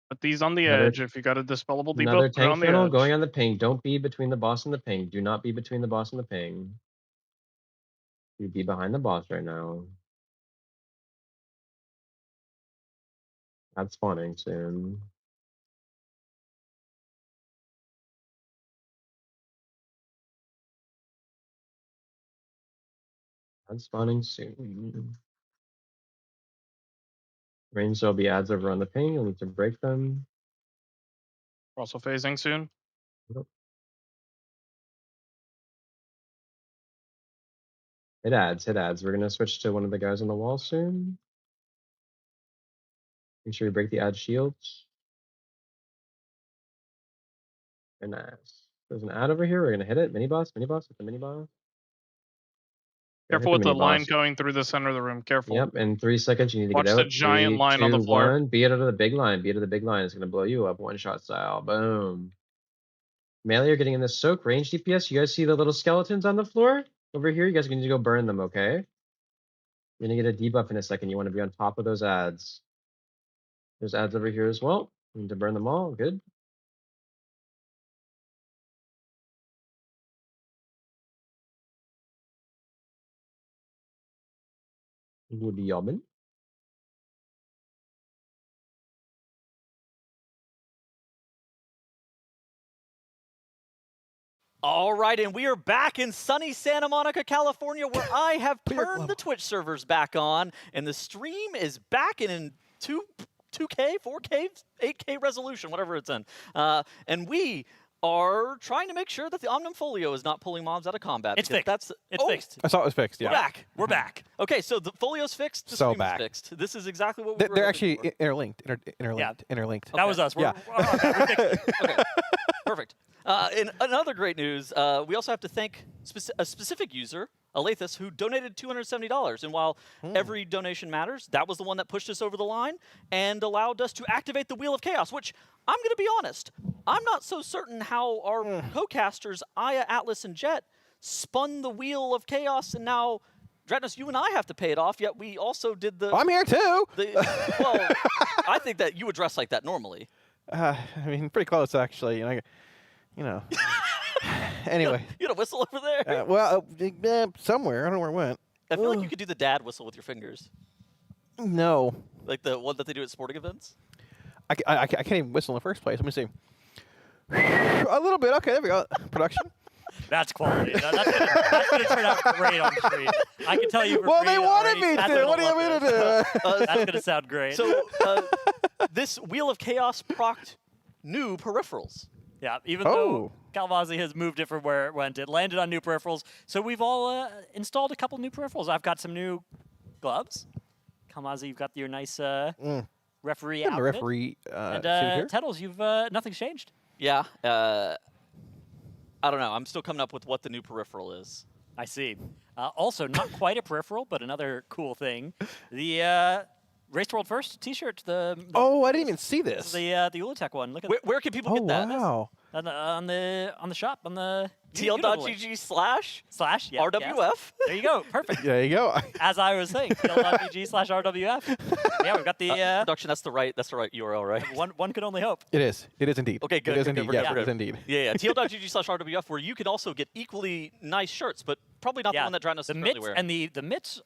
Put these on the Another edge. If you got a dispellable debuff, another put it tank on the funnel going edge. on the ping. Don't be between the boss and the ping. Do not be between the boss and the ping. You'd be behind the boss right now. That's spawning soon. That's spawning soon. Range there'll be ads over on the ping. You'll need to break them. Also phasing soon. Yep. Hit ads, hit ads. We're gonna switch to one of the guys on the wall soon. Make sure you break the ad shields. Very nice. There's an ad over here. We're gonna hit it. Mini boss, hit the mini boss. Yeah, hit Careful the with mini the line boss. going through the center of the room. Careful. Yep, in 3 seconds you need to get Watch the out. giant 3, line on the 2, floor. 1. Beat it out of the big line. Beat it out of the big line. It's gonna blow you up one shot style. Boom. Melee are getting in the soak. Range DPS. You guys see the little skeletons on the floor over here? You guys need to go burn them, okay? You're gonna get a debuff in a second. You want to be on top of those ads. There's ads over here as well. You need to burn them all. Good. Would be yaman. All right, and we are back in sunny Santa Monica, California, where I have turned the Twitch servers back on, and the stream is back in 2K, 4K, 8K resolution, whatever it's in. And we are trying to make sure that the Omnimfolio is not pulling mobs out of combat. It's fixed. It's fixed. I saw it was fixed. Yeah. We're back. We're back. Okay, so the folio's fixed. The So stream back. is fixed. This is exactly what we were They're hoping actually for. interlinked. Interlinked. That was us. Yeah. We fixed it. Okay, perfect. In another great news, we also have to thank a specific user, Alathus, who donated $270. And while every donation matters, that was the one that pushed us over the line and allowed us to activate the Wheel of Chaos, which I'm going to be honest, I'm not so certain how our co-casters, Aya, Atlas, and Jet, spun the Wheel of Chaos, and now, Dratnos, you and I have to pay it off, yet we also did the... I'm here too. Well, I think that you would dress like that normally. I mean, pretty close actually. You know. Anyway. You had a whistle over there? Somewhere. I don't know where it went. I feel like you could do the dad whistle with your fingers. No. Like the one that they do at sporting events? I can't even whistle in the first place. Let me see. A little bit. Okay, there we go. Production. That's quality. That's gonna turn out great on the screen. I can tell you. Well, they wanted me to. What do you mean to do? That's gonna sound great. So this Wheel of Chaos procced new peripherals. Yeah, even though Calvazi has moved it from where it went, it landed on new peripherals. So we've all installed a couple new peripherals. I've got some new gloves. Calvazi, you've got your nice referee outfit. Referee and suit here. Tettles, you've nothing's changed. Yeah. I don't know. I'm still coming up with what the new peripheral is. I see. Also, not quite a peripheral, but another cool thing. The Race to World First T-shirt. The I didn't even see this. The Ula'tek one. Look at where can people get that? Wow. On the shop on the TL.gg/RWF. Yeah, yes. There you go. Perfect. There you go. As I was saying, TL.gg/RWF. Yeah, we've got the production. That's the right URL, right? One could only hope. It is. It is indeed. Okay, good. It is good, indeed. good, Yes, good. it is indeed. Yeah. TL.gg/RWF, where you can also get equally nice shirts, but probably not the one that Dratnos is currently wearing. And the mitts,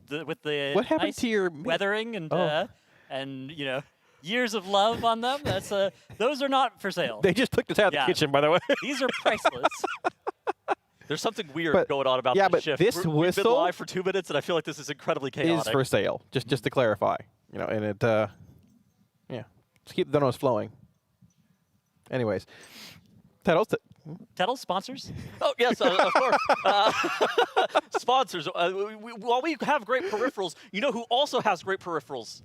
with the What happened nice to your weathering and you know, years of love on them. That's those are not for sale. They just took this out of the kitchen, by the way. These are priceless. There's something weird going on about this shift. This We've whistle been live for 2 minutes, and I feel like this is incredibly chaotic. Is for sale. Just to clarify, and it just keep the donos flowing. Anyways, Tettles sponsors. Oh yes, of course. Sponsors. While we have great peripherals, you know who also has great peripherals?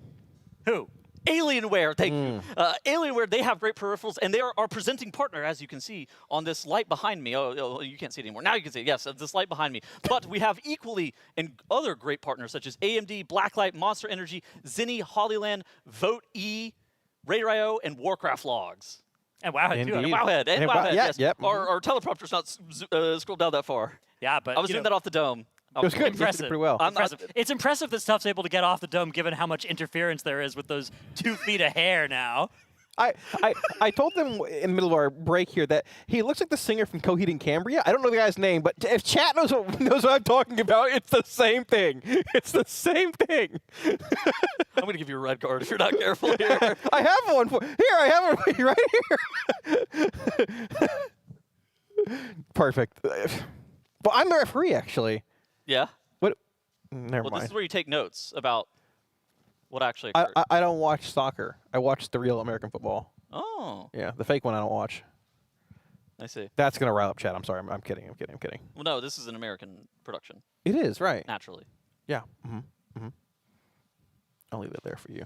Who? Alienware, thank you. Alienware, they have great peripherals, and they are our presenting partner, as you can see on this light behind me. Oh, you can't see it anymore. Now you can see it. Yes, this light behind me. But we have equally and other great partners, such as AMD, Blacklight, Monster Energy, Zinni, Hollyland, Vote E, Radar.io, and Warcraft Logs. And Wowhead, too. And Wowhead, yes. Yep. Our teleprompter's not scrolled down that far. Yeah, but I was doing that off the dome. It was good. Impressive. Pretty well. It's impressive that stuff's able to get off the dome, given how much interference there is with those 2 feet of hair now. I told them in the middle of our break here that he looks like the singer from Coheed and Cambria. I don't know the guy's name, but if chat knows what I'm talking about, it's the same thing. It's the same thing. I'm going to give you a red card if you're not careful here. I have one for here. I have one right here. Perfect. But I'm the referee, actually. Yeah. What? Never Well, mind. this is where you take notes about what actually occurred. I don't watch soccer. I watch the real American football. Oh, Yeah, the fake one I don't watch. I see. That's gonna rile up chat. I'm sorry. I'm kidding. I'm kidding. I'm kidding. Well, no, this is an American production, It is right. naturally. Yeah. I'll leave it there for you.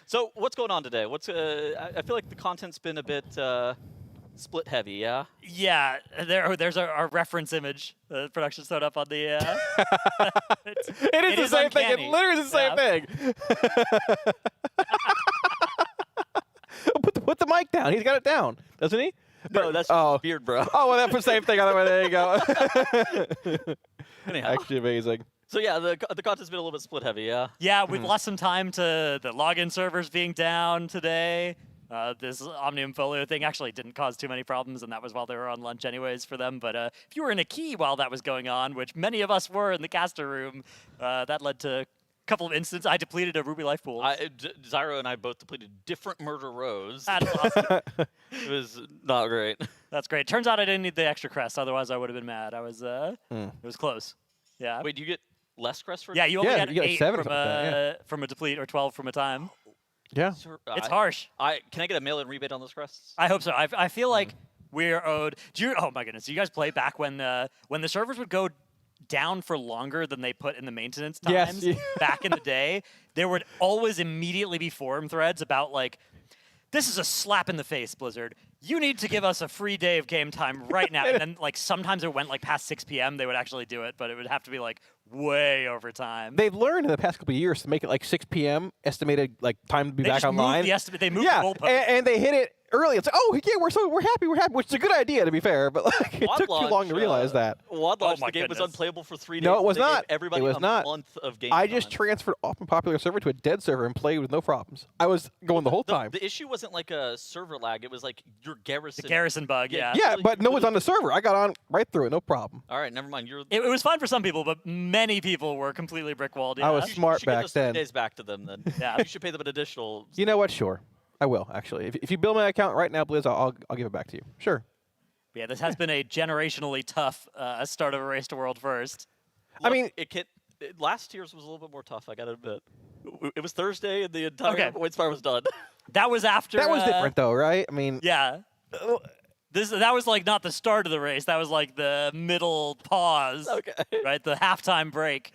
So what's going on today? What's I feel like the content's been a bit split heavy, yeah? Yeah, there's our reference image. The production showed up on the. It is the same thing. It uncanny. literally is the same thing. Put the mic down. He's got it down, doesn't he? No, that's Oh. beard, bro. Oh, well, that's the same thing. Other way. There you go. Anyhow. Actually amazing. So yeah, the content's been a little bit split heavy, yeah? Yeah, we've lost some time to the login servers being down today. This Omnium Folio thing actually didn't cause too many problems, and that was while they were on lunch anyways for them. But if you were in a key while that was going on, which many of us were in the caster room, that led to a couple of instances. I depleted a Ruby Life pool. Zyro and I both depleted different murder rows. That's awesome. It was not great. That's great. Turns out I didn't need the extra crest, otherwise I would have been mad. I was, it was close. Yeah. Wait, do you get less crest for Yeah, you only Yeah, got you got 8 7 or from something like that, a, from a deplete or 12 from a time. Yeah. It's harsh. Can I get a mail-in rebate on those crests? I hope so. I feel like we're owed. Oh my goodness! Do you guys play back when the servers would go down for longer than they put in the maintenance Yes. times? Back in the day, there would always immediately be forum threads about like, this is a slap in the face, Blizzard. You need to give us a free day of game time right now. And then like sometimes it went like past 6 p.m. They would actually do it, but it would have to be like way over time. They've learned in the past couple of years to make it like 6 p.m. estimated like time to be They back just online. moved the estimate. They moved Yeah, the goalpost. and they hit it early. It's like, oh yeah, we're happy, which is a good idea to be fair, but like it WAD took too long to realize that. WAD launch, my the game was goodness. unplayable for 3 days. No, it was They gave not. Everybody It was a not. month of game I just time. transferred off a popular server to a dead server and played with no problems. I was going the whole time. The issue wasn't like a server lag. It was like your garrison. The garrison bug, yeah. Yeah, but no one's on the server. I got on right through it, no problem. All right, never mind. You're. It was fun for some people, but many people were completely brick-walled. Yeah. I was You smart should get back those 3 then. days back to them then. Yeah. You should pay them an additional. You know what? Sure, I will actually. If you build my account right now, Blizz, I'll give it back to you. Sure. Yeah, this has been a generationally tough start of a Race to World First. I mean, last year's was a little bit more tough. I gotta admit. It was Thursday and the entire Okay. Void Spire was done. That was after. that was different though, right? I mean, Yeah. That was like not the start of the race. That was like the middle pause. Okay. Right, the halftime break.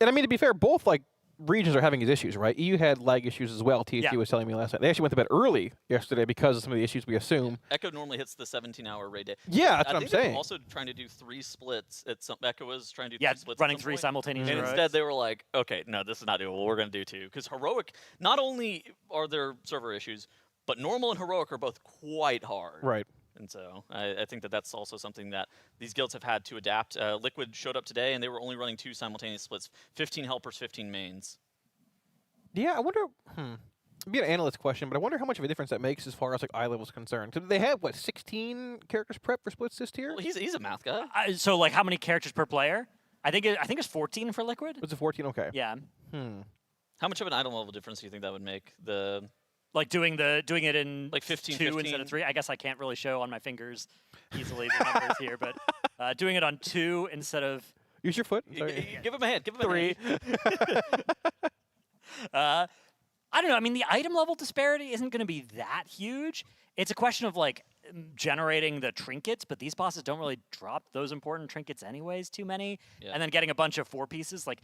and I mean to be fair, both like regions are having these issues, right? EU had lag issues as well. THQ Yeah. was telling me last night. They actually went to bed early yesterday because of some of the issues we assume. Echo normally hits the 17-hour raid day. Yeah, that's I what I'm think they were saying. also trying to do 3 splits at some. Echo was trying to do Yeah, 3 splits. at running some 3 point. simultaneous And heroics. instead, they were like, okay, no, this is not doable. We're going to do 2. Because Heroic, not only are there server issues, but Normal and Heroic are both quite hard. Right. And so I think that's also something that these guilds have had to adapt. Liquid showed up today, and they were only running 2 simultaneous splits, 15 helpers, 15 mains. Yeah, I wonder. It'd be an analyst question, but I wonder how much of a difference that makes as far as like eye level is concerned. 'Cause they have what 16 characters prep for splits this tier? Well, he's a math guy. So like how many characters per player? I think it's 14 for Liquid. Was it 14? Okay. Yeah. How much of an item level difference do you think that would make? Like doing it in Like 15, 2 instead 15? of 3. I guess I can't really show on my fingers easily the numbers here, but doing it on 2 instead of Use your foot. Sorry. Give him a hand. Give him a 3. hand. I don't know. I mean, the item level disparity isn't going to be that huge. It's a question of like generating the trinkets, but these bosses don't really drop those important trinkets anyways, too many. Yeah. And then getting a bunch of 4 pieces, like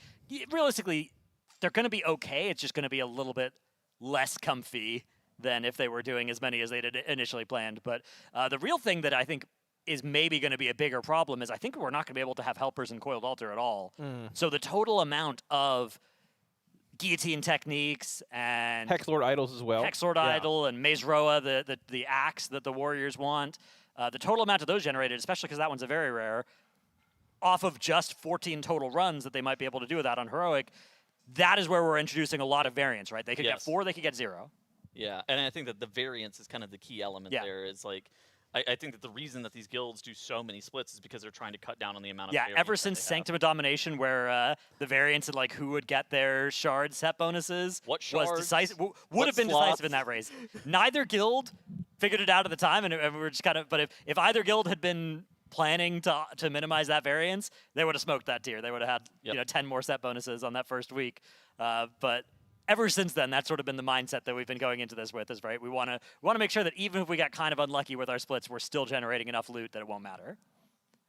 realistically, they're going to be okay. It's just going to be a little bit less comfy than if they were doing as many as they did initially planned. But the real thing that I think is maybe going to be a bigger problem is I think we're not going to be able to have helpers in Coiled Altar at all. So the total amount of guillotine techniques and Hexlord idols as well. Hexlord Idol and Maze Roa, the axe that the warriors want, the total amount of those generated, especially because that one's a very rare, off of just 14 total runs that they might be able to do with that on Heroic, that is where we're introducing a lot of variance, right? They could get Yes. 4, they could get 0. Yeah, and I think that the variance is kind of the key element there. Is like, I think that the reason that these guilds do so many splits is because they're trying to cut down on the amount of Yeah, variance ever that since they have. Sanctum of Domination, where the variance in like who would get their shard set bonuses What was shards? decisive, would What have been slots? decisive in that race. Neither guild figured it out at the time, and we were just kind of. But if either guild had been planning to minimize that variance, they would have smoked that tier. They would have had 10 more set bonuses on that first week. But ever since then, that's sort of been the mindset that we've been going into this with. Is right. We want to make sure that even if we got kind of unlucky with our splits, we're still generating enough loot that it won't matter.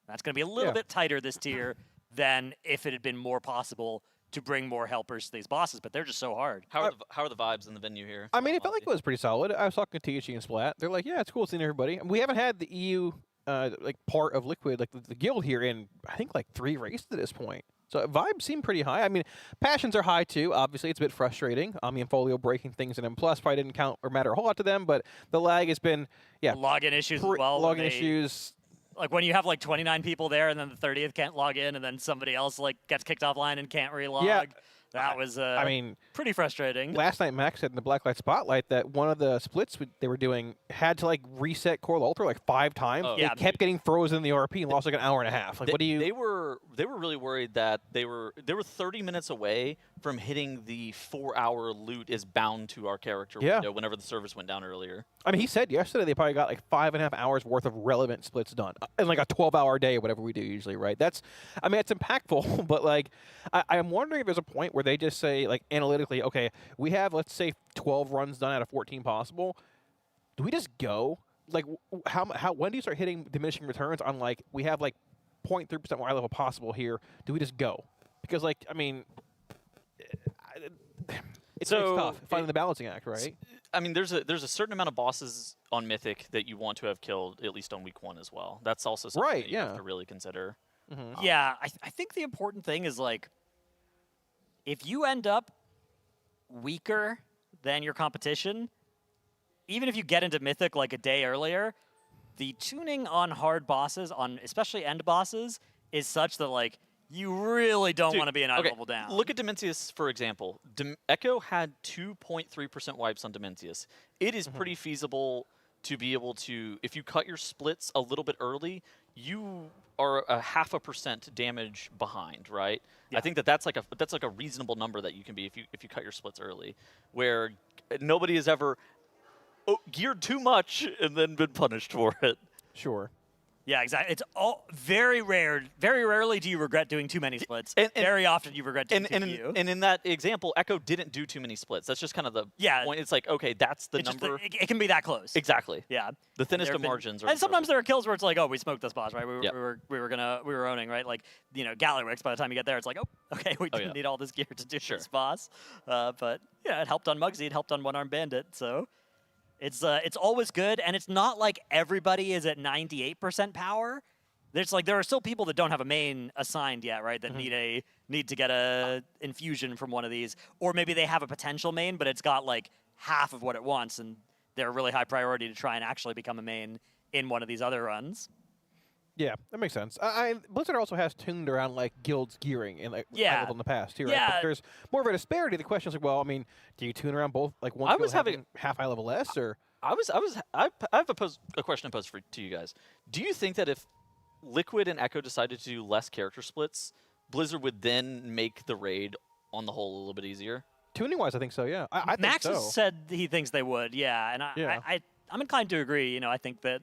That's going to be a little bit tighter this tier than if it had been more possible to bring more helpers to these bosses, but they're just so hard. How are the vibes in the venue here? I mean, it felt like it was pretty solid. I was talking to THG and Splat. They're like, yeah, it's cool seeing everybody. And we haven't had the EU like part of Liquid, like the guild here in, I think, like 3 races at this point. So vibes seem pretty high. I mean, passions are high too. Obviously, it's a bit frustrating. I mean, Folio breaking things in M+ probably didn't count or matter a whole lot to them, but the lag has been, Login issues as well. Login issues. Like when you have like 29 people there and then the 30th can't log in and then somebody else like gets kicked offline and can't relog. Yeah. That was I mean, pretty frustrating. Last night, Max said in the Blacklight Spotlight that one of the splits they were doing had to like reset Core Altar like 5 times. Oh. They Yeah. kept getting frozen in the RP and lost like an hour and a half. Like, what do you? They were really worried that they were 30 minutes away from hitting the 4-hour loot is bound to our character window whenever the service went down earlier. I mean, he said yesterday they probably got like 5.5 hours worth of relevant splits done in like a 12-hour day or whatever we do usually, right? That's, I mean, it's impactful, but like, I'm wondering if there's a point where they just say like analytically, okay, we have, let's say 12 runs done out of 14 possible. Do we just go? Like, when do you start hitting diminishing returns on like, we have like 0.3% more high level possible here? Do we just go? Because like, I mean, it's tough finding the balancing act, right? I mean, there's a certain amount of bosses on Mythic that you want to have killed at least on week 1 as well. That's also something that you have to really consider. Yeah, I think the important thing is like, if you end up weaker than your competition, even if you get into Mythic like a day earlier, the tuning on hard bosses, on especially end bosses, is such that like you really don't want to be an item level down. Look at Dementius, for example. Echo had 2.3% wipes on Dementius. It is pretty feasible to be able to, if you cut your splits a little bit early, you are a 0.5% damage behind, right? Yeah. I think that's like a reasonable number that you can be if you cut your splits early, where nobody has ever geared too much and then been punished for it. Sure. Yeah, exactly. It's all very rare. Very rarely do you regret doing too many splits. Very often you regret doing too few. And in that example, Echo didn't do too many splits. That's just kind of the point. It's like, okay, that's the number. It can be that close. Exactly. Yeah. The thinnest of margins. And sometimes there are kills where it's like, oh, we smoked this boss, right? We Yep. were owning, right? Like, Galliwix, by the time you get there, it's like, oh, okay, we didn't need all this gear to do this boss. But yeah, it helped on Muggsy, it helped on One Arm Bandit, so it's always good, and it's not like everybody is at 98% power. There's like there are still people that don't have a main assigned yet, right? That need to get a infusion from one of these, or maybe they have a potential main, but it's got like half of what it wants, and they're really high priority to try and actually become a main in one of these other runs. Yeah, that makes sense. Blizzard also has tuned around like guilds gearing in like high level in the past too, right? Yeah. But there's more of a disparity. The question is like, well, I mean, do you tune around both like one guild having half high level less, or? I have a question to pose to you guys. Do you think that if Liquid and Echo decided to do less character splits, Blizzard would then make the raid on the whole a little bit easier? Tuning wise, I think so. Yeah, I Max think so. has said he thinks they would. Yeah, and I'm inclined to agree. I think that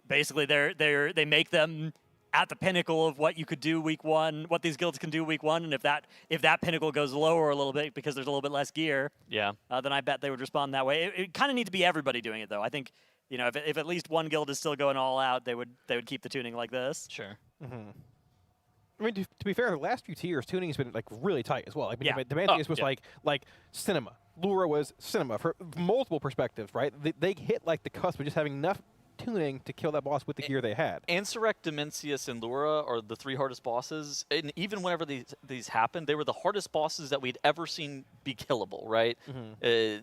basically they make them at the pinnacle of what you could do week 1, what these guilds can do week 1, and if that pinnacle goes lower a little bit because there's a little bit less gear, then I bet they would respond that way. It kind of needs to be everybody doing it though. I think if at least one guild is still going all out, they would keep the tuning like this. Sure. I mean, to be fair, the last few tiers tuning has been like really tight as well. I mean, Dementius was like cinema. Lura was cinema for multiple perspectives, right? They hit like the cusp of just having enough tuning to kill that boss with the gear they had. Ansurek, Dementius, and Lura are the 3 hardest bosses, and even whenever these happened, they were the hardest bosses that we'd ever seen be killable, right?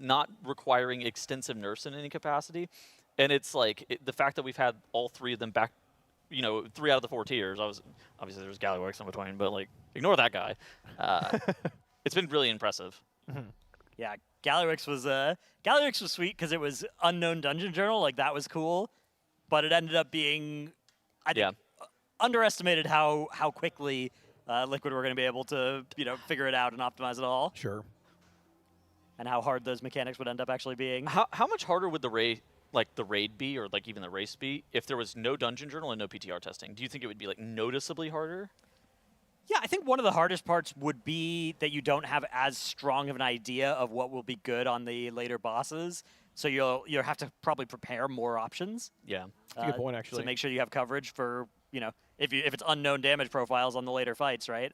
Not requiring extensive nurse in any capacity. And it's like the fact that we've had all 3 of them back, 3 out of the 4 tiers. Obviously there's Galliwix in between, but like ignore that guy. It's been really impressive. Yeah, Galliwix was sweet because it was unknown dungeon journal, like that was cool, but it ended up being, I think, underestimated how quickly Liquid were going to be able to figure it out and optimize it all, Sure. and how hard those mechanics would end up actually being. How much harder would the raid be, or like even the race be, if there was no dungeon journal and no PTR testing? Do you think it would be like noticeably harder? Yeah, I think one of the hardest parts would be that you don't have as strong of an idea of what will be good on the later bosses, so you'll have to probably prepare more options. Yeah. That's a good point, actually. To make sure you have coverage for if it's unknown damage profiles on the later fights, right?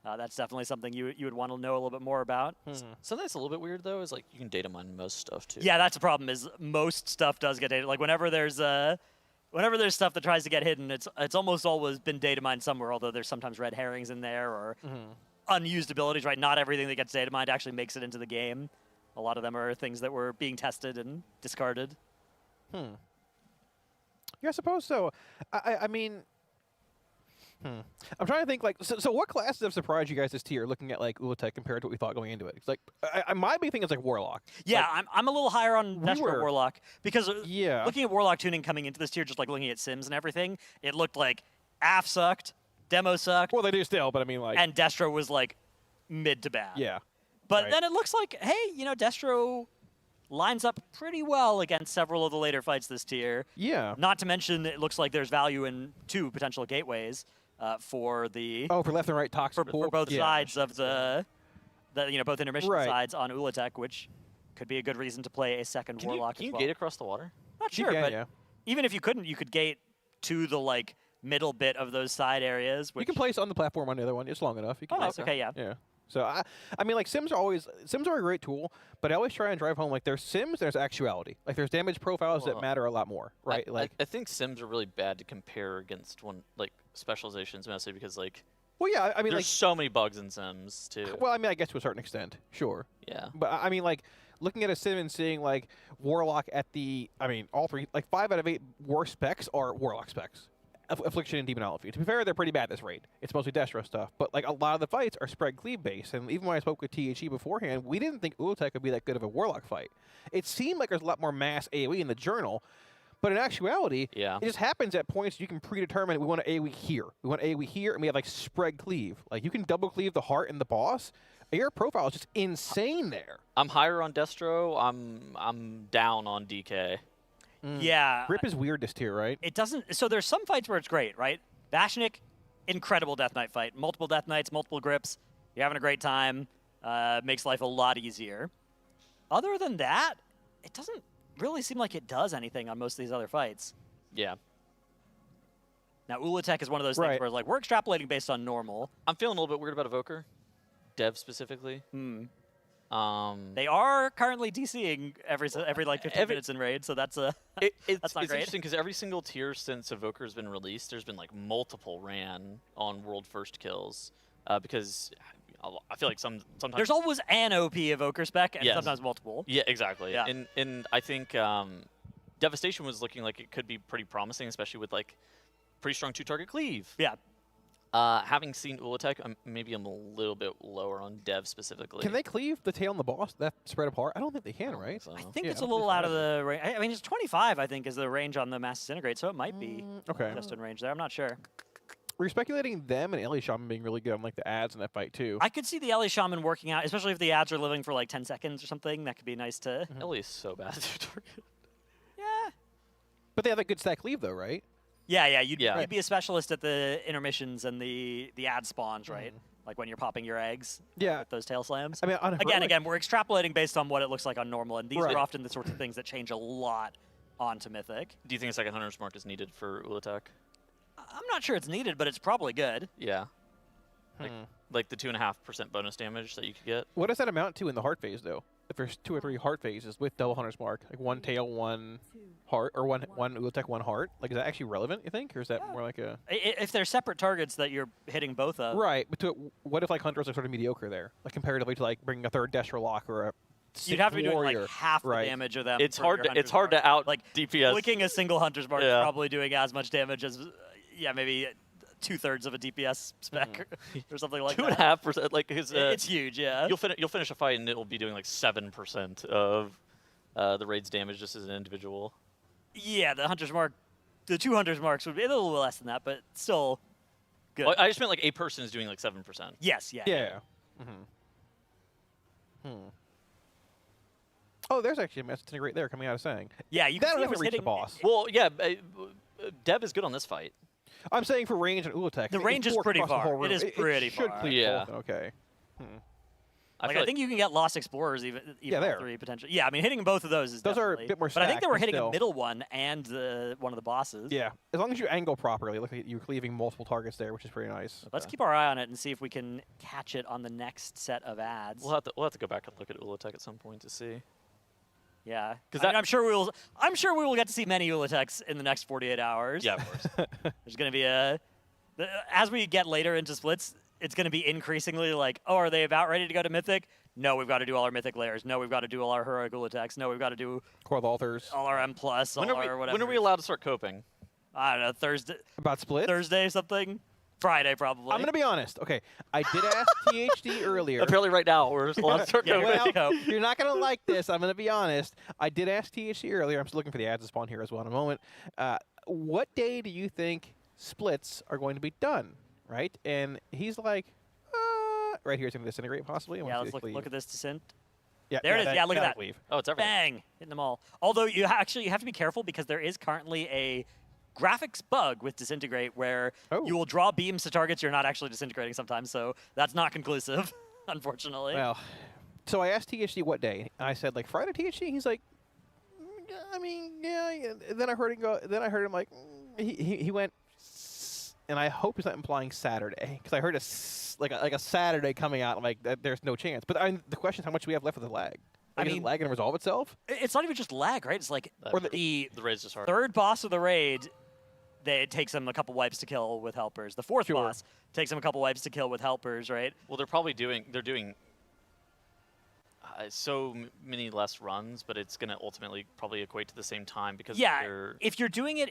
That's definitely something you would want to know a little bit more about. Something that's a little bit weird though is like you can data mine most stuff too. Yeah, that's the problem. Is most stuff does get data. Like whenever there's stuff that tries to get hidden, it's almost always been data mined somewhere. Although there's sometimes red herrings in there or unused abilities. Right, not everything that gets data mined actually makes it into the game. A lot of them are things that were being tested and discarded. Yeah, I suppose so. I mean. I'm trying to think, like, so what classes have surprised you guys this tier, looking at, like, Ula'tek compared to what we thought going into it? It's like, my big thing is, like, Warlock. Yeah, like, I'm a little higher on Destro Warlock, because yeah. looking at Warlock tuning coming into this tier, just, like, looking at Sims and everything, it looked like AF sucked, Demo sucked, Well, they do still, but I mean, like. and Destro was, like, mid to bad. Yeah. But right. then it looks like, hey, Destro lines up pretty well against several of the later fights this tier. Yeah. Not to mention, it looks like there's value in 2 potential gateways. For the for left and right toxic pool. for both yeah. sides of the both intermission Right. sides on Ula'tek, which could be a good reason to play a second Warlock Can you as well. gate across the water? Not You sure, can, but yeah. even if you couldn't, you could gate to the like middle bit of those side areas. Which You can place on the platform on the other one. It's long enough. You can Oh, place nice. Okay, yeah. Yeah. So I mean, like Sims are a great tool, but I always try and drive home like there's Sims, there's actuality. Like there's damage profiles that Well, matter a lot more, right? I think Sims are really bad to compare against specializations, mostly because like well, yeah. I mean, there's like, so many bugs in Sims too. well, I mean, I guess to a certain extent, sure. Yeah. But I mean, like, looking at a sim and seeing like Warlock at all 3, like 5 out of 8 worst specs are Warlock specs. Affliction and Demonology. To be fair, they're pretty bad this raid. It's mostly Destro stuff, but like a lot of the fights are spread cleave based. And even when I spoke with THE beforehand, we didn't think Ula'tek would be that good of a Warlock fight. It seemed like there's a lot more mass AoE in the journal, but in actuality, Yeah. it just happens at points you can predetermine we want to AoE here, we want AoE here, and we have like spread cleave. Like you can double cleave the heart and the boss. Your profile is just insane there. I'm higher on Destro. I'm down on DK. yeah, Grip is weird this tier, right? it doesn't. So there's some fights where it's great, right? Vashnik, incredible Death Knight fight, multiple Death Knights, multiple grips. You're having a great time. Makes life a lot easier. Other than that, it doesn't really seem like it does anything on most of these other fights. Yeah. Now, Ula'tek is one of those things Right. where like we're extrapolating based on normal. I'm feeling a little bit weird about Evoker, Dev specifically. They are currently DCing every like 15 minutes in raid, so that's a It's That's not great. interesting because every single tier since Evoker has been released, there's been like multiple ran on world first kills because I feel like sometimes there's always an OP evoker spec and Yes. sometimes multiple. Yeah, exactly. Yeah. And I think Devastation was looking like it could be pretty promising, especially with like pretty strong 2-target cleave. Yeah. Having seen Ula'tek, maybe I'm a little bit lower on Dev specifically. Can they cleave the tail and the boss that spread apart? I don't think they can, right? So. I think Yeah, it's a I'm little pretty out of the range. I mean, it's 25, I think, is the range on the Mass Disintegrate, so it might be Okay. just in range there. I'm not sure. We're speculating them and Ellie Shaman being really good on like the ads in that fight too. I could see the Ellie Shaman working out, especially if the ads are living for like 10 seconds or something. That could be nice to. Ellie is so bad at 2-target. Yeah. But they have a good stack cleave though, right? Yeah. You'd Yeah. be a specialist at the intermissions and the ad spawns, right? Like when you're popping your eggs. Yeah. With those tail slams. I mean, on Again, we're extrapolating based on what it looks like on normal, and these Right. are often the sorts of things that change a lot onto Mythic. Do you think a second Hunter's Mark is needed for Ula'tek? I'm not sure it's needed, but it's probably good. Yeah. Like the 2.5% bonus damage that you could get. What does that amount to in the heart phase though? If there's 2 or 3 heart phases with double Hunter's Mark, like 1 tail, 1 heart, or one Ula'tek, 1 heart, like is that actually relevant? You think, or is that more like a If they're separate targets that you're hitting both of. right? But what if like Hunters are sort of mediocre there, like comparatively to like bringing a third Destro Lock or a You'd have to be doing warrior. like half the Right. damage of them. It's for hard. your To, Hunter's it's hard Mark. to out like DPS. Flicking a single Hunter's Mark is Yeah. probably doing as much damage as maybe 2/3 of a DPS spec or something like 2.5%. Like his. It's huge, yeah. You'll finish a fight and it'll be doing like 7% of the raid's damage just as an individual. Yeah, the Hunter's Mark, the 2 Hunter's Marks would be a little less than that, but still good. Well, I just meant like a person is doing like 7%. Yes, yeah. Yeah. Oh, there's actually a message integrate there coming out of saying. Yeah, you That can see it doesn't was reach the hitting boss. Well, yeah, Deb is good on this fight. I'm saying for range and Ula'tek. The range is pretty far. It is pretty should far. cleave Yeah. both. Okay. Like, I think you can get Lost Explorers even there. 3 potentially. Yeah, I mean, hitting both of those is Those are a definitely- bit more But I think they stacked, were but hitting still. a middle one and one of the bosses. Yeah, as long as you angle properly, look like you're cleaving multiple targets there, which is pretty nice. Let's keep our eye on it and see if we can catch it on the next set of ads. We'll have to go back and look at Ula'tek at some point to see. Yeah, because I mean, I'm sure we will get to see many Ula'teks in the next 48 hours. Yeah, of course. There's going to be as we get later into splits, it's going to be increasingly like, oh, are they about ready to go to Mythic? No, we've got to do all our Mythic layers. No, we've got to do all our heroic Ula'teks. No, we've got to do Coiled altars. all our M+, all our whatever. When are we allowed to start coping? I don't know, About split? Thursday something? Friday, probably. I'm going to be honest. Okay, I did ask THD earlier. Apparently right now we're allowed to start Yeah, coping. Well, you're not going to like this. I'm going to be honest. I did ask THD earlier. I'm just looking for the ads to spawn here as well in a moment. What day do you think splits are going to be done? Right? And he's like, right here, it's going to disintegrate possibly. Yeah, let's look at this descent. Yeah, There it is. Yeah, look at that. Cleave. Oh, it's everything. Bang! Hitting them all. Although you have to be careful because there is currently a graphics bug with Disintegrate where you will draw beams to targets you're not actually disintegrating sometimes, so that's not conclusive, unfortunately. Well, so I asked THD what day. I said, like, Friday THD? He's like, I mean, yeah. And then I heard him go, him like, he went, and I hope he's not implying Saturday, because I heard like a Saturday coming out. I'm like, there's no chance. But the question is how much do we have left of the lag? Like, is the lag going to resolve itself? It's not even just lag, right? It's like the raid's just hard. Third boss of the raid, it takes them a couple wipes to kill with helpers. The fourth boss takes them a couple wipes to kill with helpers, right? Well, they're doing so many less runs, but it's going to ultimately probably equate to the same time because if you're doing it,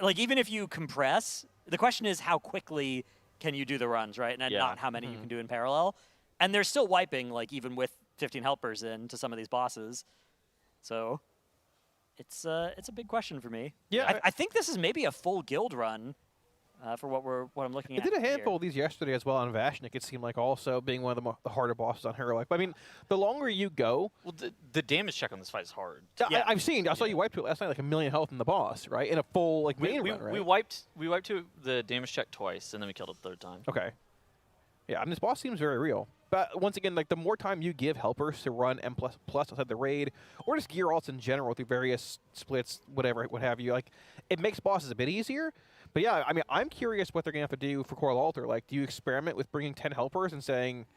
like even if you compress, the question is how quickly can you do the runs, right? And not how many you can do in parallel. And they're still wiping, like even with 15 helpers in to some of these bosses. So it's a big question for me. Yeah, I think this is maybe a full guild run for what I'm looking at. I did a handful here. of these yesterday as well on Vashnik. It seemed like also being one of the harder bosses on Heroic. But I mean, the longer you go, well, the damage check on this fight is hard. Yeah. I saw you wipe to it last night, like 1 million health in the boss, right? In a full like main run, right? We wiped to the damage check twice, and then we killed it the third time. Okay. Yeah, and this boss seems very real. But once again, like the more time you give helpers to run M++ outside the raid, or just gear alts in general through various splits, whatever, what have you, like it makes bosses a bit easier. But yeah, I mean, I'm curious what they're gonna have to do for Coral Altar. Like, do you experiment with bringing 10 helpers and saying,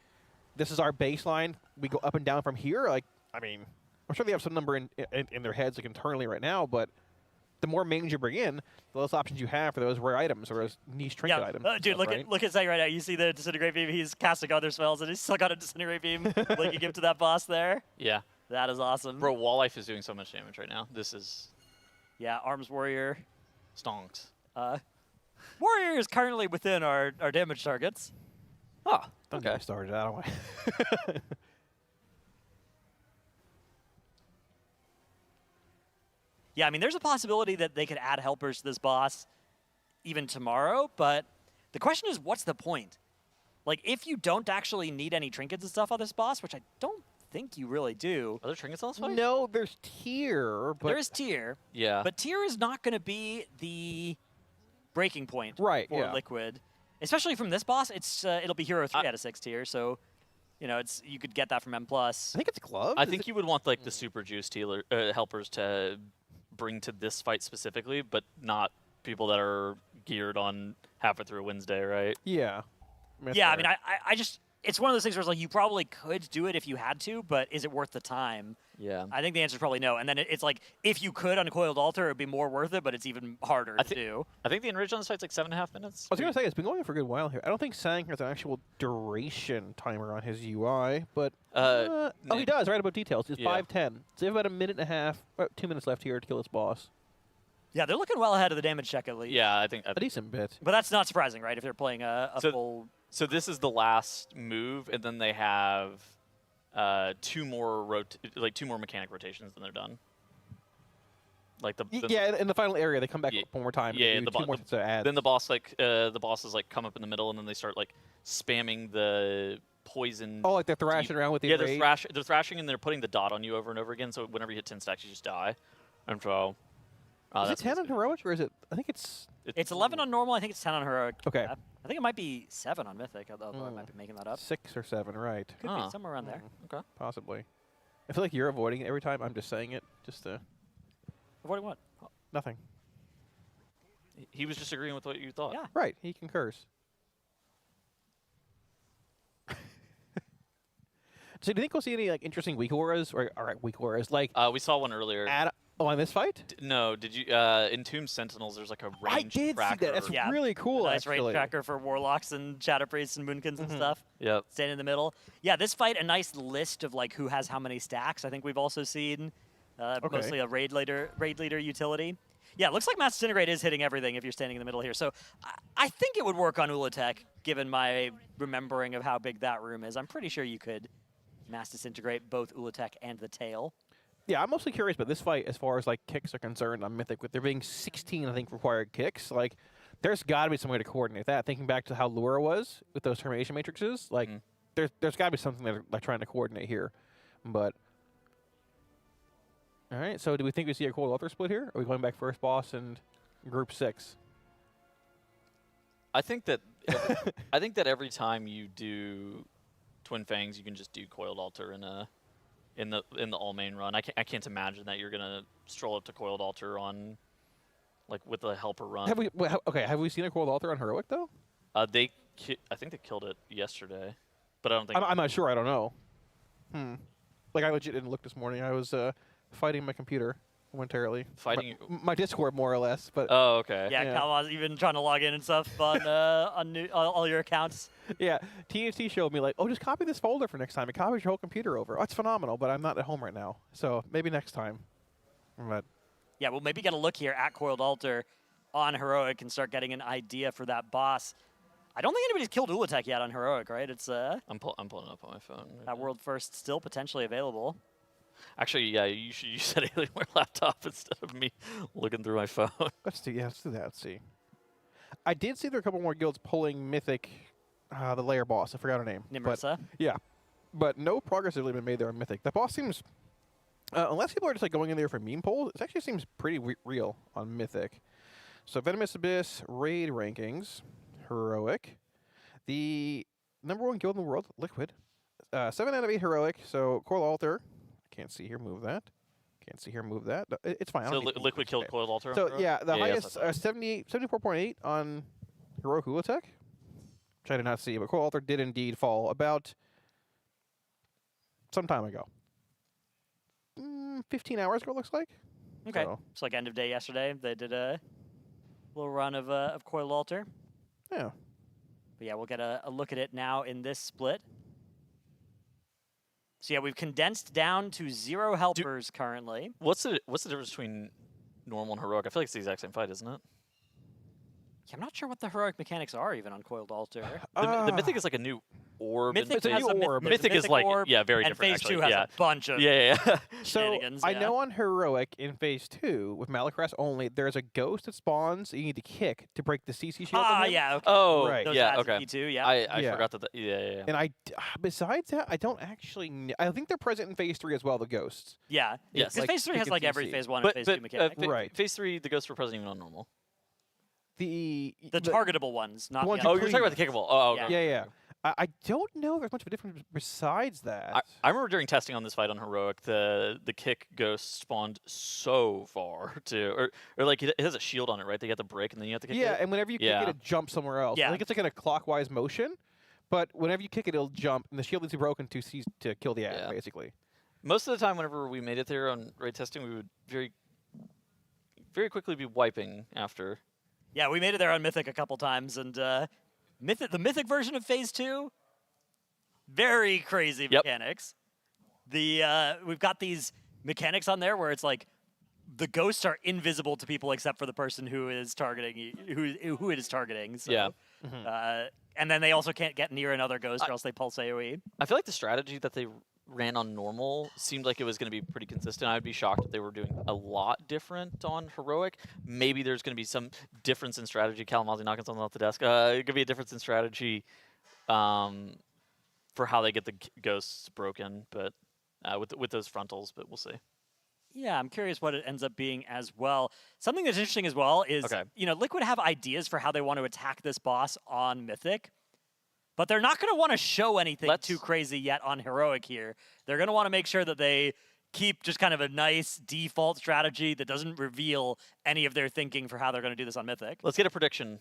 "This is our baseline. We go up and down from here"? Like, I mean, I'm sure they have some number in their heads, like internally right now. But the more mains you bring in, the less options you have for those rare items or those niche trinket items. Dude, stuff, look at Zach right now. You see the Disintegrate Beam. He's casting other spells, and he's still got a Disintegrate Beam linking him to that boss there. Yeah. That is awesome. Bro, Wall Life is doing so much damage right now. This is... Yeah, Arms Warrior. Stonks. Warrior is currently within our damage targets. Oh, Don't get me started. I don't want. Yeah, I mean, there's a possibility that they could add helpers to this boss even tomorrow, but the question is, what's the point? Like, if you don't actually need any trinkets and stuff on this boss, which I don't think you really do. Are there trinkets on this fight? No, there's tier, but There is tier. Yeah. But tier is not going to be the breaking point Right, for yeah. Liquid. Especially from this boss, it'll be Hero 3 out of 6 tier, so you could get that from M+. I think it's gloves. I think you would want like the super juice helpers to bring to this fight specifically, but not people that are geared on halfway through Wednesday, right? Yeah. Yeah, I mean, I just, it's one of those things where it's like you probably could do it if you had to, but is it worth the time? Yeah. I think the answer is probably no. And then it's like, if you could on a Coiled Altar, it would be more worth it, but it's even harder to do. I think the enrage on the site's like 7.5 minutes. I was going to say, it's been going on for a good while here. I don't think Sang has an actual duration timer on his UI, but... oh, he does, right above details. It's 5:10. So you have about 1.5 minutes, about 2 minutes left here to kill this boss. Yeah, they're looking well ahead of the damage check at least. Yeah, I think. A decent bit. But that's not surprising, right? If they're playing a So- full. So this is the last move, and then they have two more mechanic rotations, and they're done. Like the Yeah, in the final area, they come back Yeah, one more time. yeah, and do two more to add. then the bosses like come up in the middle, and then they start like spamming the poison. Oh, like they're thrashing around with the yeah, rage? they're thrashing, and they're putting the dot on you over and over again. So whenever you hit 10 stacks, you just die. And so. Is it that's 10 on basically- heroic, or is it? I think it's. It's 11 on normal. I think it's 10 on heroic. Okay. Yeah. I think it might be 7 on mythic, although I might be making that up. 6 or 7, right? Could Ah. be somewhere around there. Okay. Possibly. I feel like you're avoiding it every time. I'm just saying it. Just Avoiding what? nothing. He was just agreeing with what you thought. Yeah. Right. He concurs. So do you think we'll see any like interesting weak auras or weak auras like We saw one earlier. on this fight? No, did you? In Tomb Sentinels, there's like a I range did tracker. see that. That's Yeah. really cool. Nice range actually. tracker for warlocks and shadow priests and moonkins and stuff. Yep. Standing in the middle. Yeah, this fight, a nice list of like who has how many stacks. I think we've also seen mostly a raid leader utility. Yeah, it looks like Mass Disintegrate is hitting everything if you're standing in the middle here. So I think it would work on Ula'tek, given my remembering of how big that room is. I'm pretty sure you could Mass Disintegrate both Ula'tek and the tail. Yeah, I'm mostly curious about this fight as far as like kicks are concerned on Mythic. With there being 16, I think, required kicks, like there's got to be some way to coordinate that. Thinking back to how Lura was with those termination matrices, like there's got to be something they're like trying to coordinate here. But all right, so do we think we see a Cold Altar split here? Are we going back first boss and group 6? I think that every time you do Twin Fangs, you can just do Coiled Altar in the all main run. I can't imagine that you're gonna stroll up to Coiled Altar on like with a helper run. Have we have we seen a Cold Altar on Heroic though? I think they killed it yesterday, but I don't think. I'm not sure. I don't know. Like I legit didn't look this morning. I was fighting my computer momentarily. Fighting my Discord more or less, but Oh, okay. Yeah, Yeah. Kalmaz even trying to log in and stuff on on all your accounts. yeah, THT showed me like, oh, just copy this folder for next time. It copies your whole computer over. Oh, it's phenomenal, but I'm not at home right now, so maybe next time. But Yeah, we'll maybe get a look here at Coiled Altar on Heroic and start getting an idea for that boss. I don't think anybody's killed Ula'tek yet on Heroic, right? It's I'm pulling it up on my phone. right that now. world first still potentially available. Actually, yeah, you should use that Alienware laptop instead of me looking through my phone. let's do that. Let's see. I did see there are a couple more guilds pulling Mythic, the layer boss. I forgot her name. but- Nimrisa. Yeah, but no progress has really been made there on Mythic. That boss seems, unless people are just like going in there for meme polls, it actually seems pretty real on Mythic. So Venomous Abyss raid rankings, Heroic, the #1 guild in the world, Liquid, 7 out of 8 Heroic. So Coil Altar, can't see here, move that. Can't see here, move that. No, it's fine. I So don't need to move Liquid this. killed Okay. Coiled Altar. on So Heroic? yeah, the yes, highest I thought. 74.8 on Heroic Ula'tek, which I did not see, but Coil Altar did indeed fall about some time ago. 15 hours ago, it looks like. Okay, So, so like end of day yesterday, they did a little run of Coiled Altar. yeah. But yeah, we'll get a look at it now in this split. So yeah, we've condensed down to 0 helpers currently. What's the difference between normal and heroic? I feel like it's the exact same fight, isn't it? Yeah, I'm not sure what the heroic mechanics are even on Coiled Altar. The mythic is like a new orb. and Mythic It's a has new a myth- orb. there's a Mythic is like orb, very and different. Phase actually. 2 has yeah. a bunch of Yeah. So shenanigans. I yeah. know on Heroic in Phase 2 with Malacrest only, there's a ghost that spawns that you need to kick to break the CC shield. Ah, on him. yeah. Okay. Oh, Right. Those yeah. ads Okay. in P2, yeah. I Yeah. forgot that. Yeah. And besides that, I don't actually. I think they're present in Phase 3 as well. The ghosts. yeah. Yes. Because Like, Phase 3 has kick like and every CC. Phase 1 But, and Phase 2 mechanic. Right. Phase 3, the ghosts were present even on normal. The targetable ones, not ones the you Oh, other you're talking about the kickable. Oh, okay. Yeah, yeah. I don't know if there's much of a difference besides that. I remember during testing on this fight on heroic, the kick ghost spawned so far too, or like it has a shield on it, right? They have to break and then you have to kick Yeah, it. and whenever you kick Yeah. it, it jumps somewhere else. Yeah. I think it's like in a clockwise motion, but whenever you kick it, it'll jump, and the shield needs to be broken to kill the ad, Yeah. basically. Most of the time, whenever we made it there on raid testing, we would very quickly be wiping after. Yeah, we made it there on Mythic a couple times, and the Mythic version of Phase 2, very crazy Yep. mechanics. We've got these mechanics on there where it's like the ghosts are invisible to people except for the person who is targeting who it is targeting. So, Yeah. and then they also can't get near another ghost or else they pulse AoE. I feel like the strategy that they ran on normal seemed like it was going to be pretty consistent. I'd be shocked if they were doing a lot different on heroic. Maybe there's going to be some difference in strategy. Kalamazoo knocking something off the desk. It could be a difference in strategy for how they get the ghosts broken, but with those frontals. But we'll see. Yeah, I'm curious what it ends up being as well. Something that's interesting as well is, Liquid have ideas for how they want to attack this boss on Mythic, but they're not going to want to show anything too crazy yet on Heroic here. They're going to want to make sure that they keep just kind of a nice default strategy that doesn't reveal any of their thinking for how they're going to do this on Mythic. Let's get a prediction.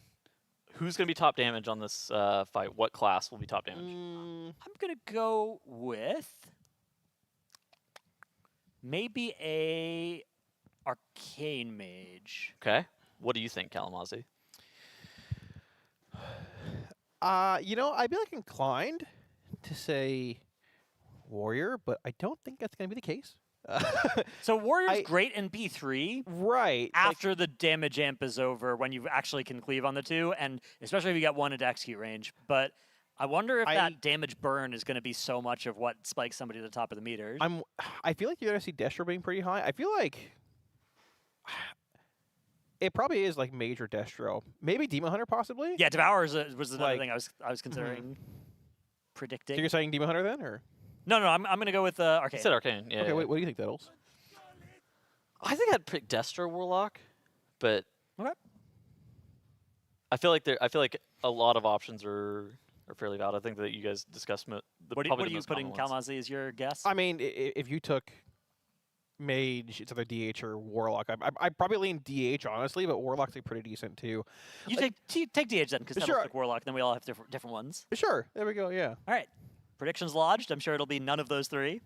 Who's going to be top damage on this fight? What class will be top damage? I'm going to go with maybe a Arcane Mage. Okay. What do you think, Kalamazoo? I'd be inclined to say Warrior, but I don't think that's going to be the case. So Warrior's great in B3. Right. After the damage amp is over, when you actually can cleave on the two, and especially if you get one into execute range. But I wonder if that damage burn is going to be so much of what spikes somebody to the top of the meters. I feel like you're going to see Destro being pretty high. I feel like it probably is Major Destro. Maybe Demon Hunter possibly? Yeah, Devour was another thing I was considering predicting. So you're saying Demon Hunter then, or? No, I'm going to go with Arcane. You said Arcane, yeah. Okay, what do you think, Diddles? I think I'd pick Destro Warlock, but okay. I feel like a lot of options are fairly valid. I think that you guys discussed What are you putting, Kalamazoo, as your guess? I mean, if you took Mage, it's either DH or Warlock. I probably lean DH, honestly, but Warlock's pretty decent, too. You take DH then, because that'll pick Warlock, then we all have different ones. Sure, there we go, yeah. All right. Predictions lodged. I'm sure it'll be none of those three.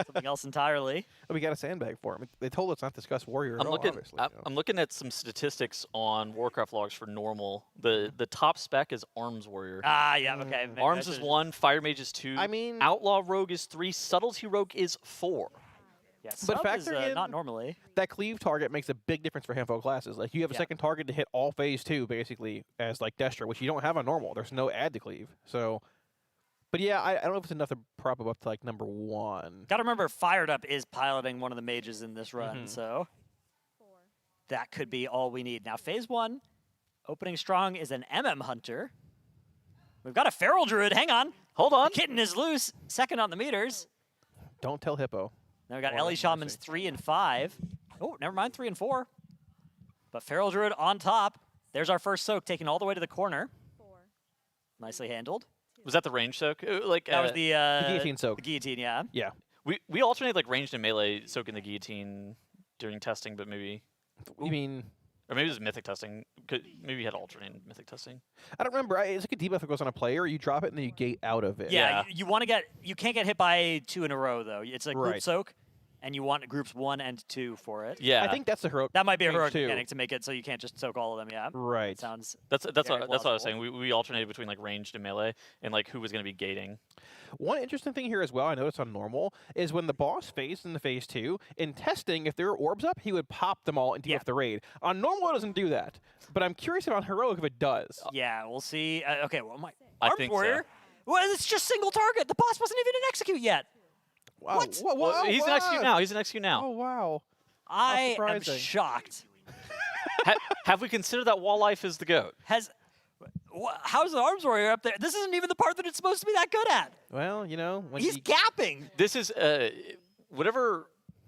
Something else entirely. We got a sandbag for him. They told us not to discuss Warrior at all, obviously. I'm looking at some statistics on Warcraft logs for normal. The top spec is Arms Warrior. Ah, yeah, okay. Arms is 1, Fire Mage is 2, I mean, Outlaw Rogue is 3, Subtlety Rogue is 4. Yeah, but factor in not normally. That cleave target makes a big difference for handful classes. You have a second target to hit all phase 2, basically, as Destro, which you don't have on normal. There's no add to cleave, so... But yeah, I don't know if it's enough to prop him up to number 1. Gotta remember, Fired Up is piloting one of the mages in this run, so that could be all we need. Now, phase 1, opening strong is an MM Hunter. We've got a Feral Druid. Hang on. Hold on. The kitten is loose. Second on the meters. Don't tell Hippo. Now we got Ellie Shaman's 3 and 5. Oh, never mind, 3 and 4. But Feral Druid on top. There's our first soak, taken all the way to the corner. Nicely handled. Was that the range soak? That was the guillotine soak. The guillotine, yeah. Yeah. We alternate ranged and melee soak in the guillotine during testing, but maybe. You mean? Or maybe it was mythic testing. Maybe you had alternate mythic testing. I don't remember. It's like a debuff that goes on a player. You drop it and then you gate out of it. Yeah. You want to get. You can't get hit by 2 in a row though. It's a group soak. And you want groups 1 and 2 for it. Yeah, I think that's the heroic. That might be a heroic mechanic to make it so you can't just soak all of them. Yeah, right. Sounds. That's what I was saying. We alternated between ranged and melee, and who was going to be gating. One interesting thing here as well, I noticed on normal, is when the boss phased in the phase 2, in testing, if there were orbs up, he would pop them all and debuff the raid. On normal, it doesn't do that, but I'm curious about heroic if it does. Yeah, we'll see. Okay, well, I think Warrior. So. Well, it's just single target. The boss wasn't even in execute yet. Wow. What? Well, he's in execute now. He's in execute now. Oh, wow. I am shocked. Have we considered that Wall Life is the GOAT? How's the Arms Warrior up there? This isn't even the part that it's supposed to be that good at. Well, when he's gapping. This is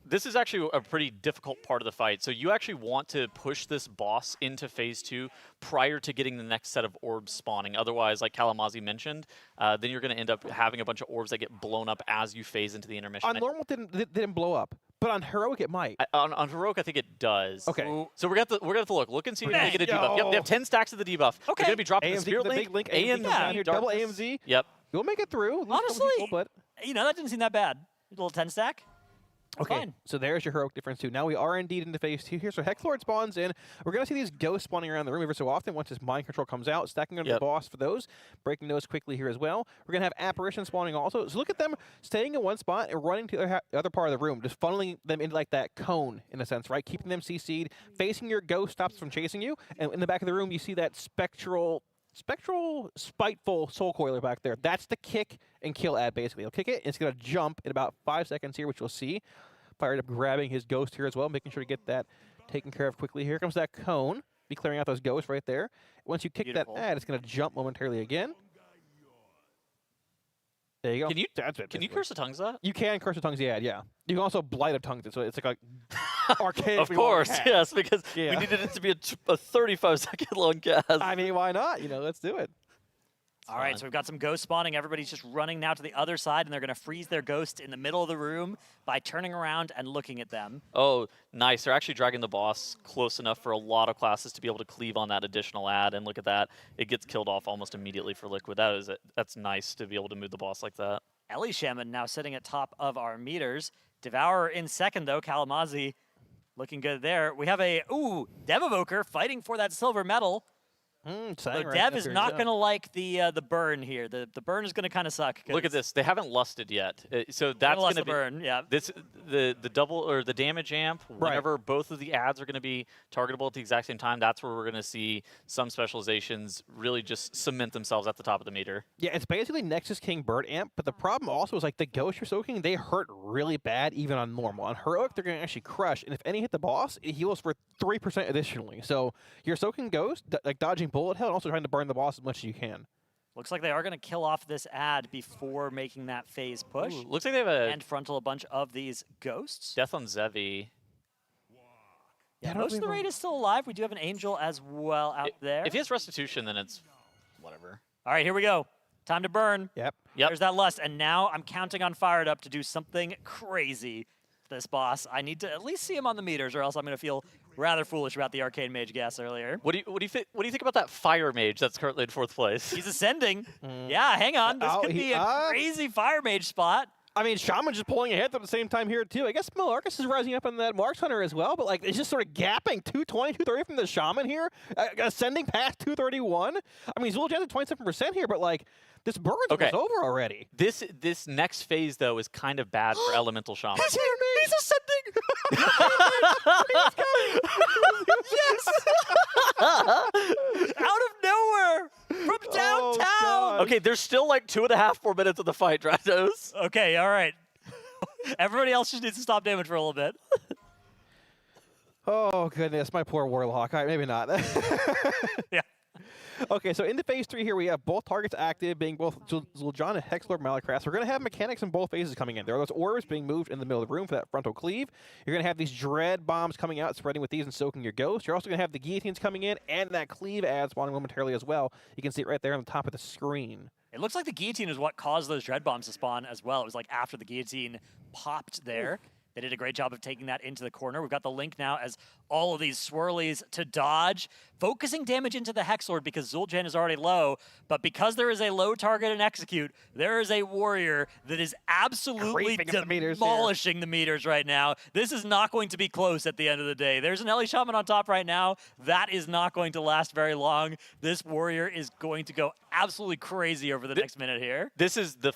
This is actually a pretty difficult part of the fight. So you actually want to push this boss into phase 2 prior to getting the next set of orbs spawning. Otherwise, like Kalamazoo mentioned, then you're going to end up having a bunch of orbs that get blown up as you phase into the intermission. On normal, it didn't blow up, but on heroic, it might. On heroic, I think it does. Okay. So we're gonna have to look. Look and see if they get a debuff. Yep, they have 10 stacks of the debuff. Okay. They're going to be dropping AMZ, the Spirit the big link. AMZ, down here, double Darkness. AMZ. Yep. You'll make it through. Honestly, people, but that didn't seem that bad. A little 10 stack. Okay, Fine. so there's your heroic difference too. Now we are indeed into phase 2 here. So Hexlord spawns in. We're going to see these ghosts spawning around the room every so often once this mind control comes out. Stacking under the boss for those. Breaking those quickly here as well. We're going to have apparitions spawning also. So look at them staying in one spot and running to the other part of the room. Just funneling them into like that cone in a sense, right? Keeping them CC'd. Facing your ghost stops from chasing you. And in the back of the room, you see that spectral, spiteful soul coiler back there. That's the kick and kill ad, basically. He'll kick it, and it's going to jump in about 5 seconds here, which you'll see. Fired up grabbing his ghost here as well, making sure to get that taken care of quickly. Here comes that cone. Be clearing out those ghosts right there. Once you kick that ad, it's going to jump momentarily again. There you go. Can you curse the tongues that? You can curse the tongues the ad, yeah. You can also blight of tongues it, so it's like a archaic. Of course, yes, because we needed it to be a 35-second long cast. I mean, why not? You know, let's do it. All right, so we've got some ghosts spawning. Everybody's just running now to the other side, and they're going to freeze their ghost in the middle of the room by turning around and looking at them. Oh, nice. They're actually dragging the boss close enough for a lot of classes to be able to cleave on that additional ad. And look at that. It gets killed off almost immediately for Liquid. That's nice to be able to move the boss like that. Ellie Shaman now sitting at top of our meters. Devourer in second, though. Kalamazzi looking good there. We have a, Dev Evoker fighting for that silver medal. So Dev is not going to like the burn here. The burn is going to kind of suck. Look at this. They haven't lusted yet. So that's going to be burn. Yeah. The double or the damage amp. Whenever both of the ads are going to be targetable at the exact same time, that's where we're going to see some specializations really just cement themselves at the top of the meter. Yeah, it's basically Nexus King Bird Amp, but the problem also is like the ghosts you're soaking, they hurt really bad even on normal. On heroic, they're going to actually crush, and if any hit the boss, it heals for 3% additionally. So you're soaking ghost, like dodging bullet hell, and also trying to burn the boss as much as you can. Looks like they are going to kill off this ad before making that phase push. Looks like they have and frontal a bunch of these ghosts. Death on Zevi. Yeah, most of the raid is still alive. We do have an angel as well out there. If he has restitution, then it's whatever. All right, here we go. Time to burn. Yep. There's that lust, and now I'm counting on Fired Up to do something crazy for this boss. I need to at least see him on the meters, or else I'm going to feel rather foolish about the Arcane Mage gas earlier. What do you think about that Fire Mage that's currently in 4th place? He's ascending. Yeah, hang on. This could be a crazy Fire Mage spot. I mean, Shaman's just pulling ahead at the same time here, too. I guess Malarcus is rising up on that Marks Hunter as well, but, like, it's just sort of gapping 220, 230 from the Shaman here, ascending past 231. I mean, Zul'jan's at 27% here, but, like, this burn's almost over already. This next phase, though, is kind of bad for Elemental Shaman. He's ascending! Yes! Out of nowhere! From downtown! Oh, okay, there's still like 2.5 more minutes of the fight, Dratos. Okay, all right. Everybody else just needs to stop damage for a little bit. Oh, goodness, my poor Warlock. All right, maybe not. Yeah. Okay, so into phase 3 here, we have both targets active, being both Zul'jan and Hexlord Malacrass. We're going to have mechanics in both phases coming in. There are those orbs being moved in the middle of the room for that frontal cleave. You're going to have these dread bombs coming out, spreading with these and soaking your ghost. You're also going to have the guillotines coming in, and that cleave ad spawning momentarily as well. You can see it right there on the top of the screen. It looks like the guillotine is what caused those dread bombs to spawn as well. It was like after the guillotine popped there. They did a great job of taking that into the corner. We've got the link now as all of these swirlies to dodge, focusing damage into the Hexlord because Zul'jan is already low, but because there is a low target and execute, there is a warrior that is absolutely demolishing the meters right now. This is not going to be close at the end of the day. There's an Ellie Shaman on top right now. That is not going to last very long. This warrior is going to go absolutely crazy over the next minute here. This is the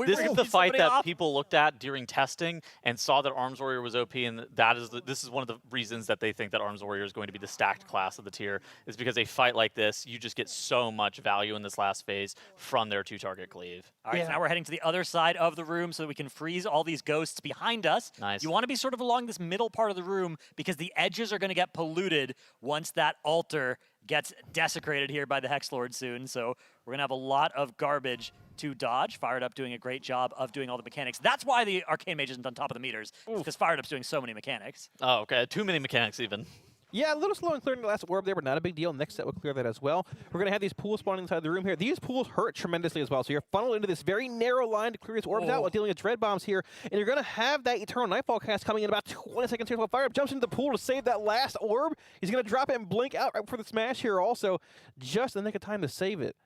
this is the fight that people looked at during testing and saw that Arms Warrior was OP, and this is one of the reasons that they think that Arms Warrior is going to be the stacked class of the tier, is because a fight like this, you just get so much value in this last phase from their 2-target cleave. All right, so now we're heading to the other side of the room so that we can freeze all these ghosts behind us. Nice. You want to be sort of along this middle part of the room because the edges are going to get polluted once that altar gets desecrated here by the Hexlord soon. So we're going to have a lot of garbage to dodge. Fired Up doing a great job of doing all the mechanics. That's why the Arcane Mage isn't on top of the meters, because Fired Up's doing so many mechanics. Oh, okay. Too many mechanics even. Yeah, a little slow in clearing the last orb there, but not a big deal. Next set will clear that as well. We're going to have these pools spawning inside the room here. These pools hurt tremendously as well, so you're funneled into this very narrow line to clear these orbs out while dealing with dread bombs here, and you're going to have that Eternal Nightfall cast coming in about 20 seconds here while Fire Up jumps into the pool to save that last orb. He's going to drop it and blink out right before the smash here also, just in the nick of time to save it.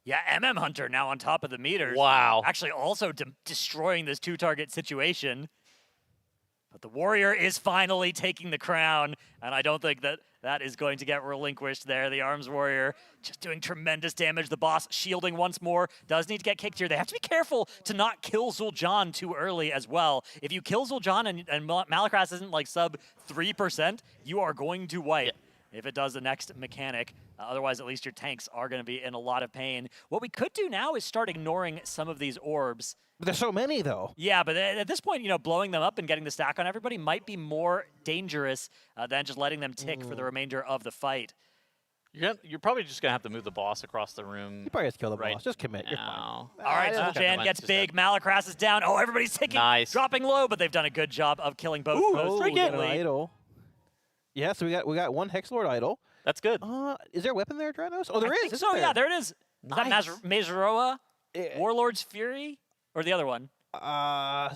Yeah, Hunter now on top of the meters. Wow. Actually also destroying this 2-target situation. But the warrior is finally taking the crown, and I don't think that is going to get relinquished there. The arms warrior just doing tremendous damage. The boss shielding once more. Does need to get kicked here. They have to be careful to not kill Zul'Jan too early as well. If you kill Zul'Jan and Malakras isn't like sub 3%, you are going to wipe. If it does the next mechanic. Otherwise, at least your tanks are going to be in a lot of pain. What we could do now is start ignoring some of these orbs. But there's so many, though. Yeah, but at this point, blowing them up and getting the stack on everybody might be more dangerous than just letting them tick for the remainder of the fight. You're probably just going to have to move the boss across the room. You probably have to kill the right boss. Just commit. You're fine. now. All right, Ah, so Jan gets big. Malakras is down. Oh, everybody's ticking. Nice. Dropping low, but they've done a good job of killing both. Oh, most we got an frequently. idol. Yeah, so we got one Hex Lord idol. That's good. Is there a weapon there, Dranos? Oh, there I is. think isn't so, there? yeah, there it is. Nice. Is that Mazeroa? Eh, Warlord's Fury? Or the other one? I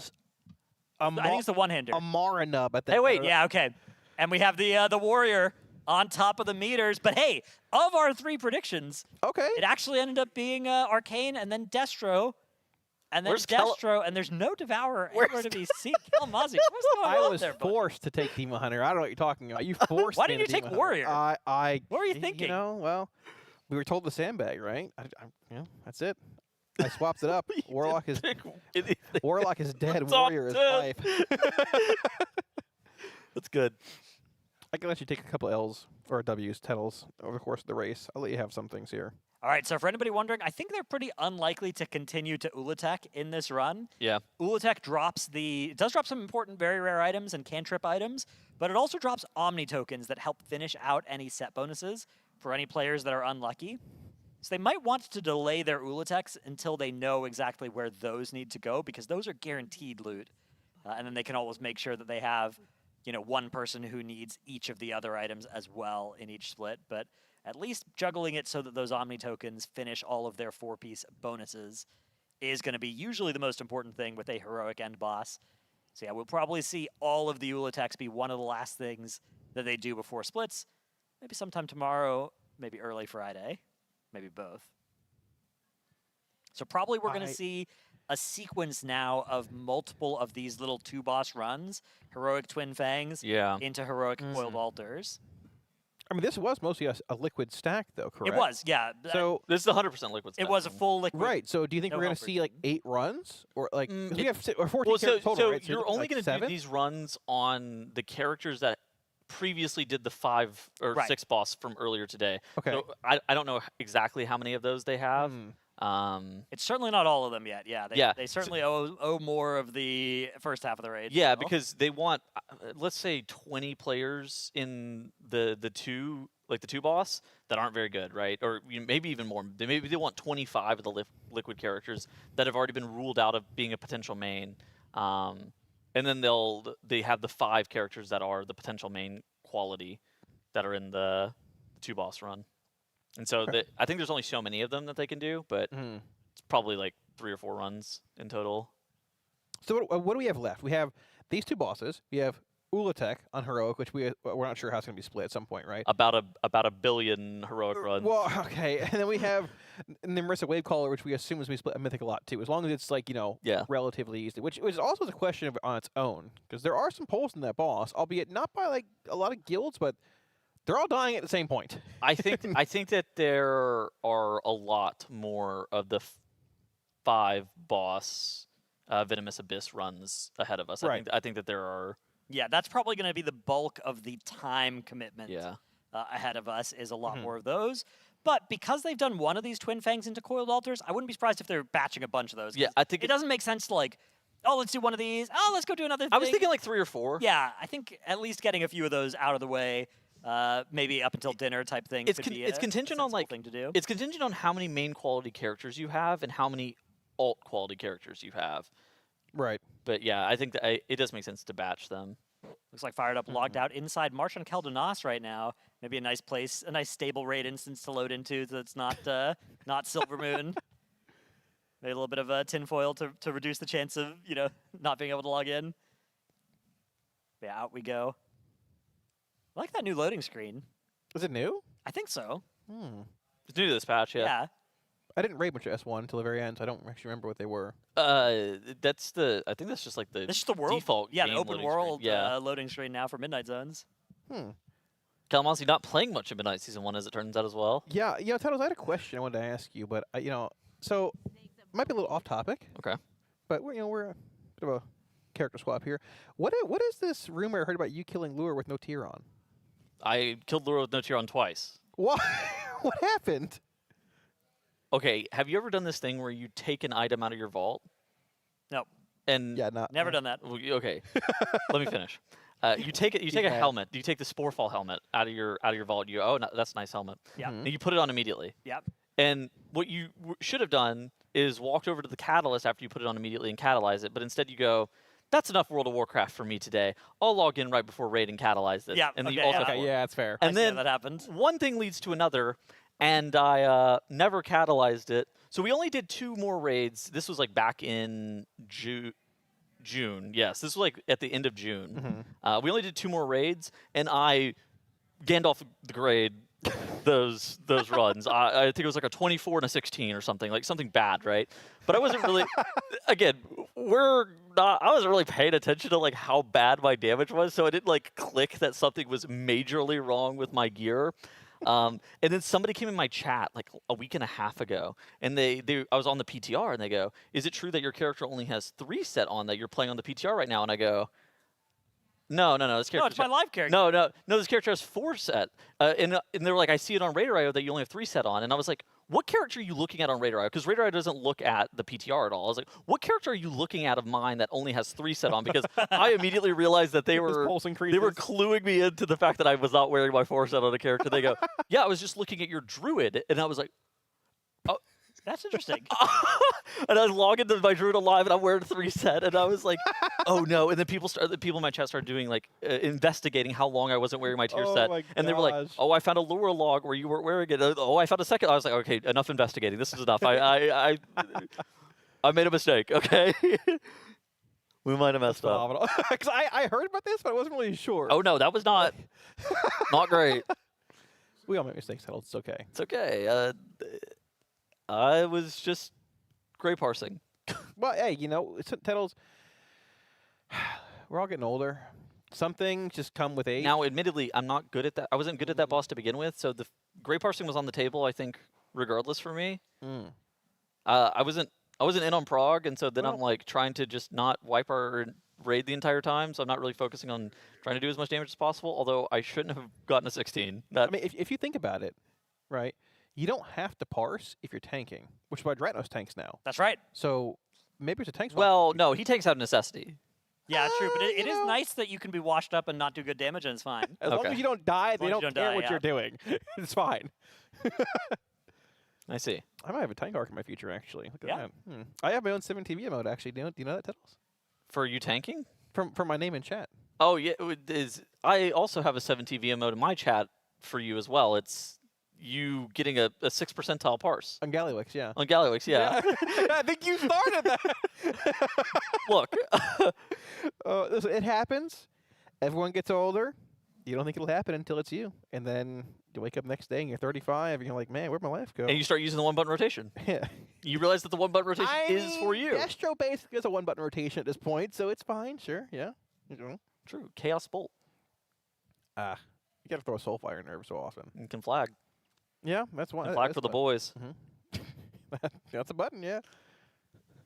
I think it's the one-hander. a Marinub. I think. Hey, wait. Yeah, okay. And we have the warrior on top of the meters. But hey, of our 3 predictions, Okay. it actually ended up being Arcane and then Destro. And then Where's Kel- Destro, and there's no Devourer Where's anywhere to be seen. Kelmazi, what's going I on was there, buddy? forced to take Demon Hunter. I don't know what you're talking about. You forced Why me didn't to you take Demon Warrior? Hunter. What were you You thinking? know, well, we were told the sandbag, right? That's it. I swapped it up. Warlock is Warlock is dead. It's all Warrior is dead. life. That's good. I can let you take a couple L's or W's, titles over the course of the race. I'll let you have some things here. All right, so for anybody wondering, I think they're pretty unlikely to continue to Ula'tek in this run. Yeah. Ula'tek it does drop some important very rare items and cantrip items, but it also drops Omni tokens that help finish out any set bonuses for any players that are unlucky. So they might want to delay their Ula'teks until they know exactly where those need to go, because those are guaranteed loot. And then they can always make sure that they have, one person who needs each of the other items as well in each split. But at least juggling it so that those Omni tokens finish all of their 4-piece bonuses is going to be usually the most important thing with a heroic end boss. So yeah, we'll probably see all of the Ula'teks be one of the last things that they do before splits. Maybe sometime tomorrow, maybe early Friday, maybe both. So probably we're going to see a sequence now of multiple of these little 2-boss runs, heroic Twin Fangs into heroic Coiled Altars. I mean, this was mostly a liquid stack, though, correct? It was, yeah. So This is 100% liquid stuff. It was a full liquid. right. So do you think No we're going to helpers. see like 8 runs, or like 'cause we have or 14 Well, characters total, right? you're only like going to do 7? these runs on the characters that previously did the 5 or Right. 6 boss from earlier today. Okay. So I don't know exactly how many of those they have. It's certainly not all of them yet. Yeah, Yeah. they certainly owe more of the first half of the raid. Yeah, still. because they want, let's say, 20 players in the two boss that aren't very good, right? Or maybe even more. Maybe they want 25 of the liquid characters that have already been ruled out of being a potential main, and then they have the 5 characters that are the potential main quality that are in the 2 boss run. And so I think there's only so many of them that they can do, but it's probably like 3 or 4 runs in total. So what do we have left? We have these 2 bosses. We have Ula'tek on heroic, which we're not sure how it's going to be split at some point, right? About a billion heroic runs. Well, okay, and then we have Nimrisa Wavecaller, which we assume is going to be split a mythic a lot too, as long as it's like relatively easy. Which is also a question on its own, because there are some polls in that boss, albeit not by like a lot of guilds, but they're all dying at the same point. I think that there are a lot more of the 5 boss Venomous Abyss runs ahead of us. Right. I think that there are. Yeah, that's probably going to be the bulk of the time commitment ahead of us, is a lot more of those. But because they've done one of these Twin Fangs into Coiled Altars, I wouldn't be surprised if they're batching a bunch of those. Yeah, I think it doesn't make sense to like, oh, let's do one of these. Oh, let's go do another thing. I was thinking like 3 or 4. Yeah, I think at least getting a few of those out of the way, maybe up until dinner type thing. It's could be it's a contingent on sensible thing to do. It's contingent on how many main quality characters you have and how many alt quality characters you have. Right. But yeah, I think that it does make sense to batch them. Looks like Fired Up logged out inside March on Keldonas right now. Maybe a nice place, a nice stable raid instance to load into that's not not Silver Moon. Maybe a little bit of tinfoil to reduce the chance of not being able to log in. Yeah, out we go. I like that new loading screen. Is it new? I think so. It's new to this patch, yeah. I didn't raid much of S1 until the very end, so I don't actually remember what they were. That's the. I think that's just like the. It's just the world. default. Yeah, the game open loading world screen. Yeah. loading screen now for Midnight Zones. Kalamazoo not playing much of Midnight Season 1, as it turns out, as well. Yeah, Tuttles, I had a question I wanted to ask you, but so it might be a little off topic. Okay. But we're a bit of a character swap here. What is this rumor I heard about you killing Lure with no tier on? I killed Lure with no tier on twice. What? What happened? Okay, have you ever done this thing where you take an item out of your vault? No, And Yeah, not never done that. Okay, let me finish. You take it. You take a bad. helmet. You take the Sporefall helmet out of your vault. You go, oh, no, that's a nice helmet. Yeah. And you put it on immediately. Yep. And what you should have done is walked over to the catalyst after you put it on immediately and catalyze it. But instead you go, that's enough World of Warcraft for me today. I'll log in right before raid and catalyze this. Yeah, And then okay, you also yeah. Okay, yeah, that's fair. And I see how then that happened. one thing leads to another, and I never catalyzed it. So we only did 2 more raids. This was like back in June. Yes, this was like at the end of June. We only did 2 more raids, and I Gandalf the Grade those runs. I think it was like a 24 and a 16 or something, like something bad, right? But I wasn't really. Again, I wasn't really paying attention to like how bad my damage was, so I didn't like click that something was majorly wrong with my gear. And then somebody came in my chat like a week and a half ago, and I was on the PTR, and they go, "Is it true that your character only has 3 set on that you're playing on the PTR right now?" And I go, No, this character. No, it's my live character. No, this character has 4 set. And they were like, I see it on Radar.io that you only have 3 set on. And I was like, what character are you looking at on Radar.io? Because Radar.io doesn't look at the PTR at all. I was like, what character are you looking at of mine that only has 3 set on? Because I immediately realized that they were pulse they were cluing me into the fact that I was not wearing my 4 set on a character. They go, yeah, I was just looking at your druid, and I was like, oh. That's interesting. And I log into my Druid Alive, and I'm wearing 3 set, and I was like, "Oh no!" And then people in my chat started doing like investigating how long I wasn't wearing my tier set, and they were like, gosh. "Oh, I found a lure log where you weren't wearing it. Oh, I found a second." I was like, "Okay, enough investigating. This is enough. I made a mistake. Okay, we might have messed up." Phenomenal. Because I heard about this, but I wasn't really sure. Oh no, that was not great. We all make mistakes, Tuttles. It's okay. It's okay. I was just gray parsing. Well, hey, Tuttles, we're all getting older. Some things just come with age. Now, admittedly, I'm not good at that. I wasn't good at that boss to begin with, so the gray parsing was on the table, I think, regardless for me. I wasn't in on prog, and so then I'm like trying to just not wipe our raid the entire time, so I'm not really focusing on trying to do as much damage as possible, although I shouldn't have gotten a 16. I mean, if you think about it, right, you don't have to parse if you're tanking, which is why Dratnos tanks now. That's right. So maybe it's a tank swap. Well, no, he takes out of necessity. Yeah, true. But it is nice that you can be washed up and not do good damage, and it's fine. As long Okay. as you don't die, they long as don't you don't care die, what yeah. you're doing. It's fine. I see. I might have a tank arc in my future, actually. Look at Yeah. that. I have my own 7 TV mode, actually. Do you know that, Tuttles? For you tanking? From my name in chat. Oh, yeah. I also have a 17 VM mode in my chat for you as well. It's you getting a 6 percentile parse. On Gallywix, yeah. On Gallywix, yeah. I think you started that. Look. Listen, it happens. Everyone gets older. You don't think it'll happen until it's you. And then you wake up next day and you're 35 and you're like, man, where'd my life go? And you start using the 1-button rotation. Yeah. You realize that the 1-button rotation is for you. Destro basically is a 1-button rotation at this point, so it's fine, sure, yeah. True. Chaos Bolt. You gotta throw a Soulfire in there every so often. You can flag. Yeah, that's one. And flag for the boys. That's a button, yeah.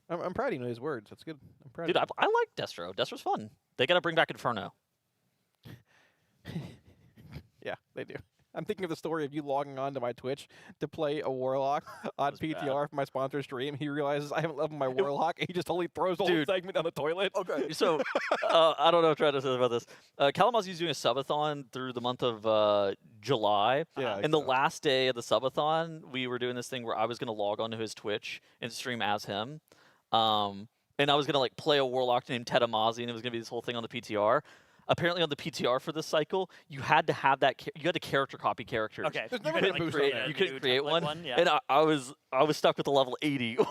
I'm proud you know his words. That's good. I'm proud. Dude, I like Destro. Destro's fun. They got to bring back Inferno. Yeah, they do. I'm thinking of the story of you logging on to my Twitch to play a Warlock on PTR for my sponsor stream. He realizes I haven't leveled my Warlock, and he just totally throws the whole Dude. segment down the toilet. Okay, so I don't know what I'm trying to say about this. Kalamazoo's doing a subathon through the month of July. Yeah, And the last day of the subathon, we were doing this thing where I was going to log onto his Twitch and stream as him. And I was going to like play a Warlock named Tedamazi, and it was going to be this whole thing on the PTR. Apparently on the PTR for this cycle, you had to have that. You had to character copy characters. Okay. There's You never couldn't been a boost create, on that. you couldn't new create template one. yeah. And I was stuck with the level 80. I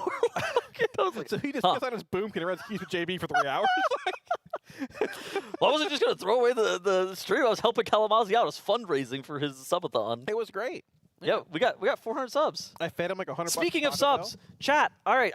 was like, So he just huh. gets on his boom and runs keys with JB for 3 hours. Well, I wasn't just going to throw away the stream. I was helping Kalamazoo out. I was fundraising for his subathon. It was great. Yeah, we got 400 subs. I fed him like 100 bucks. Speaking of Taco Bell. subs, chat. All right,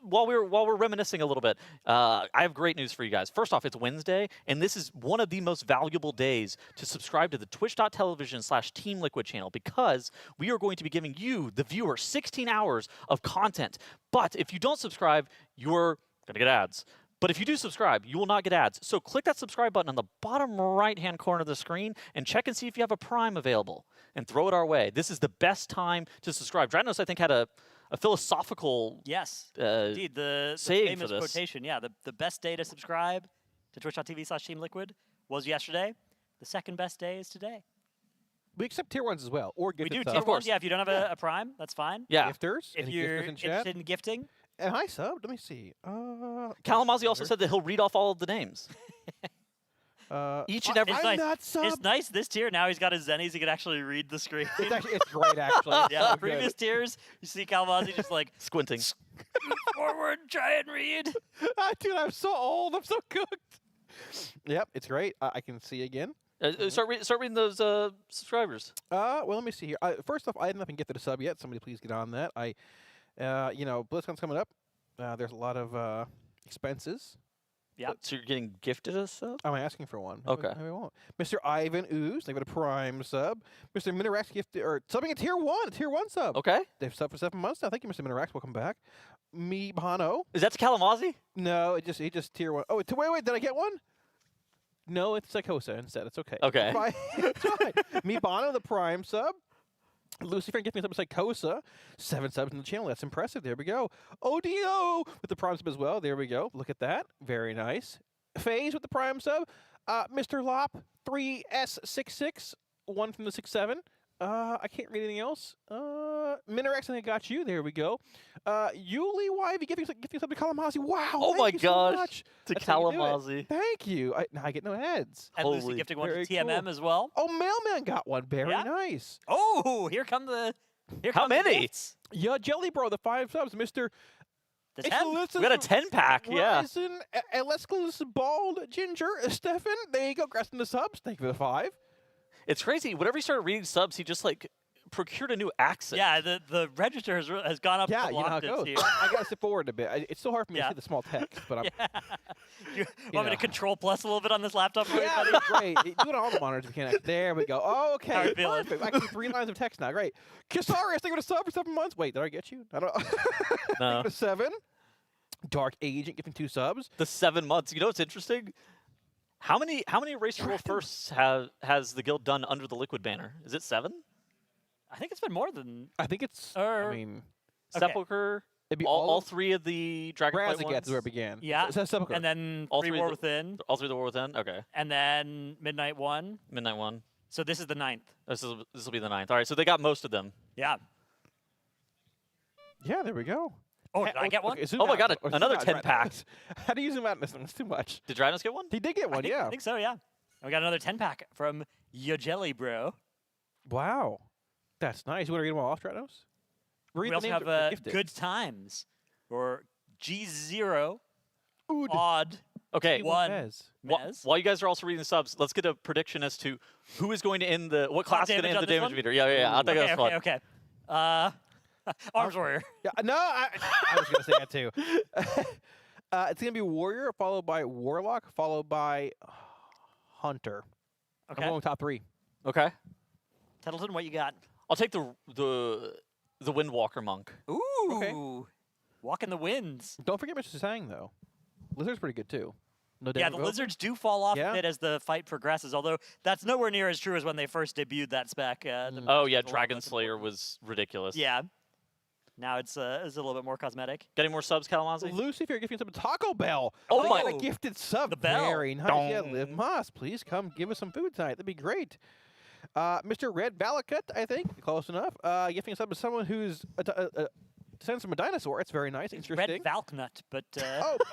while we're reminiscing a little bit, I have great news for you guys. First off, it's Wednesday, and this is one of the most valuable days to subscribe to the twitch.tv/Team Liquid channel because we are going to be giving you, the viewer, 16 hours of content. But if you don't subscribe, you're gonna get ads. But if you do subscribe, you will not get ads. So click that subscribe button on the bottom right-hand corner of the screen and check and see if you have a Prime available and throw it our way. This is the best time to subscribe. Dranos, I think, had a philosophical indeed, the saying famous for this. quotation. Yeah, the best day to subscribe to twitch.tv/Team Liquid was yesterday. The second best day is today. We accept tier 1s as well, or We gifted do subs. tier Of course. ones. Yeah, if you don't have a Prime, that's fine. Yeah. Gifters. If any you're gifters in chat? interested in gifting, And I subbed. Let me see. Kalamazoo also said that he'll read off all of the names. Each and every- I'm nice. not subbed. It's nice this tier. Now he's got his zennies. He can actually read the screen. It's great, actually. It's Yeah, so previous good. tiers, you see Kalamazoo just like Squinting. forward, try and read. Dude, I'm so old. I'm so cooked. Yep, it's great. I can see again. Start reading those subscribers. Well, let me see here. First off, I have nothing gifted a sub yet. Somebody please get on that. BlizzCon's coming up. There's a lot of expenses. Yeah. So you're getting gifted a sub? I'm asking for one. Okay. Maybe I won't. Mr. Ivan Ooze, they got a Prime sub. Mr. Minirax gifted or subbing a tier 1 sub. Okay. They've subbed for 7 months now. Thank you, Mr. Minirax. Welcome back. Me Bono. Is that to Kalamazoo? No, it just tier 1. Oh, wait, did I get one? No, it's Psychosa instead. It's okay. Okay. It's fine. It's fine. Me Bono, the Prime sub. Lucifer gifting something like Psychosa. 7 subs in the channel. That's impressive. There we go. ODO with the Prime sub as well. There we go. Look at that. Very nice. FaZe with the Prime sub. Mr. Lop, 3S66. 1 from the 6-7. I can't read anything else. Minirax, I think I got you. There we go. Yuli YV gifting something to Kalamazoo. Wow. Oh thank my you so gosh. much. To That's how you do it. Kalamazoo. Thank you. Now I get no ads. And Lucy Holy- gifting one to very TMM cool. as well. Oh, Mailman got one. Very Yeah. nice. Oh, here come the. How many? Yeah, Jelly Bro, the 5 subs. Mr. The 10? We got a 10-pack, yeah. Ryzen, Alescalus Bald Ginger, Stefan. There you go. Grasping the subs. Thank you for the 5. It's crazy. Whenever he started reading subs, he just like procured a new accent. Yeah, the register has gone up. Yeah, a you know how lot it goes. this year. I got to sit forward a bit. It's so hard for me Yeah. to see the small text, but I'm. You want me to control plus a little bit on this laptop for you, Yeah, buddy? that's great. Do it on all the monitors if we can. There we go. Oh, okay. How are you feeling? Perfect. I can see 3 lines of text now. Great. Kisarius, thank you for the sub for 7 months. Wait, did I get you? I don't know. No. Thank you for 7. Dark Agent giving 2 subs. The 7 months. You know what's interesting? How many Race to World firsts has the guild done under the Liquid banner? Is it 7? I think it's been more than. I think it's. Er, I mean, Okay. Sepulcher. it'd be All of 3 of the Dragonflight Razageth ones. is where it began. Yeah, So, Sepulchre. and then All 3 three War of the- Within, All 3 of the War Within. Okay. and then Midnight 1. Midnight 1. So this is the 9th. This will be the 9th. All right. So they got most of them. Yeah. Yeah, there we go. Oh, did I get one? Okay, zoom Oh my out. God, Zoom another out, 10 right. pack. How do you zoom out in this one? It's too much. Did Dranos get one? He did get one, I think so, yeah. And we got another 10-pack from Yo Jelly Bro. Wow. That's nice. You want to read them all off, Stratos? Read We the also names have that were gifted. Good Times, or G0, Ood. Odd, Okay. One. Mez. Mez. While you guys are also reading the subs, let's get a prediction as to who is going to end what class is going to damage end on the this damage one? meter. Yeah. I think that's fun. Okay. Arms Warrior. Yeah, no, I was going to say that too. It's going to be Warrior, followed by Warlock, followed by Hunter. Okay. I'm going top 3. Okay. Tettleton, what you got? I'll take the Windwalker monk. Ooh. Okay. Walk in the winds. Don't forget Mr. Sang, though. Lizard's pretty good, too. No Yeah, damage the vote? lizards do fall off Yeah. a bit as the fight progresses, although that's nowhere near as true as when they first debuted that spec. The Oh yeah, it's a lot Dragon less Slayer important. was ridiculous. Yeah. Now it's a little bit more cosmetic. Getting more subs, Kalamazoo? Lucy, if you're gifting some Taco Bell. Oh We my- got a gifted sub. The bell. Very nice. Yeah, Liv Moss, please come give us some food tonight. That'd be great. Mr. Red Valakut, I think. Close enough. Gifting a sub to someone who's Descendants of a Dinosaur. It's very nice. It's Interesting. Red Valknut, but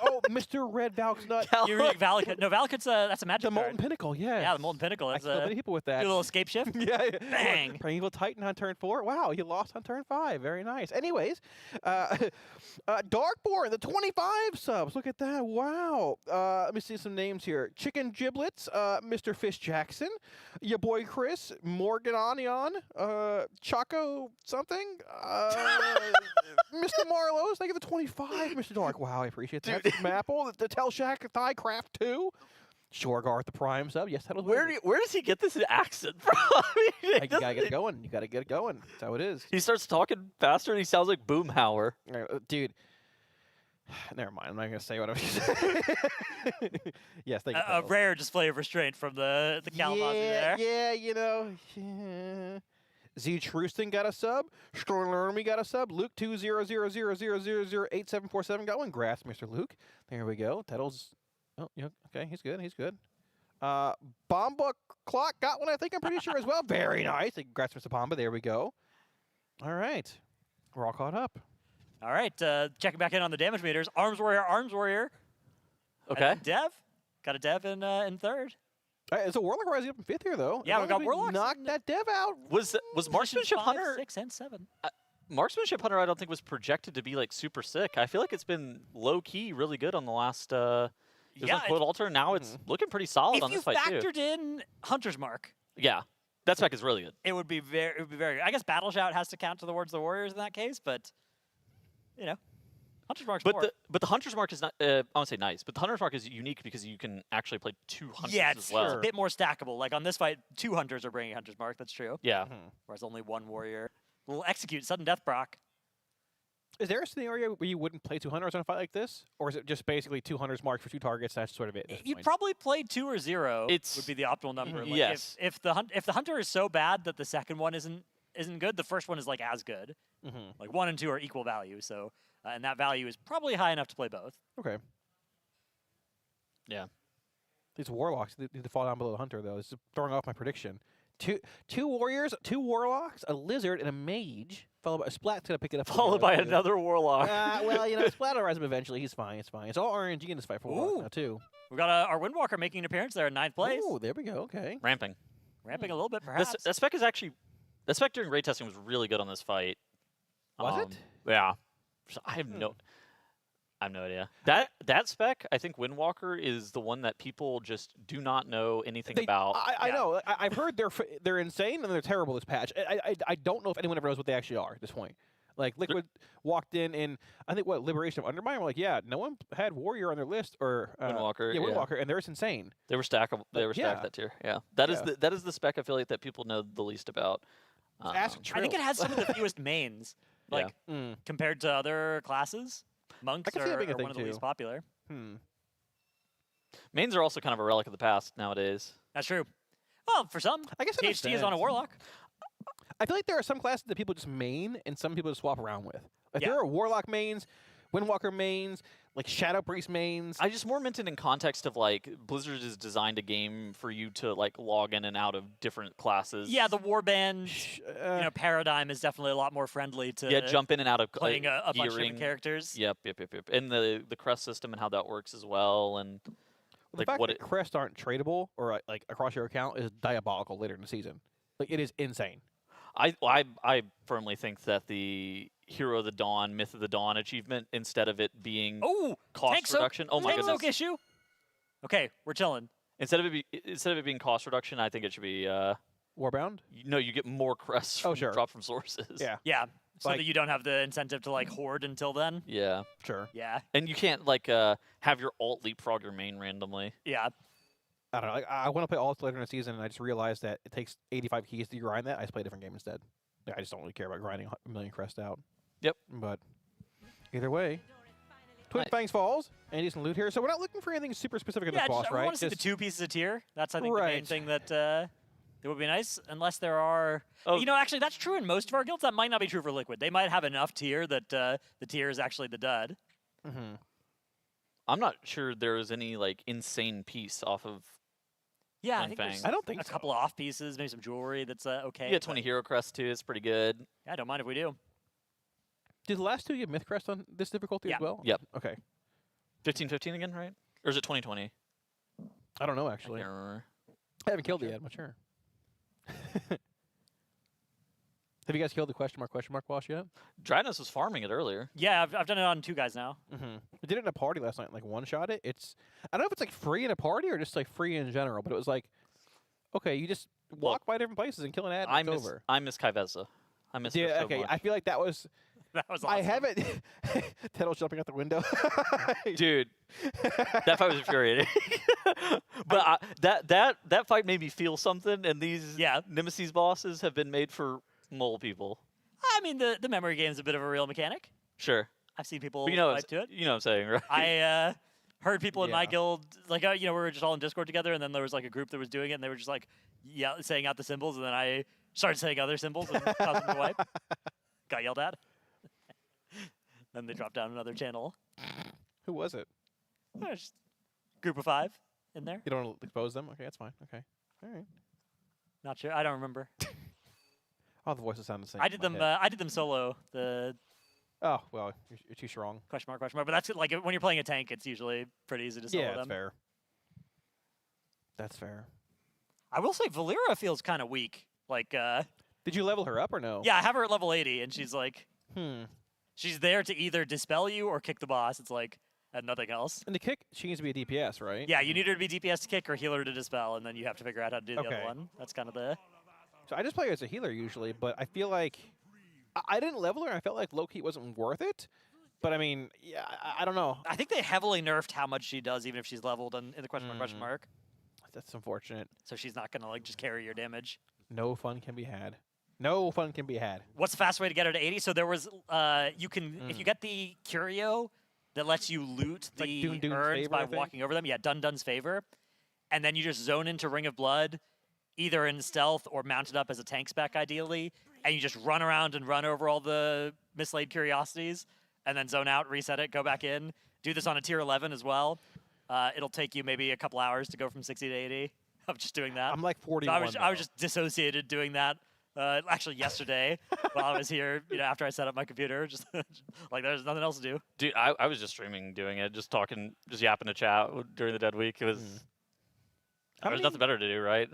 Oh, Mr. Red Valknut. Unique Valakut. No, Valakut's that's a magic The Molten card. Pinnacle, yeah. Yeah, the Molten Pinnacle. I That's killed many people with that. do a little escape shift. Yeah, yeah. Bang. Primeval Titan on turn 4. Wow, you lost on turn 5. Very nice. Anyways, Darkborn, the 25 subs. Look at that. Wow. Let me see some names here. Chicken Giblets, Mr. Fish Jackson, your boy Chris, Morgan Onion, Choco something, Mr. Marlowe's. Thank you for the 25, Mr. Dark. Wow, I appreciate that. Mapple, the Tell Shack, Thighcraft 2. Shorgarth, the Prime sub. Yes, that'll Where does he get this accent from? I mean, You gotta get it going. You gotta get it going. That's how it is. He starts talking faster and he sounds like Boomhauer. Dude. Never mind. I'm not gonna say what I was gonna say. Yes, thank you. A Petals. rare display of restraint from the Kalamazoo there. Yeah, you know. Yeah. Z Trustin got a sub. Storlermy got a sub. Luke 20000008747 got one. Grass, Mr. Luke. There we go. Tettles. Oh, yeah. Okay, he's good. He's good. Bomba Clock got one, I think. I'm pretty sure as well. Very nice. Congrats, Mr. Bomba. There we go. All right. We're all caught up. All right, checking back in on the damage meters. Arms Warrior. Okay. And Dev. Got a Dev in third. It's a Warlock rising up in 5th here, though. Yeah, As we long got as Warlocks Knock in- that Dev out. Was Positions Marksmanship 5, Hunter 6, and 7. Marksmanship Hunter? I don't think was projected to be like super sick. I feel like it's been low key, really good on the last. It was Yeah, on Quote Alter. Now it's looking pretty solid If on you this fight too. factored in Hunter's Mark, Yeah, that spec is really good. it would be very good. I guess Battle Shout has to count towards the Warriors in that case, but you know, Hunter's Mark's more. But the Hunter's Mark is not. I won't say nice, but the Hunter's Mark is unique because you can actually play 2 Hunters yeah, as it's well. a bit more stackable. Like on this fight, 2 Hunters are bringing Hunter's Mark. That's true. Yeah. Whereas only 1 Warrior will execute sudden death proc. Is there a scenario where you wouldn't play 2 Hunters on a fight like this? Or is it just basically 2 Hunters marked for 2 targets? That's sort of it. at this You'd point? probably play 2 or 0. It's- would be the optimal number. Like yes. If the Hunter is so bad that the second one isn't good, the first one is like as good. Like 1 and 2 are equal value. So and that value is probably high enough to play both. Okay. Yeah. These Warlocks need to fall down below the Hunter, though. This is throwing off my prediction. Two Warriors, 2 Warlocks, a Lizard, and a Mage. Followed by Splat's going to pick it up. Followed by another Warlock. Well, you know, Splat will rise him eventually. He's fine. It's fine. It's all RNG in this fight for Warlock now, too. We got our Windwalker making an appearance there in 9th place. Oh, there we go. Okay. Ramping. Ramping a little bit, perhaps. That spec is actually. That spec during raid testing was really good on this fight. Was it? Yeah. I have no idea. That spec, I think Windwalker is the one that people just do not know anything about. I Yeah. know. I've heard they're insane and they're terrible this patch. I don't know if anyone ever knows what they actually are at this point. Like Liquid walked in I think Liberation of Undermine. We're like, yeah, no one had Warrior on their list or Windwalker, Yeah, yeah. Windwalker, and they're insane. They were stackable. They were stacked yeah. that tier. Yeah. That is Yeah. the spec I feel like that people know the least about. Ask I think Trill. it has some of the fewest mains, Yeah. like compared to other classes. Monks can see that are being a thing one of the too. least popular. Mains are also kind of a relic of the past nowadays. That's true. Well, for some, I guess that makes PhD is on a sense. Warlock. I feel like there are some classes that people just main and some people just swap around with. Like Yeah. there are Warlock mains, Windwalker mains, like Shadow Priest mains. I just more meant it in context of like Blizzard has designed a game for you to like log in and out of different classes. Yeah, the warband paradigm is definitely a lot more friendly to jump in and out of playing a bunch of gearing. different characters. Yep. And the crest system and how that works as well, and the like fact what that crests aren't tradable or like across your account is diabolical later in the season. Like it is insane. I firmly think that the Hero of the Dawn, Myth of the Dawn achievement, instead of it being Oh, cost tank soak, reduction, oh my tank goodness, soak issue. Okay, we're chilling. instead of it being cost reduction, I think it should be Warbound? no, you get more crests Oh, from sure. drop from sources. Yeah, Yeah, so Like- that you don't have the incentive to like hoard until then. Yeah. sure. Yeah, And you can't like have your alt leapfrog your main randomly. yeah. I don't know. I want to play all later in the season, and I just realized that it takes 85 keys to grind that. I just play a different game instead. Yeah, I just don't really care about grinding a million crests out. Yep. But either way, Twin Nice. Fangs Falls and decent loot here. So we're not looking for anything super specific in Yeah, this boss, I right? want to see the Just- 2 pieces of tier. That's I think the main Right. thing that would be nice. Unless there are, Oh. you know, actually that's true in most of our guilds. That might not be true for Liquid. They might have enough tier that the tier is actually the dud. I'm not sure there is any like insane piece off of. Yeah, I Twin think there's Fangs. I don't think a so. couple of off pieces, maybe some jewelry that's okay. You get 20 but hero crests too. It's pretty good. yeah, I don't mind if we do. Did the last two get Mythcrest on this difficulty Yeah. as well? Yep. Okay. 15-15 again, right? Or is it 2020? I don't know I actually. can't remember. I haven't killed it yet. I'm not sure. Have you guys killed the question mark boss yet? Drynas was farming it earlier. Yeah, I've done it on 2 guys now. Mm-hmm. I did it in a party last night. And, like one shot it. It's I don't know if it's like free in a party or just like free in general, but it was like, okay, you just walk by different places and kill an ad. And it's over. I miss Kaiveza. I miss her Yeah. so Okay. much. I feel like that was. That was awesome. I haven't. Teddle's jumping out the window. Dude, that fight was infuriating. But that fight made me feel something, and these Nemesis bosses have been made for mole people. I mean, the memory game is a bit of a real mechanic. Sure. I've seen people But you know, fight to it. You know what I'm saying, right? I heard people in my Yeah. guild, like, we were just all in Discord together, and then there was like a group that was doing it, and they were just like, saying out the symbols, and then I started saying other symbols and caused them to wipe. Got yelled at. Then they dropped down another channel. Who was it? Just group of 5 in there. You don't want to expose them? Okay, that's fine. Okay. All right. Not sure. I don't remember. Oh, the voices sound the same. I in did my them. head. I did them solo. The Oh well, you're too strong. question mark. But that's like when you're playing a tank, it's usually pretty easy to solo Yeah, them. that's fair. That's fair. I will say Valera feels kind of weak. Like, Did you level her up or no? yeah, I have her at level 80, and she's like, Hmm. she's there to either dispel you or kick the boss. It's like, and nothing else. And the kick, she needs to be a DPS, right? Yeah, you need her to be DPS to kick or healer to dispel, and then you have to figure out how to do the Okay. other one. That's kind of the. So I just play her as a healer usually, but I feel like I didn't level her. And I felt like low-key wasn't worth it. But I mean, yeah, I don't know. I think they heavily nerfed how much she does, even if she's leveled in the question mark. That's unfortunate. So she's not gonna like just carry your damage. No fun can be had. No fun can be had. What's the fast way to get her to 80? So there was, you can if you get the curio that lets you loot like the Doon's urns Favor, I by think? walking over them. Yeah, Dun's favor, and then you just zone into Ring of Blood, either in stealth or mounted up as a tank spec, ideally, and you just run around and run over all the mislaid curiosities, and then zone out, reset it, go back in. Do this on a tier 11 as well. It'll take you maybe a couple hours to go from 60 to 80 of just doing that. I'm like So 41. I was just dissociated doing that. Actually, yesterday while I was here, after I set up my computer, just like there's nothing else to do. Dude, I was just streaming doing it, just talking, just yapping to chat during the dead week. It was How there was many- nothing better to do, right?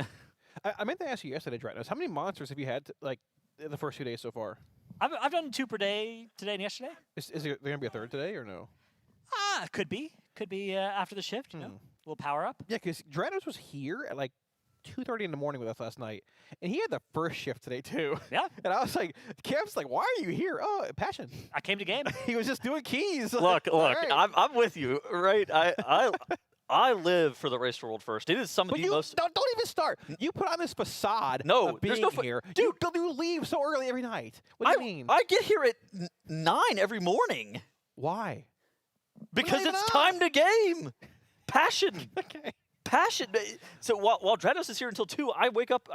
I meant to ask you yesterday, Drynos, how many monsters have you had like in the first 2 days so far? I've done 2 per day today and yesterday. Is there going to be a third today or no? Could be after the shift. A little power up. Yeah, because Drynos was here at like 2:30 in the morning with us last night, and he had the first shift today too. Yeah, And I was like, Cam's like, why are you here? Oh, passion. I came to game. He was just doing keys. Look, All right. I'm with you, right? I live for the race to world first. It is some of But the you most. don't even start. You put on this facade No, of there's being no here. dude. You leave so early every night. What do you mean? I get here at 9 every morning Why? because leaving it's up. time to game. Passion. Okay. Passion. So while Dranos is here until 2, I wake up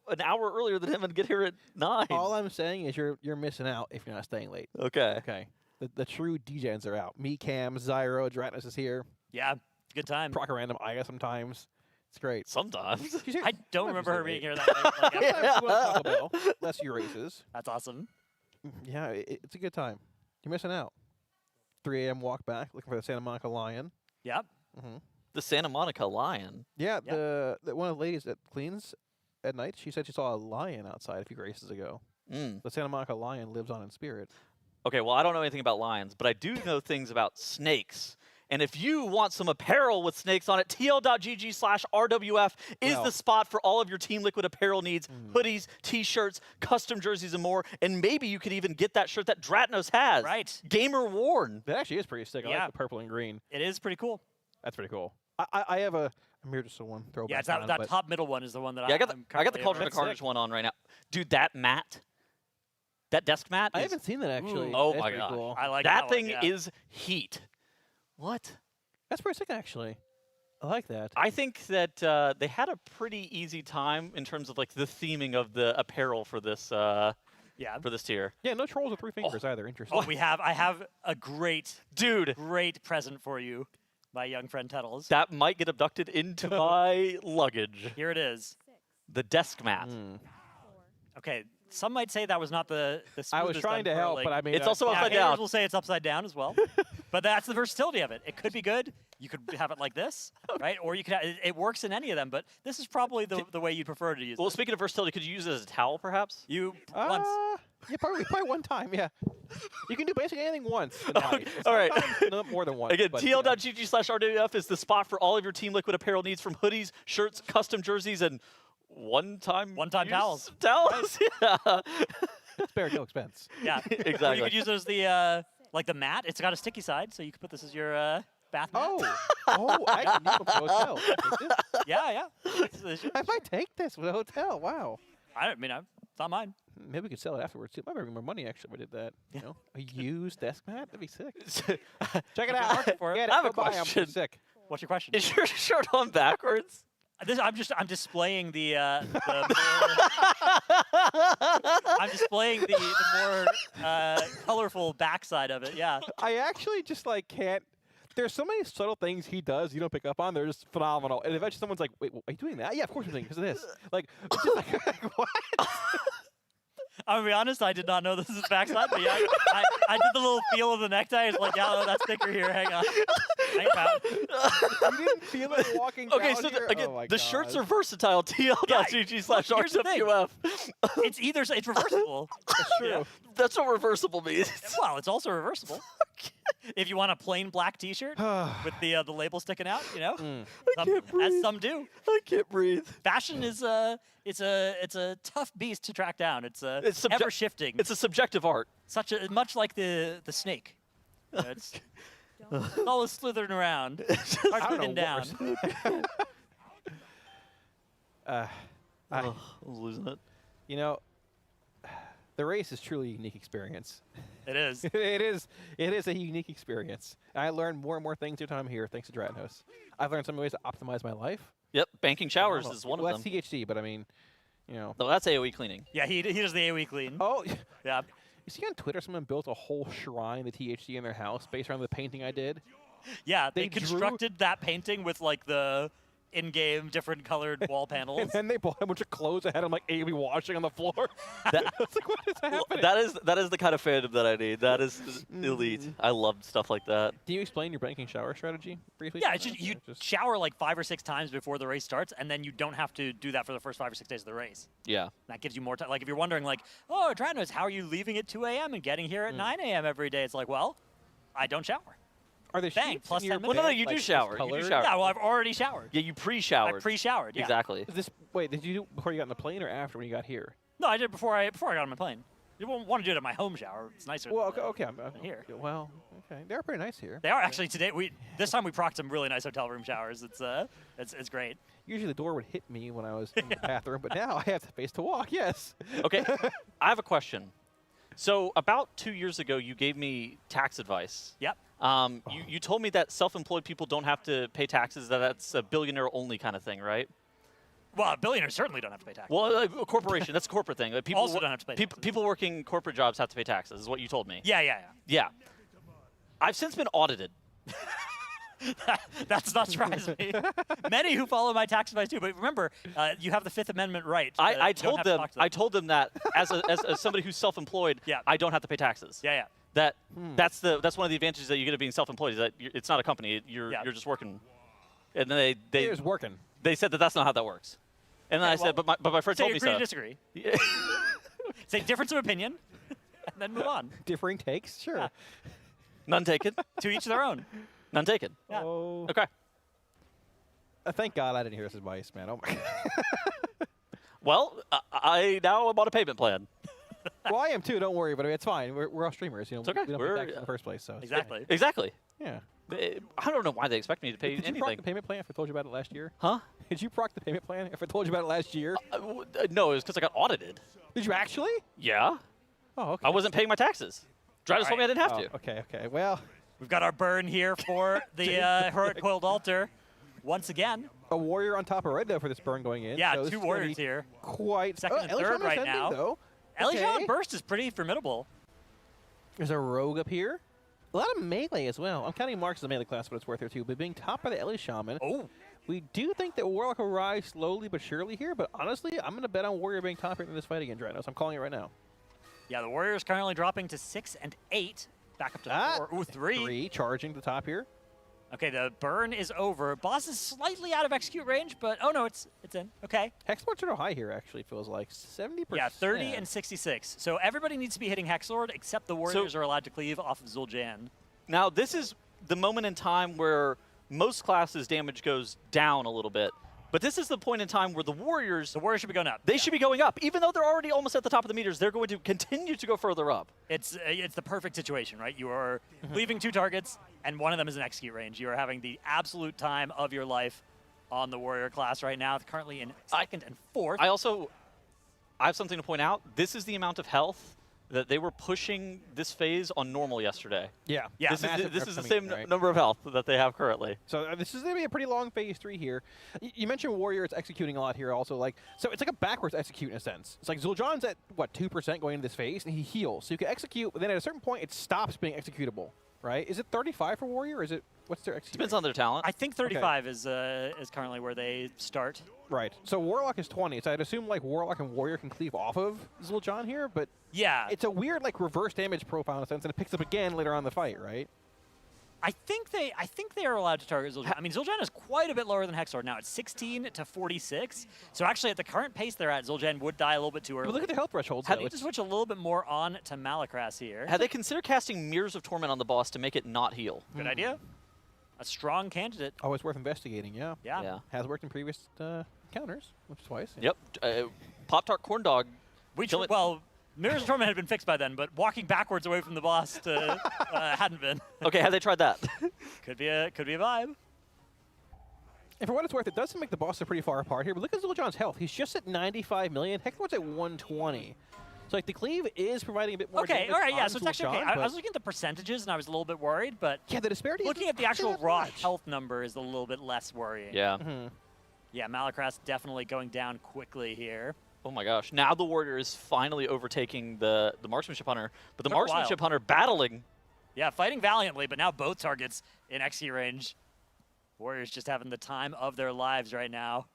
an hour earlier than him and get here at 9. All I'm saying is you're missing out if you're not staying late. Okay. Okay. The true DJs are out. Me, Cam, Zyro, Dratnus is here. Yeah, good time. Procker Random, Aya sometimes. It's great. Sometimes. She's here. I don't sometimes remember she's her late. being here that night. Like, Sometimes she wants Taco Bell. Less your races. That's awesome. Yeah, it's a good time. You're missing out. 3 a.m. walk back, looking for the Santa Monica Lion. Yep. The Santa Monica Lion. Yeah, the one of the ladies that cleans at night, she said she saw a lion outside a few races ago. Mm. The Santa Monica Lion lives on in spirit. Okay, well, I don't know anything about lions, but I do know things about snakes. And if you want some apparel with snakes on it, tl.gg/RWF is Well. the spot for all of your Team Liquid apparel needs. Hoodies, t-shirts, custom jerseys, and more. And maybe you could even get that shirt that Dratnos has. Right. Gamer worn. That actually is pretty sick. I Yeah. like the purple and green. It is pretty cool. That's pretty cool. I have a Mirror one throwback. Yeah, it's on, that but top middle one is the one that Yeah, I got I'm the currently Cauldron over. of Carnage one on right now. Dude, that mat, that desk mat, I is- haven't seen that actually. Oh That's my pretty god. cool. I like that one, thing yeah. is heat. What? That's pretty sick actually. I like that. I think that they had a pretty easy time in terms of like the theming of the apparel for this Yeah. tier. Yeah, no trolls with 3 fingers either. Interesting. Oh, I have a great Dude, present for you, my young friend Tettles. that might get abducted into my luggage. Here it is. The desk mat. Mm. Okay, Some might say that was not the I was smoothest trying to help, unfurling. but I mean, It's also Yeah, upside haters down. will say it's upside down as well. But that's the versatility of it. It could be good. You could have it like this, right? Or you could. It works in any of them. But this is probably the way you'd prefer to use Well, it. speaking of versatility, could you use it as a towel, perhaps? You once. yeah, probably one time. Yeah, you can do basically anything once. Tonight. all right. Not more than once. Again, but, you know. TL.gg/RWF is the spot for all of your Team Liquid apparel needs, from hoodies, shirts, custom jerseys, and one-time One-time use towels. Towels, yeah. Spare no expense. Yeah. Or Exactly. you could use it as the like the mat. It's got a sticky side, so you could put this as your bath mat. I can need it for a hotel. Take this. Yeah. I might take this for the hotel. Wow. I mean, it's not mine. Maybe we could sell it afterwards too. Might bring more money actually if we did that. You know, a used desk mat. That'd be sick. Check it out. market for it. Get I have a Go buy 'em. question. Sick. What's your question? Is your shirt on backwards? I'm displaying the more, I'm displaying the more colorful backside of it. Yeah. I actually just like can't. There's so many subtle things he does you don't pick up on. They're just phenomenal. And eventually someone's like, "Wait, are you doing that?" Yeah, of course I'm doing it because of this. Like, it's just like what? I'm gonna be honest, I did not know this is backside, but yeah, I did the little feel of the necktie. It's like, yeah, that's thicker here. Hang on. Hang on. You didn't feel it walking Okay, down so here? again, Oh my the shirts are God. versatile. Here's the thing. TL.gg/RWF. It's reversible. That's true. That's what reversible means. Well, it's also reversible. If you want a plain black T-shirt with the label sticking out, you know, as some do. I can't breathe. Fashion is it's a tough beast to track down. It's It's ever shifting. It's a subjective art. Much like the snake. You know, it's always slithering around, hard I to don't pin know down. what we're I'm losing it. You know, the race is truly a unique experience. It is. It is a unique experience. I learn more and more things every time I'm here, thanks to Dratnos. I've learned some ways to optimize my life. Yep, banking showers is one well, of them. that's THD, but I mean, you know. No, that's AOE cleaning. Yeah, he does the AoE clean. Oh, Yeah. you see on Twitter someone built a whole shrine to THD in their house based around the painting I did? Yeah, they They drew- constructed that painting with like the in-game different colored wall panels. And then they bought a bunch of clothes that had them like AOE washing on the floor. That- I was like, what is Well, happening? that is the kind of fandom that I need. That is elite. I love stuff like that. Can you explain your banking shower strategy briefly? Yeah, it's just you shower like 5 or 6 times before the race starts, and then you don't have to do that for the first 5 or 6 days of the race. Yeah. That gives you more time. Like if you're wondering, like, oh, Tranos, how are you leaving at 2 a.m. and getting here at 9 a.m. every day? It's like, well, I don't shower. Are there Bang, sheets plus in your 10 Well, minutes. no, bed, you do like, shower. You do colored? shower. Yeah, well, I've already showered. Yeah, you pre-showered. I pre-showered. Yeah. Exactly. Is this wait? Did you do it before you got on the plane or after when you got here? No, I did before I got on my plane. You won't want to do it at my home shower. It's nicer. Well, than, okay, here. Well, okay, they're pretty nice here. They are actually today. This time we procced some really nice hotel room showers. It's great. Usually the door would hit me when I was in the bathroom, but now I have the space to walk. Yes. Okay, I have a question. So about 2 years ago, you gave me tax advice. Yep. You told me that self-employed people don't have to pay taxes, that's a billionaire-only kind of thing, right? Well, billionaires certainly don't have to pay taxes. Well, a corporation, that's a corporate thing. People Also don't have to pay taxes. People working corporate jobs have to pay taxes, is what you told me. Yeah. Yeah. I've since been audited. That's not surprising me. Many who follow my tax advice do, but remember, you have the Fifth Amendment right. I You don't told have to them talk to I told them that as somebody who's self-employed, Yeah. I don't have to pay taxes. Yeah. That's one of the advantages that you get of being self-employed is that it's not a company. You're just working. And then they It was working. they said that that's not how that works. And then I said, but my friend Say told me agree to so. disagree. Yeah. Say difference of opinion, and then move on. Differing takes, sure. Yeah. None taken. To each their own. None taken. Yeah. Oh. Okay. Thank God I didn't hear this advice, man. Oh my. Well, I now am on a payment plan. Well, I am too. Don't worry, but I mean, it's fine. We're all streamers, you know. It's okay. We don't We're- pay taxes in the first place, so it's Exactly. Exactly. fine. Yeah. I don't know why they expect me to pay Did you proc anything. the payment plan if I told you about it last year? Huh? Did you proc the payment plan if I told you about it last year? No, it was because I got audited. Did you actually? Yeah. Oh, okay. I wasn't paying my taxes. Dratus told me I didn't have Oh, to. okay. Well, We've got our burn here for the heroic coiled altar. Once again. a warrior on top of red though for this burn going in. Yeah, so this 2 is gonna warriors be here. Quite Second and Ellie third Shaman right ascending, now. Though. Elijah Okay. Burst is pretty formidable. There's a rogue up here. A lot of melee as well. I'm counting Marks as a melee class, but it's worth it too. But being top by the Ellie Shaman, Oh. We do think that Warlock will rise slowly but surely here, but honestly, I'm going to bet on Warrior being top in this fight again, Dranos. I'm calling it right now. Yeah, the Warriors currently dropping to 6 and 8. Back up to 4. Ooh, 3. 3 charging to the top here. Okay, the burn is over. Boss is slightly out of execute range, but oh no, it's in. Okay. Hexlord's sort of high here, actually, feels like. 70%. Yeah, 30 and 66. So everybody needs to be hitting Hexlord, except the Warriors are allowed to cleave off of Zul'Jin. Now, this is the moment in time where most classes' damage goes down a little bit. But this is the point in time where the Warriors should be going up. They should be going up. Even though they're already almost at the top of the meters, they're going to continue to go further up. It's the perfect situation, right? You are leaving 2 targets, and one of them is in execute range. You are having the absolute time of your life on the Warrior class right now, currently in 2nd and 4th. I have something to point out. This is the amount of health that they were pushing this phase on normal yesterday. Yeah. This is the same number of health that they have currently. So this is going to be a pretty long phase 3 here. You mentioned Warrior, it's executing a lot here also. So it's like a backwards execute in a sense. It's like Zul'Jon's at, what, 2% going into this phase, and he heals. So you can execute, but then at a certain point, it stops being executable, right? Is it 35 for Warrior, or is it, what's their execute? Depends on their talent. I think 35 is currently where they start. Right. So Warlock is 20, so I'd assume like Warlock and Warrior can cleave off of Zul'Jon here, but yeah, it's a weird like reverse damage profile in a sense, and it picks up again later on in the fight, right? I think they are allowed to target Zul'Jon. I mean, Zul'Jon is quite a bit lower than Hexlord now. It's 16 to 46. So actually, at the current pace they're at, Zul'Jon would die a little bit too early. But look at the health thresholds. Had to switch a little bit more on to Malakras here. Had they considered casting Mirrors of Torment on the boss to make it not heal? Good idea. A strong candidate. Oh, it's worth investigating. Yeah. Yeah. Has worked in previous counters, which is twice. Yeah. Yep. Pop-Tart Corn Dog. Well, Mirrors of Torment had been fixed by then, but walking backwards away from the boss hadn't been. Okay, had they tried that? Could be a vibe. And for what it's worth, it does seem like the bosses are pretty far apart here. But look at Zul'Jon's health. He's just at 95 million. Hexlord's at 120. So like the cleave is providing a bit more damage. Okay, all right, yeah, on so it's actually okay. Zul'Jon, I was looking at the percentages and I was a little bit worried, but yeah, the disparity. Looking at the actual raw health number is a little bit less worrying. Yeah. Yeah, Malakras definitely going down quickly here. Oh my gosh. Now the Warrior is finally overtaking the Marksmanship Hunter, but the Marksmanship Hunter battling. Yeah, fighting valiantly, but now both targets in XE range. Warriors just having the time of their lives right now.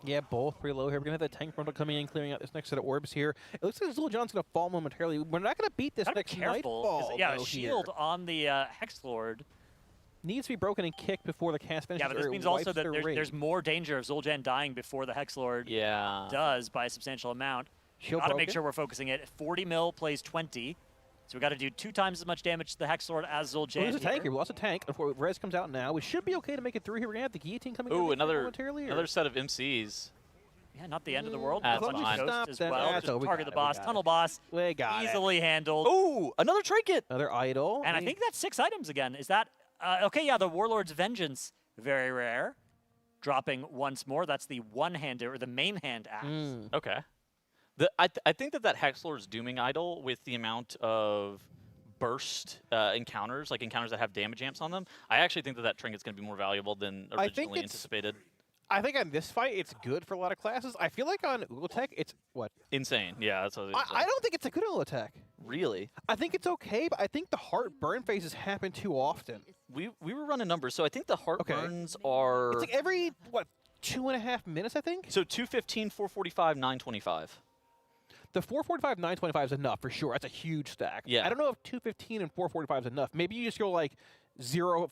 Yeah, both pretty low here. We're going to have that tank frontal coming in, clearing out this next set of orbs here. It looks like Zul'Jon's going to fall momentarily. We're not going to beat this next Nightfall. Yeah, a shield on the Hexlord. Needs to be broken and kicked before the cast finishes. Yeah, but this means also that there's more danger of Zul'Jon dying before the Hexlord does by a substantial amount. Got to make sure we're focusing it. 40 mil plays 20. So we got to do 2 times as much damage to the Hexlord as Zul'Jon. There's a tank here. We lost a tank. Before Rez comes out now, we should be okay to make it through here. We're going to have the guillotine coming in momentarily. Another set of MCs. Yeah, not the end of the world. That's Ghost fine. as well. Just target the boss. Tunnel boss. We got easily handled. Oh, another trinket. Another idol. And I think that's 6 items again. Is that... okay, yeah, the Warlord's Vengeance. Very rare. Dropping once more. That's the one-hander, or the main hand axe. Okay. I think that Hexlord's Dooming Idol, with the amount of burst encounters, like encounters that have damage amps on them, I actually think that trinket's going to be more valuable than originally anticipated. I think on this fight, it's good for a lot of classes. I feel like on Ula'tek, it's what? Insane. Yeah, that's what I don't think it's a good Ula'tek. Really? I think it's okay, but I think the heart burn phases happen too often. We were running numbers, so I think the heart burns are... It's like every, what, 2.5 minutes, I think? So 215, 445, 925. The 445, 925 is enough for sure. That's a huge stack. Yeah. I don't know if 215 and 445 is enough. Maybe you just go like 0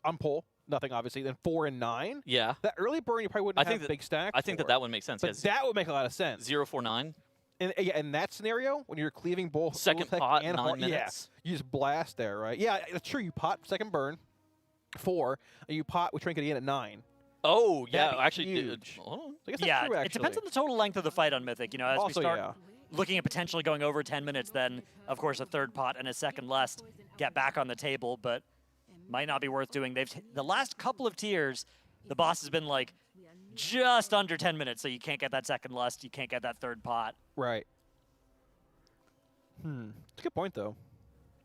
on pull, nothing obviously, then 4 and 9. Yeah. That early burn you probably wouldn't have big stacks. I think that would make sense. But that would make a lot of sense. 049. And yeah, in that scenario, when you're cleaving both second pot, and 9 minutes. Yeah, you just blast there, right? Yeah, that's true. You pot second burn, 4, and you pot with trinket again at 9. Oh, yeah, actually. Huge. I guess that's true, it depends on the total length of the fight on Mythic. You know, as also, we start looking at potentially going over 10 minutes, then, of course, a third pot and a second lust get back on the table, but might not be worth doing. The last couple of tiers, the boss has been like just under 10 minutes, so you can't get that second lust, you can't get that third pot. Right. It's a good point, though.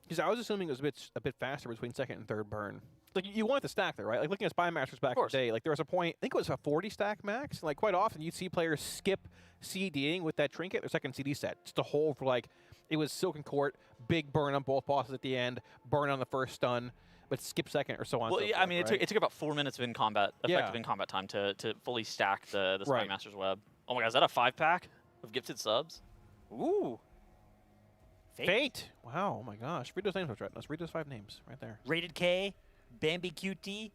Because I was assuming it was a bit faster between second and third burn. Like, you want the stack there, right? Like, looking at Spy Masters back in the day, like, there was a point, I think it was a 40 stack max. Like, quite often, you'd see players skip CDing with that trinket, their second CD set. Just to hold for, like, it was Silken Court, big burn on both bosses at the end, burn on the first stun. but skip second or so on. Well, and so yeah, I forth, mean, right? it took about 4 minutes of effective Yeah. in combat time to fully stack the Spy Right. Master's Web. Oh my god, is that a 5-pack of gifted subs? Ooh. Fate. Wow. Oh my gosh. Read those names, right? Let's read those 5 names right there. Rated K, Bambi QT,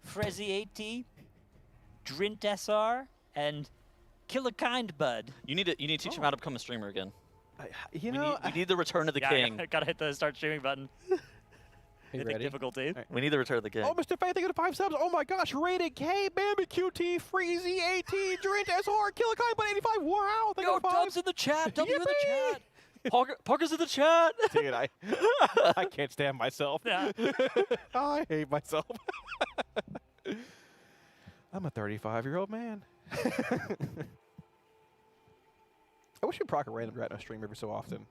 Frezzy AT, Drint SR, and Killer Kind Bud. You need to teach him how to become a streamer again. You We know, need the return of the Yeah, king. I gotta hit the start streaming button. you Mythic ready? difficulty. right. We need the return of the king. Oh, Mr. Faye, thank you for 5 subs. Oh my gosh. Rated K, Bambi QT, Freezy AT, Drint SR, Killer Kai, but 85. Wow. Thank you Yo, for 5. Dub's in the chat. W in the Yippee! chat. Parker's in the chat. Dude, I can't stand myself. Yeah. I hate myself. I'm a 35-year-old man. I wish we'd proc a random rat in a stream every so often.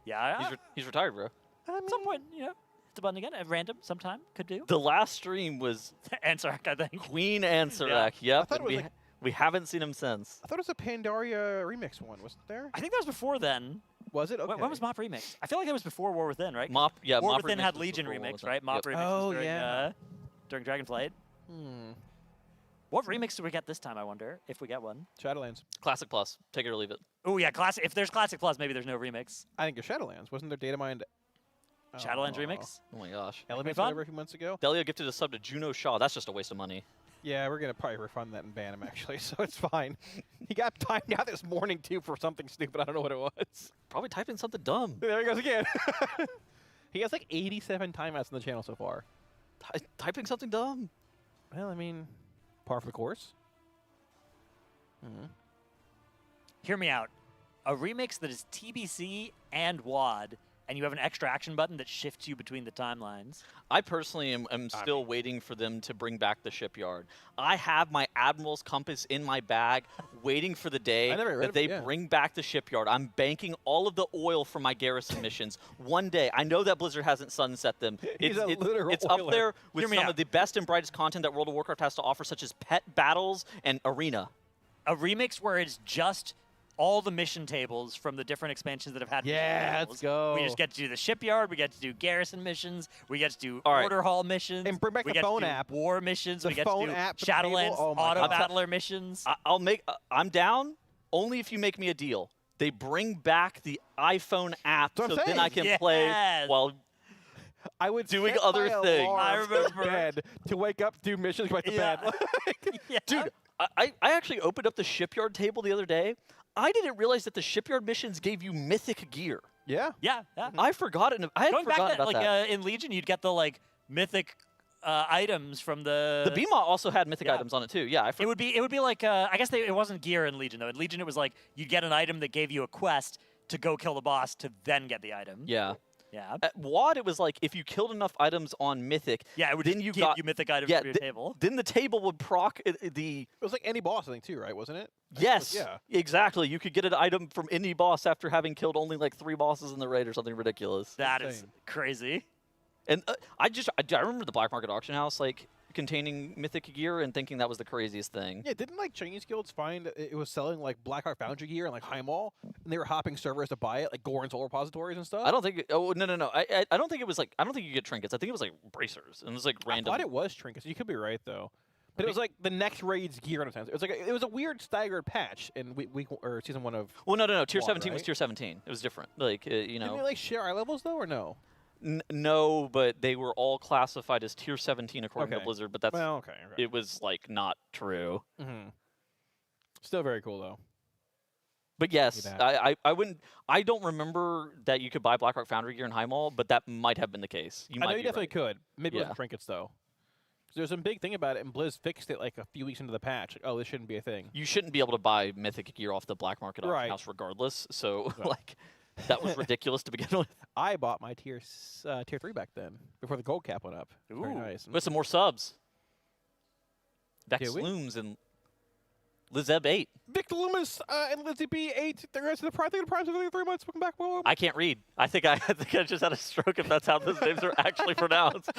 Yeah, He's retired, bro. at some point, you know, hit the button again at random sometime. Could do. The last stream was Answer, I think. Queen Ansarek. Yep. thought it and was we, like- we haven't seen him since. I thought it was a Pandaria remix one, wasn't there? I think that was before then. Was it? Okay. When was Mop Remix? I feel like that was before War Within, right? Mop, yeah, War Mop Within Remix had was Legion before War Remix, Within. right? Mop Yep. Remix Oh, was during, yeah. during Dragonflight. What remix do we get this time, I wonder, if we get one? Shadowlands. Classic Plus. Take it or leave it. Oh, yeah, Classic. If there's Classic Plus, maybe there's no remix. I think it's Shadowlands. Wasn't there data mined? Shadowlands remix? Oh my gosh. Elements fun? whatever a few months ago. Delia gifted a sub to Juno Shaw. That's just a waste of money. Yeah, we're gonna probably refund that and ban him actually, so it's fine. He got timed out this morning too for something stupid. I don't know what it was. Probably typed in something dumb. There he goes again. He has like 87 timeouts on the channel so far. Typing something dumb. Well, I mean, par for the course. Hear me out. A remix that is TBC and WAD, and you have an extra action button that shifts you between the timelines. I personally am still waiting for them to bring back the shipyard. I have my Admiral's Compass in my bag, waiting for the day I never heard that of they it, yeah. bring back the shipyard. I'm banking all of the oil from my garrison missions. One day, I know that Blizzard hasn't sunset them. He's a literal it's up oiler. there with Hear me some out. of the best and brightest content that World of Warcraft has to offer, such as pet battles and arena. A remix where it's just all the mission tables from the different expansions that have had mission Yeah, tables. let's go. We just get to do the shipyard, we get to do garrison missions, we get to do All right. order hall missions, And bring back we the get to phone do app. war missions, The we get phone to do app for the table? Shadowlands Oh my auto God. battler missions. I'm down only if you make me a deal. They bring back the iPhone app That's so what I'm then I saying. can play Yes. while I would Doing set other my things. alarm I to remember. bed to wake up, do missions, go back to Yeah. bed. Yeah. Dude, I actually opened up the shipyard table the other day. I didn't realize that the shipyard missions gave you mythic gear. Yeah. Yeah, yeah. I forgot it. I had Going back forgotten to, about like that. in Legion, you'd get the like mythic items from the. The BMOT also had mythic yeah. items on it too. Yeah, It would be like I guess it wasn't gear in Legion though. In Legion, it was like you'd get an item that gave you a quest to go kill the boss to then get the item. yeah. Yeah. At WAD, it was like if you killed enough items on mythic, Yeah, it would then just you give got you mythic items yeah, for your th- table. Then the table would proc the. It was like any boss, I think, too, right? Wasn't it? Yes, Yeah. exactly. You could get an item from any boss after having killed only like 3 bosses in the raid or something ridiculous. That is insane. crazy. And I remember the black market auction house like containing mythic gear and thinking that was the craziest thing. Yeah, didn't like Chinese guilds find it was selling like Blackheart Foundry gear and like Heimwall, and they were hopping servers to buy it, like Goran's old repositories and stuff? I don't think. Oh no. I don't think it was like. I don't think you get trinkets. I think it was like bracers and it was like I random. thought it was trinkets. You could be right though. But it was like the next raid's gear in a sense. It was like it was a weird staggered patch in week or season 1 of. Well, no. Tier WoD, 17 was right? tier 17. It was different. Like you Didn't know. they like share eye levels though, or no? No, but they were all classified as tier 17 according to Okay. Blizzard. But that's Well, okay. it was like not true. Mm-hmm. Still very cool though. But yes, that. I wouldn't. I don't remember that you could buy Blackrock Foundry gear in Heimwall, but that might have been the case. You I might know you be definitely right. could. Maybe it Yeah. was trinkets though. 'Cause there's some big thing about it, and Blizz fixed it like a few weeks into the patch. Like, oh, this shouldn't be a thing. You shouldn't be able to buy mythic gear off the black market auction Right. house regardless. So Right. like, that was ridiculous to begin with. I bought my tier 3 back then before the gold cap went up. Very Ooh. nice. We have some more subs. Vex Do we? Looms and Lizeb 8. Victor Loomis and Lizzie B8. The rest of the prime. Thank you for the prime. 3 months. Welcome back. Welcome. I can't read. I think I just had a stroke if that's how those names are actually pronounced.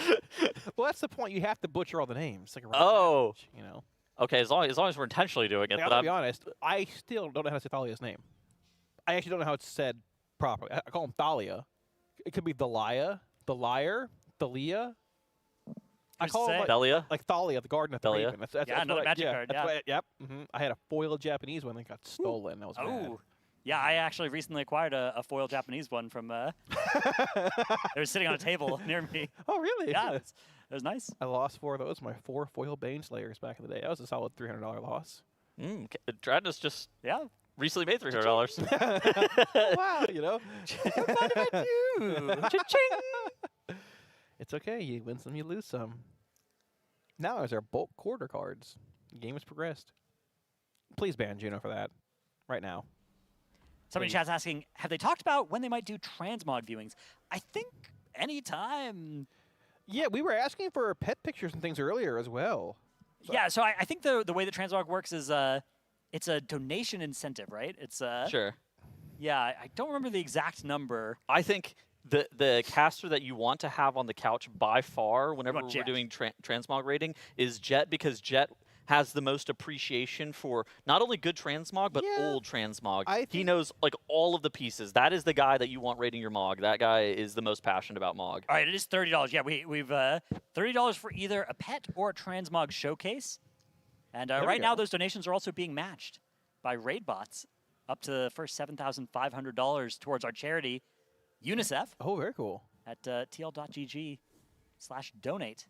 Well, that's the point. You have to butcher all the names. Like a Oh. you know. Okay, as long as we're intentionally doing it. Like, But I'll be honest. I still don't know how to say Thalia's name. I actually don't know how it's said properly. I call him Thalia. It could be Thalia, the liar, Thalia. I Who's call to it say? Belia. like Thalia, the Garden of the Thalia. Raven. That's Yeah, what another magic card, That's yeah. what yep. I had a foil Japanese one that got stolen. That was bad. Oh, yeah. I actually recently acquired a foil Japanese one from. They were sitting on a table near me. Oh, really? Yeah, it was nice. I lost 4 of those. My 4 foil Bane Slayers back in the day. That was a solid $300 loss. Dradnus just Yeah. recently made $300. Wow, you know. Cha-ching! It's okay. You win some, you lose some. Now there's our bulk quarter cards. The game has progressed. Please ban Juno for that. Right now. Somebody in chat's asking, have they talked about when they might do transmog viewings? I think anytime. Yeah, we were asking for pet pictures and things earlier as well. Yeah, so I think the way that transmog works is it's a donation incentive, right? It's Sure. Yeah, I don't remember the exact number. I think the caster that you want to have on the couch by far, whenever want we're Jet. doing transmog rating, is Jet, because Jet has the most appreciation for not only good transmog but Yeah, old transmog. I He think- knows like all of the pieces. That is the guy that you want rating your mog. That guy is the most passionate about mog. All right, it is $30. Yeah, we've $30 for either a pet or a transmog showcase. And we right now, go. those donations are also being matched by raid bots up to the first $7,500 towards our charity, UNICEF, Oh, very cool. at tl.gg/donate.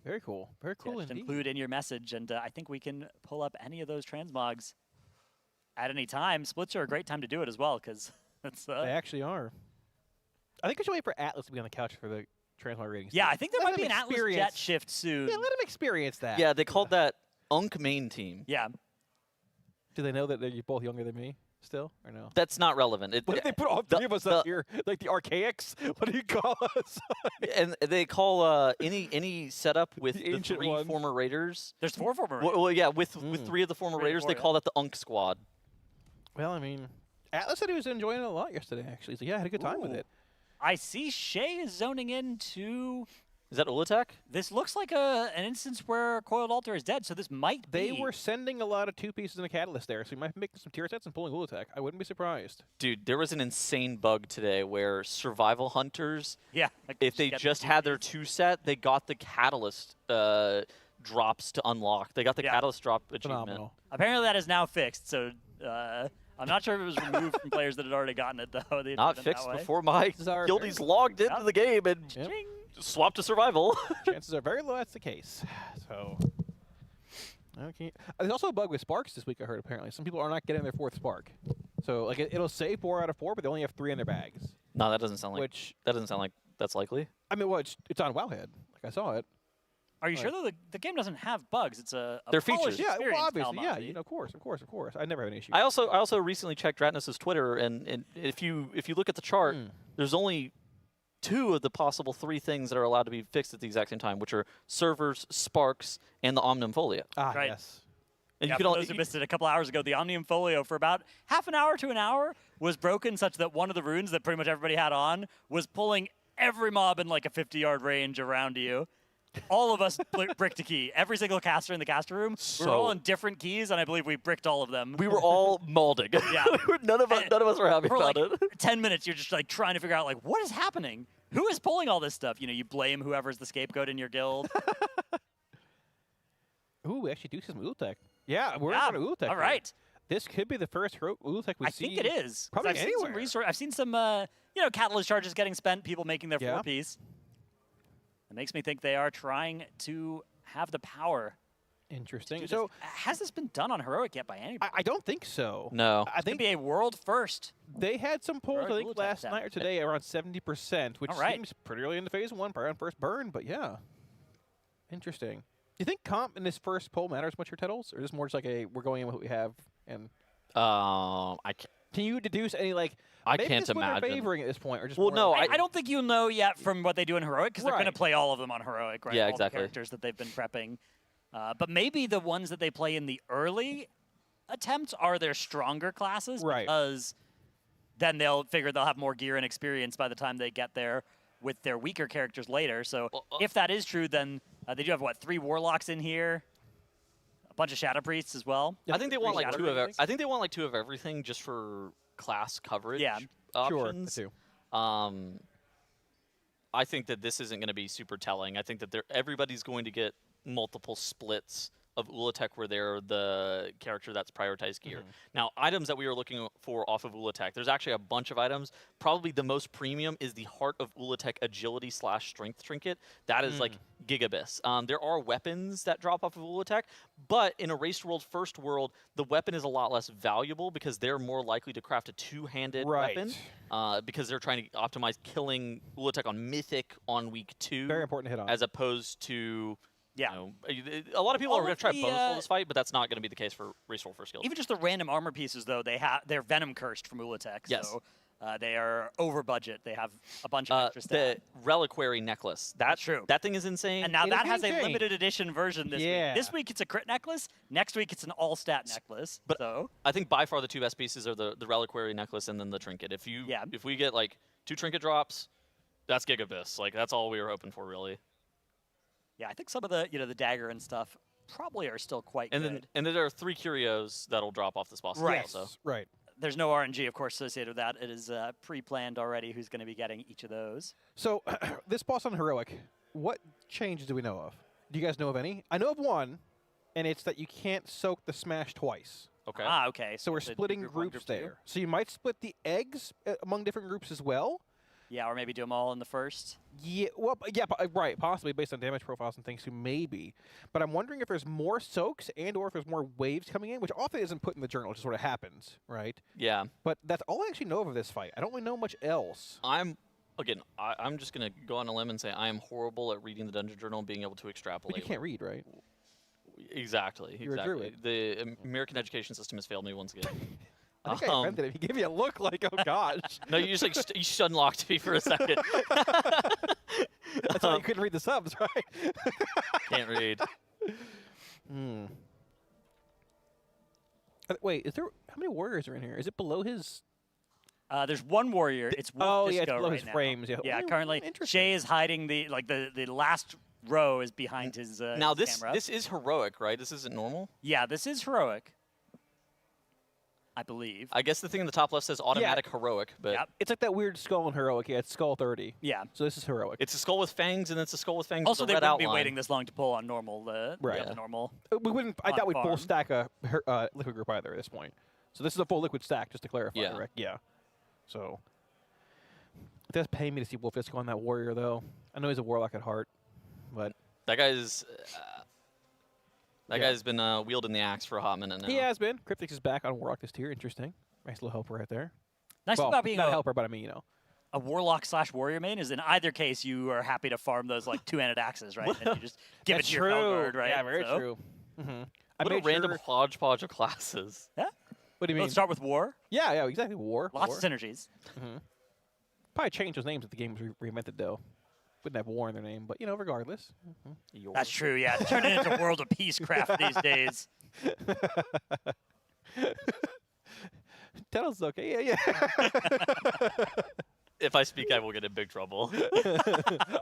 Very cool. Very cool Just indeed. include in your message, and I think we can pull up any of those transmogs at any time. Splits are a great time to do it as well, because it's They actually are. I think we should wait for Atlas to be on the couch for the transmog ratings. yeah. I think there Let might be him an Atlas experience- Jet shift soon. Yeah, let him experience that. Yeah, they called that Unk main team. Yeah. Do they know that they're both younger than me still, or no? That's not relevant. What if they put all the- three of us the- up here, like the archaics? What do you call us? And they call any setup with The the ancient 3 ones. former Raiders. There's 4 former. Well, yeah, with 3 of the former 3 of the Raiders, they 4, call that the Unk Squad. Well, I mean, Atlas said he was enjoying it a lot yesterday. Actually, he's like, yeah, I had a good time with Ooh. it. I see Shay is zoning into. Is that Ula'tek? This looks like an instance where Coiled Altar is dead, so this might They be. were sending a lot of 2 pieces and a catalyst there, so you might be making some tier sets and pulling Ula'tek. I wouldn't be surprised. Dude, there was an insane bug today where survival hunters, Yeah. Like if they get just the had their TPs. 2 set, they got the catalyst drops to unlock. They got the Yeah. catalyst drop achievement. Phenomenal. Apparently that is now fixed, so I'm not sure if it was removed from players that had already gotten it, though. They Not did it fixed that way. before my Zarver. guildies logged into Yep. the game and Yep. Ching. swapped to survival. Chances are very low that's the case. So, okay. There's also a bug with sparks this week, I heard, apparently. Some people are not getting their 4th spark. So, like, it'll say 4 out of 4, but they only have 3 in their bags. No, that doesn't sound like Which, that's likely. I mean, well, it's on Wowhead. Like, I saw it. Are you sure, though, the game doesn't have bugs? It's a They're polished features. Yeah, well, experience, obviously, yeah. Palmazzi. You know, of course. I never have an issue. I also recently checked Dratnus's Twitter, and if you look at the chart, there's only 2 of the possible 3 things that are allowed to be fixed at the exact same time, which are servers, sparks, and the Omnium Folio. Ah, Right. yes. And Yeah, you can for only those who missed it a couple hours ago, the Omnium Folio for about half an hour to an hour was broken such that one of the runes that pretty much everybody had on was pulling every mob in like a 50-yard range around you. All of us bricked a key. Every single caster in the caster room. We were all in different keys, and I believe we bricked all of them. we were all malding. Yeah. none of us were happy For about like it. 10 minutes, you're just like trying to figure out like what is happening. Who is pulling all this stuff? You know, you blame whoever's the scapegoat in your guild. Ooh, we actually do some Ula'tek. Yeah, we're Yeah, in front of Ula'tek. all here. right. This could be the first Ula'tek we I see. think it is. 'Cause Probably I've seen anywhere. some I've seen some catalyst charges getting spent, people making their Yeah. 4-piece. It makes me think they are trying to have the power. Interesting. to do So this. Has this been done on Heroic yet by anybody? I don't think so. No. I It could think be a world first. they had some polls, I Heroic think, Ula'tek last set. night or today around 70%, which All right. seems pretty early into phase 1, probably on first burn, but yeah. Interesting. Do you think comp in this first poll matters much for titles, or is this more just like we're going in with what we have? And I can't. can you deduce any like I maybe can't this is what they're imagine. favoring at this point, or just Well, more no, like- I don't think you'll know yet from what they do in Heroic because they're going to Right. play all of them on Heroic, right? Yeah, all exactly. The characters that they've been prepping. But maybe the ones that they play in the early attempts are their stronger classes. Right. Because then they'll figure they'll have more gear and experience by the time they get there with their weaker characters later. So if that is true, then they do have, 3 Warlocks in here? A bunch of Shadow Priests as well. I think they want like Shadow 2 of. Priests. I think they want like 2 of everything just for class coverage. Yeah. Sure, Options. too. I I think that this isn't going to be super telling. I think that everybody's going to get multiple splits of Ula'tek where they're the character that's prioritized gear. Now, items that we are looking for off of Ula'tek, there's actually a bunch of items. Probably the most premium is the Heart of Ula'tek Agility / Strength Trinket. That is like Gigabis. There are weapons that drop off of Ula'tek, but in a Race World First World, the weapon is a lot less valuable because they're more likely to craft a two-handed weapon because they're trying to optimize killing Ula'tek on Mythic on week 2. Very important to hit on. As opposed to... Yeah. You know, a lot of people are going to try bonus roll this fight, but that's not going to be the case for Race Roll First Skills. Even just the random armor pieces, though, they're Venom cursed from Ula'tek. Yes. So they are over budget. They have a bunch of extra stuff. The Reliquary necklace. That's true. That thing is insane. And now It that is has a insane. limited edition version this week. This week it's a crit necklace. Next week it's an all-stat necklace. But so I think by far the two best pieces are the Reliquary necklace and then the trinket. If we get like 2 trinket drops, that's Gigabis. Like that's all we were hoping for, really. yeah, I think some of the the dagger and stuff probably are still quite good. And then there are 3 curios that'll drop off this boss Right. also. Right. There's no RNG, of course, associated with that. It is pre-planned already who's going to be getting each of those. So this boss on Heroic, what changes do we know of? Do you guys know of any? I know of one, and it's that you can't soak the smash twice. Okay. Ah, okay. So we're it's a splitting group 1, groups group 2. there. So you might split the eggs among different groups as well. Yeah, or maybe do them all in the first. Yeah, well, yeah, right, possibly based on damage profiles and things too, maybe. But I'm wondering if there's more soaks and or if there's more waves coming in, which often isn't put in the journal, it just sort of happens, right? Yeah. But that's all I actually know of this fight. I don't really know much else. I'm just going to go on a limb and say I am horrible at reading the dungeon journal and being able to extrapolate. But you can't read, right? Exactly. You're a druid. The American education system has failed me once again. I think I invented it. He gave me a look like, oh gosh. No, you just like you unlocked me for a second. That's why you couldn't read the subs, right? Can't read. Wait, is there how many warriors are in here? Is it below his? There's one warrior. It's Wolf yeah, it's Disco below right his now. frames. Yeah, Yeah, Oh, currently interesting. Shay is hiding the last row is behind his Now his camera. this is heroic, right? This isn't normal. Yeah, this is heroic. I believe. I guess the thing in the top left says automatic heroic, but Yep. It's like that weird skull in Heroic. Yeah, it's skull 30. Yeah. So this is Heroic. it's a skull with fangs, and it's a skull with fangs. Also, with they a red wouldn't be outline. waiting this long to pull on normal. Right. The normal. We wouldn't. I on doubt we'd full farm. stack a liquid group either at this point. So this is a full liquid stack, just to clarify. Yeah. Correct? Yeah. So it does pay me to see Wolf Disco on that warrior, though. I know he's a warlock at heart, but That guy's guy's been wielding the axe for a hot minute now. he has been. Cryptix is back on warlock this tier. Interesting. Nice little helper right there. Nice Well, about being not a a helper, but I mean, you know. a warlock / warrior main is in either case you are happy to farm those like 2-handed axes, right? And you just give it That's to your true. Felguard, right? Yeah, very So- true. Mm-hmm. What a random hodgepodge of classes. Yeah. What do you mean? Let's start with war. Yeah, exactly. War. Lots war. of synergies. Probably change those names if the game was reinvented, though. Wouldn't have war in their name, but, you know, regardless. That's true. Yeah, turn it into World of Peacecraft these days. Tell's okay. Yeah. If I speak, I will get in big trouble.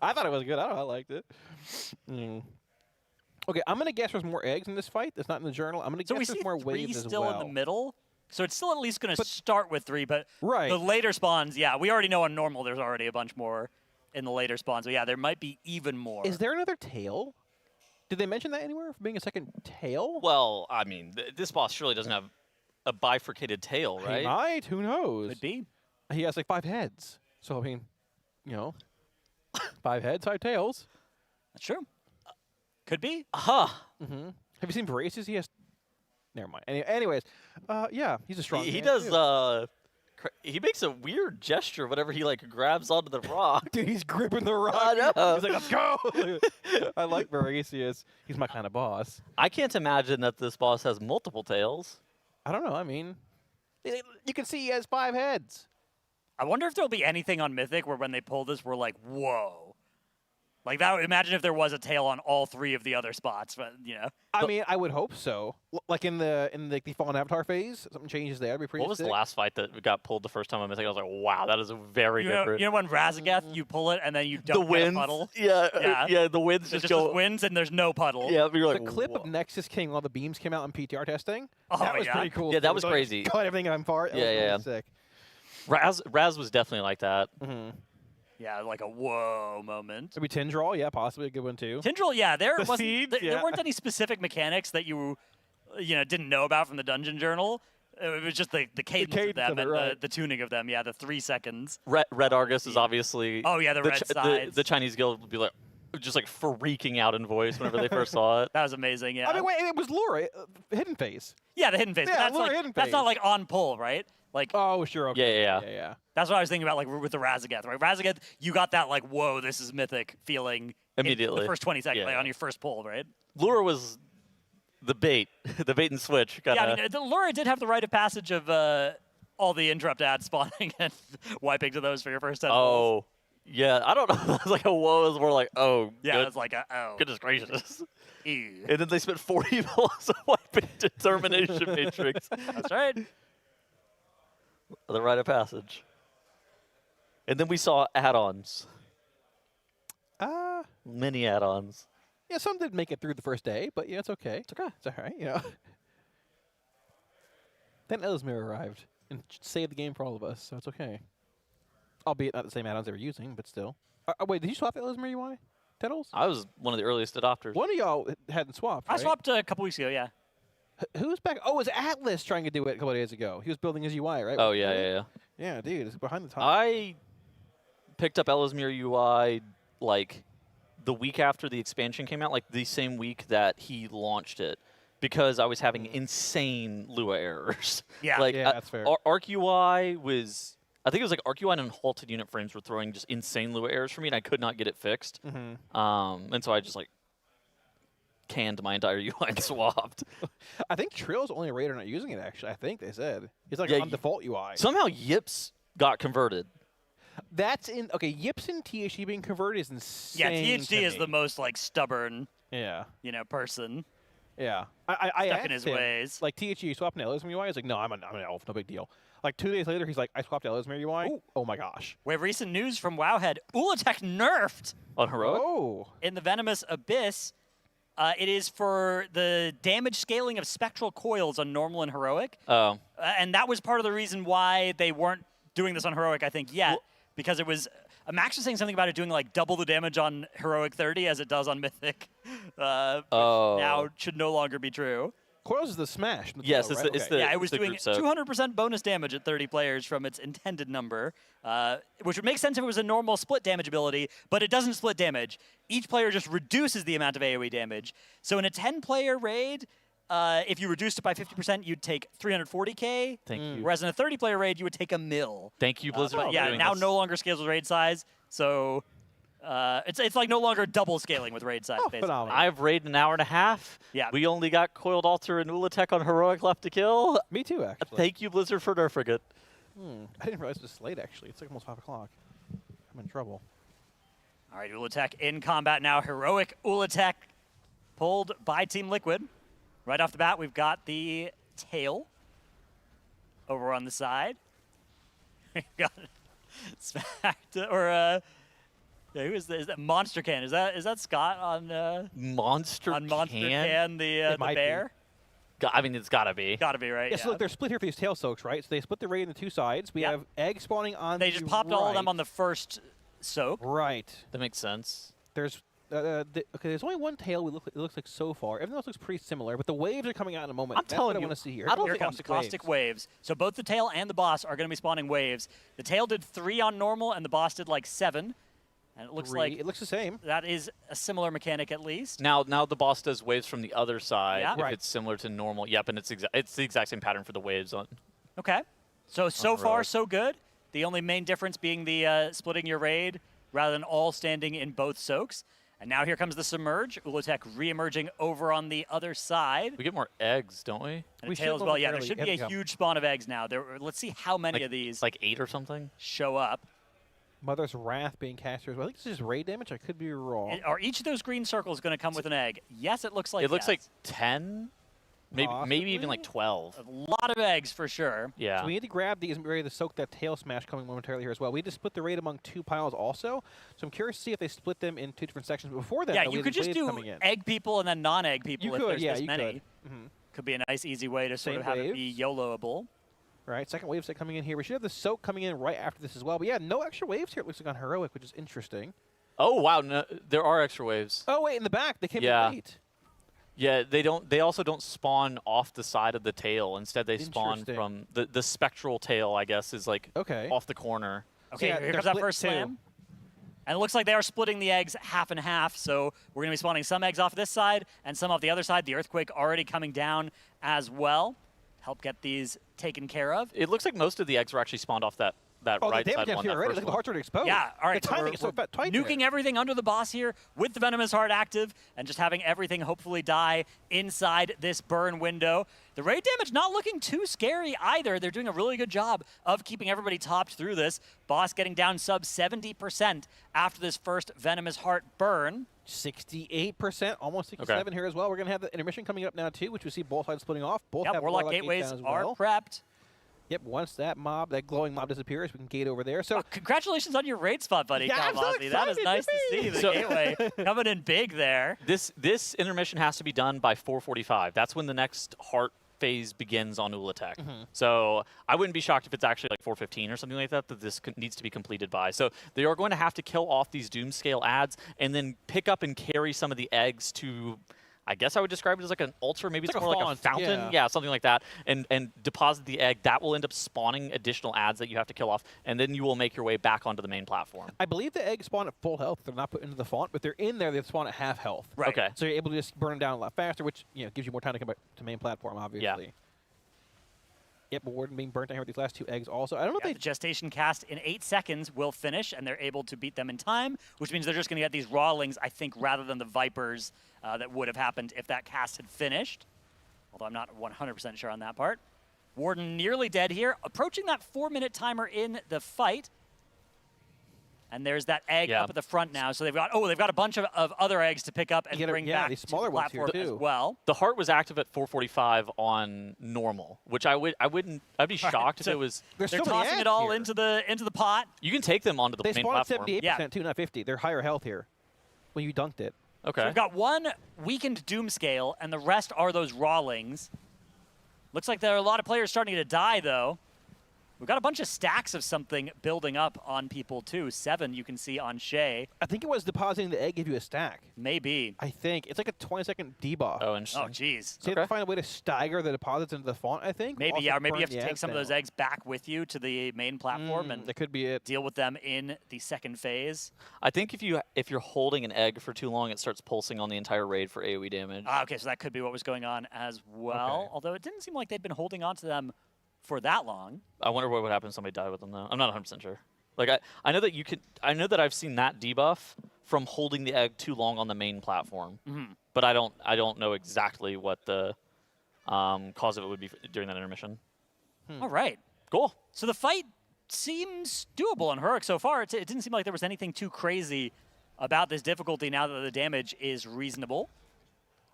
I thought it was good. I liked it. Okay, I'm going to guess there's more eggs in this fight. That's not in the journal. I'm going to So we guess see there's more 3 waves as still well. in the middle. So it's still at least going to start with 3, but Right. the later spawns, yeah, we already know on normal there's already a bunch more in the later spawns. So yeah, there might be even more. Is there another tail? Did they mention that anywhere for being a second tail? Well, I mean, this boss surely doesn't have a bifurcated tail, He right? might. Who knows? Could be. He has like 5 heads. So, I mean, you know, 5 heads, 5 tails. That's true. Could be. Huh. Have you seen Voracious? He has... Never mind. Anyways, yeah, he's a strong He man, does. too. He makes a weird gesture whenever he like grabs onto the rock. Dude, he's gripping the rock. I know. He's like, let's go. I like Voracious. He's my kind of boss. I can't imagine that this boss has multiple tails. I don't know. I mean, you can see he has 5 heads. I wonder if there'll be anything on Mythic where when they pull this, we're like, whoa. Like that. Imagine if there was a tail on all 3 of the other spots, but you know. I mean, I would hope so. Like in the Fallen Avatar phase, something changes there. It'd be pretty What was the sick. last fight that got pulled the first time I was like, wow, that is a very You know, different. you know when Razageth, you pull it and then you the don't get a winds, puddle? yeah, the winds There's just just go. winds and there's no puddle. Yeah, you're like, The clip whoa. of Nexus King, all the beams came out in PTR testing. Oh, that was yeah? pretty cool. Yeah, that too. was Like, crazy. Cut everything on far. That was Yeah, really yeah. Sick. Raz was definitely like that. Yeah, like a whoa moment. Maybe Tindral, yeah, possibly a good one too. Tindral, yeah, there The wasn't seeds, there yeah. weren't any specific mechanics that you didn't know about from the dungeon journal. It was just the cadence of cadence them of it, and right. the tuning of them. Yeah, the 3 seconds. Red Argus is obviously. Oh yeah, the red sides. The Chinese guild would be like, just like freaking out in voice whenever they first saw it. That was amazing. Yeah. I mean, wait, it was Lure, Hidden Phase. Yeah, the hidden phase. Yeah, but that's Lure like, hidden that's not phase. like on pull, right? Like Oh, sure. Okay. Yeah. that's what I was thinking about, like with the Razageth, right? Razageth, you got that like, whoa, this is mythic feeling in Immediately. the first 20 seconds, Yeah. like, on your first pull, right? Lure was the bait, the bait and switch. Kinda. Yeah, I mean, the Lura did have the rite of passage of all the interrupt ads spawning and wiping to those for your first 10 pulls. Oh, yeah. I don't know. It's like a whoa is more like, oh, Yeah, it's like, oh. goodness gracious. Ew. And then they spent 40 pulls of wiping determination matrix. That's right. The rite of passage. And then we saw add-ons, mini add-ons. Yeah, some did make it through the first day, but yeah, it's okay. It's okay. It's all right, you know. Then Ellesmere arrived and saved the game for all of us, so it's okay. Albeit not the same add-ons they were using, but still. Wait, did you swap the Ellesmere UI? Tettles? I was one of the earliest adopters. One of y'all hadn't swapped, I right? swapped a couple weeks ago, yeah. Who's back? Oh, it was Atlas trying to do it a couple of days ago. He was building his UI, right? Oh, Was it yeah, Atlas? yeah, yeah. Yeah, dude, it's behind the top. I picked up Ellesmere UI like the week after the expansion came out, like the same week that he launched it, because I was having insane Lua errors. Yeah. like Yeah, that's fair. Arc UI was, I think it was like Arc UI and halted unit frames were throwing just insane Lua errors for me, and I could not get it fixed. And so I just like canned my entire UI and swapped. I think Trill's only Raider not using it, actually. I think they said. It's like Yeah, on default UI. Somehow Yips got converted. That's in... Okay, Yips and THD being converted is insane. Yeah, THD to is me. the most like stubborn, Yeah. Person Yeah. I stuck in asked his him, ways. Like, THD, you swapped an Ellesmere UI? He's like, no, I'm an elf, no big deal. Like, 2 days later, he's like, I swapped Ellesmere UI? Ooh. Oh my gosh. We have recent news from Wowhead. Ula'tek nerfed On Heroic? Oh. in the Venomous Abyss. It is for the damage scaling of spectral coils on normal and heroic. Oh. And that was part of the reason why they weren't doing this on heroic, I think, yet. Because it was... Max was saying something about it doing like double the damage on heroic 30 as it does on mythic. Which now should no longer be true. Coils is the smash. from the Yes, tail, it's right? the- it's Okay. the- Yeah, it was the doing group set. 200% bonus damage at 30 players from its intended number, which would make sense if it was a normal split damage ability, but it doesn't split damage. Each player just reduces the amount of AoE damage. So in a 10-player raid, if you reduced it by 50%, you'd take 340k. Thank you. Whereas in a 30-player raid, you would take a mil. Thank you, Blizzard. But for yeah, doing now this. no longer scales with raid size. So it's like no longer double scaling with raid size, basically. phenomenal. I've raided an hour and a half. Yeah. We only got Coiled Altar and Ula'tek on Heroic left to kill. Me too, actually. Thank you, Blizzard, for nerfing it. I didn't realize it was late, actually. It's like almost 5 o'clock. I'm in trouble. All right, Ula'tek in combat now. Heroic Ula'tek pulled by Team Liquid. Right off the bat, we've got the tail over on the side. We've got smacked, or who is that? Is that Monster Can? Is that Scott on Monster Can, the might be. bear? I mean, it's gotta be. Gotta be right. Yeah, so look, they're split here for these tail soaks, right? So they split the raid into 2 sides. We Yeah. have egg spawning on They the just popped all of them right. on the first soak. Right. That makes sense. There's okay. There's only one tail. It looks like so far. Everything else looks pretty similar, but the waves are coming out in a moment. I'm That's telling what I you, want to see here. I don't Here think comes caustic waves. So both the tail and the boss are going to be spawning waves. The tail did 3 on normal, and the boss did like 7. And it looks Three. like It looks the same. that is a similar mechanic at least. Now the boss does waves from the other side. Yeah. If Right. it's similar to normal. Yep, and it's the exact same pattern for the waves on. Okay. So far, Heroic. so good. The only main difference being the splitting your raid rather than all standing in both soaks. And now here comes the Submerge. Ula'tek re-emerging over on the other side. We get more eggs, don't we? And We a tail should as well. Yeah, there momentarily- should be a yeah. huge spawn of eggs now. Let's see how many of these Like 8 or something. show up. Mother's Wrath being cast here as well. I think this is raid damage. I could be wrong. Are each of those green circles going to come with an egg? Yes, it looks like It looks like yes. 10, maybe even like 12. A lot of eggs for sure. Yeah. So we need to grab these and be ready to soak that tail smash coming momentarily here as well. We need to split the raid among 2 piles also. So I'm curious to see if they split them in 2 different sections. But before that, Yeah, though, we you have could these just waves do coming in. egg people and then non-egg people You if could, there's yeah, this you many. could. Could be a nice, easy way to sort Same of have it be waves. YOLOable. Right, second wave set coming in here. We should have the soak coming in right after this as well. But yeah, no extra waves here. It looks like on heroic, which is interesting. Oh wow, no, there are extra waves. Oh wait, in the back they came Yeah. in late. Yeah, they don't. They also don't spawn off the side of the tail. Instead, they spawn Interesting. from the spectral tail. I guess is like Okay. off the corner. Okay, yeah, here they're comes that split first too. slam. And it looks like they are splitting the eggs half and half, so we're going to be spawning some eggs off this side and some off the other side. The earthquake already coming down as well. Help get these taken care of. It looks like most of the eggs were actually spawned off that Oh, right the side damage down one. here That already. first Look, the one. heart's already exposed. Yeah, all right. The timing we're- is so we're tight nuking there. everything under the boss here with the Venomous Heart active and just having everything hopefully die inside this burn window. The raid damage not looking too scary either. They're doing a really good job of keeping everybody topped through this. Boss getting down sub 70% after this first Venomous Heart burn. 68%, almost 67 here as well. We're going to have the intermission coming up now too, which we see both sides splitting off. Both Yep, have Warlock Warlock Gate gateways down as are well. prepped. Yep, once that glowing mob disappears, we can gate over there. So Congratulations on your raid spot, buddy, Yeah, I'm so Kalmazi. That is excited, nice to yippee! see. The So- gateway coming in big there. This intermission has to be done by 4:45. That's when the next heart phase begins on Ula'tek. So I wouldn't be shocked if it's actually like 4:15 or something like that this needs to be completed by. So they are going to have to kill off these Doomscale ads and then pick up and carry some of the eggs to, I guess I would describe it as like an altar. Maybe it's like a more like a font, fountain. yeah. Something like that. And deposit the egg. That will end up spawning additional ads that you have to kill off. And then you will make your way back onto the main platform. I believe the eggs spawn at full health. They're not put into the font, but they're in there. They spawn at half health. Right. Okay. So you're able to just burn them down a lot faster, which gives you more time to come back to main platform, obviously. Yep, but Warden being burnt down here with these last two eggs also. I don't know Yeah, if the gestation cast in 8 seconds will finish, and they're able to beat them in time, which means they're just going to get these rawlings, I think, rather than the Vipers that would have happened if that cast had finished. Although I'm not 100% sure on that part. Warden nearly dead here, approaching that 4-minute timer in the fight. And there's that egg Yeah. up at the front now. So they've got a bunch of other eggs to pick up and You gotta- bring yeah, back these to smaller the ones here, platform as too. well. The heart was active at 4:45 on normal, which I'd be shocked if so it was. there's They're so many tossing it ads all here. into the pot. You can take them onto the They main spawn at platform. 78% too, not 50. They're higher health here when you dunked it. Okay. So we've got one weakened Doomscale, and the rest are those Rawlings. Looks like there are a lot of players starting to die, though. We've got a bunch of stacks of something building up on people, too. 7 you can see on Shay. I think it was depositing the egg give you a stack. Maybe. I think. It's like a 20-second debuff. Oh, interesting. Oh, jeez. So you have to find a way to stagger the deposits into the font, I think. Maybe, Also yeah, or maybe you burn have to the take ads some of those down. eggs back with you to the main platform and That could be it. deal with them in the second phase. I think if you're holding an egg for too long, it starts pulsing on the entire raid for AoE damage. Ah, okay, so that could be what was going on as well. Okay. Although it didn't seem like they'd been holding on to them for that long. I wonder what would happen if somebody died with them though. I'm not 100% sure. Like I know that you could. I know that I've seen that debuff from holding the egg too long on the main platform. But I don't know exactly what the cause of it would be during that intermission. All right. Cool. So the fight seems doable on Heroic so far. It didn't seem like there was anything too crazy about this difficulty now that the damage is reasonable.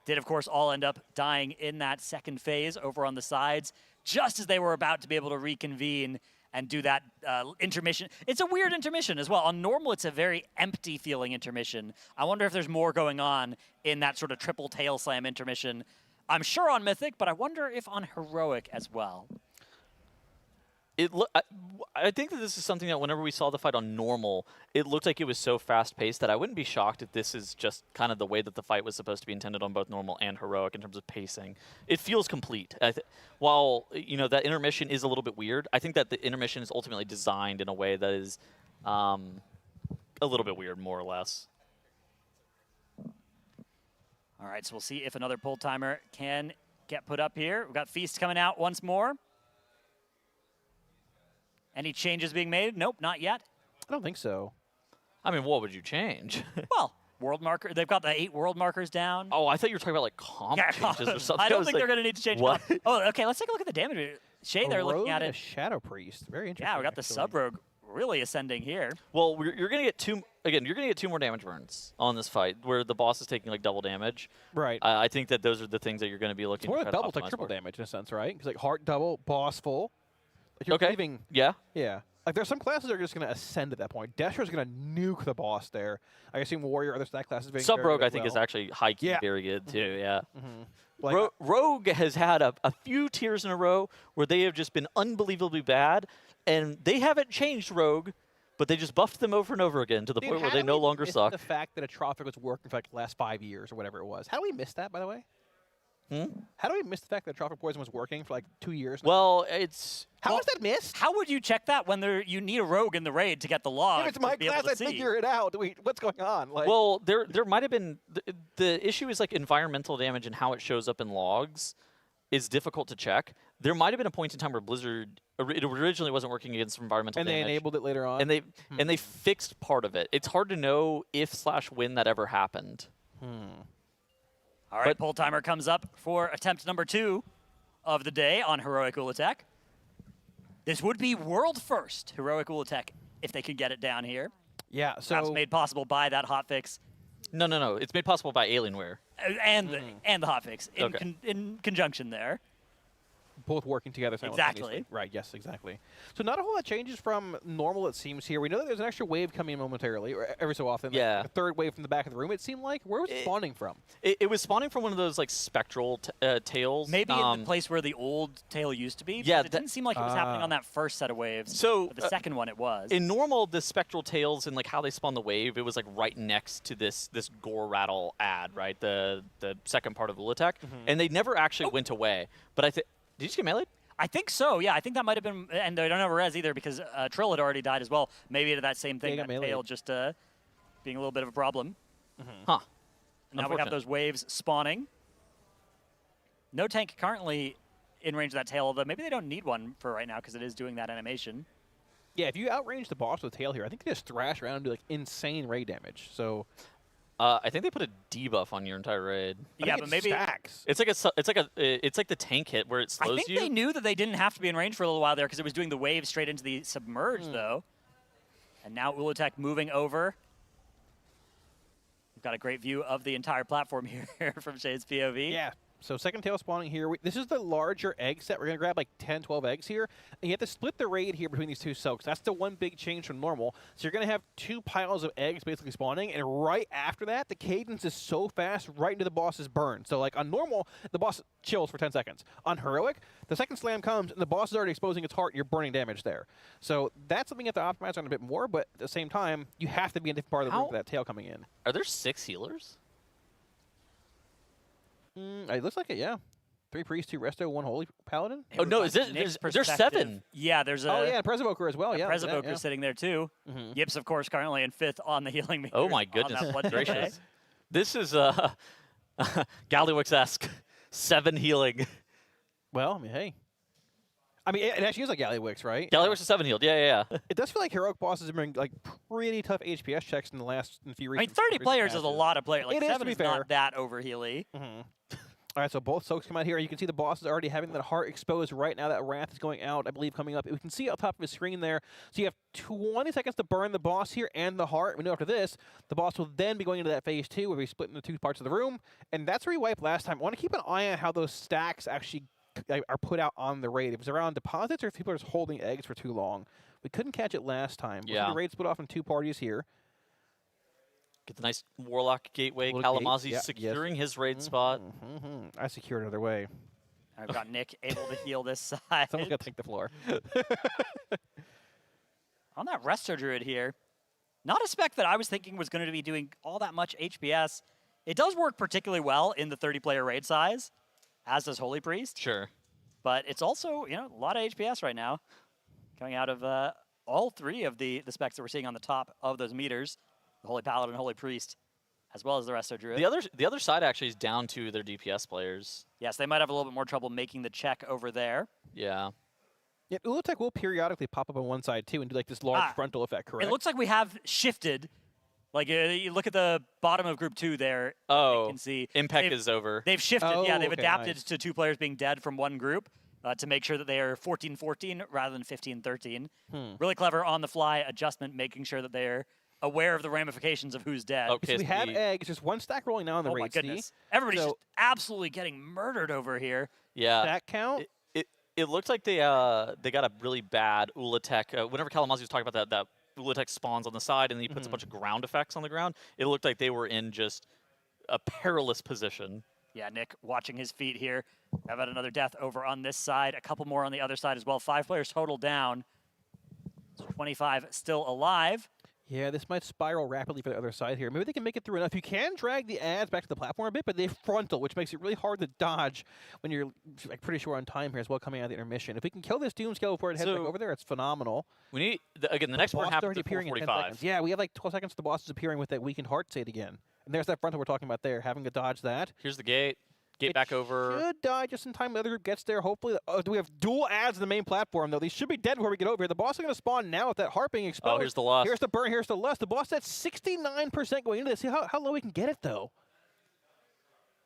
Did, of course, all end up dying in that second phase over on the sides, just as they were about to be able to reconvene and do that intermission. It's a weird intermission as well. On normal, it's a very empty feeling intermission. I wonder if there's more going on in that sort of triple tail slam intermission. I'm sure on Mythic, but I wonder if on Heroic as well. I think that this is something that whenever we saw the fight on normal, it looked like it was so fast-paced that I wouldn't be shocked if this is just kind of the way that the fight was supposed to be intended on both normal and heroic in terms of pacing. It feels complete. While that intermission is a little bit weird, I think that the intermission is ultimately designed in a way that is a little bit weird, more or less. All right, so we'll see if another pull timer can get put up here. We've got Feast coming out once more. Any changes being made? Nope, not yet. I don't think so. I mean, what would you change? Well, world marker. They've got the 8 world markers down. Oh, I thought you were talking about like comp changes or something. I don't was think like, they're going to need to change. what? Oh, okay. Let's take a look at the damage. Shay, they're A looking rogue at and it. A Shadow Priest. Very interesting. Yeah, we got the actually. sub rogue really ascending here. Well, you're gonna get two more damage burns on this fight, where the boss is taking like double damage. Right. I think that those are the things that you're going to be looking. It's more to like try to double, it's like optimize triple for. damage in a sense, right? Because like heart double, boss full. Like you're Okay. leaving. Yeah. Yeah. Like, there's some classes that are just going to ascend at that point. Desher's going to nuke the boss there. I assume Warrior, other stack classes being Sub very Rogue, good I think, well. is actually high key Yeah. very good too. Yeah. Like, Rogue has had a few tiers in a row where they have just been unbelievably bad, and they haven't changed Rogue, but they just buffed them over and over again to the dude, point where how they do no we longer miss suck. the fact that a Trophic was working for like the last 5 years or whatever it was. How do we miss that, by the way? How do we miss the fact that Trophic Poison was working for like 2 years now? Well, it's How is that missed? How would you check that when you need a rogue in the raid to get the log? If it's to my be able class, to I'd see? figure it out. What's going on? Like, well, there might have been the issue is like environmental damage and how it shows up in logs is difficult to check. There might have been a point in time where Blizzard it originally wasn't working against environmental and they damage. enabled it later on. And they fixed part of it. It's hard to know if/when that ever happened. All right, pull timer comes up for attempt number 2 of the day on Heroic Ula'tek. This would be world first Heroic Ula'tek if they could get it down here. yeah, Perhaps so made possible by that hotfix No. It's made possible by Alienware. and the hotfix Okay. in conjunction there. both working together simultaneously. Exactly. Right, yes, exactly. So not a whole lot changes from normal, it seems, here. We know that there's an extra wave coming in momentarily, or every so often. Yeah. Like a third wave from the back of the room, it seemed like. Where was it spawning from? It was spawning from one of those like spectral tails. Maybe in the place where the old tail used to be. Yeah, It didn't seem like it was happening on that first set of waves. So, but the second one it was. in normal, the spectral tails and like how they spawn the wave, it was like right next to this gore rattle ad, right? The second part of Ula'tek, and they never actually went away. But I think did you just get meleeed? I think so, yeah. I think that might have been, and they don't have a res either because Trill had already died as well. Maybe to that same thing, got that meleeed. tail just being a little bit of a problem. Huh. And now we have those waves spawning. No tank currently in range of that tail, although maybe they don't need one for right now because it is doing that animation. Yeah, if you outrange the boss with tail here, I think they just thrash around and do like insane raid damage. So I think they put a debuff on your entire raid. I Yeah, think but it maybe stacks. It's like the tank hit where it slows I think you. they knew that they didn't have to be in range for a little while there because it was doing the wave straight into the submerge, though. And now Ula'tek moving over. We've got a great view of the entire platform here from Shade's POV. Yeah. So second tail spawning here. This is the larger egg set. We're going to grab like 10, 12 eggs here. And you have to split the raid here between these two soaks. That's the one big change from normal. So you're going to have 2 piles of eggs basically spawning. And right after that, the cadence is so fast, right into the boss's burn. So like on normal, the boss chills for 10 seconds. On Heroic, the second slam comes and the boss is already exposing its heart. You're burning damage there. So that's something you have to optimize on a bit more. But at the same time, you have to be in a different part of the room for that tail coming in. Are there 6 healers? It looks like it, yeah. 3 priests, 2 resto, 1 holy paladin. Oh no, is it? Nick's There's perspective. 7. Yeah, there's a Oh yeah, Presovoker as well. Yeah, look at that, Presovoker yeah. sitting there too. Yips, of course, currently in 5th on the healing meter. Oh my on goodness that blood gracious! delay. This is Gallywix-esque 7 healing. Well, I mean, hey. I mean, it actually is like Gallywix, right? Gallywix is 7 healed. Yeah. It does feel like heroic bosses have been like pretty tough HPS checks in the last few I mean, recent 30 recent players is a patches. lot of players. Like It is, to 7 be is fair. not that overhealy. All right, so both soaks come out here, and you can see the boss is already having that heart exposed right now. That Wrath is going out, I believe, coming up. We can see up top of his screen there. So you have 20 seconds to burn the boss here and the heart. We know after this, the boss will then be going into that phase 2 where we split into 2 parts of the room, and that's where we wiped last time. I want to keep an eye on how those stacks actually are put out on the raid. If it's around deposits or if people are just holding eggs for too long. We couldn't catch it last time. Yeah. The raid split off in 2 parties here. Get the nice Warlock gateway. Little gate, Kalamazi yeah, yes. securing his raid spot. I secured another way. I've got Nick able to heal this side. Someone's got to take the floor. On that Resto Druid here, not a spec that I was thinking was going to be doing all that much HPS. It does work particularly well in the 30-player raid size, as does Holy Priest. Sure. But it's also, a lot of HPS right now, coming out of all 3 of the specs that we're seeing on the top of those meters, the Holy Paladin, Holy Priest, as well as the Resto Druid. The other side actually is down to their DPS players. Yes, they might have a little bit more trouble making the check over there. Yeah. Yeah, Ula'tek will periodically pop up on one side too and do like this large frontal effect, correct? It looks like we have shifted. Like, you look at the bottom of Group 2 there. Oh, you can see Impact is over. They've shifted. Yeah, Oh, they've okay, adapted nice. to 2 players being dead from one group to make sure that they are 14-14 rather than 15-13. Really clever on-the-fly adjustment, making sure that they're aware of the ramifications of who's dead. Okay, So we have eggs, just 1 stack rolling now on the Oh raid. my goodness. See? Everybody's So- just absolutely getting murdered over here. yeah. Stack count? It it looked like they got a really bad Ula'tek. Whenever Kalamazoo was talking about that Ula'tek spawns on the side and then he puts a bunch of ground effects on the ground, it looked like they were in just a perilous position. Yeah, Nick watching his feet here. How about another death over on this side? A couple more on the other side as well. 5 players total down. So 25 still alive. Yeah, this might spiral rapidly for the other side here. Maybe they can make it through enough. You can drag the ads back to the platform a bit, but they frontal, which makes it really hard to dodge when you're like pretty sure on time here as well coming out of the intermission. If we can kill this Doomscale before it heads back over there, it's phenomenal. We need, again, the next one happens at appearing in 10 4:45. seconds. Yeah, we have like 12 seconds to the boss is appearing with that weakened heart state again. And there's that frontal we're talking about there, having to dodge that. Here's the gate. Gate back over. Should die just in time the other group gets there. Hopefully, do we have dual ads in the main platform, though? These should be dead before we get over here. The boss is going to spawn now with that heart being exposed. Oh, here's the lust. Here's the burn, here's the lust. The boss at 69% going into this. See how low we can get it, though.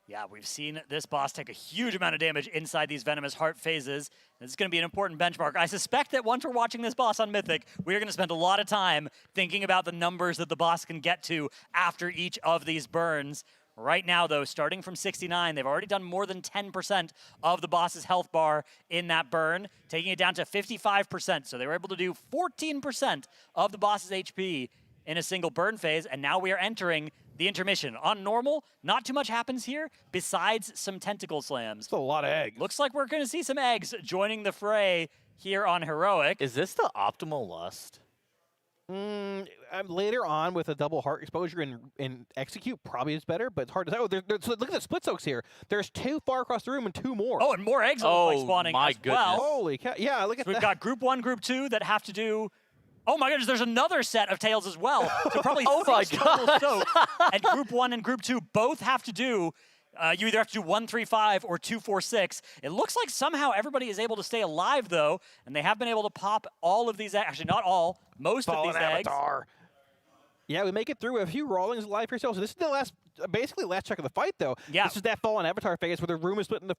Yeah, we've seen this boss take a huge amount of damage inside these venomous heart phases. This is going to be an important benchmark. I suspect that once we're watching this boss on Mythic, we're going to spend a lot of time thinking about the numbers that the boss can get to after each of these burns. Right now, though, starting from 69, they've already done more than 10% of the boss's health bar in that burn, taking it down to 55%. So they were able to do 14% of the boss's HP in a single burn phase, and now we are entering the intermission. On normal, not too much happens here besides some tentacle slams. That's a lot of eggs. Looks like we're going to see some eggs joining the fray here on Heroic. Is this the optimal lust? Later on with a double heart exposure and execute probably is better, but it's hard to say. Oh, so look at the split soaks here. There's 2 far across the room and 2 more. Oh, and more eggs are spawning my as well. Holy cow. Yeah, look at We've that. got Group 1, Group 2 that have to do... Oh my goodness, there's another set of tails as well. So probably Oh my 6 total soaks. And Group 1 and Group 2 both have to do... you either have to do 1-3-5 or 2-4-6. It looks like somehow everybody is able to stay alive, though, and they have been able to pop all of these eggs. Actually, not all. Most of these eggs. Avatar. Yeah, we make it through a few Rawlings alive here. So this is the last, basically last check of the fight, though. Yeah. This is that fallen avatar phase where the room is split into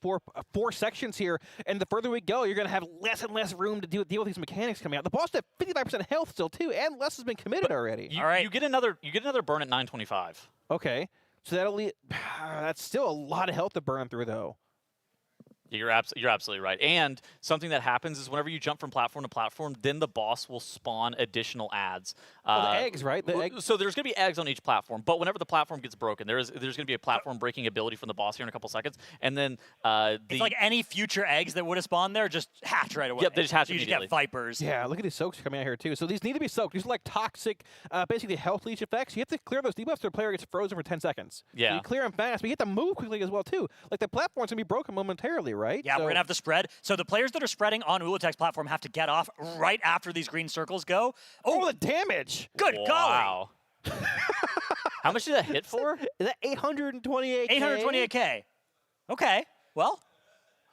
four sections here, and the further we go, you're going to have less and less room to deal with these mechanics coming out. The boss has 55% health still too, and less has been committed already. You, All right. you get another burn at 9:25. Okay, so that'll lead. That's still a lot of health to burn through, though. You're absolutely right. And something that happens is whenever you jump from platform to platform, then the boss will spawn additional ads. Oh, the eggs, right? The egg. So there's going to be eggs on each platform, but whenever the platform gets broken, there's going to be a platform breaking ability from the boss here in a couple seconds, and then It's like any future eggs that would have spawned there just hatch right away. Yep, they just hatch so you just immediately. get vipers. Yeah, look at these soaks coming out here, too. So these need to be soaked. These are like toxic, basically health leech effects. You have to clear those debuffs so the player gets frozen for 10 seconds. Yeah. So you clear them fast, but you have to move quickly as well, too. Like, the platform's going to be broken momentarily, right? Yeah, so, we're going to have the spread. So the players that are spreading on Ula'tek's platform have to get off right after these green circles go. Oh, the damage! Good golly! Wow. How much did that hit for? Is that 828K? 828K. Okay, well,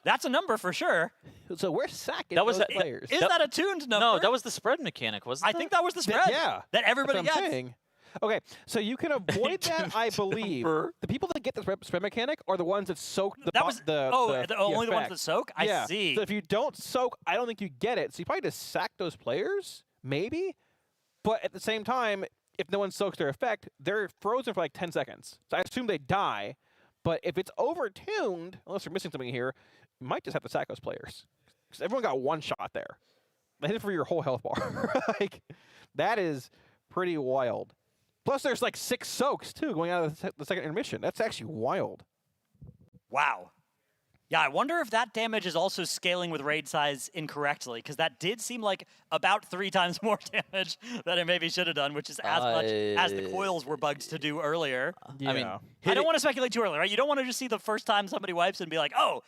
that's a number for sure. So we're sacking That was those a- players. Is that a tuned number? No, that was the spread mechanic, wasn't it? I think that was the spread. yeah. That everybody That's what I'm gets. saying. Okay, so you can avoid that, I believe. number. The people that get the spread mechanic are the ones that soak the That was only the ones effect. that soak. Yeah. I see. So if you don't soak, I don't think you get it. So you probably just sack those players, maybe. But at the same time, if no one soaks their effect, they're frozen for like 10 seconds. So I assume they die. But if it's overtuned, unless we're missing something here, you might just have to sack those players. Because everyone got one shot there. They hit it for your whole health bar. Like, that is pretty wild. Plus, there's like 6 soaks, too, going out of the second intermission. That's actually wild. Wow. Yeah, I wonder if that damage is also scaling with raid size incorrectly, because that did seem like about 3 times more damage than it maybe should have done, which is as much as the coils were bugged to do earlier. Yeah. I mean, I don't want to speculate too early, right? You don't want to just see the first time somebody wipes and be like, oh,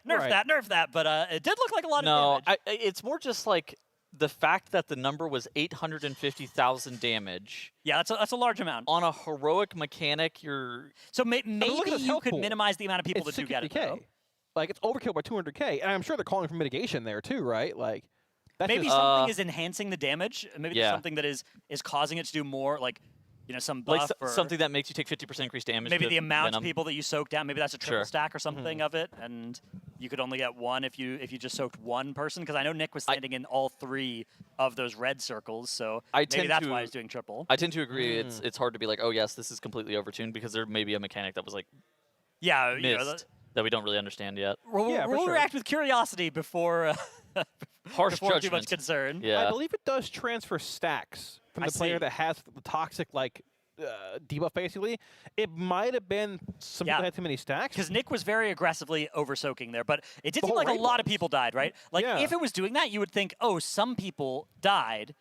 nerf that. But it did look like a lot of damage. It's more just like the fact that the number was 850,000 damage. Yeah, that's a large amount. On a heroic mechanic, you're... So maybe look at this you health could pool. minimize the amount of people It's that do get it, 60K. though. Like, it's overkill by 200K. And I'm sure they're calling for mitigation there, too, right? Like, that's Maybe just, something is enhancing the damage. Maybe there's Yeah. something that is causing it to do more, like, some Like buff or something that makes you take 50% increased damage. maybe to the amount venom. of people that you soak down. Maybe that's a triple Sure. stack or something of it, and you could only get one if you just soaked one person. Because I know Nick was standing in all 3 of those red circles, so I maybe tend that's to- why he's doing triple. I tend to agree. It's hard to be like, oh yes, this is completely overtuned because there may be a mechanic that was like Yeah, missed. that we don't really understand yet. We'll, Yeah, for we'll sure. react with curiosity before Harsh before too judgment. much concern. Yeah. I believe it does transfer stacks from I the player see. that has the toxic debuff. Basically, it might have been some people Yeah. had too many stacks. Because Nick was very aggressively over-soaking there, but it did The seem whole like a raid lot of was. people died, right? Like, Yeah. if it was doing that, you would think, oh, some people died,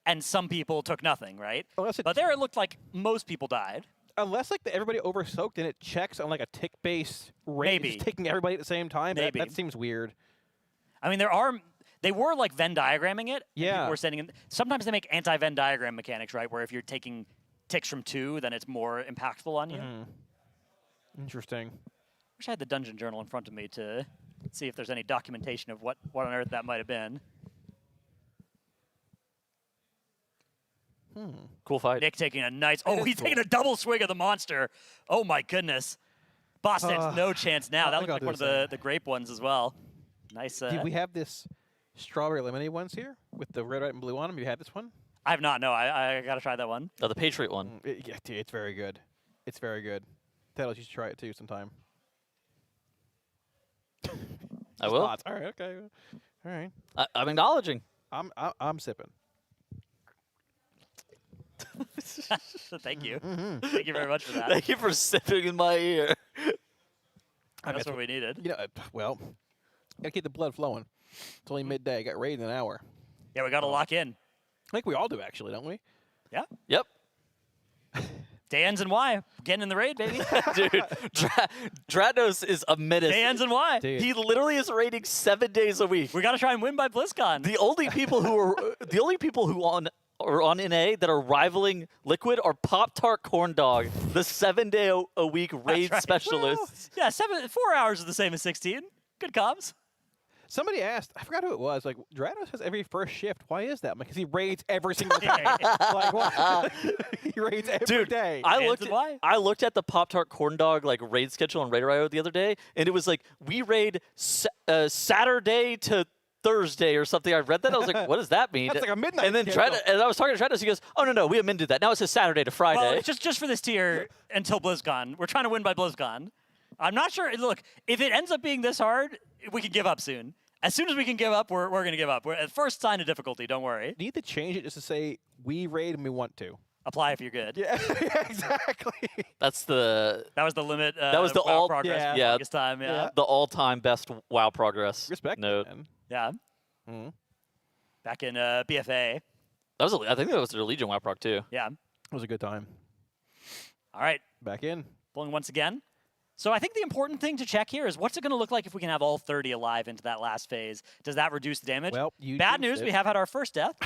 and some people took nothing, right? Unless it- But there it looked like most people died. Unless everybody over soaked and it checks on a tick based rate, Maybe. just taking everybody at the same time. Maybe. That seems weird. I mean, they were like Venn diagramming it. and Yeah. people were sending in, sometimes they make anti-Venn diagram mechanics, right? Where if you're taking ticks from 2, then it's more impactful on you. Interesting. Wish I had the dungeon journal in front of me to see if there's any documentation of what on earth that might have been. Cool fight. Nick taking a nice. Oh, he's taking a double swig of the monster. Oh my goodness. Boss stands no chance now. I That think looks I'll like do one of the the grape ones as well. Nice. Did we have this strawberry lemonade ones here with the red, white, and blue on them? You had this one? I have not. No, I gotta try that one. Oh, the Patriot one. Yeah, dude, it's very good. It's very good. Taylor, you should try it too sometime. I will. Thoughts. All right. Okay. All right. I'm acknowledging. I'm sipping. Thank you. Thank you very much for that. Thank you for sipping in my ear. That's what we needed. You know, well, gotta keep the blood flowing. It's only midday. Got raid in an hour. Yeah, we gotta lock in. I think we all do actually, don't we? Yeah. Yep. Day ends and Y. Getting in the raid, baby. Dude, Dranos is a menace. Day ends and Y. Dude. He literally is raiding 7 days a week. We gotta try and win by BlizzCon. The only people who are on NA that are rivaling Liquid are Pop Tart Corn Dog, the 7-day-a-week raid right. specialist. Yeah, 4 hours is the same as 16. Good comms. Somebody asked, I forgot who it was, like, Dranos has every first shift. Why is that? Because he raids every single day. Like, what? He raids every Dude, day. I Fans looked, and why? I looked at the Pop Tart Corn Dog raid schedule on Raider.io the other day, and it was like, we raid Saturday to Thursday or something. I read that. I was like, what does that mean? That's like a midnight And then schedule. and I was talking to Trados. He goes, oh, no, we amended that. Now it says Saturday to Friday. Well, just for this tier until BlizzCon. We're trying to win by BlizzCon. I'm not sure. Look, if it ends up being this hard, we can give up soon. As soon as we can give up, we're going to give up. We're at first sign of difficulty. Don't worry. Need to change it just to say, we raid and we want to. Apply if you're good. Yeah, exactly. That's the That was the limit. That was the WoW all- progress yeah. for the Yeah. longest time. Yeah. Yeah. the all-time best WoW progress. Respect note. it, man. Yeah. Mhm. Back in BFA. That was I think that was their Legion WoW prog too. Yeah. It was a good time. All right. Back in. Pulling once again. So I think the important thing to check here is what's it going to look like if we can have all 30 alive into that last phase? Does that reduce the damage? Well, you Bad jinxed news, it. we have had our first death.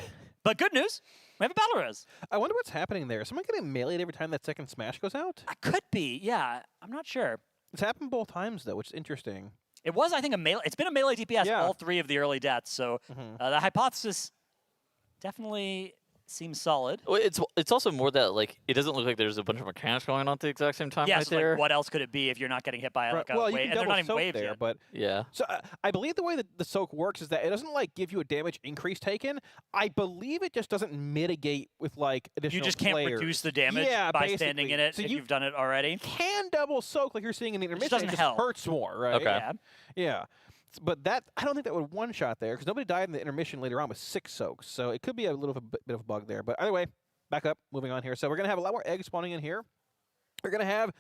But good news, we have a battle res. I wonder what's happening there. Is someone getting meleeed every time that second smash goes out? I could be, yeah. I'm not sure. It's happened both times, though, which is interesting. It was, I think, a melee. It's been a melee DPS Yeah. all 3 of the early deaths. So Mhm. the hypothesis definitely seems solid. Well, it's also more that it doesn't look like there's a bunch of mechanics going on at the exact same time Yeah, right so there. what else could it be if you're not getting hit by like a well, you wave? can And they're double not even soak waves there, yet. but Yeah. so I believe the way that the soak works is that it doesn't give you a damage increase taken. I believe it just doesn't mitigate with additional. You just can't players. reduce the damage Yeah, by standing in basically. it So if you you've done it already. can double soak like you're seeing in the intermission. doesn't it just help. hurts more, right? Okay. Yeah. Yeah. But that I don't think that would one shot there because nobody died in the intermission later on with 6 soaks, so it could be a little bit of a bug there. But either way, back up, moving on here. So we're gonna have a lot more eggs spawning in here. We're gonna have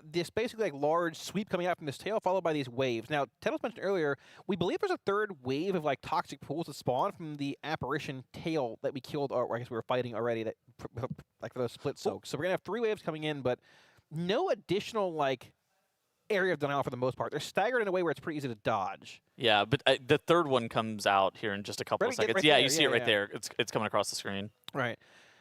this basically large sweep coming out from this tail, followed by these waves. Now, Teddles mentioned earlier, we believe there's a third wave of toxic pools that spawn from the apparition tail that we killed, or I guess we were fighting already. That for those split soaks. So we're gonna have 3 waves coming in, but no additional area of denial for the most part. They're staggered in a way where it's pretty easy to dodge. Yeah, but the third one comes out here in just a couple of Right, yeah, seconds. right yeah, there, you see yeah, it right yeah. there. It's coming across the screen. Right.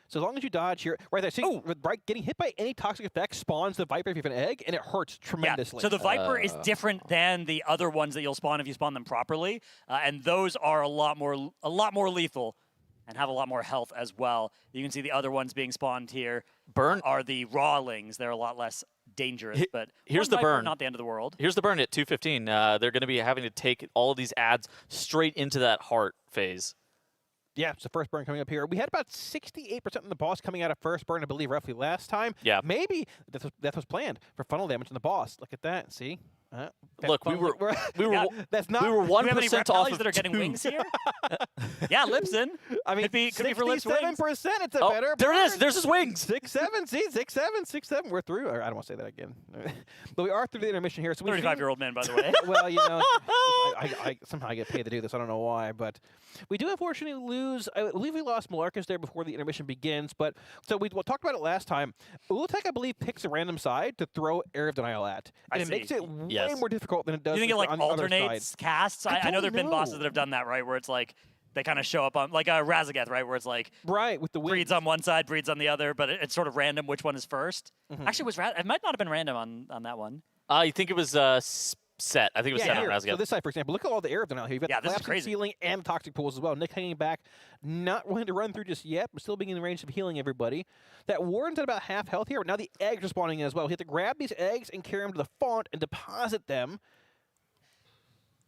So as long as you dodge here, right there, see, right, getting hit by any toxic effect spawns the Viper if you have an egg, and it hurts tremendously. Yeah. So the Viper is different than the other ones that you'll spawn if you spawn them properly, and those are a lot more lethal and have a lot more health as well. You can see the other ones being spawned here Burn. are the rawlings. They're a lot less dangerous, but here's one the Viper, burn. not the end of the world. Here's the burn at 2:15. They're going to be having to take all of these ads straight into that heart phase. Yeah, it's the first burn coming up here. We had about 68% in the boss coming out of first burn, I believe, roughly last time. Yeah. Maybe that was planned for funnel damage in the boss. Look at that. See? Look, we were that's not. we were Do we have any 1% off reptiles of that are getting 2. wings here? Yeah, Lipson. I mean, Could be for Lip's wings. 67%. It's a Oh, better. there it is. bird. There's his wings. 6-7. See, 6-7, 6-7. We're through. I don't want to say that again, but we are through the intermission here. So we 35-year-old man, by the way. Well, you know, I somehow I get paid to do this. I don't know why, but we do unfortunately lose. I believe we lost Malarcus there before the intermission begins. But so we talked about it last time. Ula'tek, I believe, picks a random side to throw Air of Denial at, and it makes it way more difficult than it does. Do you think it like on the other alternates side. casts? I know there have been bosses that have done that, right? Where it's like they kind of show up on like a Razageth, right? Where it's like With the wind. breeds on one side, breeds on the other, but it's sort of random which one is 1st. Actually, it might not have been random on that one. You think it was set? I think it was set on here. So Razageth. this side, for example, look at all the air denial here. You've got the this is collapsing crazy. ceiling and toxic pools as well. Nick hanging back, not willing to run through just yet, but still being in the range of healing everybody. That Warden's at about half health here, but now the eggs are spawning in as well. We have to grab these eggs and carry them to the font and deposit them.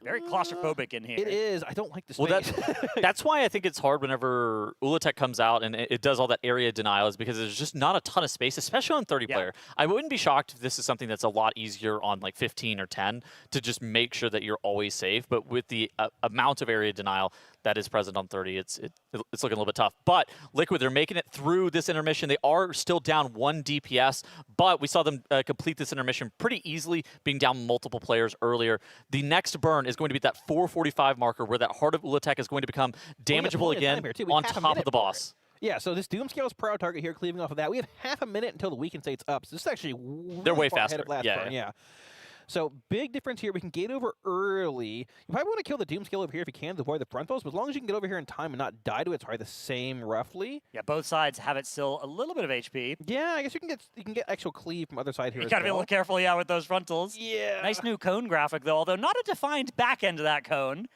Very claustrophobic in here. It is. I don't like the space. Well, that's why I think it's hard whenever Ula'tek comes out and it does all that area denial, is because there's just not a ton of space, especially on 30-player. I wouldn't be shocked if this is something that's a lot easier on like 15 or 10 to just make sure that you're always safe. But with the amount of area denial that is present on 30, it's looking a little bit tough. But Liquid, they're making it through this intermission. They are still down 1 DPS, but we saw them complete this intermission pretty easily, being down multiple players earlier. The next burn is going to be that 445 marker, where that Heart of Ula'tek is going to become damageable again on top of the boss. Yeah, so this Doomscale's proud target here, cleaving off of that. We have half a minute until the weekend state's up. So this is actually They're way far ahead faster. of last Yeah, burn, yeah. So big difference here. We can gate over early. You probably want to kill the Doomscale over here if you can to avoid the frontals, but as long as you can get over here in time and not die to it, it's probably the same roughly. Yeah, both sides have it still a little bit of HP. Yeah, I guess you can get actual cleave from other side here You as gotta be a well. little careful, yeah, with those frontals. Yeah. Nice new cone graphic though, although not a defined back end of that cone.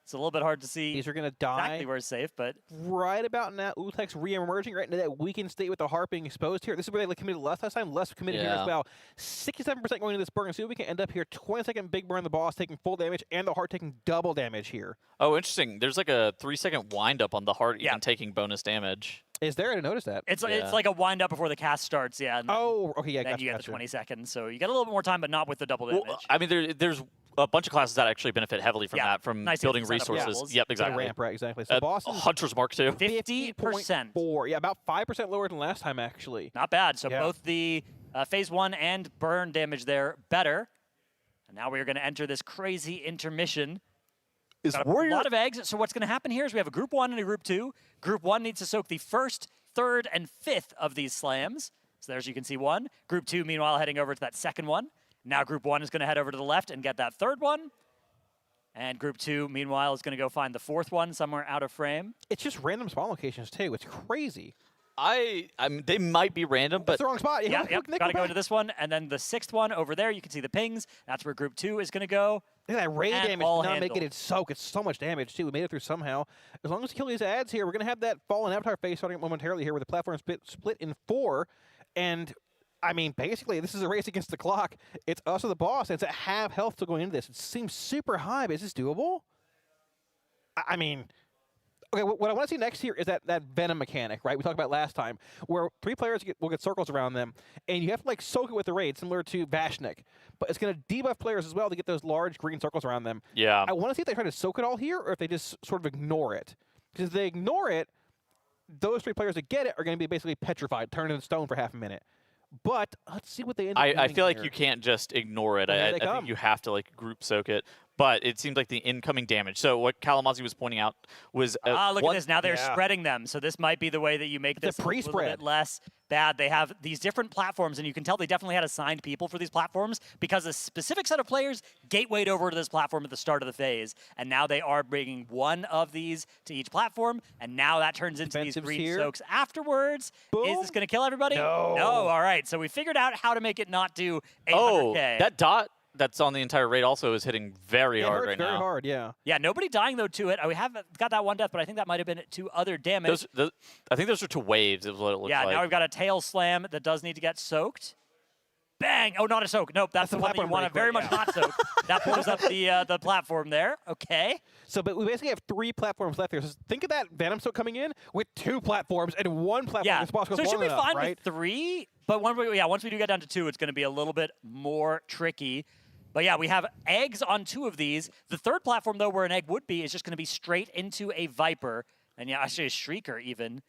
It's a little bit hard to see These are going to die. exactly where it's safe, but Right about now, Ula'tek's re-emerging right into that weakened state with the heart being exposed here. This is where they committed last time. Less committed here as well. 67% going into this burn. See if we can end up here. 20-second big burn. The boss taking full damage and the heart taking double damage here. Oh, interesting. There's like a 3-second wind up on the heart, even taking bonus damage. Is there? I didn't notice that. it's like a wind up before the cast starts, yeah. And Oh, okay, yeah, then gotcha, you get gotcha. the 20 seconds, so you get a little bit more time, but not with the double damage. Well, I mean, there's a bunch of classes that actually benefit heavily from that, from nice building setup resources. levels. Yep, The exactly. ramp, right, exactly. So boss is Hunter's Mark too. 50%. 4. Yeah, about 5% lower than last time, actually. Not bad. So Yeah. both the phase 1 and burn damage there better. And now we are going to enter this crazy intermission. Is Got a lot of eggs. So what's going to happen here is we have a group 1 and a group 2. Group 1 needs to soak the first, third, and fifth of these slams. So there's, you can see one. Group 2, meanwhile, heading over to that second one. Now Group 1 is going to head over to the left and get that third one. And Group 2, meanwhile, is going to go find the fourth one somewhere out of frame. It's just random spawn locations, too. It's crazy. I mean, they might be random, but That's the wrong spot. Yeah, Look, yep. Nick, Got to go go back. into this one. And then the sixth one over there, you can see the pings. That's where Group 2 is going to go. Look at that ray And damage all not making handled. it soak. It's so much damage, too. We made it through somehow. As long as we kill these ads here, we're going to have that fallen avatar phase starting momentarily here where the platform split in 4. And, I mean, basically, this is a race against the clock. It's us or the boss, and it's at half health still going into this. It seems super high, but is this doable? I mean... Okay, what I want to see next here is that Venom mechanic, right? We talked about last time, where 3 players will get circles around them, and you have to like soak it with the raid, similar to Vashnik. But it's going to debuff players as well to get those large green circles around them. yeah. I want to see if they try to soak it all here, or if they just sort of ignore it. Because if they ignore it, those 3 players that get it are going to be basically petrified, turned into stone for half a minute. But let's see what they end up I doing feel like here. you can't just ignore it. Well, here I they think come. you have to like group soak it. But it seems like the incoming damage. So what Kalamazoo was pointing out was Look at this. Now they're Yeah. spreading them. So this might be the way that you make It's a this a little pre-spread. bit less bad. They have these different platforms, and you can tell they definitely had assigned people for these platforms because a specific set of players gatewayed over to this platform at the start of the phase. And now they are bringing one of these to each platform, and now that turns into these Defensives green here. soaks afterwards. Boom. Is this going to kill everybody? No. No. All right. So we figured out how to make it not do 800K. Oh, that dot that's on the entire raid also is hitting very It hard hurts right very now. hard, yeah. Yeah, nobody dying, though, to it. We have got that one death, but I think that might have been 2 other damage. I think those are 2 waves is what it looks Yeah, like. now we've got a tail slam that does need to get soaked. Bang! Oh, not a soak. Nope, that's the the one that you platform want to break, very right, much not soak. That blows up the platform there. Okay. So, but we basically have 3 platforms left here. So think of that Venom Soak coming in with 2 platforms and 1 platform. Yeah. This boss goes So it should long be enough, fine right? with 3, but once we do get down to 2, it's going to be a little bit more tricky. But yeah, we have eggs on 2 of these. The third platform, though, where an egg would be, is just going to be straight into a Viper. And yeah, actually a Shrieker even.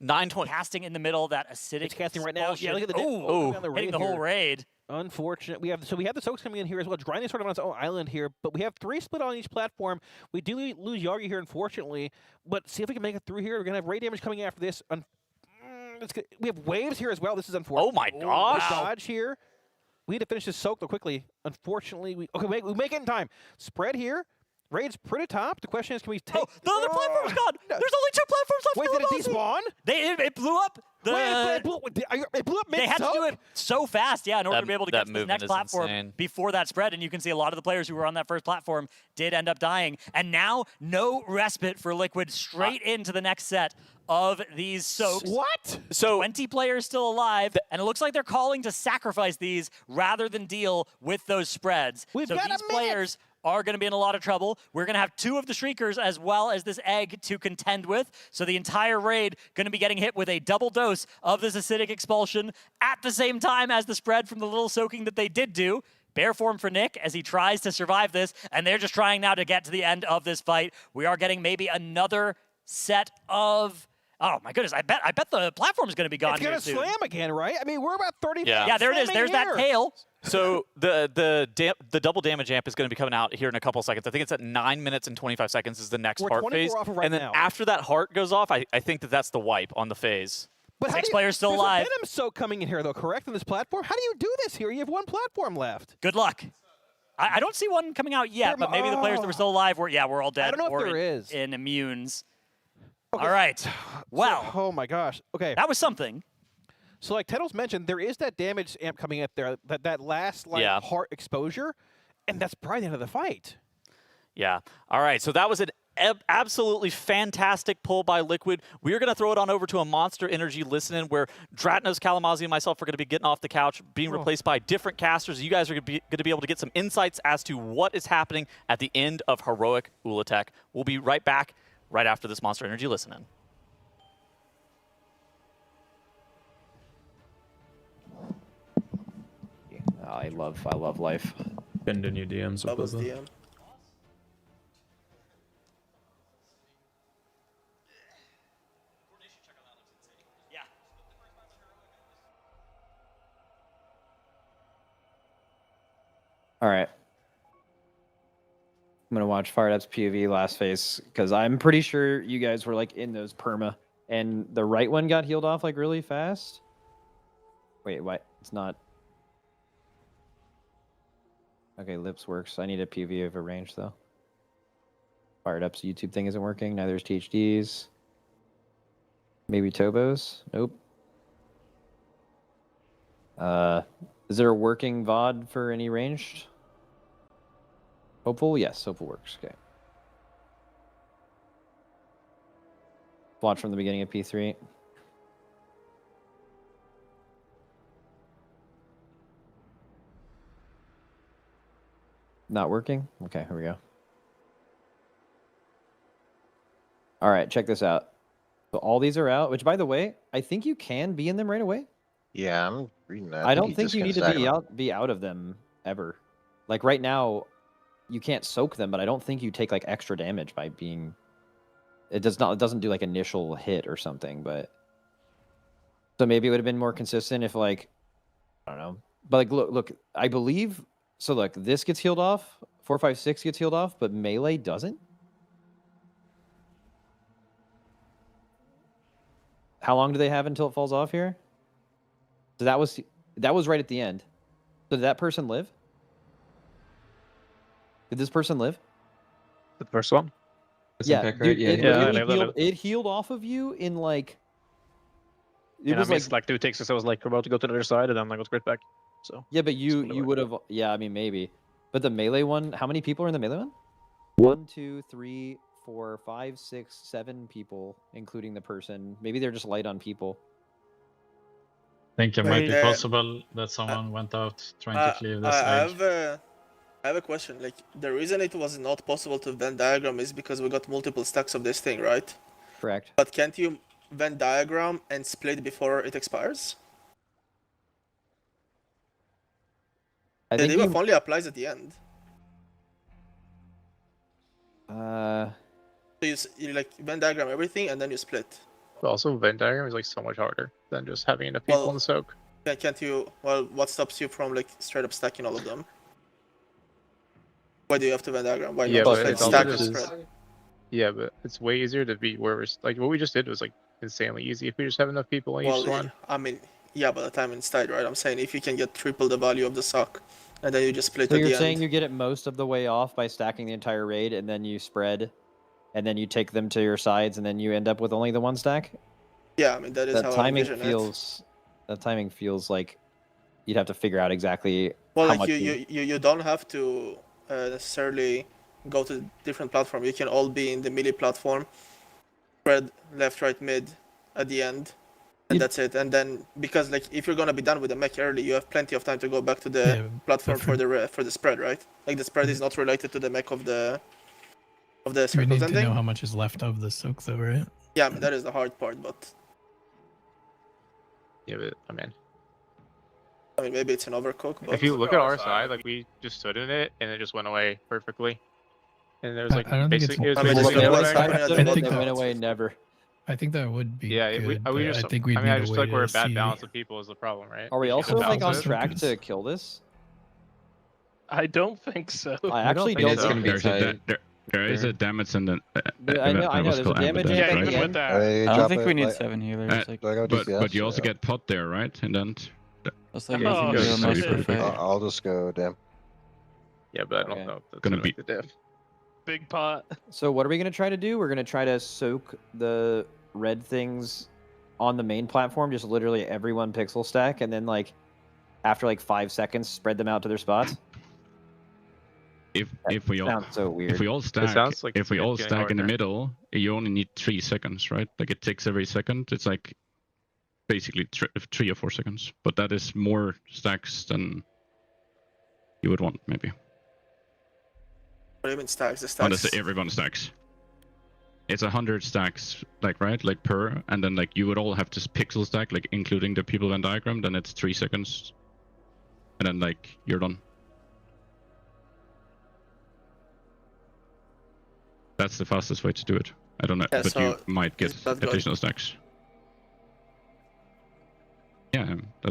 920. Casting in the middle, that acidic It's casting right now. Yeah, look at the oh, on the hitting raid the whole here. raid. Unfortunate. We have the soaks coming in here as well. Grinding sort of on its own island here, but we have 3 split on each platform. We do lose Yagi here, unfortunately. But see if we can make it through here. We're gonna have raid damage coming after this. We have waves here as well. This is unfortunate. Oh my gosh. Dodge here. We need to finish this soak though quickly. Unfortunately, we make it in time. Spread here. Raid's pretty top. The question is, can we take? Oh, the other platform's gone. There's only 2 platforms left. Wait, did it despawn? It blew up. It blew up mid-soak? They had to do it so fast, yeah, in order to be able to get to the next platform insane. before that spread. And you can see a lot of the players who were on that first platform did end up dying. And now, no respite for Liquid, straight into the next set of these soaks. What? So 20 players still alive, and it looks like they're calling to sacrifice these rather than deal with those spreads. We've so got a these minute. players are going to be in a lot of trouble. We're going to have 2 of the Shriekers as well as this egg to contend with. So the entire raid going to be getting hit with a double dose of this acidic expulsion at the same time as the spread from the little soaking that they did do. Bear form for Nick as he tries to survive this, and they're just trying now to get to the end of this fight. We are getting maybe another set of... Oh my goodness! I bet the platform is going to be gone. It's going to soon. slam again, right? I mean, we're about 30. Yeah, there it is. There's that tail. So the double damage amp is going to be coming out here in a couple seconds. I think it's at 9 minutes and 25 seconds is the next We're heart 24 phase. off of right and then now. after that heart goes off, I think that's the wipe on the phase. But 6 players still there's alive. A Venom soak coming in here, though, correct? On this platform? How do you do this here? You have 1 platform left. Good luck. I don't see one coming out yet, but maybe the players that were still alive we're all dead. I don't know if or there is. in immunes. Okay. All right. Well, Oh my gosh. Okay. that was something. So like Tettles mentioned, there is that damage amp coming up there, that last heart exposure, and that's probably the end of the fight. Yeah. All right. So that was an absolutely fantastic pull by Liquid. We're going to throw it on over to a Monster Energy listen-in where Dratnos, Kalamazzi, and myself are going to be getting off the couch, being replaced by different casters. You guys are going to be able to get some insights as to what is happening at the end of Heroic Ula'tek. We'll be right back right after this Monster Energy listen-in. I love life. Been the new DMs of Bubbles Puzzle. DM. Yeah. All right. I'm gonna watch Fired Up's POV last phase because I'm pretty sure you guys were like in those perma, and the right one got healed off like really fast. Wait, what? It's not. Okay, lips works. I need a POV of a range though. Fired Up's YouTube thing isn't working. Neither is THD's. Maybe Tobo's. Nope. Is there a working VOD for any ranged? Hopeful? Yes, Hopeful works. Okay. Watch from the beginning of P3. Not working? Okay, here we go. All right, check this out. So all these are out, which by the way, I think you can be in them right away. Yeah, I'm reading that. I don't think you need to be out of them ever. Like right now, you can't soak them, but I don't think you take like extra damage by being. It doesn't do like initial hit or something, but. So maybe it would have been more consistent if like, I don't know. But like, look, I believe. So look, this gets healed off. 4, 5, 6 gets healed off, but melee doesn't. How long do they have until it falls off here? So that was right at the end. So did that person live? Did this person live? The first one? Yeah, dude, Yeah, it healed off of you in like. It and was I missed like 2 ticks because I was like about to go to the other side and then I got right back. So yeah, but you would have. Yeah, I mean maybe. But the melee one, how many people are in the melee one? 1, 2, 3, 4, 5, 6, 7 people, including the person. Maybe they're just light on people. I think it might be Wait, possible that someone went out trying to clear this egg. I have a question. Like, the reason it was not possible to Venn diagram is because we got multiple stacks of this thing, right? Correct. But can't you Venn diagram and split before it expires? I The think debuff only applies at the end. Uh, So you like Venn diagram everything and then you split. But also, Venn diagram is like so much harder than just having enough people in the soak. Can't you? Well, what stops you from like straight up stacking all of them? Why do you have to Venn diagram? Why Yeah, not but just like it's also stack and just spread? yeah, but it's way easier to beat where we're like what we just did was like insanely easy if we just have enough people in each one. I mean, yeah, by the time inside, right? I'm saying if you can get triple the value of the sock, and then you just split so at you're the saying end. you get it most of the way off by stacking the entire raid, and then you spread, and then you take them to your sides, and then you end up with only the one stack? Yeah, I mean that is That how I timing envision feels. That timing feels like you'd have to figure out exactly Well, how like much. you don't have to necessarily go to different platform. You can all be in the melee platform, spread left, right, mid at the end, and that's it. And then because like if you're gonna be done with the mech early, you have plenty of time to go back to the platform for the spread, right? Like the spread is not related to the mech of the We circles need to ending. know how much is left of the soak, though, right? Yeah, I mean that is the hard part, but Yeah, but I mean maybe it's an overcook. But if you look at our side, like we just stood in it and it just went away perfectly. And there was like I don't think it's. basically it was I mean, basically it's no not lag. happening at the I bottom. think Went away never. I think that would be Yeah, good. we but just. I think we I need mean, I a just way like we're a to bad see. balance of people is the problem, right? Are we should also like on balance it. track to kill this? I don't think so. I actually think don't. so. think There's there is a damage in the I know. was There's a called damage evidence, amp Yeah, at right? the even with end. that. I don't think we need 7 healers. But you also get pot there, right? And then That's like Oh, using the most shit. perfect. I'll just go damn. Yeah, but I don't Okay. know if that's Gonna gonna be- be the diff. Big pot. So what are we gonna try to do? We're gonna try to soak the red things on the main platform, just literally everyone pixel stack, and then like after like 5 seconds, spread them out to their spots. if we all Sounds so weird. if we all stack sounds like if it's we all getting stack in the harder. middle, you only need 3 seconds, right? Like it takes every second. It's like basically 3 or 4 seconds, but that is more stacks than you would want, maybe. What do you mean stacks? The Unless stacks. everyone stacks. It's 100 stacks, like right, like per, and then like you would all have to pixel stack, like including the people Venn diagram. Then it's 3 seconds, and then like you're done. That's the fastest way to do it. I don't know, Yeah, but so you might get is that good? additional stacks. Yeah, I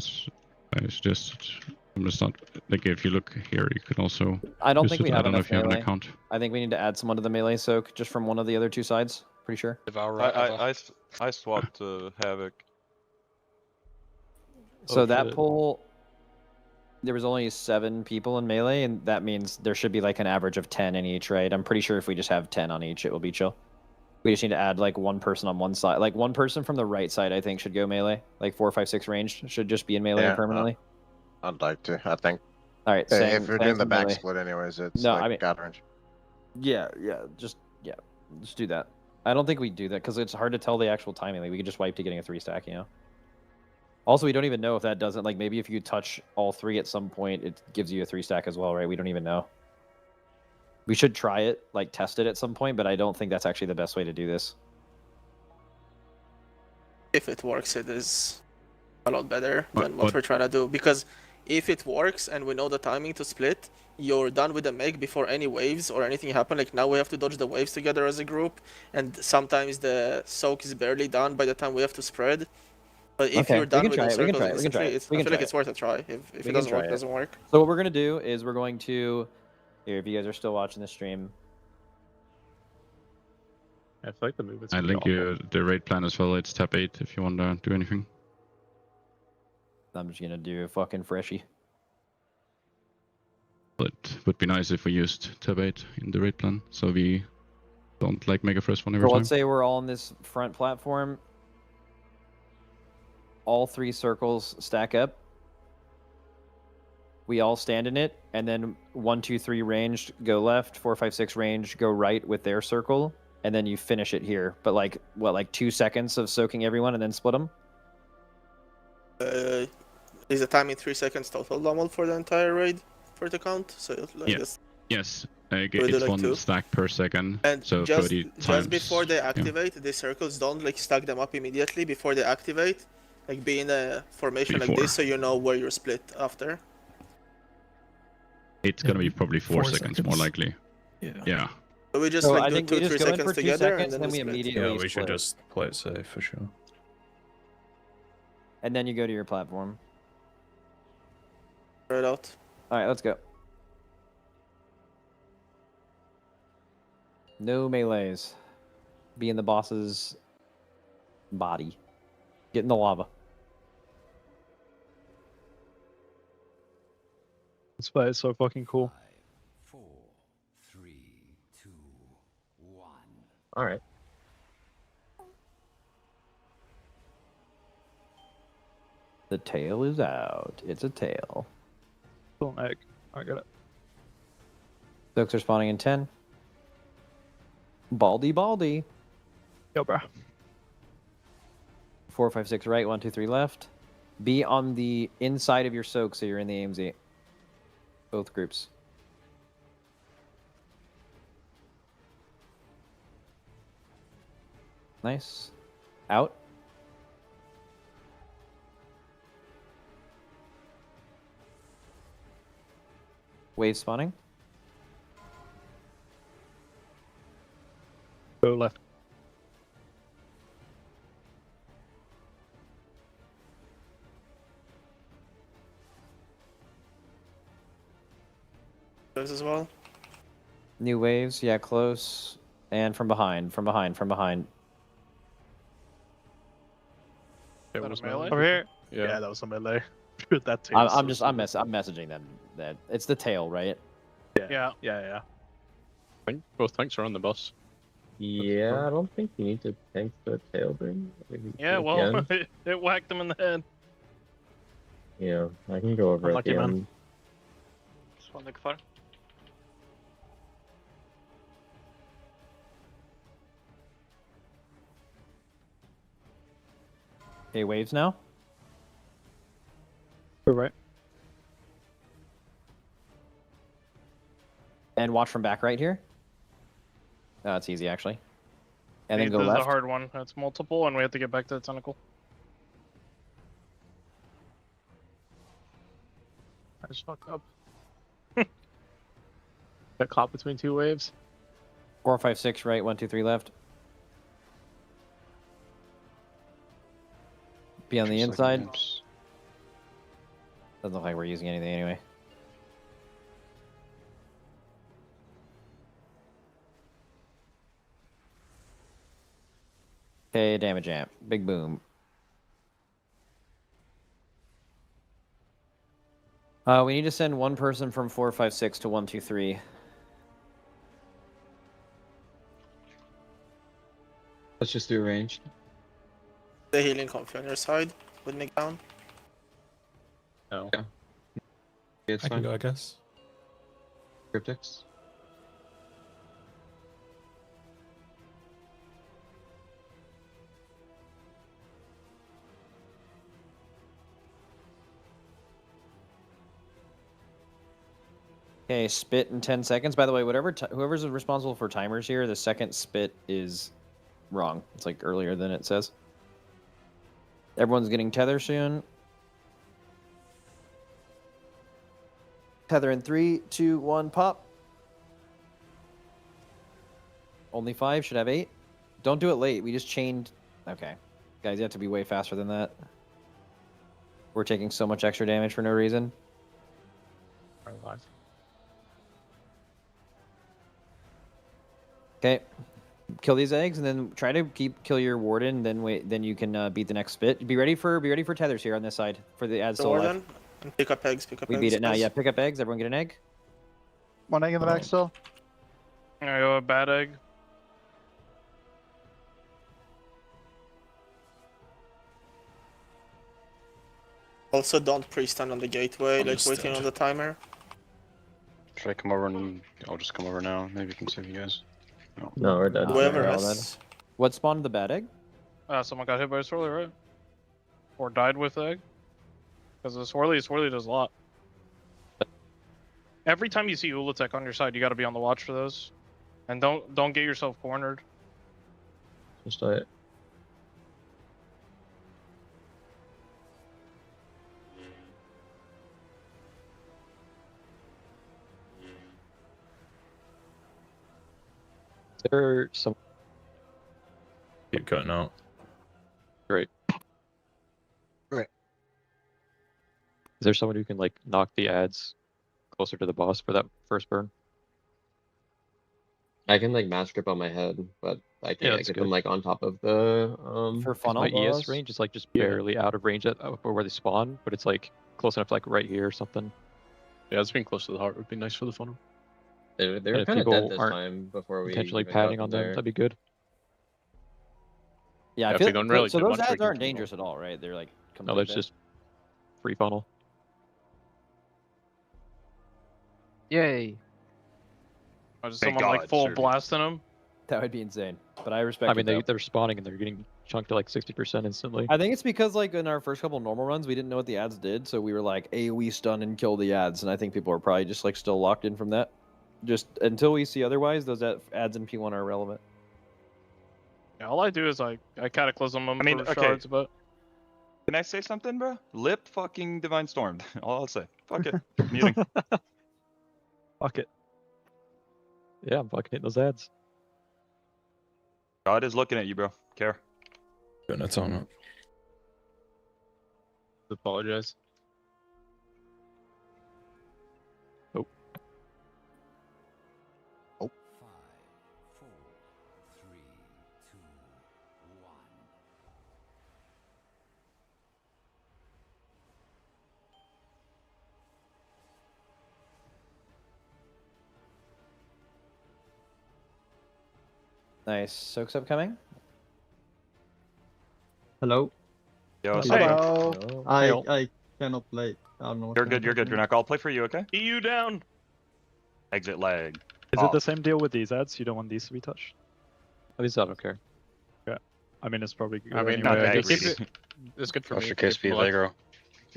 suggest. I'm just not like if you look here, you can also. I don't use think we it. I have don't know enough if you have an melee. account. I think we need to add someone to the melee soak just from one of the other 2 sides. Pretty sure. I swapped Havoc. So Oh, that shit. poll, there was only 7 people in melee, and that means there should be like an average of 10 in each, right? I'm pretty sure if we just have 10 on each, it will be chill. We just need to add like 1 person on one side. Like 1 person from the right side, I think, should go melee. Like 4, 5, 6 ranged should just be in melee Yeah, permanently. I'd like to. I think All right. if you're doing the back melee. split, anyways, it's No, like I mean- God range. Yeah, just do that. I don't think we do that because it's hard to tell the actual timing. Like we could just wipe to getting a 3 stack, you know. Also, we don't even know if that doesn't like maybe if you touch all 3 at some point, it gives you a 3 stack as well, right? We don't even know. We should try it, like test it at some point, but I don't think that's actually the best way to do this. If it works, it is a lot better than What- what we're trying to do. Because if it works and we know the timing to split, you're done with the make before any waves or anything happen. Like now we have to dodge the waves together as a group, and sometimes the soak is barely done by the time we have to spread. But if Okay, you're we done can with try the it, we can circles try it, we can try instantly, it, we I can feel try like it's worth a try. If We it can doesn't try work, it it. doesn't work. So what we're gonna do is we're going to here. If you guys are still watching the stream, I feel like the movement's I gonna be link awful. you the raid plan as well. It's tab 8 if you want to do anything. I'm just gonna do a fucking freshie. But it would be nice if we used tab 8 in the raid plan, so we don't like make a first one every So time. let's say we're all on this front platform. All 3 circles stack up. We all stand in it, and then 1, 2, 3 ranged go left, 4, 5, 6 ranged go right with their circle, and then you finish it here. But like what, like 2 seconds of soaking everyone and then split them? Is the timing 3 seconds total normal for the entire raid for the count? So like Yeah. this. Yes, we do it's like 1 2? stack per second, And so just 30 times. just before they yeah. activate, the circles don't like stack them up immediately before they activate. Like be in a formation like Before. this, so you know where you're split after. It's gonna be probably 4 seconds more likely. Yeah. So we just So like I do think we 2-3 just go in seconds for 2 together seconds, and then we split. immediately Yeah, we should split. just play it safe for sure. And then you go to your platform. Right out. All right, let's go. No melees. Be in the boss's body. Get in the lava. This fight is so fucking cool. 5, 4, 3, 2, 1. All right. The tail is out. It's a tail. Still an egg. I got it. Soaks are spawning in 10. Baldy. Yo, bro. 4, 5, 6 right, 1, 2, 3 left. Be on the inside of your soak so you're in the AMZ. Both groups. Nice. Out. Wave spawning. Go left. Those as well. New waves, yeah, close. And from behind. Is that was a melee? melee? Over here? Yeah. That was a melee. That tail I'm is just so I'm messaging them that it's the tail, right? stupid. Yeah. I think both tanks are on the bus. Yeah, I don't think you need to tank the tail thing. Maybe Yeah, at the well, end. it whacked him in the head. Yeah, I can go over Unlucky, at the man. end. Just one kvar. Okay, waves now. Go right. And watch from back right here. Oh, it's easy actually. And then go This is left. a hard one. It's multiple, and we have to get back to the tentacle. I just fucked up. Got caught between two waves. 4, 5, 6 right, 1, 2, 3 left. Be on the inside. Doesn't look like we're using anything anyway. Okay, damage amp. Big boom. We need to send one person from 4, 5, 6 to 1, 2, 3. Let's just do ranged. The healing comfy on your side with Nick down. No. Yeah. It's I fine. can go, I guess. Cryptics. Okay, spit in 10 seconds. By the way, whoever's responsible for timers here, the second spit is wrong. It's like earlier than it says. Everyone's getting tether soon. Tether in 3, 2, 1, pop. Only 5, should have 8. Don't do it late. We just chained. Okay. Guys, you have to be way faster than that. We're taking so much extra damage for no reason. Okay. Kill these eggs and then try to kill your warden. Then wait. Then you can beat the next spit. Be ready for tethers here on this side for the ads The still alive. warden. And pick up eggs. We beat it now. Yeah, pick up eggs. Everyone get an egg. One egg in the back still. I go a bad egg. Also, don't pre-stand on the gateway, like waiting on the timer. Should I come over and I'll just come over now? Maybe I can save you guys. No, we're dead. Whoever we're all rests. What spawned the bad egg? Someone got hit by a swirly, right? Or died with the egg? Because the swirly does a lot. Every time you see Ula'tek on your side, you got to be on the watch for those, and don't get yourself cornered. Just it. Is there some... Keep cutting out. Great. Right. Is there someone who can like knock the ads closer to the boss for that first burn? I can like mass grip on my head, but I can't that's get good. them like on top of the For 'Cause funnel my ES boss? range is like just barely out of range for where they spawn, but it's like close enough to like right here or something. Yeah, it's being close to the heart would be nice for the funnel. They And were if kind of dead people this aren't time before we intentionally even got padding on them, there. that'd be good. Yeah, Yeah, I if they feel don't really so. do Those much, we ads can aren't kill them. dangerous at all, right? They're like No, complete that's dead. just free funnel. Yay. Or just Thank someone like God, full Serby. blasting them? That would be insane. But I respect I mean, it, though. they're spawning and they're getting chunked to like 60% instantly. I think it's because like in our first couple normal runs, we didn't know what the ads did, so we were like AoE stun and kill the ads, and I think people are probably just like still locked in from that. Just until we see otherwise, those ads in P1 are irrelevant. Yeah, all I do is I cataclysm them I mean, for okay. shards, but Can I say something, bro? Lip fucking Divine Storm. All I'll say. Fuck it. Muting. Fuck it. Yeah, I'm fucking hitting those ads. God is looking at you, bro. Care. Putting a ton up. Apologize. Oh. Oh. 5, 4, 3, 2, 1. Nice. Soaks upcoming. Hello. Yo, Hello. I cannot play. I don't know what You're can good. You're good. happen. You're not. I'll play for you, okay? EU down. Exit lag. Is it the same deal with these ads? You don't want these to be touched? At least I don't care. Yeah. I mean, it's probably good. I mean, Not I that keep greedy. it. It's good for How's me. your case Keep be them alive. aggro?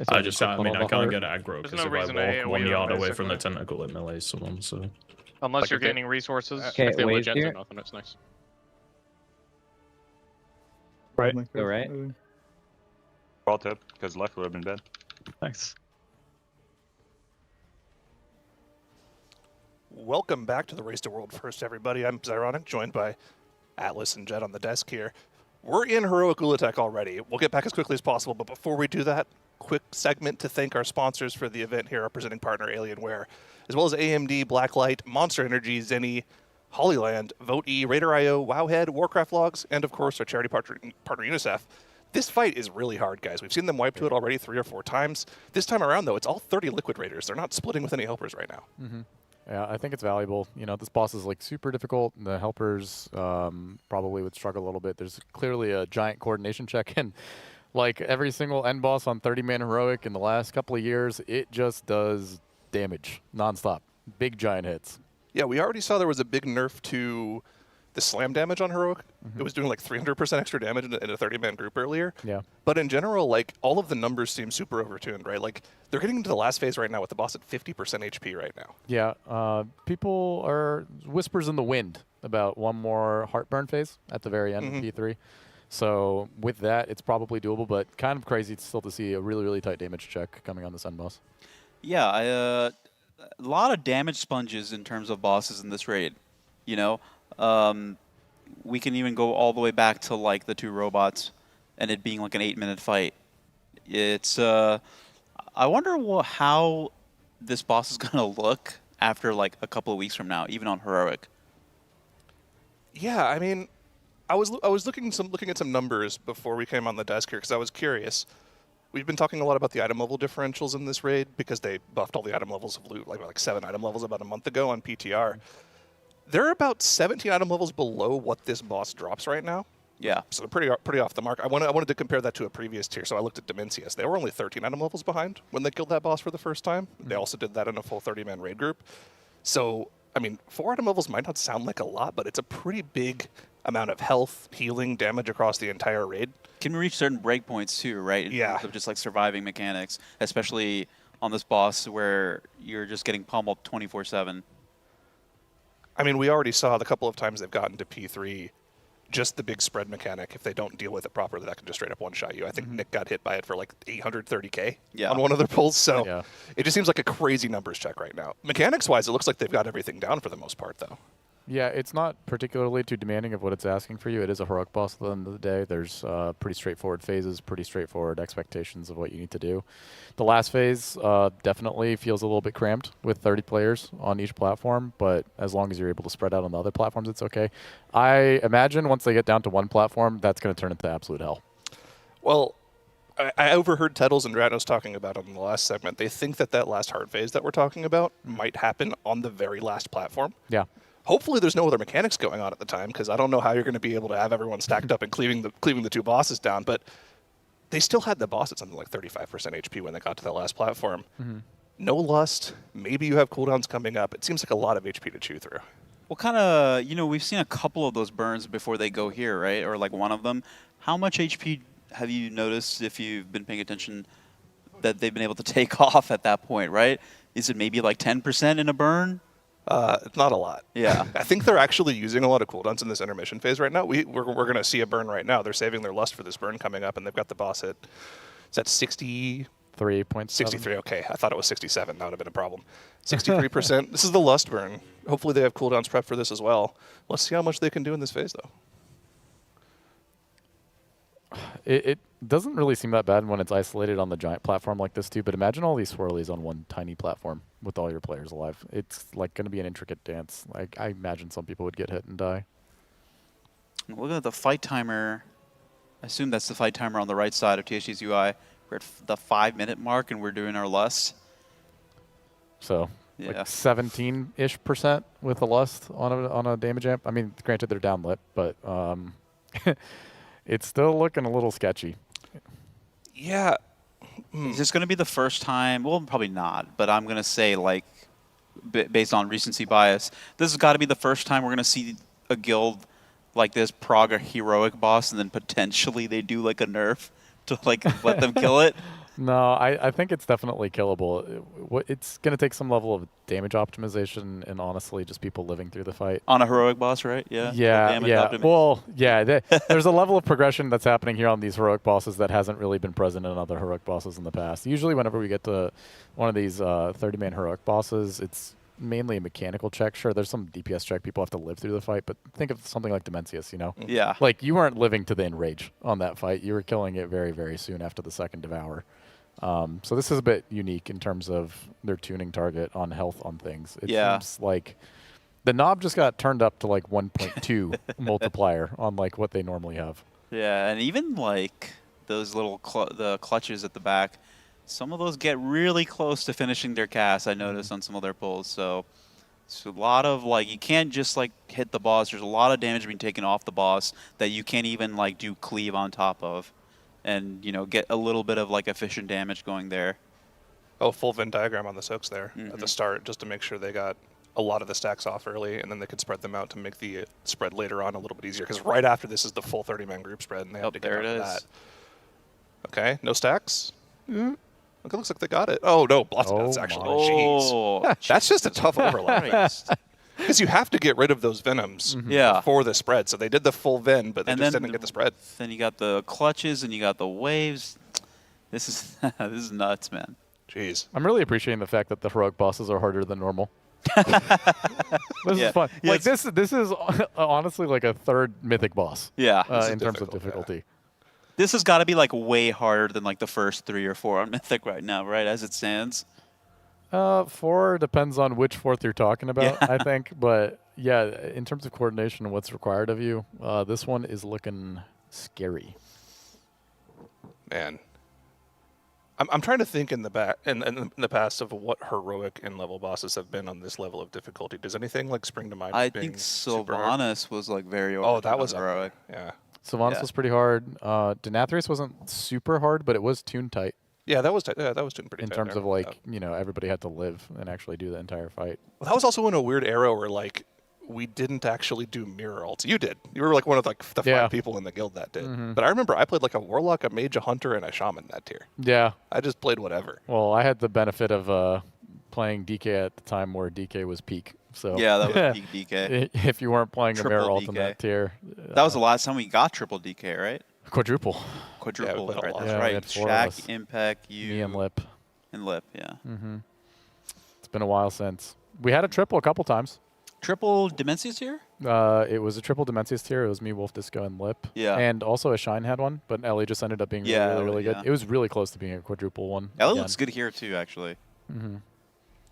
I just, I mean, I can't get aggro There's because no if reason to I AoE walk 1 them, yard away from the basically. tentacle, it melees someone, so... Unless Like you're if they- gaining resources. Okay, If they have wave legends here. or nothing, it's nice. Right. My Go right. moving. Ball tip, because left would have been bad. Thanks. Welcome back to the Race to World First, everybody. I'm Zyronic, joined by Atlas and Jet on the desk here. We're in Heroic Ula'tek already. We'll get back as quickly as possible, but before we do that, quick segment to thank our sponsors for the event here, our presenting partner, Alienware, as well as AMD, Blacklight, Monster Energy, Zenny, Hollyland, Vote-E, Raider.io, Wowhead, Warcraft Logs, and of course our charity partner UNICEF. This fight is really hard, guys. We've seen them wipe to it already 3 or 4 times. This time around, though, it's all 30 Liquid Raiders. They're not splitting with any helpers right now. Mm-hmm. Yeah, I think it's valuable. You know, this boss is like super difficult. And the helpers probably would struggle a little bit. There's clearly a giant coordination check, and like every single end boss on 30-man heroic in the last couple of years, it just does damage nonstop. Big giant hits. Yeah, we already saw there was a big nerf to the slam damage on heroic. It was doing like 300% extra damage in a 30-man group earlier. Yeah. But in general, like all of the numbers seem super overtuned, right? Like they're getting into the last phase right now with the boss at 50% HP right now. Yeah, people are whispers in the wind about one more heartburn phase at the very end of P3. So with that, it's probably doable, but kind of crazy still to see a really, really tight damage check coming on this end boss. Yeah, a lot of damage sponges in terms of bosses in this raid. You know, we can even go all the way back to like the 2 robots, and it being like an 8-minute fight. It's I wonder how this boss is gonna look after like a couple of weeks from now, even on heroic. Yeah, I mean, I was looking at some numbers before we came on the desk here because I was curious. We've been talking a lot about the item level differentials in this raid because they buffed all the item levels of loot, like 7 item levels about a month ago on PTR. They're about 17 item levels below what this boss drops right now. Yeah. So pretty off the mark. I wanted to compare that to a previous tier, so I looked at Dimensius. They were only 13 item levels behind when they killed that boss for the first time. They also did that in a full 30-man raid group. So, I mean, 4 item levels might not sound like a lot, but it's a pretty big amount of health, healing, damage across the entire raid. Can reach certain breakpoints too, right? In terms of just like surviving mechanics, especially on this boss where you're just getting pummeled 24/7. I mean, we already saw the couple of times they've gotten to P3, just the big spread mechanic, if they don't deal with it properly, that can just straight up one-shot you. I think Nick got hit by it for like 830k on one of their pulls, so it just seems like a crazy numbers check right now. Mechanics-wise, it looks like they've got everything down for the most part, though. Yeah, it's not particularly too demanding of what it's asking for you. It is a heroic boss at the end of the day. There's pretty straightforward phases, pretty straightforward expectations of what you need to do. The last phase definitely feels a little bit cramped with 30 players on each platform, but as long as you're able to spread out on the other platforms, it's okay. I imagine once they get down to one platform, that's going to turn into absolute hell. Well, I overheard Tettles and Dranos talking about it in the last segment. They think that last hard phase that we're talking about might happen on the very last platform. Yeah. Hopefully there's no other mechanics going on at the time, because I don't know how you're going to be able to have everyone stacked up and cleaving the two bosses down. But they still had the boss at something like 35% HP when they got to that last platform. No lust. Maybe you have cooldowns coming up. It seems like a lot of HP to chew through. What kind of, we've seen a couple of those burns before they go here, right? Or like one of them. How much HP have you noticed, if you've been paying attention, that they've been able to take off at that point, right? Is it maybe like 10% in a burn? It's not a lot. Yeah. I think they're actually using a lot of cooldowns in this intermission phase right now. We're going to see a burn right now. They're saving their lust for this burn coming up, and they've got the boss at, is that 60? 3.7. 63, okay. I thought it was 67. That would have been a problem. 63%. This is the lust burn. Hopefully they have cooldowns prepped for this as well. Let's see how much they can do in this phase, though. It doesn't really seem that bad when it's isolated on the giant platform like this too, but imagine all these swirlies on one tiny platform with all your players alive. It's like going to be an intricate dance. Like, I imagine some people would get hit and die. Look at the fight timer. I assume that's the fight timer on the right side of THD's UI. We're at the 5-minute mark and we're doing our lust. So yeah. like 17-ish% with the lust on a damage amp. I mean, granted they're down lit, but it's still looking a little sketchy. Yeah. Is this going to be the first time? Well, probably not, but I'm going to say, like, based on recency bias, this has got to be the first time we're going to see a guild like this prog a heroic boss, and then potentially they do, like, a nerf to, like, let them kill it. No, I think it's definitely killable. It's going to take some level of damage optimization and honestly just people living through the fight. On a heroic boss, right? Yeah. Yeah. Well, yeah, there's a level of progression that's happening here on these heroic bosses that hasn't really been present in other heroic bosses in the past. Usually whenever we get to one of these 30-man heroic bosses, it's mainly a mechanical check. Sure, there's some DPS check. People have to live through the fight, but think of something like Demencius, Yeah. Like, you weren't living to the enrage on that fight. You were killing it very, very soon after the second Devour. So this is a bit unique in terms of their tuning target on health on things. It seems like the knob just got turned up to like 1.2 multiplier on like what they normally have. Yeah, and even like those little the clutches at the back, some of those get really close to finishing their cast. I noticed on some of their pulls. So it's a lot of like, you can't just like hit the boss. There's a lot of damage being taken off the boss that you can't even like do cleave on top of. And, get a little bit of, like, efficient damage going there. Oh, full Venn diagram on the soaks there at the start, just to make sure they got a lot of the stacks off early, and then they could spread them out to make the spread later on a little bit easier. Because right after this is the full 30-man group spread, and they had to get out of that. Okay, no stacks? Look, it looks like they got it. Oh, no, Bloodspouts, actually. Jeez. That's just a tough overlap. Because you have to get rid of those Venoms before the spread. So they did the full Ven, but they just didn't get the spread. Then you got the clutches and you got the waves. This is this is nuts, man. Jeez. I'm really appreciating the fact that the heroic bosses are harder than normal. This is fun. Yeah, like this is honestly like a third mythic boss. Yeah. In terms of difficulty. Yeah. This has got to be like way harder than like the first 3 or 4 on Mythic right now, right? As it stands. 4 depends on which fourth you're talking about, I think. But yeah, in terms of coordination and what's required of you, this one is looking scary. Man, I'm trying to think in the past of what heroic and level bosses have been on this level of difficulty. Does anything like spring to mind? I think Sylvanas was like very. Oh, that was heroic. Yeah. Sylvanas was pretty hard. Denathrius wasn't super hard, but it was tuned tight. Yeah, that was that was tuned pretty in tight terms there. of like everybody had to live and actually do the entire fight. Well, that was also in a weird era where like we didn't actually do mirror ults. You did. You were like one of like the 5 people in the guild that did. But I remember I played like a warlock, a mage, a hunter, and a shaman that tier. Yeah. I just played whatever. Well, I had the benefit of playing DK at the time where DK was peak. So yeah, that was peak DK. If you weren't playing a mirror ult in DK. that tier, that was the last time we got triple DK, right? Quadruple. Quadruple, Yeah, right? That's yeah, right. Shaq, Impact, you, me, and Lip. And Lip, yeah. It's been a while since we had a triple a couple times. Triple Demencius here? It was a triple Demencius tier. It was me, Wolf, Disco, and Lip. Yeah. And also a Shine had one, but Ellie just ended up being really good. Yeah. It was really close to being a quadruple one. Ellie again. looks good here too, actually. Mm-hmm.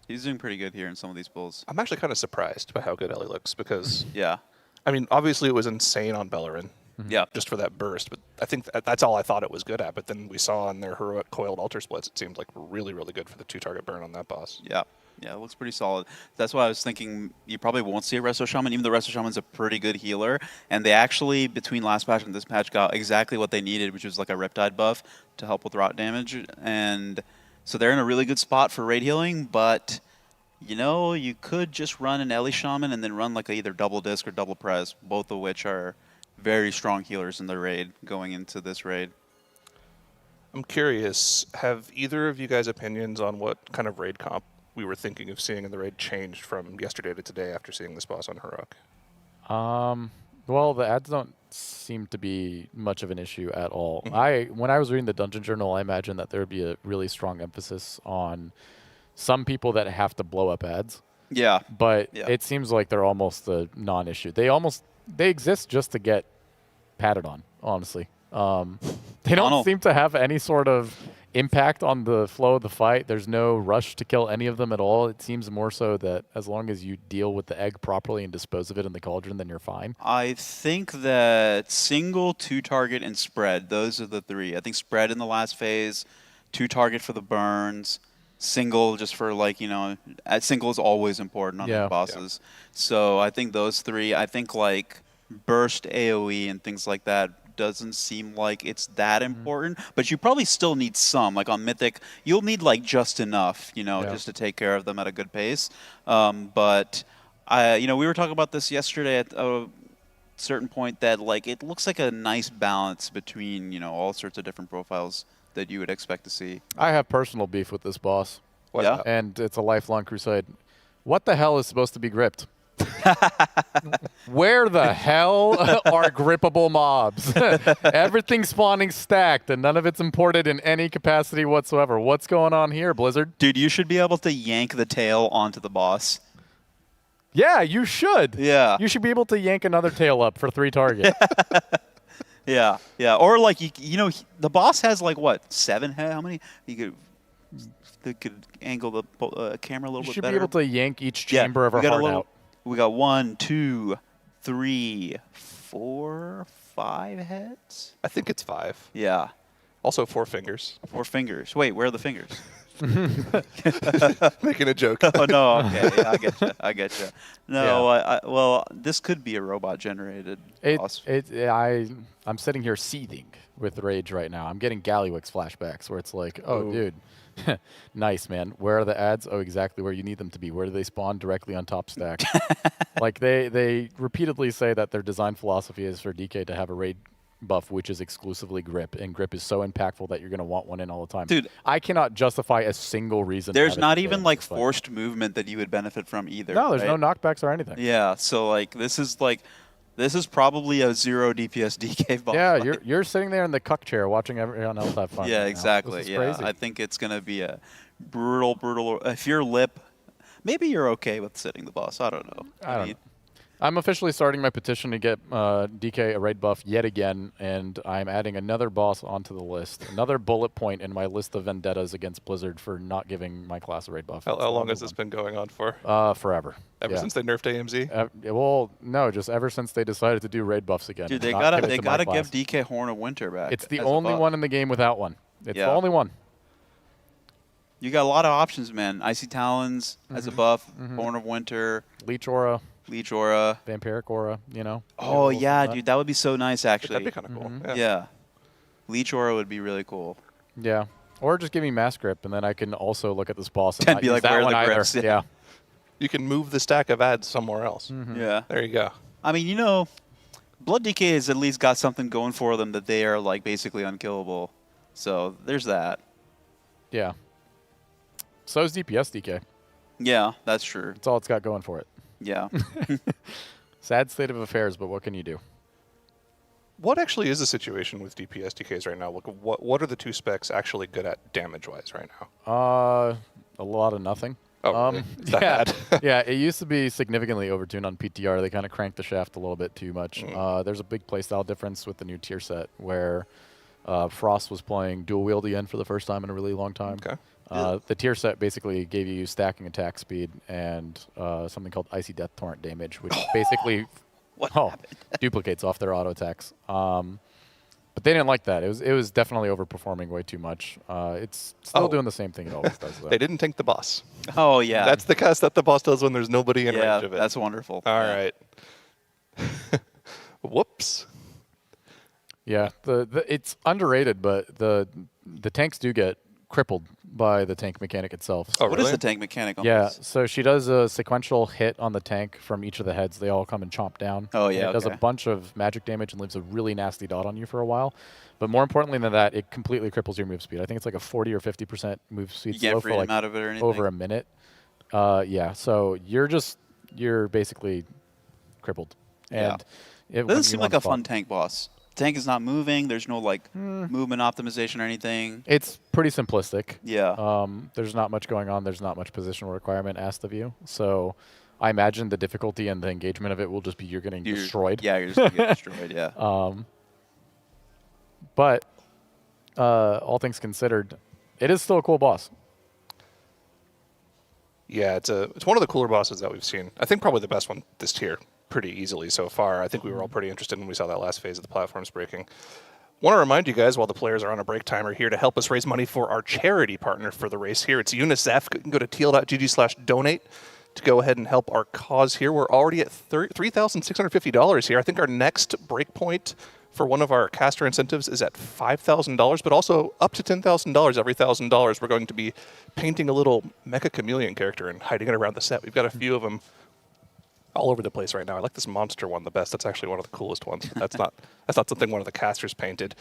He's doing pretty good here in some of these pulls. I'm actually kind of surprised by how good Ellie looks because, yeah, I mean, obviously it was insane on Bellerin. Yeah. Just for that burst, but I think that's all I thought it was good at. But then we saw on their heroic coiled altar splits, it seemed like really, really good for the 2-target burn on that boss. Yeah. Yeah, it looks pretty solid. That's why I was thinking you probably won't see a Resto Shaman, even though Resto Shaman's a pretty good healer. And they actually, between last patch and this patch, got exactly what they needed, which was like a Riptide buff to help with rot damage. And so they're in a really good spot for raid healing, but, you know, you could just run an Ellie Shaman and then run like either double disc or double press, both of which are very strong healers in the raid going into this raid. I'm curious, have either of you guys' opinions on what kind of raid comp we were thinking of seeing in the raid changed from yesterday to today after seeing this boss on heroic? Well, the ads don't seem to be much of an issue at all. When I was reading the Dungeon Journal, I imagined that there would be a really strong emphasis on some people that have to blow up ads. Yeah. But it seems like they're almost a non-issue. They exist just to get patted on, honestly. They don't seem to have any sort of impact on the flow of the fight. There's no rush to kill any of them at all. It seems more so that as long as you deal with the egg properly and dispose of it in the cauldron, then you're fine. I think that single, 2-target, and spread, those are the three. I think spread in the last phase, 2-target for the burns, single just for like, you know, single is always important on the bosses. Yeah. So I think those three, I think like burst AoE and things like that doesn't seem like it's that important, but you probably still need some. Like on Mythic, you'll need like just enough, you know, just to take care of them at a good pace. But you know, we were talking about this yesterday at a certain point that like it looks like a nice balance between, you know, all sorts of different profiles that you would expect to see. I have personal beef with this boss. Yeah? And it's a lifelong crusade. What the hell is supposed to be gripped? Where the hell are grippable mobs? Everything's spawning stacked, and none of it's imported in any capacity whatsoever. What's going on here, Blizzard? Dude, you should be able to yank the tail onto the boss. Yeah, you should. Yeah. You should be able to yank another tail up for 3 target. Yeah, yeah. Or like, you know, the boss has like, what, 7 head? How many? They could angle the camera a little bit better. You should be able to yank each chamber of her heart out. We got 1, 2, 3, 4, 5 heads? I think it's 5. Yeah. Also 4 fingers. 4 fingers. Wait, where are the fingers? Making a joke. Oh, no, okay. Yeah, I get you. No, well, this could be a robot-generated boss. I'm sitting here seething with rage right now. I'm getting Gallywix flashbacks where it's like, oh, dude. Nice, man. Where are the ads? Oh, exactly where you need them to be. Where do they spawn? Directly on top stack. Like they repeatedly say that their design philosophy is for DK to have a raid buff which is exclusively grip, and grip is so impactful that you're going to want one in all the time. Dude, I cannot justify a single reason. There's not even like forced movement that you would benefit from either. No, there's no knockbacks or anything. Yeah, so like this is probably a 0 DPS DK boss. Yeah, you're sitting there in the cuck chair watching everyone else have fun. Yeah, right exactly. Yeah, crazy. I think it's going to be a brutal. If you're Lip, maybe you're okay with sitting the boss. I don't know. I don't know. I'm officially starting my petition to get DK a raid buff yet again, and I'm adding another boss onto the list. Another bullet point in my list of vendettas against Blizzard for not giving my class a raid buff. How long has this been going on for? Forever. Ever since they nerfed AMZ? Well, no, just ever since they decided to do raid buffs again. Dude, they gotta give DK Horn of Winter back. It's the only one in the game without one. It's the only one. You got a lot of options, man. Icy Talons as a buff, Horn of Winter, Leech Aura, Vampiric Aura. You know. Oh yeah, dude, that would be so nice. Actually, that'd be kind of cool. Yeah, Leech Aura would be really cool. Yeah, or just give me Mass Grip, and then I can also look at this boss and, and be like, where are the grips? Yeah. You can move the stack of ads somewhere else. Yeah. There you go. I mean, you know, Blood DK has at least got something going for them that they are like basically unkillable. So there's that. Yeah. So is DPS DK. Yeah, that's true. That's all it's got going for it. Yeah. Sad state of affairs, but what can you do? What actually is the situation with DPS DKs right now? Look, what are the 2 specs actually good at damage-wise right now? A lot of nothing. Oh, really? Is that yeah, bad? yeah. It used to be significantly overtuned on PTR. They kind of cranked the shaft a little bit too much. There's a big playstyle difference with the new tier set where Frost was playing dual wield EN for the first time in a really long time. Okay. The tier set basically gave you stacking attack speed and something called Icy Death Torrent damage, which basically duplicates off their auto attacks. But they didn't like that. It was definitely overperforming way too much. It's still doing the same thing it always does, though. They didn't tank the boss. Oh, yeah. That's the cast that the boss does when there's nobody in range of it. That's wonderful. All right. Whoops. Yeah, it's underrated, but the tanks do get crippled by the tank mechanic itself. Oh, what is the tank mechanic on Yeah, this? so she does a sequential hit on the tank from each of the heads. They all come and chomp down. Oh, yeah, And it does a okay. bunch of magic damage and leaves a really nasty dot on you for a while. But more importantly than that, it completely cripples your move speed. I think it's like a 40 or 50% move speed You can't slow for freedom like out of it or anything? over a minute. Yeah, so you're basically crippled. And It doesn't seem like a fun tank boss. The tank is not moving. There's no like movement optimization or anything. It's pretty simplistic. Yeah. There's not much going on. There's not much positional requirement asked of you. So I imagine the difficulty and the engagement of it will just be you're getting destroyed. Yeah, you're just going to get destroyed, yeah. But all things considered, it is still a cool boss. Yeah, it's one of the cooler bosses that we've seen. I think probably the best one this tier, pretty easily so far. I think we were all pretty interested when we saw that last phase of the platforms breaking. Want to remind you guys, while the players are on a break time, are here to help us raise money for our charity partner for the race here. It's UNICEF. You can go to tl.gg/donate to go ahead and help our cause here. We're already at $3,650 here. I think our next breakpoint for one of our caster incentives is at $5,000, but also up to $10,000 every $1,000. We're going to be painting a little Mecha Chameleon character and hiding it around the set. We've got a few of them all over the place right now. I like this monster one the best. That's actually one of the coolest ones. That's not something one of the casters painted.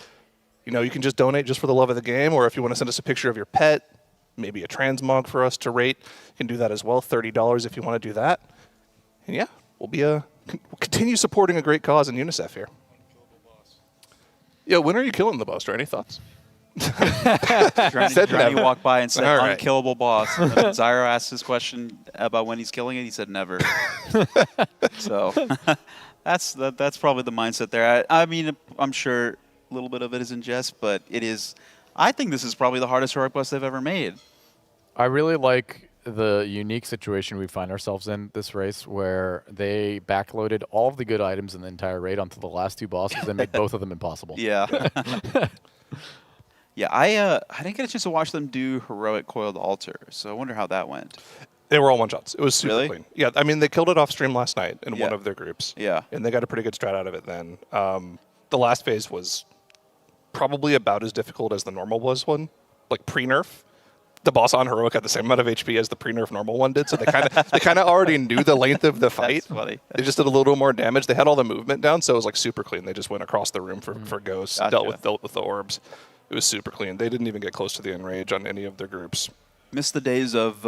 You know, you can just donate just for the love of the game, or if you want to send us a picture of your pet, maybe a transmog for us to rate, you can do that as well. $30 if you want to do that. And yeah, we'll continue supporting a great cause in UNICEF here. Yo, when are you killing the boss? Any thoughts? Johnny walked by and said, All right. unkillable boss. And then Zyro asked his question about when he's killing it. He said never. So that's probably the mindset there. I mean, I'm sure a little bit of it is in jest, but it is. I think this is probably the hardest heroic boss they've ever made. I really like the unique situation we find ourselves in this race where they backloaded all of the good items in the entire raid onto the last two bosses and made both of them impossible. Yeah. Yeah, I didn't get a chance to watch them do heroic coiled altar, so I wonder how that went. They were all one-shots. It was super Really? clean. Yeah, I mean, they killed it off stream last night in one of their groups. Yeah. And they got a pretty good strat out of it then. The last phase was probably about as difficult as the normal was one, like pre-nerf. The boss on heroic had the same amount of HP as the pre-nerf normal one did, so they kind of already knew the length of the fight. That's funny. They just did a little more damage. They had all the movement down, so it was like super clean. They just went across the room for ghosts, Gotcha. dealt with the orbs. It was super clean. They didn't even get close to the enrage on any of their groups. Missed the days of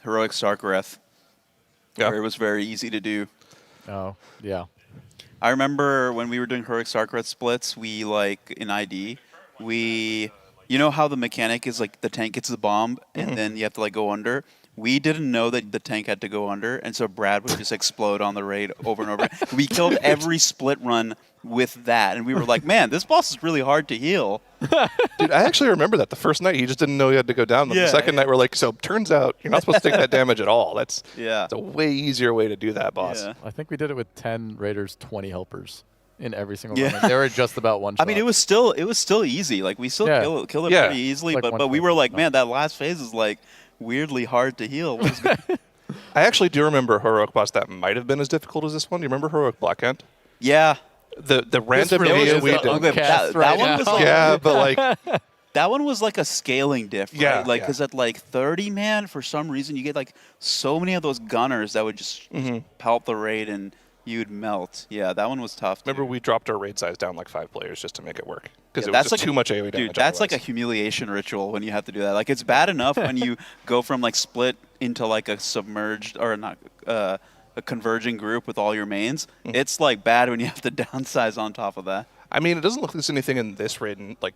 heroic Starkreth, where it was very easy to do. Oh, yeah. I remember when we were doing heroic Starkreth splits, we like in ID, you know how the mechanic is like the tank gets the bomb and then you have to like go under. We didn't know that the tank had to go under, and so Brad would just explode on the raid over and over. We killed every split run with that, and we were like, man, this boss is really hard to heal. Dude, I actually remember that the first night he just didn't know he had to go down. The second night we're like, so turns out you're not supposed to take that damage at all. It's a way easier way to do that, boss. Yeah. I think we did it with 10 raiders, 20 helpers in every single run. They were just about one shot. I mean, it was still easy. Like we still killed it pretty easily, Like but we were like, man, that last phase is like weirdly hard to heal. I actually do remember heroic boss that might have been as difficult as this one. Do you remember heroic Blackhand? Yeah. The random video we did. That one was like, yeah, but like that one was like a scaling diff, right? Yeah, Like because at like 30 man, for some reason you get like so many of those gunners that would just pelt the raid and you'd melt. Yeah, that one was tough. Remember we dropped our raid size down like 5 players just to make it work because Yeah, it was that's just like too much AoE damage. Dude, that's like a humiliation ritual when you have to do that. Like it's bad enough when you go from like split into like a submerged or not a converging group with all your mains. It's like bad when you have to downsize on top of that. I mean, it doesn't look like there's anything in this raid like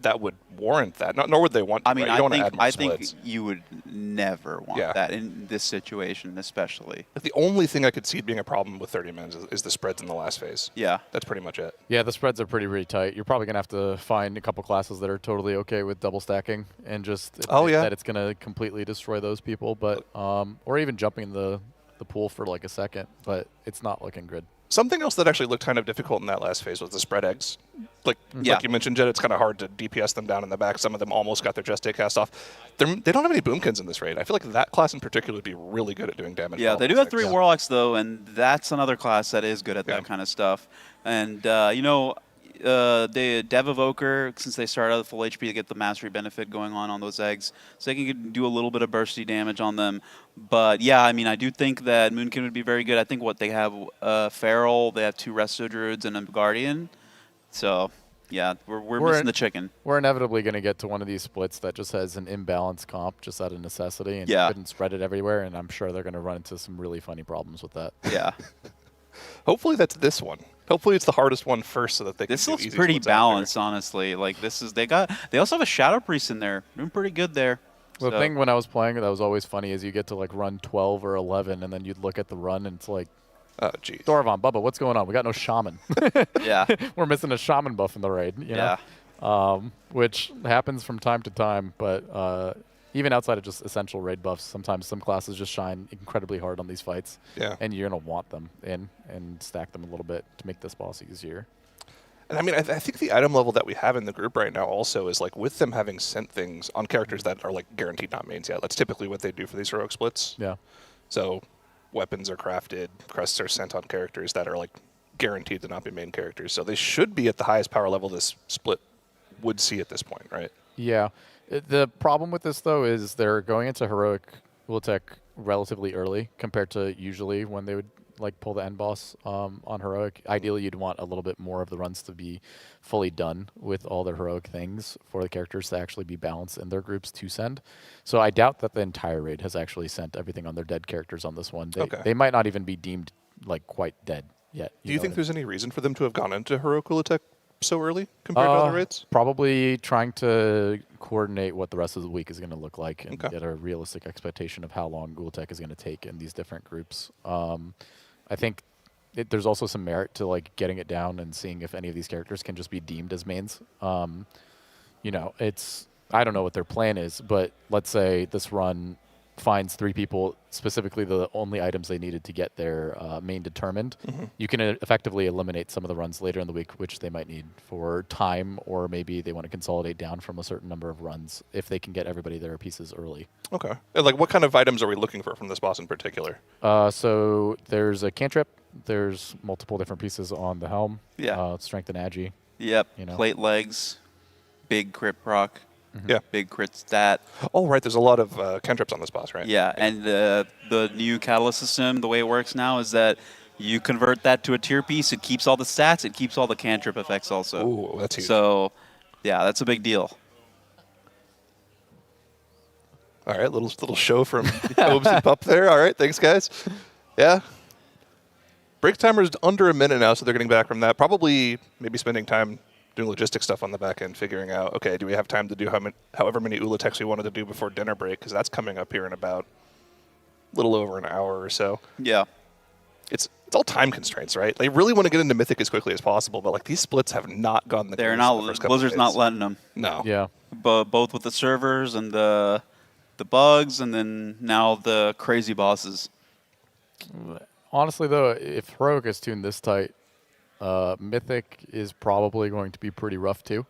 that would warrant that. Nor would they want to. I mean, right? You don't want to add more I splits. think you would never want that in this situation, especially. The only thing I could see being a problem with 30 minutes is the spreads in the last phase. Yeah. That's pretty much it. Yeah, the spreads are pretty tight. You're probably going to have to find a couple classes that are totally okay with double stacking and just admit that it's going to completely destroy those people, but or even jumping in the pool for like a second, but it's not looking good. Something else that actually looked kind of difficult in that last phase was the spread eggs. Like you mentioned, Jed, it's kind of hard to DPS them down in the back. Some of them almost got their Just Day cast off. They don't have any boomkins in this raid. I feel like that class in particular would be really good at doing damage. Yeah, they do have 3 Warlocks, though, and that's another class that is good at that kind of stuff. And, the Dev Evoker, since they started out at full HP to get the mastery benefit going on those eggs, so they can do a little bit of bursty damage on them. But yeah, I mean, I do think that Moonkin would be very good. I think they have Feral, they have 2 Resto Druids and a Guardian. So yeah, we're missing the chicken. We're inevitably going to get to one of these splits that just has an imbalanced comp just out of necessity, and you couldn't spread it everywhere, and I'm sure they're going to run into some really funny problems with that. Yeah. Hopefully that's this one. Hopefully it's the hardest one first so that they can This do looks easy pretty splits out there. balanced, honestly. Like, they also have a Shadow Priest in there. Doing pretty good there. Well, the thing when I was playing that was always funny is you get to like run 12 or 11, and then you'd look at the run and it's like, oh, geez. Dorvan, Bubba, what's going on? We got no shaman. Yeah. We're missing a shaman buff in the raid, you know? Which happens from time to time, but even outside of just essential raid buffs, sometimes some classes just shine incredibly hard on these fights. Yeah. And you're going to want them in and stack them a little bit to make this boss easier. And I mean, I think the item level that we have in the group right now also is like with them having sent things on characters that are like guaranteed not mains yet. That's typically what they do for these heroic splits. Yeah. So weapons are crafted, crests are sent on characters that are like guaranteed to not be main characters. So they should be at the highest power level this split would see at this point, right? Yeah. The problem with this, though, is they're going into heroic Ula'tek relatively early compared to usually when they would like pull the end boss on heroic. Ideally, you'd want a little bit more of the runs to be fully done with all their heroic things for the characters to actually be balanced in their groups to send. So I doubt that the entire raid has actually sent everything on their dead characters on this one. They might not even be deemed like quite dead yet. Do you think there's any reason for them to have gone into heroic Ula'tek so early compared to other raids? Probably trying to coordinate what the rest of the week is going to look like and get a realistic expectation of how long Ula'tek is going to take in these different groups. I think there's also some merit to like getting it down and seeing if any of these characters can just be deemed as mains. You know, I don't know what their plan is, but let's say this run finds 3 people, specifically the only items they needed to get their main determined. You can effectively eliminate some of the runs later in the week, which they might need for time, or maybe they want to consolidate down from a certain number of runs if they can get everybody their pieces early. Okay. And like, what kind of items are we looking for from this boss in particular? So there's a cantrip. There's multiple different pieces on the helm. Yeah. Strength and agi. Yep. You know. Plate legs, big crit proc. Yeah. Big crit stat. Oh, right. There's a lot of cantrips on this boss, right? Yeah, and the new catalyst system, the way it works now is that you convert that to a tier piece. It keeps all the stats. It keeps all the cantrip effects also. Ooh, that's huge. So, yeah, that's a big deal. All right, little show from Obes and Pup there. All right, thanks, guys. Yeah. Break timer's under a minute now, so they're getting back from that. Probably maybe spending time doing logistic stuff on the back end, figuring out, okay, do we have time to do however many Ula'teks we wanted to do before dinner break? Because that's coming up here in about a little over an hour or so. Yeah. It's all time constraints, right? They really want to get into Mythic as quickly as possible, but like these splits have not gone the They're greatest not. in the first couple Blizzard's of not days. letting them. No. Yeah. But both with the servers and the bugs, and then now the crazy bosses. Honestly, though, if heroic is tuned this tight, Mythic is probably going to be pretty rough too.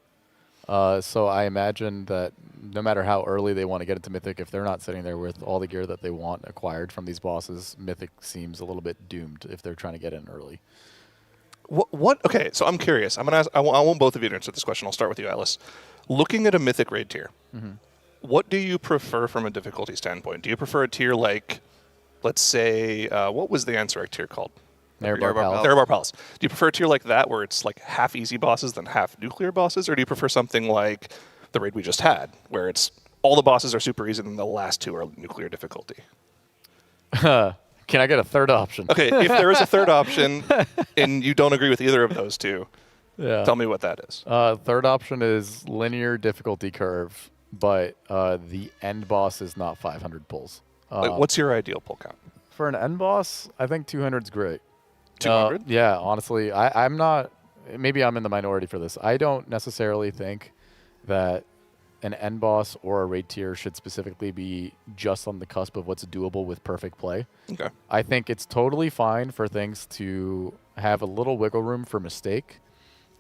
So I imagine that no matter how early they want to get into Mythic, if they're not sitting there with all the gear that they want acquired from these bosses, Mythic seems a little bit doomed if they're trying to get in early. What? Okay, so I'm curious. I'm gonna ask. I want both of you to answer this question. I'll start with you, Alice. Looking at a Mythic raid tier, what do you prefer from a difficulty standpoint? Do you prefer a tier like, let's say, what was the Ansarek tier called? Erebar Palace. Do you prefer a tier like that where it's like half easy bosses than half nuclear bosses, or do you prefer something like the raid we just had, where it's all the bosses are super easy and the last 2 are nuclear difficulty? Can I get a third option? Okay, if there is a third option and you don't agree with either of those two, Yeah. Tell me what that is. Third option is linear difficulty curve, but the end boss is not 500 pulls. What's your ideal pull count? For an end boss, I think 200 is great. 200? Yeah, honestly, I'm not. Maybe I'm in the minority for this. I don't necessarily think that an end boss or a raid tier should specifically be just on the cusp of what's doable with perfect play. Okay. I think it's totally fine for things to have a little wiggle room for mistake,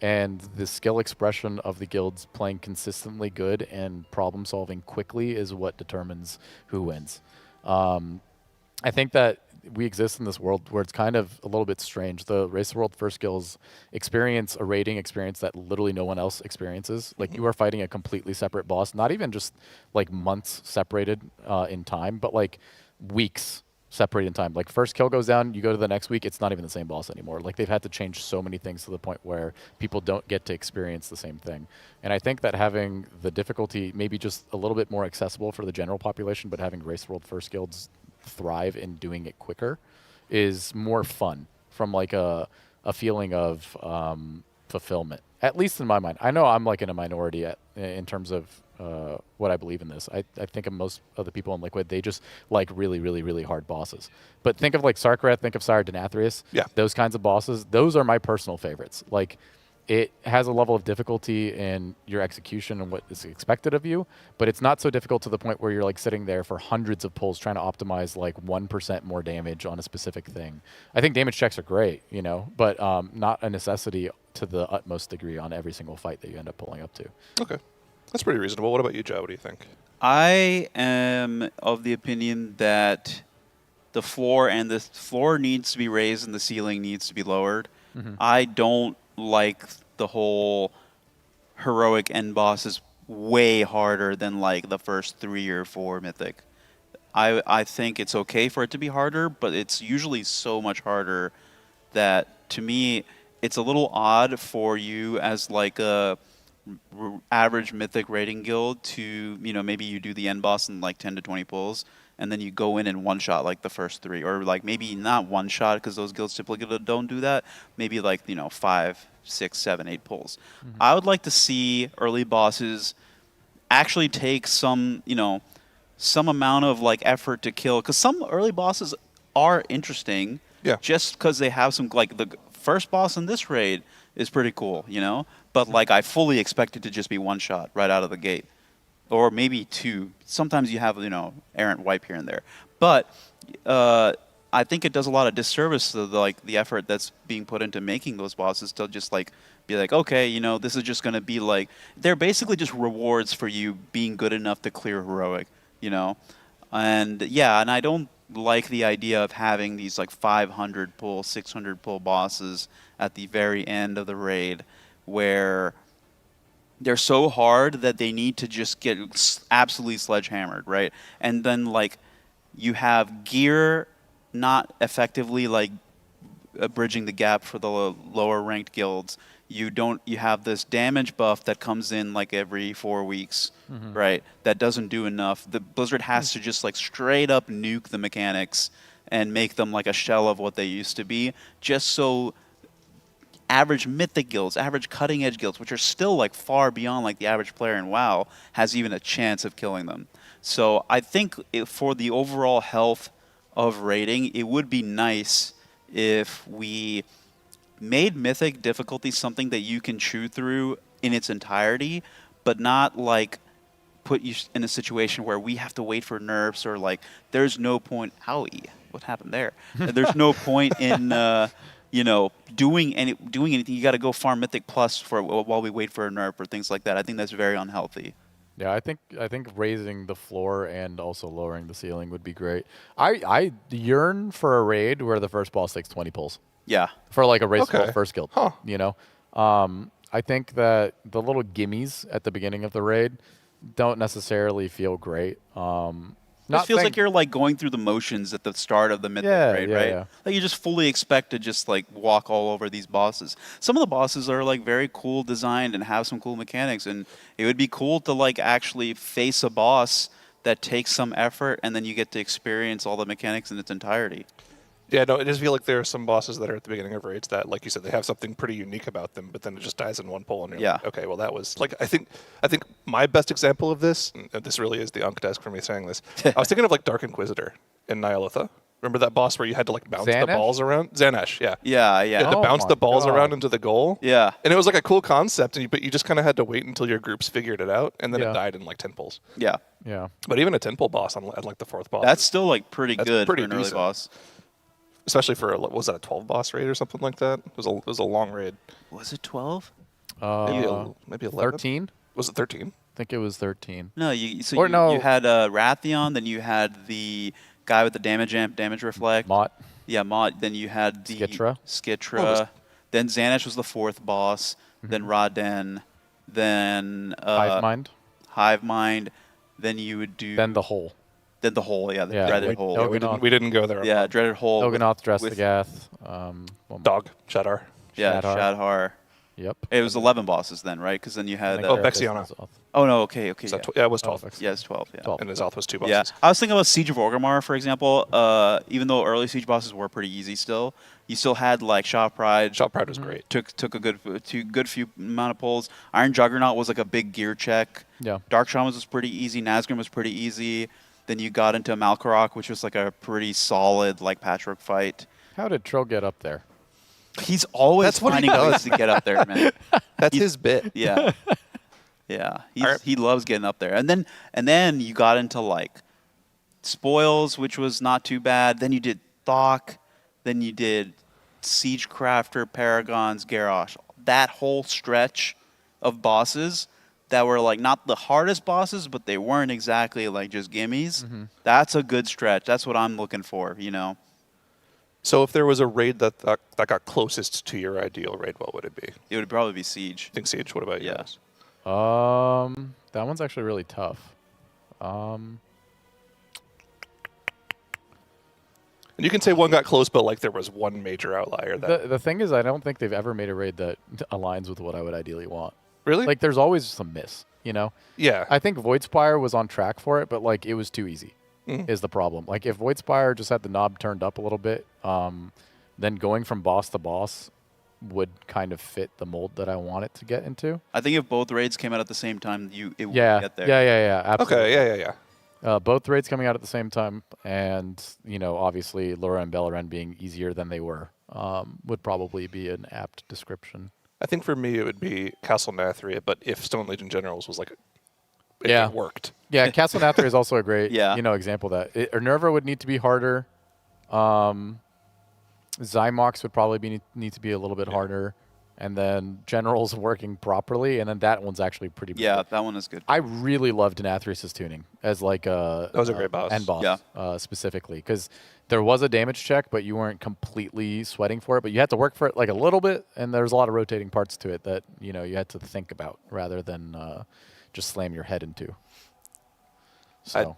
and the skill expression of the guilds playing consistently good and problem solving quickly is what determines who wins. I think that we exist in this world where it's kind of a little bit strange. The Race the World First Skills experience a raiding experience that literally no one else experiences. Like, you are fighting a completely separate boss, not even just like months separated in time, but like weeks separated in time. Like, first kill goes down, you go to the next week, it's not even the same boss anymore. Like, they've had to change so many things to the point where people don't get to experience the same thing. And I think that having the difficulty maybe just a little bit more accessible for the general population, but having Race the World First Guilds thrive in doing it quicker is more fun from like a feeling of fulfillment, at least in my mind. I know I'm like in a minority in terms of what I believe in this. I think of most of the people in Liquid, they just like really, really, really hard bosses. But think of like Sarkareth, think of Sire Denathrius. Yeah. Those kinds of bosses, those are my personal favorites. Like, it has a level of difficulty in your execution and what is expected of you, but it's not so difficult to the point where you're like sitting there for hundreds of pulls trying to optimize like 1% more damage on a specific thing. I think damage checks are great, you know, but not a necessity to the utmost degree on every single fight that you end up pulling up to. Okay. That's pretty reasonable. What about you, Joe? What do you think? I am of the opinion that the floor needs to be raised and the ceiling needs to be lowered. Mhm. I don't like the whole heroic end boss is way harder than like the first 3 or 4 mythic. I think it's okay for it to be harder, but it's usually so much harder that to me it's a little odd for you as like a average mythic raiding guild to, you know, maybe you do the end boss in like 10 to 20 pulls and then you go in and one shot like the first 3, or like maybe not one shot because those guilds typically don't do that, maybe like, you know, 5, 6, 7, 8 pulls. I would like to see early bosses actually take some, you know, some amount of like effort to kill, because some early bosses are interesting. Yeah. Just because they have some, like the first boss in this raid is pretty cool, you know, but like I fully expect it to just be one shot right out of the gate. Or maybe 2. Sometimes you have, you know, errant wipe here and there. But I think it does a lot of disservice to the effort that's being put into making those bosses to just like be like, okay, you know, this is just going to be like, they're basically just rewards for you being good enough to clear heroic, you know? And yeah, and I don't like the idea of having these like 500 pull, 600 pull bosses at the very end of the raid where they're so hard that they need to just get absolutely sledgehammered, right? And then like you have gear not effectively like bridging the gap for the lower ranked guilds. You have this damage buff that comes in like every 4 weeks, right? That doesn't do enough. The Blizzard has to just like straight up nuke the mechanics and make them like a shell of what they used to be, just so average mythic guilds, average cutting edge guilds, which are still like far beyond like the average player in WoW, has even a chance of killing them. So I think for the overall health of raiding, it would be nice if we made mythic difficulty something that you can chew through in its entirety, but not like put you in a situation where we have to wait for nerfs, or like there's no point. Owie, what happened there? There's no point in you know, doing anything. You got to go farm Mythic Plus while we wait for a nerf or things like that. I think that's very unhealthy. Yeah, I think raising the floor and also lowering the ceiling would be great. I yearn for a raid where the first boss takes 20 pulls. Yeah. For like a race Okay. first guild. Huh. You know? I think that the little gimmies at the beginning of the raid don't necessarily feel great. It feels like you're like going through the motions at the start of the mythic raid, right? Yeah. Like you just fully expect to just like walk all over these bosses. Some of the bosses are like very cool designed and have some cool mechanics, and it would be cool to like actually face a boss that takes some effort, and then you get to experience all the mechanics in its entirety. Yeah, no, I just feel like there are some bosses that are at the beginning of raids that, like you said, they have something pretty unique about them, but then it just dies in one pull, and you're like, okay, well that was like I think my best example of this, and this really is the Unk desk for me saying this. I was thinking of like Dark Inquisitor in Nihilitha. Remember that boss where you had to like bounce the balls around? Xanash, yeah. Yeah. You had to bounce the balls around into the goal. Yeah. And it was like a cool concept, but you just kind of had to wait until your groups figured it out, and then it died in like 10 pulls. Yeah. Yeah. But even a 10 pull boss on like the 4th boss. That's still like pretty good pretty for an early decent. boss. Especially for, what was that, a 12 boss raid or something like that? It was a long raid. Was it 12? Maybe 11? 13? Was it 13? I think it was 13. No, you had Rathion, then you had the guy with the damage amp, damage reflect. Mott. Yeah, Mott. Then you had the Skitra. Then Xanash was the 4th boss. Then Raden. Then Hive Mind. Then you would do. Then the hole. Then the hole, the dreaded hole. Yeah, we didn't go there. Yeah, dreaded hole. Oganoth, Drestagath. Dog, Shadar. Yeah, Shadhar. Yep. It was 11 bosses then, right? Because then you had. Vexiana. Oh no, okay. Yeah, it was 12. Yeah, it's 12. Yeah. 12. And Azoth was 2 bosses. Yeah, I was thinking about Siege of Orgrimmar, for example. Even though early Siege bosses were pretty easy, you still had like Shot Pride. Shot Pride was great. Took a good few amount of pulls. Iron Juggernaut was like a big gear check. Yeah. Dark Shamans was pretty easy. Nazgrim was pretty easy. Then you got into Malkorok, which was like a pretty solid like patchwork fight. How did Trill get up there? He's always finding ways to get up there, man. That's his bit. Yeah. Yeah. He loves getting up there. And then you got into like Spoils, which was not too bad. Then you did Thok. Then you did Siegecrafter, Paragons, Garrosh. That whole stretch of bosses that were like not the hardest bosses, but they weren't exactly like just gimmies. That's a good stretch. That's what I'm looking for, you know. So if there was a raid that got closest to your ideal raid, what would it be? It would probably be Siege. I think Siege. What about you guys? That one's actually really tough. And you can say one got close, but like there was one major outlier. The thing is, I don't think they've ever made a raid that aligns with what I would ideally want. Really? Like, there's always some miss, you know? Yeah. I think Voidspire was on track for it, but, like, it was too easy is the problem. Like, if Voidspire just had the knob turned up a little bit, then going from boss to boss would kind of fit the mold that I want it to get into. I think if both raids came out at the same time, it would get there. Yeah, absolutely. Okay, yeah. Both raids coming out at the same time, and, you know, obviously Lura and Beleren being easier than they were would probably be an apt description. I think for me it would be Castle Nathria, but if Stone Legion Generals was like, it worked. Yeah, Castle Nathria is also a great, you know, example of that. Nerva would need to be harder. Zymox would probably need to be a little bit harder, and then Generals working properly, and then that one's actually pretty. Yeah, that one is good. I really loved Nathrius' tuning as like a that was a great boss. End boss, specifically because there was a damage check, but you weren't completely sweating for it. But you had to work for it like a little bit, and there's a lot of rotating parts to it that you know you had to think about rather than just slam your head into. So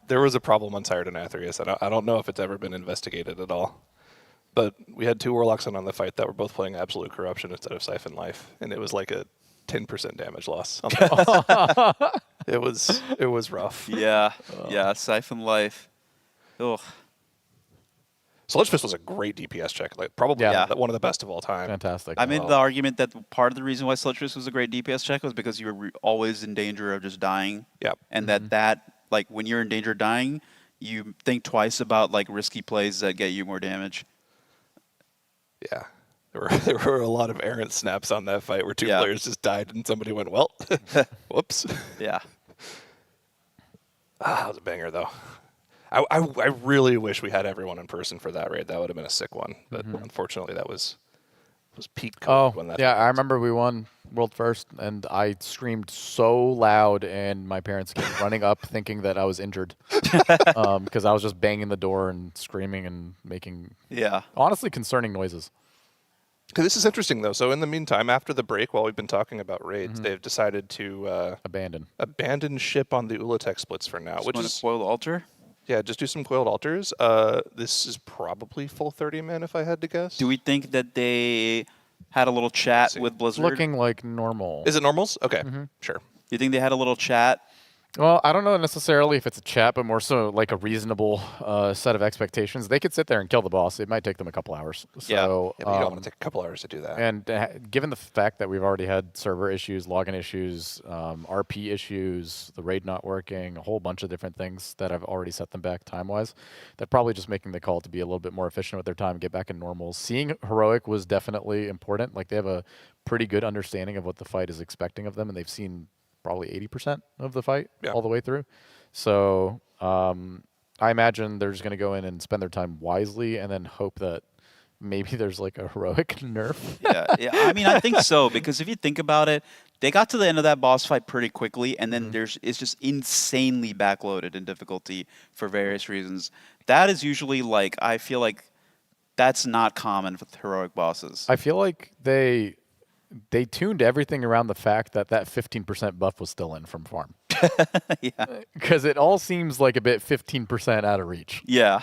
there was a problem on Sired and Atherius. I don't know if it's ever been investigated at all. But we had 2 Warlocks on the fight that were both playing Absolute Corruption instead of Siphon Life, and it was like a 10% damage loss. On the it was rough. Yeah, Siphon Life. Ugh. Sludge Fist was a great DPS check, like probably one of the best of all time. Fantastic. I made the argument that part of the reason why Sludge Fist was a great DPS check was because you were always in danger of just dying. Yeah. And that like when you're in danger of dying, you think twice about like risky plays that get you more damage. Yeah. There were a lot of errant snaps on that fight where 2 players just died and somebody went, well, whoops. Yeah. That was a banger, though. I really wish we had everyone in person for that raid. That would have been a sick one. But unfortunately, that was peak COVID when that happened. I remember we won World First, and I screamed so loud, and my parents came running up thinking that I was injured because I was just banging the door and screaming and making honestly concerning noises. This is interesting, though. So in the meantime, after the break, while we've been talking about raids, they've decided to abandon ship on the Ula'tek splits for now. Which is Coiled Altar? Yeah, just do some Coiled Altars. This is probably full 30 man, if I had to guess. Do we think that they had a little chat with Blizzard? Looking like normal. Is it normals? Okay, sure. You think they had a little chat Well, I don't know necessarily if it's a chat, but more so like a reasonable set of expectations. They could sit there and kill the boss. It might take them a couple hours. So, Yeah, but you don't want to take a couple hours to do that. And given the fact that we've already had server issues, login issues, RP issues, the raid not working, a whole bunch of different things that have already set them back time-wise, they're probably just making the call to be a little bit more efficient with their time, get back in normal. Seeing Heroic was definitely important. Like, they have a pretty good understanding of what the fight is expecting of them, and they've seen probably 80% of the fight all the way through. So I imagine they're just going to go in and spend their time wisely and then hope that maybe there's like a heroic nerf. Yeah. I mean, I think so, because if you think about it, they got to the end of that boss fight pretty quickly, and then it's just insanely backloaded in difficulty for various reasons. That is usually like, I feel like that's not common with heroic bosses. I feel like they tuned everything around the fact that 15% buff was still in from farm. Yeah. Because it all seems like a bit 15% out of reach. Yeah.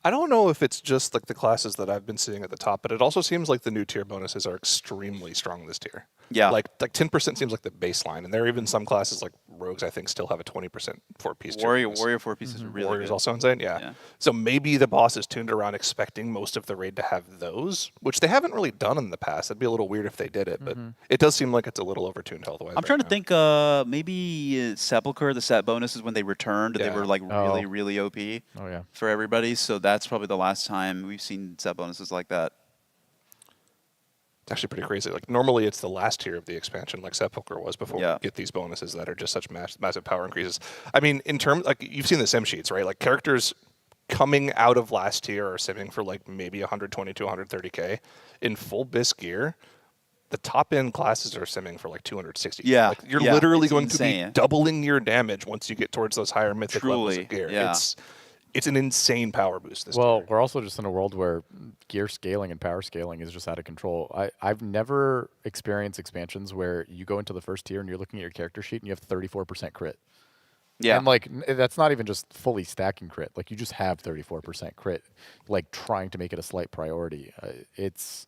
I don't know if it's just like the classes that I've been seeing at the top, but it also seems like the new tier bonuses are extremely strong this tier. Yeah. Like 10% seems like the baseline, and there are even some classes like rogues I think still have a 20% 4-piece. Warrior 4-piece is really Warrior's good. also insane. Yeah. So maybe the boss is tuned around expecting most of the raid to have those, which they haven't really done in the past. It'd be a little weird if they did it, but it does seem like it's a little overtuned health-wise. I'm trying to think, maybe Sepulchre, the set bonuses when they returned, they were like really OP for everybody. So that's probably the last time we've seen set bonuses like that. It's actually pretty crazy. Like normally it's the last tier of the expansion, like Sepulchre was before we get these bonuses that are just such massive power increases. I mean, in terms, like you've seen the sim sheets, right? Like characters coming out of last tier are simming for like maybe 120 to 130k. In full bis gear, the top end classes are simming for like 260. Yeah, like you're literally going to be doubling your damage once you get towards those higher mythic levels of gear. Yeah. It's an insane power boost. This Well, we're also just in a world where gear scaling and power scaling is just out of control. I've never experienced expansions where you go into the first tier and you're looking at your character sheet and you have 34% crit. Yeah. And like that's not even just fully stacking crit. Like you just have 34% crit, like trying to make it a slight priority. It's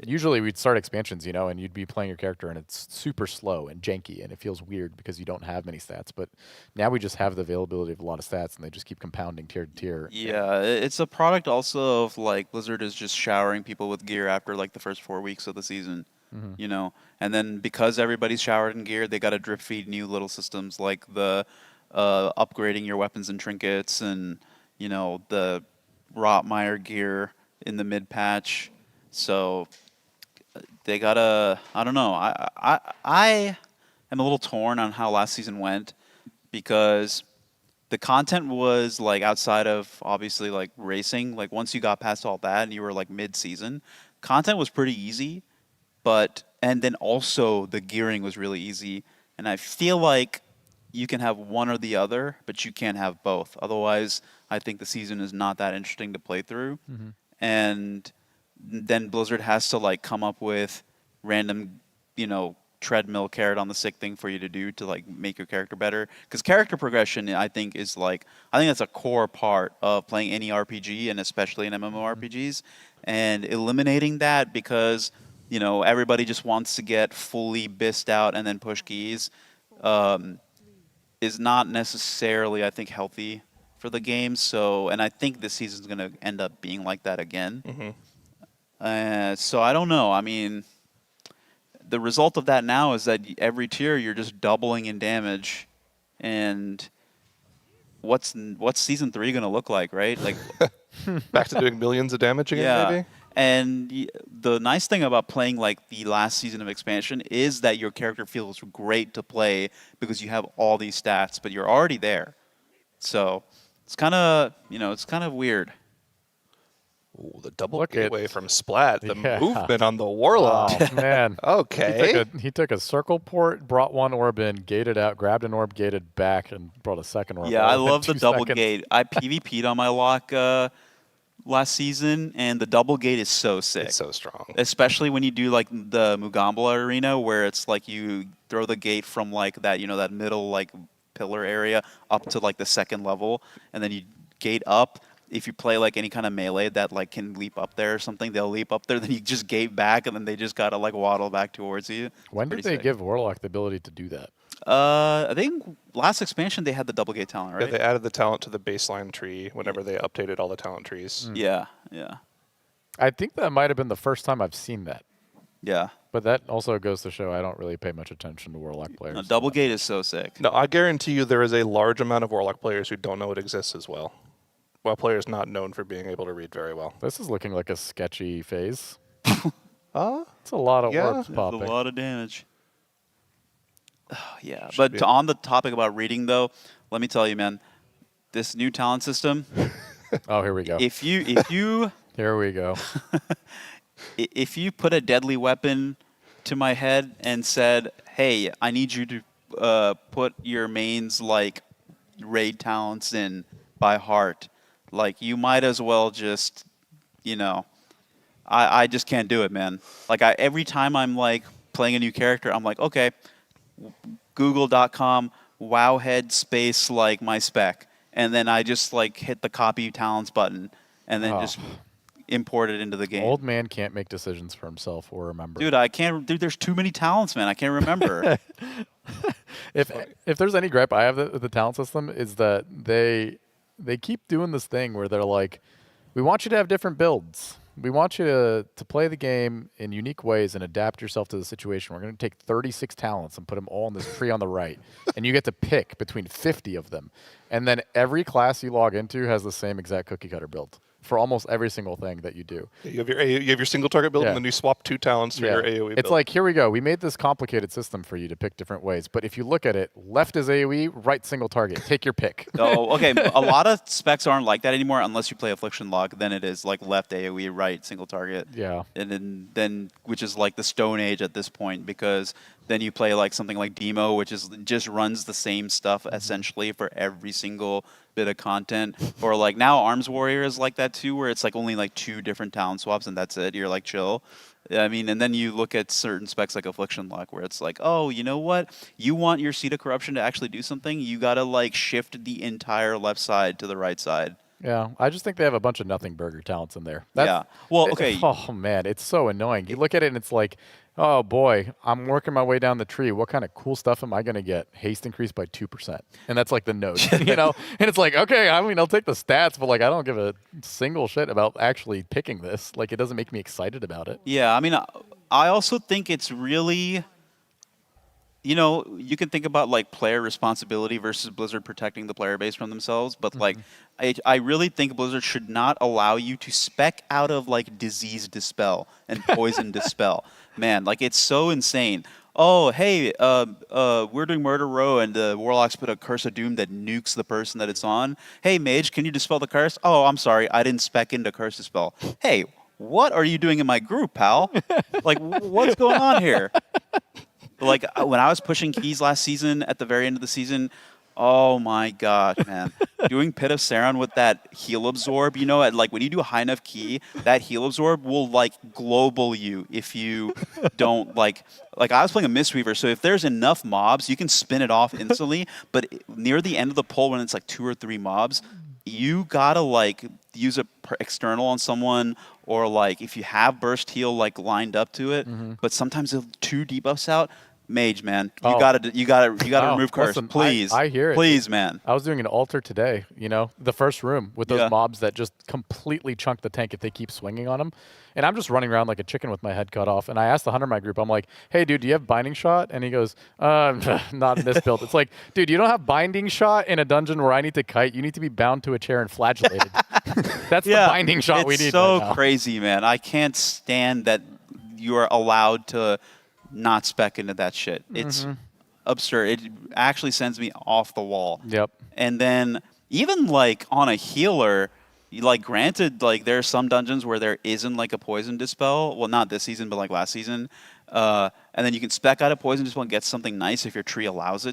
usually we'd start expansions, you know, and you'd be playing your character and it's super slow and janky and it feels weird because you don't have many stats. But now we just have the availability of a lot of stats and they just keep compounding tier to tier. Yeah, it's a product also of like Blizzard is just showering people with gear after like the first 4 weeks of the season, you know, and then because everybody's showered in gear, they got to drip feed new little systems like the upgrading your weapons and trinkets and, you know, the Rotmeyer gear in the mid patch. So they gotta, I don't know. I am a little torn on how last season went because the content was like outside of obviously like racing. Like once you got past all that and you were like mid-season, content was pretty easy, and then also the gearing was really easy. And I feel like you can have one or the other, but you can't have both. Otherwise, I think the season is not that interesting to play through. And then Blizzard has to like come up with random, you know, treadmill carrot on the stick thing for you to do to like make your character better. Because character progression, I think, is like, I think that's a core part of playing any RPG and especially in MMORPGs. And eliminating that because, you know, everybody just wants to get fully bissed out and then push keys is not necessarily, I think, healthy for the game. So, and I think this season's going to end up being like that again. So I don't know. I mean, the result of that now is that every tier you're just doubling in damage, and what's season 3 going to look like, right? Like back to doing millions of damage again, maybe. And the nice thing about playing like the last season of expansion is that your character feels great to play because you have all these stats, but you're already there. So it's kind of, you know, it's kind of weird. Ooh, the double gateway from Splat, the movement on the Warlock. Oh, man. Okay. He took a circle port, brought one orb in, gated out, grabbed an orb, gated back, and brought a second orb. Yeah, I love the double gate. I PvP'd on my lock last season, and the double gate is so sick. It's so strong. Especially when you do like the Mugambala arena, where it's like you throw the gate from like that, you know, that middle like pillar area up to like the second level, and then you gate up. If you play like any kind of melee that like can leap up there or something, they'll leap up there. Then you just gate back, and then they just gotta like waddle back towards you. When did they give Warlock the ability to do that? I think last expansion they had the double gate talent, right? Yeah, they added the talent to the baseline tree whenever they updated all the talent trees. Yeah, yeah. I think that might have been the first time I've seen that. Yeah. But that also goes to show I don't really pay much attention to Warlock players. No, double gate is so sick. No, I guarantee you there is a large amount of Warlock players who don't know it exists as well. While players not known for being able to read very well. This is looking like a sketchy phase. It's a lot of yeah. orbs popping. A lot of damage. Yeah, but on the topic about reading, though, let me tell you, man, this new talent system. Oh, here we go. If you here we go. If you put a deadly weapon to my head and said, "Hey, I need you to put your main's like raid talents in by heart," like you might as well just, you know, I just can't do it, man. Like every time I'm like playing a new character, I'm like, okay, google.com wowhead space like my spec, and then I just like hit the copy talents button and then just import it into the game. Old man can't make decisions for himself or remember. Dude, I can't. Dude, there's too many talents, man. I can't remember. If there's any gripe I have with the talent system is that they keep doing this thing where they're like, we want you to have different builds. We want you to play the game in unique ways and adapt yourself to the situation. We're going to take 36 talents and put them all in this tree on the right. And you get to pick between 50 of them. And then every class you log into has the same exact cookie cutter build for almost every single thing that you do. You have your single target build, and then you swap 2 talents for your AoE build. It's like, here we go. We made this complicated system for you to pick different ways. But if you look at it, left is AoE, right single target. Take your pick. Oh, okay. A lot of specs aren't like that anymore unless you play Affliction Lock. Then it is like left AoE, right single target. Yeah. And then which is like the Stone Age at this point, because then you play like something like Demo, which is just runs the same stuff essentially for every single bit of content. Or like now Arms Warrior is like that too, where it's like only like 2 different talent swaps and that's it. You're like chill. I mean, and then you look at certain specs like Affliction Lock, where it's like, oh, you know what? You want your Seed of Corruption to actually do something? You gotta like shift the entire left side to the right side. Yeah, I just think they have a bunch of nothing burger talents in there. Yeah. Well, okay. Oh man, it's so annoying. You look at it and it's like, oh boy, I'm working my way down the tree. What kind of cool stuff am I going to get? Haste increased by 2%. And that's like the note, you know? And it's like, okay, I mean, I'll take the stats, but like, I don't give a single shit about actually picking this. Like, it doesn't make me excited about it. Yeah, I mean, I also think it's really, you know, you can think about like player responsibility versus Blizzard protecting the player base from themselves, but like, I really think Blizzard should not allow you to spec out of like Disease Dispel and Poison Dispel. Man, like it's so insane. Oh, hey, we're doing Murder Row and the Warlocks put a Curse of Doom that nukes the person that it's on. Hey, Mage, can you dispel the curse? Oh, I'm sorry, I didn't spec into Curse Dispel. Hey, what are you doing in my group, pal? Like, what's going on here? Like, when I was pushing keys last season, at the very end of the season, oh my gosh, man. Doing Pit of Saron with that heal absorb, you know, like when you do a high enough key, that heal absorb will like global you if you don't like I was playing a Mistweaver, so if there's enough mobs, you can spin it off instantly, but near the end of the pull when it's like 2 or 3 mobs, you gotta like use a external on someone, or like if you have burst heal like lined up to it, but sometimes the 2 debuffs out. Mage, man, you gotta remove curse, listen, please. I hear it, please, dude. man. I was doing an altar today. You know, the first room with those mobs that just completely chunk the tank if they keep swinging on them, and I'm just running around like a chicken with my head cut off. And I asked the hunter in my group, I'm like, "Hey, dude, do you have binding shot?" And he goes, "Not in this build." It's like, dude, you don't have binding shot in a dungeon where I need to kite. You need to be bound to a chair and flagellated. That's the binding shot we need. It's so right now. crazy, man. I can't stand that you are allowed to not spec into that shit. It's absurd. It actually sends me off the wall. Yep. And then even like on a healer, like granted, like there are some dungeons where there isn't like a poison dispel. Well, not this season, but like last season. And then you can spec out a poison dispel and get something nice if your tree allows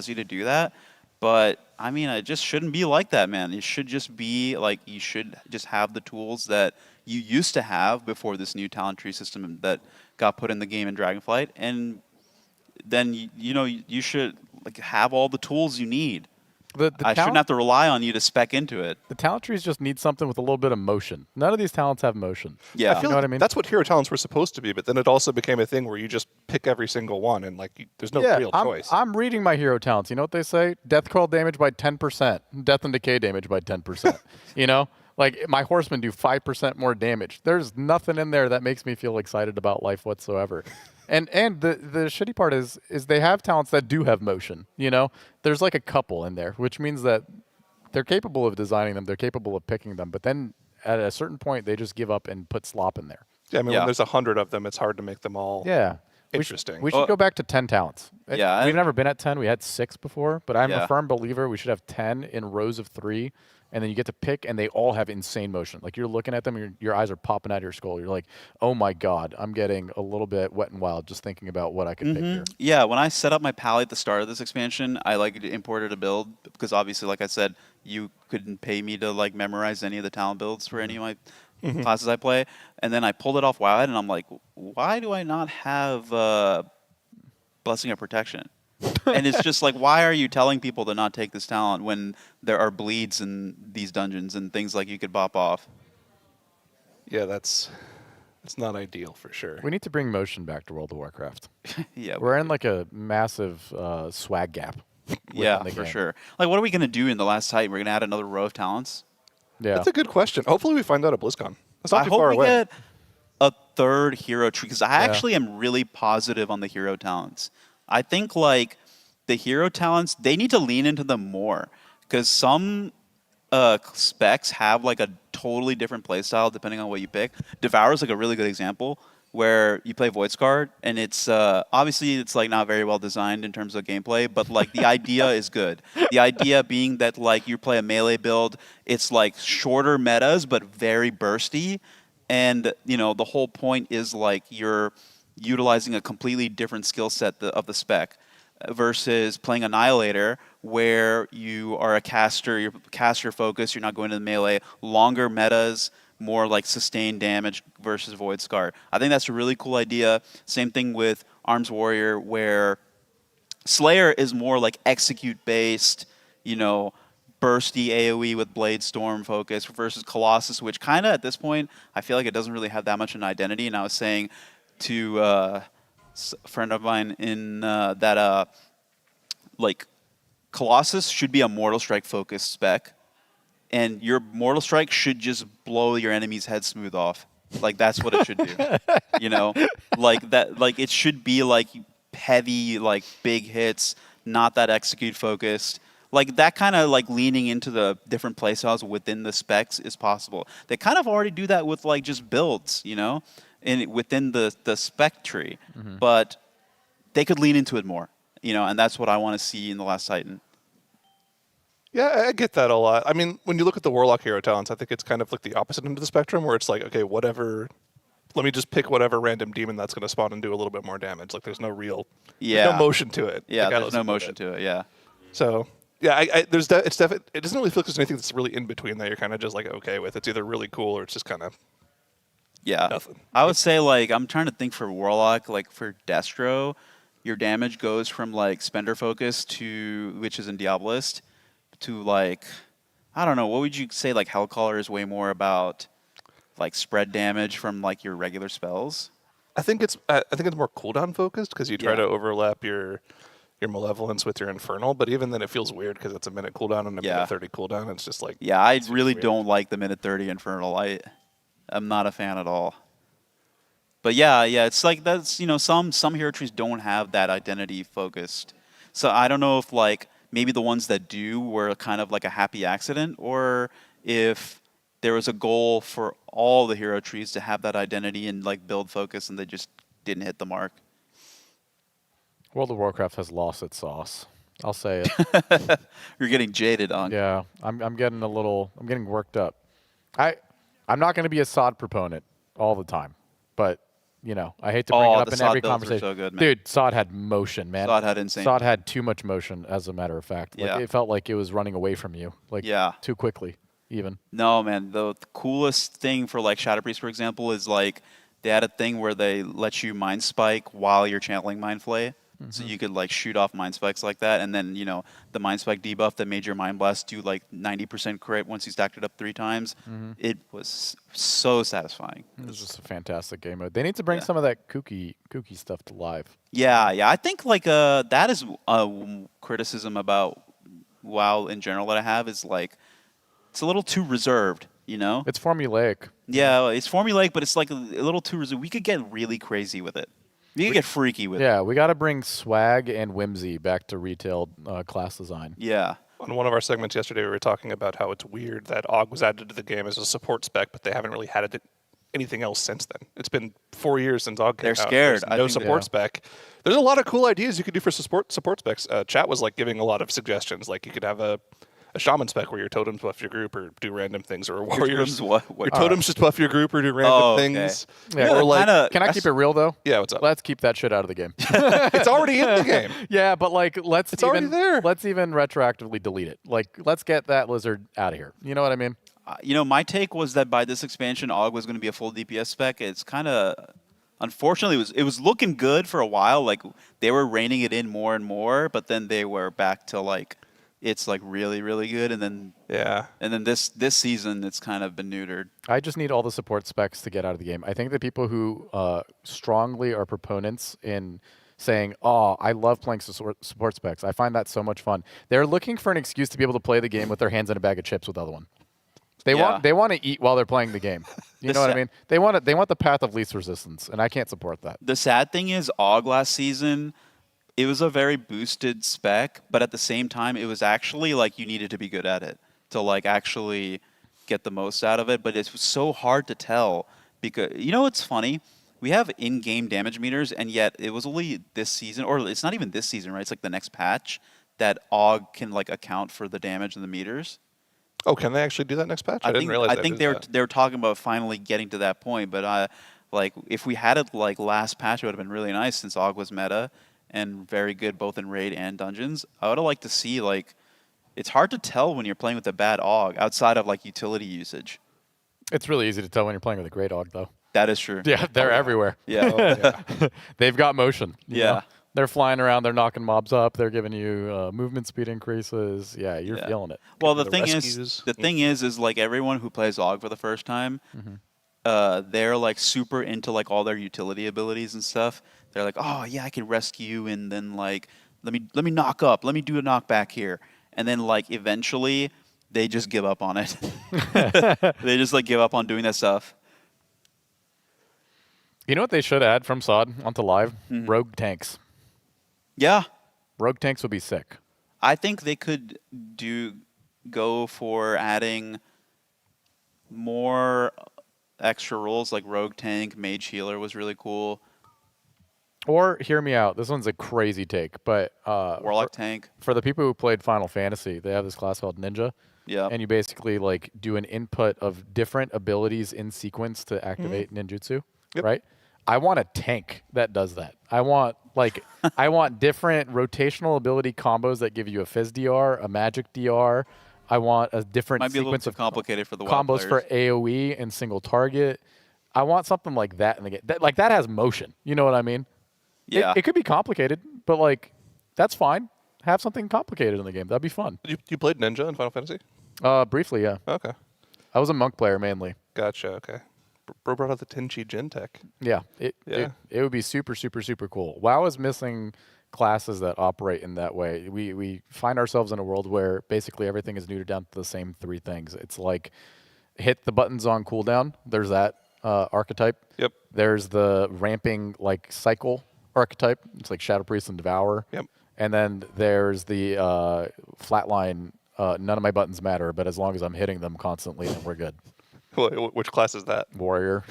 you to do that. But I mean, it just shouldn't be like that, man. It should just be like you should just have the tools that you used to have before this new talent tree system that got put in the game in Dragonflight, and then you know you should like have all the tools you need. I shouldn't have to rely on you to spec into it. The talent trees just need something with a little bit of motion. None of these talents have motion. Yeah. I feel you know like what I mean? that's what hero talents were supposed to be, but then it also became a thing where you just pick every single one and like there's no real choice. I'm reading my hero talents. You know what they say? Death coil damage by 10%. Death and decay damage by 10%. You know? Like, my horsemen do 5% more damage. There's nothing in there that makes me feel excited about life whatsoever. And the shitty part is they have talents that do have motion, you know? There's like a couple in there, which means that they're capable of designing them, they're capable of picking them, but then at a certain point, they just give up and put slop in there. Yeah, I mean, when there's 100 of them, it's hard to make them all interesting. We should go back to 10 talents. Yeah, We've never been at 10. We had 6 before, but I'm Yeah. a firm believer we should have 10 in rows of 3, and then you get to pick, and they all have insane motion. Like, you're looking at them, and your eyes are popping out of your skull. You're like, oh my god, I'm getting a little bit wet and wild just thinking about what I could pick here. Yeah, when I set up my pally at the start of this expansion, I like imported a build because obviously, like I said, you couldn't pay me to like memorize any of the talent builds for any of my classes I play. And then I pulled it off WoW, and I'm like, why do I not have Blessing of Protection? And it's just like, why are you telling people to not take this talent when there are bleeds in these dungeons and things like you could bop off? Yeah, it's not ideal for sure. We need to bring motion back to World of Warcraft. Yeah, We're in like a massive swag gap. Yeah, within the for game. sure. Like, what are we going to do in the last Titan? We're going to add another row of talents? Yeah. That's a good question. Hopefully we find out at BlizzCon. That's not I too hope far we away. get a third hero tree, because I actually am really positive on the hero talents. I think, like, the hero talents, they need to lean into them more, because some specs have, like, a totally different playstyle depending on what you pick. Devour is, like, a really good example, where you play Void Scarred, and it's obviously it's like not very well designed in terms of gameplay, but like the idea is good. The idea being that like you play a melee build, it's like shorter metas but very bursty, and you know the whole point is like you're utilizing a completely different skill set of the spec versus playing Annihilator, where you are a caster, you're caster focused, you're not going to the melee, longer metas, more like sustained damage versus Void Scar. I think that's a really cool idea. Same thing with Arms Warrior, where Slayer is more like execute based, you know, bursty AoE with Blade Storm focus versus Colossus, which kind of at this point I feel like it doesn't really have that much an identity. And I was saying to a friend of mine in that like Colossus should be a Mortal Strike focused spec. And your Mortal Strike should just blow your enemy's head smooth off. Like, that's what it should do. You know? Like, that. Like, it should be, like, heavy, like, big hits, not that execute focused. Like, that kind of, like, leaning into the different playstyles within the specs is possible. They kind of already do that with, like, just builds, you know? Within the spec tree. But they could lean into it more, you know? And that's what I want to see in The Last Titan. Yeah, I get that a lot. I mean, when you look at the Warlock hero talents, I think it's kind of like the opposite end of the spectrum, where it's like, okay, whatever, let me just pick whatever random demon that's going to spawn and do a little bit more damage. Like, there's no real, there's no motion to it. Yeah, like, there's no motion to it, yeah. So, yeah, it doesn't really feel like there's anything that's really in between that you're kind of just like okay with. It's either really cool or it's just kind of nothing. I would say, like, I'm trying to think for Warlock, like, for Destro, your damage goes from, like, Spender Focus to, which is in Diabolist, to like, I don't know, what would you say like Hellcaller is way more about like spread damage from like your regular spells? I think it's more cooldown focused because you try to overlap your Malevolence with your Infernal, but even then it feels weird because it's a minute cooldown and a minute 30 cooldown. It's just like I really don't like the minute 30 Infernal. I'm not a fan at all. But yeah, it's like that's, you know, some hero trees don't have that identity focused. So I don't know if like maybe the ones that do were kind of like a happy accident, or if there was a goal for all the hero trees to have that identity and like build focus and they just didn't hit the mark. World of Warcraft has lost its sauce. I'll say it. You're getting jaded on. Yeah, I'm getting worked up. I'm not going to be a SOD proponent all the time, but you know, I hate to bring it up in every conversation. So good, man. Dude, SOD had motion, man. SOD had insane. SOD had too much motion, as a matter of fact. Like, it felt like it was running away from you, like too quickly, even. No, man. The coolest thing for like Shadow Priest, for example, is like they had a thing where they let you Mind Spike while you're channeling Mind Flay. So you could like shoot off mind spikes like that, and then the mind spike debuff that made your mind blast do like 90% crit once you stacked it up 3 times. It was so satisfying. It was just a fantastic game mode. They need to bring some of that kooky stuff to live. Yeah. I think like that is a criticism about WoW in general that I have is like it's a little too reserved. It's formulaic. Yeah, it's formulaic, but it's like a little too reserved. We could get really crazy with it. We could get freaky with it. Yeah, we got to bring swag and whimsy back to retail class design. Yeah. On one of our segments yesterday, we were talking about how it's weird that AUG was added to the game as a support spec, but they haven't really had it anything else since then. It's been 4 years since AUG came They're out. scared. There's no support spec. There's a lot of cool ideas you could do for support specs. Chat was like giving a lot of suggestions. Like you could have a shaman spec where your totems buff your group or do random things, or warriors. What? Your totems just buff your group or do random things. Yeah, or like, can I keep it real though? Yeah, what's up? Let's keep that shit out of the game. It's already in the game. Yeah, but like it's already there. Let's even retroactively delete it. Like let's get that lizard out of here. You know what I mean? My take was that by this expansion, AUG was going to be a full DPS spec. It's kind of, unfortunately, it was looking good for a while. Like they were reining it in more and more, but then they were back to like it's like really, really good, and then this season it's kind of been neutered. I just need all the support specs to get out of the game. I think the people who strongly are proponents in saying, "Oh, I love playing support specs. I find that so much fun." They're looking for an excuse to be able to play the game with their hands in a bag of chips with the other one. They want to eat while they're playing the game. You know what I mean? They want the path of least resistance, and I can't support that. The sad thing is, AUG last season, it was a very boosted spec, but at the same time, it was actually like you needed to be good at it to like actually get the most out of it. But it was so hard to tell because it's funny. We have in-game damage meters, and yet it was only this season, or it's not even this season, right? It's like the next patch that AUG can like account for the damage in the meters. Oh, can they actually do that next patch? I didn't realize. I think they're talking about finally getting to that point, but like if we had it like last patch, it would have been really nice since AUG was meta and very good both in raid and dungeons. I would have liked to see like it's hard to tell when you're playing with a bad AUG outside of like utility usage. It's really easy to tell when you're playing with a great AUG though. That is true. Yeah, they're everywhere. Yeah. They've got motion. Yeah. know? They're flying around. They're knocking mobs up. They're giving you movement speed increases. Yeah, you're feeling it. Well, the thing is like everyone who plays AUG for the first time, they're like super into like all their utility abilities and stuff. They're like, oh yeah, I can rescue and then like let me knock up. Let me do a knockback here, and then like eventually they just give up on it. They just like give up on doing that stuff. You know what they should add from SOD onto live? Rogue tanks. Yeah. Rogue tanks would be sick. I think they could go for adding more extra roles like rogue tank, mage healer was really cool. Or hear me out. This one's a crazy take, but warlock tank. For the people who played Final Fantasy, they have this class called Ninja. Yeah. And you basically like do an input of different abilities in sequence to activate ninjutsu, right? I want a tank that does that. I want different rotational ability combos that give you a Fizz DR, a Magic DR. I want a different sequence of complicated for the combos for AoE and single target. I want something like that in the game. That has motion. You know what I mean? Yeah. It could be complicated, but like that's fine. Have something complicated in the game. That'd be fun. You played Ninja in Final Fantasy? Briefly, yeah. Okay. I was a monk player mainly. Gotcha. Okay. Bro brought out the Tenchi Gen tech. Yeah. It would be super, super, super cool. WoW is missing classes that operate in that way. We find ourselves in a world where basically everything is neutered down to the same three things. It's like hit the buttons on cooldown. There's that archetype. Yep. There's the ramping like cycle archetype. It's like Shadow Priest and Devourer. Yep. And then there's the flatline. None of my buttons matter, but as long as I'm hitting them constantly, then we're good. Which class is that? Warrior.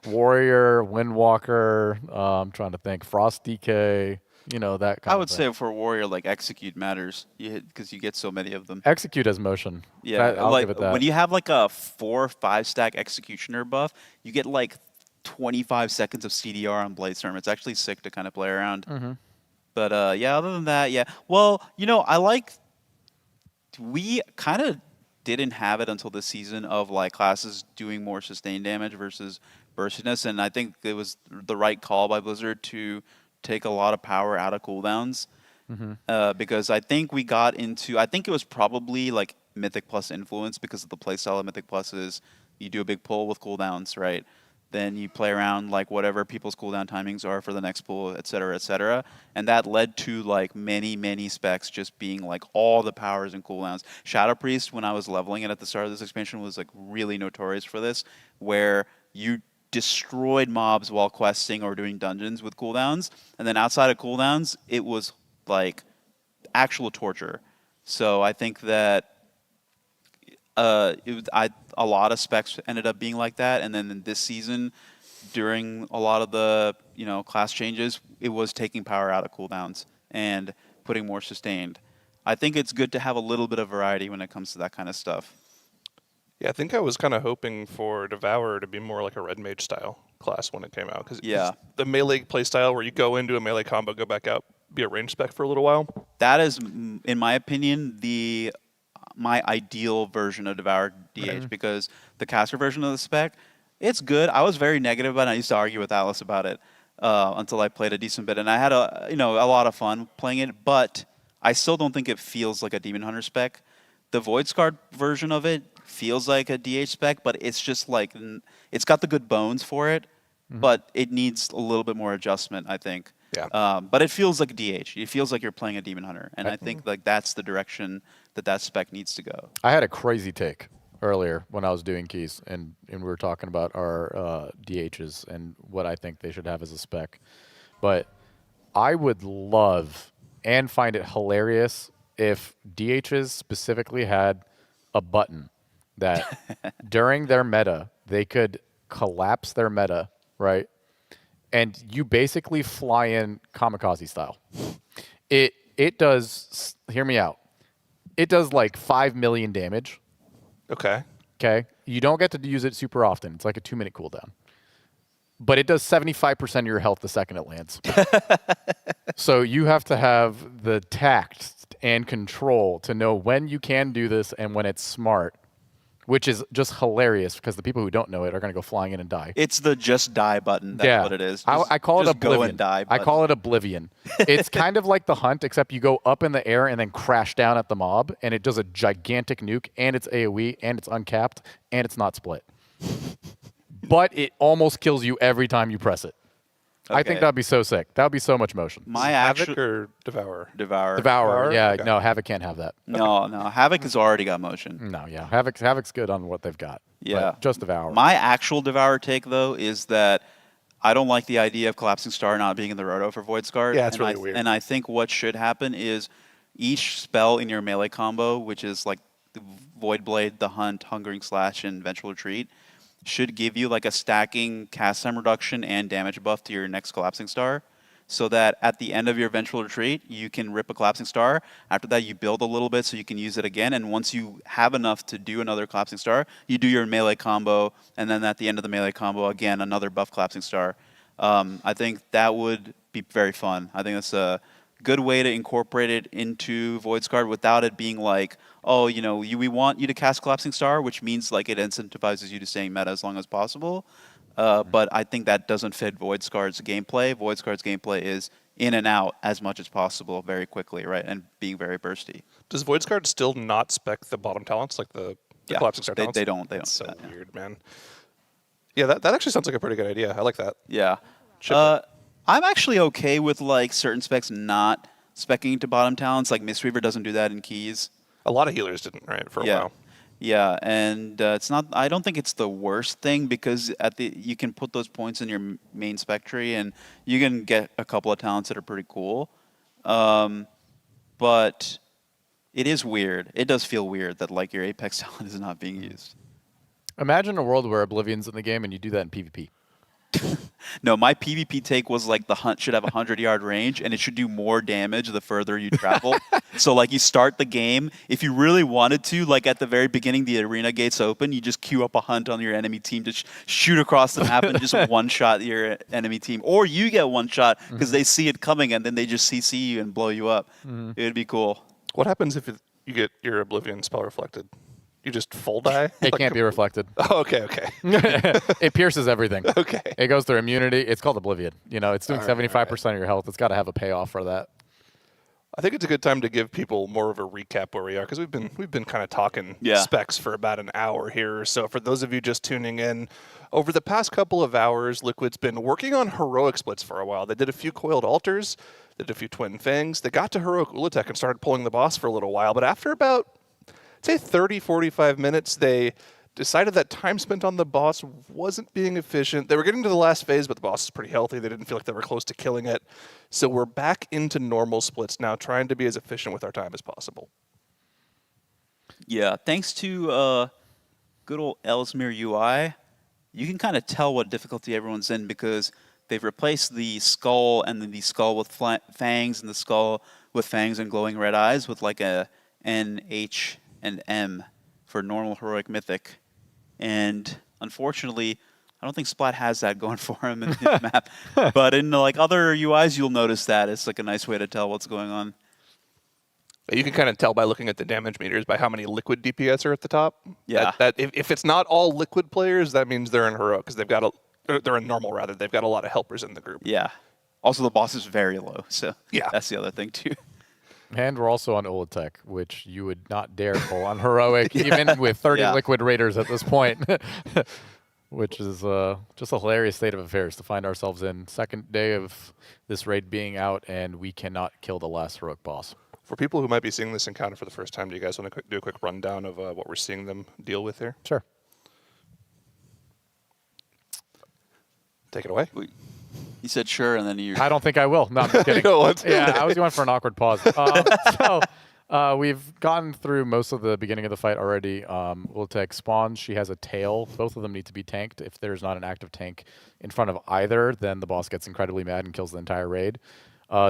Warrior, Windwalker. I'm trying to think. Frost DK. You know that kind. I would say for warrior, like execute matters. Because you get so many of them. Execute has motion. Yeah, I'll give it that. Uh, When you have like a 4 or 5 stack executioner buff, you get like 25 seconds of CDR on Bladestorm. It's actually sick to kind of play around. But yeah, other than that, yeah. Well, we kind of didn't have it until this season of like classes doing more sustained damage versus burstiness, and I think it was the right call by Blizzard to take a lot of power out of cooldowns. Mm-hmm. Because I think we got into, I think it was probably like Mythic Plus influence, because of the playstyle of Mythic Plus is you do a big pull with cooldowns, right? Then you play around like whatever people's cooldown timings are for the next pull, et cetera, and that led to like many specs just being like all the powers and cooldowns. Shadow Priest, when I was leveling it at the start of this expansion, was like really notorious for this, where you destroyed mobs while questing or doing dungeons with cooldowns, and then outside of cooldowns, it was like actual torture. So I think that a lot of specs ended up being like that, and then in this season, during a lot of the class changes, it was taking power out of cooldowns and putting more sustained. I think it's good to have a little bit of variety when it comes to that kind of stuff. Yeah, I think I was kind of hoping for Devourer to be more like a Red Mage style class when it came out, because the melee playstyle where you go into a melee combo, go back out, be a range spec for a little while. That is, in my opinion, my ideal version of Devour DH, because the caster version of the spec, it's good. I was very negative about it. I used to argue with Alice about it until I played a decent bit, and I had a lot of fun playing it. But I still don't think it feels like a Demon Hunter spec. The Void Scarred version of it feels like a DH spec, but it's just like it's got the good bones for it, but it needs a little bit more adjustment, I think. Yeah. But it feels like a DH. It feels like you're playing a Demon Hunter, and I think like that's the direction that spec needs to go. I had a crazy take earlier when I was doing keys, and we were talking about our DHs and what I think they should have as a spec. But I would love and find it hilarious if DHs specifically had a button that during their meta, they could collapse their meta, right? And you basically fly in kamikaze style. It does, hear me out, it does like 5 million damage. Okay. Okay. You don't get to use it super often. It's like a 2-minute cooldown. But it does 75% of your health the second it lands. So you have to have the tact and control to know when you can do this and when it's smart, which is just hilarious because the people who don't know it are going to go flying in and die. It's the just die button. That's what it is. I call it Oblivion. Go and die I call it Oblivion. It's kind of like the Hunt, except you go up in the air and then crash down at the mob, and it does a gigantic nuke, and it's AoE, and it's uncapped, and it's not split. But it almost kills you every time you press it. I think that'd be so sick. That would be so much motion. Havoc or Devourer? Devourer. Yeah, Okay. no, Havoc can't have that. No, Havoc has already got motion. No, yeah, Havoc's good on what they've got. Yeah, but just Devourer. My actual Devourer take though is that I don't like the idea of Collapsing Star not being in the roto for Void Scar. Yeah, it's really weird. And I think what should happen is each spell in your melee combo, which is like the Void Blade, the Hunt, Hungering Slash, and Vengeful Retreat, should give you like a stacking cast time reduction and damage buff to your next Collapsing Star, so that at the end of your Vengeful Retreat, you can rip a Collapsing Star. After that, you build a little bit so you can use it again, and once you have enough to do another Collapsing Star, you do your melee combo, and then at the end of the melee combo, again, another buff Collapsing Star. I think that would be very fun. I think that's a good way to incorporate it into Void Scarred without it being like, oh, we want you to cast Collapsing Star, which means like it incentivizes you to stay meta as long as possible. But I think that doesn't fit Void Scarred's gameplay. Void Scarred's gameplay is in and out as much as possible very quickly, right? And being very bursty. Does Void Scarred still not spec the bottom talents, like the Collapsing Star talents? They don't. That's so weird, man. Yeah, that actually sounds like a pretty good idea. I like that. Yeah. I'm actually okay with like certain specs not speccing to bottom talents. Like Mistweaver doesn't do that in keys. A lot of healers didn't, right, for a while. Yeah, and it's not. I don't think it's the worst thing because you can put those points in your main spec tree, and you can get a couple of talents that are pretty cool. But it is weird. It does feel weird that like your Apex talent is not being used. Imagine a world where Oblivion's in the game and you do that in PvP. No, my PvP take was like the Hunt should have a 100-yard range, and it should do more damage the further you travel. So like you start the game, if you really wanted to, like at the very beginning, the arena gates open, you just queue up a Hunt on your enemy team to shoot across the map and just one-shot your enemy team. Or you get one shot because they see it coming, and then they just CC you and blow you up. It would be cool. What happens if you get your Oblivion spell reflected? You just full die? It can't be reflected. Oh, okay. It pierces everything. Okay. It goes through immunity. It's called Oblivion. You know, it's doing All right, 75% of your health. It's got to have a payoff for that. I think it's a good time to give people more of a recap where we are, because we've been kind of talking specs for about an hour here or so. For those of you just tuning in, over the past couple of hours, Liquid's been working on heroic splits for a while. They did a few coiled altars, did a few twin fangs. They got to heroic Ula'tek and started pulling the boss for a little while, but after about, say, 30, 45 minutes, they decided that time spent on the boss wasn't being efficient. They were getting to the last phase, but the boss is pretty healthy. They didn't feel like they were close to killing it. So we're back into normal splits now, trying to be as efficient with our time as possible. Yeah, thanks to good old Ellesmere UI, you can kind of tell what difficulty everyone's in because they've replaced the skull and then the skull with fangs and the skull with fangs and glowing red eyes with like a N, H, and M for normal, heroic, mythic. And unfortunately, I don't think Splat has that going for him in the map. But in like other UIs, you'll notice that. It's like a nice way to tell what's going on. You can kind of tell by looking at the damage meters by how many liquid DPS are at the top. Yeah. If it's not all liquid players, that means they're in heroic because they're in normal rather. They've got a lot of helpers in the group. Yeah. Also, the boss is very low, so yeah, that's the other thing too. And we're also on Ula'tek, which you would not dare pull on heroic, even with 30 liquid raiders at this point. Which is just a hilarious state of affairs to find ourselves in. Second day of this raid being out, and we cannot kill the last heroic boss. For people who might be seeing this encounter for the first time, do you guys want to do a quick rundown of what we're seeing them deal with here? Sure. Take it away. You said sure, and then you... I don't think I will. No, I'm just kidding. Yeah, I was going for an awkward pause. We've gotten through most of the beginning of the fight already. Ula'tek spawns. She has a tail. Both of them need to be tanked. If there's not an active tank in front of either, then the boss gets incredibly mad and kills the entire raid.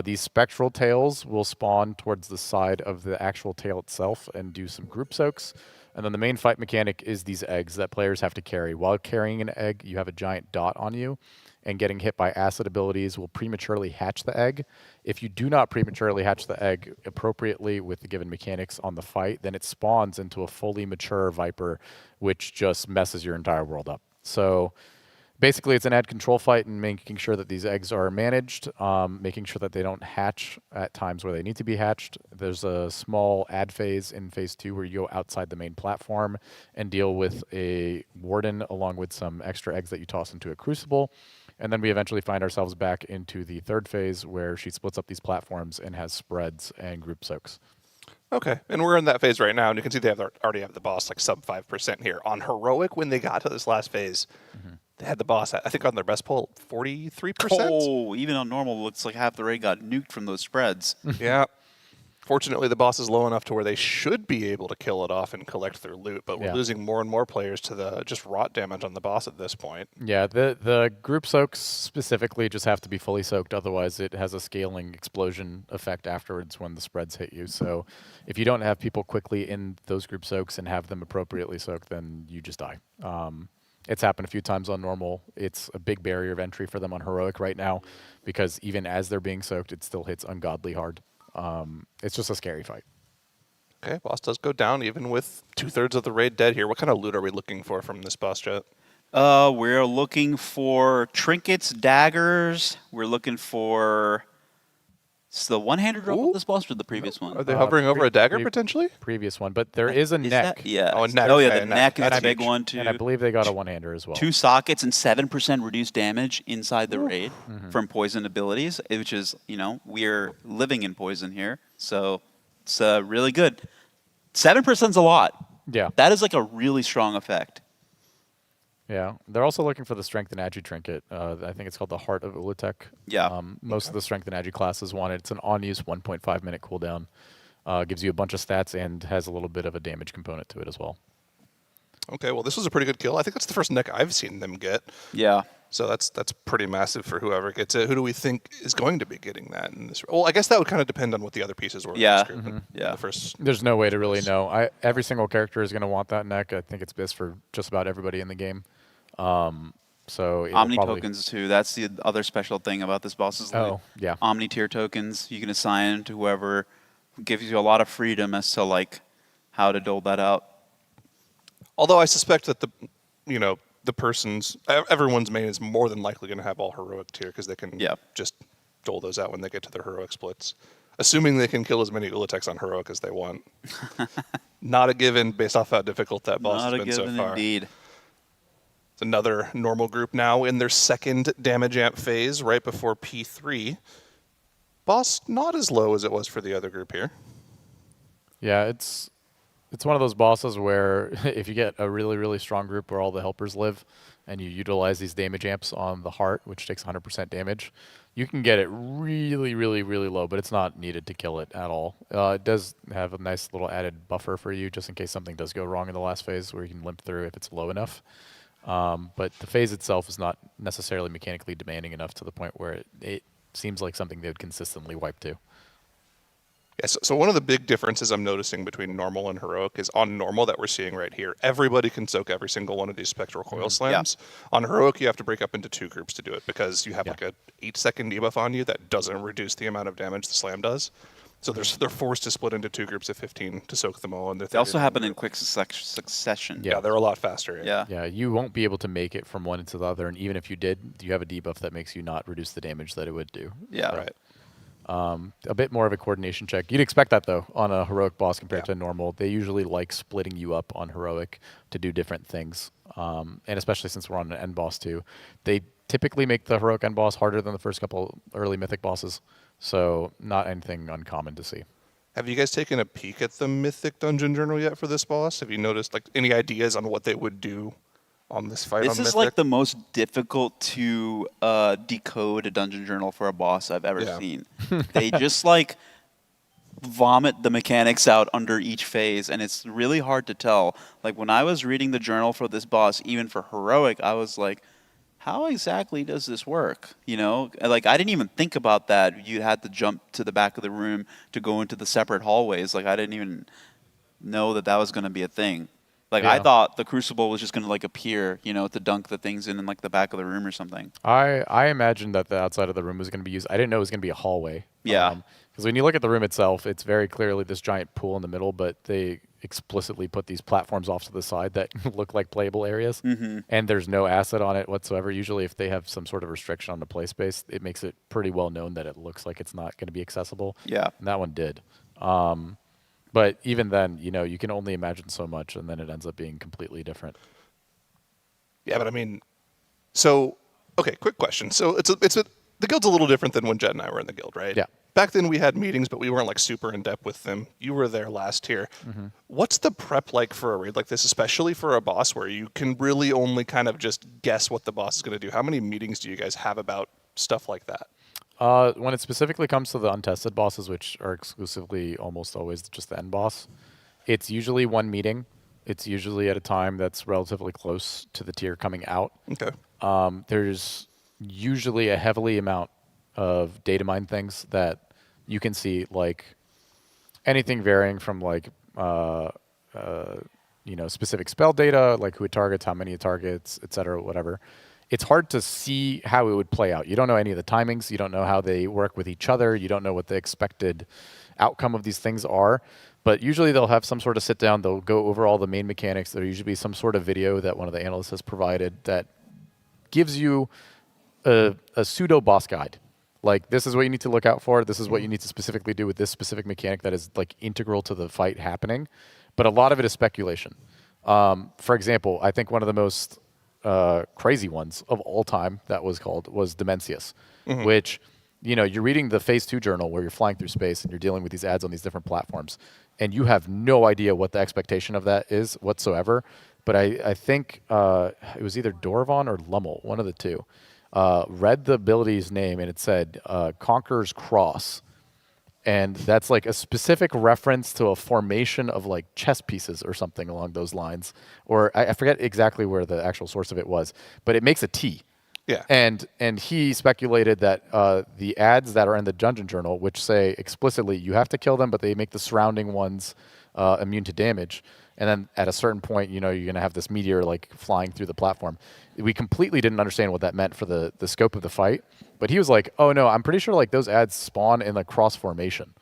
These spectral tails will spawn towards the side of the actual tail itself and do some group soaks. And then the main fight mechanic is these eggs that players have to carry. While carrying an egg, you have a giant dot on you, and getting hit by acid abilities will prematurely hatch the egg. If you do not prematurely hatch the egg appropriately with the given mechanics on the fight, then it spawns into a fully mature Viper, which just messes your entire world up. So basically, it's an ad control fight and making sure that these eggs are managed, making sure that they don't hatch at times where they need to be hatched. There's a small ad phase in phase 2 where you go outside the main platform and deal with a warden along with some extra eggs that you toss into a crucible. And then we eventually find ourselves back into the third phase where she splits up these platforms and has spreads and group soaks. Okay, and we're in that phase right now, and you can see they already have the boss like sub 5% here. On heroic, when they got to this last phase, they had the boss, I think on their best pull, 43%? Oh, even on normal, looks like half the raid got nuked from those spreads. Yeah. Fortunately, the boss is low enough to where they should be able to kill it off and collect their loot, but we're losing more and more players to the just rot damage on the boss at this point. Yeah, the group soaks specifically just have to be fully soaked, otherwise it has a scaling explosion effect afterwards when the spreads hit you. So if you don't have people quickly in those group soaks and have them appropriately soaked, then you just die. It's happened a few times on normal. It's a big barrier of entry for them on heroic right now, because even as they're being soaked, it still hits ungodly hard. It's just a scary fight. Okay, boss does go down even with 2/3 of the raid dead here. What kind of loot are we looking for from this boss, Jet? We're looking for trinkets, daggers. We're looking for... It's the one-handed drop of this boss or the previous one? Are they hovering over a dagger potentially? Previous one, but there is a neck. Yeah. Oh, a neck. Oh, yeah, Okay, the neck is That's a big huge. one, too. And I believe they got a one-hander as well. 2 sockets and 7% reduced damage inside the raid from poison abilities, which is, you know, we're living in poison here, so it's really good. 7% is a lot. Yeah. That is like a really strong effect. Yeah, they're also looking for the Strength and Agi trinket. I think it's called the Heart of Ula'tek. Yeah. Most of the Strength and Agi classes want it. It's an on-use 1.5 minute cooldown. Gives you a bunch of stats and has a little bit of a damage component to it as well. Okay, well, this was a pretty good kill. I think that's the first neck I've seen them get. Yeah. So that's pretty massive for whoever gets it. Who do we think is going to be getting that in this? Well, I guess that would kind of depend on what the other pieces were. Yeah. In this group. Yeah. The first. There's no way to really know. Every single character is going to want that neck. I think it's best for just about everybody in the game. So Omni tokens too. That's the other special thing about this boss's loot. Oh, yeah. Omni tier tokens you can assign to whoever, gives you a lot of freedom as to like how to dole that out. Although I suspect that everyone's main is more than likely going to have all heroic tier because they can just dole those out when they get to their heroic splits. Assuming they can kill as many Ula'teks on heroic as they want. Not a given based off how difficult that boss has been so far. Not a given indeed. It's another normal group now in their second damage amp phase right before P3. Boss not as low as it was for the other group here. Yeah, it's one of those bosses where if you get a really, really strong group where all the helpers live and you utilize these damage amps on the heart, which takes 100% damage, you can get it really, really, really low, but it's not needed to kill it at all. It does have a nice little added buffer for you just in case something does go wrong in the last phase where you can limp through if it's low enough. But the phase itself is not necessarily mechanically demanding enough to the point where it seems like something they would consistently wipe to. Yeah, so one of the big differences I'm noticing between normal and heroic is on normal that we're seeing right here. Everybody can soak every single one of these spectral coil slams. On heroic, you have to break up into 2 groups to do it because you have like a 8-second debuff on you that doesn't reduce the amount of damage the slam does. So they're forced to split into 2 groups of 15 to soak them all. And they also happen in quick succession. Yeah, they're a lot faster. Yeah, you won't be able to make it from one into the other, and even if you did, you have a debuff that makes you not reduce the damage that it would do. Yeah. Right. A bit more of a coordination check. You'd expect that, though, on a heroic boss compared to normal. They usually like splitting you up on heroic to do different things, and especially since we're on an end boss, too. They typically make the heroic end boss harder than the first couple early mythic bosses, so not anything uncommon to see. Have you guys taken a peek at the mythic dungeon journal yet for this boss? Have you noticed any ideas on what they would do on this fight? This is like the most difficult to decode a dungeon journal for a boss I've ever seen. They just like vomit the mechanics out under each phase, and it's really hard to tell. Like when I was reading the journal for this boss, even for heroic, I was like, how exactly does this work? You know, like I didn't even think about that. You had to jump to the back of the room to go into the separate hallways. Like I didn't even know that that was going to be a thing. Like I thought the crucible was just going to like appear, you know, to dunk the things in like the back of the room or something. I imagined that the outside of the room was going to be used. I didn't know it was going to be a hallway. Yeah. Because when you look at the room itself, it's very clearly this giant pool in the middle, but they explicitly put these platforms off to the side that look like playable areas. And there's no asset on it whatsoever. Usually if they have some sort of restriction on the play space, it makes it pretty well known that it looks like it's not going to be accessible. Yeah. And that one did. But even then, you know, you can only imagine so much, and then it ends up being completely different. Yeah, but I mean, so okay, quick question. So the guild's a little different than when Jet and I were in the guild, right? Yeah. Back then we had meetings, but we weren't like super in depth with them. You were there last year. What's the prep like for a raid like this, especially for a boss where you can really only kind of just guess what the boss is going to do? How many meetings do you guys have about stuff like that? When it specifically comes to the untested bosses, which are exclusively almost always just the end boss, it's usually one meeting. It's usually at a time that's relatively close to the tier coming out. Okay. There's usually a heavily amount of data mine things that you can see, like anything varying from like you know, specific spell data, like who it targets, how many it targets, etc., whatever. It's hard to see how it would play out. You don't know any of the timings. You don't know how they work with each other. You don't know what the expected outcome of these things are. But usually they'll have some sort of sit down. They'll go over all the main mechanics. There'll usually be some sort of video that one of the analysts has provided that gives you a pseudo boss guide. Like, this is what you need to look out for. This is what you need to specifically do with this specific mechanic that is like integral to the fight happening. But a lot of it is speculation. For example, I think one of the most crazy ones of all time that was Demencius, which, you know, you're reading the Phase 2 journal where you're flying through space and you're dealing with these ads on these different platforms, and you have no idea what the expectation of that is whatsoever. But I think it was either Dorvan or Lummel, one of the two, read the ability's name and it said Conqueror's Cross. And that's like a specific reference to a formation of like chess pieces or something along those lines. Or I forget exactly where the actual source of it was, but it makes a T. Yeah. And he speculated that the ads that are in the Dungeon Journal, which say explicitly you have to kill them, but they make the surrounding ones immune to damage. And then at a certain point, you know, you're going to have this meteor like flying through the platform. We completely didn't understand what that meant for the scope of the fight. But he was like, oh no, I'm pretty sure like those ads spawn in a cross formation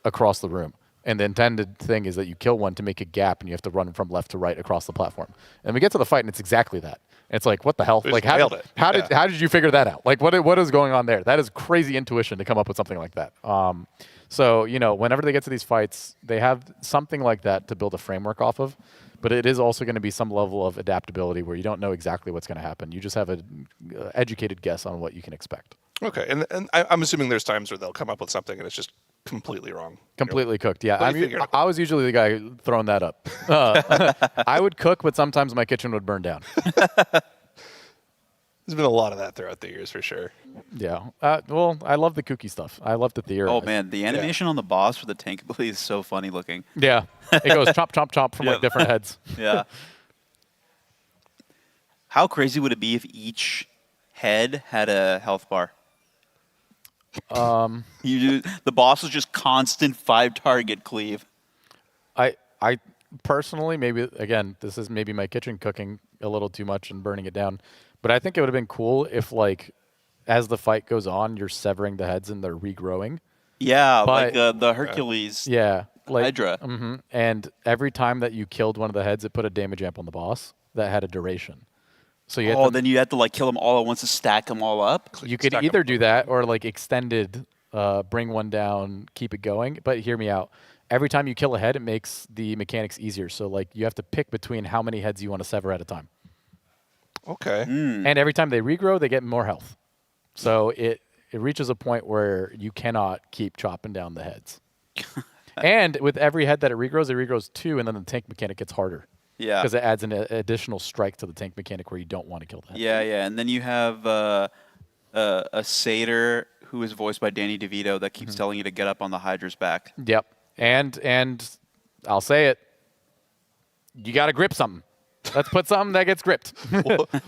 across the room. And the intended thing is that you kill one to make a gap, and you have to run from left to right across the platform. And we get to the fight, and it's exactly that. And it's like, what the hell? They Like, just nailed it. how did you figure that out? Like, what is going on there? That is crazy intuition to come up with something like that. So, you know, whenever they get to these fights, they have something like that to build a framework off of. But it is also going to be some level of adaptability where you don't know exactly what's going to happen. You just have an educated guess on what you can expect. Okay, and I'm assuming there's times where they'll come up with something and it's just completely wrong. Completely cooked, yeah. But you figured it I was usually the guy throwing that up. I would cook, but sometimes my kitchen would burn down. There's been a lot of that throughout the years for sure. Yeah. Well, I love the kooky stuff. I love to theorize. Oh man, the animation on the boss for the tank ability is so funny looking. Yeah. It goes chomp, chomp, chomp from like different heads. Yeah. How crazy would it be if each head had a health bar? The boss was just constant 5-target cleave. I personally, maybe again, this is maybe my kitchen cooking a little too much and burning it down, but I think it would have been cool if, like, as the fight goes on, you're severing the heads and they're regrowing. Yeah, But- like the Hercules Hydra. And every time that you killed one of the heads, it put a damage amp on the boss that had a duration. So you had to, then you had to like kill them all at once to stack them all up. you could either do that or like extended, bring one down, keep it going. But hear me out. Every time you kill a head, it makes the mechanics easier. So like you have to pick between how many heads you want to sever at a time. Okay. And every time they regrow, they get more health. So it reaches a point where you cannot keep chopping down the heads. And with every head that it regrows 2, and then the tank mechanic gets harder. Yeah. Because it adds an additional strike to the tank mechanic where you don't want to kill the head. Yeah, and then you have a satyr who is voiced by Danny DeVito that keeps telling you to get up on the Hydra's back. Yep. And I'll say it. You got to grip something. Let's put something that gets gripped.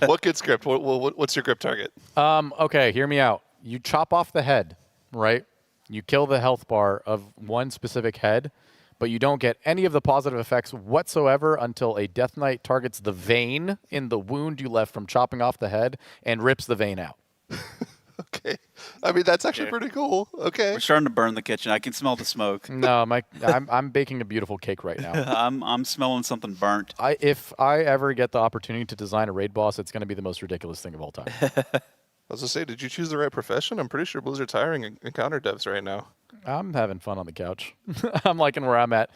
What gets gripped? What's your grip target? Okay, hear me out. You chop off the head, right? You kill the health bar of one specific head, but you don't get any of the positive effects whatsoever until a Death Knight targets the vein in the wound you left from chopping off the head and rips the vein out. Okay. I mean, that's actually pretty cool. Okay. We're starting to burn the kitchen. I can smell the smoke. No, I'm baking a beautiful cake right now. I'm smelling something burnt. If I ever get the opportunity to design a raid boss, it's going to be the most ridiculous thing of all time. I was going to say, did you choose the right profession? I'm pretty sure Blizzard's hiring encounter devs right now. I'm having fun on the couch. I'm liking where I'm at.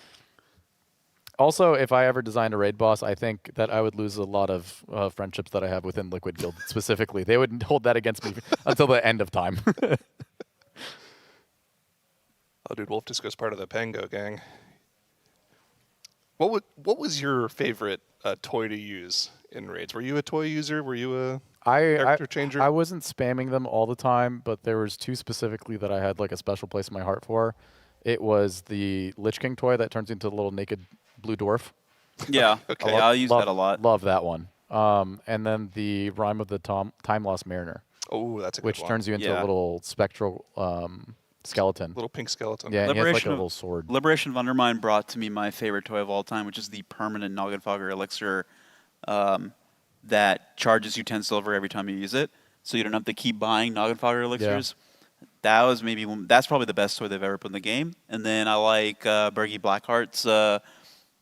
Also, if I ever designed a raid boss, I think that I would lose a lot of friendships that I have within Liquid Guild specifically. They would hold that against me until the end of time. Oh, dude, Wolf Disco's part of the Pango gang. What was your favorite toy to use in raids? Were you a toy user? Were you a character changer? I wasn't spamming them all the time, but there was 2 specifically that I had like a special place in my heart for. It was the Lich King toy that turns into a little naked blue dwarf. Yeah, okay. I'll use that a lot. Love that one. And then the Rime of the Time Lost Mariner. Oh, that's a good which one. turns you into a little spectral skeleton. Little pink skeleton. Yeah, and he has like a little sword. Liberation of Undermine brought to me my favorite toy of all time, which is the permanent Noggenfogger elixir that charges you 10 silver every time you use it, so you don't have to keep buying Noggenfogger elixirs. That was that's probably the best toy they've ever put in the game. And then I like Bergie Blackheart's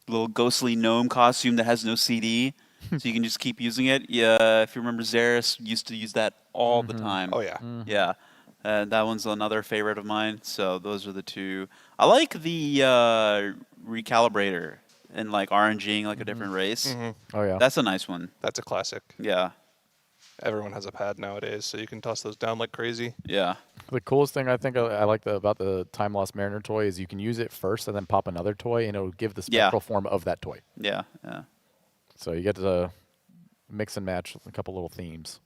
little ghostly gnome costume that has no CD, so you can just keep using it. Yeah, if you remember, Xeris used to use that all the time. Oh, yeah. Yeah. That one's another favorite of mine. So those are the 2. I like the recalibrator and like RNGing like a different race. Oh yeah, that's a nice one. That's a classic. Yeah. Everyone has a pad nowadays, so you can toss those down like crazy. Yeah. The coolest thing I think I like about the Time Lost Mariner toy is you can use it first and then pop another toy, and it'll give the spectral form of that toy. Yeah, yeah. So you get to mix and match a couple little themes.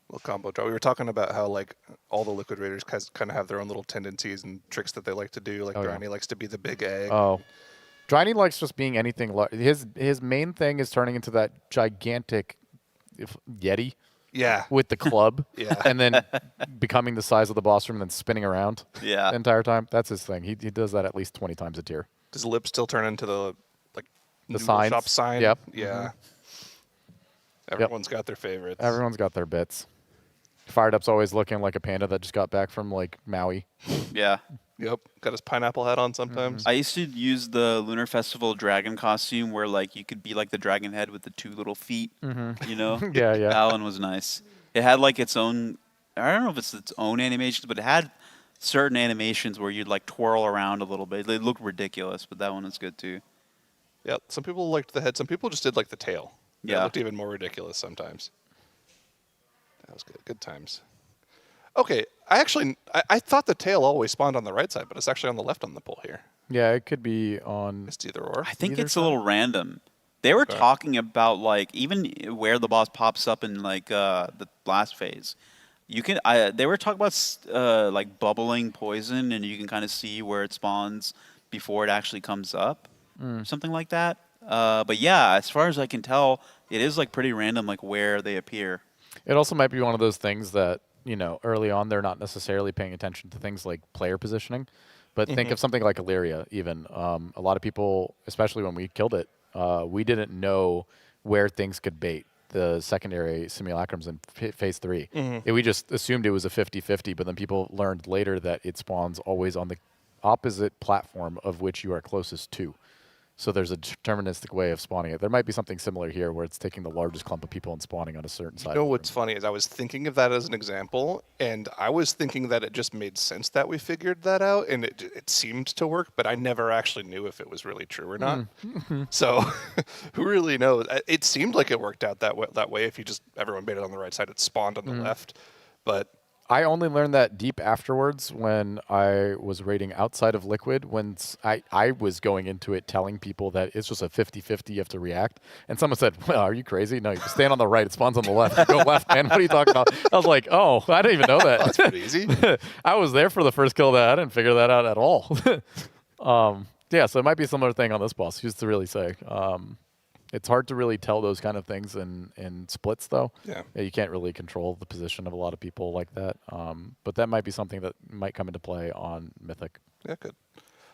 Little combo draw. We were talking about how like all the Liquid Raiders kind of have their own little tendencies and tricks that they like to do. Like Driny likes to be the big egg. Oh, Driny likes just being anything. His main thing is turning into that gigantic Yeti. Yeah. With the club. Yeah. And then becoming the size of the boss room and then spinning around. Yeah. The entire time. That's his thing. He does that at least 20 times a tier. Does Lip still turn into the noodle signs? shop sign? Yep. Yeah. Everyone's got their favorites. Everyone's got their bits. Fired Up's always looking like a panda that just got back from like Maui. Yeah. Yep, got his pineapple hat on sometimes. I used to use the Lunar Festival dragon costume where like you could be like the dragon head with the 2 little feet. You know? Yeah, yeah. That one was nice. It had like its own. I don't know if it's its own animations, but it had certain animations where you'd like twirl around a little bit. They looked ridiculous, but that one was good too. Yeah, some people liked the head. Some people just did like the tail. Yeah. It looked even more ridiculous sometimes. That was good. Good times. Okay, I thought the tail always spawned on the right side, but it's actually on the left on the pole here. Yeah, it could be on. It's either or. I think Either it's a little random. They were Okay. talking about like even where the boss pops up in like the last phase. You can. They were talking about like bubbling poison, and you can kind of see where it spawns before it actually comes up, something like that. But yeah, as far as I can tell, it is like pretty random, like where they appear. It also might be one of those things that, you know, early on they're not necessarily paying attention to things like player positioning. But think of something like Illyria even. A lot of people, especially when we killed it, we didn't know where things could bait. The secondary simulacrums in phase 3. We just assumed it was a 50-50, but then people learned later that it spawns always on the opposite platform of which you are closest to. So there's a deterministic way of spawning it. There might be something similar here where it's taking the largest clump of people and spawning on a certain side. You know what's funny is I was thinking of that as an example, and I was thinking that it just made sense that we figured that out, and it seemed to work, but I never actually knew if it was really true or not. So who really knows? It seemed like it worked out that way. If you just everyone baited on the right side, it spawned on the left. But I only learned that deep afterwards when I was raiding outside of Liquid, when I was going into it telling people that it's just a 50-50, you have to react. And someone said, well, are you crazy? No, you stand on the right, it spawns on the left. You go left, man. What are you talking about? I was like, oh, I didn't even know that. That's pretty easy. I was there for the first kill that I didn't figure that out at all. Yeah, so it might be a similar thing on this boss. Who's to really say? It's hard to really tell those kind of things in splits, though. Yeah. You can't really control the position of a lot of people like that. But that might be something that might come into play on Mythic. Yeah, good.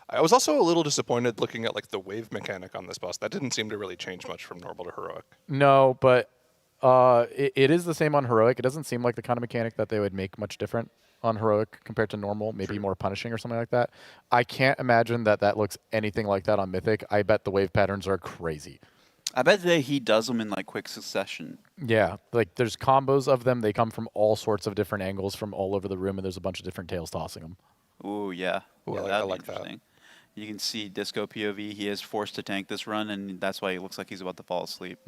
I was also a little disappointed looking at like the wave mechanic on this boss. That didn't seem to really change much from normal to heroic. No, but it is the same on heroic. It doesn't seem like the kind of mechanic that they would make much different on heroic compared to normal, maybe more punishing or something like that. I can't imagine that looks anything like that on Mythic. I bet the wave patterns are crazy. I bet that he does them in like quick succession. Yeah, like there's combos of them. They come from all sorts of different angles from all over the room, and there's a bunch of different tails tossing them. Ooh, yeah. Ooh, Yeah, I that'd like be interesting. You can see Disco POV. He is forced to tank this run, and that's why he looks like he's about to fall asleep.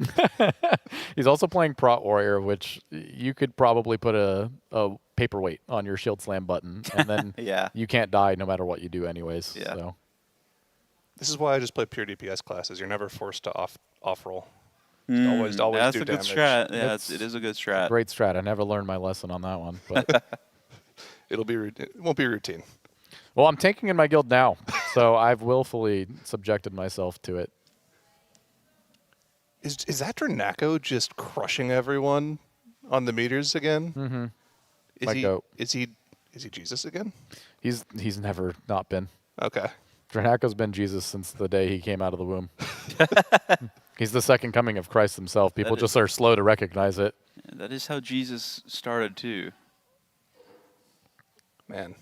He's also playing Prot Warrior, which you could probably put a paperweight on your shield slam button, and then Yeah. you can't die no matter what you do anyways. Yeah. So. This is why I just play pure DPS classes. You're never forced to off roll. Always That's do a good damage. strat. Yeah, it is a good strat. Great strat. I never learned my lesson on that one. But It won't be routine. well, I'm tanking in my guild now, so I've willfully subjected myself to it. Is that Dranako just crushing everyone on the meters again? Mm-hmm. Is he? Is he Jesus again? He's never not been. Okay. Dranako's been Jesus since the day he came out of the womb. He's the second coming of Christ himself. People just are slow to recognize it. That is how Jesus started too. Man.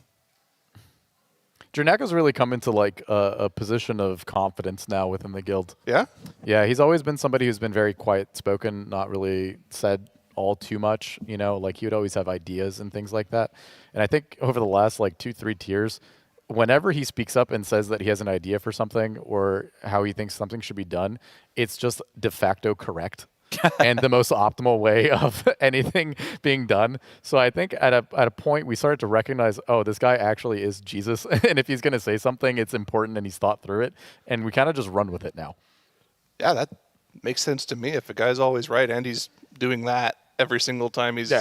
Dranako's really come into like a position of confidence now within the guild. Yeah? Yeah, he's always been somebody who's been very quiet spoken, not really said all too much, you know, like he would always have ideas and things like that. And I think over the last like 2-3 tiers, whenever he speaks up and says that he has an idea for something or how he thinks something should be done, it's just de facto correct and the most optimal way of anything being done. So I think at a point we started to recognize, oh, this guy actually is Jesus. And if he's going to say something, it's important and he's thought through it. And we kind of just run with it now. Yeah, that makes sense to me. If a guy's always right and he's doing that every single time he's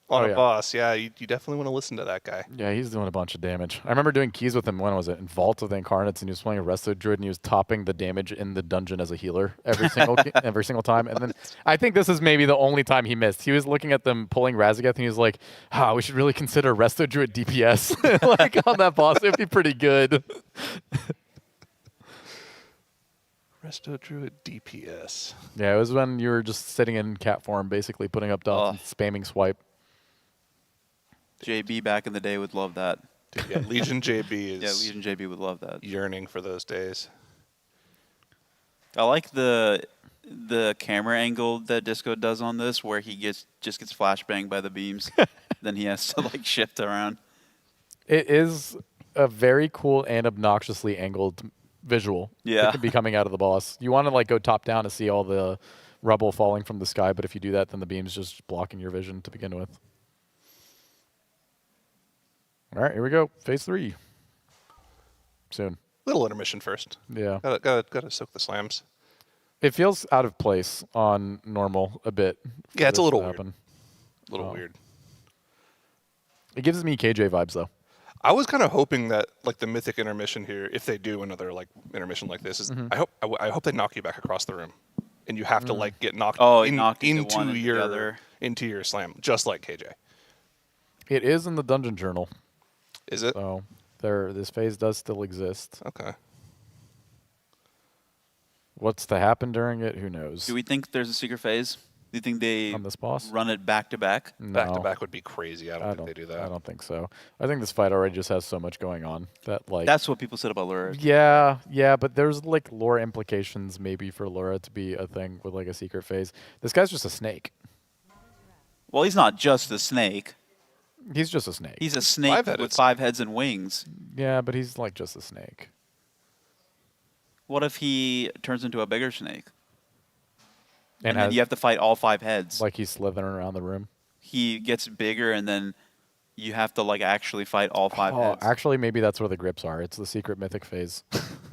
on a boss, you definitely want to listen to that guy. Yeah, he's doing a bunch of damage. I remember doing keys with him, when was it? In Vault of the Incarnates, and he was playing a Resto Druid, and he was topping the damage in the dungeon as a healer every single time. And then I think this is maybe the only time he missed. He was looking at them pulling Razageth, and he was like, we should really consider Resto Druid DPS like on that boss. It would be pretty good. Resto Druid DPS. Yeah, it was when you were just sitting in cat form, basically putting up dots and spamming swipe. JB back in the day would love that. Dude, yeah, Legion JB is. Yeah, Legion JB would love that. Yearning for those days. I like the camera angle that Disco does on this, where he just gets flashbanged by the beams, then he has to like shift around. It is a very cool and obnoxiously angled visual. Yeah. That could be coming out of the boss. You want to like go top down to see all the rubble falling from the sky, but if you do that, then the beam's just blocking your vision to begin with. All right, here we go. Phase 3. Soon. Little intermission first. Yeah. Gotta soak the slams. It feels out of place on normal a bit. Yeah, it's a little weird. happen. A little weird. It gives me KJ vibes though. I was kind of hoping that like the mythic intermission here, if they do another like intermission like this, is I hope they knock you back across the room, and you have to like get knocked, knocked into your slam, just like KJ. It is in the dungeon journal. Is it? So this phase does still exist. Okay. What's to happen during it? Who knows? Do we think there's a secret phase? Do you think they on this boss run it back to back? No. Back to back would be crazy. I don't think they do that. I don't think so. I think this fight already just has so much going on that like. That's what people said about Lura. Yeah, but there's like lore implications maybe for Lura to be a thing with like a secret phase. This guy's just a snake. Well, he's not just a snake. He's just a snake. He's a snake with 5 heads and wings. Yeah, but he's like just a snake. What if he turns into a bigger snake? And then you have to fight all 5 heads. Like he's slithering around the room. He gets bigger, and then you have to like actually fight all 5 heads. Actually, maybe that's where the grips are. It's the secret mythic phase.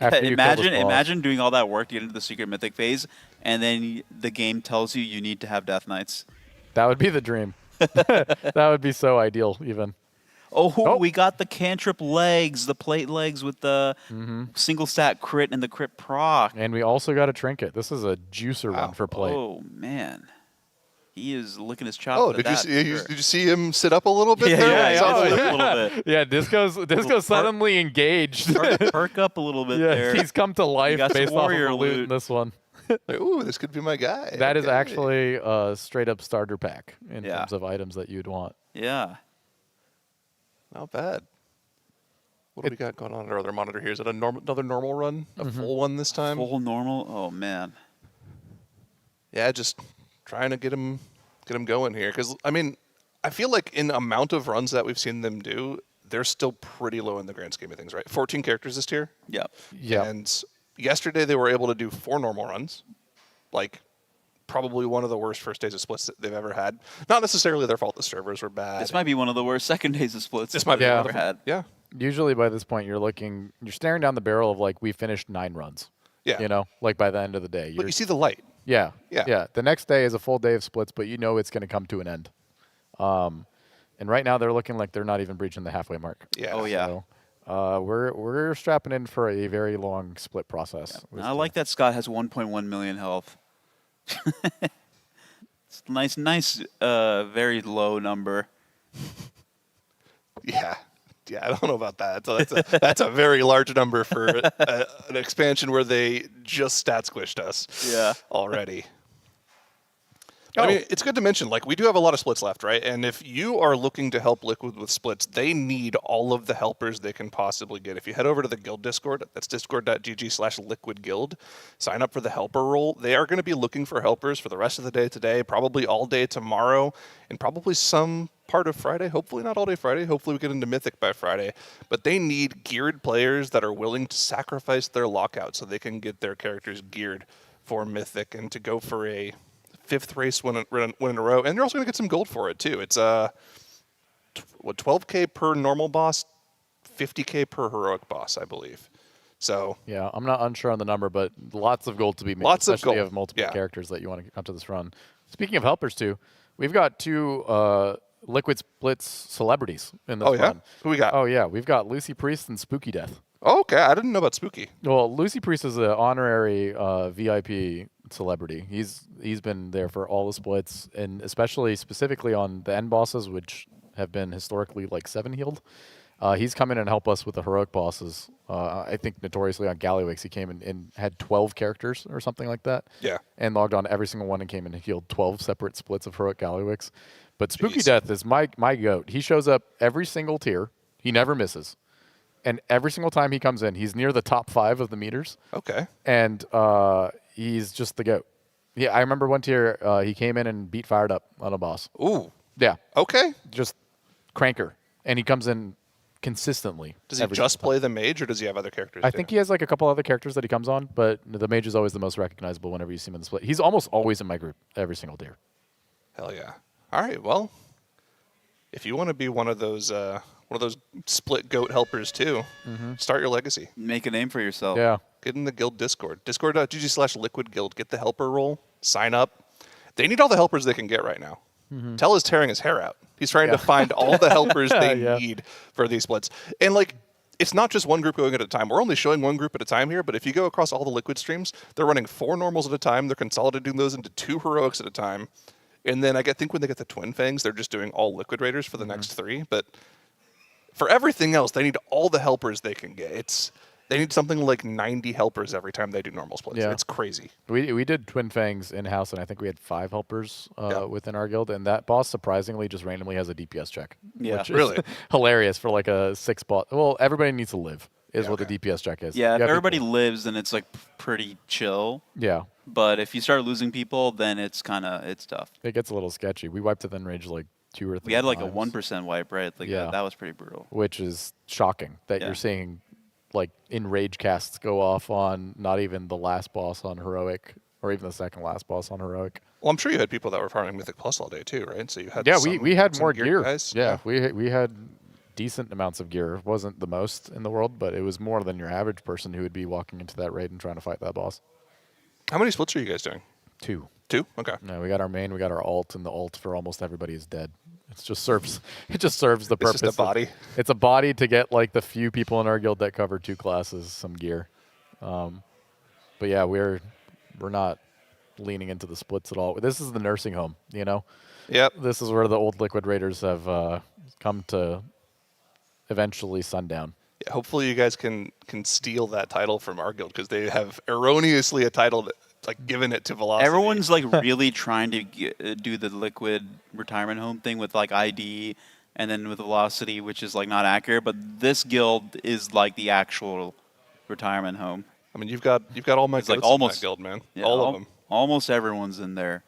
Imagine doing all that work to get into the secret mythic phase, and then the game tells you need to have Death Knights. That would be the dream. That would be so ideal, even. Oh, we got the cantrip legs, the plate legs with the single stat crit and the crit proc. And we also got a trinket. This is a juicer run for plate. Oh, man. He is licking his chops. Oh, did you see him sit up a little bit? Yeah, a little bit. Yeah, Disco's suddenly engaged. Perk up a little bit there. He's come to life based off of the loot in this one. Like, ooh, this could be my guy. That is actually a straight up starter pack in terms of items that you'd want. Yeah. Not bad. What do we got going on in our other monitor here? Is it another normal run? A full one this time? Full normal? Oh, man. Yeah, just trying to get him going here. Because, I mean, I feel like in amount of runs that we've seen them do, they're still pretty low in the grand scheme of things, right? 14 characters this tier? Yep. Yeah. And yesterday they were able to do 4 normal runs. Like, probably one of the worst first days of splits that they've ever had. Not necessarily their fault the servers were bad. This might be one of the worst second days of splits this might be we've ever had. Yeah. Usually by this point you're staring down the barrel of like we finished 9 runs. Yeah. You know, like by the end of the day. But you see the light. Yeah. Yeah. Yeah. The next day is a full day of splits, but you know it's going to come to an end. And right now they're looking like they're not even breaching the halfway mark. Yeah. Oh yeah. So, we're strapping in for a very long split process. Yeah. I like that Scott has 1.1 million health. It's nice, very low number. Yeah, I don't know about that. That's a very large number for an expansion where they just stat squished us. Yeah, already. I mean, it's good to mention, like, we do have a lot of splits left, right? And if you are looking to help Liquid with splits, they need all of the helpers they can possibly get. If you head over to the guild Discord, that's discord.gg/liquidguild, sign up for the helper role. They are going to be looking for helpers for the rest of the day today, probably all day tomorrow, and probably some part of Friday. Hopefully not all day Friday. Hopefully we get into Mythic by Friday. But they need geared players that are willing to sacrifice their lockout so they can get their characters geared for Mythic and to go for a 5th race win in a row, and you're also going to get some gold for it too. It's 12K per normal boss, 50K per heroic boss, I believe. So yeah, I'm not unsure on the number, but lots of gold to be made. Lots of especially gold. If you have multiple characters that you want to come to this run. Speaking of helpers too, we've got 2 Liquid Splits celebrities in this run. Who we got? Oh yeah, we've got Lucy Priest and Spooky Death. Oh, okay, I didn't know about Spooky. Well, Lucy Priest is an honorary VIP celebrity. He's been there for all the splits, and especially specifically on the end bosses, which have been historically like 7 healed. He's come in and helped us with the heroic bosses. I think notoriously on Gallywix, he came in and had 12 characters or something like that. Yeah. And logged on every single one and came in and healed 12 separate splits of heroic Gallywix. But Spooky Death is my goat. He shows up every single tier. He never misses. And every single time he comes in, he's near the top 5 of the meters. Okay. And he's just the GOAT. Yeah, I remember one tier, he came in and beat Fired Up on a boss. Ooh. Yeah. Okay. Just cranker. And he comes in consistently. Does he just play the mage, or does he have other characters? I think he has like a couple other characters that he comes on, but the mage is always the most recognizable whenever you see him in the split. He's almost always in my group every single tier. Hell yeah. All right, well, if you want to be one of those split goat helpers too, start your legacy. Make a name for yourself. Yeah. Get in the guild Discord. Discord.gg/liquid guild. Get the helper role. Sign up. They need all the helpers they can get right now. Tell is tearing his hair out. He's trying to find all the helpers they need for these splits. And like, it's not just one group going at a time. We're only showing one group at a time here, but if you go across all the liquid streams, they're running 4 normals at a time. They're consolidating those into 2 heroics at a time. And then I think when they get the Twin Fangs, they're just doing all liquid raiders for the next 3. But for everything else, they need all the helpers they can get. They need something like 90 helpers every time they do normal splits. Yeah. It's crazy. We did Twin Fangs in-house, and I think we had 5 helpers within our guild, and that boss surprisingly just randomly has a DPS check. Yeah. Which Really? is hilarious for like a 6 boss. Well, everybody needs to live is what the DPS check is. Yeah, if You have everybody people- lives, then it's like pretty chill. Yeah. But if you start losing people, then it's tough. It gets a little sketchy. We wiped it in rage like 2 or 3 We had like a times, 1% wipe, right? Like that was pretty brutal. which is shocking that you're seeing like enrage casts go off on not even the last boss on heroic or even the second last boss on heroic. Well, I'm sure you had people that were farming Mythic Plus all day too, right? So you had we had some more gear. guys. Yeah, we had decent amounts of gear. It wasn't the most in the world, but it was more than your average person who would be walking into that raid and trying to fight that boss. How many splits are you guys doing? 2. 2? Okay. No, we got our main, we got our alt, and the alt for almost everybody is dead. It just serves the purpose. It's just a body. It's a body to get like the few people in our guild that cover 2 classes some gear. But yeah, we're not leaning into the splits at all. This is the nursing home, you know. Yep. This is where the old liquid raiders have come to eventually sundown. Yeah, hopefully you guys can steal that title from our guild, because they have erroneously a title that like given it to Velocity. Everyone's like really trying to do the liquid retirement home thing with like ID and then with Velocity, which is like not accurate. But this guild is like the actual retirement home. I mean, you've got all my It's goats like almost in that guild, man. Yeah, all of them. Almost everyone's in there.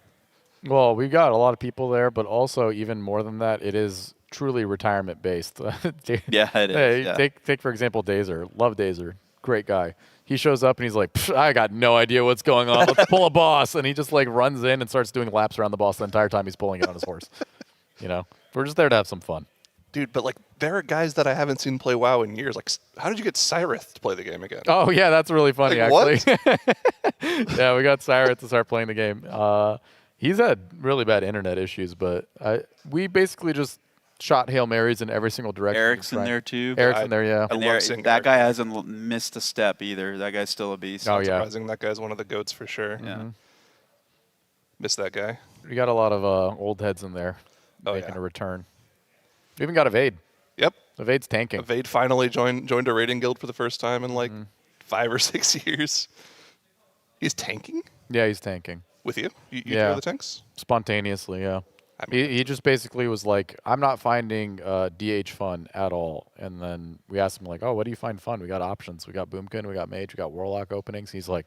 Well, we got a lot of people there, but also even more than that, it is truly retirement based. Yeah, it is. Hey, Yeah. Take for example Dazer. Love Dazer. Great guy. He shows up and he's like, I got no idea what's going on. Let's pull a boss. And he just like runs in and starts doing laps around the boss the entire time he's pulling it on his horse. You know, we're just there to have some fun. Dude, but like there are guys that I haven't seen play WoW in years. Like, how did you get Cyrith to play the game again? Oh yeah, that's really funny Like, actually. Yeah, we got Cyrith to start playing the game. He's had really bad internet issues, but we basically just shot Hail Marys in every single direction. Eric's in there too. Eric's in there, yeah. And that guy hasn't missed a step either. That guy's still a beast. Oh, yeah. Surprising. That guy's one of the goats for sure. Yeah. Miss that guy. We got a lot of old heads in there making yeah. a return. We even got Evade. Yep. Evade's tanking. Evade finally joined a raiding guild for the first time in like 5 or 6 years. He's tanking? Yeah, he's tanking. With you? You yeah. throw the tanks? Spontaneously, yeah. I mean, he just basically was like, I'm not finding DH fun at all. And then we asked him like, oh, what do you find fun? We got options. We got Boomkin, we got Mage, we got Warlock openings. He's like,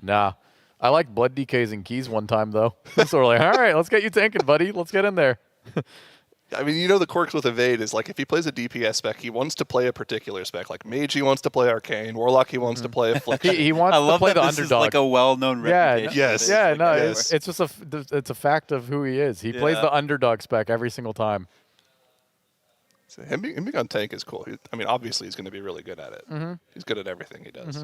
nah. I like Blood DKs and Keys one time though. So we're like, all right, let's get you tanking, buddy. Let's get in there. I mean, you know the quirks with Evade is like if he plays a DPS spec, he wants to play a particular spec. Like Mage, he wants to play Arcane. Warlock, he wants to play Affliction. He wants to play the underdog. Is like a well-known reputation. Yes. Yeah, no, Yes. it's just it's a fact of who he is. He plays the underdog spec every single time. So him being on tank is cool. I mean, obviously he's going to be really good at it. He's good at everything he does.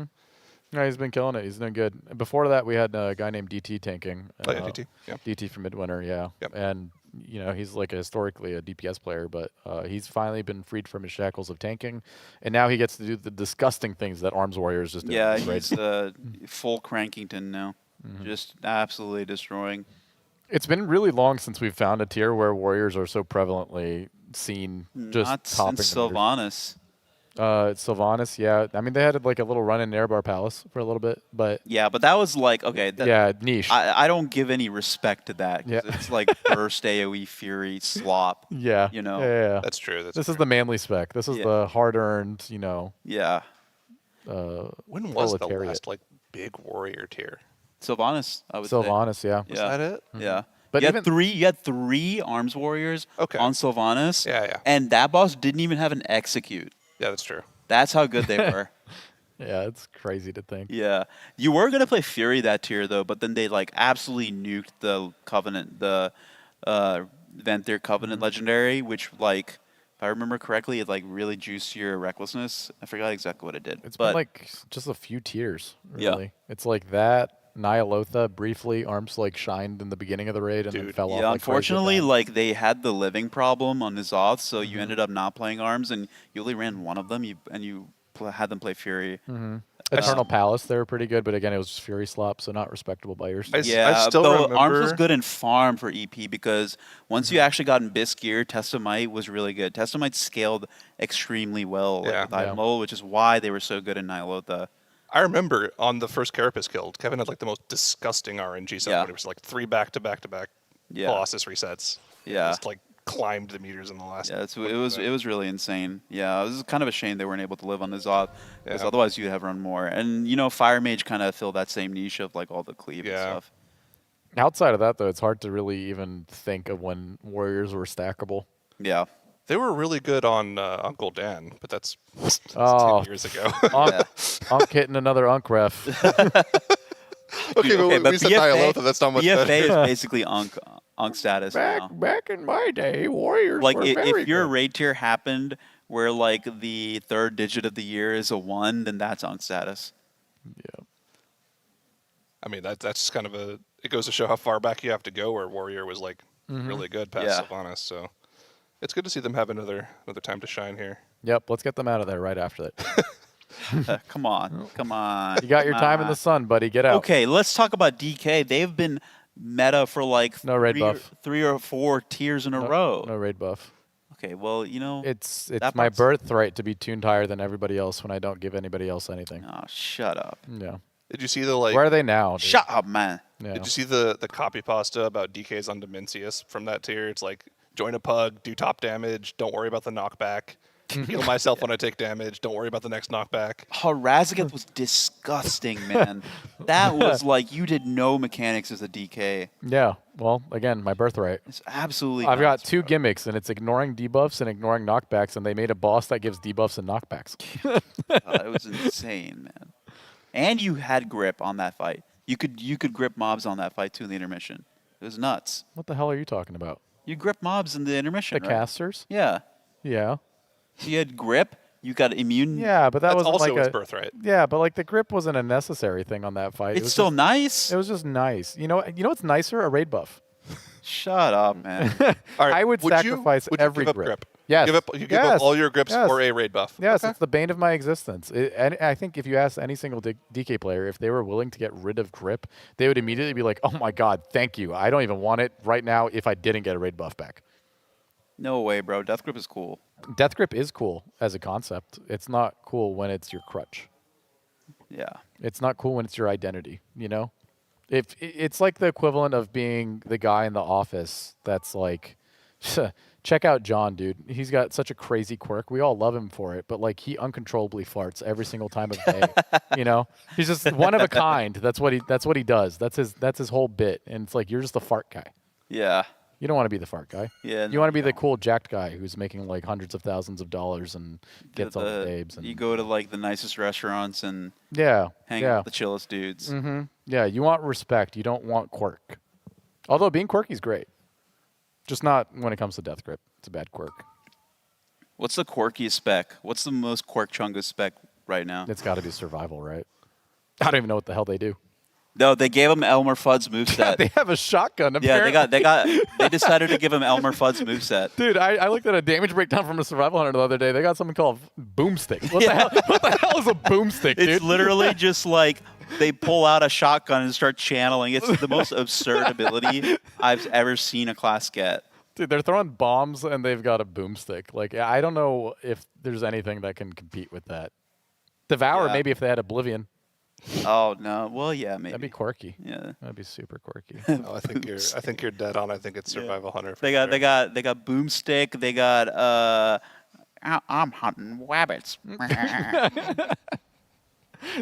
No, he's been killing it. He's doing good. Before that, we had a guy named DT tanking. Oh, yeah, DT. Yeah. DT from Midwinter, yeah. Yep. And, you know, he's like historically a DPS player, but he's finally been freed from his shackles of tanking. And now he gets to do the disgusting things that Arms Warriors just do. Yeah, he's full Crankington now. Just absolutely destroying. It's been really long since we've found a tier where Warriors are so prevalently seen just Not topping since the meters. Sylvanas. Sylvanas, yeah. I mean, they had like a little run in Erebar Palace for a little bit, but Yeah, but that was like, okay. yeah, niche. I don't give any respect to that. 'Cause Yeah. it's like burst AoE Fury slop. Yeah. You know? Yeah. That's true. This is the manly spec. This is Yeah. the hard-earned, you know. Yeah. When was the proletariat. last like big warrior tier? Sylvanas, I would say. Sylvanas, yeah. Was that it? Yeah. But you even- had three arms warriors on Sylvanas. Yeah. And that boss didn't even have an execute. Yeah, that's true. That's how good they were. Yeah, it's crazy to think. Yeah. You were gonna play Fury that tier though, but then they like absolutely nuked the Covenant, the Venthyr Covenant legendary, which like if I remember correctly, it like really juiced your recklessness. I forgot exactly what it did. It's but been like just a few tiers, Yeah. really. It's like that, Nyalotha briefly, arms like shined in the beginning of the raid and then fell off. yeah, like crazy at unfortunately, the end. like they had the living problem on N'Zoth, so you ended up not playing arms, and you only ran one of them. You had them play Fury. Eternal Palace, they were pretty good, but again, it was just Fury slop, so not respectable by your standards. Yeah, though arms was good in farm for EP because once you actually got in Bisque gear, Testamite was really good. Testamite scaled extremely well with Idol, which is why they were so good in Nyalotha. I remember on the first Carapace guild, Kevin had like the most disgusting RNG set. Yeah. It was like 3 back-to-back-to-back Colossus resets. Yeah. Just like climbed the meters in the last. Yeah, it was really insane. Yeah, it was kind of a shame they weren't able to live on N'Zoth because otherwise you'd have run more. And you know, Fire Mage kind of filled that same niche of like all the cleave and stuff. Outside of that, though, it's hard to really even think of when warriors were stackable. Yeah. They were really good on Uncle Dan, but that's 10 years ago. Unk hitting another Unk ref. Okay, but we said Nyalotha, that's not much BFA better. is basically Unk status now. Back in my day, warriors Like were if your raid tier happened where like the third digit of the year is a 1, then that's Unk status. Yeah. I mean, that's just kind of it goes to show how far back you have to go where Warrior was like really good past Sylvanas. So it's good to see them have another time to shine here. Yep, let's get them out of there right after that. Come on. You got your time in the sun, buddy. Get out. Okay, let's talk about DK. They've been meta for like No raid buff. 3 or 4 tiers in a row. No raid buff. Okay, well, you know, It's that my part's- birthright to be tuned higher than everybody else when I don't give anybody else anything. Oh, shut up. Yeah. Did you see the like? Where are they now? dude? Shut up, man. Yeah. Did you see the copy pasta about DK's on Dimensius from that tier? It's like join a pug, do top damage, don't worry about the knockback. Heal myself when I take damage. Don't worry about the next knockback. Razageth was disgusting, man. That was like you did no mechanics as a DK. Yeah. Well, again, my birthright. It's absolutely. I've got nuts, 2 bro. gimmicks, and it's ignoring debuffs and ignoring knockbacks, and they made a boss that gives debuffs and knockbacks. It was insane, man. And you had grip on that fight. You could grip mobs on that fight too in the intermission. It was nuts. What the hell are you talking about? You grip mobs in the intermission. The right? casters? Yeah. Yeah. So you had grip. You got immune. Yeah, but that That's wasn't also like his a birthright. Yeah, but like the grip wasn't a necessary thing on that fight. It It's was still just- nice. It was just nice. You know what's nicer? A raid buff. Shut up, man. All right, I would sacrifice would you every give up grip. grip? Yes. You give up all your grips Yes. for a raid buff. Yes, Okay. it's the bane of my existence. And I think if you asked any single DK player if they were willing to get rid of grip, they would immediately be like, "Oh my god, thank you. I don't even want it right now if I didn't get a raid buff back." No way, bro. Death grip is cool. Death grip is cool as a concept. It's not cool when it's your crutch. Yeah. It's not cool when it's your identity, you know? If it's like the equivalent of being the guy in the office that's like, check out John, dude. He's got such a crazy quirk. We all love him for it, but like he uncontrollably farts every single time of day. You know? He's just one of a kind. That's what he does. That's his whole bit. And it's like you're just the fart guy. Yeah. You don't want to be the fart guy. Yeah, You no, want to be the cool jacked guy who's making like hundreds of thousands of dollars and gets all the babes. And You go to like the nicest restaurants and yeah, hang yeah. out with the chillest dudes. Mm-hmm. Yeah, you want respect. You don't want quirk. Although being quirky is great. Just not when it comes to death grip. It's a bad quirk. What's the quirkiest spec? What's the most quirk chungus spec right now? It's got to be survival, right? I don't even know what the hell they do. No, they gave him Elmer Fudd's moveset. They have a shotgun. Yeah, Apparently. they decided to give him Elmer Fudd's moveset. Dude, I looked at a damage breakdown from a survival hunter the other day. They got something called boomstick. What the hell is a boomstick, dude? It's literally just like they pull out a shotgun and start channeling. It's the most absurd ability I've ever seen a class get. Dude, they're throwing bombs and they've got a boomstick. Like, I don't know if there's anything that can compete with that. Devour, Yeah. maybe if they had Oblivion. Oh no. Well, yeah, maybe. That'd be quirky. Yeah. That'd be super quirky. Oh, I think you're dead on. I think it's Survival Hunter. For They got sure. they got boomstick. They got I'm hunting rabbits.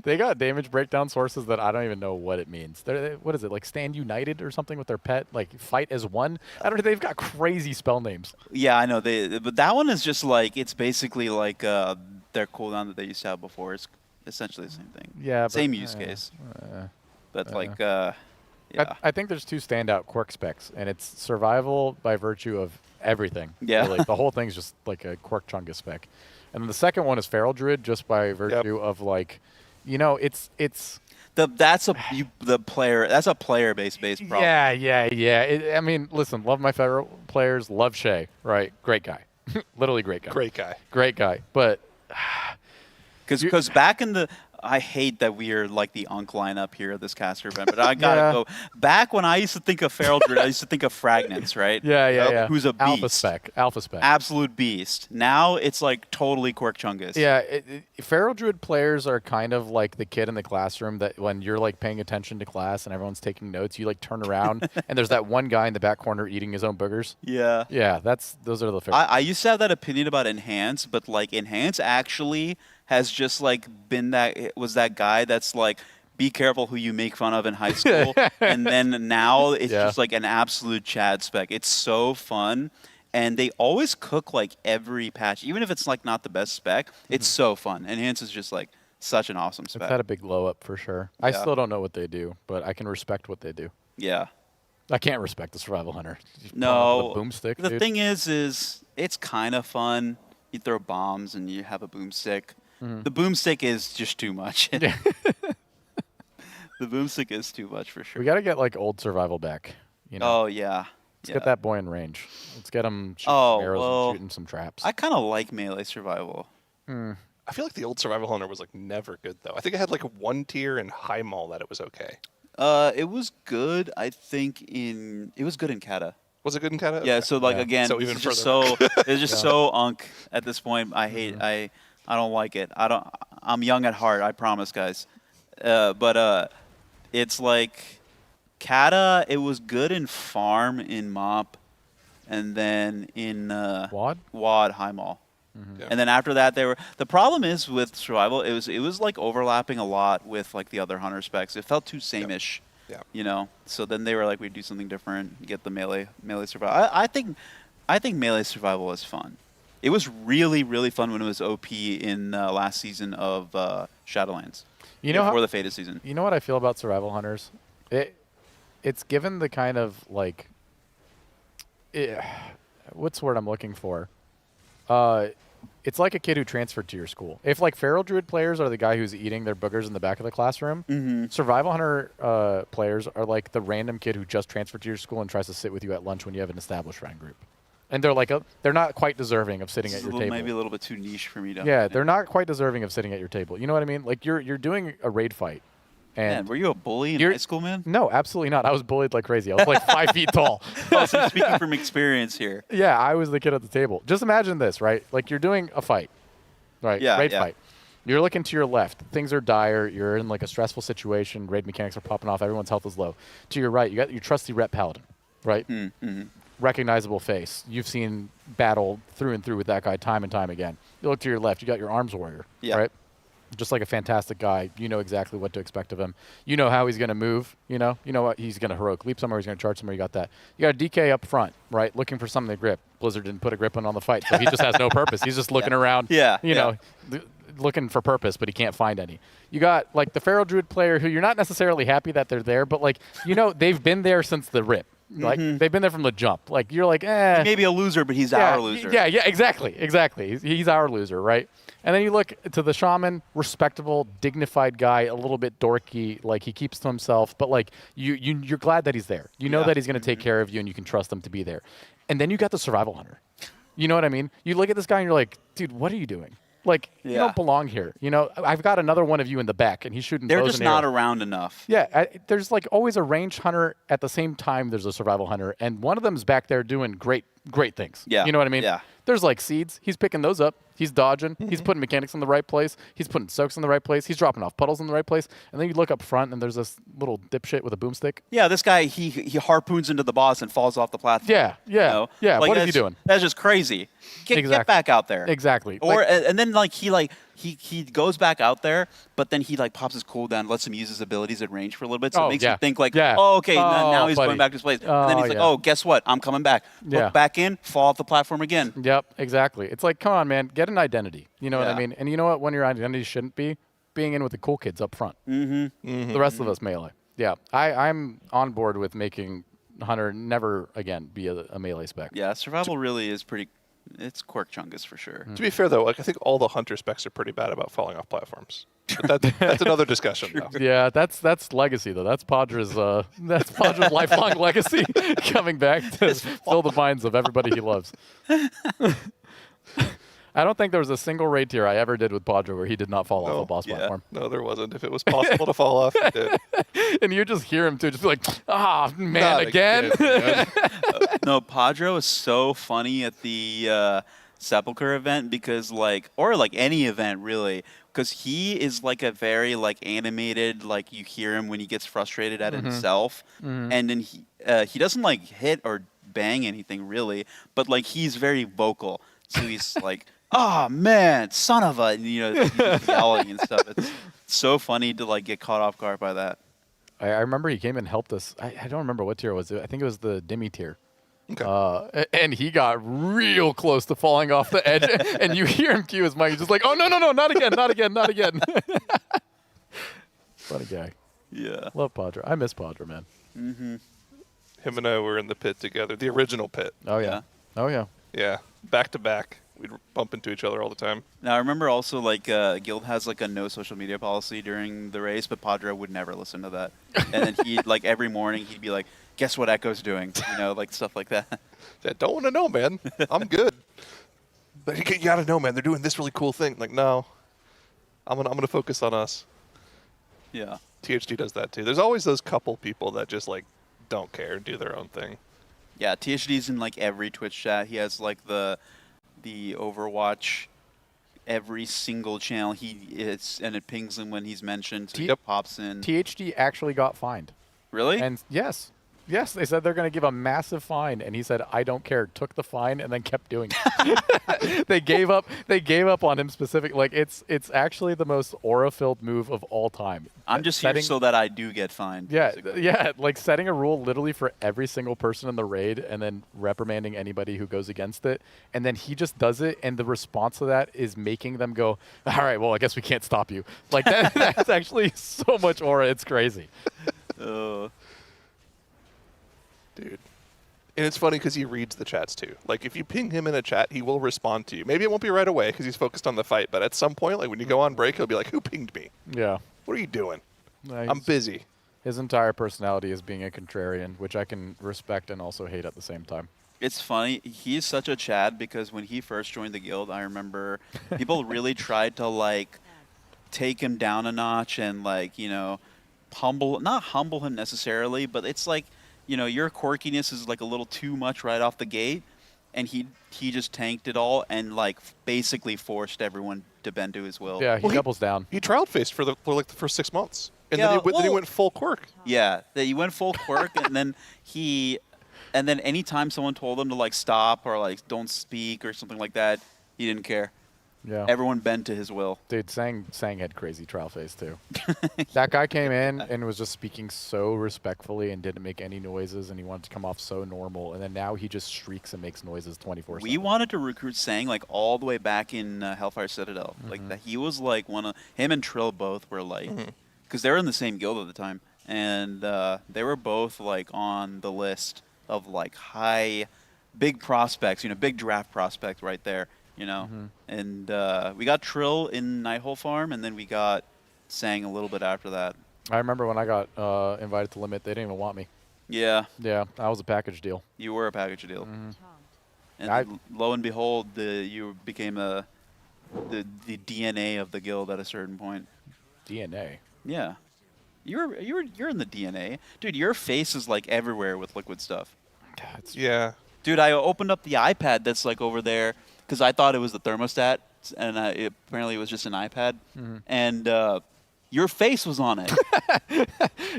They got damage breakdown sources that I don't even know what it means. What is it, like Stand United or something with their pet? Like Fight as One? I don't know. They've got crazy spell names. Yeah, I know. But that one is just like it's basically like their cooldown that they used to have before. It's essentially the same thing. Yeah, but, same use case. But like, yeah. I think there's two standout quirk specs, and it's survival by virtue of everything. Yeah. Really. The whole thing's just like a quirk chunga spec. And then the second one is Feral Druid, just by virtue of like, you know, it's that's a player based problem. Yeah. I mean, listen, love my Feral players, love Shay, right? Great guy. Literally great guy. Great guy. But because back in the I hate that we are like the Unk lineup here at this caster event, but I gotta go back when I used to think of Feral Druid, I used to think of Fragnance, right? Yeah. Who's a beast. Alpha spec. Absolute beast. Now it's like totally Quirk Chungus. Yeah, Feral Druid players are kind of like the kid in the classroom that when you're like paying attention to class and everyone's taking notes, you like turn around and there's that one guy in the back corner eating his own boogers. Yeah. Yeah, those are the Feral. I used to have that opinion about Enhance, but like Enhance actually has just like been that guy that's like, be careful who you make fun of in high school. And then now it's just like an absolute Chad spec. It's so fun. And they always cook like every patch, even if it's like not the best spec, it's so fun. Enhance is just like such an awesome spec. It's had a big glow up for sure. I still don't know what they do, but I can respect what they do. Yeah. I can't respect the Survival Hunter. No. The boomstick, The dude. thing is it's kind of fun. You throw bombs and you have a boomstick. The boomstick is just too much. The boomstick is too much for sure. We got to get like old Survival back. You know? Oh yeah. Let's get that boy in range. Let's get him shooting some arrows and shooting some traps. I kind of like melee survival. I feel like the old Survival Hunter was like never good though. I think it had like a 1 tier in High Mall that it was okay. It was good. I think it was good in Kata. Was it good in Kata? Yeah. Okay. So like again, so even it's just further. it's just so unk at this point. I hate. I don't like it. I'm young at heart. I promise, guys. But it's like Kata. It was good in farm in mop, and then in wad high mall. And then after that, the problem is with survival. It was like overlapping a lot with like the other hunter specs. It felt too same-ish. Yeah. You know. So then they were like, we'd do something different. Get the melee survival. I think melee survival is fun. It was really, really fun when it was OP in last season of Shadowlands. Before the Fated season. You know what I feel about Survival Hunters? It's given the kind of like, what's the word I'm looking for? It's like a kid who transferred to your school. If like Feral Druid players are the guy who's eating their boogers in the back of the classroom, Survival Hunter players are like the random kid who just transferred to your school and tries to sit with you at lunch when you have an established friend group. And they're like they're not quite deserving of sitting at your table. Maybe a little bit too niche for me to. Yeah, they're not quite deserving of sitting at your table. You know what I mean? Like you're doing a raid fight. And man, were you a bully in high school, man? No, absolutely not. I was bullied like crazy. I was like 5 feet tall. Oh, so you're speaking from experience here. Yeah, I was the kid at the table. Just imagine this, right? Like you're doing a fight, right? Yeah, raid fight. You're looking to your left. Things are dire. You're in like a stressful situation. Raid mechanics are popping off. Everyone's health is low. To your right, you got your trusty rep paladin, right? Recognizable face. You've seen battle through and through with that guy time and time again. You look to your left. You got your arms warrior, right? Just like a fantastic guy. You know exactly what to expect of him. You know how he's going to move. You know what he's going to heroic leap somewhere. He's going to charge somewhere. You got that. You got a DK up front, right? Looking for something to grip. Blizzard didn't put a grip on the fight, so he just has no purpose. He's just looking around. You know, looking for purpose, but he can't find any. You got like the Feral Druid player who you're not necessarily happy that they're there, but like they've been there since the rip. Like they've been there from the jump. Like you're like, He may be a loser, but he's our loser. Yeah, exactly. He's our loser, right? And then you look to the shaman, respectable, dignified guy, a little bit dorky, like he keeps to himself, but like you're glad that he's there. You know that he's going to take care of you, and you can trust him to be there. And then you got the Survival Hunter. You know what I mean? You look at this guy and you're like, dude, what are you doing? Like, you don't belong here. You know, I've got another one of you in the back, and he's shooting. They're bows just and not arrows. around enough. Yeah, there's like always a ranged hunter at the same time there's a Survival Hunter, and one of them's back there doing great great things. Yeah. You know what I mean? Yeah. There's like seeds. He's picking those up. He's dodging. He's putting mechanics in the right place. He's putting soaks in the right place. He's dropping off puddles in the right place. And then you look up front, and there's this little dipshit with a boomstick. Yeah, this guy, he harpoons into the boss and falls off the platform. Yeah, yeah, you know? yeah. Like, what is he doing? That's just crazy. Get Exactly. back out there. Exactly. Or Like- and then he goes back out there, but then he like pops his cooldown, lets him use his abilities at range for a little bit, so Oh, it makes yeah. you think like, Yeah. oh, okay, now he's buddy. going back to his place. And then Oh, he's like, yeah. oh, guess what? I'm coming back. Yeah. Look back in, fall off the platform again. Yep, exactly. It's like, come on, man, get an identity. You know what I Yeah. mean? And you know what? When your identity shouldn't be being in with the cool kids up front. Mm-hmm. The rest of us melee. Yeah, I'm on board with making Hunter never again be a melee spec. Yeah, survival really is pretty. It's Quirk Chungus for sure. To be fair, though, like I think all the hunter specs are pretty bad about falling off platforms. But that's another discussion, though. Yeah, that's legacy though. That's Padra's lifelong legacy coming back to fill the minds of everybody he loves. I don't think there was a single raid tier I ever did with Padre where he did not fall off a boss platform. No, there wasn't. If it was possible to fall off, he did. And you just hear him too, just be like, ah, man, Not again. No, Padro is so funny at the Sepulchre event because or any event really, because he is like a very animated, like you hear him when he gets frustrated at himself, and then he doesn't hit or bang anything really, but he's very vocal, so he's like, oh man, son of a, and, he's yelling and stuff. It's so funny to get caught off guard by that. I remember he came and helped us. I don't remember what tier it was. I think it was the Demi tier. Okay. And he got real close to falling off the edge. And you hear him cue his mic. He's just like, oh, no, not again, not again, not again. Funny guy. Yeah. Love Padre. I miss Padre, man. Him and I were in the pit together, the original pit. Oh, yeah. Oh, yeah. Yeah, back to back. We'd bump into each other all the time. Now, I remember also, Guild has, a no social media policy during the race, but Padre would never listen to that. And then he'd, every morning, he'd be like, guess what Echo's doing? Stuff like that. I don't want to know, man. I'm good. But you got to know, man. They're doing this really cool thing. No, I'm gonna focus on us. Yeah. THD does that, too. There's always those couple people that just, don't care and do their own thing. Yeah, THD's in, every Twitch chat. He has, the Overwatch, every single channel and it pings him when he's mentioned, so he pops in. THD actually got fined. Really? And yes, they said they're going to give a massive fine, and he said, I don't care, took the fine, and then kept doing it. They gave up on him specifically. It's actually the most aura-filled move of all time. I'm just here so that I do get fined. Yeah, basically. yeah, setting a rule literally for every single person in the raid and then reprimanding anybody who goes against it. And then he just does it, and the response to that is making them go, all right, well, I guess we can't stop you. That's actually so much aura, it's crazy. Dude. And it's funny because he reads the chats too. If you ping him in a chat, he will respond to you. Maybe it won't be right away because he's focused on the fight, but at some point, when you go on break, he'll be like, who pinged me? Yeah. What are you doing? I'm busy. His entire personality is being a contrarian, which I can respect and also hate at the same time. It's funny. He's such a Chad because when he first joined the guild, I remember people really tried to take him down a notch and not humble him necessarily, but it's your quirkiness is a little too much right off the gate, and he just tanked it all and basically forced everyone to bend to his will. Yeah, he doubles down. He trial faced for the first 6 months, and then he went full quirk. Yeah, he went full quirk, and then anytime someone told him to stop or don't speak or something like that, he didn't care. Yeah. Everyone bent to his will. Dude, Sang had crazy trial phase too. That guy came in and was just speaking so respectfully and didn't make any noises, and he wanted to come off so normal, and then now he just shrieks and makes noises 24/7. We wanted to recruit Sang all the way back in Hellfire Citadel. That he was him and Trill both were because they were in the same guild at the time, and they were both on the list of high, big prospects, big draft prospect right there. And we got Trill in Nighthole Farm, and then we got Sang a little bit after that. I remember when I got invited to Limit, they didn't even want me. Yeah. Yeah, that was a package deal. You were a package deal. And then, lo and behold, you became the DNA of the guild at a certain point. DNA? Yeah. You're in the DNA. Dude, your face is everywhere with liquid stuff. Yeah. Dude, I opened up the iPad that's like over there because I thought it was the thermostat, and apparently it was just an iPad. And your face was on it.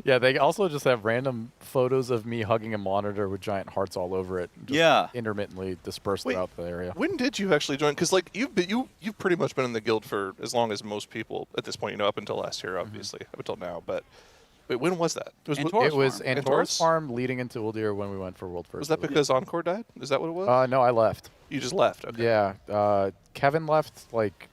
Yeah, they also just have random photos of me hugging a monitor with giant hearts all over it. Just Yeah. intermittently dispersed throughout the area. When did you actually join? Because like you've pretty much been in the guild for as long as most people at this point. You know, up until last year, obviously, up until now. But wait, when was that? It was Antor's Farm leading into Uldir when we went for World First. Was that because Encore died? Is that what it was? No, I left. You just left. Okay. Yeah, Kevin left like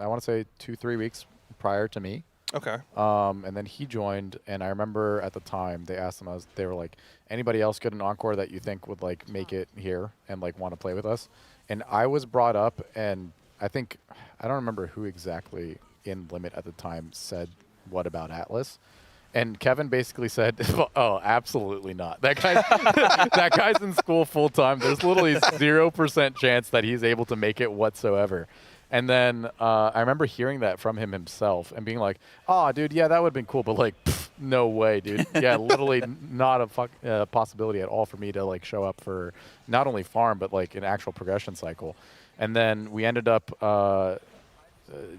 I want to say 2-3 weeks prior to me. Okay. And then he joined, and I remember at the time they asked him, they were like, anybody else get an Encore that you think would like make it here and like want to play with us? And I was brought up, and I don't remember who exactly in Limit at the time said what about Atlas. And Kevin basically said, "Oh, absolutely not. That guy's in school full time. There's literally 0% chance that he's able to make it whatsoever." And then I remember hearing that from him himself and being like, "Oh, dude, yeah, that would have been cool, but like, no way, dude. Yeah, literally not a possibility at all for me to like show up for not only farm but like an actual progression cycle." And then we ended up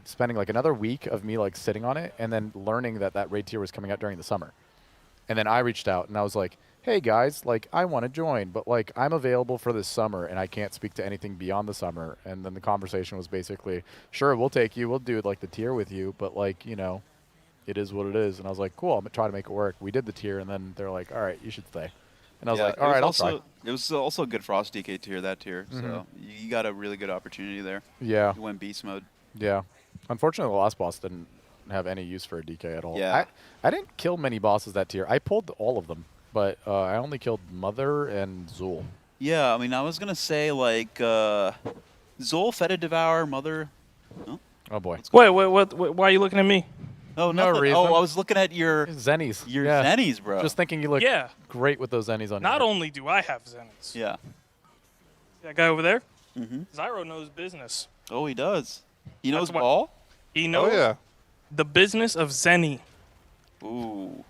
spending like another week of me like sitting on it and then learning that raid tier was coming out during the summer. And then I reached out and I was like, "Hey guys, like I want to join, but like I'm available for this summer and I can't speak to anything beyond the summer." And then the conversation was basically, "Sure, we'll take you. We'll do like the tier with you, but like, you know, it is what it is." And I was like, "Cool, I'm gonna try to make it work." We did the tier and then they're like, "All right, you should stay." And I was like, "All right, I'll try." It was also a good Frost DK tier, that tier. So you got a really good opportunity there. Yeah. You went beast mode. Yeah. Unfortunately, the last boss didn't have any use for a DK at all. Yeah. I didn't kill many bosses that tier. I pulled all of them, but I only killed Mother and Zool. Yeah, I mean, I was going to say, like, Zol, Feta Devour, Mother. Oh, oh boy. Wait, why are you looking at me? Oh, No nothing. reason. Oh, I was looking at your Zennies. Your Yeah. Zennies, bro. Just thinking you look great with those Zennies on Not you. only do I have Zennies. Yeah. That guy over there? Mm-hmm. Zyro knows business. Oh, he does. He knows That's what- ball? He knows the business of Zenny. Ooh.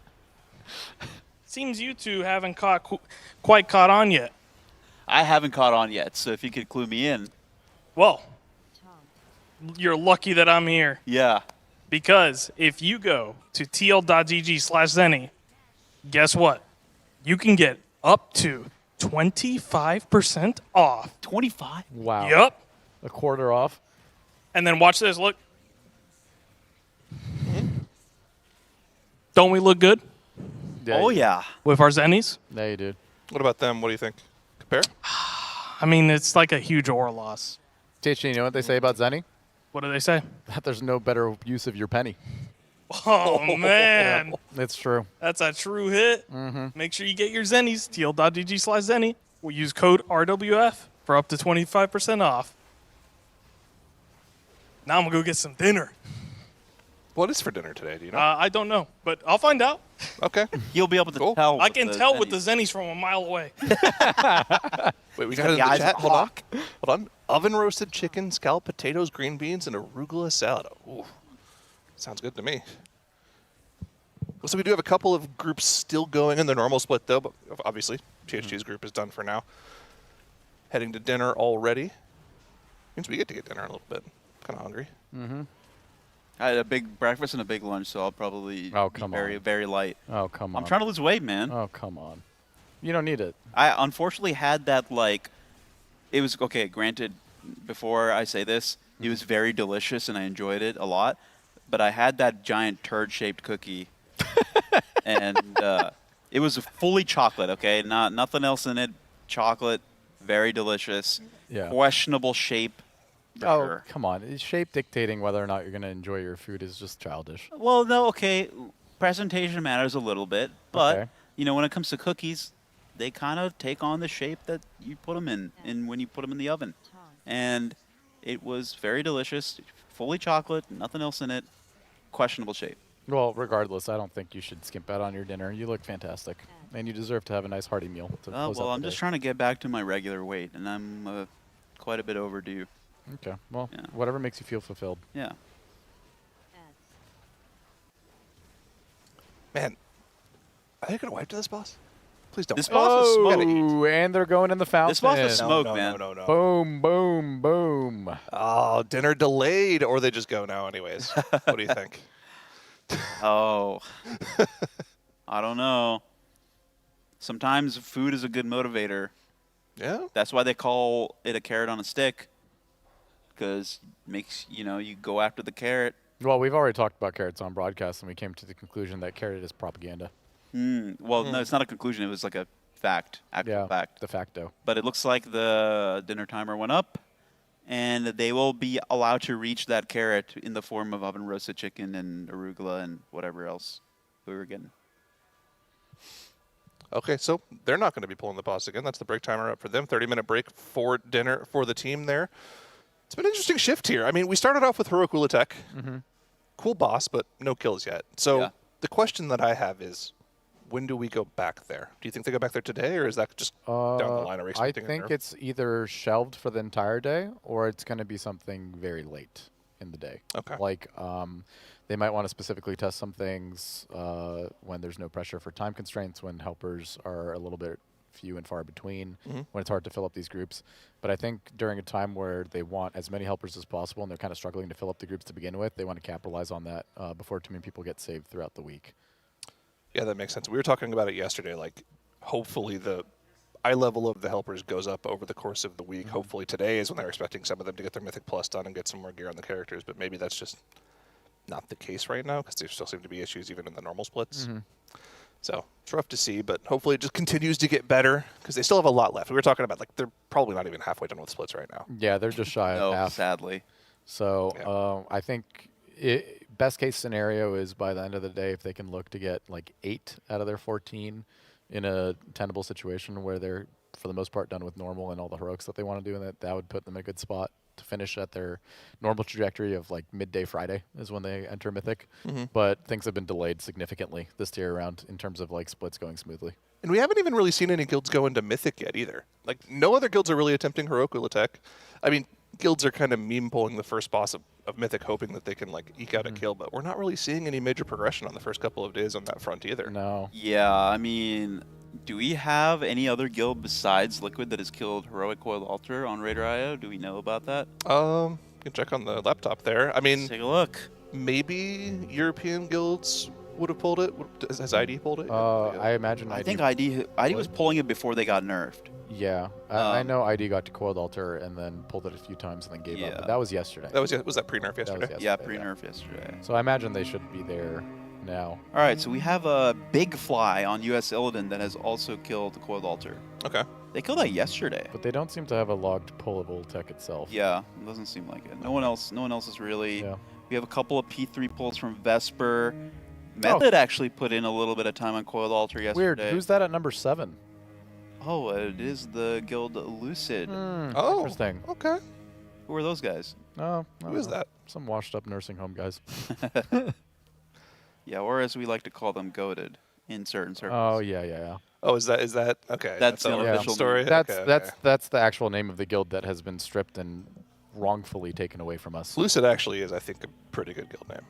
Seems you two haven't quite caught on yet. I haven't caught on yet, so if you could clue me in. Well, you're lucky that I'm here. Yeah. Because if you go to tl.gg/Zenny, guess what? You can get up to 25% off. 25? Wow. Yup. A quarter off. And then watch this. Look. Don't we look good? Oh, yeah. With our Zennies? Yeah, you did. What about them? What do you think? Compare? I mean, it's like a huge aura loss. THG, you know what they say about Zenny? What do they say? That there's no better use of your penny. Oh, man. It's true. That's a true hit. Make sure you get your Zennies. tl.gg/Zenny. We'll use code RWF for up to 25% off. Now I'm going to go get some dinner. What is for dinner today? Do you know? I don't know, but I'll find out. Okay. You'll be able to tell. I can tell with the Zennies from a mile away. Wait, we He's got it in got the the eyes chat. of a Hold on. hawk. Hold on. Oven roasted chicken, scalloped potatoes, green beans, and arugula salad. Ooh. Sounds good to me. So we do have a couple of groups still going in the normal split, though. But obviously, THG's group is done for now. Heading to dinner already. Means we get to get dinner in a little bit. Kind of hungry. I had a big breakfast and a big lunch, so I'll probably be very, very light. Oh, come on. I'm trying to lose weight, man. Oh, come on. You don't need it. I unfortunately had that, like, it was, okay, granted, before I say this, it was very delicious and I enjoyed it a lot, but I had that giant turd-shaped cookie, and it was fully chocolate, okay? Nothing else in it. Chocolate, very delicious. Yeah. Questionable shape. Oh, Sure. come on. Shape dictating whether or not you're going to enjoy your food is just childish. Well, no, okay, presentation matters a little bit, but, Okay. you know, when it comes to cookies, they kind of take on the shape that you put them in when you put them in the oven. And it was very delicious, fully chocolate, nothing else in it, questionable shape. Well, regardless, I don't think you should skimp out on your dinner. You look fantastic, and you deserve to have a nice hearty meal to close Well, out I'm the just day. trying to get back to my regular weight, and I'm quite a bit overdue. Okay, well, Yeah. whatever makes you feel fulfilled. Yeah. Man, are you going to wipe to this, boss? Please don't. This boss is smoke. Oh, and they're going in the fountain. This boss is smoke, no, man. No. Boom, boom, boom. Oh, dinner delayed, or they just go now anyways. What do you think? Oh. I don't know. Sometimes food is a good motivator. Yeah. That's why they call it a carrot on a stick. Because makes, you go after the carrot. Well, we've already talked about carrots on broadcast, and we came to the conclusion that carrot is propaganda. Well, no, it's not a conclusion. It was like a fact, actual fact. De facto. But it looks like the dinner timer went up, and they will be allowed to reach that carrot in the form of oven roasted chicken and arugula and whatever else we were getting. Okay, so they're not going to be pulling the boss again. That's the break timer up for them. 30-minute break for dinner for the team there. It's been an interesting shift here. I mean, we started off with Heroic Ula'tek. Cool boss, but no kills yet. So the question that I have is, when do we go back there? Do you think they go back there today, or is that just down the line? Are we I expecting think it's either shelved for the entire day, or it's going to be something very late in the day. Okay. Like, they might want to specifically test some things when there's no pressure for time constraints, when helpers are a little bit few and far between, when it's hard to fill up these groups. But I think during a time where they want as many helpers as possible and they're kind of struggling to fill up the groups to begin with, they want to capitalize on that before too many people get saved throughout the week. Yeah, that makes sense. We were talking about it yesterday. Like, hopefully the eye level of the helpers goes up over the course of the week. Hopefully today is when they're expecting some of them to get their Mythic Plus done and get some more gear on the characters. But maybe that's just not the case right now because there still seem to be issues even in the normal splits. So it's rough to see, but hopefully it just continues to get better because they still have a lot left. We were talking about, like, they're probably not even halfway done with splits right now. Yeah, they're just shy of half. Sadly. So I think best case scenario is by the end of the day, if they can look to get like 8 out of their 14 in a tenable situation where they're, for the most part, done with normal and all the heroics that they want to do, and that would put them in a good spot to finish at their normal trajectory of like midday Friday is when they enter Mythic. But things have been delayed significantly this tier around in terms of like splits going smoothly. And we haven't even really seen any guilds go into Mythic yet either. Like, no other guilds are really attempting Heroic Ula'tek. I mean, guilds are kind of meme pulling the first boss of Mythic, hoping that they can like eke out a kill, but we're not really seeing any major progression on the first couple of days on that front either. No. Yeah, I mean, do we have any other guild besides Liquid that has killed Heroic Coiled Altar on Raider.io? Do we know about that? You can check on the laptop there. I mean, let's take a look. Maybe European guilds would have pulled it. Has ID pulled it? I imagine I think ID was pulling it before they got nerfed. Yeah, I know ID got to Coiled Altar and then pulled it a few times and then gave up. But that was yesterday. Was that pre-nerf yesterday? Yeah, pre-nerf yesterday. So I imagine they should be there now. All right, so we have a Big Fly on US Illidan that has also killed the Coiled Altar. Okay. They killed that yesterday. But they don't seem to have a logged pull of Ula'tek itself. Yeah, it doesn't seem like it. No one else is really. Yeah. We have a couple of P3 pulls from Vesper. Method actually put in a little bit of time on Coiled Altar yesterday. Weird. Who's that at number 7? Oh, it is the guild Lucid. Interesting. Okay. Who are those guys? Oh, who is that? Some washed up nursing home guys. Yeah, or as we like to call them, goaded in certain circles. Oh yeah. Oh, is that okay? That's the official story. That's okay. that's the actual name of the guild that has been stripped and wrongfully taken away from us. Lucid actually is, I think, a pretty good guild name.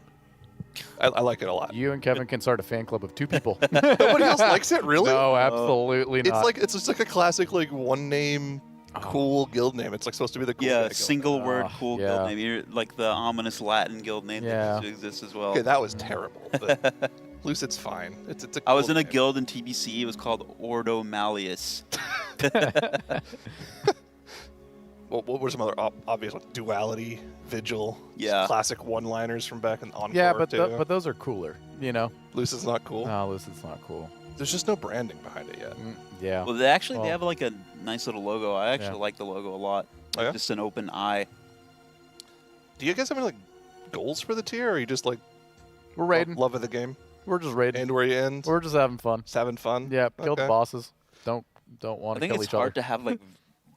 I like it a lot. You and Kevin can start a fan club of 2 people. Nobody else likes it, really? No, absolutely not. It's just like a classic like one name cool guild name. It's like supposed to be the cool single word cool guild name. You're like the ominous Latin guild name that exists as well. Okay, that was terrible. But Lucid's fine. It's a I was in a guild in TBC. It was called Ordo Malleus. What were some other obvious ones? Duality, Vigil, classic one-liners from back in Encore. Yeah, but those are cooler, you know. Lucid's not cool. No, Lucid's not cool. There's just no branding behind it yet. Yeah. Well, they have like a nice little logo. I actually like the logo a lot. Oh, yeah? Just an open eye. Do you guys have any like goals for the tier, or are you just like we're raiding? Love of the game. We're just raiding. And where you end. We're just having fun. Just having fun. Yeah. Kill the bosses. Don't want to kill each other. I think it's hard to have like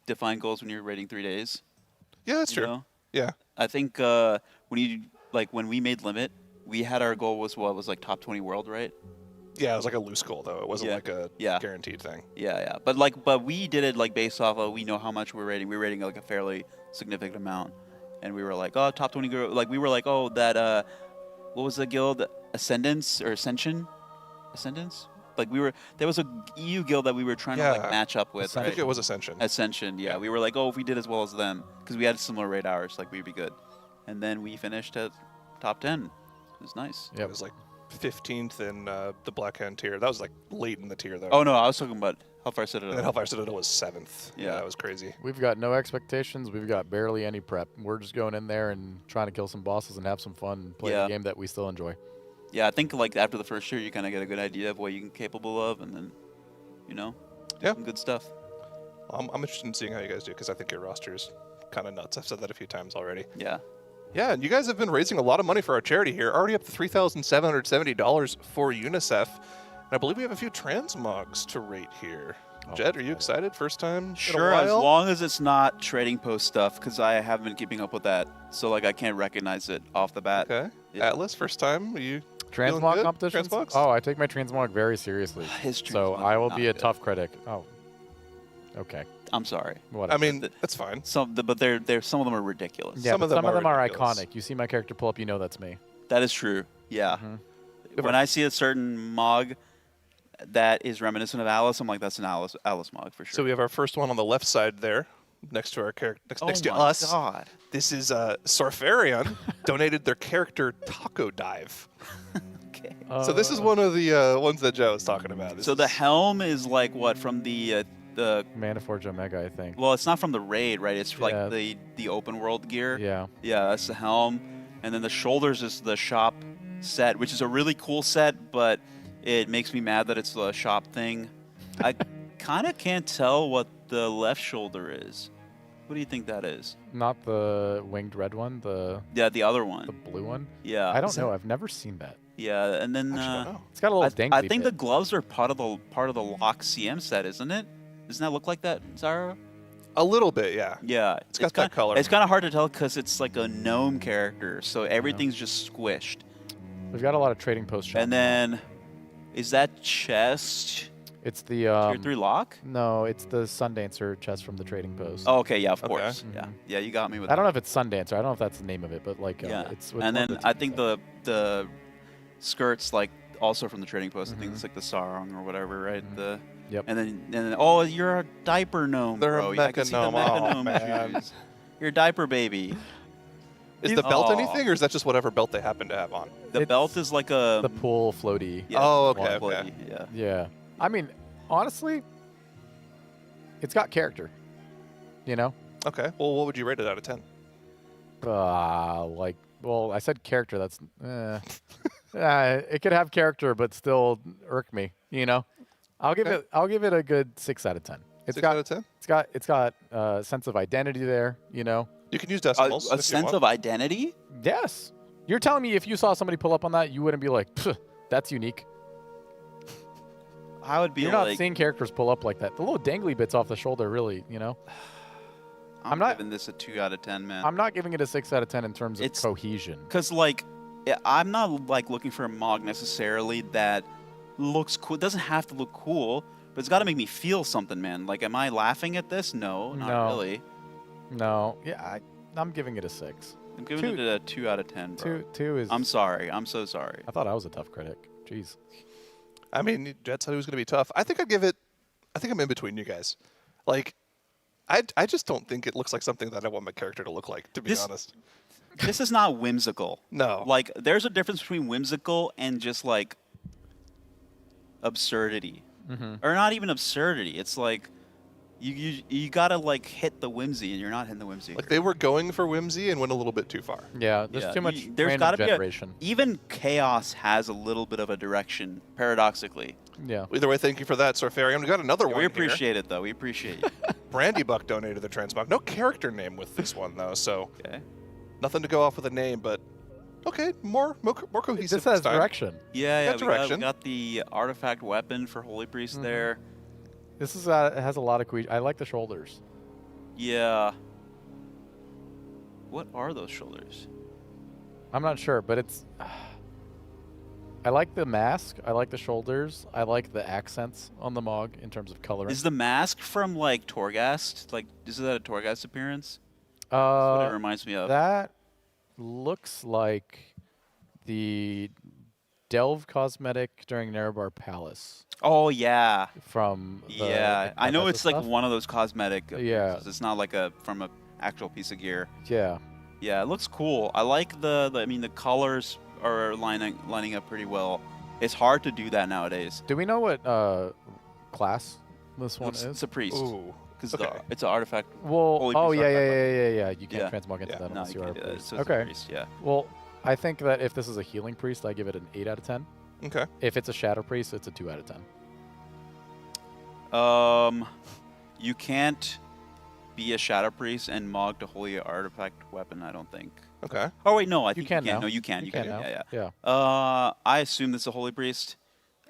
defined goals when you're raiding 3 days. Yeah, that's true. Know? Yeah. I think when we made Limit, we had our goal was like top 20 world, right? Yeah, it was like a loose goal though. It wasn't like a guaranteed thing. Yeah. But we did it like based off of we know how much we're rating. We're rating like a fairly significant amount, and we were like, oh, top 20 girl. Like we were like, oh, that what was the guild? Ascendance or Ascension? Ascendance? Like there was a EU guild that we were trying to like match up with. I think it was Ascension. Ascension, yeah. We were like, oh, if we did as well as them, because we had similar raid hours, like we'd be good. And then we finished at top 10. It was nice. It was like 15th in the Black Hand tier. That was like late in the tier though. Oh no, I was talking about Hellfire Citadel. And then Hellfire Citadel was 7th. Yeah, that was crazy. We've got no expectations. We've got barely any prep. We're just going in there and trying to kill some bosses and have some fun and play a game that we still enjoy. Yeah, I think like after the first year, you kind of get a good idea of what you're capable of, and then, some good stuff. I'm interested in seeing how you guys do because I think your roster is kind of nuts. I've said that a few times already. Yeah. Yeah, and you guys have been raising a lot of money for our charity here. Already up to $3,770 for UNICEF. And I believe we have a few transmogs to rate here. Jed, are you excited? First time Sure, in a while? as long as it's not trading post stuff, because I haven't been keeping up with that. So like I can't recognize it off the bat. Okay. Yeah. Atlas, first time? Are you Transmog competitions? Transmogs? Oh, I take my transmog very seriously. So I will be a tough critic. Oh. Okay. I'm sorry. Whatever. I mean, that's fine. But they're some of them are ridiculous. Yeah, some of them are iconic. You see my character pull up, you know that's me. That is true. Yeah. When I see a certain mog that is reminiscent of Alice, I'm like, that's an Alice mog for sure. So we have our first one on the left side there, next to our character, next to my us. God. This is Sorfarion donated their character Taco Dive. Okay. So this is one of the ones that Joe was talking about. So the helm is like what from the Maniforge Omega, I think. Well, it's not from the raid, right? It's like the open world gear. Yeah. Yeah, that's the helm, and then the shoulders is the shop set, which is a really cool set, but it makes me mad that it's the shop thing. I kind of can't tell what the left shoulder is. What do you think that is? Not the winged red one, the other one. The blue one? Yeah. I don't know. I've never seen that. Yeah, and then it's got a little dangly I think bit. the gloves are part of the lock CM set, isn't it? Doesn't that look like that, Zyra? A little bit, yeah. Yeah, It's got that color. It's kind of hard to tell because it's like a gnome character, so everything's just squished. We've got a lot of trading post shops. And then, is that chest? It's the Tier 3 lock? No, it's the Sundancer chest from the trading post. Oh, okay, yeah, of course. Yeah, you got me with I don't know if it's Sundancer. I don't know if that's the name of it, but like it's. And then I think the skirts like also from the trading post. I think it's like the sarong or whatever, right? The Yep. And then oh, you're a diaper gnome, They're bro. a I can mecha see the gnome. mecha Oh, gnome man. shoes. You're a diaper baby. Is the belt Aw. anything, or is that just whatever belt they happen to have on? The belt is like a the pool floaty. Yeah, Oh, pool okay, floaty, okay. Yeah. Yeah. I mean, honestly, it's got character. You know? Okay. Well, what would you rate it out of 10? Well, I said character. That's it could have character, but still irk me. You know, I'll give it a good 6 out of 10. It's 6 got out of 10? It's got a sense of identity there. You know, You can use decimals. A if you sense want. of identity? yes. You're telling me if you saw somebody pull up on that, you wouldn't be like, "Pff, that's unique. I would be You're like, not seeing characters pull up like that. The little dangly bits off the shoulder, really. You know. I'm not giving this a 2 out of 10, man. I'm not giving it a 6 out of 10 in terms of cohesion. Because, like, I'm not, like, looking for a mog necessarily that looks cool. It doesn't have to look cool, but it's got to make me feel something, man. Like, am I laughing at this? No, not No. really. No. Yeah, I'm giving it a 6. I'm giving it a 2 out of 10, bro. Two is. I'm sorry. I'm so sorry. I thought I was a tough critic. Jeez. I mean, Jet said it was going to be tough. I think I'm in between you guys. Like, I just don't think it looks like something that I want my character to look like, to be honest. This is not whimsical. No. Like, there's a difference between whimsical and just, like, absurdity. Or not even absurdity. It's like, you gotta, like, hit the whimsy, and you're not hitting the whimsy. Like, they were going for whimsy and went a little bit too far. Yeah, there's too much There's random gotta be generation. even chaos has a little bit of a direction, paradoxically. Yeah. Either way, thank you for that, Sorfarion. We got another one We here. appreciate it, though. We appreciate it. Brandy Buck donated the transmog. No character name with this one, though, so nothing to go off with a name, but okay, more cohesive. This has time. direction. Yeah, Got we direction. got the artifact weapon for Holy Priest there. This is it has a lot of cohesion. I like the shoulders. Yeah. What are those shoulders? I'm not sure, but it's. I like the mask. I like the shoulders. I like the accents on the Mog in terms of coloring. Is the mask from, like, Torghast? Like, is that a Torghast appearance? That's what it reminds me of. That looks like the Delve cosmetic during Nerebar Palace. Oh yeah. from the, Yeah, I know Bethesda it's like stuff. one of those cosmetic. Yeah. It's not like from a actual piece of gear. Yeah. Yeah, it looks cool. I like I mean, the colors are lining up pretty well. It's hard to do that nowadays. Do we know what class this one is? It's a priest. Ooh. Because Okay. it's an artifact. Well, Holy oh priest yeah, artifact. yeah. You can't Yeah. transmog into that No, unless you you are a can't do that. priest. So it's a Okay. priest, yeah. Well, I think that if this is a healing priest, I give it an 8 out of 10. Okay. If it's a shadow priest, it's a 2 out of 10. You can't be a shadow priest and mog to holy artifact weapon. I don't think. Okay. Oh wait, no, I think you can can. now. No, you can. You You can can. now. Yeah. Yeah. I assume this is a holy priest.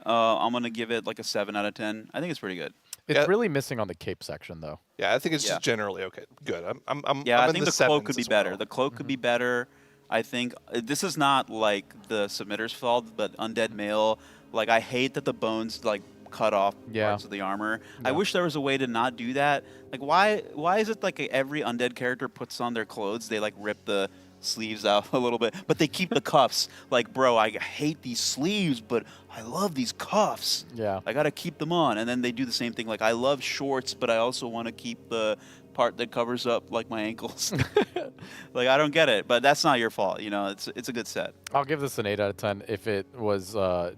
I'm gonna give it like a 7 out of 10. I think it's pretty good. It's really missing on the cape section though. Yeah, I think it's Yeah. just generally okay. Good. I'm Yeah, I'm I in think the cloak sevens could be as better. well. The cloak could be better. I think this is not like the submitter's fault, but Undead Male. Like I hate that the bones like cut off parts of the armor. I Yeah. wish there was a way to not do that. Like why is it like every undead character puts on their clothes, they like rip the sleeves out a little bit, but they keep the cuffs. Like, bro, I hate these sleeves, but I love these cuffs. Yeah. I gotta keep them on. And then they do the same thing. Like I love shorts, but I also want to keep the part that covers up like my ankles. Like I don't get it, but that's not your fault. You know, it's a good set. I'll give this an 8 out of 10. If it was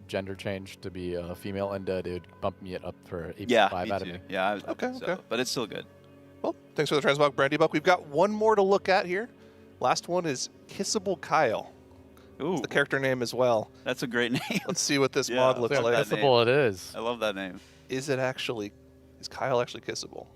gender changed to be a female undead, it would bump me up for 8.5 Yeah, out of me me. too. Yeah, I Okay, think so, okay. but it's still good. Well, thanks for the transmog, Brandy Buck. We've got one more to look at here. Last one is Kissable Kyle. Ooh, It's the character name as well. that's a great name. Let's see what this Yeah, mod I looks love like. that Kissable it name. is. I love that name. Is Kyle actually kissable?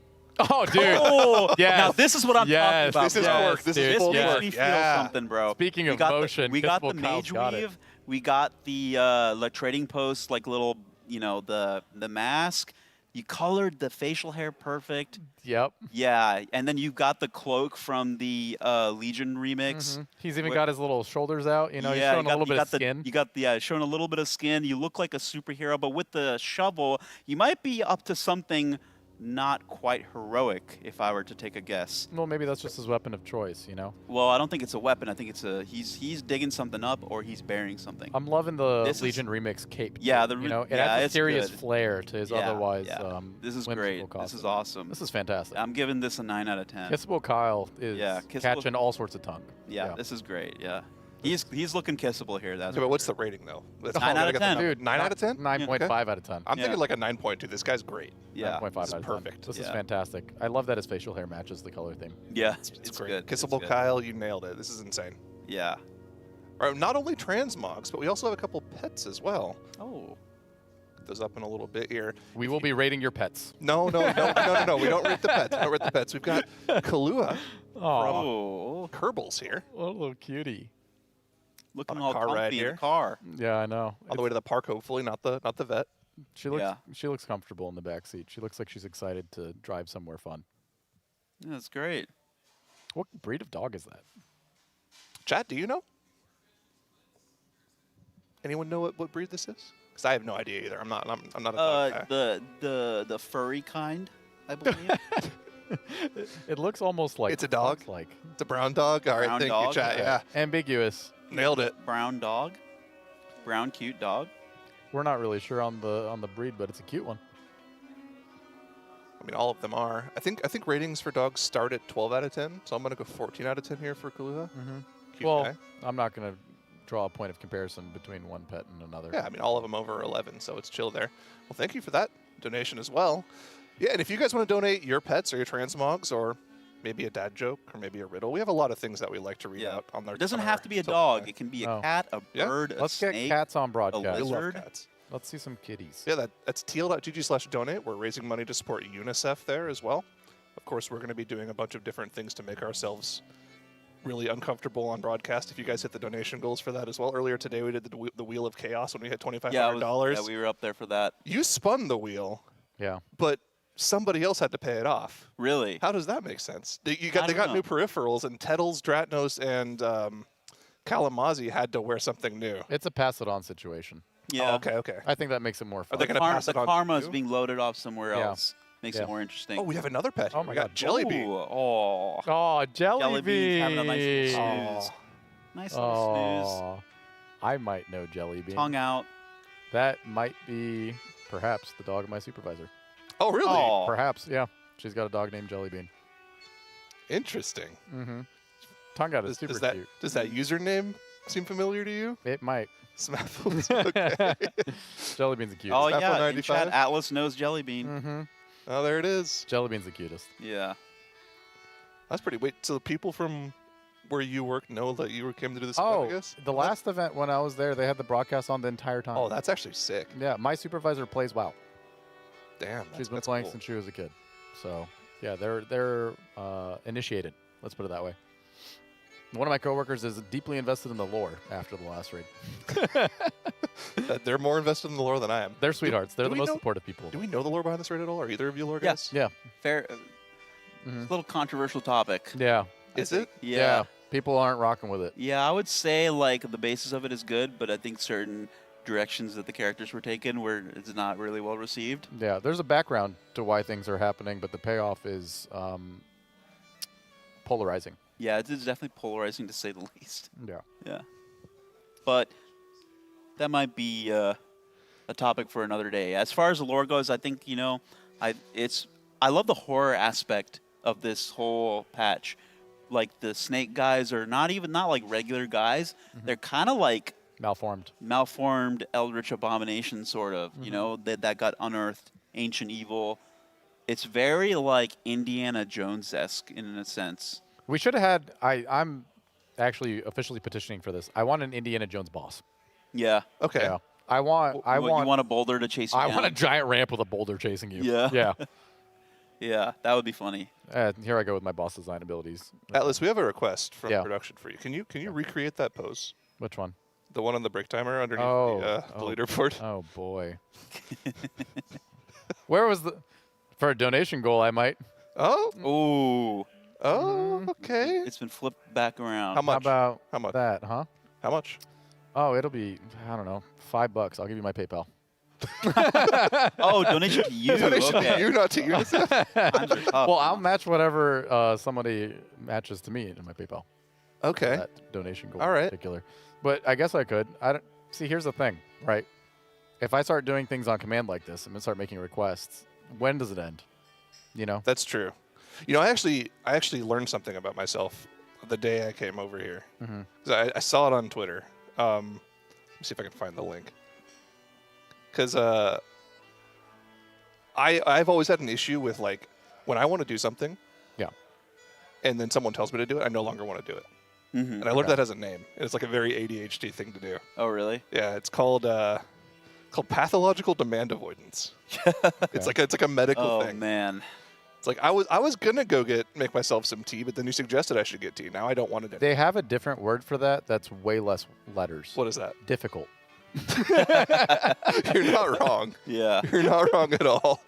Oh, dude. Oh, Yes. now this is what I'm Yes. talking about. This is bro. work. This is This full makes work. me feel Yeah. something, bro. Speaking We of got motion, we got the Kissable Kyle's mage got it. weave. We got the like trading post, like little, you know, the mask. You colored the facial hair perfect. Yep. Yeah, and then you got the cloak from the Legion remix. He's even Where- got his little shoulders out. You know, he's yeah, showing a little bit of the, skin. You got the showing a little bit of skin. You look like a superhero, but with the shovel, you might be up to something not quite heroic, if I were to take a guess. Well, maybe that's just his weapon of choice, you know? Well, I don't think it's a weapon. I think it's he's digging something up or he's burying something. I'm loving the This is- Legion remix cape. Yeah, too, the you know, it yeah, adds a it's serious good. flair to his Yeah, otherwise yeah. This is whimsical great. This costume. is awesome. This is fantastic. I'm giving this a 9 out of 10. Kissable Kyle is Yeah, Kissable- catching all sorts of tongue. Yeah, this is great. Yeah, he's looking kissable here. That's Okay, but what's the rating though? That's 9 all out I of got the 10. number. Dude, 9 out of 10? 9.5 out of 10. I'm Yeah. thinking like a 9.2. This guy's great. Yeah, 9.5 This is out of 10. perfect. This is Yeah. fantastic. I love that his facial hair matches the color theme. yeah, It's great. good. It's Kissable good. Kyle, you nailed it. This is insane. Yeah. All right, not only transmogs, but we also have a couple pets as well. Oh. Put those up in a little bit here. We will be rating your pets. No. We don't rate the pets. We don't rate the pets. We've got Kahlua Oh, from Kerbals here. What a little cutie. looking On a all car ride comfy in here. the car. Yeah, I know. All the way to the park, hopefully, not the vet. She looks Yeah. she looks comfortable in the back seat. She looks like she's excited to drive somewhere fun. Yeah, that's great. What breed of dog is that? Chat, do you know? Anyone know what breed this is? Because I have no idea either. I'm not a dog guy. The furry kind, I believe. It looks almost like It's a dog? looks like It's a brown dog. All right, Brown thank dog? you, chat. Yeah, ambiguous. nailed it. Brown dog. Brown cute dog. We're not really sure on the breed, but it's a cute one. I mean, all of them are. I think ratings for dogs start at 12 out of 10, so I'm gonna go 14 out of 10 here for Kahlua. Cute Well, guy. I'm not gonna draw a point of comparison between one pet and another. Yeah, I mean, all of them over 11, so it's chill there. Well, thank you for that donation as well. Yeah, and if you guys want to donate your pets or your transmogs or maybe a dad joke or maybe a riddle, we have a lot of things that we like to read out on their. It doesn't on have our to be a social dog. media. It can be a Oh. cat, a Yeah. bird, a Let's snake, get cats on a broadcast. We love lizard. cats. Let's see some kitties. Yeah, that's TL.gg/donate. We're raising money to support UNICEF there as well. Of course, we're going to be doing a bunch of different things to make ourselves really uncomfortable on broadcast. If you guys hit the donation goals for that as well. Earlier today, we did the Wheel of Chaos when we hit $2,500. Yeah, we were up there for that. You spun the wheel, Yeah. but somebody else had to pay it off. Really? How does that make sense? They I got don't new know. peripherals, and Tettles, Dratnos, and Kalamazoo had to wear something new. It's a pass it on situation. Yeah. Oh, okay. I think that makes it more fun. Are they going to pass The it on? karma to is you? being loaded off somewhere Yeah. else. Makes Yeah. it more interesting. Oh, we have another pet. Oh Here. my We got God. Jellybean. Ooh, oh. Oh, jelly Jellybean's having a nice little bean. snooze. Nice little snooze. I might know jelly bean. Tongue out. That might be perhaps the dog of my supervisor. Oh, really? Oh. Perhaps, yeah. She's got a dog named Jellybean. Interesting. Mm-hmm. Tongue out is super cute. Does that username seem familiar to you? It might. Smaffles. Okay. Jellybean's the cutest. Oh Snapple yeah, in 95? chat, Atlas knows Jellybean. Mm-hmm. Oh, there it is. Jellybean's the cutest. Yeah. That's pretty. Wait, so the people from where you work know that you came to do this event, I guess? The last event when I was there, they had the broadcast on the entire time. Oh, that's actually sick. Yeah, my supervisor plays WoW. Damn, She's been that's playing cool. since she was a kid. So, yeah, they're initiated. Let's put it that way. One of my coworkers is deeply invested in the lore after the last raid. They're more invested in the lore than I am. They're sweethearts. They're do the we most know- supportive people. Do we know the lore behind this raid at all? Are either of you lore guys? Yeah. Fair. Little controversial topic. Yeah. Is it? Yeah. People aren't rocking with it. Yeah, I would say like the basis of it is good, but I think certain directions that the characters were taken where it's not really well received. Yeah, there's a background to why things are happening, but the payoff is polarizing. Yeah, it's definitely polarizing to say the least. Yeah. Yeah. But that might be a topic for another day. As far as the lore goes, I think, I love the horror aspect of this whole patch. Like the snake guys are not like regular guys. They're kind of like malformed eldritch abomination sort of, that got unearthed, ancient evil. It's very like Indiana Jones-esque in a sense. We should have had. I'm actually officially petitioning for this. I want an Indiana Jones boss. Yeah. Okay. Yeah. I want. You want a boulder to chase you down? I want a giant ramp with a boulder chasing you. Yeah. Yeah. Yeah, that would be funny. Here I go with my boss design abilities. Atlas, we have a request from Yeah. production for you. Can you recreate that pose? Which one? The one on the break timer underneath the oh, leaderboard. Oh boy. Where was the? For a donation goal, I might. Oh. Ooh. Oh. Okay. It's been flipped back around. How much? How much? about that, huh? How much? Oh, it'll be, I don't know, $5. I'll give you my PayPal. Oh, donation to you. Donation okay. to you, not to yourself. Well, I'll match whatever somebody matches to me in my PayPal. Okay. That donation goal All right. in particular. But I guess I could. I don't see. Here's the thing, right? If I start doing things on command like this, I'm gonna start making requests. When does it end? That's true. I actually learned something about myself the day I came over here. Mhm. 'Cause I saw it on Twitter. Let me see if I can find the link. Because I've always had an issue with like when I want to do something. Yeah. And then someone tells me to do it, I no longer want to do it. Mm-hmm. And I learned that has a name. And it's like a very ADHD thing to do. Oh, really? Yeah, it's called pathological demand avoidance. It's like a medical thing. Oh man. It's like I was gonna go make myself some tea, but then you suggested I should get tea. Now I don't want it. They have a different word for that. That's way less letters. What is that? Difficult. You're not wrong. Yeah. You're not wrong at all.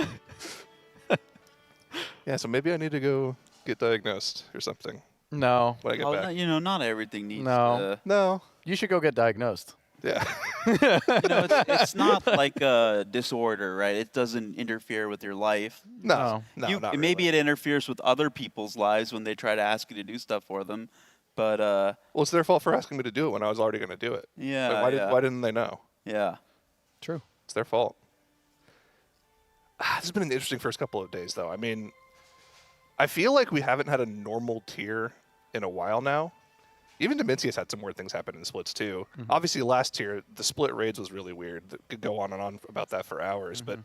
Yeah, so maybe I need to go get diagnosed or something. No. When I get Oh, back. no, not everything needs. No. You should go get diagnosed. Yeah. It's not like a disorder, right? It doesn't interfere with your life. No, not maybe it interferes with other people's lives when they try to ask you to do stuff for them, but well, it's their fault for asking me to do it when I was already going to do it. Yeah, Like, yeah. why didn't they know? Yeah. True. It's their fault. This has been an interesting first couple of days, though. I mean, I feel like we haven't had a normal tier in a while now. Even Dimensius had some weird things happen in splits, too. Mm-hmm. Obviously, last tier, the split raids was really weird. Could go on and on about that for hours. But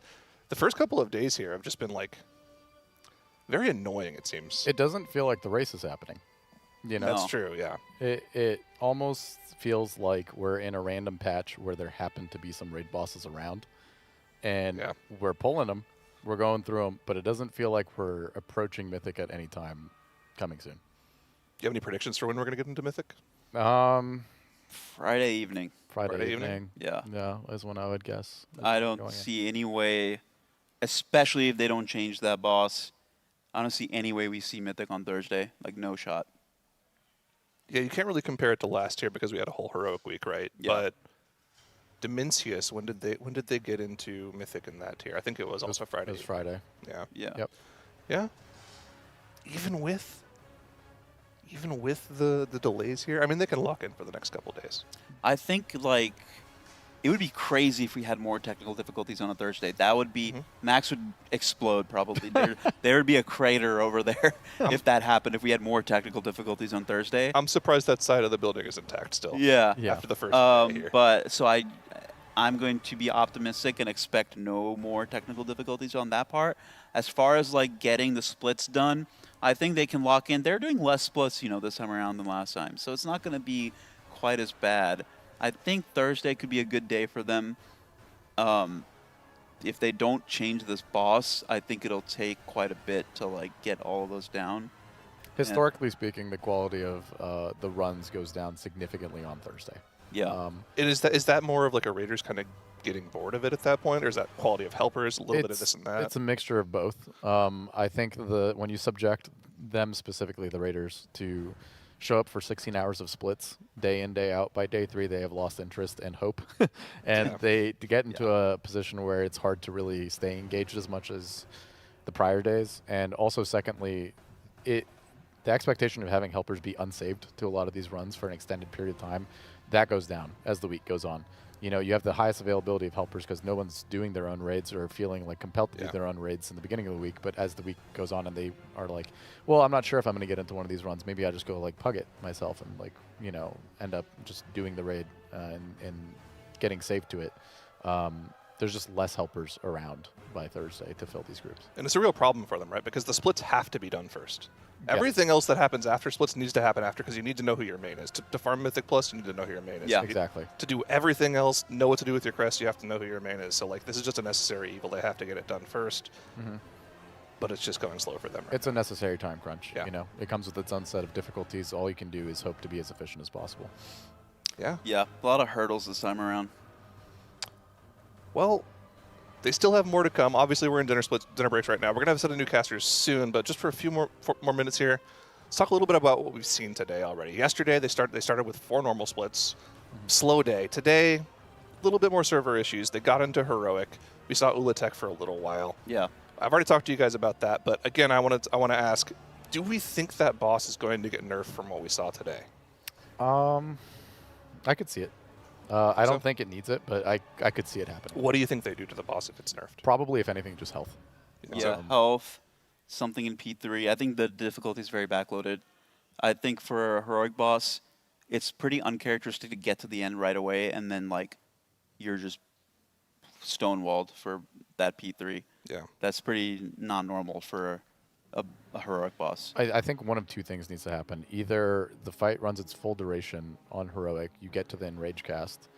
the first couple of days here have just been, like, very annoying, it seems. It doesn't feel like the race is happening. That's true, yeah. It almost feels like we're in a random patch where there happen to be some raid bosses around, and we're pulling them, we're going through them, but it doesn't feel like we're approaching Mythic at any time coming soon. Do you have any predictions for when we're going to get into Mythic? Friday evening. Friday evening. Yeah. Yeah, is when I would guess. I don't see any way, especially if they don't change that boss. I don't see any way we see Mythic on Thursday. Like, no shot. Yeah, you can't really compare it to last year because we had a whole heroic week, right? Yeah. But Dimensius, when did they get into Mythic in that tier? I think it was also Friday. It was Friday. Yeah. Yeah. Yep. Yeah. Even with the delays here, I mean, they can lock in for the next couple days. I think, like, it would be crazy if we had more technical difficulties on a Thursday. That would be Max would explode probably. There would be a crater over there if that happened. If we had more technical difficulties on Thursday. I'm surprised that side of the building is intact still. Yeah. After the first day here. But so I'm going to be optimistic and expect no more technical difficulties on that part. As far as like getting the splits done, I think they can lock in. They're doing less splits, this time around than last time, so it's not going to be quite as bad. I think Thursday could be a good day for them. If they don't change this boss, I think it'll take quite a bit to like get all of those down. Historically speaking, the quality of the runs goes down significantly on Thursday. Yeah. And is that more of like a Raiders kind of getting bored of it at that point, or is that quality of helpers, a little bit of this and that? It's a mixture of both. I think when you subject them, specifically the Raiders, to show up for 16 hours of splits day in, day out, by day 3 they have lost interest and hope. And they get into a position where it's hard to really stay engaged as much as the prior days. And also secondly, the expectation of having helpers be unsaved to a lot of these runs for an extended period of time, that goes down as the week goes on. You have the highest availability of helpers because no one's doing their own raids or feeling like compelled to do their own raids in the beginning of the week. But as the week goes on and they are like, well, I'm not sure if I'm going to get into one of these runs. Maybe I just go like pug it myself and like, end up just doing the raid and getting safe to it. There's just less helpers around by Thursday to fill these groups. And it's a real problem for them, right? Because the splits have to be done first. Everything else that happens after splits needs to happen after, because you need to know who your main is. To farm Mythic Plus, you need to know who your main is. Yeah, exactly. To do everything else, know what to do with your crest, you have to know who your main is. So, like, this is just a necessary evil. They have to get it done first. But it's just going slow for them. Right? It's a necessary time crunch. It comes with its own set of difficulties. All you can do is hope to be as efficient as possible. Yeah. Yeah, a lot of hurdles this time around. Well, they still have more to come. Obviously, we're in dinner breaks right now. We're going to have a set of new casters soon, but just for a few more minutes here, let's talk a little bit about what we've seen today already. Yesterday, they started with 4 normal splits. Slow day. Today, a little bit more server issues. They got into Heroic. We saw Ula'tek for a little while. Yeah. I've already talked to you guys about that, but again, I want to ask, do we think that boss is going to get nerfed from what we saw today? I could see it. I don't think it needs it, but I could see it happening. What do you think they do to the boss if it's nerfed? Probably, if anything, just health. Yeah, health, something in P3. I think the difficulty is very backloaded. I think for a heroic boss, it's pretty uncharacteristic to get to the end right away and then like you're just stonewalled for that P3. Yeah, that's pretty non-normal for a heroic boss. I think one of two things needs to happen. Either the fight runs its full duration on heroic, you get to the enrage cast,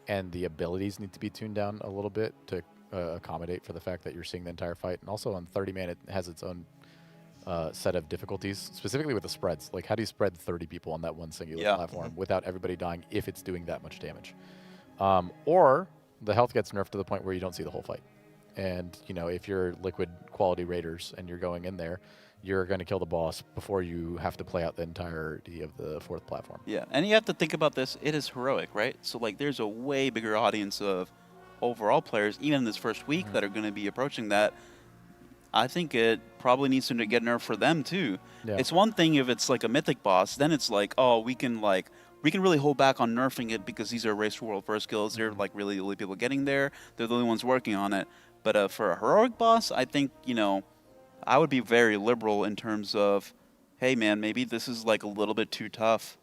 and the abilities need to be tuned down a little bit to accommodate for the fact that you're seeing the entire fight. And also on 30 man, it has its own set of difficulties, specifically with the spreads. Like, how do you spread 30 people on that one singular platform without everybody dying if it's doing that much damage? Or the health gets nerfed to the point where you don't see the whole fight. And, you know, if you're liquid quality raiders and you're going in there, you're going to kill the boss before you have to play out the entirety of the 4th platform. Yeah, and you have to think about this. It is heroic, right? So, like, there's a way bigger audience of overall players, even in this first week, that are going to be approaching that. I think it probably needs to get nerfed for them, too. Yeah. It's one thing if it's, like, a mythic boss. Then it's like, oh, we can really hold back on nerfing it because these are race to world first kills. They're, like, really the only people getting there. They're the only ones working on it. But for a heroic boss, I think, you know, I would be very liberal in terms of, hey, man, maybe this is, like, a little bit too tough.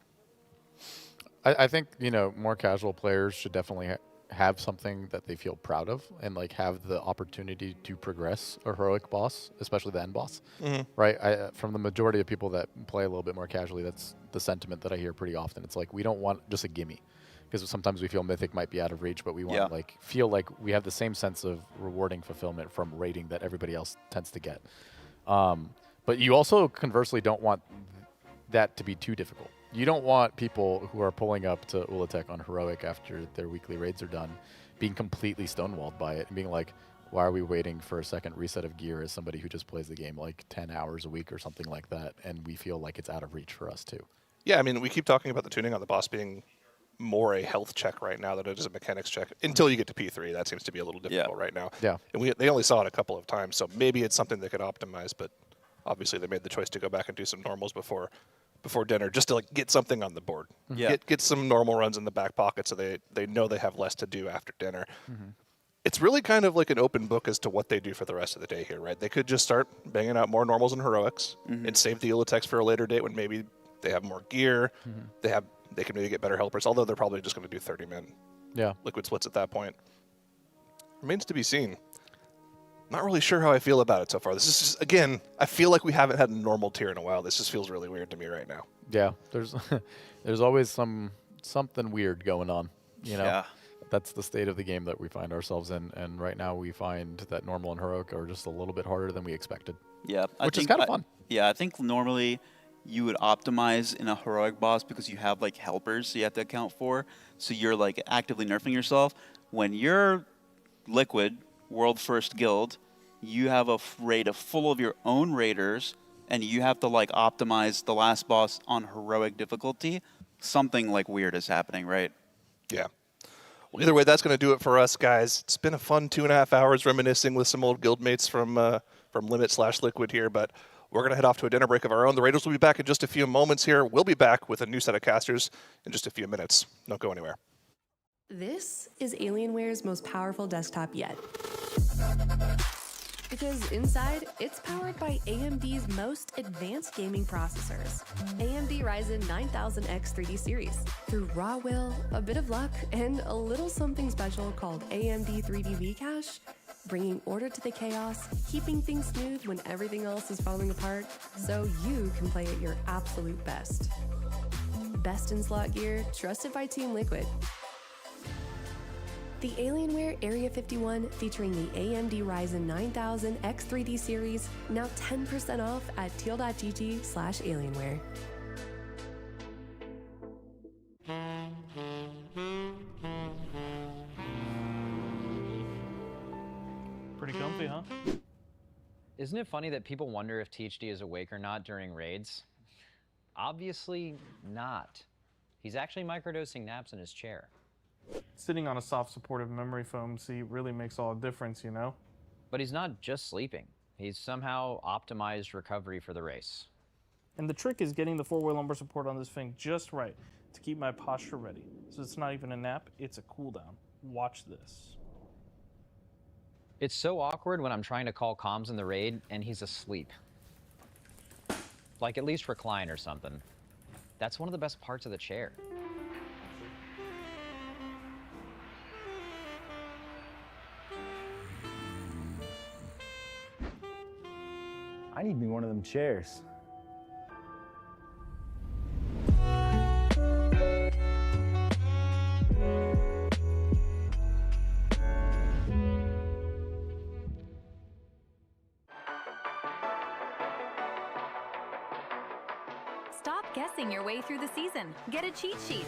I think, you know, more casual players should definitely have something that they feel proud of and, like, have the opportunity to progress a heroic boss, especially the end boss. Right? From the majority of people that play a little bit more casually, that's the sentiment that I hear pretty often. It's like, we don't want just a gimme. Because sometimes we feel Mythic might be out of reach, but we want to feel like we have the same sense of rewarding fulfillment from raiding that everybody else tends to get. But you also conversely don't want that to be too difficult. You don't want people who are pulling up to Ula'tek on Heroic after their weekly raids are done being completely stonewalled by it and being like, why are we waiting for a second reset of gear as somebody who just plays the game like 10 hours a week or something like that, and we feel like it's out of reach for us too. Yeah, I mean, we keep talking about the tuning on the boss being more a health check right now than it is a mechanics check until you get to P3. That seems to be a little difficult right now. Yeah. And they only saw it a couple of times, so maybe it's something they could optimize, but obviously they made the choice to go back and do some normals before before dinner just to like get something on the board. Yeah. Get some normal runs in the back pocket so they know they have less to do after dinner. It's really kind of like an open book as to what they do for the rest of the day here, right? They could just start banging out more normals and heroics and save the Ula'teks for a later date when maybe they have more gear. They can maybe get better helpers, although they're probably just going to do 30-man liquid splits at that point. Remains to be seen. Not really sure how I feel about it so far. This is just, again, I feel like we haven't had a normal tier in a while. This just feels really weird to me right now. Yeah, there's always something weird going on, you know. Yeah. That's the state of the game that we find ourselves in, and right now we find that normal and heroic are just a little bit harder than we expected. Yeah, which is kind of fun. Yeah, I think normally you would optimize in a heroic boss because you have like helpers you have to account for, so you're like actively nerfing yourself. When you're liquid, world first guild, you have a raid full of your own raiders, and you have to like optimize the last boss on heroic difficulty. Something like weird is happening, right? Yeah. Well, either way, that's going to do it for us, guys. It's been a fun 2.5 hours reminiscing with some old guildmates from Limit/Liquid here, but we're going to head off to a dinner break of our own. The Raiders will be back in just a few moments here. We'll be back with a new set of casters in just a few minutes. Don't go anywhere. This is Alienware's most powerful desktop yet. Because inside, it's powered by AMD's most advanced gaming processors, AMD Ryzen 9000X 3D series. Through raw will, a bit of luck, and a little something special called AMD 3D V-Cache, bringing order to the chaos, keeping things smooth when everything else is falling apart, so you can play at your absolute best. Best in slot gear, trusted by Team Liquid. The Alienware Area 51 featuring the AMD Ryzen 9000X 3D series, now 10% off at teal.gg/Alienware. Pretty comfy, huh? Isn't it funny that people wonder if THD is awake or not during raids? Obviously not. He's actually microdosing naps in his chair. Sitting on a soft supportive memory foam seat really makes all the difference, you know? But he's not just sleeping. He's somehow optimized recovery for the race. And the trick is getting the 4-way lumbar support on this thing just right to keep my posture ready. So it's not even a nap, it's a cooldown. Watch this. It's so awkward when I'm trying to call comms in the raid and he's asleep. Like at least recline or something. That's one of the best parts of the chair. I need me one of them chairs. Stop guessing your way through the season. Get a cheat sheet.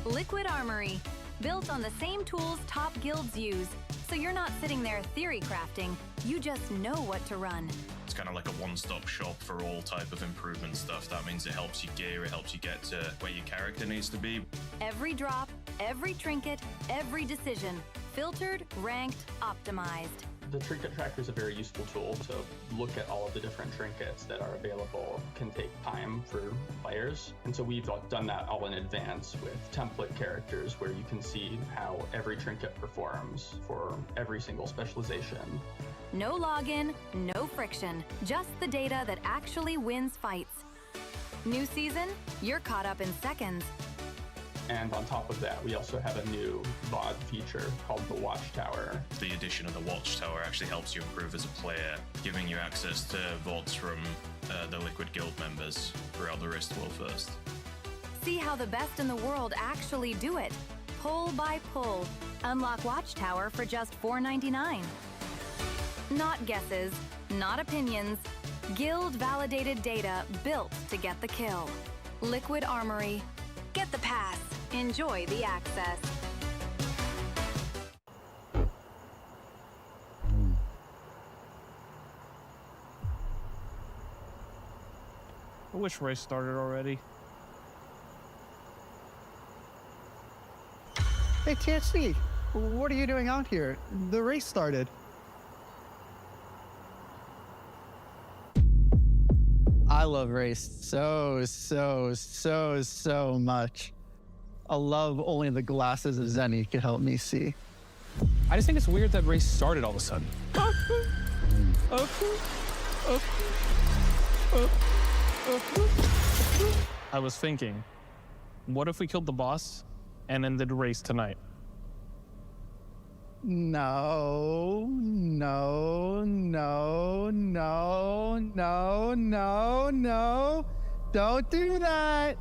Liquid Armory, built on the same tools top guilds use. So you're not sitting there theory crafting, you just know what to run. It's kind of like a one-stop shop for all type of improvement stuff. That means it helps you gear, it helps you get to where your character needs to be. Every drop, every trinket, every decision. Filtered, ranked, optimized. The trinket tracker is a very useful tool to look at all of the different trinkets that are available. It can take time for players, and so we've done that all in advance with template characters where you can see how every trinket performs for every single specialization. No login, no friction, just the data that actually wins fights. New season, you're caught up in seconds. And on top of that, we also have a new VOD feature called the Watchtower. The addition of the Watchtower actually helps you improve as a player, giving you access to VODs from the Liquid Guild members throughout the rest of World First. See how the best in the world actually do it. Pull by pull. Unlock Watchtower for just $4.99. Not guesses, not opinions. Guild-validated data built to get the kill. Liquid Armory. Get the pass. Enjoy the access. I wish race started already. Hey, THC, what are you doing out here? The race started. I love race so much. A love only the glasses of Zenny can help me see. I just think it's weird that race started all of a sudden. I was thinking, what if we killed the boss and ended the race tonight? No, no, no, no, no, no, no. Don't do that.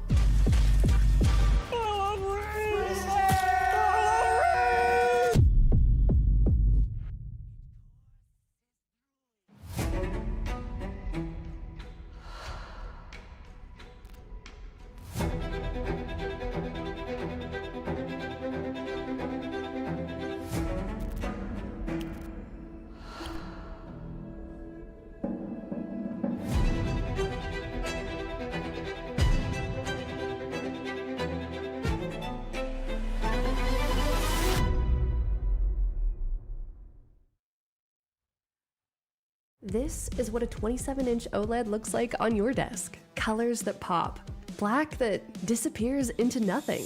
This is what a 27-inch OLED looks like on your desk. Colors that pop, black that disappears into nothing.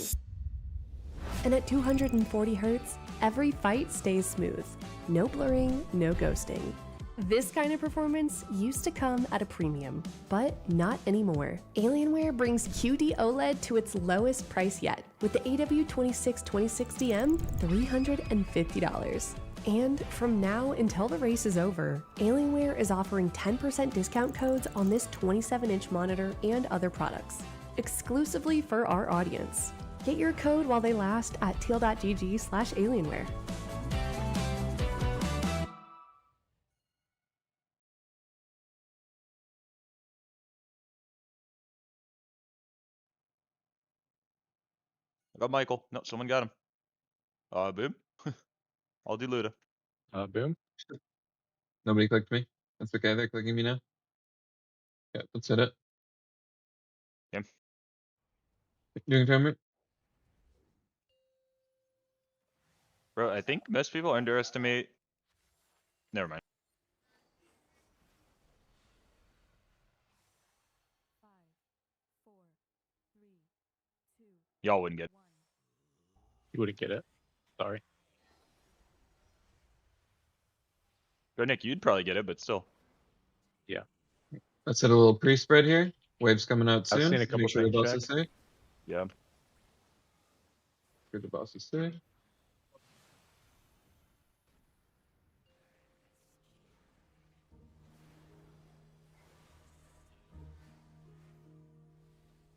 And at 240 Hz, every fight stays smooth. No blurring, no ghosting. This kind of performance used to come at a premium, but not anymore. Alienware brings QD OLED to its lowest price yet, with the AW262060M, $350. And from now until the race is over, Alienware is offering 10% discount codes on this 27-inch monitor and other products, exclusively for our audience. Get your code while they last at teal.gg/Alienware. I got Michael. No, someone got him. Boom. I'll do Luda. Boom. Nobody clicked me. That's okay. They're clicking me now. Yeah, let's hit it. Yeah. Doing timer. Bro, I think most people underestimate. Never mind. Y'all wouldn't get it. You wouldn't get it. Sorry. Go Nick, you'd probably get it, but still. Yeah. Let's hit a little pre-spread here. Waves coming out I've soon. seen a couple Make sure the things boss is safe. Yeah. Sure the boss is safe.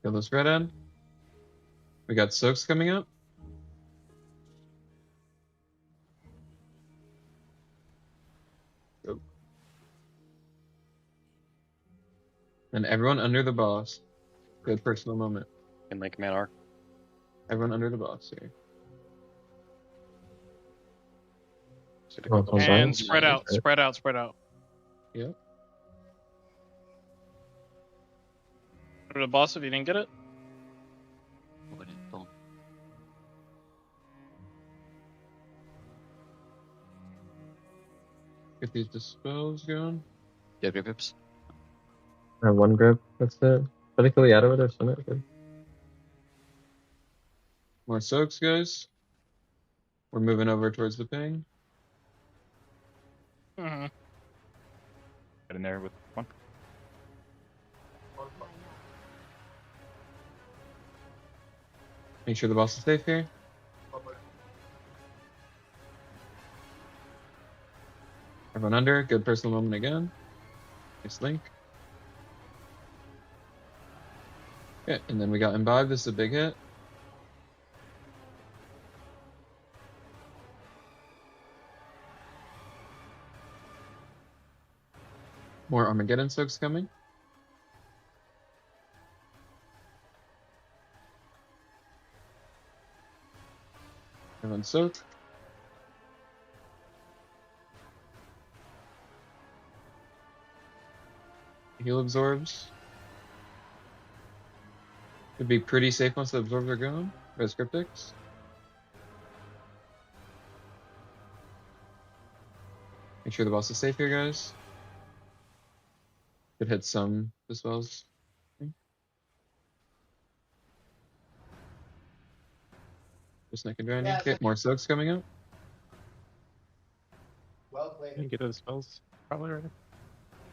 Kill this red end. We got soaks coming up. Soak. And everyone under the boss. Good personal moment. In like man arc. Everyone under the boss here. And spread out, spread out, spread out. Yeah. Go to the boss if you didn't get it. Get these dispels going. Yeah, pips. I have one grip. That's it. Should I kill the out of it or something? Good. More soaks, guys. We're moving over towards the ping. Mm-hmm. Get in there with one. Make sure the boss is safe here. Everyone under. Good personal moment again. Nice link. Yeah, and then we got Imbibe. This is a big hit. More Armageddon soaks coming. Everyone soak. Heal absorbs. Could be pretty safe once the absorbs are gone. Res Cryptics. Make sure the boss is safe here, guys. Could hit some dispels. Just naked grinding. Okay, more soaks coming out. You get those spells probably ready.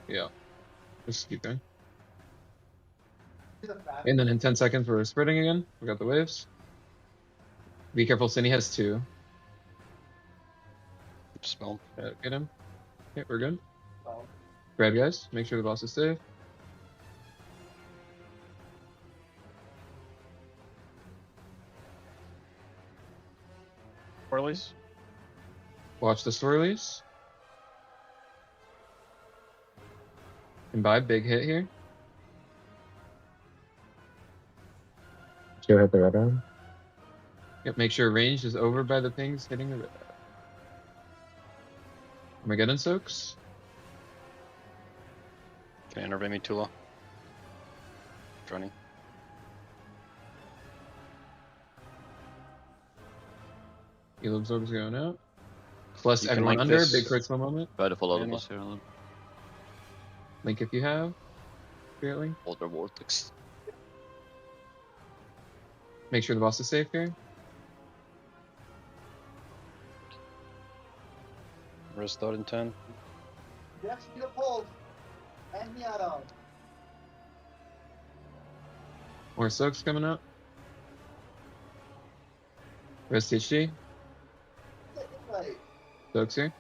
Yeah. Just keep going. And then in 10 seconds, we're spreading again. We got the waves. Be careful, Cindy has 2. Spell. Get him. Okay, we're good. Grab, guys. Make sure the boss is safe. Swirlies. Watch the swirlies. Imbibe, big hit here. Go hit the red arm. Yep, make sure range is over by the pings hitting the red. Armageddon soaks. Can you intervene me, Tula? Johnny. Heal absorbs going out. Plus You can everyone link under, this. big personal moment. Try to follow the And boss here. Then. Link if you have. Spirit link. Water vortex. Make sure the boss is safe here. Restart in 10. More soaks coming up. Rest HD. Soaks here.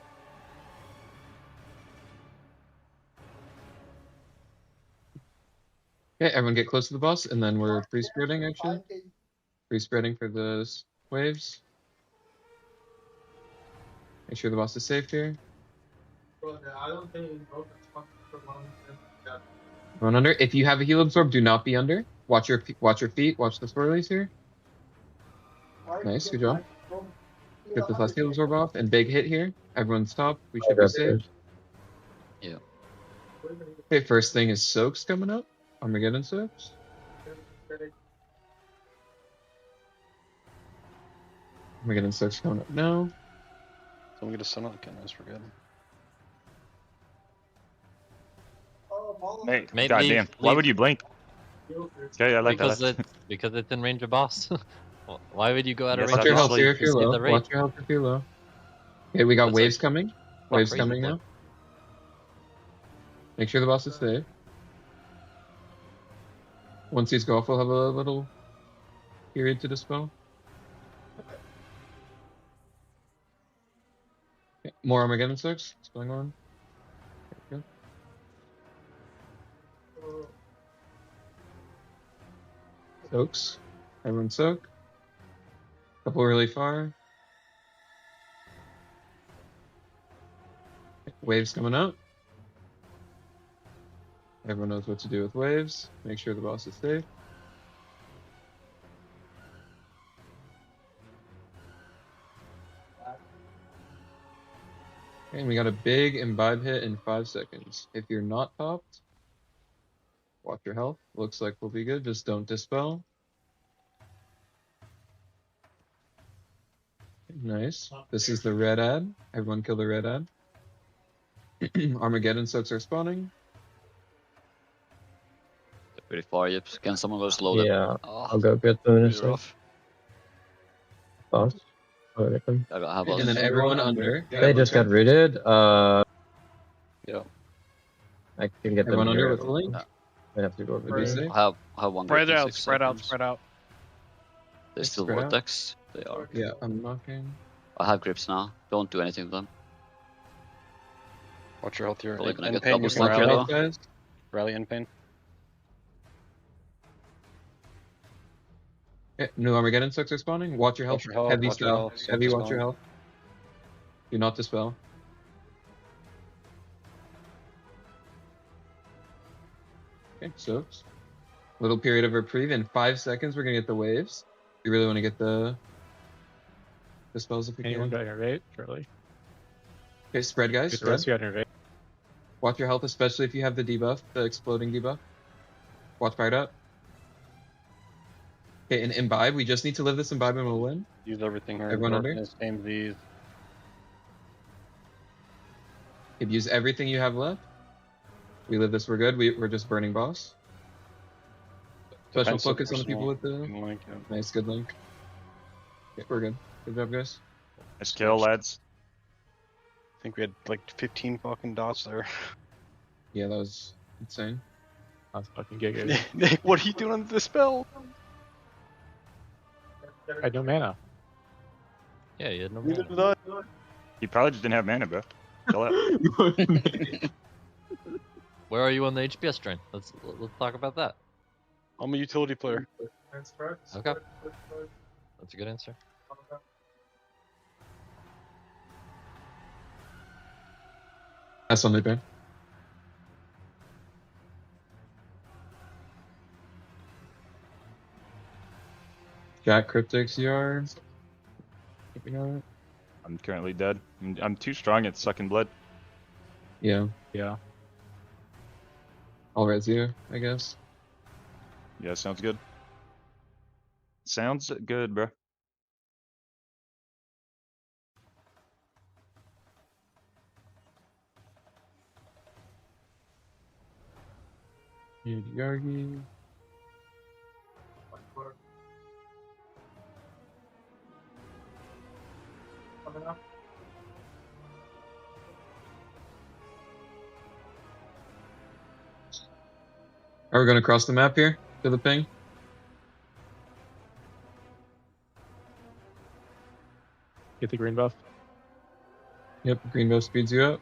Okay, everyone get close to the boss, and then we're free spreading actually. Free spreading for those waves. Make sure the boss is safe here. Run under. If you have a heal absorb, do not be under. Watch your feet. Watch the swirlies here. Nice, good job. Get this last heal absorb off, and big hit here. Everyone stop. We should be safe. Yeah. Okay, first thing is soaks coming up. Armageddon soaks. Armageddon soaks coming up now. Someone get a sun on the canvas, we're good. Mate, Maybe goddamn. Why leave- would you blink? Yeah, I like because that. because it's in range of boss. Why would you go out of Yes, range? Watch your of health boss here when if you you're can see low. the rate? Watch your health if you're low. Okay, we got That's waves like- coming. Fuck, Waves crazy coming play. now. Make sure the boss is safe. Once these go off, we'll have a little period to dispel. Okay, more Armageddon soaks. What's going on? Okay, good. Soaks. Everyone soak. Couple really far. Waves coming up. Everyone knows what to do with waves. Make sure the boss is safe. And we got a big imbibe hit in 5 seconds. If you're not topped, watch your health. Looks like we'll be good. Just don't dispel. Nice. This is the red ad. Everyone kill the red ad. Armageddon soaks are spawning. Pretty far, yep. Can someone go slow? Yeah, I'll go get bonus. Rough. Boss. I got have And then everyone under. They just got rooted. Yeah. I can get everyone under with the link. I have to go over Right. these. I have one. Spread group in out, 6 spread out, seconds. spread out. They still Spread out. vortex. They are. Yeah, I'm knocking. I have grips now. Don't do anything with them. Watch your health here. Probably gonna In get pain, double you can stack here rally. though. Guys. Rally in pain. Okay, new Armageddon soaks are spawning. Watch your health. Watch your health, Heavy watch your style. health, soak Heavy, is watch your spawning. health. Do not dispel. Okay, soaks. Little period of reprieve. In 5 seconds, we're gonna get the waves. You really want to get the spells if you Anyone can. got your rate, Charlie? Okay, spread, guys. Good Spread. rest, you got your rate. Watch your health, especially if you have the debuff, the exploding debuff. Watch fired up. Okay, and imbibe. We just need to live this imbibe and we'll win. Use everything here. Everyone under? Darkness, aim these. If you use everything you have left. We live this, we're good. We're just burning boss. Special Defensive focus on the people personal. with the... Link, yeah. Nice, good link. Yeah, we're good. Good job, guys. Nice kill, lads. I think we had like 15 fucking dots there. Yeah, that was insane. That's fucking giga. Nick, what are you doing on the spell? I had no mana. Yeah, you had no Neither mana. did I. He probably just didn't have mana, bro. Chill out. Where are you on the HPS train? Let's talk about that. I'm a utility player. Okay. That's a good answer. That's on the band. Jack Cryptic's yard. I'm currently dead. I'm too strong at sucking blood. Yeah. Yeah. I'll res you, I guess. Yeah, sounds good. Sounds good, bro. Yargi. Are we gonna cross the map here to the ping? Get the green buff. Yep, green buff speeds you up.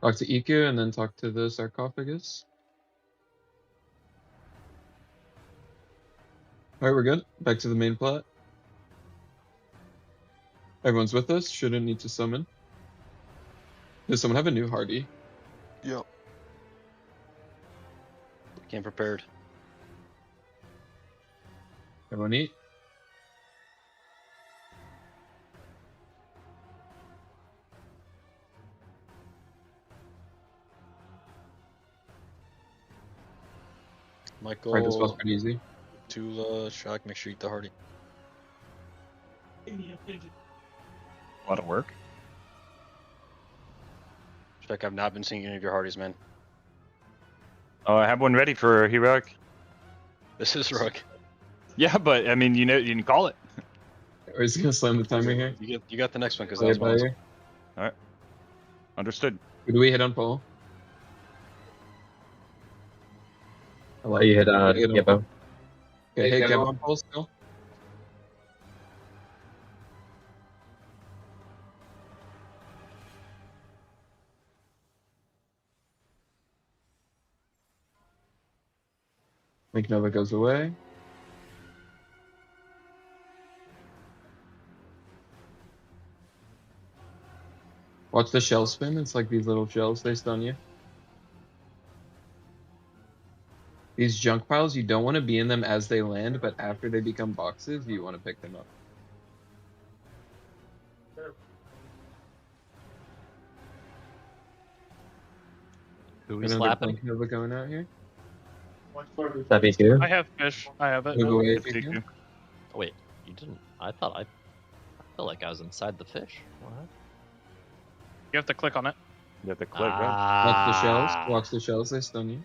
Talk to Iku and then talk to the sarcophagus. Alright, we're good. Back to the main plot. Everyone's with us. Shouldn't need to summon. Does someone have a new Hardy? Yep. Came prepared. Everyone eat. Michael. Alright, this was pretty easy. Tula, Shock, make sure you eat the Hardy. A lot of work. Shock, I've not been seeing any of your Hardys, man. Oh, I have one ready for Heroic. This is Rook. Yeah, but I mean, you know, you can call it. Or is he gonna slam the timer here? You got the next one because Play that it was by mine. ear. Alright. Understood. Who do we hit on Paul? I'll let you hit Gibbo. Okay, hey, Gab on Paul still. Make Nova goes away. Watch the shell spin. It's like these little shells, they stun you. These junk piles, you don't want to be in them as they land, but after they become boxes, you want to pick them up. Who we Another slapping? Blink Nova going out here. That beats you. I have fish. I have it. Move away It's if you can. Wait, you didn't. I felt like I was inside the fish. What? You have to click on it. You have to click, right? Watch the shells. Watch the shells, they stun you.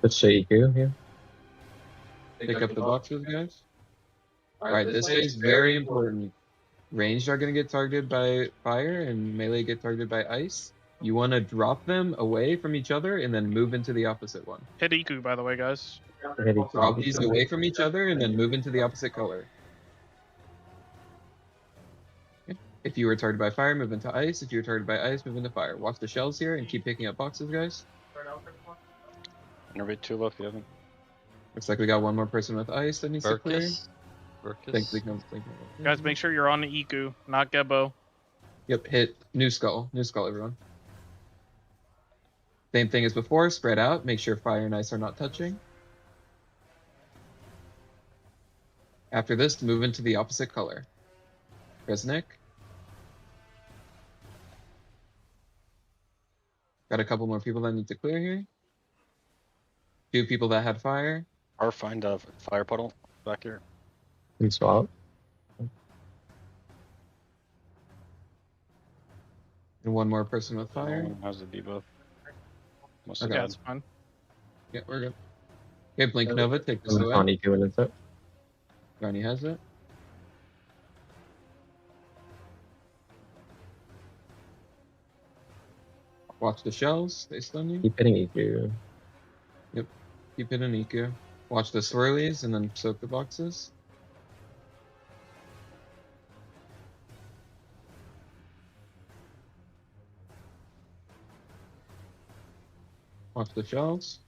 Let's show you here. Pick up the boxes, guys. Alright, this is very important. Ranged are going to get targeted by fire, and melee get targeted by ice. You want to drop them away from each other and then move into the opposite one. Hit Iku, by the way, guys. Drop these away from each other and then move into the opposite color. Okay. If you were targeted by fire, move into ice. If you were targeted by ice, move into fire. Watch the shells here and keep picking up boxes, guys. Innervate Tula if you haven't. Looks like we got one more person with ice that needs to clear. Burkus? Thank you. Guys, make sure you're on the Iku, not Gebo. Yep, hit new skull, everyone. Same thing as before, spread out, make sure fire and ice are not touching. After this, move into the opposite color. Resnick. Got a couple more people that need to clear here. 2 people that had fire. Or find a fire puddle back here. And swap. And 1 more person with fire. How's the debuff? Okay. Yeah, it's fine. Yeah, we're good. Okay, Blink Nova, take this I'm away. on EQ and it's up. Garni has it. Watch the shells, they stun you. Keep hitting EQ. Yep, keep hitting EQ. Watch the swirlies and then soak the boxes. Watch the shells.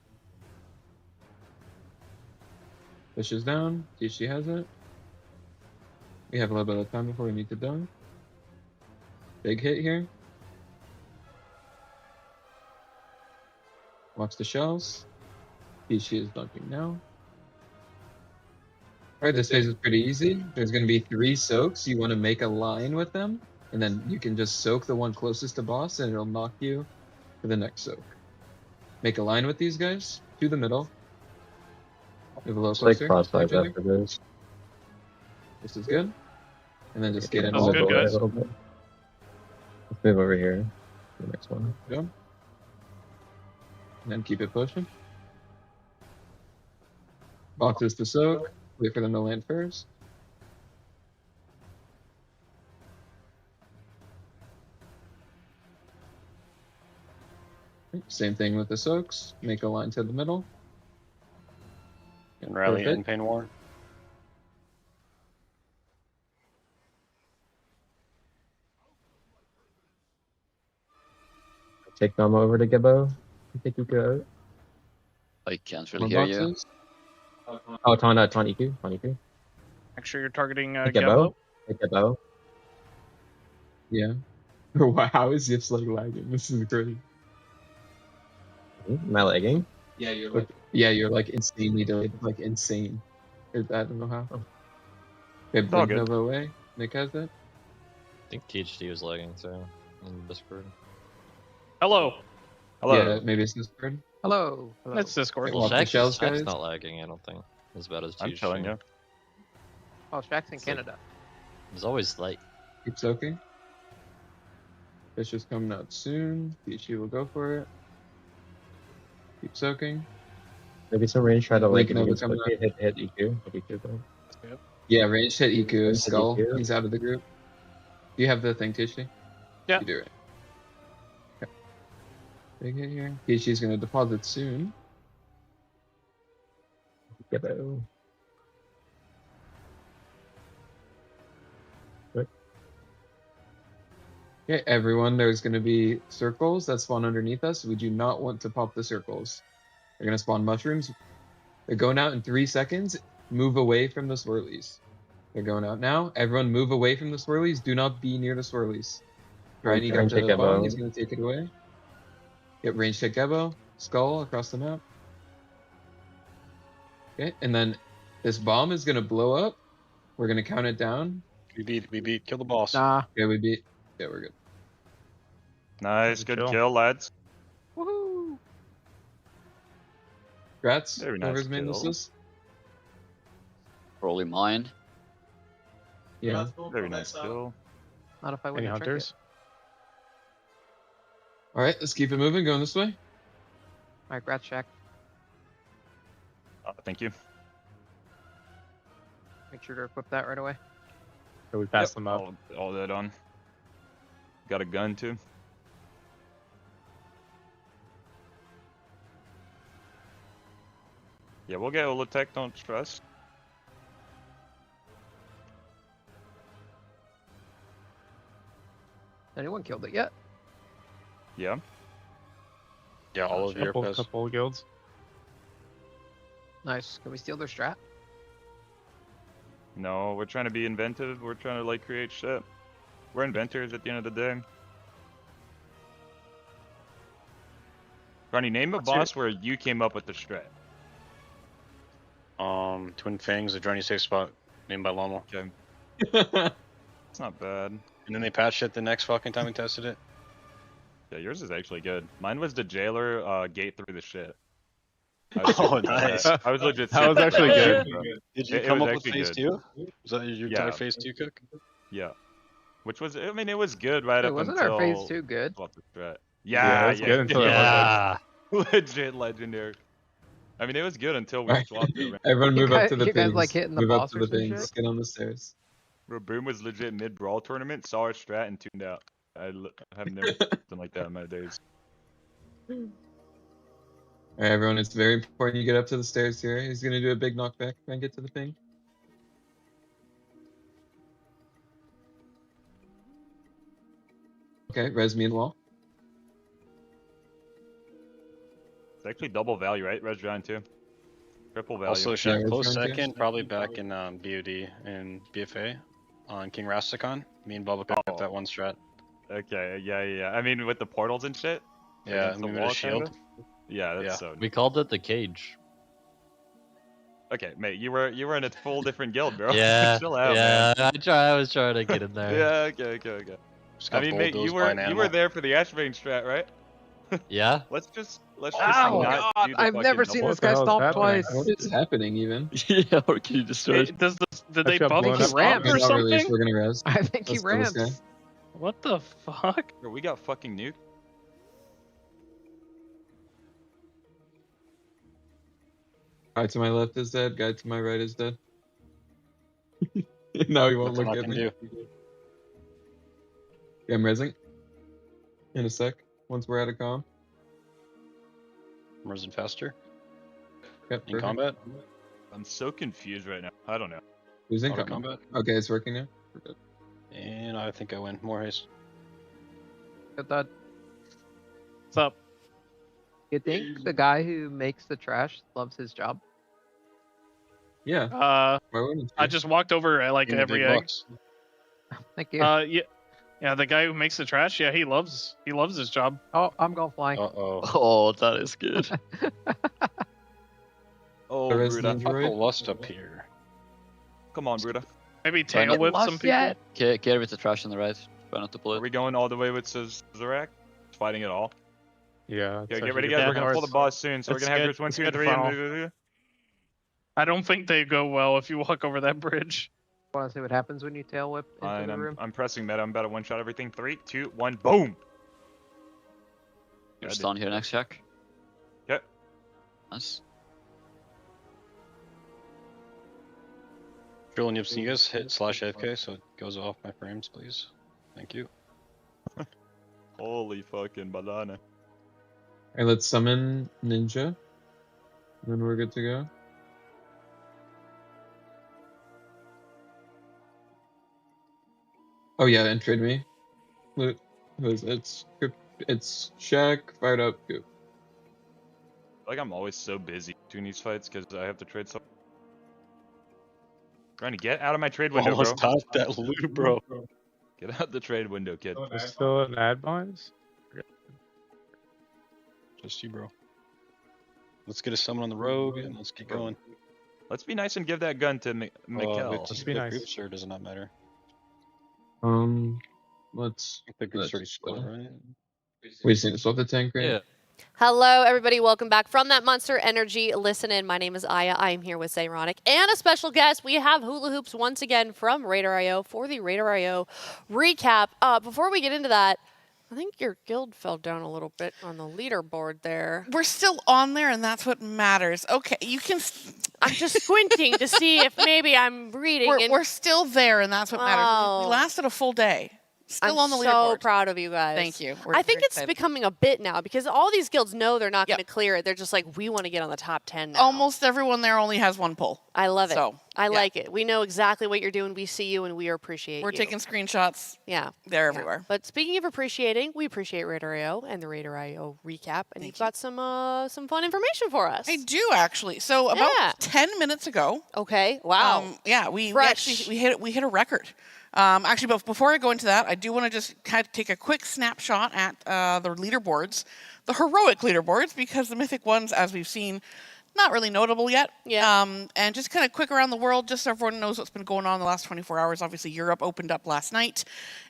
Fish is down. Tishi has it. We have a little bit of time before we need to dunk. Big hit here. Watch the shells. Tishi is dunking now. Alright, this phase is pretty easy. There's going to be 3 soaks. You want to make a line with them, and then you can just soak the one closest to boss, and it'll knock you to the next soak. Make a line with these guys to the middle. Move a little Just like closer. crossfire after this. This is good. And then just get in a a little little bit, bit. a little bit. Let's move over here. The next one. Go. And then keep it pushing. Boxes to soak. Wait for them to land first. Same thing with the soaks. Make a line to the middle. And rally Perfect. in Pain War. Take Noma over to Gibbo. I think you go. I can't More really hear you. boxes. Oh, it's on EQ. On EQ. Make sure you're targeting Take Gabbo. Gibbo. Take Gibbo. Yeah. Wow, how is Zips like lagging? This is great. Am I lagging? Yeah, you're like insanely delayed, like insane. I don't know how. Okay, It's all Blink good. Nova away. Nick has it. I think THD was lagging too in Discord. Hello. Yeah, maybe it's Discord. Hello. That's Discord. Watch the shells, guys. Shaq's not lagging, I don't think. As bad as I'm THD. telling you. Oh, Shaq's in Canada. He's always late. Keep soaking. Fish is coming out soon. Pichi will go for it. Keep soaking. Maybe some range try to like Blink Nova coming out. hit EQ. Hit EQ though. Yeah, range hit EQ. Range hit Skull. EQ. He's out of the group. Do you have the thing, Tishi? Yeah. You do it. Okay. Big hit here. Tishi's gonna deposit soon. Gibbo. Okay, everyone, there's going to be circles that spawn underneath us. We do not want to pop the circles. They're going to spawn mushrooms. They're going out in 3 seconds. Move away from the swirlies. They're going out now. Everyone move away from the swirlies. Do not be near the swirlies. Briny got Range to hit the bottom. Gibbo. He's going to take it away. Yep, range hit Gebo. Skull across the map. Okay, and then this bomb is going to blow up. We're going to count it down. We beat. Kill the boss. Nah. Okay, we beat. Yeah, we're good. Nice, good kill. kill, lads. Woohoo! Congrats. Very nice Whoever's made this kill. list. Probably mine. Yeah. Very nice kill. Not if I win Any the hunters? All right, let's keep it moving. Going this way. Alright, Grat Shaq. Thank you. Make sure to equip that right away. So we passed them up. All that on. Got a gun too. Yeah, we'll get Ula'tek, don't stress. Anyone killed it yet? Yeah. Yeah, all of Europe has. Couple guilds. Nice. Can we steal their strat? No, we're trying to be inventive. We're trying to like create shit. We're inventors at the end of the day. Ronnie, name a boss where you came up with the strat. Twin Fangs, the journey safe spot, named by Lomo. Okay. It's not bad. And then they patched it the next fucking time we tested it. Yeah, yours is actually good. Mine was the jailer gate through the shit. Oh, nice. I was legit. That was actually good. Bro. Did you It come was up with actually phase good. 2? Was that your entire phase 2 cook? Yeah. Which was, I mean, it was good right up wasn't until. our phase 2 good? Yeah, it was good until it wasn't. Legit legendary. I mean, it was good until we swapped it. Man. Everyone move up to the you guys pings. like hitting the move up boss to or the some pings. shit? Get on the stairs. Bro, Boom was legit mid brawl tournament, saw our strat and tuned out. I have never seen something like that in my days. Alright, everyone, it's very important you get up to the stairs here. He's gonna do a big knockback. Try and get to the ping. Okay, res me and wall. It's actually double value, right? Res Giant too. Triple value. Also, Shaq, Yeah, close Res Giant, second, probably back in BOD and BFA on King Rastakhan. Me and Bubba picked up that one strat. Okay, yeah. I mean, with the portals and shit. Yeah, against the and we wall, made a shield. kinda? Yeah, that's Yeah. so. We called it the cage. Okay, mate, you were in a full different guild, bro. Yeah, Chill out, yeah. man. I was trying to get in there. Yeah, okay. Just I got mean, mate, you bulldozed by an were animal. there for the Ashbane strat, right? Yeah. Let's just Oh not God! do the I've never fucking seen double. this guy stop twice. What is happening even? Yeah, or can you destroy? Did they got buff blown his up. ramp or Not released, something? we're gonna res. I think he Let's kill this guy. ramps. What the fuck? Bro, we got fucking nuked. Guy to my left is dead. Guy to my right is dead. Now he won't Nothing look I at can me. do. Yeah, I'm resing. In a sec. Once we're out of comm. I'm resing faster. Yep, In perfect. combat. I'm so confused right now. I don't know. Who's in Auto combat? combat. Okay, it's working now. We're good. And I think I win. More haste. Good thought. What's up? You think the guy who makes the trash loves his job? Yeah. Why wouldn't I just walked over at like In the every big egg. bucks. Thank you. Yeah, the guy who makes the trash. Yeah, he loves his job. Oh, I'm going flying. Uh-oh. Oh, that is good. Oh, The rest Bruda. of the droid? Couple lust up here. Come on, Bruda. Maybe Try tail not- whip some Lost people. yet? Care with the trash on the right. Try not to pull Are it. we going all the way with Zarak? Fighting it all. Yeah. Okay, get ready, guys. We're gonna pull the boss soon, so we're It's gonna have good. yours 1, It's 2, and good 3. for I don't think they go well if you walk over that bridge. Want to see what happens when you tail whip into Fine, the room? I'm pressing meta. I'm about to one-shot everything. 3, 2, 1, boom! You're just down here next, Jack. Okay. Nice. Drill and Yips, can you guys hit /AFK so it goes off my frames, please? Thank you. Holy fucking banana. Alright, let's summon Ninja. And then we're good to go. Oh yeah, and trade me. Who is it? It's Shaq, fired up, Goop. Like I'm always so busy doing these fights because I have to trade so. Trying to get out of my trade window, Almost bro. topped that loot, bro. Get out the trade window, kid. There's still an ad bonds? Just you, bro. Let's get a summon on the rogue and let's get going. Let's be nice and give that gun to Mikkel. Let's be nice. Groups, or does it not matter? Let's. The group's let's already split, right? We just need to swap the tank, right? Yeah. Hello, everybody. Welcome back from that Monster Energy Listen In. My name is Aya. I am here with Zayronic and a special guest. We have Hula Hoops once again from Radar.io for the Radar.io recap. Before we get into that, I think your guild fell down a little bit on the leaderboard there. We're still on there, and that's what matters. Okay, you can. I'm just squinting to see if maybe I'm reading. We're still there, and that's what matters. Oh. We lasted a full day. Still I'm on the so leaderboard. proud of you guys. Thank you. We're I think very it's excited. becoming a bit now because all these guilds know they're not going to clear it. They're just like, we want to get on the top 10 now. Almost everyone there only has one pull. I love it. So, I yeah. like it. We know exactly what you're doing. We see you and we appreciate We're you. taking screenshots. Yeah. They're everywhere. But speaking of appreciating, we appreciate Radar.io and the Radar.io recap. And you've got some fun information for us. I do actually. So about 10 minutes ago. Okay. Wow. Yeah, we Fresh. actually we hit a record. Actually, but before I go into that, I do want to just kind of take a quick snapshot at the leaderboards, the heroic leaderboards, because the mythic ones, as we've seen, not really notable yet. Yeah. And just kind of quick around the world, just so everyone knows what's been going on in the last 24 hours. Obviously, Europe opened up last night,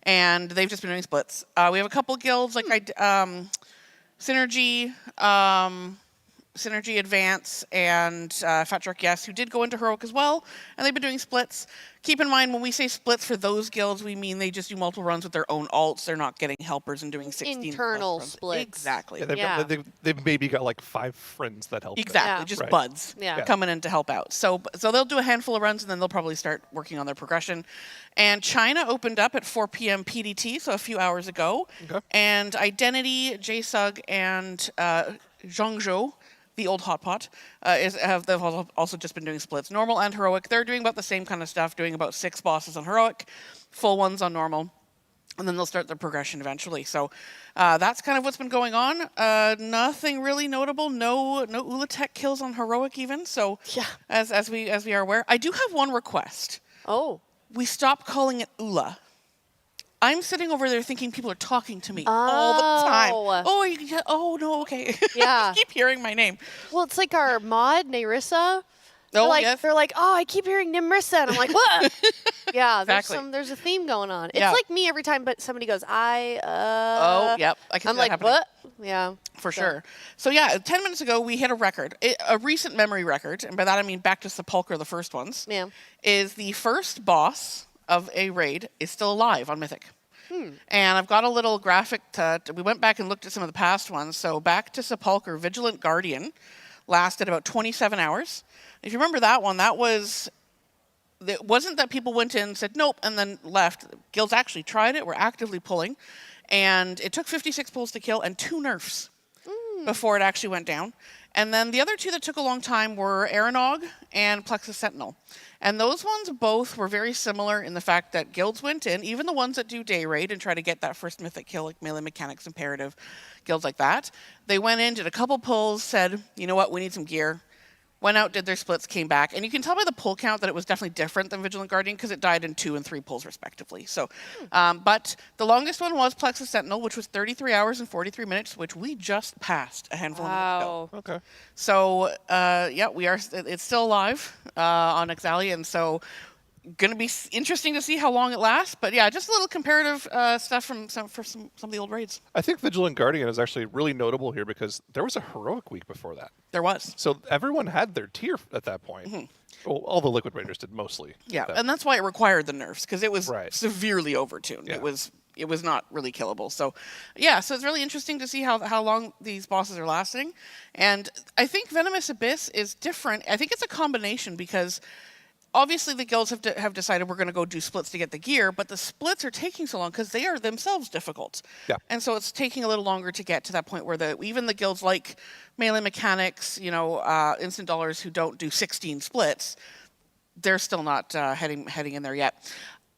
and they've just been doing splits. We have a couple guilds like Synergy, Synergy Advance, and Fat Shark Yes, who did go into heroic as well, and they've been doing splits. Keep in mind, when we say splits for those guilds, we mean they just do multiple runs with their own alts. They're not getting helpers and doing 16 internal runs. splits. Exactly. Yeah, they've maybe got like 5 friends that help. Exactly, just buds coming in to help out. So they'll do a handful of runs, and then they'll probably start working on their progression. And China opened up at 4 p.m. PDT, so a few hours ago. Okay. And Identity, JSUG, and Zhongzhou, the old hot pot, they've also just been doing splits, normal and heroic. They're doing about the same kind of stuff, doing about 6 bosses on heroic, full ones on normal, and then they'll start their progression eventually. So that's kind of what's been going on. Nothing really notable. No Ula'tek kills on heroic even. So as we are aware, I do have one request. Oh, we stop calling it Ula. I'm sitting over there thinking people are talking to me all the time. Oh no, okay. Yeah. I keep hearing my name. Well, it's like our mod, Nerissa. Oh, They're like, oh, I keep hearing Nimrissa, and I'm like, what? Yeah, Exactly. there's a theme going on. It's Yeah. like me every time, but somebody goes, Oh, yep. I can I'm see that like, happening. what? Yeah. For sure. So yeah, 10 minutes ago, we hit a record, a recent memory record, and by that I mean back to Sepulchre, the first ones, is the first boss of a raid is still alive on Mythic. And I've got a little graphic we went back and looked at some of the past ones. So back to Sepulchre, Vigilant Guardian lasted about 27 hours. If you remember that one, it wasn't that people went in and said nope and then left. Guilds actually tried it, were actively pulling, and it took 56 pulls to kill and 2 nerfs before it actually went down. And then the other 2 that took a long time were Aranog and Plexus Sentinel. And those ones both were very similar in the fact that guilds went in, even the ones that do day raid and try to get that first mythic kill, like Melee Mechanics, Imperative, guilds like that. They went in, did a couple pulls, said, you know what, we need some gear. Went out, did their splits, came back. And you can tell by the pull count that it was definitely different than Vigilant Guardian because it died in 2 and 3 pulls respectively. So, but the longest one was Plexus Sentinel, which was 33 hours and 43 minutes, which we just passed a handful of minutes ago. Okay. So, yeah, it's still alive on Exali, and so going to be interesting to see how long it lasts. But yeah, just a little comparative stuff from some of the old raids. I think Vigilant Guardian is actually really notable here because there was a heroic week before that. There was. So everyone had their tier at that point. Well, all the Liquid Raiders did mostly. Yeah, and that's why it required the nerfs, because it was severely overtuned. Yeah. It was not really killable. So, yeah, so it's really interesting to see how long these bosses are lasting. And I think Venomous Abyss is different. I think it's a combination because obviously the guilds have decided we're going to go do splits to get the gear, but the splits are taking so long because they are themselves difficult. Yeah. And so it's taking a little longer to get to that point where even the guilds like Melee Mechanics, Instant Dollars who don't do 16 splits, they're still not heading in there yet.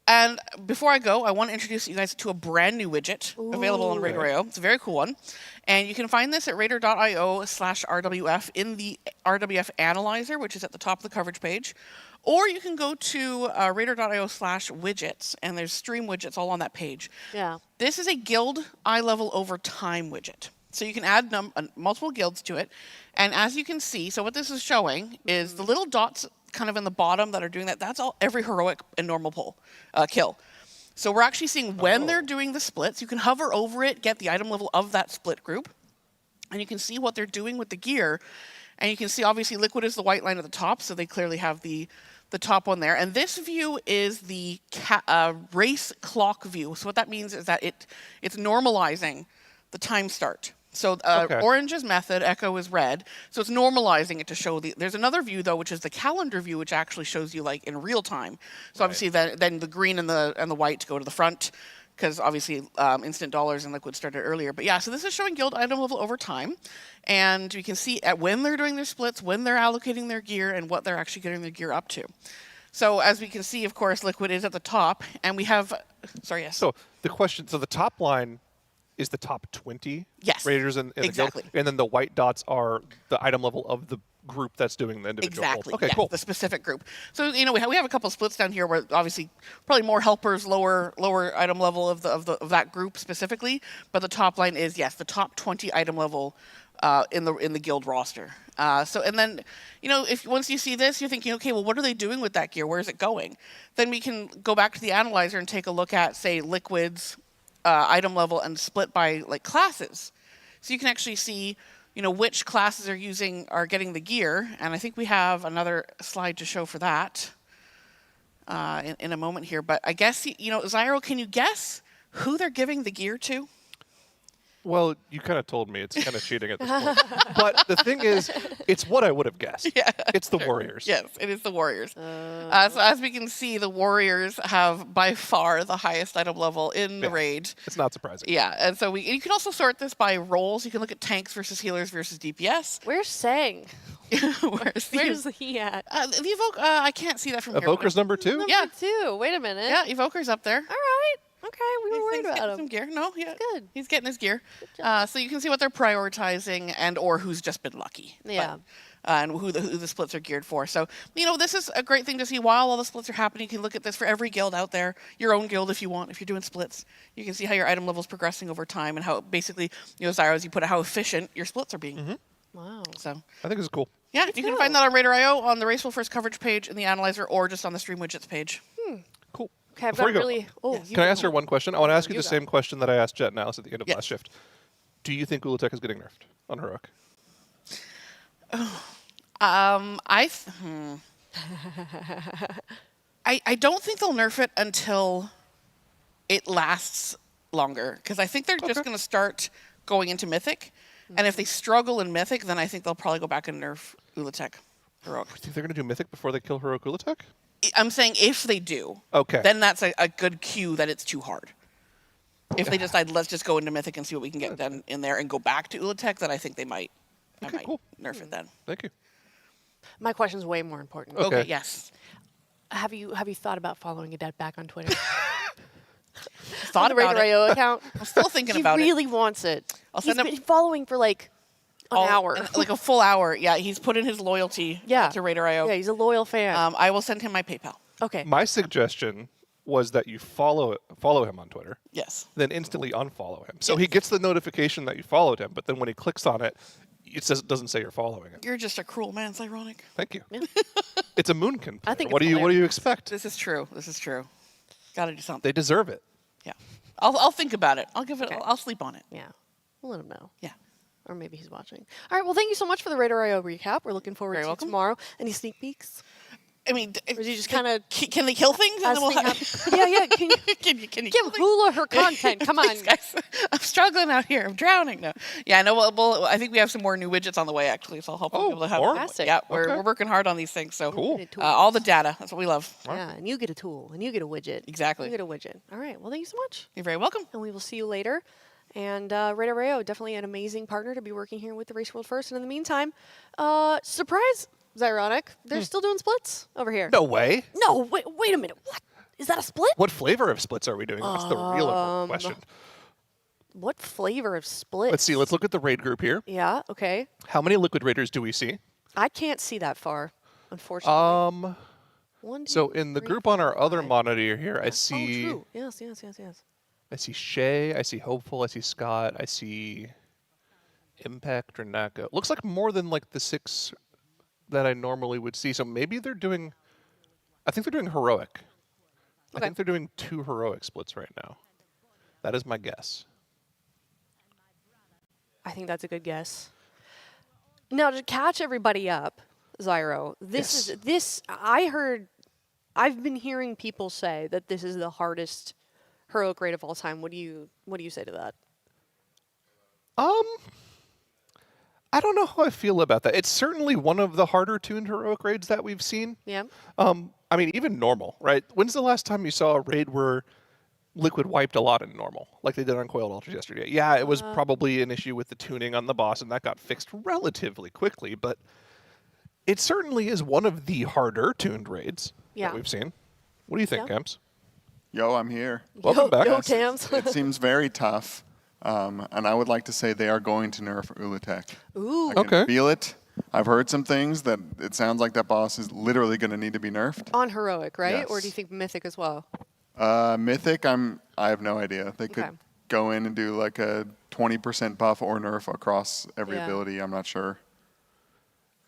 And before I go, I want to introduce you guys to a brand new widget available on Raider.io. It's a very cool one. And you can find this at Raider.io/RWF in the RWF Analyzer, which is at the top of the coverage page. Or you can go to Raider.io/widgets, and there's stream widgets all on that page. Yeah. This is a guild eye level over time widget. So you can add multiple guilds to it. And as you can see, so what this is showing is the little dots kind of in the bottom that are doing that. That's all every heroic and normal kill. So we're actually seeing when they're doing the splits. You can hover over it, get the item level of that split group, and you can see what they're doing with the gear. And you can see, obviously, Liquid is the white line at the top, so they clearly have the top one there. And this view is the race clock view. So what that means is that it's normalizing the time start. So orange is method, echo is red. So it's normalizing it to show there's another view though, which is the calendar view, which actually shows you like in real time. So obviously then the green and the white go to the front, because obviously Instant Dollars and Liquid started earlier. But yeah, so this is showing guild item level over time. And you can see when they're doing their splits, when they're allocating their gear, and what they're actually getting their gear up to. So as we can see, of course, Liquid is at the top, and we have, sorry, yes. So the top line is the top 20 raiders in the guild, and then the white dots are the item level of the group that's doing the individual builds. Exactly. Okay, yeah, cool. The specific group. So we have a couple splits down here where obviously probably more helpers, lower item level of that group specifically, but the top line is yes, the top 20 item level in the guild roster. So and then if once you see this, you're thinking, okay, well, what are they doing with that gear? Where is it going? Then we can go back to the analyzer and take a look at, say, liquids, item level, and split by like classes. So you can actually see which classes are getting the gear, and I think we have another slide to show for that in a moment here. But I guess Zyro, can you guess who they're giving the gear to? Well, you kind of told me. It's kind of cheating at this point. But the thing is, it's what I would have guessed. Yeah, it's the Warriors. Yes, it is the Warriors. So as we can see, the Warriors have by far the highest item level in the raid. It's not surprising. Yeah, and so you can also sort this by roles. You can look at tanks versus healers versus DPS. Where's Sang? Where's he at? The Evoke, I can't see that from here. Evoker's number 2? Yeah. Number 2. Wait a minute. Yeah, Evoker's up there. All right. Okay, we were worried He's about getting him. some gear. No, yeah, good. He's getting his gear. So you can see what they're prioritizing or who's just been lucky. Yeah. And who the splits are geared for. So, this is a great thing to see while all the splits are happening. You can look at this for every guild out there, your own guild if you want, if you're doing splits. You can see how your item level is progressing over time and how basically, Zyro, as you put it, how efficient your splits are being. Wow. So I think it's cool. yeah, you can find that on Radar.io, on the Raceful First coverage page in the analyzer, or just on the stream widgets page. Cool. Okay, I've Before got you go, really. Can I ask her one question? I want to ask you You the go. same question that I asked Jet and Alice at the end of last shift. Do you think Ula'tek is getting nerfed on Heroic? I don't think they'll nerf it until it lasts longer, because I think they're just going to start going into Mythic, and if they struggle in Mythic, then I think they'll probably go back and nerf Ula'tek Heroic. You think they're going to do Mythic before they kill Heroic Ula'tek? I'm saying if they do, then that's a good cue that it's too hard. If they decide, let's just go into Mythic and see what we can get done in there and go back to Ula'tek, then I think they might, nerf it then. Thank you. My question's way more important. Okay, yes. Have you thought about following Adet back on Twitter? Thought on the about it. Radar.io account. I'm still thinking he about it. He really wants it. I'll He's send him been following for like an hour. Like a full hour. Yeah, he's put in his loyalty to Radar.io. Yeah, he's a loyal fan. I will send him my PayPal. Okay. My suggestion was that you follow him on Twitter. Yes. Then instantly unfollow him. So he gets the notification that you followed him, but then when he clicks on it, it doesn't say you're following him. You're just a cruel man. It's ironic. Thank you. It's a Moonkin. I think What do you expect? This is true. Got to do something. They deserve it. Yeah. I'll think about it. I'll give it. I'll sleep on it. Yeah. We'll let him know. Yeah. Or maybe he's watching. All right. Well, thank you so much for the Radar.io recap. We're looking forward to tomorrow. Any sneak peeks? I mean, or do you just kind of can they kill things? Yeah. Can you can you give Hula her content? Come on, guys. I'm struggling out here. I'm drowning. No. Yeah. No. Well, I think we have some more new widgets on the way actually, so I'll hopefully be able to have. fantastic. Yeah. We're working hard on these things. So cool. All the data. That's what we love. Yeah, and you get a tool, and you get a widget. Exactly. You get a widget. All right. Well, thank you so much. You're very welcome. And we will see you later. And Radar.io, definitely an amazing partner to be working here with the Race World First. And in the meantime, surprise, Zyronic, they're still doing splits over here. No way. No, wait a minute. What? Is that a split? What flavor of splits are we doing? That's the real important question. What flavor of splits? Let's see. Let's look at the raid group here. Yeah, okay. How many Liquid Raiders do we see? I can't see that far, unfortunately. So in the group on our other monitor here, I see. Oh, true. Yes. I see Shay, I see Hopeful, I see Scott, I see Impact or Naka. Looks like more than like the 6 that I normally would see. So maybe they're doing, I think they're doing Heroic. I think they're doing 2 Heroic splits right now. That is my guess. I think that's a good guess. Now to catch everybody up, Zyro, I've been hearing people say that this is the hardest Heroic raid of all time. What do you say to that? I don't know how I feel about that. It's certainly one of the harder tuned Heroic raids that we've seen. Yeah. I mean, even normal, right? When's the last time you saw a raid where Liquid wiped a lot in normal, like they did on Coiled Altars yesterday? Yeah, it was probably an issue with the tuning on the boss, and that got fixed relatively quickly, but it certainly is one of the harder tuned raids that we've seen. What do you think, Camps? Yo, I'm here. Welcome back. Yo, Tams. It seems very tough, and I would like to say they are going to nerf Ula'tek. Ooh. I can feel it. I've heard some things that it sounds like that boss is literally going to need to be nerfed. On heroic, right? Or do you Yes. think mythic as well? Mythic, I have no idea. They could Okay. go in and do like a 20% buff or nerf across every Yeah. ability. I'm not sure.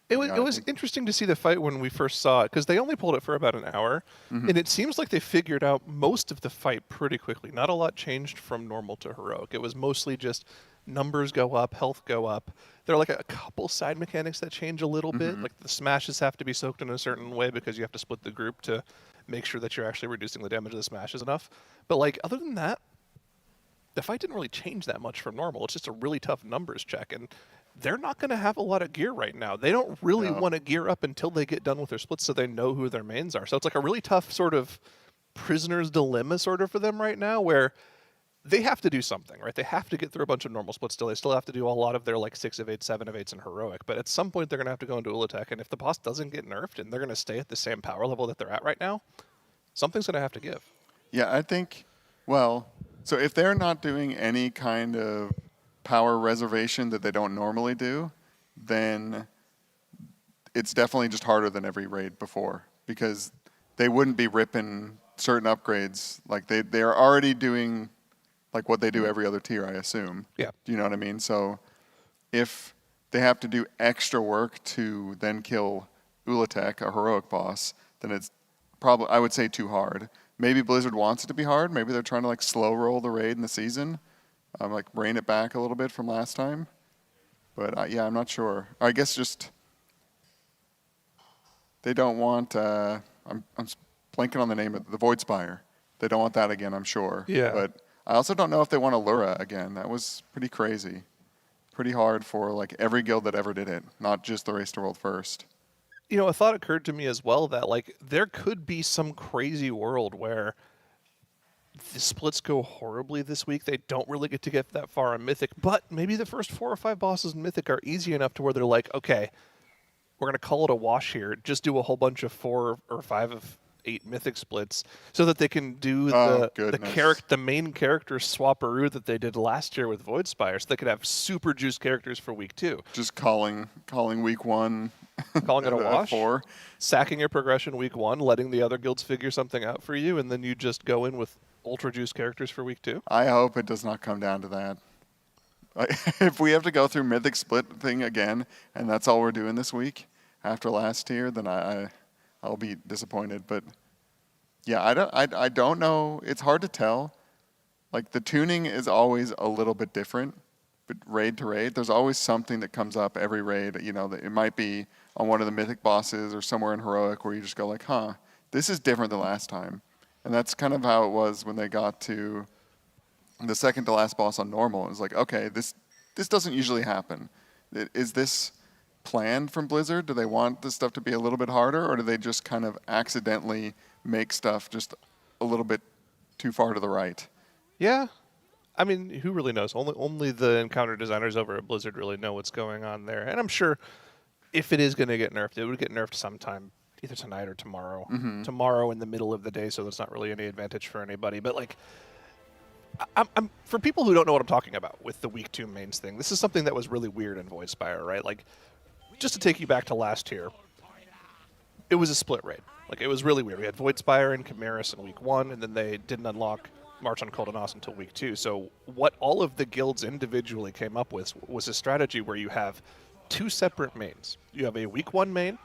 It was interesting to see the fight when we first saw it, because they only pulled it for about an hour, Mhm. and it seems like they figured out most of the fight pretty quickly. Not a lot changed from normal to heroic. It was mostly just numbers go up, health go up. There are like a couple side mechanics that change a little bit, Mhm. like the smashes have to be soaked in a certain way because you have to split the group to make sure that you're actually reducing the damage of the smashes enough. But like other than that, the fight didn't really change that much from normal. It's just a really tough numbers check, and they're not going to have a lot of gear right now. They don't really No. want to gear up until they get done with their splits so they know who their mains are. So it's like a really tough sort of prisoner's dilemma sort of for them right now, where they have to do something, right? They have to get through a bunch of normal splits still. They still have to do a lot of their like 6 of 8, 7 of 8s in heroic. But at some point they're going to have to go into Ula'tek, and if the boss doesn't get nerfed and they're going to stay at the same power level that they're at right now, something's going to have to give. Yeah, I think, well, so if they're not doing any kind of power reservation that they don't normally do, then it's definitely just harder than every raid before, because they wouldn't be ripping certain upgrades. Like they're already doing like what they do every other tier, I assume. Yeah. Do you know what I mean? So if they have to do extra work to then kill Ula'tek, a heroic boss, then it's probably, I would say, too hard. Maybe Blizzard wants it to be hard. Maybe they're trying to like slow roll the raid in the season, like rein it back a little bit from last time. But yeah, I'm not sure. I guess just they don't want. I'm blanking on the name of the Void Spire. They don't want that again, I'm sure. Yeah. But I also don't know if they want Allura again. That was pretty crazy. Pretty hard for like every guild that ever did it, not just the Race to World First. You know, a thought occurred to me as well that like there could be some crazy world where the splits go horribly this week. They don't really get to get that far on Mythic, but maybe the first 4 or 5 bosses in Mythic are easy enough to where they're like, okay, we're going to call it a wash here. Just do a whole bunch of 4 or 5 of 8 Mythic splits so that they can do the main character swapperoo that they did last year with Void Spire, so they could have super juice characters for week 2. Just calling week 1. Calling it a wash, 4. Sacking your progression week 1, letting the other guilds figure something out for you, and then you just go in with ultra juice characters for week 2. I hope it does not come down to that. If we have to go through Mythic split thing again, and that's all we're doing this week after last tier, then I'll be disappointed. But yeah, I don't know. It's hard to tell. Like the tuning is always a little bit different, but raid to raid, there's always something that comes up every raid. You know, that it might be on one of the Mythic bosses or somewhere in heroic where you just go like, huh, this is different than last time. And that's kind of how it was when they got to the second to last boss on normal. It was like, okay, this doesn't usually happen. Is this planned from Blizzard? Do they want this stuff to be a little bit harder, or do they just kind of accidentally make stuff just a little bit too far to the right? Yeah. I mean, who really knows? Only the encounter designers over at Blizzard really know what's going on there. And I'm sure if it is going to get nerfed, it would get nerfed sometime, either tonight or tomorrow. Mhm. Tomorrow in the middle of the day, so that's not really any advantage for anybody. But like, I'm for people who don't know what I'm talking about with the week 2 mains thing, this is something that was really weird in Void Spire, right? Like, just to take you back to last year, it was a split raid. Like, it was really weird. We had Void Spire and Chimeras in week 1, and then they didn't unlock March on Koldanos until week 2. So what all of the guilds individually came up with was a strategy where you have 2 separate mains. You have a week 1 main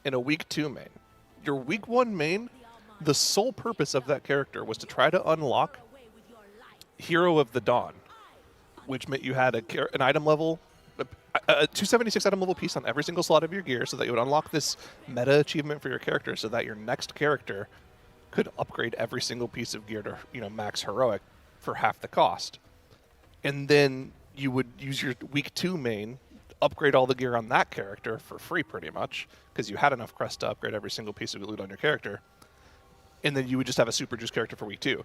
and a week 2 main. Your week 1 main, the sole purpose of that character was to try to unlock Hero of the Dawn, which meant you had an item level, a 276 item level piece on every single slot of your gear, so that you would unlock this meta achievement for your character, so that your next character could upgrade every single piece of gear to, you know, max heroic for half the cost. And then you would use your week 2 main, upgrade all the gear on that character for free pretty much, because you had enough crest to upgrade every single piece of loot on your character. And then you would just have a super juice character for week 2.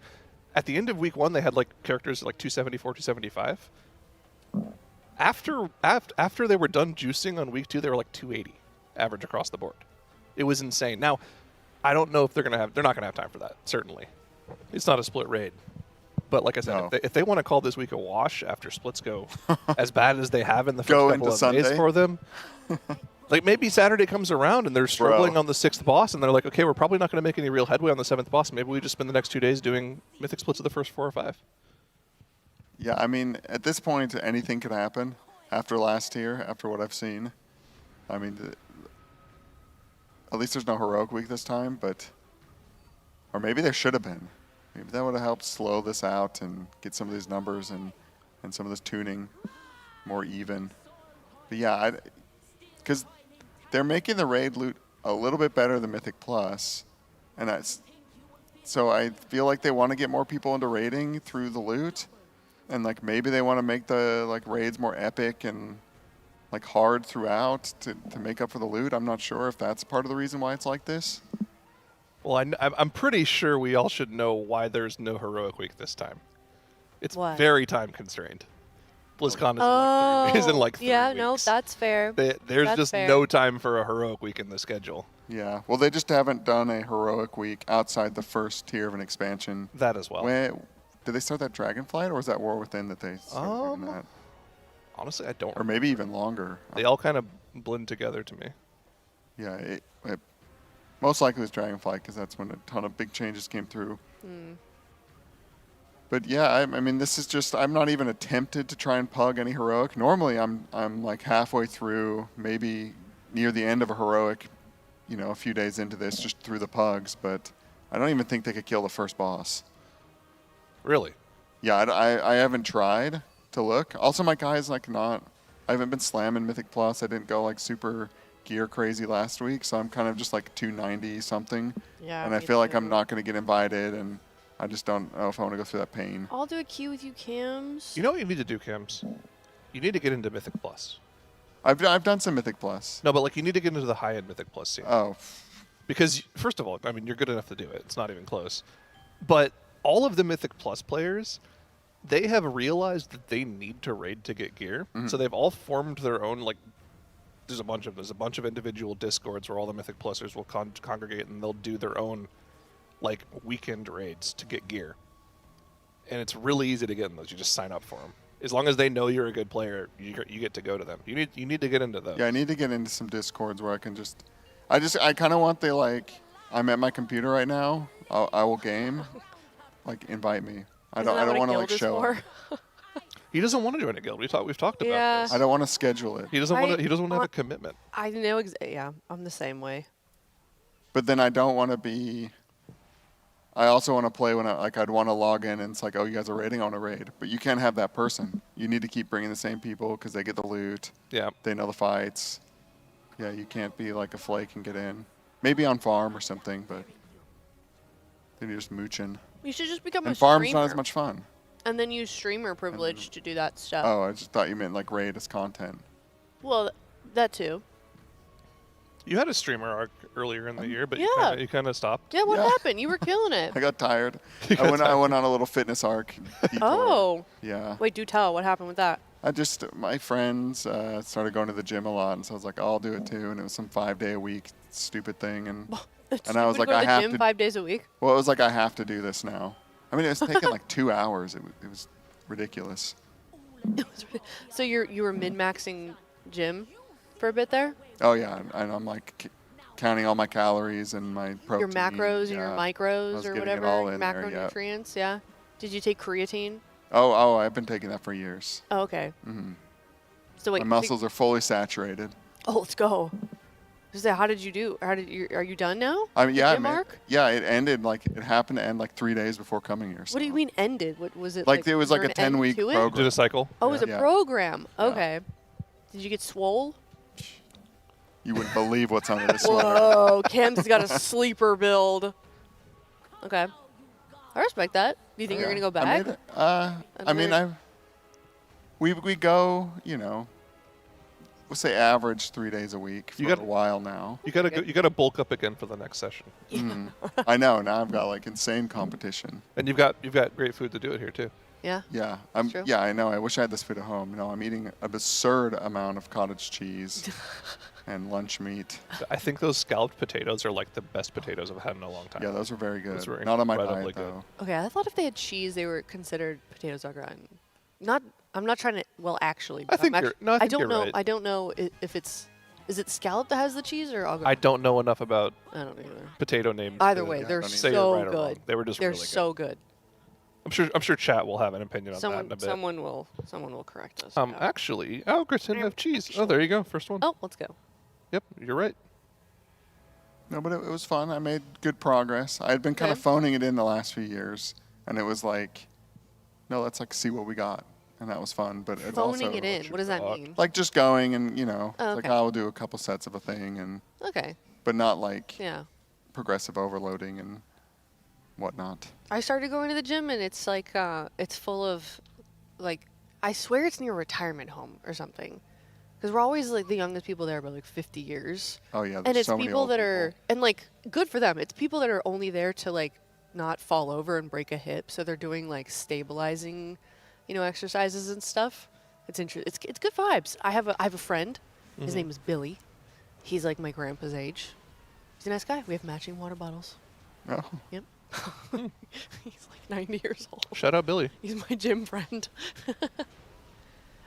At the end of week 1, they had like characters like 274, 275. After they were done juicing on week 2, they were like 280 average across the board. It was insane. Now, I don't know if they're not gonna have time for that. Certainly, it's not a split raid. But like I said, No. if they want to call this week a wash after splits go as bad as they have in the first Go couple into of days Sunday? for them, like maybe Saturday comes around and they're struggling on the 6th boss, and they're like, okay, we're probably not going to make any real headway on the 7th boss. Maybe we just spend the next 2 days doing mythic splits of the first 4 or 5. Yeah, I mean, at this point, anything could happen after last tier, after what I've seen. I mean, at least there's no heroic week this time, or maybe there should have been. Maybe that would have helped slow this out and get some of these numbers and some of this tuning more even. But yeah, because they're making the raid loot a little bit better than Mythic Plus, and so I feel like they want to get more people into raiding through the loot, and like maybe they want to make the like raids more epic and like hard throughout to make up for the loot. I'm not sure if that's part of the reason why it's like this. Well, I'm pretty sure we all should know why there's no heroic week this time. It's What? very time constrained. BlizzCon is in like 3 yeah, weeks. no, that's fair. There's That's just fair. no time for a heroic week in the schedule. Yeah, well, they just haven't done a heroic week outside the first tier of an expansion. That as well. Did they start that Dragonflight, or was that War Within that they started doing that? Honestly, I don't. Or maybe even longer. They all kind of blend together to me. Yeah, it most likely was Dragonflight because that's when a ton of big changes came through. But yeah, I mean, this is just, I'm not even attempted to try and pug any heroic. Normally, I'm like halfway through, maybe near the end of a heroic, a few days into this, just through the pugs. But I don't even think they could kill the first boss. Really? Yeah, I haven't tried to look. Also, my guy's like I haven't been slamming Mythic Plus. I didn't go like super gear crazy last week, so I'm kind of just like 290 something. Yeah, and I me feel like too. I'm not going to get invited, and I just don't know if I want to go through that pain. I'll do a queue with you, Cams. You know what you need to do, Cams? You need to get into Mythic Plus. I've done some Mythic Plus. No, but like you need to get into the high-end Mythic Plus scene. Oh. Because, first of all, I mean, you're good enough to do it. It's not even close. But all of the Mythic Plus players, they have realized that they need to raid to get gear. So they've all formed their own, like, there's a bunch of individual discords where all the Mythic Plusers will congregate, and they'll do their own, like, weekend raids to get gear. And it's really easy to get in those. You just sign up for them. As long as they know you're a good player, you get to go to them. You need to get into those. Yeah, I need to get into some discords where I can I kind of want I'm at my computer right now. I will game. Like, invite me. I don't want to like show up. He doesn't want to join a guild. We've talked about Yeah. this. I don't want to schedule it. He doesn't want to have a commitment. I know, yeah, I'm the same way. But then I don't want to be. I also want to play when I'd want to log in and it's like, oh, you guys are raiding on a raid, but you can't have that person. You need to keep bringing the same people because they get the loot. Yeah. They know the fights. Yeah, you can't be like a flake and get in. Maybe on farm or something, but then you're just mooching. You should just become and a farm's streamer. not as much fun. And then use streamer privilege to do that stuff. Oh, I just thought you meant like raid as content. Well, that too. You had a streamer arc earlier in the year, but Yeah. you kind of stopped. Yeah, what happened? You were killing it. I got tired. You got I went tired. on a little fitness arc. detour. Oh. Yeah. Wait, do tell. What happened with that? My friends started going to the gym a lot, and so I was like, oh, I'll do it too. And it was some 5-day-a-week stupid thing, and I was like, go to I the have gym to. 5 days a week? Well, it was like I have to do this now. I mean, it was taking like 2 hours. It was ridiculous. So you were min-maxing gym for a bit there? Oh yeah, and I'm like counting all my calories and my protein. Your macros and your yeah. I micros was or getting it whatever, all in there, macronutrients, yeah. Did you take creatine? Oh, I've been taking that for years. Oh, okay. hmm So wait, my muscles are fully saturated. Oh, let's go. So how did you do? Are you done now? I mean, yeah, Gym arc? yeah, it ended it happened to end like 3 days before coming here. So. What do you mean ended? What was it? Like, it was like there a an end 10-week to it? program. Did a cycle? Oh, it was a Yeah. program. Okay. Did you get swole? You wouldn't believe what's under this sweater. Whoa, Cam's got a sleeper build. Okay. I respect that. Do you think you're going to go back? I mean, we go, we'll say average 3 days a week for a while now. You gotta bulk up again for the next session. I know. Now I've got like insane competition. And you've got great food to do it here too. Yeah. Yeah. true. Yeah, I know. I wish I had this food at home. I'm eating an absurd amount of cottage cheese and lunch meat. I think those scalloped potatoes are like the best potatoes I've had in a long time. Yeah, those are very good. Those were Not on my incredibly diet, good. though. Okay, I thought if they had cheese, they were considered potatoes au gratin. Not. I'm not trying to. Well, actually, I think I'm you're- no, I think don't you're know. right. I don't know if it's. Is it scallop that has the cheese or au gratin? I don't know enough about I don't either. potato names. Either to way, they're say so right or wrong. good. They were just They're really good. so good. I'm sure chat will have an opinion on that in a bit. Someone will correct us. Actually, au gratin have cheese. Oh, there you go. First one. Oh, let's go. Yep, you're right. No, but it was fun. I made good progress. I had been kind of phoning it in the last few years, and it was like, no, let's like see what we got, and that was fun. But it's Phoning also it in. What does that mean? like just going and Oh, like okay. I will do a couple sets of a thing, and Okay. but not like Yeah. progressive overloading and whatnot. I started going to the gym and it's like it's full of like I swear it's near a retirement home or something. Because we're always like the youngest people there by like 50 years. Oh yeah, And there's it's so many people old that are and like good for them. It's people that are only there to like not fall over and break a hip. So they're doing like stabilizing, exercises and stuff. It's it's good vibes. I have a friend. His name is Billy. He's like my grandpa's age. He's a nice guy. We have matching water bottles. Oh. Yep. He's like 90 years old. Shout out Billy. He's my gym friend.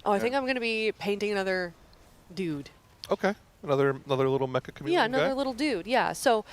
I think I'm going to be painting another dude. Okay. Another little mecha community. Yeah, another little dude. Yeah. So,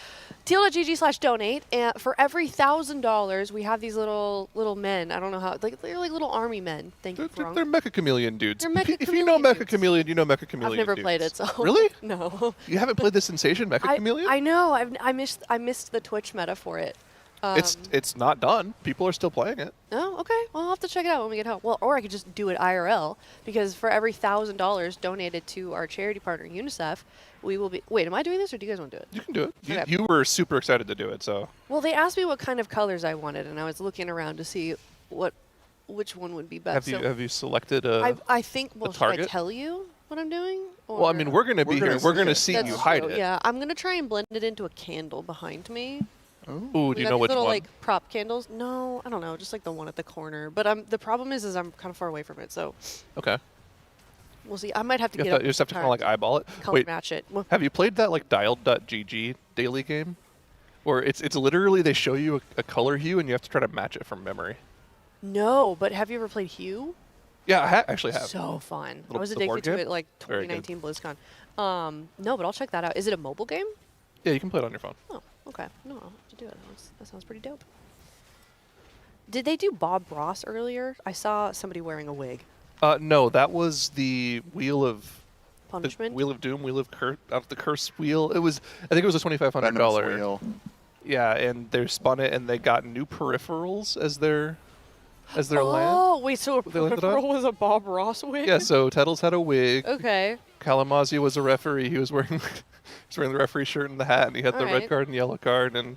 TL.gg/donate. And for every $1,000, we have these little men. I don't know how. They're like little army men. Thank you. They're Mecha Chameleon dudes. They're Mecha If you know Mecha Chameleon, you know Mecha Chameleon. I've never dudes. played it, so Really? No. You haven't played the Sensation Mecha Chameleon? I know. I missed the Twitch meta for it. It's not done. People are still playing it. Oh, okay. Well, I'll have to check it out when we get home. Well, or I could just do it IRL because for every $1,000 donated to our charity partner UNICEF, we will be. Wait, am I doing this or do you guys want to do it? You can do it. Okay. You were super excited to do it, so. Well, they asked me what kind of colors I wanted, and I was looking around to see which one would be best. Have you selected a I think. Well, a should I target? tell you what I'm doing? Well, I mean, we're gonna be here. We're gonna see you That's hide true, it. Yeah, I'm gonna try and blend it into a candle behind me. Ooh, do We you got know these which little one? like prop candles? No, I don't know. Just like the one at the corner. But the problem is I'm kind of far away from it, so Okay. we'll see. I might have to You get have up to, you just have to kind of like eyeball it. color Wait, match it. Well, have you played that like dialed.gg daily game? Where it's literally they show you a color hue and you have to try to match it from memory. no, but have you ever played Hue? Yeah, I actually have. So fun. I Little- was the addicted board to game? it like Very good. 2019 BlizzCon. No, but I'll check that out. Is it a mobile game? Yeah, you can play it on your phone. Oh, okay. No, I'll have to do it. That sounds pretty dope. Did they do Bob Ross earlier? I saw somebody wearing a wig. No, that was the Wheel of Punishment? the Wheel of Doom, Wheel of the Curse Wheel. It was, I think it was a $2,500 Venomous wheel. Yeah, and they spun it and they got new peripherals as their land. Oh, wait, so a They landed on? peripheral was a Bob Ross wig? Yeah, so Tettles had a wig. Okay. Kalamazoo was a referee. He was wearing the referee shirt and the hat, and he had the Alright. red card and yellow card, and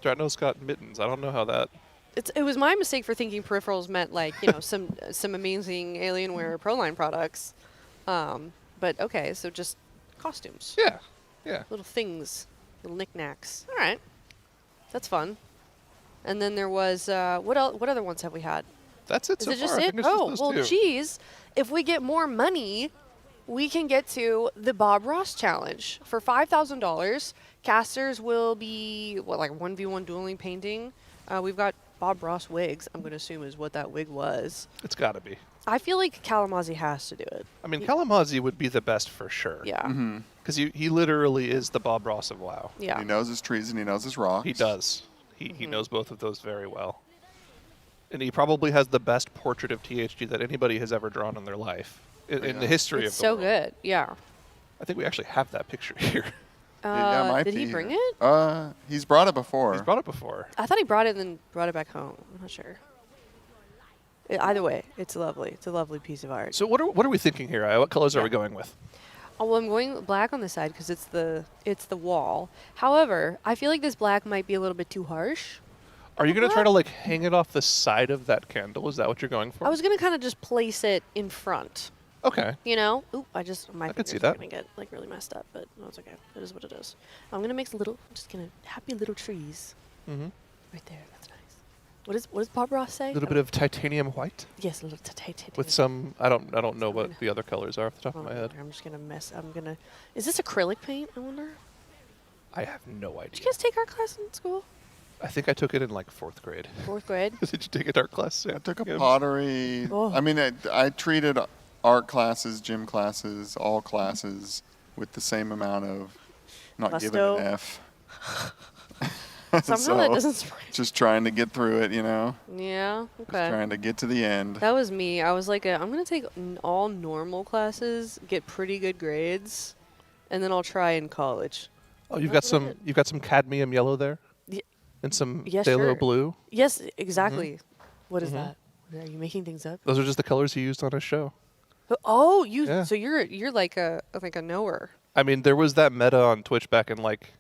Dratnos got mittens. I don't know how that. It was my mistake for thinking peripherals meant like some amazing Alienware ProLine products, but okay, so just costumes. Yeah. Little things, little knickknacks. All right, that's fun. And then there was what other ones have we had? That's it Is so it just far. I it? think it's just Oh, those well, two. geez. If we get more money, we can get to the Bob Ross challenge. For $5,000, casters will be like 1v1 dueling painting. We've got Bob Ross wigs. I'm going to assume is what that wig was. It's got to be. I feel like Kalamazoo has to do it. I mean, Kalamazoo would be the best for sure. Yeah. Because he literally is the Bob Ross of WoW. Yeah. He knows his trees and he knows his rocks. He does. He knows both of those very well. And he probably has the best portrait of THG that anybody has ever drawn in their life in the history It's of the so world. good. Yeah. I think we actually have that picture here. might did he be bring here. it? He's brought it before. He's brought it before. I thought he brought it and then brought it back home. I'm not sure. Either way, it's lovely. It's a lovely piece of art. So what are we thinking here? Aya? What colors are we going with? Oh, well, I'm going black on the side because it's the wall. However, I feel like this black might be a little bit too harsh. Are you going to try to like hang it off the side of that candle? Is that what you're going for? I was gonna kind of just place it in front. Okay. You know? Oop, my I could see fingers are that. gonna get like really messed up, but no, it's okay. It is what it is. I'm gonna make just happy little trees. Mm-hmm. Right there. That's nice. What does Bob Ross say? A little bit of titanium white. Yes, a little titanium. With some, I don't know what the other colors are off the top of my head. I'm just gonna Is this acrylic paint? I wonder. I have no idea. Did you guys take art class in school? I think I took it in like 4th grade. 4th grade. Did you take an art class? Yeah. I took a pottery. I mean, I treated art classes, gym classes, all classes with the same amount of not giving an F. Somehow that doesn't surprise me. Just trying to get through it, you know? Yeah, Just okay. trying to get to the end. That was me. I was like, I'm going to take all normal classes, get pretty good grades, and then I'll try in college. Oh, you've got some cadmium yellow there? Yeah. And some Yes, phthalo sure. blue? Yes, exactly. What is Mhm. that? Are you making things up? Those are just the colors he used on his show. Oh, Yeah. so you're like a knower. I mean, there was that meta on Twitch back in like,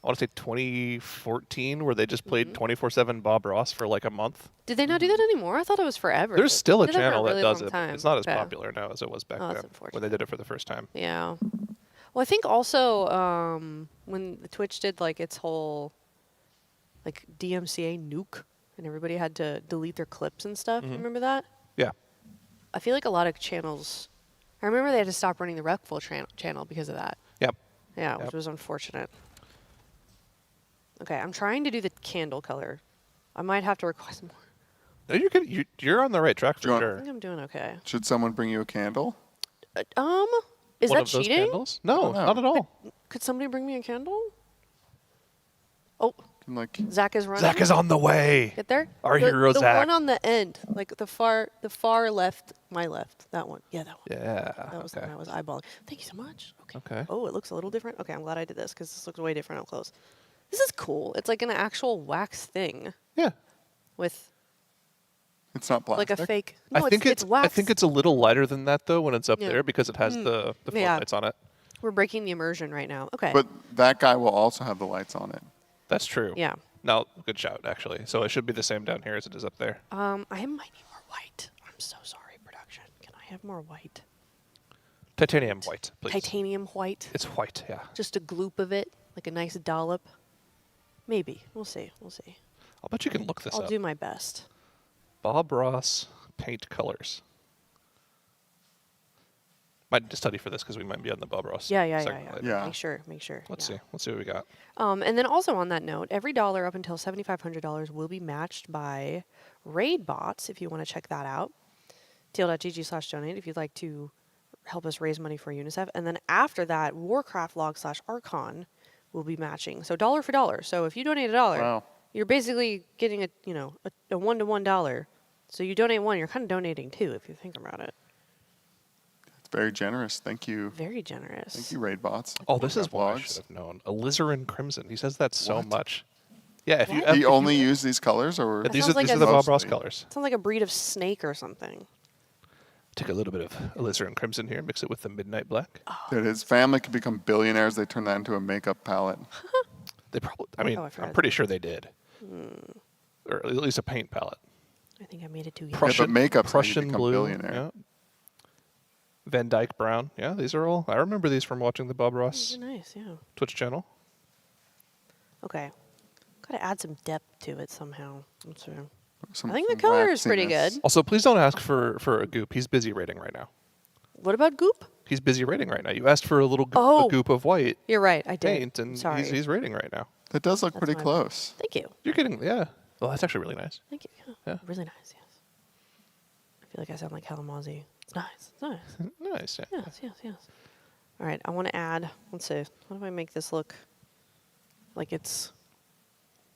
I want to say 2014, where they just played 24/7 Bob Ross for like a month. Did they not do that anymore? I thought it was forever. There's still a They did that for channel that really does long it. time. It's not as Okay. popular now as it was back Oh, that's then when they did it for the first time. Yeah. Well, I think also when Twitch did like its whole like DMCA nuke and everybody had to delete their clips and stuff. Mhm. Remember that? Yeah. I feel like a lot of channels. I remember they had to stop running the Recful channel because of that. Yep. Yeah, which Yep. was unfortunate. Okay, I'm trying to do the candle color. I might have to request more. No, you're on the right track for I sure. think I'm doing okay. Should someone bring you a candle? Is One that of those cheating? candles? No, know. not at all. Could somebody bring me a candle? Oh, Like Zach is running. Zach is on the way. Get there. Our the, hero the Zach. one on the end, like the far left, my left. That one. Yeah, that one. Yeah. That was the one I was eyeballing. Thank you so much. Okay. Okay. Oh, it looks a little different. Okay, I'm glad I did this because this looks way different up close. This is cool. It's like an actual wax thing. Yeah. With It's not like plastic. a fake. No, I think it's wax. I think it's a little lighter than that though when it's up Yeah. there because it has the Yeah. floodlights on it. We're breaking the immersion right now. Okay. But that guy will also have the lights on it. That's true. Yeah. No, good shout actually. So it should be the same down here as it is up there. I might need more white. I'm so sorry, production. Can I have more white? Titanium white, please. Titanium white. It's white, yeah. Just a gloop of it, like a nice dollop. Maybe. We'll see. We'll see. I'll bet you can look this I'll up. do my best. Bob Ross paint colors. Might need to study for this because we might be on the Bob Ross. Yeah. segment later. Yeah. Make sure. Let's see. Let's see what we got. And then also on that note, every dollar up until $7,500 will be matched by raid bots if you want to check that out. TL.gg/donate if you'd like to help us raise money for UNICEF. And then after that, Warcraft log/Archon will be matching. So dollar for dollar. So if you donate $1, Wow. you're basically getting a $1 to $1. So you donate $1, you're kind of donating $2 if you think about it. It's very generous. Thank you. Very generous. Thank you, raid bots. Oh, this is what I Vlogs. should have known. Alizarin Crimson. He says that so much. Yeah, if you What? He only used these colors, or Yeah, these sounds are like these a- are the Bob Ross Mostly. colors. Sounds like a breed of snake or something. Take a little bit of Alizarin Crimson here, mix it with the Midnight Black. that his family could become billionaires? They turned that into a makeup palette. They probably. I mean, Oh, I forgot. I'm pretty sure they did, or at least a paint palette. I think I made it too easy. but makeup's how you Prussian become blue. billionaire. Yeah. Van Dyke Brown. Yeah, these are all. I remember these from watching the Bob Ross These are nice, yeah. Twitch channel. Okay. Gotta add some depth to it somehow. Let's see. Some- I think the some color is pretty waxiness. good. Also, please don't ask for a goop. He's busy raiding right now. What about goop? He's busy raiding right now. You asked for a little Oh. a goop of white You're right, I did. paint, and Sorry. he's raiding right now. That does look That's pretty my bad. close. Thank you. You're getting well. That's actually really nice. Thank you. Yeah. Yeah. Really nice, yes. I feel like I sound like Kalamazoo. It's nice. It's nice. Nice. Yeah. Yes. All right, I want to add, let's see, how do I make this look like it's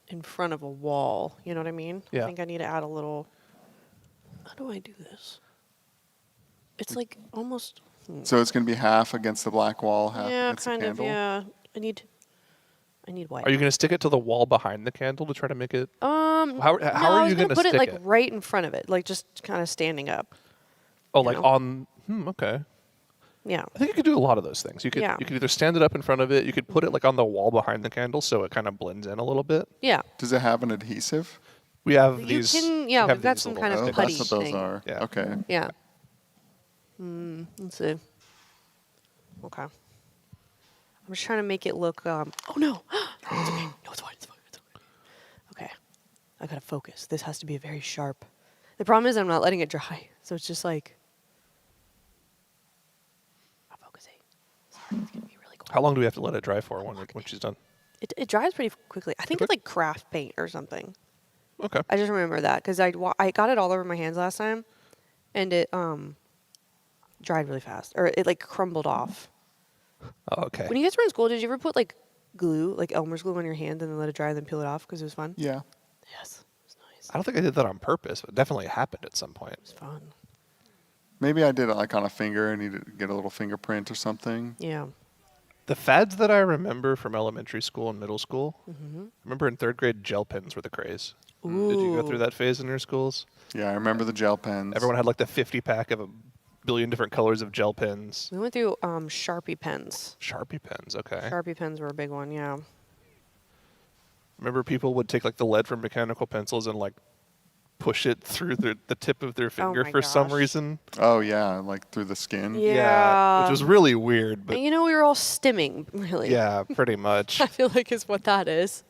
in front of a wall? You know what I mean? Yeah. I think I need to add a little, how do I do this? It's like almost, So it's going to be half against the black wall, half yeah, against kind the of, candle. yeah. I need white. Are you going to stick it to the wall behind the candle to try to make it? How no, are are you going going to put stick it like it? right in front of it, like just kind of standing up? Oh, you like know? on. Okay. Yeah. I think you could do a lot of those things. You could Yeah. you could either stand it up in front of it. You could put it like on the wall behind the candle, so it kind of blends in a little bit. Yeah. Does it have an adhesive? We have You these. can- yeah, we have we've got these some little kind of Oh, stickers. putty that's what those thing. are. Yeah. Okay. Yeah. Let's see. Okay. I'm just trying to make it look. Oh no! It's okay. No, it's fine. It's fine. It's okay. Okay. I gotta focus. This has to be very sharp. The problem is I'm not letting it dry, so it's just like I'm focusing. Sorry, it's gonna be really cold. How long do we have to let it dry for when she's done? It dries pretty quickly. I think it's like craft paint or something. Okay. I just remember that because I got it all over my hands last time, and it dried really fast, or it like crumbled off. Oh, okay. When you guys were in school, did you ever put like glue, like Elmer's glue on your hand and then let it dry and then peel it off because it was fun? Yeah. Yes. I don't think I did that on purpose, but it definitely happened at some point. It was fun. Maybe I did it like on a finger. I need to get a little fingerprint or something. Yeah. The fads that I remember from elementary school and middle school, Mm-hmm. I remember in 3rd grade, gel pens were the craze. Did you go through that phase in your schools? Yeah, I remember the gel pens. Everyone had like the 50-pack of a billion different colors of gel pens. We went through Sharpie pens. Sharpie pens, okay. Sharpie pens were a big one, yeah. Remember people would take like the lead from mechanical pencils and like push it through the tip of their finger my for some gosh. reason. Oh yeah, like through the skin. Yeah. Which was really weird, but And you know, we were all stimming, really. yeah, pretty much. I feel like is what that is.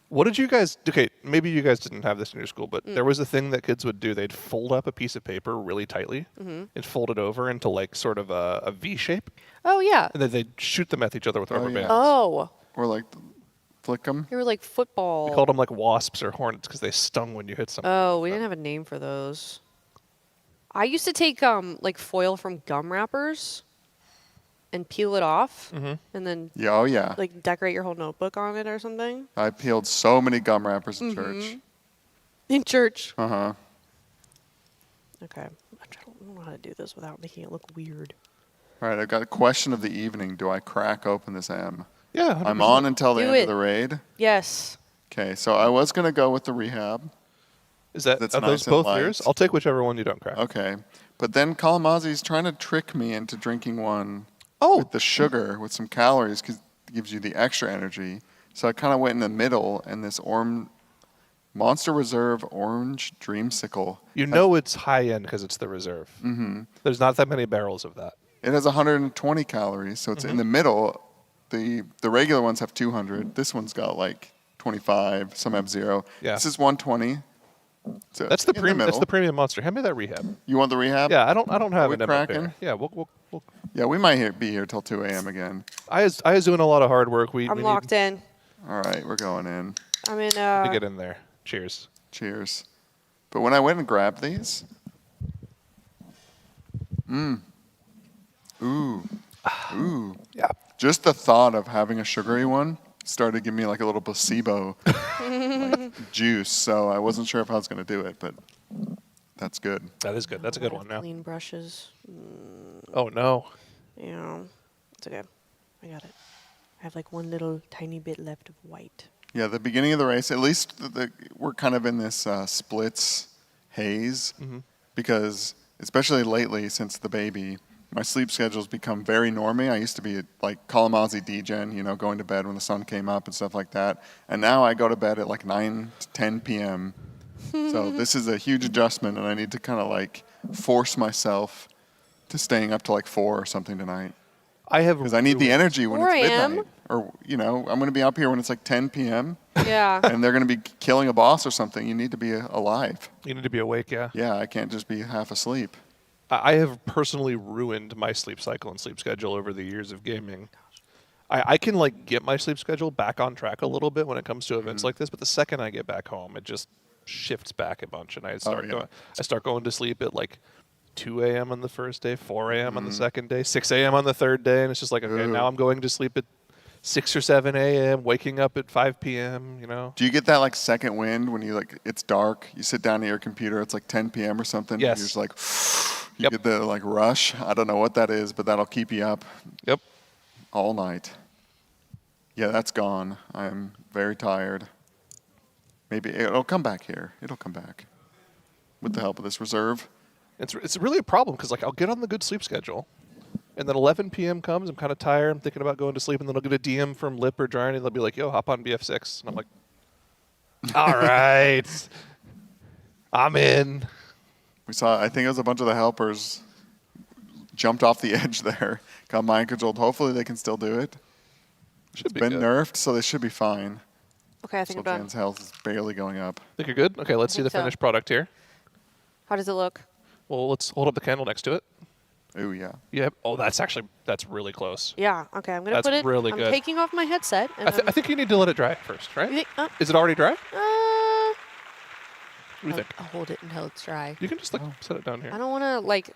What did you guys? Okay, maybe you guys didn't have this in your school, but Mm. there was a thing that kids would do. They'd fold up a piece of paper really tightly Mhm. and fold it over into like sort of a V shape, Oh, yeah. and then they'd shoot them at each other with rubber bands. Oh. Or like flick them. They were like football. We called them like wasps or hornets because they stung when you hit something. Oh, we didn't have a name for those. I used to take like foil from gum wrappers and peel it off, Mhm. and then Yeah, oh yeah. like decorate your whole notebook on it or something. I peeled so many gum wrappers in church. Mhm. In church. Uh huh. Okay. I don't know how to do this without making it look weird. All right, I've got a question of the evening. Do I crack open this M? Yeah, I'm 100%. on until the Do end it. of the raid. Yes. Okay, so I was gonna go with the rehab. Is that That's are those nice and both light. yours? I'll take whichever one you don't crack. Okay, but then Kalamazi's trying to trick me into drinking one with the sugar with some calories because it gives you the extra energy. So I kind of went in the middle, and this Monster Reserve Orange Dreamsicle. You know it's high end because it's the reserve. Mm-hmm. There's not that many barrels of that. It has 120 calories, so it's in the middle. The regular ones have 200. This one's got like 25. Some have 0. Yeah. This is 120. So That's the in premium. That's middle. the premium monster. Hand me that rehab. You want the rehab? Yeah, I don't have we an M up cracking? there. Yeah, we'll Yeah, we might be here till 2 a.m. again. I was doing a lot of hard work. We I'm need locked in. All right, we're going in. I'm in. to get in there. Cheers. Cheers. But when I went and grabbed these, ooh, yeah. Just the thought of having a sugary one started giving me like a little placebo like juice. So I wasn't sure if I was going to do it, but that's good. That is good. That's a good one now. Clean brushes. Oh no. Yeah. It's okay. I got it. I have like one little tiny bit left of white. Yeah, the beginning of the race, at least we're kind of in this splits haze because especially lately since the baby, my sleep schedule's become very normy. I used to be like Kalamazi degen, you know, going to bed when the sun came up and stuff like that. And now I go to bed at like 9 to 10 p.m. So this is a huge adjustment, and I need to kind of like force myself to staying up to like 4 or something tonight. Because I need the energy when 4 it's a.m.? midnight. Or, you know, I'm going to be up here when it's like 10 p.m. Yeah. and they're going to be killing a boss or something. You need to be alive. You need to be awake, yeah. Yeah, I can't just be half asleep. I have personally ruined my sleep cycle and sleep schedule over the years of gaming. I can like get my sleep schedule back on track a little bit when it comes to events like this, but the second I get back home, it just shifts back a bunch, and I start going to sleep at like 2 a.m. on the first day, 4 a.m. on the second day, 6 a.m. on the third day, and it's just like, okay, now I'm going to sleep at 6 or 7 a.m., waking up at 5 p.m., you know? Do you get that like second wind when you like, it's dark, you sit down at your computer, it's like 10 p.m. or something, Yes. and you're just like, you get the like rush. I don't know what that is, but that'll keep you up. Yep. All night. Yeah, that's gone. I'm very tired. Maybe it'll come back here. It'll come back with the help of this reserve. It's really a problem because like I'll get on the good sleep schedule, and then 11 p.m. comes. I'm kind of tired. I'm thinking about going to sleep, and then I'll get a DM from Lip or Drying, and they'll be like, "Yo, hop on BF6," and I'm like, "All right, I'm in." We saw. I think it was a bunch of the helpers jumped off the edge there, got mind controlled. Hopefully they can still do it. Should It's be been good. nerfed, so they should be fine. Okay, I think I'm done. Jan's health is barely going up. Think you're good? Okay, let's see the so. finished product here. How does it look? Well, let's hold up the candle next to it. Oh, yeah. Yep. Oh, that's really close. Yeah. Okay, I'm gonna That's put it. really I'm good. taking off my headset. And I think you need to let it dry first, right? You think, Is it already dry? What do you think? I'll hold it until it's dry. You can just set it down here. I don't want to like,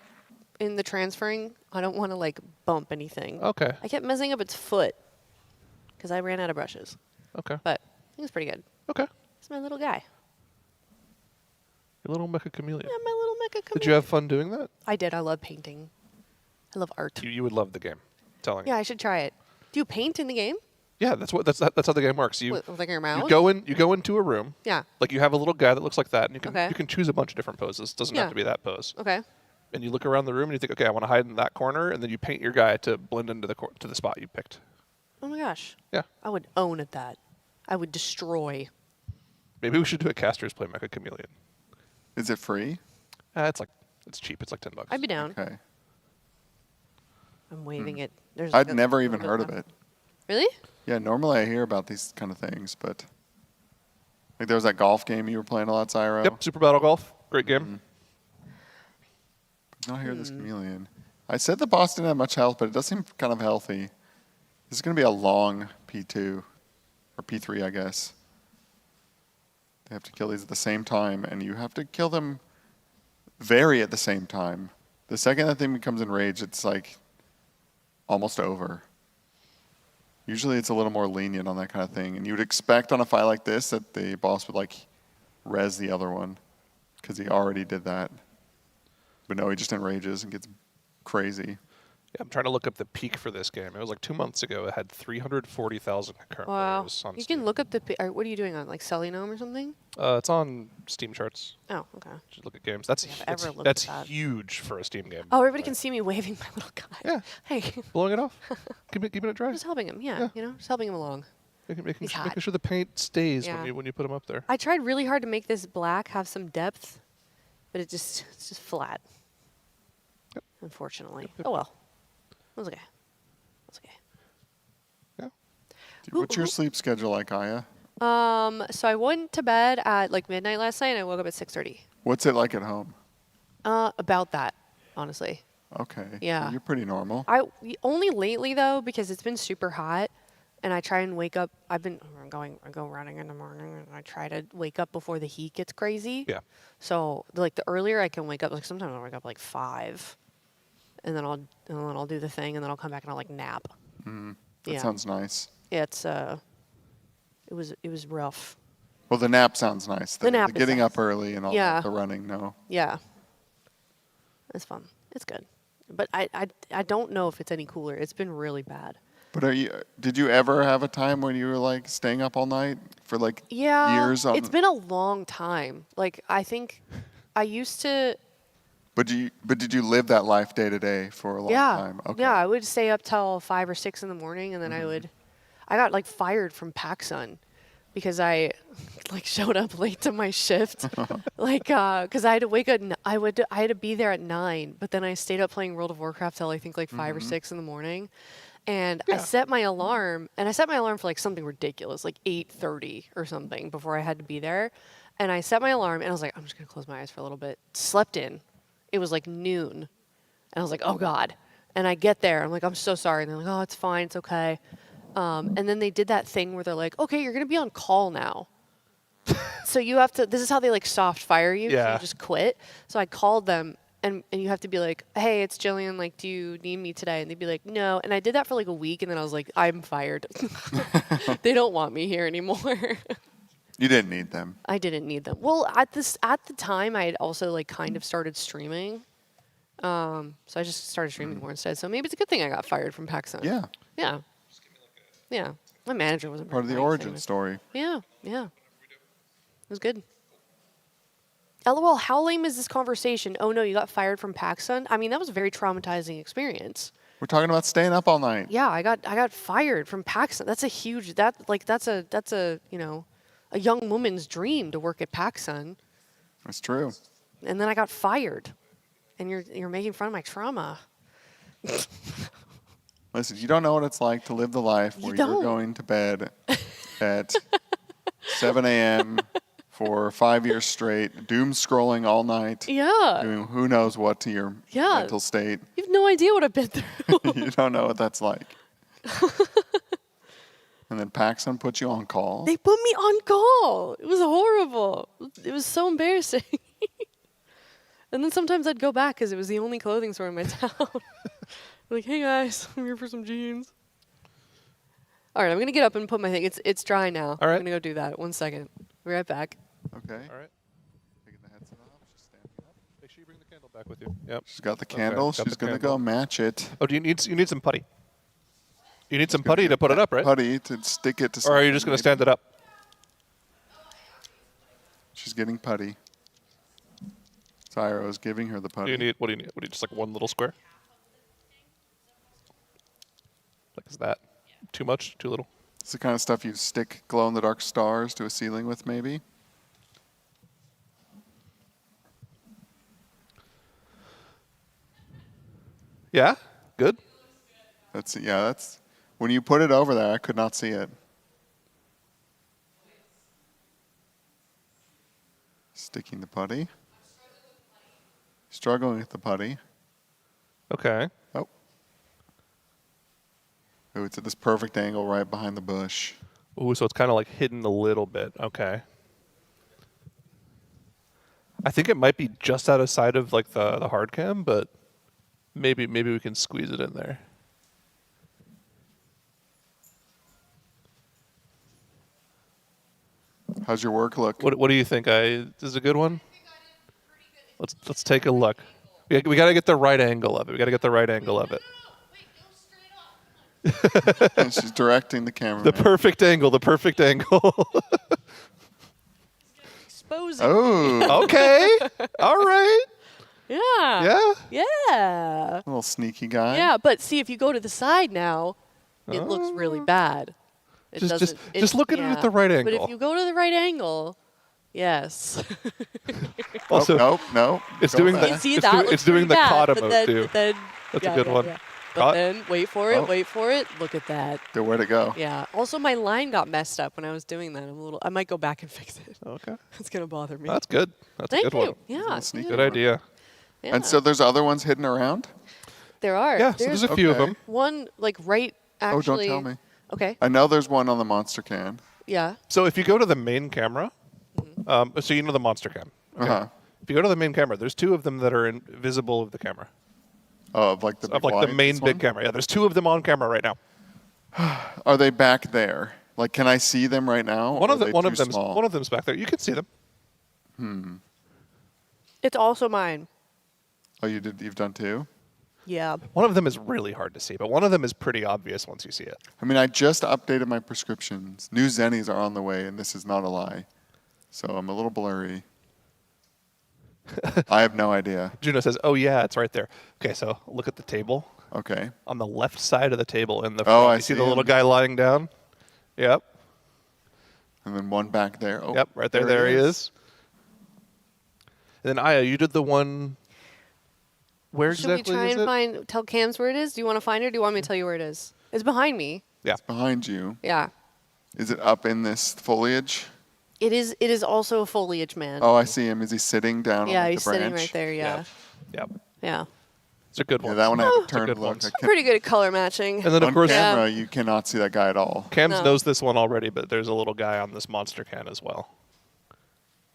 in the transferring, I don't want to like bump anything. Okay. I kept messing up its foot because I ran out of brushes. Okay. But I think it's pretty good. Okay. It's my little guy. Your little mecha chameleon. Yeah, my little mecha chameleon. Did you have fun doing that? I did. I love painting. I love art. You would love the game. I'm telling you. Yeah, I should try it. Do you paint in the game? Yeah, that's how the game works. You With like your mouse? you go into a room. Yeah. Like you have a little guy that looks like that, and you can Okay. you can choose a bunch of different poses. Doesn't have Yeah. to be that pose. Okay. And you look around the room and you think, okay, I want to hide in that corner, and then you paint your guy to blend into the spot you picked. Oh my gosh. Yeah. I would own at that. I would destroy. Maybe we should do a casters play Mecha Chameleon. Is it free? It's cheap. It's like $10. I'd be down. Okay. I'm waving it. There's I'd like a never even little bit heard of left. it. Really? Yeah, normally I hear about these kind of things, but like there was that golf game you were playing a lot, Zyro. Yep, Super Battle Golf. Great game. But not here, this chameleon. I said the boss didn't have much health, but it does seem kind of healthy. This is going to be a long P2, or P3, I guess. They have to kill these at the same time, and you have to kill them very at the same time. The second that thing becomes enraged, it's like almost over. Usually it's a little more lenient on that kind of thing, and you would expect on a fight like this that the boss would like res the other one, because he already did that. But no, he just enrages and gets crazy. Yeah, I'm trying to look up the peak for this game. It was like 2 months ago. It had 340,000 concurrent Wow. players on You Steam. can look up the. What are you doing on like Celinome or something? It's on Steam charts. Oh, okay. Just look at games. That's I have ever looked that's at that. huge for a Steam game. Oh, everybody can see me waving my little guy. Yeah. Hey. Blowing it off. Keeping it dry. Just helping him. Yeah. You know, just helping him along. He's hot. Making sure the paint stays Yeah. when you put them up there. I tried really hard to make this black have some depth, but it's just flat. Yep. Unfortunately. Oh well. It was okay. It's okay. Yeah. What's your sleep schedule like, Aya? So I went to bed at like midnight last night and I woke up at 6:30. What's it like at home? About that, honestly. Okay. Yeah. You're pretty normal. Only lately though, because it's been super hot, and I try and wake up. I go running in the morning, and I try to wake up before the heat gets crazy. Yeah. So like the earlier I can wake up, like sometimes I'll wake up like 5, and then I'll do the thing, and then I'll come back and I'll like nap. That sounds nice. Yeah, it was rough. Well, the nap sounds nice. The nap is getting nice. up early and all Yeah. the running, no. Yeah. It's fun. It's good. But I don't know if it's any cooler. It's been really bad. But did you ever have a time when you were like staying up all night for like years? It's been a long time. Like I think I used to. But did you live that life day to day for a long time? Okay. Yeah, I would stay up till 5 or 6 in the morning, and then I got like fired from PacSun because I like showed up late to my shift, like because I had to wake up. I had to be there at 9, but then I stayed up playing World of Warcraft till I think like 5 or 6 in the morning, and I set my alarm, for like something ridiculous, like 8:30 or something before I had to be there, and I set my alarm, and I was like, I'm just gonna close my eyes for a little bit. Slept in. It was like noon, and I was like, oh God. And I get there, I'm like, I'm so sorry. And they're like, oh, it's fine, it's okay. And then they did that thing where they're like, okay, you're gonna be on call now. So you have to, this is how they like soft fire you. So Yeah. you just quit. So I called them, and you have to be like, hey, it's Jillian, like, do you need me today? And they'd be like, no. And I did that for like a week, and then I was like, I'm fired. They don't want me here anymore. You didn't need them. I didn't need them. Well, at the time, I had also like kind of started streaming. So I just started streaming more instead. So maybe it's a good thing I got fired from PacSun. Yeah. Yeah. Yeah. My manager wasn't Part of the very nice origin anyway. story. Yeah. Yeah. It was good. LOL, how lame is this conversation? Oh no, you got fired from PacSun? I mean, that was a very traumatizing experience. We're talking about staying up all night. Yeah, I got fired from PacSun. That's a huge that's a a young woman's dream to work at PacSun. That's true. And then I got fired. And you're making fun of my trauma. Listen, you don't know what it's like to live the life where you're going to bed at 7 a.m. for 5 years straight, doom scrolling all night. Yeah. Doing who knows what to your mental state. You have no idea what I've been through. You don't know what that's like. And then Paxson put you on call. They put me on call. It was horrible. It was so embarrassing. And then sometimes I'd go back because it was the only clothing store in my town. Like, hey guys, I'm here for some jeans. All right, I'm gonna get up and put my thing. It's dry now. All right. I'm gonna go do that. 1 second. Be right back. Okay. All right. Taking the headset off, just standing up. Make sure you bring the candle back with you. Yep. She's got the Okay, candle. got She's the gonna candle. go match it. Oh, you need some putty? You need some putty to put it up, right? Putty to stick it to something. Or are you just going to stand it up? She's getting putty. Tyro is giving her the putty. What do you need? What do you just like one little square? Like is that too much? Too little? It's the kind of stuff you stick glow-in-the-dark stars to a ceiling with, maybe. Yeah. Good. That's when you put it over there. I could not see it. Sticking the putty. Struggling with the putty. Okay. Oh. Oh, it's at this perfect angle right behind the bush. Ooh, so it's kind of like hidden a little bit. Okay. I think it might be just out of sight of like the hard cam, but maybe we can squeeze it in there. How's your work look? What do you think? This is a good one. Let's take a look. We got to get the right angle of it. We got to get the right angle of it. And she's directing the camera. The perfect angle. The perfect angle. Exposing. Oh. Okay. All right. Yeah. Yeah. Yeah. A little sneaky guy. Yeah, but see, if you go to the side now, it looks really bad. It Just look at it at the right But angle. if you go to the right angle, yes. Also, nope. It's Go doing back. the See, it's that doing, looks it's doing the pretty caught bad, but emote too. but then, That's yeah, a good yeah, one. yeah. But Caught. then wait for it, wait for it. Look at that. Good way to go. Yeah. Also, my line got messed up when I was doing that. I might go back and fix it. Okay. It's gonna bother me. That's good. That's Thank a good you. one. Yeah. Good idea. Yeah. And so there's other ones hidden around? There are. Yeah, so there's a few of them. One like right actually. Oh, don't tell me. Okay. I know there's one on the monster can. Yeah. So if you go to the main camera, so you know the monster cam. Okay? Uh-huh. If you go to the main camera, there's two of them that are visible of the camera. Oh, of like the big the main this big one? camera. Yeah, there's two of them on camera right now. Are they back there? Like, can I see them right now? One or of are them. they One of too them's. small? One of them's back there. You can see them. It's also mine. Oh, you've done two? Yeah. One of them is really hard to see, but one of them is pretty obvious once you see it. I mean, I just updated my prescriptions. New Zennies are on the way, and this is not a lie. So I'm a little blurry. I have no idea. Juno says, "Oh yeah, it's right there." Okay, so look at the table. Okay. On the left side of the table in the Oh, front, I you see see the little him. guy lying down. Yep. And then one back there. Oh, Yep, right there. There he is. And then Aya, you did the one. Where Should exactly we try is and it? tell Cams where it is? Do you want to find it or do you want me to tell you where it is? It's behind me. Yeah. It's behind you. Yeah. Is it up in this foliage? It is also a foliage man. Oh, I see him. Is he sitting down yeah, on like, he's the branch? sitting right there, yeah. Yep. Yeah. It's a good one. Yeah, that one I Oh. had to turn to good look. ones. I I'm can't- pretty good at color matching. And then of on course, camera, you cannot see that guy at all. Cams No. knows this one already, but there's a little guy on this monster can as well.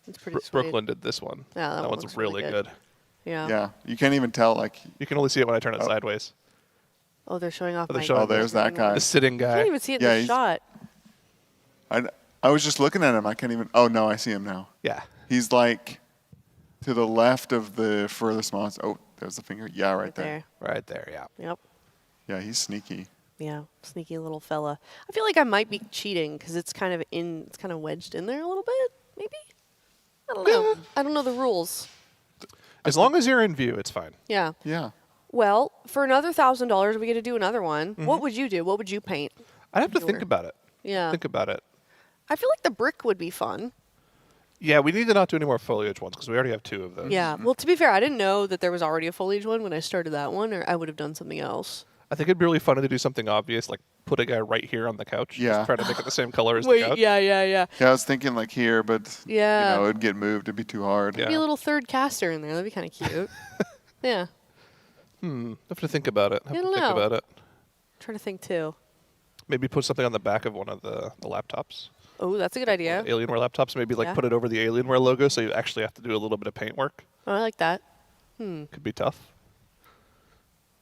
It's pretty sweet. Brooklyn did this one. Yeah, that one one's looks really really good. good. Yeah. Yeah, you can't even tell. Like, You can only see it when I turn it sideways. Oh, they're showing off Oh, they're my showing oh, there's that guy. The sitting I guy. can't even see it Yeah, in the he's- shot. I was just looking at him. I can't even. Oh no, I see him now. Yeah. He's like to the left of the furthest monster. Oh, there's the finger. Yeah, right there. Right there, yeah. Yep. Yeah, he's sneaky. Yeah, sneaky little fella. I feel like I might be cheating because it's kind of wedged in there a little bit, maybe. I don't know. I don't know the rules. As long as you're in view, it's fine. Yeah. Yeah. Well, for another $1,000, we get to do another one. Mm-hmm. What would you do? What would you paint? I'd have to Your- think about it. Yeah. Think about it. I feel like the brick would be fun. Yeah, we need to not do any more foliage ones because we already have two of those. Yeah. Well, to be fair, I didn't know that there was already a foliage one when I started that one, or I would have done something else. I think it'd be really funny to do something obvious, like put a guy right here on the couch. Yeah. Just try to make it the same color as Wait, the couch. yeah. Yeah, I was thinking like here, but Yeah. it'd get moved. It'd be too hard. Maybe a little third caster in there. That'd be kind of cute. Yeah. Have to think about it. I don't know. About it. Trying to think too. Maybe put something on the back of one of the laptops. Oh, that's a good idea. Alienware laptops. Maybe like Yeah. put it over the Alienware logo, so you actually have to do a little bit of paint work. Oh, I like that. Could be tough.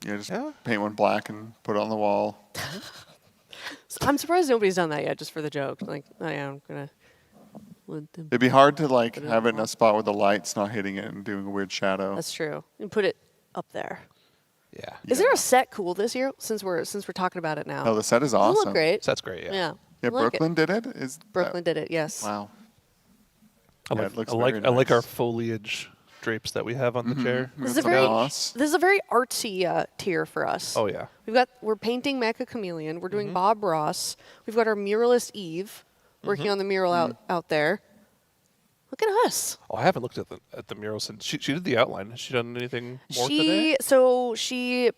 Yeah, just paint one black and put it on the wall. I'm surprised nobody's done that yet, just for the joke. Like, oh yeah, I'm gonna. It'd be hard to like have it in a spot where the light's not hitting it and doing a weird shadow. That's true. And put it up there. Yeah. Is there a set cool this year? Since we're talking about it now. Oh, the set is Doesn't it awesome. look great. Set's great. Yeah. Yeah. Yeah, I like Brooklyn did it. Is Brooklyn did it. Yes. Wow. I Yeah, like, it looks I like, very I like nice. our foliage drapes that we have on the chair. This is a very artsy tier for us. Oh yeah. We're painting Mecha Chameleon. We're doing Bob Ross. We've got our muralist Eve working on the mural out there. Look at us. Oh, I haven't looked at the mural since she did the outline. Has she done anything more today? She's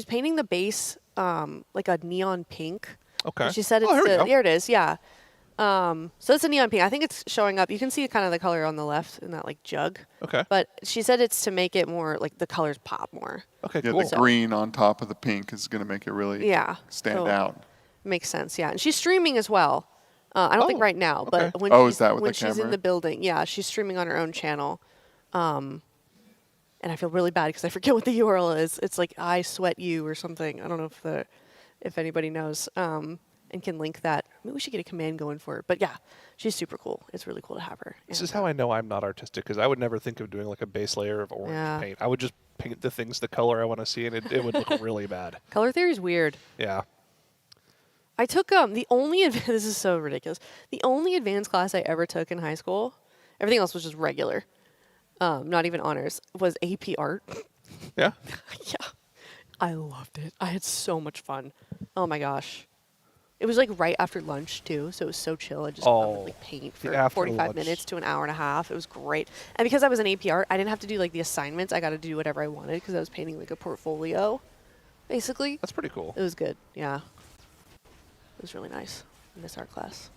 painting the base like a neon pink. Okay. And she said Oh, here it is. Yeah. So it's a neon pink. I think it's showing up. You can see kind of the color on the left in that like jug. Okay. But she said it's to make it more like the colors pop more. Okay, Yeah, the green on top of the pink is going to make it really stand so out. Makes sense. Yeah, and she's streaming as well. I don't think right now, but when Oh, she's, is that with when the she's in camera? the building, yeah, she's streaming on her own channel. And I feel really bad because I forget what the URL is. It's like I sweat you or something. I don't know if anybody knows and can link that. Maybe we should get a command going for it. But yeah, she's super cool. It's really cool to have her. This is how I know I'm not artistic, because I would never think of doing like a base layer of orange paint. I would just paint the things the color I want to see, and it would look really bad. Color theory is weird. Yeah. I took the only this is so ridiculous. The only advanced class I ever took in high school, everything else was just regular, not even honors, was AP Art. Yeah. Yeah, I loved it. I had so much fun. Oh my gosh, it was like right after lunch too, so it was so chill. I just would like paint for after 45 lunch. minutes to an hour and a half. It was great, and because I was an AP Art, I didn't have to do like the assignments. I got to do whatever I wanted because I was painting like a portfolio, basically. That's pretty cool. It was good. Yeah. It was really nice in this art class.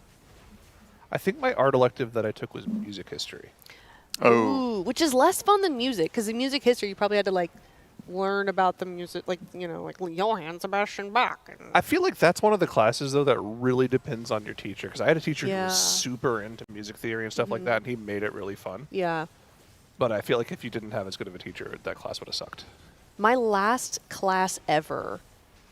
I think my art elective that I took was music history. Ooh, which is less fun than music, because in music history you probably had to like learn about the music, like like Johann Sebastian Bach. And I feel like that's one of the classes though that really depends on your teacher, because I had a teacher who Yeah. was super into music theory and stuff like that, and he made it really fun. yeah, But I feel like if you didn't have as good of a teacher, that class would have sucked. my last class ever,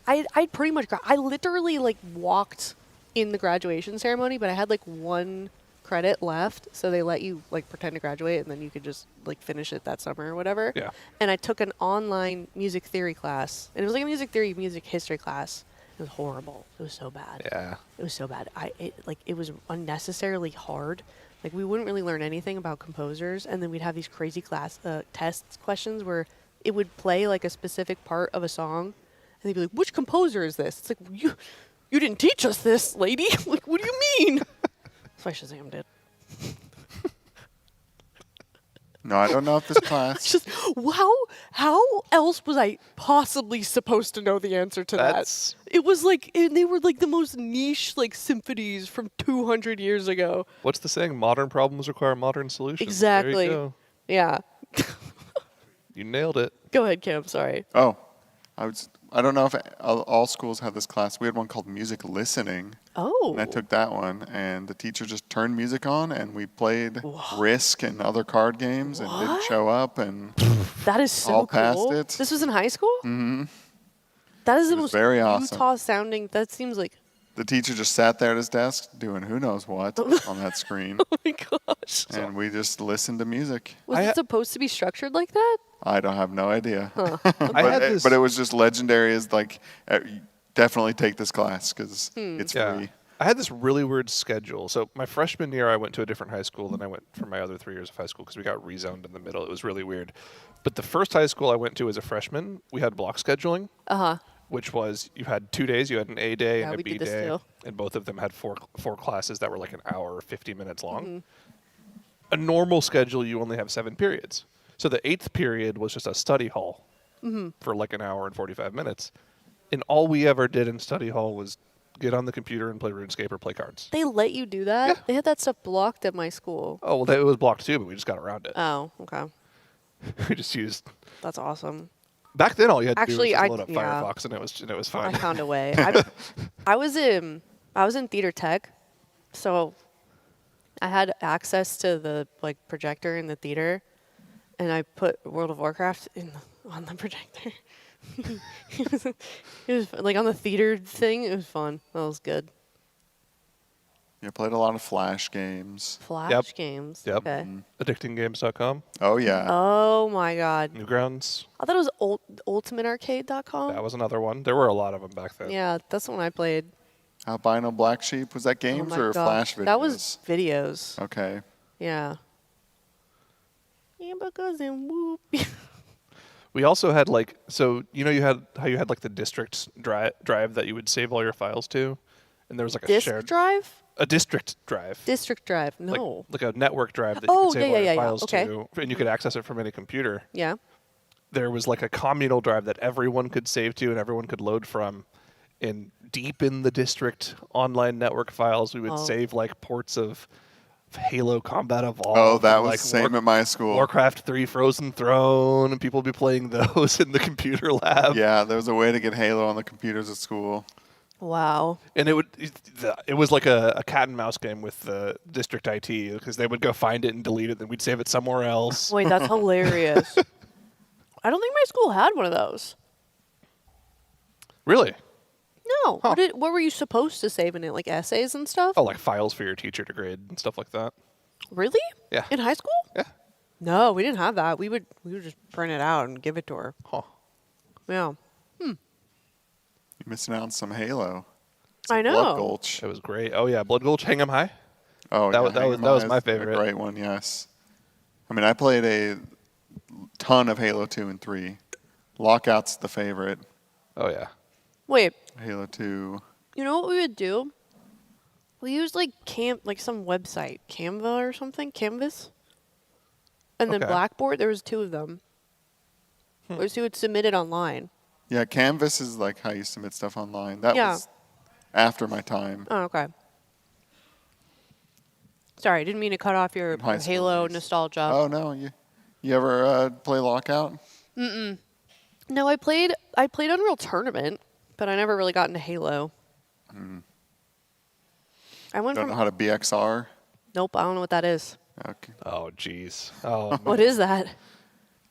I pretty much I literally like walked in the graduation ceremony, but I had like one credit left, so they let you like pretend to graduate, and then you could just like finish it that summer or whatever. Yeah. And I took an online music theory class, and it was like a music history class. It was horrible. It was so bad. Yeah. It was so bad. It was unnecessarily hard. Like we wouldn't really learn anything about composers, and then we'd have these crazy class test questions where it would play like a specific part of a song, and they'd be like, "Which composer is this?" It's like you didn't teach us this, lady. Like, what do you mean? So I Shazammed it. No, I don't know if this class. Just how else was I possibly supposed to know the answer to that? It was like they were like the most niche like symphonies from 200 years ago. What's the saying? Modern problems require modern solutions. Exactly. There you go. Yeah. You nailed it. Go ahead, Kim. Sorry. Oh, I don't know if all schools have this class. We had one called music listening. Oh. And I took that one, and the teacher just turned music on, and we played Risk and other card games, and didn't show up, and That is so all cool. passed it. This was in high school? Mm-hmm. That is the was most very awesome. Utah sounding. That seems like The teacher just sat there at his desk doing who knows what on that screen. Oh my gosh. And we just listened to music. Was it supposed to be structured like that? I don't have no idea. Huh. But it was just legendary as like, definitely take this class because it's free. I had this really weird schedule. So my freshman year, I went to a different high school than I went for my other 3 years of high school because we got rezoned in the middle. It was really weird. But the first high school I went to as a freshman, we had block scheduling. Uh-huh. Which was you had 2 days. You had an A day Yeah, and we a B did this day, too. and both of them had four classes that were like an hour or 50 minutes long. Mhm. A normal schedule, you only have 7 periods. So the 8th period was just a study hall Mhm. for like an hour and 45 minutes. And all we ever did in study hall was get on the computer and play RuneScape or play cards. They let you do that? They had that stuff blocked at my school. Oh, well, it was blocked too, but we just got around it. Oh, okay. We just used. That's awesome. Back then, all you had to Actually, do was just load up yeah. Firefox, and it was fine. I found a way. I was in theater tech, so I had access to the projector in the theater, and I put World of Warcraft on the projector. it was like on the theater thing. It was fun. That was good. Yeah, played a lot of Flash games. Flash games. Yep. Okay. Addictinggames.com. Oh yeah. Oh my God. Newgrounds. I thought it was ultimatearcade.com. That was another one. There were a lot of them back then. Yeah, that's the one I played. Albino Black Sheep, was that games Oh my or God. Flash videos? That was videos. Okay. Yeah. Hamburgers and whoop. We also had so you had the district drive that you would save all your files to, and there was like a Disk shared drive? a district drive. District drive. No. Like a network drive that you Oh, could save yeah, all your yeah, files okay. to, and you could access it from any computer. Yeah. There was like a communal drive that everyone could save to and everyone could load from. And deep in the district online network files, we would save ports of Halo Combat Evolved. Oh, that and, was the same at my school. Warcraft 3 Frozen Throne, and people would be playing those in the computer lab. Yeah, there was a way to get Halo on the computers at school. Wow. And it was like a cat and mouse game with the district IT, because they would go find it and delete it, then we'd save it somewhere else. Wait, that's hilarious. I don't think my school had one of those. Really? No. What were you supposed to save in it? Like essays and stuff? Oh, like files for your teacher to grade and stuff like that. Really? Yeah. In high school? Yeah. No, we didn't have that. We would just print it out and give it to her. Huh. Yeah. You're missing out on some Halo. I know. Blood Gulch. It was great. Oh yeah, Blood Gulch, Hang 'em High. Oh, that yeah, was my favorite. A great one, yes. I mean, I played a ton of Halo 2 and 3. Lockout's the favorite. Oh yeah. Wait. Halo 2. You know what we would do? We used some website, Canva or something, Canvas. And then Okay. Blackboard, there was two of them. We would submit it online. Yeah, Canvas is like how you submit stuff online. That Yeah. was after my time. Oh, okay. Sorry, I didn't mean to cut off your high school Halo nostalgia. Oh no, you ever play Lockout? Mm-mm. No, I played Unreal Tournament, but I never really got into Halo. I went Don't from know how to BXR? Nope, I don't know what that is. Okay. Oh jeez. Oh. What is that?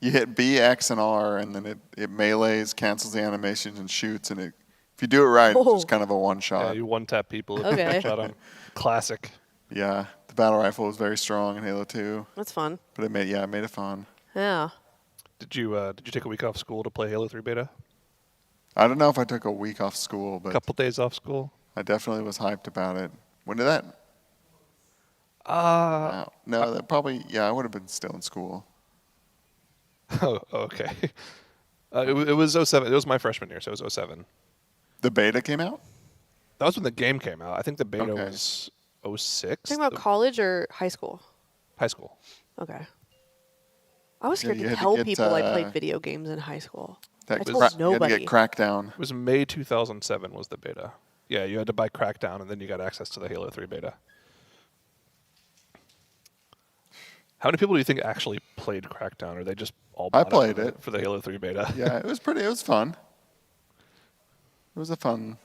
You hit B, X, and R, and then it melees, cancels the animations, and shoots. And if you do it right, it's just kind of a one-shot. Yeah, you one-tap people. If Okay. you shot 'em. Classic. Yeah, the battle rifle was very strong in Halo 2. That's fun. But it made it fun. Yeah. Did you take a week off school to play Halo 3 beta? I don't know if I took a week off school, but A couple days off school? I definitely was hyped about it. When did that? No, that probably, I would have been still in school. Oh, okay. It was 07. It was my freshman year, so it was 07. The beta came out? That was when the game came out. I think the beta Okay. was 06. Talking about college or high school? High school. Okay. I was Yeah, scared you to had to tell get, people I played video games in high school. I told You had nobody. to get Crackdown. It was May 2007 was the beta. Yeah, you had to buy Crackdown, and then you got access to the Halo 3 beta. How many people do you think actually played Crackdown, or they just all I bought played for it. for the Halo 3 beta? Yeah, it was fun. It was a fun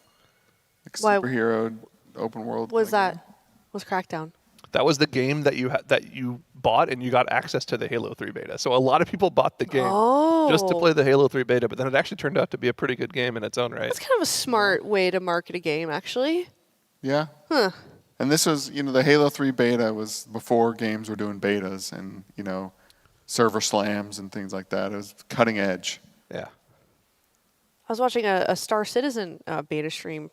Why- superhero open world. Was Crackdown? That was the game that you bought, and you got access to the Halo 3 beta. So a lot of people bought the game just to Oh. play the Halo 3 beta, but then it actually turned out to be a pretty good game in its own right. That's kind of a smart way to market a game, actually. Yeah. Huh. And this was, the Halo 3 beta was before games were doing betas and, server slams and things like that. It was cutting edge. Yeah. I was watching a Star Citizen beta stream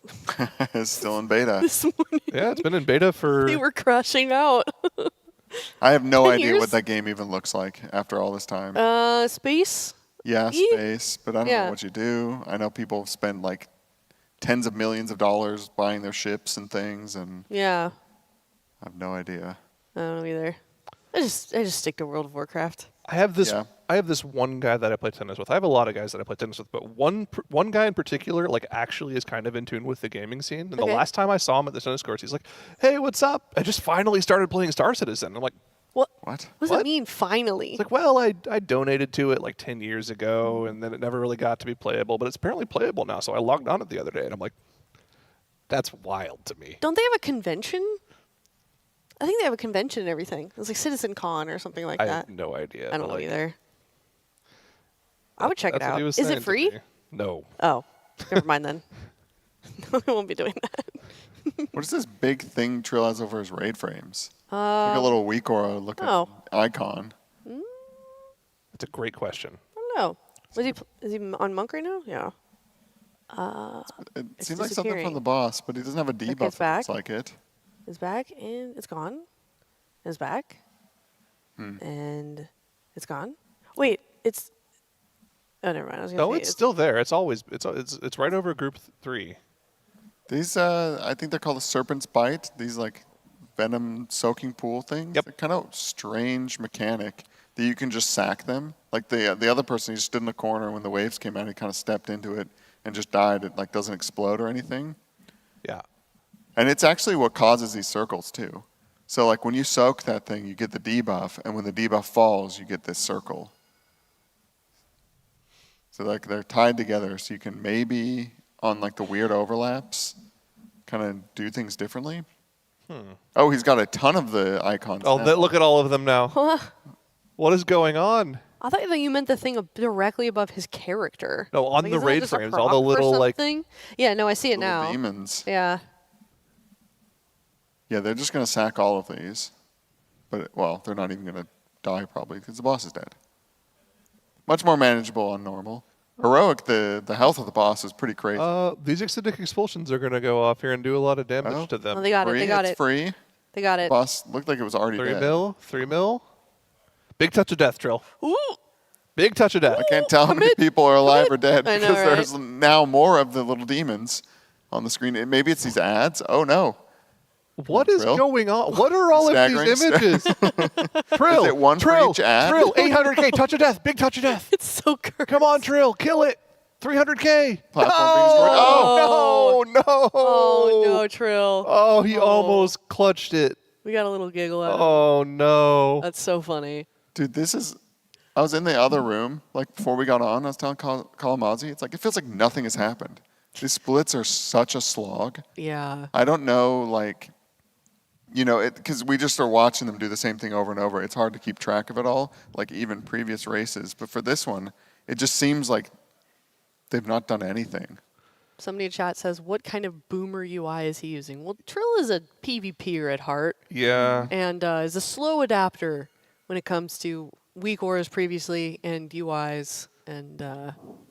It's still in beta. this morning. Yeah, it's been in beta for... They were crashing out. I have no 10 idea years? what that game even looks like after all this time. Space? Yeah, E? space, but I don't Yeah. know what you do. I know people spend like tens of millions of dollars buying their ships and things, and Yeah. I have no idea. I don't know either. I just stick to World of Warcraft. I have this one guy that I play tennis with. I have a lot of guys that I play tennis with, but one guy in particular, like, actually is kind of in tune with the gaming scene. And the last time I saw him at the tennis courts, he's like, "Hey, what's up? I just finally started playing Star Citizen." I'm like, What? What? What does it mean, finally? It's like, well, I donated to it like 10 years ago, and then it never really got to be playable, but it's apparently playable now. So I logged on it the other day, and I'm like, that's wild to me. Don't they have a convention? I think they have a convention and everything. It's like Citizen Con or something like I that. have no idea. I don't but, know like, either. I would check it that's what out. he was Is saying it to free? me. No. Oh, never mind then. We won't be doing that. What is this big thing Trill has over his raid frames? It's like a little weak aura looking icon. That's a great question. I don't know. Is he on Monk right now? Yeah. It It's seems like something from disappearing. the boss, but he doesn't have a Okay, debuff. it's back. It's like it. It's back and it's gone. It's back. Hmm. And it's gone. Wait, it's. Oh, never mind. I was gonna No, say it's still there. It's always it's right over group 3. These, I think they're called the Serpent's Bite. These like venom soaking pool things. Yep. They're kind of strange mechanic that you can just sack them. Like the other person, he stood in the corner when the waves came out. He kind of stepped into it and just died. It like doesn't explode or anything. Yeah. And it's actually what causes these circles too. So like when you soak that thing, you get the debuff, and when the debuff falls, you get this circle. So like they're tied together, so you can maybe on like the weird overlaps, kind of do things differently. Oh, he's got a ton of the icons. Oh, now. look at all of them now. What is going on? I thought that you meant the thing directly above his character. No, on Like, the isn't that raid just a frames, all the prop or little like. something? Yeah, no, I see it Little now. demons. Yeah. Yeah, they're just gonna sack all of these, but well, they're not even gonna die probably because the boss is dead. Much more manageable on normal. Heroic, the health of the boss is pretty crazy. These acidic expulsions are going to go off here and do a lot of damage to them. Oh, they got it. They got it's it. free. They got it. Boss looked like it was already 3 dead. mil, 3 mil. Big touch of death, Trill. Ooh. Big touch of death. I can't tell how many people are alive or dead I know, because right? there's now more of the little demons on the screen. Maybe it's these ads. Oh no. What is Trill? going on? What are all of these images? Trill, Is it one for Trill, each ad? Trill, 800K, touch of death, big touch of death. It's so cursed. Come on, Trill, kill it. 300K. Platform being destroyed. Oh, no. Oh, no, Trill. Oh, he almost clutched it. We got a little giggle out of Oh, no. it. That's so funny. Dude, I was in the other room, like before we got on, I was telling Kalamazi, it's like, it feels like nothing has happened. These splits are such a slog. Yeah. I don't know, like, because we just are watching them do the same thing over and over. It's hard to keep track of it all, like even previous races. But for this one, it just seems like they've not done anything. Somebody in chat says, what kind of boomer UI is he using? Well, Trill is a PvPer at heart. Yeah. And is a slow adapter when it comes to weak auras previously and UIs. And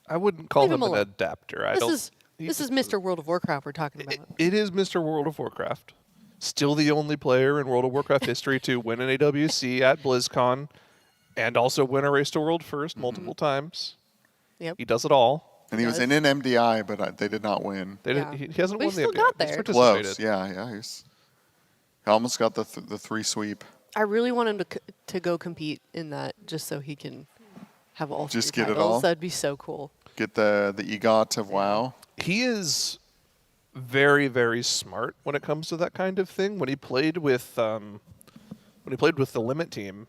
I wouldn't call leave him an alone. adapter. This is Mr. World of Warcraft we're talking about. It is Mr. World of Warcraft. Still the only player in World of Warcraft history to win an AWC at BlizzCon and also win a Race to World First multiple times. Yep. He does it all. And he was in an MDI, but they did not win. He hasn't But won he the still MDI. got He's there. participated. Close, yeah. He almost got the 3 sweep. I really want him to go compete in that just so he can have all Just three get it titles. all? That'd be so cool. Get the EGOT of WoW. He is very, very smart when it comes to that kind of thing. When he played with the Limit team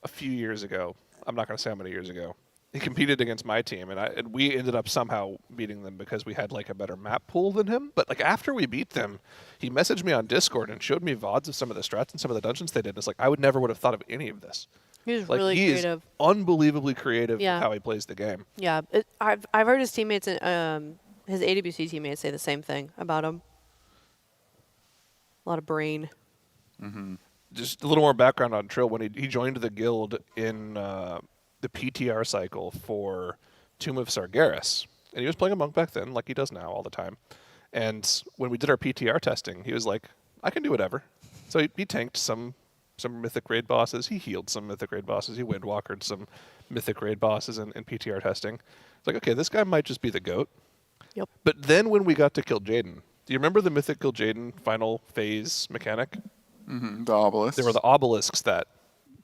a few years ago, I'm not going to say how many years ago, he competed against my team, and we ended up somehow beating them because we had like a better map pool than him. But like after we beat them, he messaged me on Discord and showed me VODs of some of the strats and some of the dungeons they did. It's like I would never would have thought of any of this. He's Like really he creative. is unbelievably creative Yeah. with how he plays the game. Yeah, I've heard his teammates, his AWC teammates say the same thing about him. A lot of brain. Just a little more background on Trill. When he joined the guild in the PTR cycle for Tomb of Sargeras, and he was playing a monk back then, like he does now all the time. And when we did our PTR testing, he was like, "I can do whatever." So he tanked some mythic raid bosses. He healed some mythic raid bosses. He windwalkered some mythic raid bosses in PTR testing. It's like, okay, this guy might just be the GOAT. Yep. But then when we got to Kill Jaden, do you remember the mythic Kill Jaden final phase mechanic? The obelisks. There were the obelisks that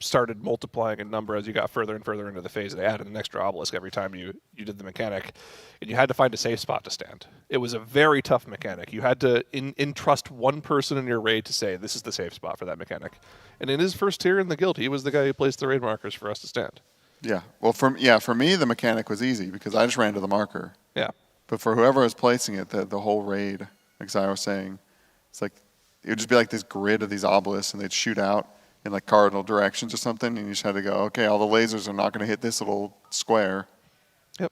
started multiplying in number as you got further and further into the phase. They added an extra obelisk every time you did the mechanic, and you had to find a safe spot to stand. It was a very tough mechanic. You had to entrust one person in your raid to say, this is the safe spot for that mechanic. And in his first tier in the guild, he was the guy who placed the raid markers for us to stand. Yeah. Well, for me, the mechanic was easy because I just ran to the marker. Yeah. But for whoever was placing it, the whole raid, like Zai was saying, it's like it would just be like this grid of these obelisks, and they'd shoot out in like cardinal directions or something, and you just had to go, okay, all the lasers are not going to hit this little square. Yep.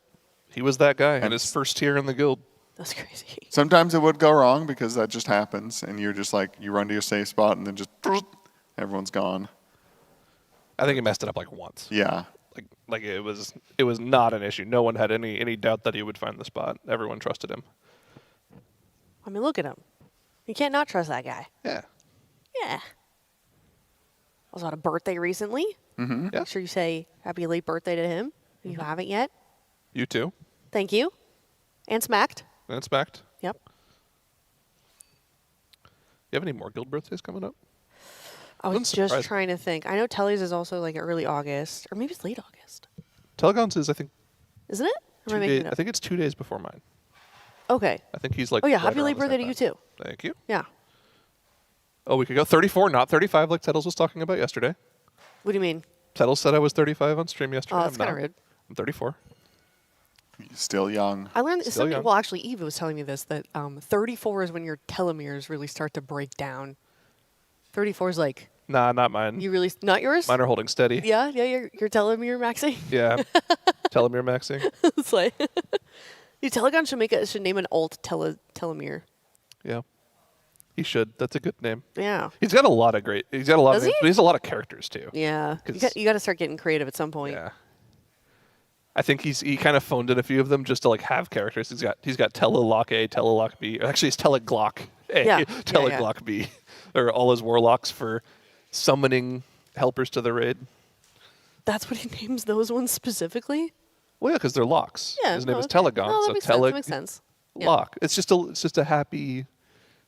He was that guy in his first tier in the guild. That's crazy. Sometimes it would go wrong because that just happens, and you're just like, you run to your safe spot, and then just everyone's gone. I think he messed it up like once. Yeah. Like it was not an issue. No one had any doubt that he would find the spot. Everyone trusted him. I mean, look at him. You can't not trust that guy. Yeah. Yeah. I was on a birthday recently. Mm-hmm. Yeah. Make sure you say happy late birthday to him if you haven't yet. You too. Thank you. And smacked. And smacked. Yep. You have any more guild birthdays coming up? I was just trying to think. I know Telly's is also like early August, or maybe it's late August. Telegon's is, I think. Isn't it? Or am I making it up? I think it's 2 days before mine. Okay. I think he's like. Oh yeah, right happy around late the same birthday to you time. too. Thank you. Yeah. Oh, we could go 34, not 35, like Tettles was talking about yesterday. What do you mean? Tettles said I was 35 on stream yesterday. Oh, that's kind of rude. I'm 34. Still young. I learned Still something. young. Well, actually, Eva was telling me this that 34 is when your telomeres really start to break down. 34 is like. Nah, not mine. You really not yours? Mine are holding steady. Yeah, your telomere maxing. Yeah. Telomere maxing. It's like Telegon should name an alt telomere. Yeah. He should. That's a good name. Yeah. He's got a lot of great. He's got a lot of Does names, he? but he has a lot of characters too. Yeah. 'Cause- You got to start getting creative at some point. Yeah. I think he kind of phoned in a few of them just to like have characters. He's got Telelock A, Telelock B. Actually, it's Teleglock A, Yeah. Teleglock B. Or all his warlocks for summoning helpers to the raid. That's what he names those ones specifically. Well, yeah, because they're locks. Yeah. His name is okay. Telegon. Oh, that so makes sense. That makes sense. Yeah. Lock. It's just a happy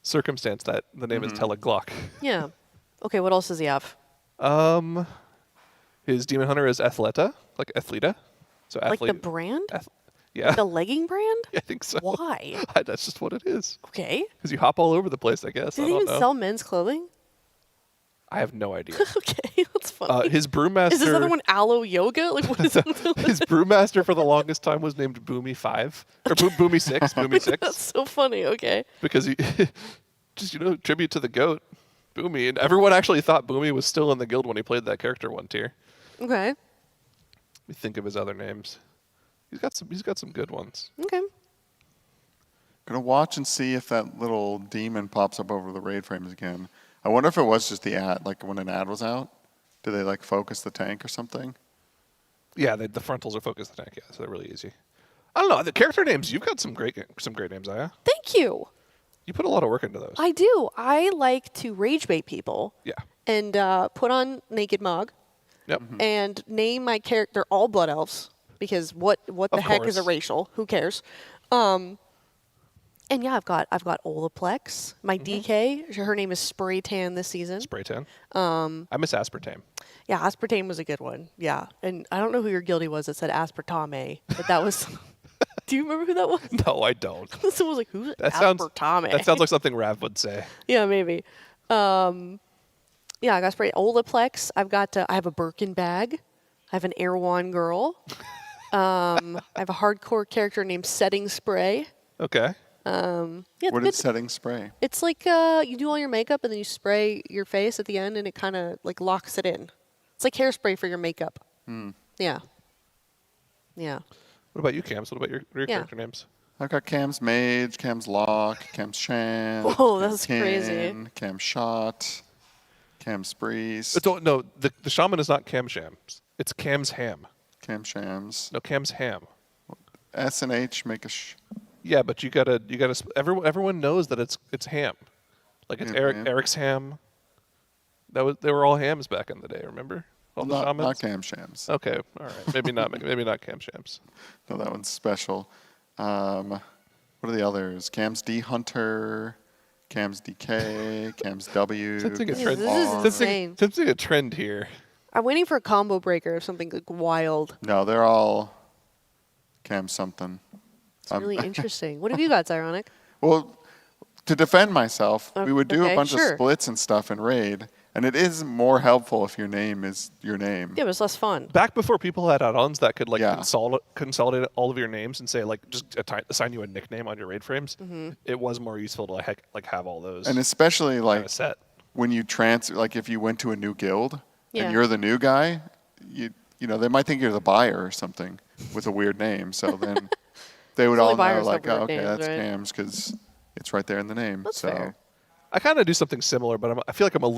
circumstance that the name is Teleglock. Yeah. Okay. What else does he have? His demon hunter is Athleta, like Athleta. So Like athlete. the brand? Yeah. Like the legging brand? I think so. Why? That's just what it is. Okay. Because you hop all over the place, I guess. Do I they don't even know. sell men's clothing? I have no idea. Okay, that's funny. His brewmaster. Is this other one Aloe Yoga? Like what is it? His brewmaster for the longest time was named Boomy 5 or Boomy 6. Boomy 6. That's so funny. Okay. Because he just tribute to the goat, Boomy, and everyone actually thought Boomy was still in the guild when he played that character one tier. Okay. Let me think of his other names. He's got some good ones. Okay. Gonna watch and see if that little demon pops up over the raid frames again. I wonder if it was just the ad, like when an ad was out. Do they like focus the tank or something? Yeah, the frontals are focused the tank. Yeah, so they're really easy. I don't know the character names. You've got some great names, Aya. Thank you. You put a lot of work into those. I do. I like to rage bait people. Yeah. And put on Naked Mog. Yep. And name my character all Blood Elves because what the heck is a course. racial? Who cares? And yeah, I've got Ula'tek. My DK, her name is Spray Tan this season. Spray Tan. I miss Aspartame. Yeah, Aspartame was a good one. Yeah, and I don't know who your guildie was that said Aspartame, but that was. Do you remember who that was? No, I don't. Someone was like, "Who's Aspartame?" That sounds like something Rav would say. Yeah, maybe. Yeah, I got Spray Ula'tek. I have a Birkin bag. I have an Erewhon girl. I have a hardcore character named Setting Spray. Okay. Yeah, What is setting spray? It's like you do all your makeup and then you spray your face at the end and it kind of like locks it in. It's like hairspray for your makeup. Yeah. Yeah. What about you, Cams? What about your character names? I've got Cam's Mage, Cam's Lock, Cam's Shan. Whoa, Cam's that's crazy. Cam's Shot, Cam's Breeze. No, the shaman is not Cam Shams. It's Cam's Ham. Cam Shams. No, Cam's Ham. S and H make a Yeah, but you gotta. Everyone knows that it's ham. Like it's Yeah, Eric's ham. They were all hams back in the day. Remember? All the shamans? Not Cam Shams. Okay, all right. Maybe not. Maybe not Cam Shams. No, that one's special. What are the others? Cam's D Hunter, Cam's DK, Cam's W. Sensing a Cam's trend. R. Sensing a trend here. I'm waiting for a combo breaker of something like wild. No, they're all cam something. It's really interesting. What have you got, Zyronic? Well, to defend myself, we would do okay, a bunch sure. of splits and stuff in Raid, and it is more helpful if your name is your name. Yeah, but it's less fun. Back before people had add-ons that could like consolidate all of your names and say like just assign you a nickname on your raid frames, it was more useful to like have all those. And especially like set. when you like if you went to a new guild Yeah. and you're the new guy, you know they might think you're the buyer or something with a weird name. So then they would Only all know buyers like, have oh, weird okay, names, that's right? Cam's because it's right there in the name. That's so. fair. I kind of do something similar, but I feel like I'm a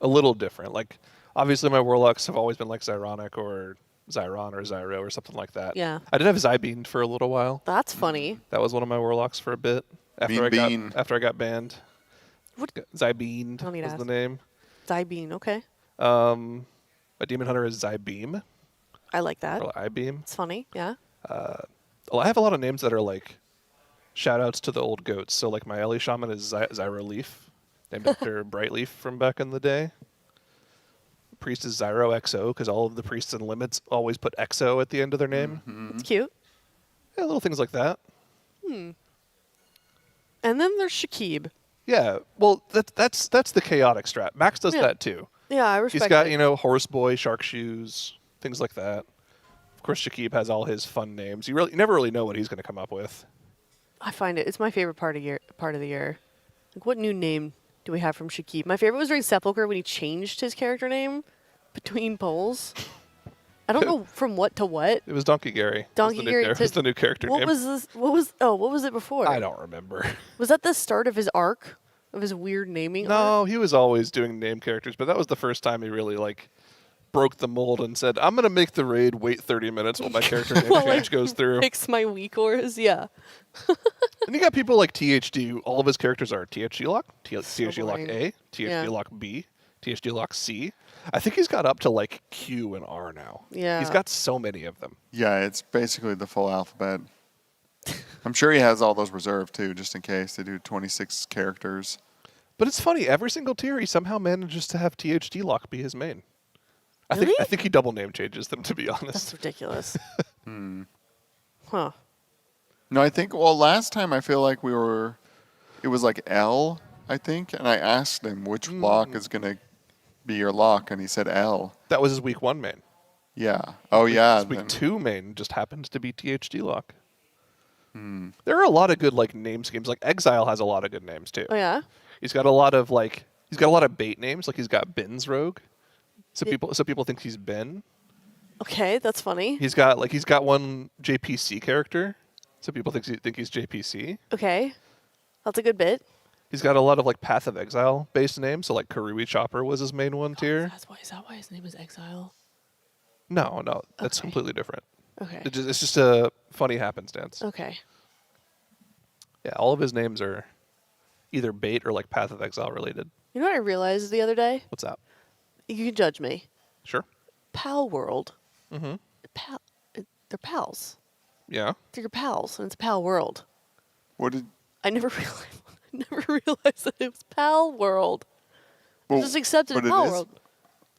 little different. Like, obviously my warlocks have always been like Zyronic or Zyron or Zyro or something like that. Yeah. I did have Zybeen for a little while. That's funny. That was one of my warlocks for a bit after I got banned. What? Zybeen Let me was ask. the name. Zybeen, okay. My demon hunter is Zybeam. I like that. Or Ibeam. It's funny, yeah. Well, I have a lot of names that are like shout outs to the old goats. So like my Ellie shaman is Zyro Leaf, named after Brightleaf from back in the day. Priest is Zyro XO because all of the priests and limits always put XO at the end of their name. It's cute. Yeah, little things like that. And then there's Shakib. Yeah, well that's the chaotic strat. Max does that too. Yeah, I respect He's got it. Horse Boy, Shark Shoes, things like that. Of course, Shakib has all his fun names. You never really know what he's going to come up with. I find it's my favorite part of the year. Like, what new name do we have from Shakib? My favorite was during Sepulchre when he changed his character name between polls. I don't know from what to what. It was Donkey Gary. Donkey Gary was the new character what name. was this? What was it before? I don't remember. Was that the start of his arc? Of his weird naming? No, he was always doing name characters, but that was the first time he really broke the mold and said, "I'm gonna make the raid wait 30 minutes while my character name change goes through." Fix my weak ores, yeah. And you got people like THD. All of his characters are THD lock, THD lock boring. A, THD Yeah. lock B, THD lock C. I think he's got up to like Q and R now. Yeah. He's got so many of them. Yeah, it's basically the full alphabet. I'm sure he has all those reserved too, just in case they do 26 characters. But it's funny, every single tier he somehow manages to have THD lock be his main. Really? I think he double name changes them, to be honest. That's ridiculous. Huh. No, I think, last time I feel like it was like L, I think, and I asked him which lock is going to be your lock, and he said L. That was his week 1 main. Yeah. Oh, yeah. His week 2 main just happens to be THD lock. There are a lot of good name schemes. Like Exile has a lot of good names too. Oh yeah. He's got a lot of bait names. Like he's got Ben's Rogue. So people think he's Ben. Okay, that's funny. He's got one JPC character. So people think he's JPC. Okay. That's a good bit. He's got a lot of Path of Exile based names. So Karui Chopper was his main one tier. Is that why his name is Exile? No, that's completely different. Okay. It's just a funny happenstance. Okay. Yeah, all of his names are either bait or Path of Exile related. You know what I realized the other day? What's that? You can judge me. Sure. Pal World. Mm-hmm. They're pals. Yeah. They're your pals, and it's Pal World. What did... I never realized that it was Pal World. I just accepted it Pal World.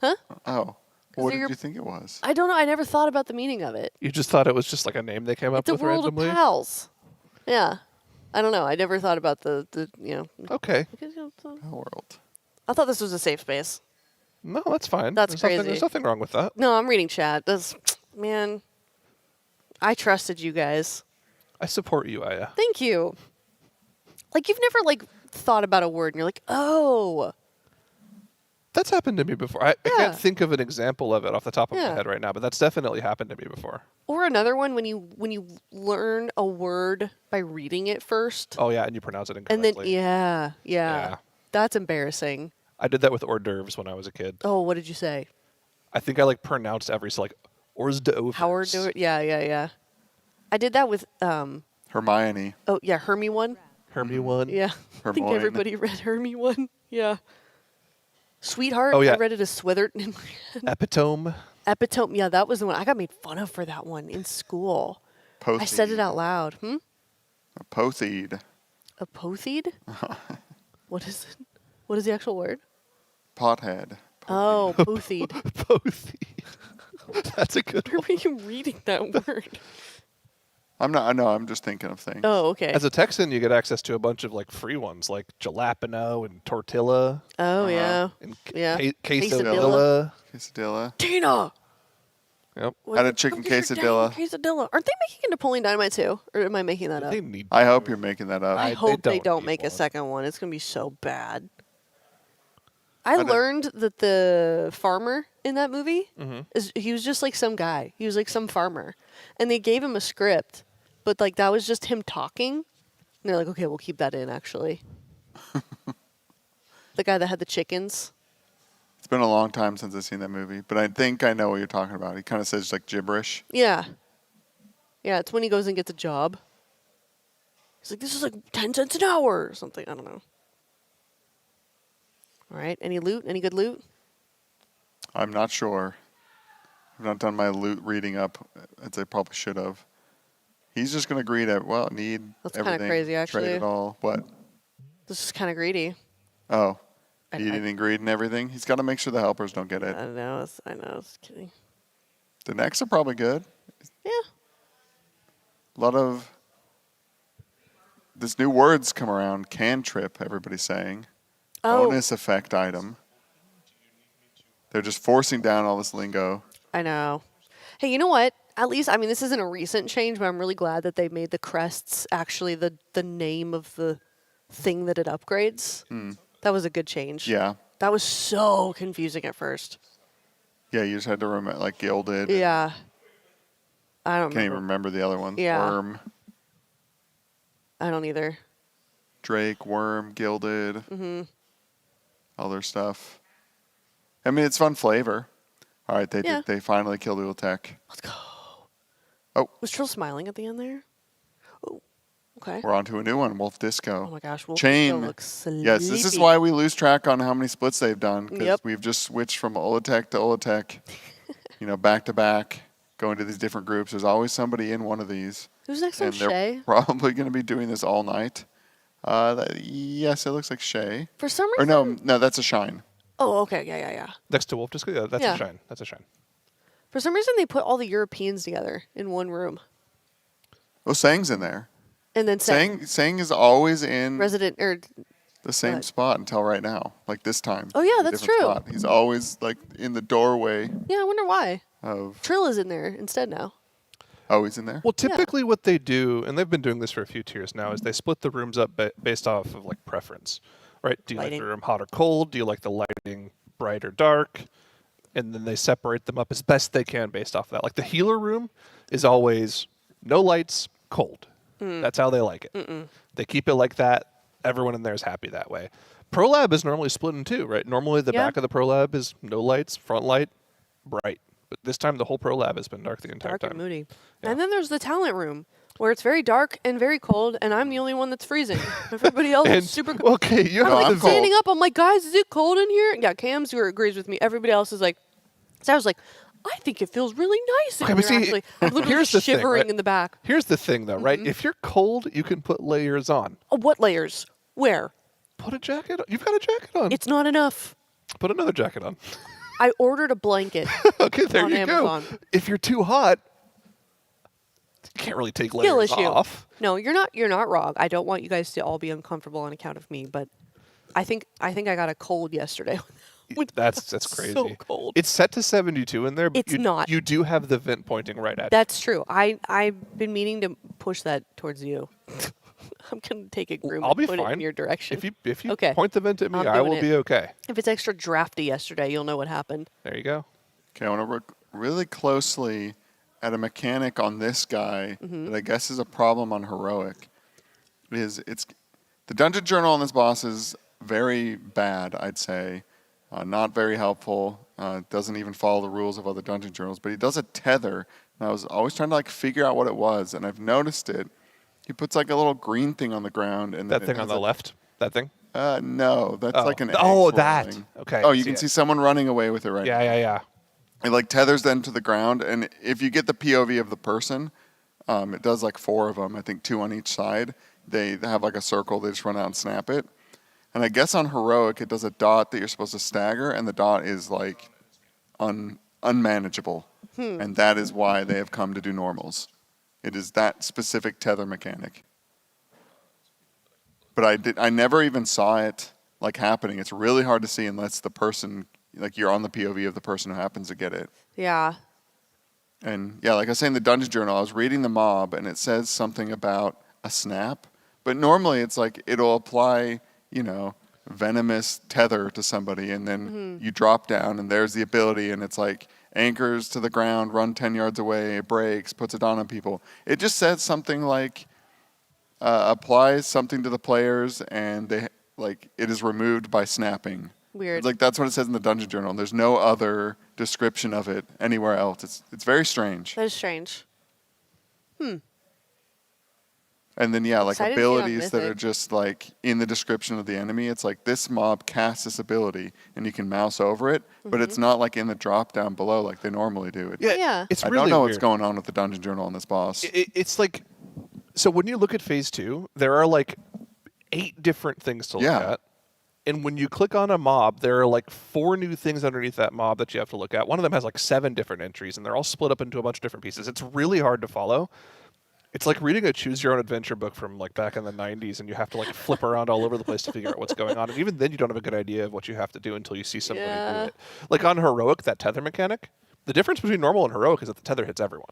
Huh? Oh. What did you think it was? I don't know. I never thought about the meaning of it. You just thought it was just a name they came up It's a with world randomly? of pals. Yeah. I don't know. I never thought about the Okay. Pal World. I thought this was a safe space. No, that's fine. That's crazy. There's nothing wrong with that. No, I'm reading chat. Man, I trusted you guys. I support you, Aya. Thank you. You've never thought about a word and you're like, oh. That's happened to me before. I can't think of an example of it off the top of my head right now, but that's definitely happened to me before. Or another one when you learn a word by reading it first. Oh yeah, and you pronounce it And incorrectly. then yeah. That's embarrassing. I did that with hors d'oeuvres when I was a kid. Oh, what did you say? I think I pronounced every hors d'oeuvres. Howard do it? Yeah. I did that with Hermione. Oh yeah, Hermie one. Hermie one. Yeah. I think everybody read Hermie one. Yeah. Sweetheart. Oh, yeah. I read it as Switherton. Epitome. Epitome. Yeah, that was the one. I got made fun of for that one in school. I said it out loud. A pothede. A pothede? What is it? What is the actual word? Pothead. Oh, poothied. Poothied. That's a good Where were you reading that word? I'm just thinking of things. Oh, okay. As a Texan, you get access to a bunch of like free ones, like jalapeno and tortilla. Oh, yeah. And Yeah. quesadilla. Quesadilla. Tina! Yep. Had a chicken quesadilla. Quesadilla. Aren't they making a Napoleon Dynamite too? Or am I making that up? I hope you're making that up. I hope they don't make a second one. It's going to be so bad. I learned that the farmer in that movie, he was just like some guy. He was like some farmer. And they gave him a script, but like that was just him talking. And they're like, okay, we'll keep that in actually. The guy that had the chickens. It's been a long time since I've seen that movie, but I think I know what you're talking about. He kind of says like gibberish. Yeah. Yeah, it's when he goes and gets a job. He's like, this is like 10 cents an hour or something. I don't know. All right. Any loot? Any good loot? I'm not sure. I've not done my loot reading up as I probably should have. He's just going to greed it. Well, need That's everything. kind of crazy, actually. Trade it all. What? This is kind of greedy. Oh. Eating and greed and everything. He's got to make sure the helpers don't get it. I know. I was kidding. The necks are probably good. Yeah. A lot of this new words come around. Cantrip, everybody's saying. Oh. Bonus effect item. They're just forcing down all this lingo. I know. Hey, you know what? At least, I mean, this isn't a recent change, but I'm really glad that they made the crests actually the name of the thing that it upgrades. That was a good change. Yeah. That was so confusing at first. Yeah, you just had to remember, like, gilded. Yeah. I don't Can't even remember the other ones. Yeah. Worm, I don't either. Drake, Worm, gilded, other stuff. I mean, it's fun flavor. All right, they finally killed Ula'tek. Let's go. Oh. Was Trill smiling at the end there? Oh, okay. We're on to a new one, Wolf Disco. Oh my gosh, Wolf Chain. Disco looks sleepy. Yes, this is why we lose track on how many splits they've done, because we've just switched from Ula'tek to Ula'tek, back to back, going to these different groups. There's always somebody in one of these. Who's next on and they're Shay? probably going to be doing this all night. Yes, it looks like Shay. For some Or reason. no, that's a Shine. Oh, okay. Yeah. Next to Wolf Disco? Yeah, that's Yeah. a Shine. That's a Shine. For some reason, they put all the Europeans together in one room. Oh, Sang's in there. And then Sang is always in resident or the same spot until right now, like this time. Oh, yeah, He's a that's different true. spot. He's always like in the doorway yeah, I wonder why. of. Trill is in there instead now. Oh, he's in there. Well, typically what they do, and they've been doing this for a few tiers now, is they split the rooms up based off of like preference, right? Do you like the room hot or cold? Do you like the lighting bright or dark? And then they separate them up as best they can based off of that. Like the healer room is always no lights, cold. That's how they like it. They keep it like that. Everyone in there is happy that way. Pro Lab is normally split in two, right? Normally the back of the Pro Lab is no lights, front light, bright. But this time the whole Pro Lab has been dark the entire Dark time. and moody. And then there's the talent room where it's very dark and very cold, and I'm the only one that's freezing. Everybody else is super cold. Okay, you I'm have like the standing up. I'm like, guys, is it cold in here? Yeah, Cam's who agrees with me. Everybody else is like, so I was like, I think it feels really nice. Okay, in but here, see, actually. I'm literally here's the thing, shivering right? in the back. Here's the thing, though, right? If you're cold, you can put layers on. Oh, what layers? Where? Put a jacket on. You've got a jacket on. It's not enough. Put another jacket on. I ordered a blanket. Okay, there on you Amazon. go. If you're too hot, you can't really take Skill layers issue. off. No, you're not wrong. I don't want you guys to all be uncomfortable on account of me, but I think I got a cold yesterday. That's crazy. So cold. It's set to 72 in there, but It's not. You do have the vent pointing right at That's true. I've been meaning to push that towards you. I'm gonna take a groom I'll and be put it fine. in your direction. If you okay. point the vent at me, I'm I doing will it. be okay. If it's extra drafty yesterday, you'll know what happened. There you go. Okay, I want to look really closely at a mechanic on this guy that I guess is a problem on heroic. It's the dungeon journal on this boss is very bad, I'd say. Not very helpful. Doesn't even follow the rules of other dungeon journals. But he does a tether, and I was always trying to like figure out what it was, and I've noticed it. He puts like a little green thing on the ground, and That thing on the left. That thing. No, that's like an egg that. swirling. Okay. Oh, you can see someone running away with it right now. Yeah. It like tethers them to the ground, and if you get the POV of the person, it does like 4 of them. I think 2 on each side. They have like a circle. They just run out and snap it. And I guess on Heroic, it does a dot that you're supposed to stagger, and the dot is like unmanageable. And that is why they have come to do normals. It is that specific tether mechanic. But I never even saw it like happening. It's really hard to see unless the person, like you're on the POV of the person who happens to get it. Yeah. And yeah, like I was saying in the Dungeon Journal, I was reading the mob and it says something about a snap. But normally it's like it'll apply, you know, venomous tether to somebody and then you drop down and there's the ability and it's like anchors to the ground, run 10 yards away, breaks, puts it on people. It just says something like applies something to the players and they like it is removed by snapping. Weird. Like that's what it says in the Dungeon Journal. There's no other description of it anywhere else. It's very strange. That is strange. And then, yeah, like Excited to see it on abilities that are Mythic. just like in the description of the enemy. It's like this mob casts this ability and you can mouse over it, but it's not like in the drop down below like they normally do. Yeah. It's I really don't know what's weird. going on with the Dungeon Journal on this boss. It's like, so when you look at phase 2, there are like 8 different things to look at. And when you click on a mob, there are like 4 new things underneath that mob that you have to look at. One of them has like 7 different entries, and they're all split up into a bunch of different pieces. It's really hard to follow. It's like reading a choose your own adventure book from like back in the 90s, and you have to like flip around all over the place to figure out what's going on. And even then, you don't have a good idea of what you have to do until you see somebody do it. Like on Heroic, that tether mechanic, the difference between normal and Heroic is that the tether hits everyone.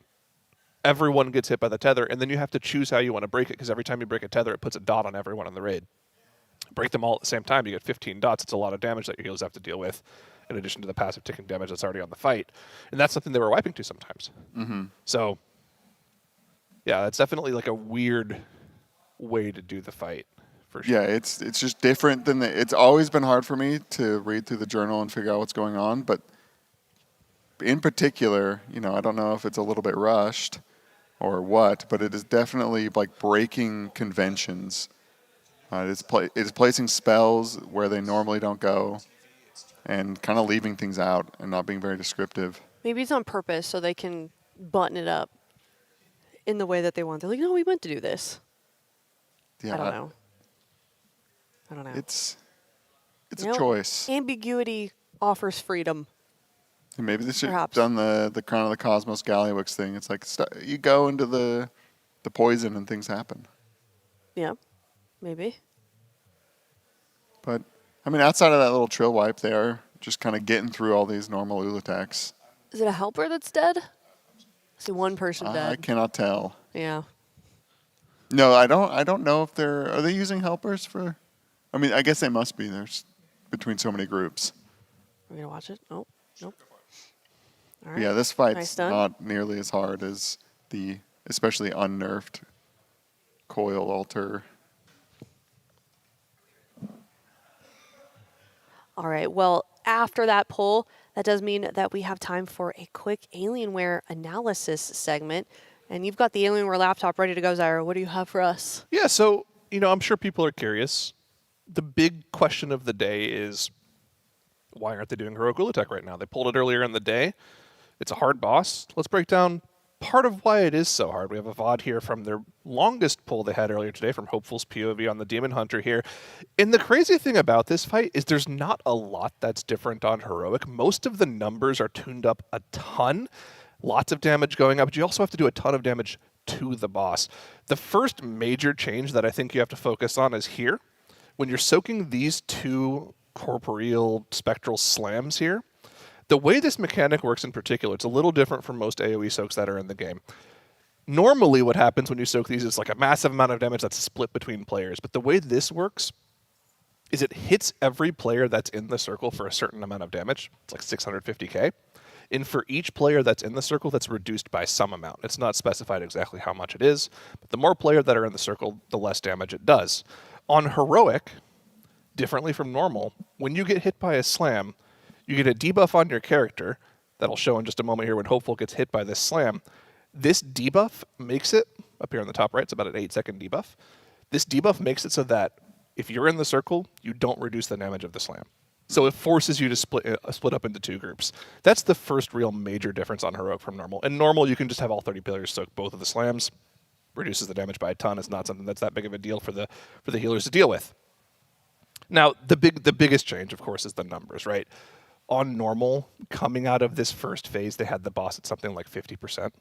Everyone gets hit by the tether, and then you have to choose how you want to break it, because every time you break a tether, it puts a dot on everyone in the raid. Break them all at the same time, you get 15 dots. It's a lot of damage that your healers have to deal with, in addition to the passive ticking damage that's already on the fight. And that's something they were wiping to sometimes. So, yeah, that's definitely like a weird way to do the fight, for sure. Yeah, it's just different than it's always been hard for me to read through the journal and figure out what's going on, but in particular, you know, I don't know if it's a little bit rushed or what, but it is definitely like breaking conventions. It is placing spells where they normally don't go and kind of leaving things out and not being very descriptive. Maybe it's on purpose so they can button it up in the way that they want. They're like, no, we meant to do this. Yeah, I don't know. I don't know. It's You a know, choice. Ambiguity offers freedom. And maybe they should have Perhaps. done the Crown of the Cosmos Gallywix thing. It's like you go into the poison and things happen. Yeah, maybe. But, I mean, outside of that little trill wipe there, just kind of getting through all these normal Ula'teks. Is it a helper that's dead? I see one person I dead. cannot tell. Yeah. No, I don't know if are they using helpers for, I mean, I guess they must be. There's between so many groups. We're going to watch it? Oh, nope. All Yeah, right. this fight's Nice done. not nearly as hard as the especially unnerfed coil altar. All right. Well, after that poll, that does mean that we have time for a quick Alienware analysis segment. And you've got the Alienware laptop ready to go, Zyra. What do you have for us? Yeah, so, you know, I'm sure people are curious. The big question of the day is, why aren't they doing Heroic Ula'tek right now? They pulled it earlier in the day. It's a hard boss. Let's break down part of why it is so hard. We have a VOD here from their longest pull they had earlier today from Hopeful's POV on the Demon Hunter here. And the crazy thing about this fight is there's not a lot that's different on Heroic. Most of the numbers are tuned up a ton. Lots of damage going up, but you also have to do a ton of damage to the boss. The first major change that I think you have to focus on is here. When you're soaking these 2 corporeal spectral slams here, the way this mechanic works in particular, it's a little different from most AoE soaks that are in the game. Normally what happens when you soak these is like a massive amount of damage that's split between players, but the way this works is it hits every player that's in the circle for a certain amount of damage. It's like 650k. And for each player that's in the circle, that's reduced by some amount. It's not specified exactly how much it is, but the more players that are in the circle, the less damage it does. On Heroic, differently from normal, when you get hit by a slam, you get a debuff on your character. That'll show in just a moment here when Hopeful gets hit by this slam. This debuff makes it, up here on the top right, it's about an 8-second debuff. This debuff makes it so that if you're in the circle, you don't reduce the damage of the slam. So it forces you to split up into 2 groups. That's the first real major difference on Heroic from normal. In normal, you can just have all 30 players soak both of the slams. Reduces the damage by a ton. It's not something that's that big of a deal for the healers to deal with. Now, the biggest change, of course, is the numbers, right? On normal, coming out of this first phase, they had the boss at something like 50%.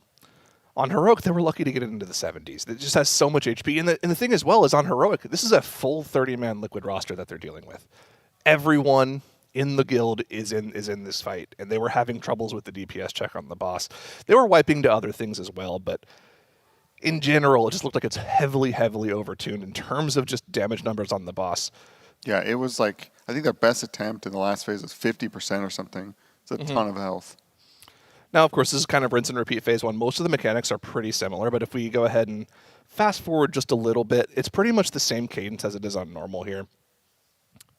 On Heroic, they were lucky to get it into the 70s. It just has so much HP. And the thing as well is on Heroic, this is a full 30-man Liquid roster that they're dealing with. Everyone in the guild is in this fight, and they were having troubles with the DPS check on the boss. They were wiping to other things as well, but in general, it just looked like it's heavily, heavily overtuned in terms of just damage numbers on the boss. Yeah, it was like, I think their best attempt in the last phase was 50% or something. It's a ton of health. Now, of course, this is kind of rinse and repeat phase 1. Most of the mechanics are pretty similar, but if we go ahead and fast forward just a little bit, it's pretty much the same cadence as it is on normal here.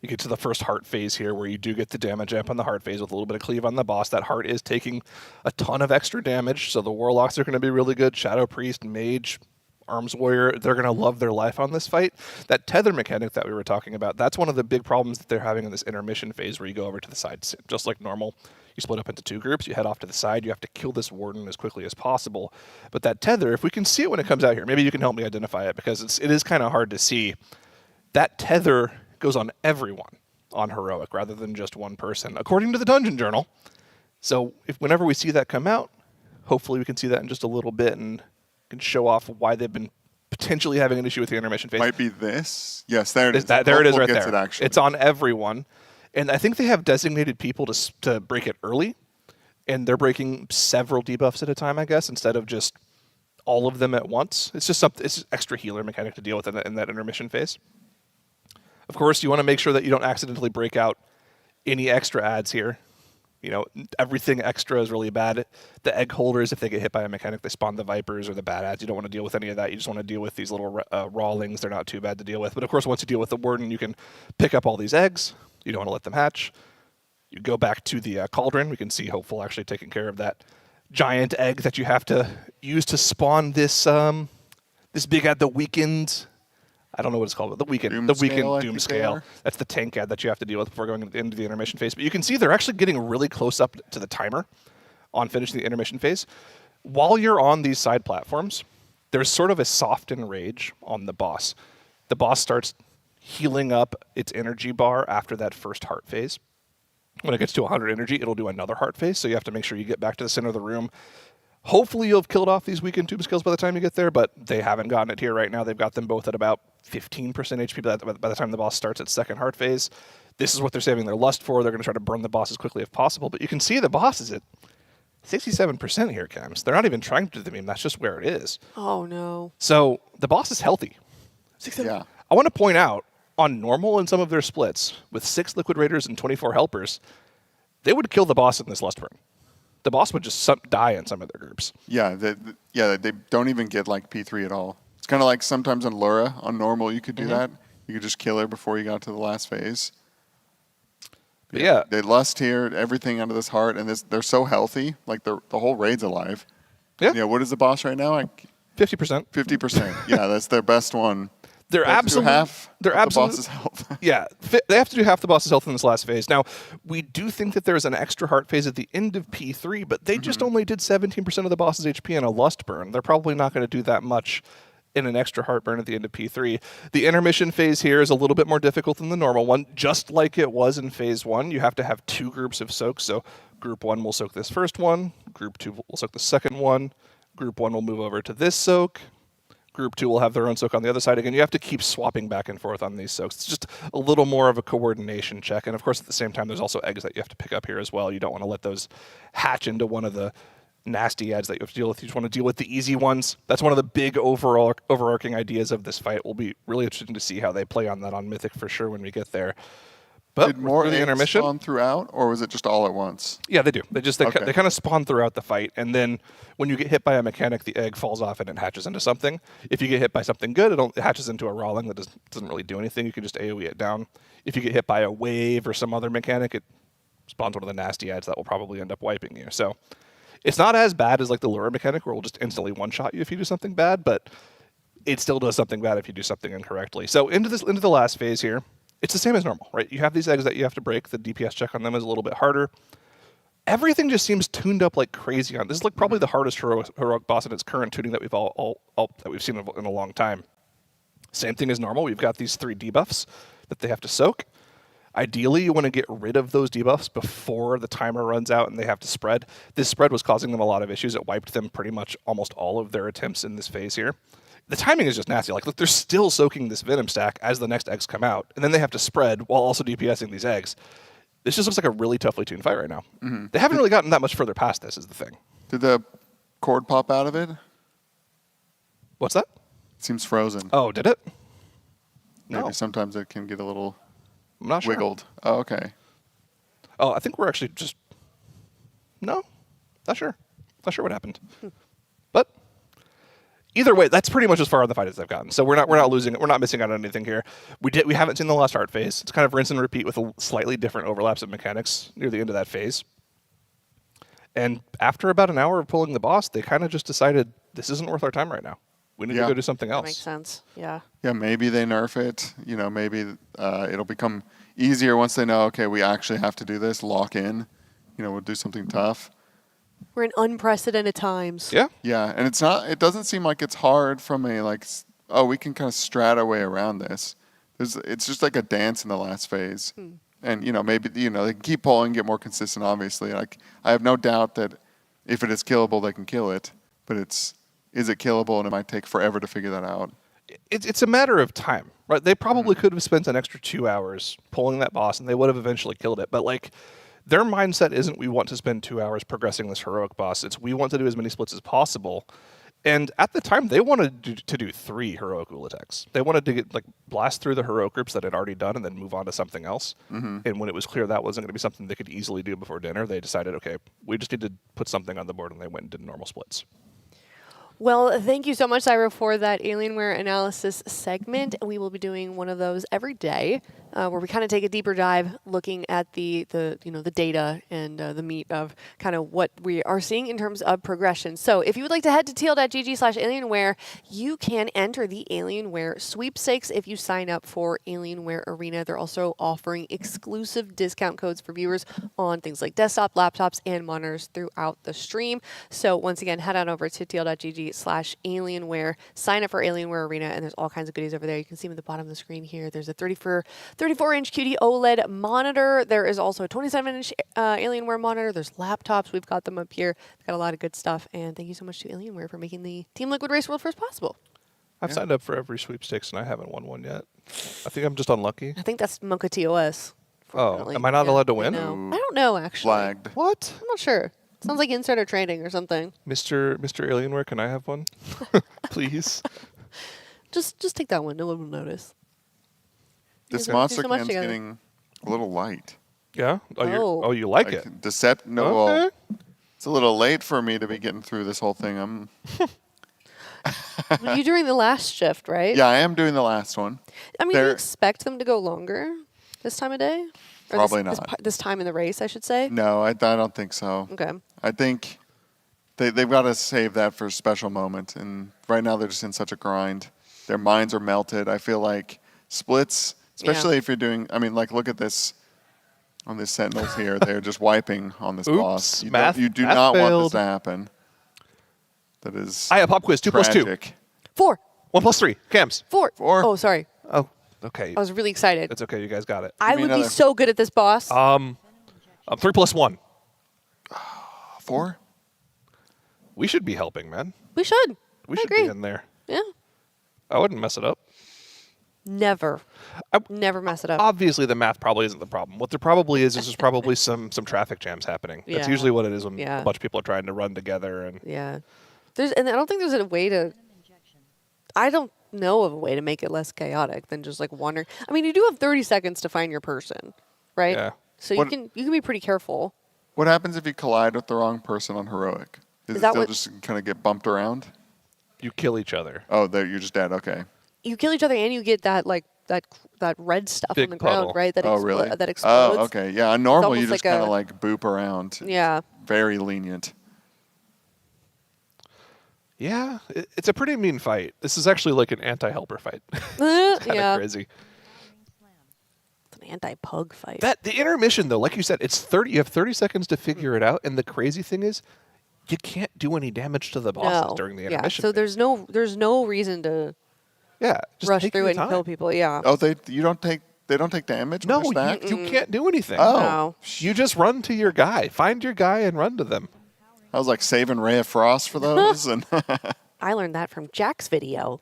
You get to the first heart phase here where you do get the damage amp on the heart phase with a little bit of cleave on the boss. That heart is taking a ton of extra damage, so the warlocks are going to be really good. Shadow Priest, Mage, Arms Warrior, they're going to love their life on this fight. That tether mechanic that we were talking about, that's one of the big problems that they're having in this intermission phase where you go over to the side, just like normal. You split up into 2 groups, you head off to the side, you have to kill this warden as quickly as possible. But that tether, if we can see it when it comes out here, maybe you can help me identify it because it is kind of hard to see. That tether goes on everyone on Heroic rather than just one person, according to the Dungeon Journal. So whenever we see that come out, hopefully we can see that in just a little bit and can show off why they've been potentially having an issue with the intermission phase. Might be this. Yes, there it is. There it is right Gets there. It actually. It's on everyone. And I think they have designated people to break it early, and they're breaking several debuffs at a time, I guess, instead of just all of them at once. It's just something. It's just extra healer mechanic to deal with in that intermission phase. Of course, you want to make sure that you don't accidentally break out any extra adds here. You know, everything extra is really bad. The egg holders, if they get hit by a mechanic, they spawn the vipers or the bad adds. You don't want to deal with any of that. You just want to deal with these little rawlings. They're not too bad to deal with. But of course, once you deal with the warden, you can pick up all these eggs. You don't want to let them hatch. You go back to the cauldron. We can see Hopeful actually taking care of that giant egg that you have to use to spawn this this big ad, the weakened. I don't know what it's called, but the weakened doom scale. That's the tank ad that you have to deal with before going into the intermission phase. But you can see they're actually getting really close up to the timer on finishing the intermission phase. While you're on these side platforms, there's sort of a soft enrage on the boss. The boss starts healing up its energy bar after that first heart phase. When it gets to 100 energy, it'll do another heart phase, so you have to make sure you get back to the center of the room. Hopefully you'll have killed off these weakened tomb skills by the time you get there, but they haven't gotten it here right now. They've got them both at about 15% HP by the time the boss starts its second heart phase. This is what they're saving their lust for. They're going to try to burn the boss as quickly as possible, but you can see the boss is at 67% here, Cams. They're not even trying to do the meme. That's just where it is. Oh, no. So the boss is healthy. Yeah. I want to point out, on normal in some of their splits, with 6 Liquid Raiders and 24 helpers, they would kill the boss in this lust burn. The boss would just die in some of their groups. Yeah, they don't even get like P3 at all. It's kind of like sometimes on Lura, on normal, you could do that. You could just kill her before you got to the last phase. But yeah. They lust here, everything under this heart, and they're so healthy. Like the whole raid's alive. Yeah. Yeah, what is the boss right now? 50%. 50%. Yeah, that's their best one. They're absolutely half the boss's health. Yeah, they have to do half the boss's health in this last phase. Now, we do think that there's an extra heart phase at the end of P3, but they just only did 17% of the boss's HP in a lust burn. They're probably not going to do that much in an extra heart burn at the end of P3. The intermission phase here is a little bit more difficult than the normal one. Just like it was in phase 1, you have to have 2 groups of soaks. So group 1 will soak this first one, group 2 will soak the second one, group 1 will move over to this soak, Group 2 will have their own soak on the other side. Again, you have to keep swapping back and forth on these soaks. It's just a little more of a coordination check. And of course, at the same time, there's also eggs that you have to pick up here as well. You don't want to let those hatch into one of the nasty ads that you have to deal with. You just want to deal with the easy ones. That's one of the big overarching ideas of this fight. Will be really interesting to see how they play on that on Mythic for sure when we get there. But did more the intermission spawn throughout, or was it just all at once? Yeah, they do. They kind of spawn throughout the fight, and then when you get hit by a mechanic, the egg falls off and it hatches into something. If you get hit by something good, it hatches into a Rawling that doesn't really do anything. You can just AoE it down. If you get hit by a wave or some other mechanic, it spawns one of the nasty ads that will probably end up wiping you. So it's not as bad as like the lure mechanic where it will just instantly one-shot you if you do something bad, but it still does something bad if you do something incorrectly. So into the last phase here, it's the same as normal, right? You have these eggs that you have to break. The DPS check on them is a little bit harder. Everything just seems tuned up like crazy on. This is like probably the hardest heroic boss in its current tuning that we've seen in a long time. Same thing as normal. We've got these 3 debuffs that they have to soak. Ideally, you want to get rid of those debuffs before the timer runs out and they have to spread. This spread was causing them a lot of issues. It wiped them pretty much almost all of their attempts in this phase here. The timing is just nasty. Like, look, they're still soaking this Venom stack as the next eggs come out, and then they have to spread while also DPSing these eggs. This just looks like a really toughly tuned fight right now. Mm-hmm. They haven't really gotten that much further past this, is the thing. Did the cord pop out of it? What's that? It seems frozen. Oh, did it? Maybe No. sometimes it can get a little I'm not sure. wiggled. Oh, okay. Oh, I think we're actually just... No, not sure. Not sure what happened. But either way, that's pretty much as far on the fight as I've gotten. So we're not losing it. We're not missing out on anything here. We haven't seen the Lost Heart phase. It's kind of rinse and repeat with a slightly different overlaps of mechanics near the end of that phase. And after about an hour of pulling the boss, they kind of just decided this isn't worth our time right now. We need to go do something else. That makes sense. Yeah. Yeah, maybe they nerf it. You know, maybe it'll become easier once they know, okay, we actually have to do this, lock in. You know, we'll do something tough. We're in unprecedented times. Yeah. Yeah, and it doesn't seem like it's hard from a, like, we can kind of strat our way around this. It's just like a dance in the last phase. And, you know, maybe, you know, they can keep pulling, get more consistent, obviously. Like, I have no doubt that if it is killable, they can kill it. But is it killable, and it might take forever to figure that out. It's a matter of time, right? They probably could have spent an extra 2 hours pulling that boss, and they would have eventually killed it. But, like, their mindset isn't we want to spend 2 hours progressing this heroic boss. It's we want to do as many splits as possible. And at the time, they wanted to do 3 heroic Ula'teks. They wanted to get, like, blast through the heroic groups that had already done and then move on to something else. Mhm. And when it was clear that wasn't going to be something they could easily do before dinner, they decided, okay, we just need to put something on the board, and they went and did normal splits. Well, thank you so much, Zyro, for that Alienware analysis segment. We will be doing one of those every day, where we kind of take a deeper dive, looking at the data and the meat of kind of what we are seeing in terms of progression. So, if you would like to head to tl.gg/Alienware, you can enter the Alienware sweepstakes if you sign up for Alienware Arena. They're also offering exclusive discount codes for viewers on things like desktop, laptops, and monitors throughout the stream. So, once again, head on over to tl.gg/Alienware, sign up for Alienware Arena, and there's all kinds of goodies over there. You can see them at the bottom of the screen here. There's a 34-inch QD OLED monitor. There is also a 27-inch Alienware monitor. There's laptops. We've got them up here. We've got a lot of good stuff. And thank you so much to Alienware for making the Team Liquid Race World First possible. I've signed up for every sweepstakes, and I haven't won one yet. I think I'm just unlucky. I think that's Mocha TOS. Oh, am I not allowed to win? I don't know, actually. Flagged. What? I'm not sure. Sounds like insider trading or something. Mr. Alienware, can I have one? Please. Just take that one. No one will notice. This Do monster so much can's together. getting a little light. Yeah? Oh. You like it? Well, it's a little late for me to be getting through this whole thing. You're doing the last shift, right? Yeah, I am doing the last one. I mean, do you expect them to go longer this time of day? Or Probably this, not. This time in the race, I should say. No, I don't think so. Okay. I think they've got to save that for a special moment. And right now they're just in such a grind. Their minds are melted. I feel like splits, especially if you're doing, I mean, like, look at this on these Sentinels here. They're just wiping on this boss. You do not want this to happen. That is I have pop quiz. 2 plus 2. tragic. 4. 1 plus 3. Cams. 4. Oh, sorry. Oh, okay. I was really excited. It's okay. You guys got it. I would be so good at this boss. 3 plus 1. 4? We should be helping, man. We should. We I should agree. be in there. Yeah. I wouldn't mess it up. Never. Never mess it up. Obviously, the math probably isn't the problem. What there probably is there's probably some traffic jams happening. That's Yeah. usually what it is when Yeah. a bunch of people are trying to run together. And Yeah. And I don't think there's a way to. I don't know of a way to make it less chaotic than just like wandering. I mean, you do have 30 seconds to find your person, right? Yeah. So you can be pretty careful. What happens if you collide with the wrong person on Heroic? Is it that still what- just kind of get bumped around? You kill each other. Oh, you're just dead. Okay. You kill each other and you get that that red stuff Big on the ground, puddle. right? That Oh, really? That explodes. Oh, okay. Yeah, on normal you almost just like kind of a- like boop around. Yeah. Very lenient. yeah, it's a pretty mean fight. This is actually like an anti-helper fight. Yeah. It's kind of crazy. It's an anti-pug fight. The intermission though, like you said, it's 30. You have 30 seconds to figure it out, and the crazy thing is, you can't do any damage to the bosses during the intermission. Yeah. So there's no reason to just rush take through your it and kill time. people. Yeah. Oh, you don't take They don't take damage. No, when they're stacked? you can't do anything. Oh, No. You just run to your guy. Find your guy and run to them. I was like saving Ray of Frost for those, and I learned that from Jack's video.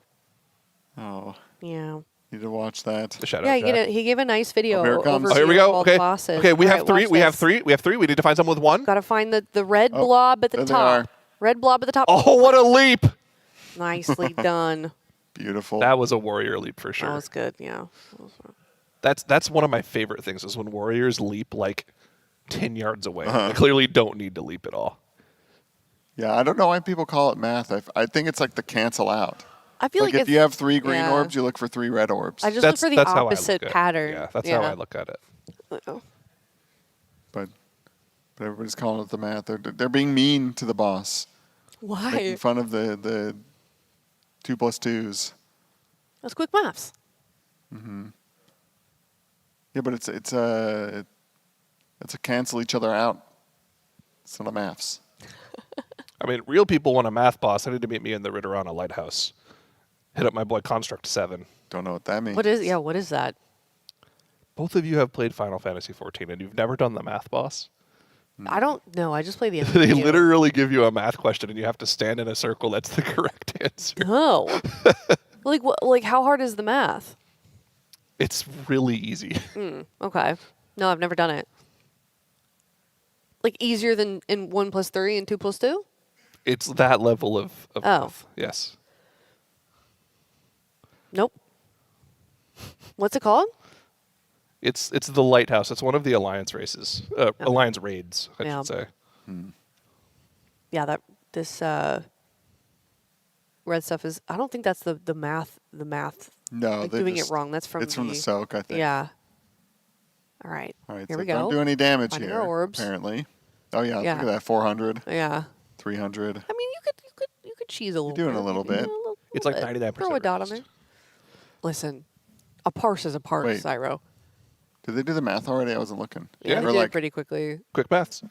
oh, Yeah. need to watch that. The shadow. Yeah, Jack. he gave a nice video. Oh, here it comes. Oh, here we overview of go. all Okay. bosses. Okay, we All have right, three. watch We have this. three. We have three. We need to find someone with one. Got to find the red Oh, blob at the there they top. are. Red blob at the top. Oh, what a leap! Nicely done. Beautiful. That was a warrior leap for sure. That was good. Yeah. That's one of my favorite things is when warriors leap like 10 yards away. They clearly don't need to leap at all. Yeah, I don't know why people call it math. I think it's like the cancel out. I feel like if it's- you have 3 green yeah. orbs, you look for 3 red orbs. I just look for the that's how I look opposite at it. pattern. Yeah, that's how I look at it. Uh-oh. But everybody's calling it the math. They're being mean to the boss. Why? Making fun of the 2+2s. That's quick maths. Mm-hmm. Yeah, but it's a cancel each other out. It's not a maths. I mean, real people want a math boss. They need to meet me in the Ritterana Lighthouse. Hit up my boy Construct 7. Don't know what that means. What is that? Both of you have played Final Fantasy 14 and you've never done the math boss. I don't know. I just play the They MCU. literally give you a math question and you have to stand in a circle. That's the correct answer. Oh. Like how hard is the math? It's really easy. Okay. No, I've never done it. Like easier than in 1 + 3 and 2 + 2? It's that level of Oh. math. Yes. Nope. What's it called? It's the Lighthouse. It's one of the Alliance races. Alliance raids, I Yeah. should say. Yeah, this red stuff is. I don't think that's the math. The math. No, like they doing just- it wrong. That's from. it's from the soak, I think. Yeah. All right. All right, Here so we go. don't do any damage Finding here. our orbs. Apparently. Oh yeah, Yeah. look at that. 400. Yeah. 300. I mean, you could cheese a little. You're doing bit. a little bit. It's like bit. 99% Throw a dot on there. Listen, a parse is a parse, Wait. Zyro. Did they do the math already? I wasn't looking. Yeah, Or they did like, it pretty quickly. Quick maths.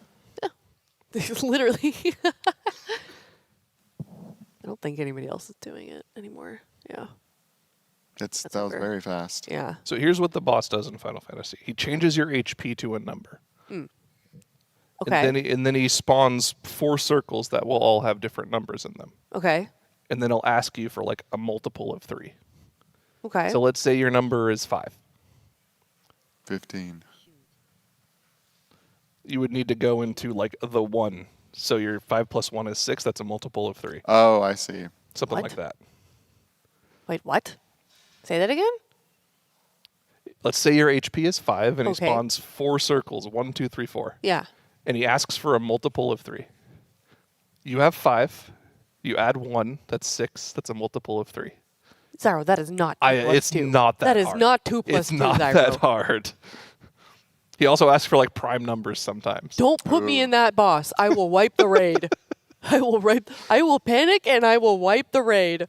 Literally. I don't think anybody else is doing it anymore. Yeah. that was over. very fast. Yeah. So here's what the boss does in Final Fantasy. He changes your HP to a number. Okay. And then he spawns 4 circles that will all have different numbers in them. Okay. And then he'll ask you for like a multiple of 3. Okay. So let's say your number is 5. 15. You would need to go into like the 1. So your 5 + 1 is 6. That's a multiple of 3. Oh, I see. Something What? like that. Wait, what? Say that again? Let's say your HP is 5 and Okay. he spawns 4 circles. 1, 2, 3, 4. Yeah. And he asks for a multiple of 3. You have 5. You add 1. That's 6. That's a multiple of 3. Zyro, that is not 2 plus It's 2. not that That is hard. not 2 plus It's 2, not Zyro. that hard. He also asks for like prime numbers sometimes. Don't put me in that boss. I will wipe the raid. I will panic and I will wipe the raid.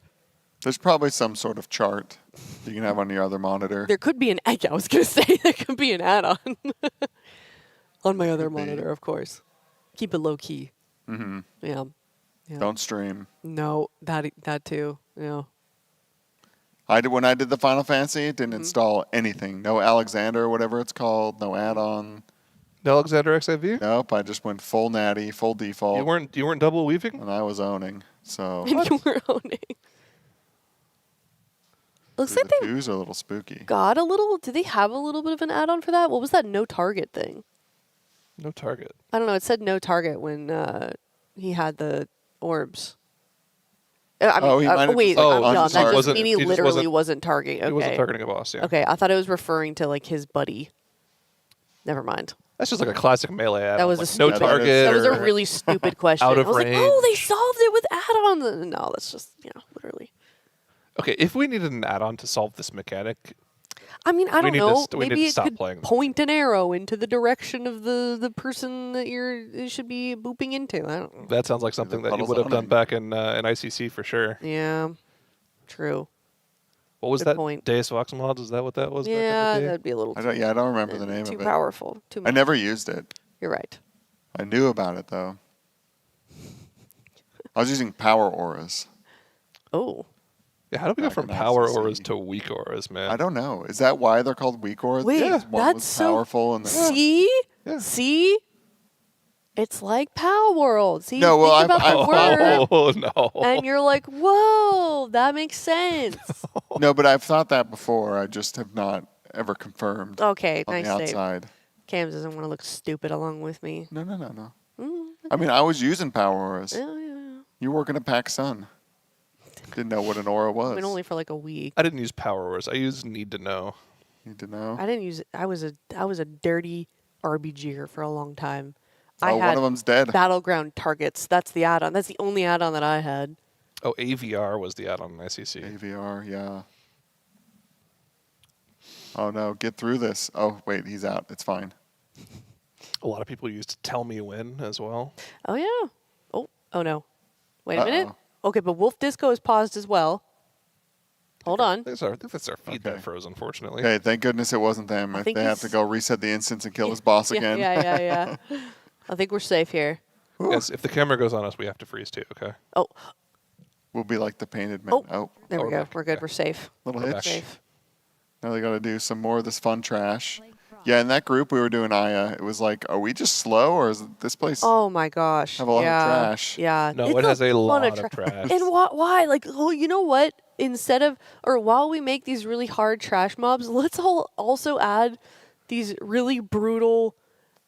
There's probably some sort of chart you can have on your other monitor. There could be I was going to say there could be an add-on. On my other monitor, of course. Keep it low key. Mm-hmm. Yeah. Don't stream. No, that too. Yeah. When I did the Final Fantasy, it Mm-hmm. didn't install anything. No Alexander or whatever it's called. No add-on. No Alexander XIV? Nope. I just went full natty, full default. You weren't double weaving? And I was owning. So And you were owning. Looks like the they twos are a little spooky. got a little. Did they have a little bit of an add-on for that? What was that no target thing? No target. I don't know. It said no target when he had the orbs. I mean, Oh, he might have wait, just, like, I'm dumb. That just wasn't- mean he he just literally wasn't targeting. Okay. He wasn't targeting a boss, yeah. Okay, I thought it was referring to like his buddy. Never mind. That's just like a classic melee add-on. That was like a no stupid, target. That was a or really stupid question. Out of I was range. like, oh, they solved it with add-ons. No, that's just literally. Okay, if we needed an add-on to solve this mechanic, I mean, I We don't need to know. we need Maybe to it stop could playing. point an arrow into the direction of the person that you should be booping into. I don't know. that sounds like something that you puddles would have on done it. back in ICC for sure. Yeah, true. What was Good that? point. Deus Vox Mods? Is that what that was? back in the Yeah, day? that'd be a little. I don't remember the name too of it. powerful. Too I much. never used it. You're right. I knew about it though. I was using power auras. Oh. Yeah, how do we go back from in power ICC. auras to weak auras, man? I don't know. Is that why they're called weak auras? Wait, Because one that's was so powerful and then see, Yeah. see, it's like Power World. See, No, well, think about the word, Oh no. and you're like, whoa, that makes sense. no, but I've thought that before. I just have not ever confirmed Okay, on nice the save. outside. Cam doesn't want to look stupid along with me. No. Mm, I mean, I was using power auras. yeah. You working at Pac Sun. Didn't know what an aura was. I mean, only for like a week. I didn't use power auras. I used need to know. Need to know. I didn't use it. I was a dirty RBGer for a long time. I Oh, had one of them's dead. Battleground targets. That's the add-on. That's the only add-on that I had. Oh, AVR was the add-on in ICC. AVR, yeah. Oh no, get through this. Oh wait, he's out. It's fine. A lot of people used Tell Me When as well. Oh yeah. Oh no. Wait a minute. Uh-oh. Okay, but Wolf Disco is paused as well. Hold on. I think that's our feed that froze, unfortunately. Okay, thank goodness it wasn't them. I If think they have to he's- go reset the instance and kill his boss again. Yeah. I think we're safe here. Yes, if the camera goes on us, we have to freeze too, okay? Oh, We'll be like the painted man. Oh, there we we're go. back. We're good. We're safe. little We're hitch. back. Safe. Now they got to do some more of this fun trash. Yeah, in that group we were doing Aya, it was like, are we just slow or is this place Oh my gosh. have a lot yeah. of trash? Yeah. No, It's it has a ton lot of trash. trash. And why? Like, oh, you know what? Instead of, or while we make these really hard trash mobs, let's also add these really brutal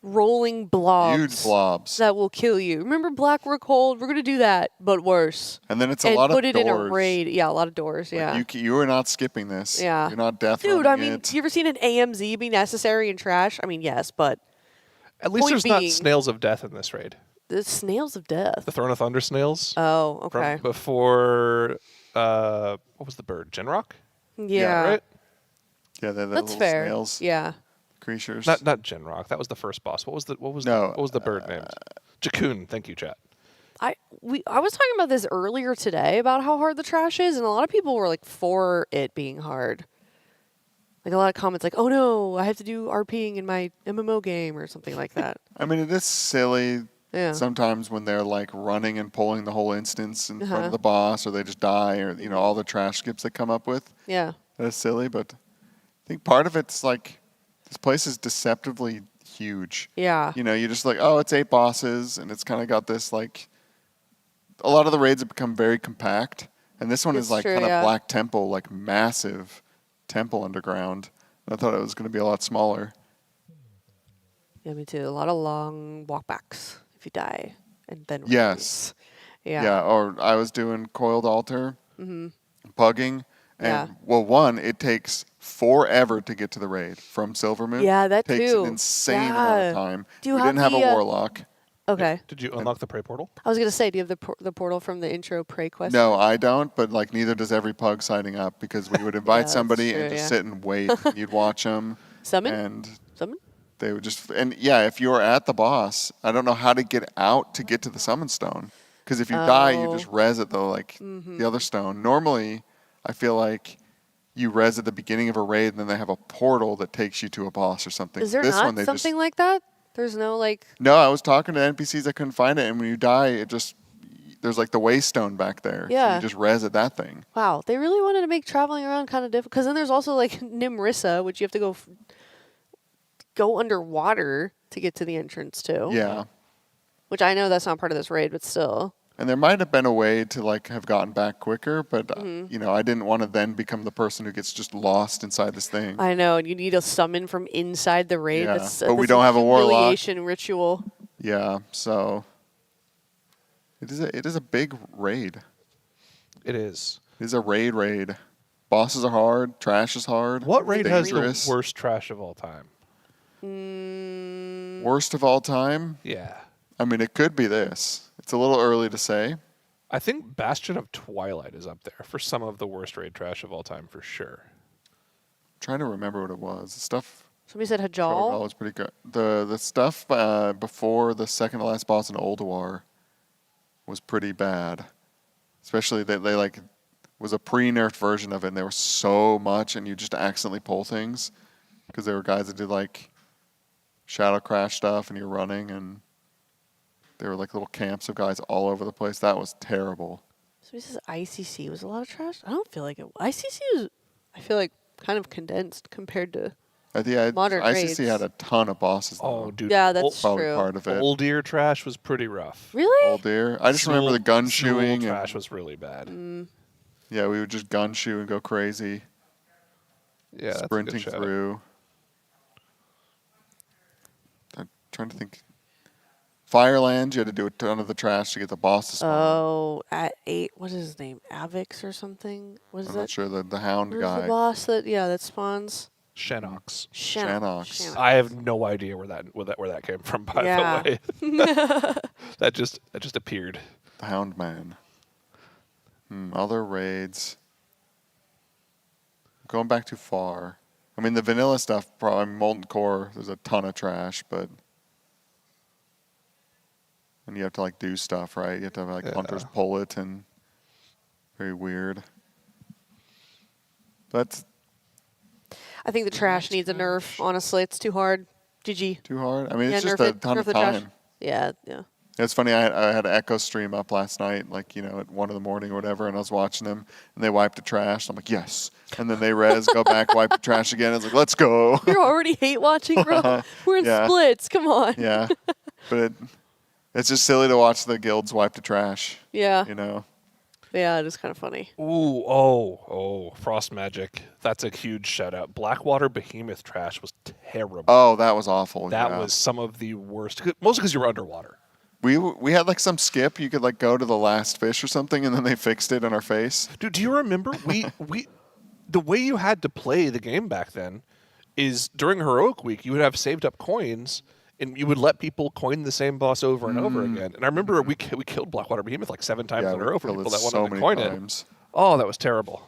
rolling blobs. Huge blobs. That will kill you. Remember Black Rookhold? We're going to do that, but worse. And then it's a and lot put of it in a doors. raid. Yeah, a lot of doors. Yeah. Like you are not skipping this. Yeah. You're not death Dude, I running mean, it. you ever seen an AMZ be necessary in trash? I mean, yes, but At least point there's not being- snails of death in this raid. the snails of death. The Throne of Thunder snails. Oh, okay. From before, what was the bird? Genrock? Yeah. Right? Yeah, they're the That's little fair. snails. Yeah. Creatures. Not Genrock. That was the first boss. What was the bird named? Jakun. Thank you, chat. I was talking about this earlier today about how hard the trash is, and a lot of people were like for it being hard. Like a lot of comments like, "Oh no, I have to do RPing in my MMO game" or something like that. I mean, it is silly Yeah. sometimes when they're like running and pulling the whole instance in front Uh-huh. of the boss, or they just die, or all the trash skips they come up with. Yeah. That is silly, but I think part of it's like this place is deceptively huge. Yeah. You're just like, oh, it's 8 bosses, and it's kind of got this like. A lot of the raids have become very compact, and this one It's is like true, kind of yeah. Black Temple, like massive temple underground. And I thought it was going to be a lot smaller. Yeah, me too. A lot of long walkbacks if you die, and then Yes. Yeah. Yeah, or I was doing coiled altar, Mhm. pugging, and Yeah. well, one, it takes forever to get to the raid from Silvermoon. Yeah, that takes too. an insane amount Yeah. of time. Do you we have didn't have the, a warlock. Okay. Did you unlock the prey portal? I was gonna say, do you have the portal from the intro prey quest? No, I don't, but like neither does every pug signing up because we would invite that's somebody true, and just yeah. sit and wait. You'd watch them. Summon? And Summon? they would just, and yeah, if you're at the boss, I don't know how to get out to get to the summon stone. Because if you die, you just Oh. res at the Mhm. the other stone. Normally, I feel like you res at the beginning of a raid, and then they have a portal that takes you to a boss or something. Is there this not one, they something like that? There's no like. No, I was talking to NPCs. I couldn't find it, and when you die, it just there's like the waystone back there. So Yeah. you just res at that thing. Wow, they really wanted to make traveling around kind of difficult. Because then there's also like Nimrissa, which you have to go underwater to get to the entrance to. Yeah. Which I know that's not part of this raid, but still. And there might have been a way to like have gotten back quicker, but Mhm. I didn't want to then become the person who gets just lost inside this thing. I know, and you need a summon from inside the raid. Yeah, That's, but we that's don't have a warlock. humiliation ritual. Yeah, so it is a big raid. It is. It is a raid. Bosses are hard. Trash is hard. What raid has dangerous. the worst trash of all time? Worst of all time? Yeah. I mean, it could be this. It's a little early to say. I think Bastion of Twilight is up there for some of the worst raid trash of all time, for sure. Trying to remember what it was. The stuff. Somebody said Protocol Hajal. was pretty good. The stuff before the second to last boss in Ulduar was pretty bad. Especially that they like was a pre-nerfed version of it, and there was so much, and you just accidentally pull things because there were guys that did like shadow crash stuff, and you're running, and there were like little camps of guys all over the place. That was terrible. So this is ICC was a lot of trash. I don't feel like it. ICC was, I feel like, kind of condensed compared to modern ICC raids. had a ton of bosses. Though. Oh, dude. Yeah, that's probably true. part of it. Old Deer trash was pretty rough. Really? Old Deer. I just remember the gun shooing. Trash was really bad. Yeah, we would just gun shoot and go crazy. Yeah, that's a good sprinting shout. through. I'm trying to think. Fireland, you had to do a ton of the trash to get the boss to spawn. Oh, at 8, what is his name? Avix or something? What is I'm that? not sure the hound Who's guy. the boss that spawns? Shenox. Shanox. I have no idea where that came from. By Yeah. the way, that just appeared. The Hound Man. Other raids. Going back too far. I mean, the vanilla stuff, probably Molten Core, there's a ton of trash, but. And you have to, like, do stuff, right? You have to have, like, Hunter's Pullet and. Very weird. That's. I think the trash needs a nerf. Honestly, it's too hard. GG. Too hard? I mean, it's Yeah, just nerf a it. ton Nerf of the trash. time. Yeah. It's funny, I had Echo stream up last night, like, at 1 in the morning or whatever, and I was watching them, and they wiped the trash. I'm like, yes. And then they go back, wipe the trash again. I was like, let's go. You're already hate watching, bro. We're in Yeah. splits. Come on. Yeah. But it's just silly to watch the guilds wipe the trash. Yeah. Yeah, it is kind of funny. Ooh, Frost Magic. That's a huge shout out. Blackwater Behemoth trash was terrible. Oh, that was awful. That yeah. was some of the worst. Mostly because you were underwater. We had like some skip. You could like go to the last fish or something, and then they fixed it in our face. Dude, do you remember the way you had to play the game back then is during Heroic Week you would have saved up coins and you would let people coin the same boss over and over again. And I remember we killed Blackwater Behemoth like 7 times in a row for people that wanted to coin it. Oh, that was terrible.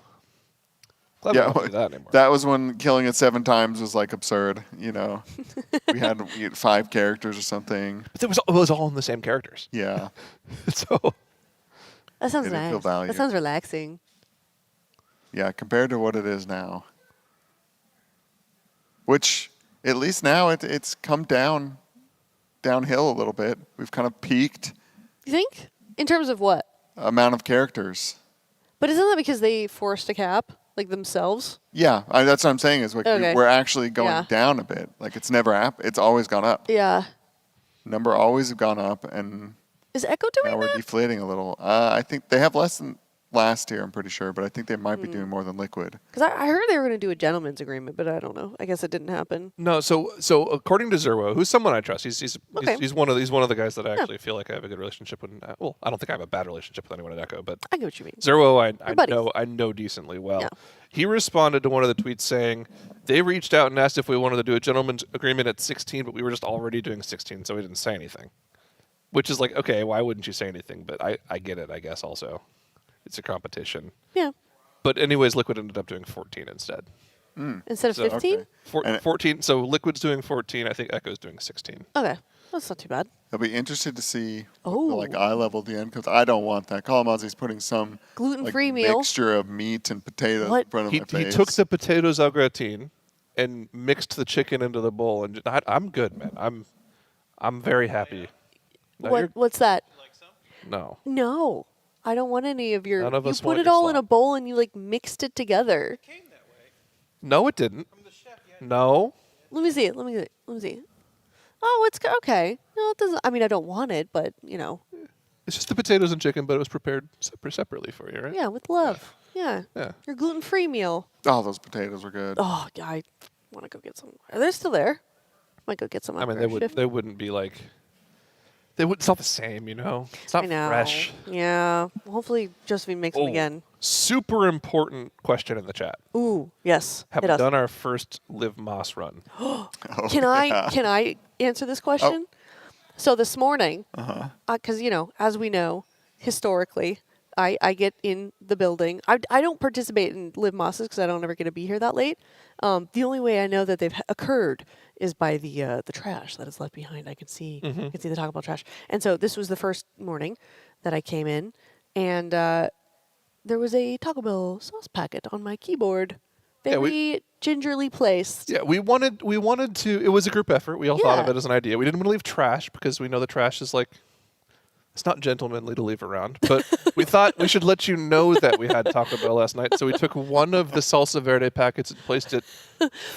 Glad we don't do that anymore. That was when killing it 7 times was like absurd. We had 5 characters or something. But it was all in the same characters. Yeah. So that sounds It didn't feel nice. valued. That sounds relaxing. Yeah, compared to what it is now. Which, at least now, it's come downhill a little bit. We've kind of peaked. You think? In terms of what? Amount of characters. But isn't that because they forced a cap, like themselves? Yeah, that's what I'm saying is like Okay. we're actually going Yeah. down a bit. Like it's never it's always gone up. Yeah. Number always have gone up, and Is Echo doing now we're deflating a little. I think they have less than last year, I'm pretty sure, but I think they might be doing more than Liquid. Because I heard they were going to do a gentleman's agreement, but I don't know. I guess it didn't happen. No, so according to Zerwo, who's someone I trust, he's one of the guys that I actually feel like I have a good relationship with. Well, I don't think I have a bad relationship with anyone at Echo, but I get what you mean. Zerwo, I know decently well. Yeah. He responded to one of the tweets saying they reached out and asked if we wanted to do a gentleman's agreement at 16, but we were just already doing 16, so we didn't say anything. Which is like, okay, why wouldn't you say anything? But I get it, I guess. Also, it's a competition. Yeah. But anyways, Liquid ended up doing 14 instead. Instead of 15? 14. So Liquid's doing 14. I think Echo's doing 16. Okay. That's not too bad. I'll be interested to see the eye level at the end because I don't want that. Kalamazi's putting some gluten-free meal mixture of meat and potatoes in front of my face. He took the potatoes au gratin and mixed the chicken into the bowl, and I'm good, man. I'm very happy. No, What's that? No. No. I don't want any of your. None of you us put want it your all in slop. a bowl and you like mixed it together. No, it didn't. No. Let me see it. Let me see. Oh, it's okay. No, it doesn't. I mean, I don't want it, but It's just the potatoes and chicken, but it was prepared separately for you, right? yeah, with love. Yeah. Your gluten-free meal. Oh, those potatoes were good. Oh, yeah, I want to go get some. Are they still there? Might go get some. I mean, after our shift. they wouldn't be like. It's not the same, It's not I know. fresh. Yeah. Well, hopefully, Josephine makes them again. Super important question in the chat. Ooh, yes. Have hit we us. done our first Live Moss run? Can I answer this question? So this morning, because as we know, historically, I get in the building. I don't participate in live mosses because I don't ever get to be here that late. The only way I know that they've occurred is by the trash that is left behind. I can see I can see the Taco Bell trash. And so this was the first morning that I came in, and there was a Taco Bell sauce packet on my keyboard. Very gingerly placed. Yeah, we wanted to. It was a group effort. We all thought of it as an idea. We didn't want to leave trash because we know the trash is like It's not gentlemanly to leave around, but we thought we should let you know that we had Taco Bell last night. So we took one of the salsa verde packets and placed it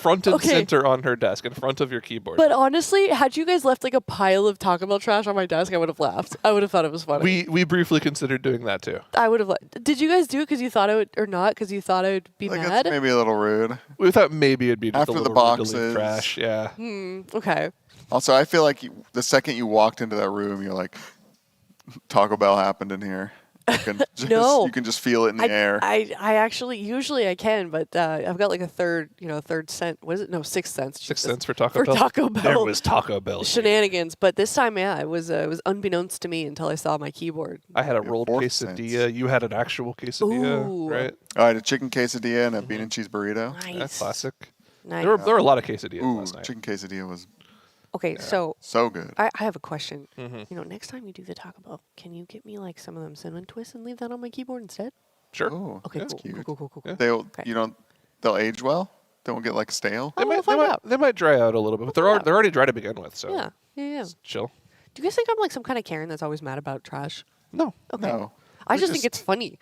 front and center on her desk in front of your keyboard. But honestly, had you guys left like a pile of Taco Bell trash on my desk, I would have laughed. I would have thought it was funny. We briefly considered doing that too. I would have. Did you guys do it because you thought I would, or not because you thought I would be Like mad? it's maybe a little rude. We thought maybe it'd be just after a the little rude to boxes. leave trash. Yeah. Okay. Also, I feel like the second you walked into that room, you're like, Taco Bell happened in here. You can just, No. you can just feel it in the air. I actually usually I can, but I've got like a third cent. What is it? No, 6 cents. 6 cents for Taco Bell. Taco Bell. There was Taco Bell. Shenanigans, but this time, yeah, it was unbeknownst to me until I saw my keyboard. I had a rolled quesadilla. You had an actual quesadilla, Ooh. right? I had a chicken quesadilla and a bean and cheese burrito. Nice. That's classic. Nice. There were a lot of quesadillas Ooh, last night. chicken quesadilla was Okay, so good. I have a question. Mhm. Next time you do the Taco Bell, can you get me like some of them cinnamon twists and leave that on my keyboard instead? Sure. Oh, Okay, that's cool, cute. cool. They'll they'll age well. They won't get like stale. They might dry out a little bit, but they're already dry to begin with. So Yeah. chill. Do you guys think I'm like some kind of Karen that's always mad about trash? No. Okay. No. I We're just think it's funny.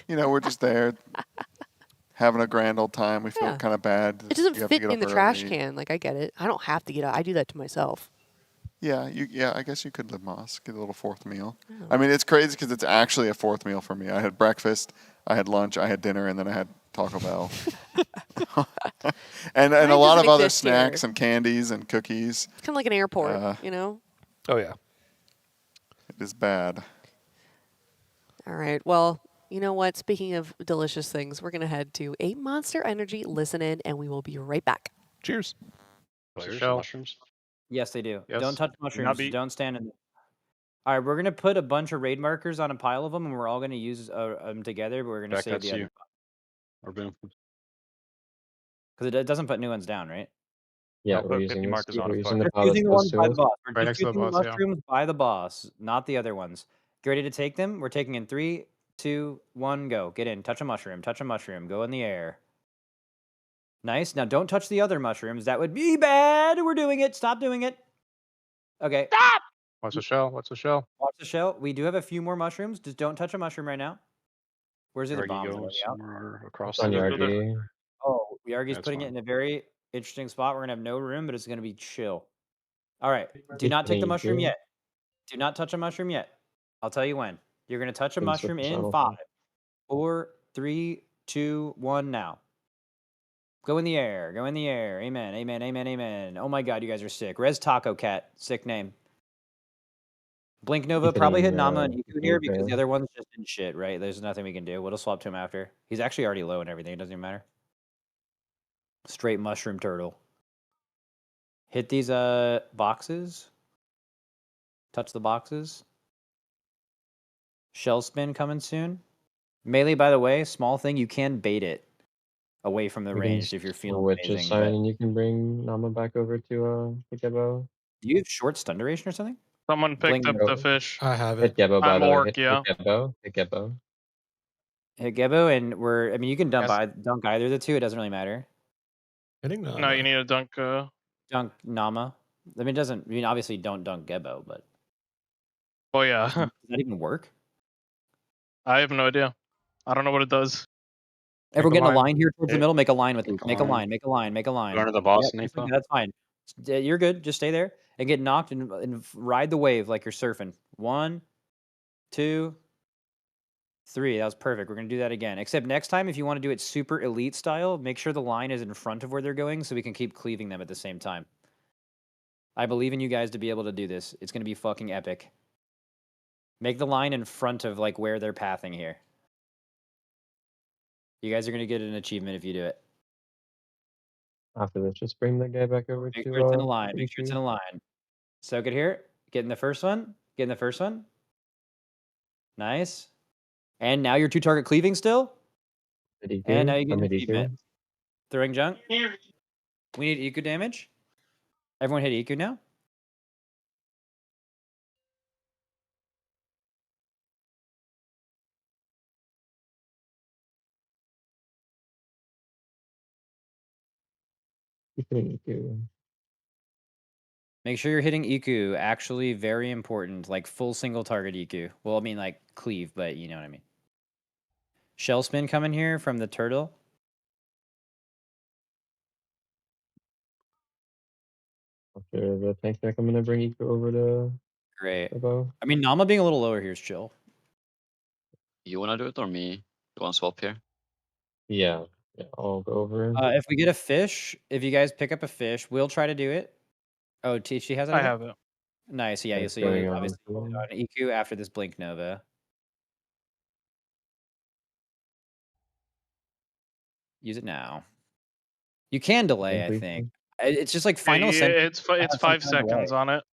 We're just there having a grand old time. We feel Yeah. kind of bad. It doesn't You have to fit get in the up trash early. can. Like I get it. I don't have to get out. I do that to myself. Yeah, I guess you could live Moss, get a little fourth meal. Oh. I mean, it's crazy because it's actually a fourth meal for me. I had breakfast, I had lunch, I had dinner, and then I had Taco Bell. and Mine a lot doesn't of other exist here. snacks and candies and cookies. It's kind of like an airport, Oh yeah. It is bad. All right. Well, you know what? Speaking of delicious things, we're going to head to a Monster Energy listen in, and we will be right back. Cheers. Players, Shell. mushrooms. Yes, they do. Yes. Don't touch mushrooms. Don't stand in. All right, we're gonna put a bunch of raid markers on a pile of them, and we're all gonna use them together. But we're gonna Back, save that's the other you. Or boom. because it doesn't put new ones down, right? Yeah, Put we're 50 using this. markers on We're it, using the We're pile using the that's ones close by to the us. boss. We're Right just next to the using the boss, yeah. mushrooms by the boss, not the other ones. Get ready to take them. We're taking in 3, 2, 1, go. Get in. Touch a mushroom. Touch a mushroom. Go in the air. Nice. Now don't touch the other mushrooms. That would be bad. We're doing it. Stop doing it. Okay. Stop! What's the shell? What's the shell? Watch the shell. We do have a few more mushrooms. Just don't touch a mushroom right now. Where's the other Yargi bombs? goes Are they out? somewhere across It's on the Yargi. Oh, Yargi's That's putting it fine. in a very interesting spot. We're gonna have no room, but it's gonna be chill. All right. Do He's not take the putting mushroom you. yet. Do not touch a mushroom yet. I'll tell you when. You're gonna touch a Things with mushroom the in shuttle. 5, 4, 3, 2, 1 now. Go in the air. Go in the air. Amen. Amen. Amen. Amen. Oh my God, you guys are sick. Res Taco Cat. Sick name. Blink Nova He's probably hit hitting, Nama and Iku here because okay. the other one's just in shit, right? There's nothing we can do. We'll just swap to him after. He's actually already low and everything. It doesn't even matter. Straight mushroom turtle. Hit these boxes. Touch the boxes. Shell spin coming soon. Melee, by the way, small thing, you can bait it away from the You can range if you're feeling switch a amazing. sign But and you can bring Nama back over to the Gebo. do you have short stun duration or something? Someone Blink picked up Nova. the fish. I have Hit it. Gebo, by I'm the way. orc, yeah. Hit Gebo. Hit Gebo. Hit Gebo, and I mean, you can Yes. dunk either of the two. It doesn't really matter. Hitting Nava. No, you need a dunk. Dunk Nama. I mean, it doesn't. I mean, obviously, don't dunk Gebo, but Oh yeah. does that even work? I have no idea. I don't know what it does. Everyone Make get a in a line. line here towards the Hit. middle. Make a line with it. Make a Make a line. line. Make a line. Make a line. Go into the boss Yep, and just like info. that, that's fine. You're good. Just stay there and get knocked and ride the wave like you're surfing. 1, 2, 3. That was perfect. We're gonna do that again. Except next time, if you want to do it super elite style, make sure the line is in front of where they're going so we can keep cleaving them at the same time. I believe in you guys to be able to do this. It's gonna be fucking epic. Make the line in front of like where they're pathing here. You guys are gonna get an achievement if you do it. After this, just bring the guy back over Make to sure it's in a line. Make sure it's in EQ. a line. Soak it here. Get in the first one. Get in the first one. Nice. And now you're 2-target cleaving still. Hit EQ. And now you get From an hit achievement. EQ. Throwing junk. We need EQ damage. Everyone hit EQ now. He's hitting EQ. Make sure you're hitting EQ. Actually, very important. Like full single target EQ. Well, I mean like cleave, but you know what I mean. Shell spin coming here from the turtle. After the tank deck, I'm gonna bring Eco over to Great. Turbo. I mean, Nama being a little lower here is chill. You wanna do it or me? You wanna swap here? Yeah, I'll go over. If we get a fish, if you guys pick up a fish, we'll try to do it. Oh, She has it. I have it. Nice. Yeah. It's So going you on obviously this one. on EQ after this Blink Nova. Use it now. You can delay, I think. It's just like Final Ascension. It's 5 seconds on it.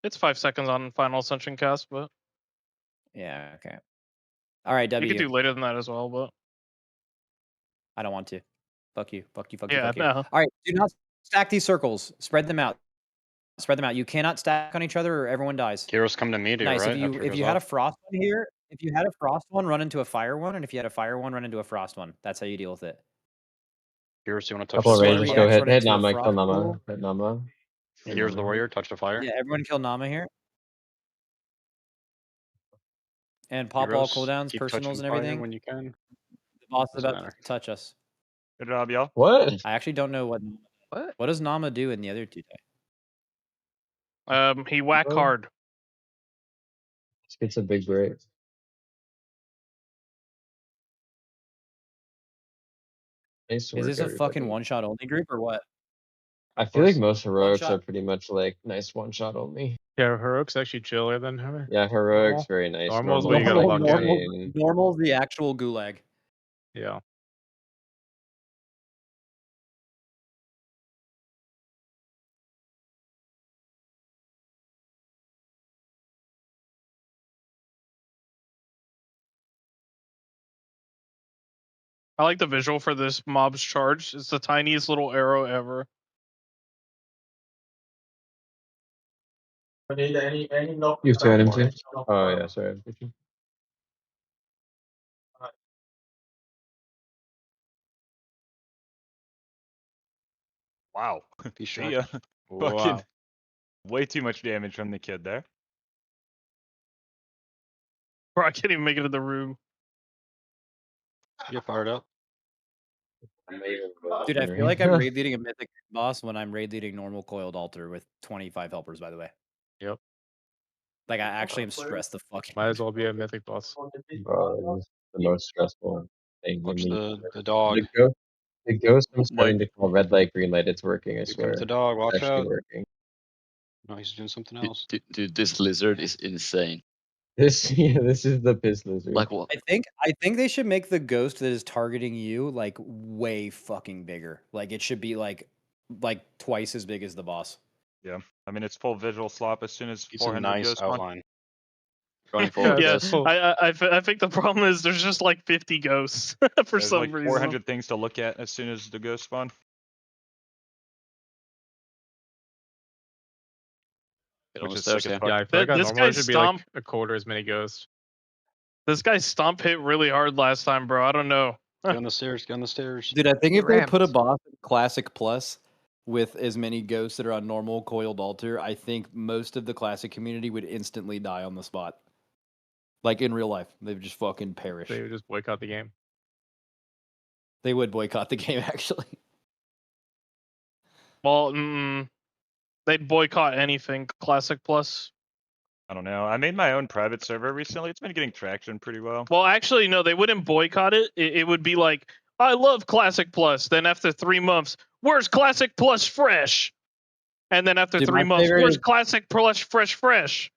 It's 5 seconds on Final Ascension cast, but yeah. Okay. All right. you W. could do later than that as well, but I don't want to. Fuck you. Fuck you. Fuck yeah, you. Fuck you. no. All right. Do not stack these circles. Spread them out. Spread them out. You cannot stack on each other, or everyone dies. Heroes come to me, Nice. right? If you had a frost one here, if you had a frost one, run into a fire one, and if you had a fire one, run into a frost one. That's how you deal with it. Heroes, you want to touch Couple the of rangers fire? go hit Nama, kill Nama, hit Nama. Here's the warrior, touch the fire. Yeah, everyone kill Nama here. And pop all Heroes, cooldowns, keep personals, touching and fire everything. when you can. The boss is Doesn't about matter. to touch us. Good job, y'all. What? I actually don't know what. What does Nama do in the other two decks? He whack hard. This gets a big break. Nice work, Is this a everybody. fucking one-shot only group or what? I feel like most heroics One-shot? are pretty much like nice one shot only. Yeah, heroic's actually chiller than her. Yeah, heroics very nice. Normal's Normal, where you gotta like lock in. insane. Normal's the actual gulag. Yeah. I like the visual for this mob's charge. It's the tiniest little arrow ever. You've turned him to? Oh yeah, sorry. Wow. Be See ya. Wow. Fucking way too much damage from the kid there. Bro, I can't even make it in the room. Get fired up. Dude, I feel like I'm raid leading a mythic boss when I'm raid leading normal coiled altar with 25 helpers, by the way. Yep. Like, I actually am stressed the fuck. Might as well be a mythic boss. Bro, this is the most stressful thing. Watch the dog. The ghost I'm starting to call red light, green light. It's working, I Here swear. comes the dog. Watch It's actually out. working. No, he's doing something else. Dude, this lizard is insane. This is the piss lizard. Like what? I think they should make the ghost that is targeting you like way fucking bigger. Like it should be like twice as big as the boss. Yeah. I mean, it's full visual slop as soon as It's a 400 nice goes on. outline. Yeah, I think the problem is there's just like 50 ghosts for There's some like reason. 400 things to look at as soon as the ghost spawn. Which is sick as fuck. Yeah, I feel like on This normal it guy's should be stomp. like a quarter as many ghosts. This guy's stomp hit really hard last time, bro. I don't know. Get on the stairs. Get on the stairs. Dude, I think if they put a boss in Classic Plus with as many ghosts that are on normal coiled altar, I think most of the Classic community would instantly die on the spot. Like in real life, they would just fucking perish. They would just boycott the game. They would boycott the game, actually. Well, they'd boycott anything Classic Plus. I don't know. I made my own private server recently. It's been getting traction pretty well. Well, actually, no, they wouldn't boycott it. It would be like, I love Classic Plus. Then after 3 months, where's Classic Plus Fresh? And then after Dude, 3 my months, favorite where's is- Classic Plus Fresh?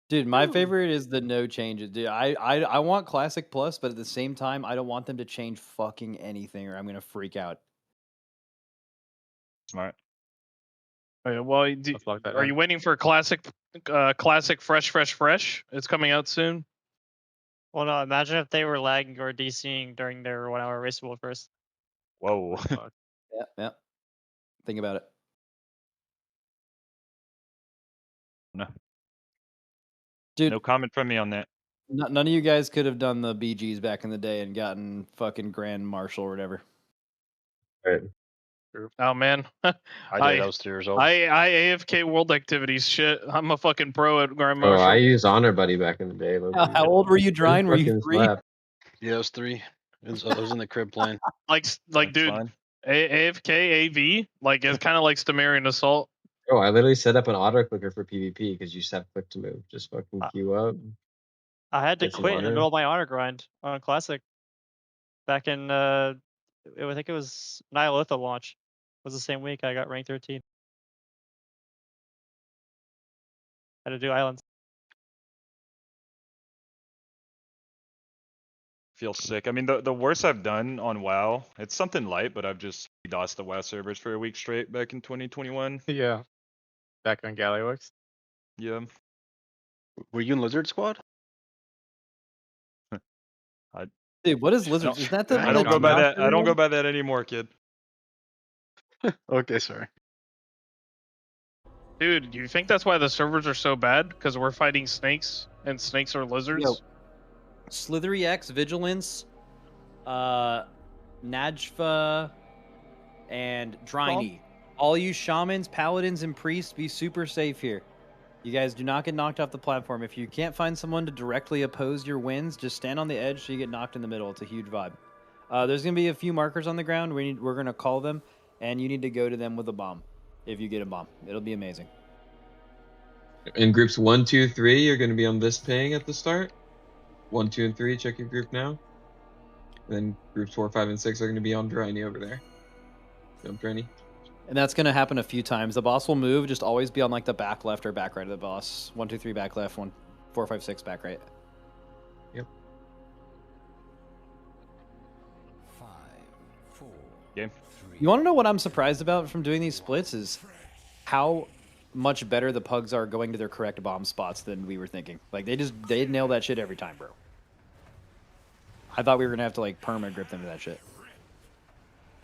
Dude, my favorite is the no changes. Dude, I want Classic Plus, but at the same time, I don't want them to change fucking anything, or I'm gonna freak out. Smart. Okay, well, are you waiting for Classic Fresh? It's coming out soon. Well, no, imagine if they were lagging or DCing during their 1 hour race rule first. Whoa. Yeah. Think about it. No. Dude, no comment from me on that. None of you guys could have done the BGs back in the day and gotten fucking Grand Marshal or whatever. Right. Oh man, I did. I was 3 years old. I AFK world activities. Shit, I'm a fucking pro at Grind Oh, I Motion. used Honor Buddy back in the day. How old were you, Drine? Were you Fucking 3? slap. Yeah, I was 3. I was in the crib playing. Like, dude, fine. AFK AV, like it's kind of like Stamarian Assault. Oh, I literally set up an auto clicker for PvP because you just have click to move. Just fucking queue up. I had to Get some quit in the honor. middle of my honor grind on Classic. Back in, I think it was Nihilitha launch. It was the same week I got rank 13. Had to do islands. Feel sick. I mean, the worst I've done on WoW, it's something light, but I've just DOSed the WoW servers for a week straight back in 2021. Yeah. Back on Galleyworks. Yeah. Were you in Lizard Squad? Dude, what is Lizards? Is that the I one don't that go by dropped that. I don't go everyone? by that anymore, kid. Okay, sorry. Dude, you think that's why the servers are so bad? Because we're fighting snakes, and snakes are lizards? Yo, Slithery X, Vigilance, Najfa, and Dryne. All you shamans, paladins, and priests, be super safe here. You guys do not get knocked off the platform. If you can't find someone to directly oppose your wins, just stand on the edge so you get knocked in the middle. It's a huge vibe. There's going to be a few markers on the ground. We're going to call them, and you need to go to them with a bomb. If you get a bomb, it'll be amazing. In groups 1, 2, 3, you're going to be on this ping at the start. 1, 2, and 3, check your group now. And then groups 4, 5, and 6 are going to be on Dryne over there. Jump Dryne. And that's going to happen a few times. The boss will move. Just always be on like the back left or back right of the boss. 1, 2, 3 back left. 1, 4, 5, 6 back right. Yep. Game. You want to know what I'm surprised about from doing these splits is how much better the pugs are going to their correct bomb spots than we were thinking. Like they nail that shit every time, bro. I thought we were gonna have to like perma grip them to that shit.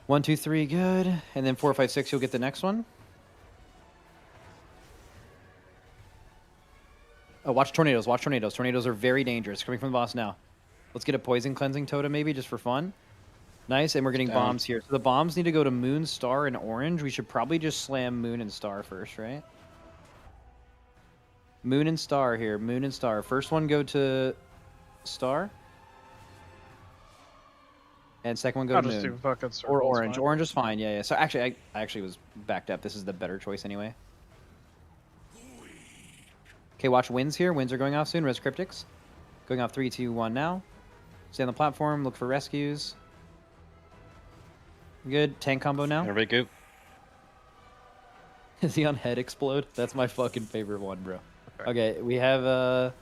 1, 2, 3, good. And then 4, 5, 6, you'll get the next one. Oh, watch tornadoes. Watch tornadoes. Tornadoes are very dangerous. Coming from the boss now. Let's get a poison cleansing totem maybe just for fun. Nice, and we're getting bombs here. So the bombs need to go to Moon, Star, and Orange. We should probably just slam Moon and Star first, right? Moon and Star here. Moon and Star. First one go to Star. And second one go I'll to just Moon. do fucking Or circles, Orange. fine. Orange is fine, yeah. So actually, I actually was backed up. This is the better choice anyway. Okay, watch winds here. Winds are going off soon. Res Cryptics. Going off 3, 2, 1 now. Stay on the platform. Look for rescues. Good. Tank combo now. Everybody goop. Is he on Head Explode? That's my fucking favorite one, bro. Okay, we have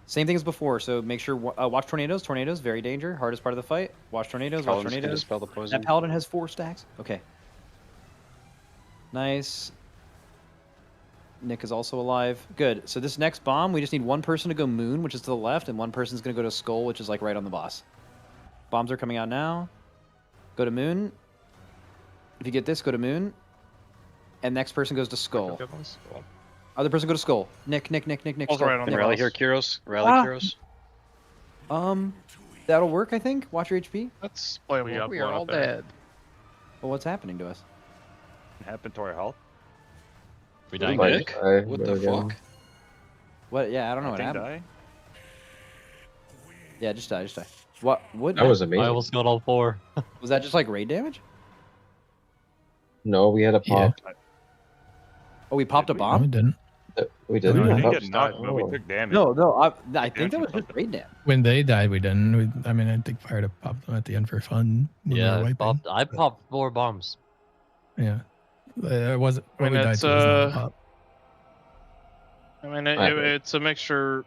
same thing as before. So make sure watch tornadoes. Tornadoes, very danger. Hardest part of the fight. Watch tornadoes. Watch Paladins can tornadoes. dispel the poison. That paladin has 4 stacks. Okay. Nice. Nick is also alive. Good. So this next bomb, we just need one person to go Moon, which is to the left, and one person's gonna go to Skull, which is like right on the boss. Bombs are coming out now. Go to Moon. If you get this, go to Moon. And next person goes to Skull. Other person go to Skull. Nick. Also Skull. right on the Nick. Rally here, Kyros. Rally, Kyros. That'll work, I think. Watch your HP. That's play We are all dead. Well, what's happening to us? What happened to our health? We dying, dying, Nick? Nick? What the fuck? What? Yeah, I don't know what happened. Yeah, just die. What? That was amazing. I almost got all 4. Was that just like raid damage? No, we had a pop. Oh, we popped a No, bomb? we didn't. We did. No, we Yeah. didn't get knocked, but we took damage. No. I think that was just raid damage. When they died, we didn't. I mean, I think Fire to pop them at the end for fun. when we were Yeah, wiping. I popped 4 bombs. Yeah. It wasn't. I mean, What we died it's to was not a pop. I mean, it's a mixture.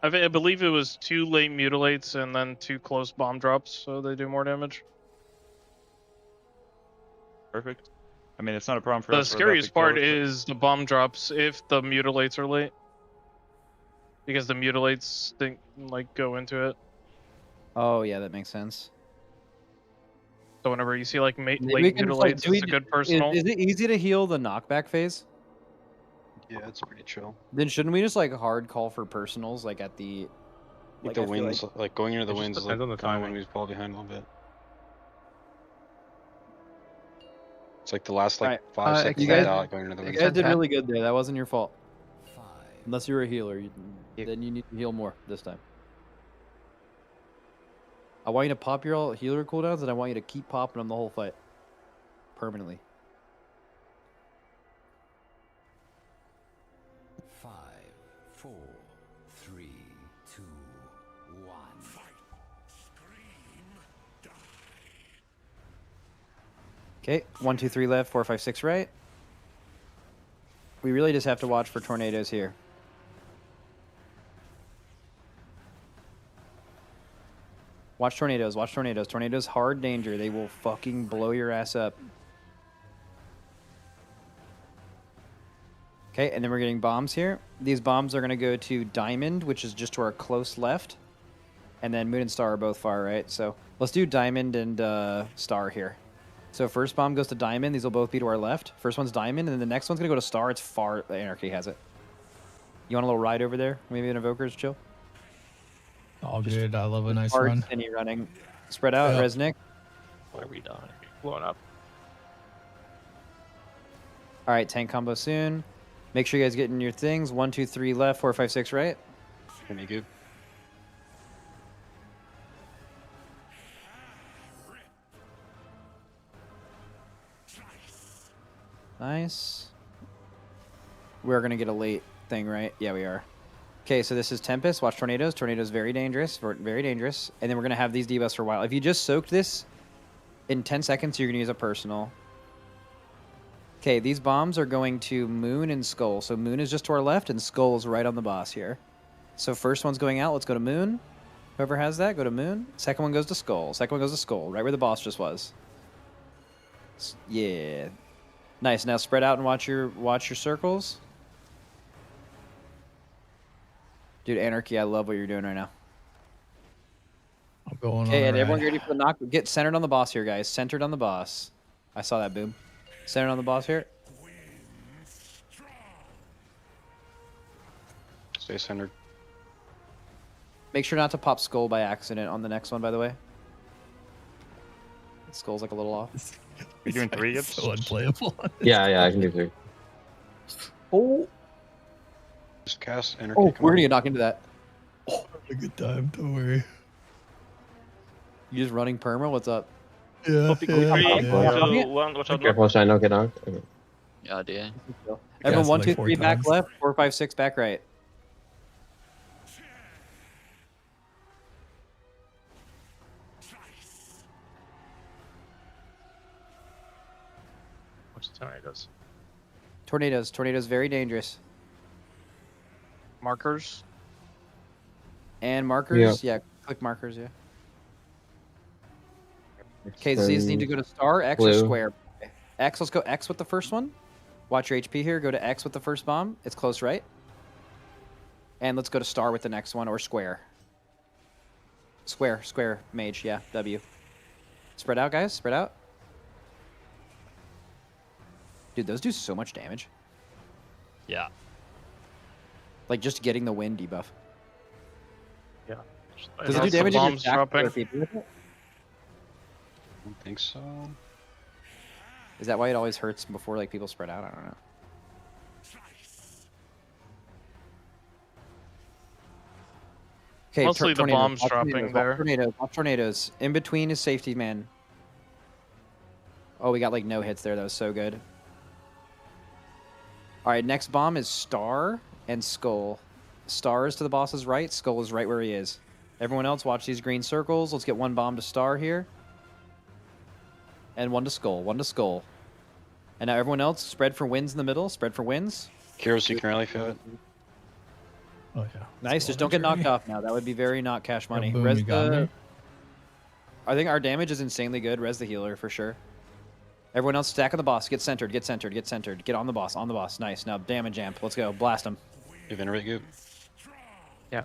I believe it was 2 late mutilates and then 2 close bomb drops, so they do more damage. Perfect. I mean, it's not a problem for The us. We're about to scariest part kill it, is the bomb drops if the mutilates are late, because the mutilates go into it. Oh, yeah, that makes sense. So whenever you see like late Maybe we can just, like, mutilates, it's a good personal. Is it easy to heal the knockback phase? Yeah, it's pretty chill. Then shouldn't we just like hard call for personals like at the Like I the feel winds, like going into the It just winds, is depends like on the kind of when timing. we fall behind a little bit. It's like the last like Alright, 5 seconds you guys, out going into the you wind. guys did really good there. That wasn't your fault. Unless you were a healer, then you need to heal more this time. I want you to pop your healer cooldowns, and I want you to keep popping them the whole fight. Permanently. 5, 4, 3, 2, 1. Okay, 1, 2, 3 left, 4, 5, 6 right. We really just have to watch for tornadoes here. Watch tornadoes, watch tornadoes. Tornadoes, hard danger. They will fucking blow your ass up. Okay, and then we're getting bombs here. These bombs are going to go to Diamond, which is just to our close left. And then Moon and Star are both far right. So let's do Diamond and Star here. So first bomb goes to Diamond. These will both be to our left. First one's Diamond, and then the next one's going to go to Star. It's far. Anarchy has it. You want a little ride over there? Maybe an Evoker's chill? All good. I love a nice Hard run. Cinny running. Spread out, Yeah. Resnick. Why are we dying? Blowing up. All right, tank combo soon. Make sure you guys get in your things. 1, 2, 3 left, 4, 5, 6 right. Any good? Nice. We're going to get a late thing, right? Yeah, we are. Okay, so this is Tempest. Watch Tornadoes. Tornadoes very dangerous. Very dangerous. And then we're going to have these debuffs for a while. If you just soaked this, in 10 seconds, you're going to use a personal. Okay, these bombs are going to Moon and Skull. So Moon is just to our left, and Skull is right on the boss here. So first one's going out. Let's go to Moon. Whoever has that, go to Moon. Second one goes to Skull. Second one goes to Skull, right where the boss just was. Yeah. Nice. Now spread out and watch your circles. Dude, Anarchy, I love what you're doing right now. I'm going Okay, on and a everyone ride. get ready for the knock. Get centered on the boss here, guys. Centered on the boss. I saw that, Boom. Centered on the boss here. Stay centered. Make sure not to pop Skull by accident on the next one, by the way. Skull's like a little off. You're doing 3 yips? So unplayable. Yeah, I can do 3. Oh, Just cast energy. oh, we're gonna get knocked into that. Have a good time. Don't worry. You just running perma? What's up? Yeah. Three, two, one. Watch out. Careful, Shine, don't get knocked. Okay. Yeah, dear. Everyone, Cast 1, like 2, 4 3 back times. left, 4, 5, 6 back right. What's the tornadoes? Tornadoes. Tornadoes very dangerous. Markers. And markers. Yeah, click markers. Yeah. Okay, so these need to go to Star, X, or Blue. Square. X. Let's go X with the first one. Watch your HP here. Go to X with the first bomb. It's close right. And let's go to Star with the next one, or Square. Square, Mage. Yeah, W. Spread out, guys. Spread out. Dude, those do so much damage. Yeah. Like just getting the wind debuff. Yeah. Does it do damage if you're bombs stacked with dropping? other people with it? I don't think so. Is that why it always hurts before like people spread out? I don't know. Okay, Mostly the tornadoes. bombs Watch dropping tornadoes. there. Watch tornadoes. Watch tornadoes. In between is safety, man. Oh, we got like no hits there. That was so good. All right, next bomb is Star and Skull. Star is to the boss's right. Skull is right where he is. Everyone else, watch these green circles. Let's get one bomb to Star here. And one to Skull. One to Skull. And now everyone else, spread for wins in the middle. Spread for wins. Kyros, you can rally feel it. Oh yeah. Nice. Just don't get knocked off now. That would be very not cash money. Boom, Res you got the... me. I think our damage is insanely good. Res the healer for sure. Everyone else, stack on the boss. Get centered. Get centered. Get centered. Get on the boss. On the boss. Nice. Now damage amp. Let's go. Blast him. You venerate goop. Yeah.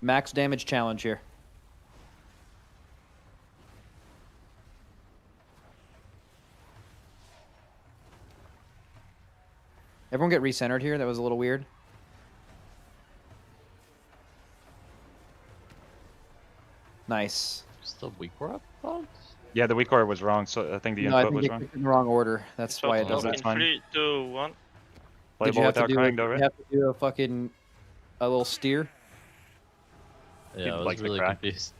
Max damage challenge here. Everyone get recentered here. That was a little weird. Nice. Still weak we're up bombs? Yeah, the weak order was wrong, so I think the No, I input think was it wrong. clicked in the wrong order. That's why it does That's that. fine. 3, 2, 1. Did Playable you have to without do crying, it? though, Did right? you have to do a fucking a little steer? Yeah, People I was like to really cry. confused.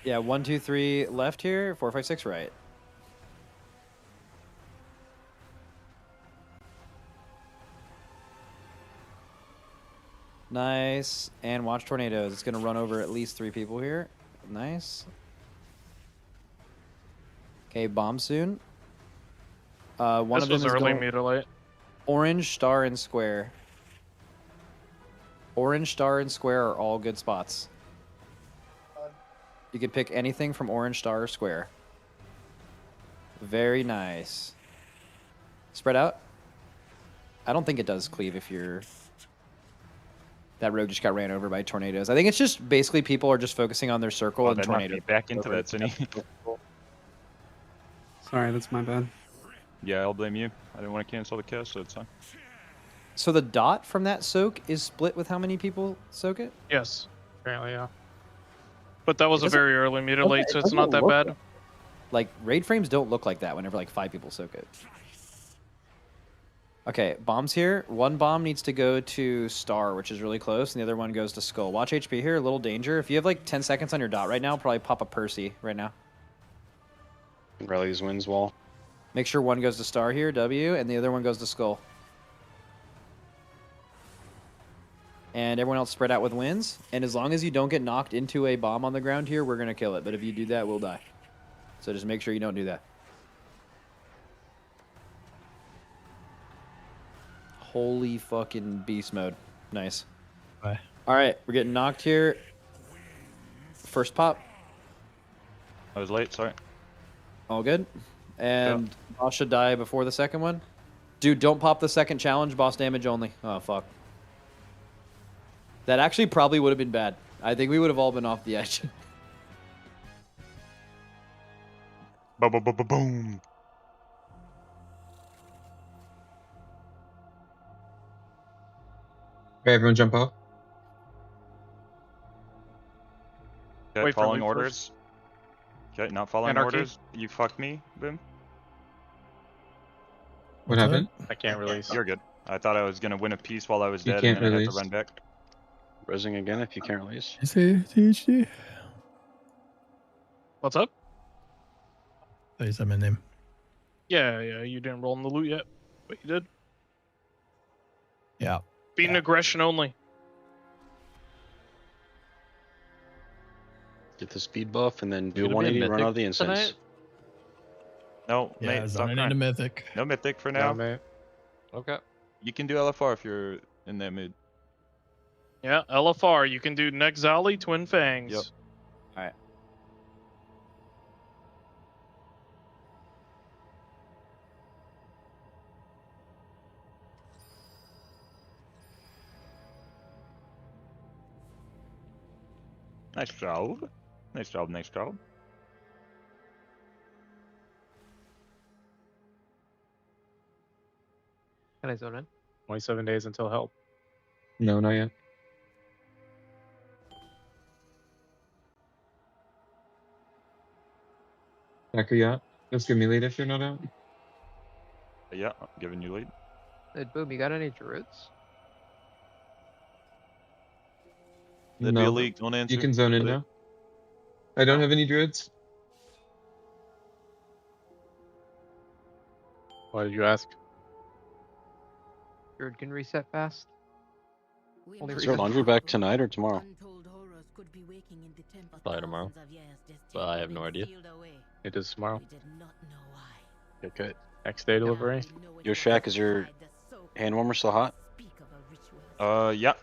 Yeah, 1, 2, 3 left here, 4, 5, 6 right. Nice. And watch tornadoes. It's gonna run over at least 3 people here. Nice. Okay, bomb soon. One This of them was is early going mutilate. orange, star, and square. Orange, star, and square are all good spots. You could pick anything from orange, star, or square. Very nice. Spread out. I don't think it does cleave if you're... That rogue just got ran over by tornadoes. I think it's just basically people are just focusing on their circle Oh, and that knocked me tornadoes. back into that, Cindy. Sorry, that's my bad. Yeah, I'll blame you. I didn't want to cancel the cast, so it's fine. So the dot from that soak is split with how many people soak it? Yes. Apparently, yeah. But that was It a doesn't- very early mutilate, Okay, so it it's not doesn't that look bad. Like, raid frames don't look like that whenever like 5 people soak it. Okay, bombs here. One bomb needs to go to star, which is really close, and the other one goes to skull. Watch HP here, a little danger. If you have like 10 seconds on your dot right now, probably pop a Percy right now. Rally's wins wall. Make sure one goes to star here, W, and the other one goes to skull. And everyone else spread out with wins. And as long as you don't get knocked into a bomb on the ground here, we're going to kill it. But if you do that, we'll die. So just make sure you don't do that. Holy fucking beast mode. Nice. Bye. All right, we're getting knocked here. First pop. I was late, sorry. All good. And boss should die before the second one. Dude, don't pop the second challenge. Boss damage only. Oh, fuck. That actually probably would have been bad. I think we would have all been off the edge. Boom. Okay, everyone jump off. Okay, Wait for following Luke orders. Okay, not following Anarchy. orders. You fucked me, Boom. What happened? I can't release. You're good. I thought I was gonna win a piece while I was You dead, can't and then I had release. to run back. Resing again if you can't release. Is it THD? What's up? Please, I'm in name. Yeah, you didn't roll in the loot yet, but you did. Yeah. Beating aggression only. Get the speed buff and then do Gonna be a 180 run mythic out of the incense. tonight? No, Yeah, mate, stop zoning crying. into mythic. No mythic for No, now. mate. Okay. You can do LFR if you're in that mood. Yeah, LFR. You can do next Zali, Twin Fangs. Yep. All right. Nice job. Nice job, nice job. Can I zone in? 27 days until help. No, not yet. Back yacht. Just give me lead if you're not out. Yeah, I'm giving you lead. Hey, Boom, you got any druids? That'd be a leak, don't answer. You can zone in Put it- now. I don't have any druids. Why did you ask? Druid can reset fast. Only Is your reason- laundry back tonight or tomorrow? Probably tomorrow. But I have no idea. It is tomorrow. Okay. Next day delivery. Your shack, is your hand warmer still hot? Yeah.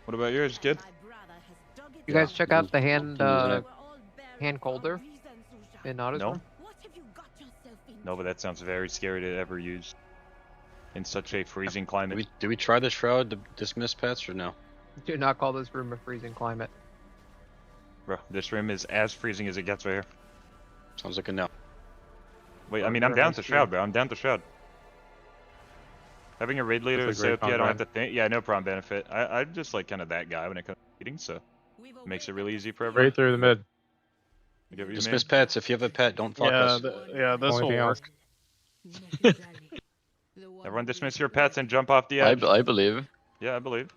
What about yours, kid? You guys check out the hand Yeah. hand colder in Nada's No. room? No, but that sounds very scary to ever use in such a freezing climate. Did we try the shroud to dismiss pets or no? Do not call this room a freezing climate. Bro, this room is as freezing as it gets right here. Sounds like a no. Wait, Oh, I mean, I'm you're down nice to too. Shroud, bro. I'm down to Shroud. Having a raid leader That's a say, great okay, I don't have combat. to think. Yeah, no problem benefit. I'm just like kind of that guy when it comes to eating, so it makes it really easy for everyone. Right through the mid. I get what you Dismiss mean. pets. If you have a pet, don't fuck Yeah, us. this Only will thing else. work. Everyone dismiss your pets and jump off the I, edge. I believe. Yeah, I believe.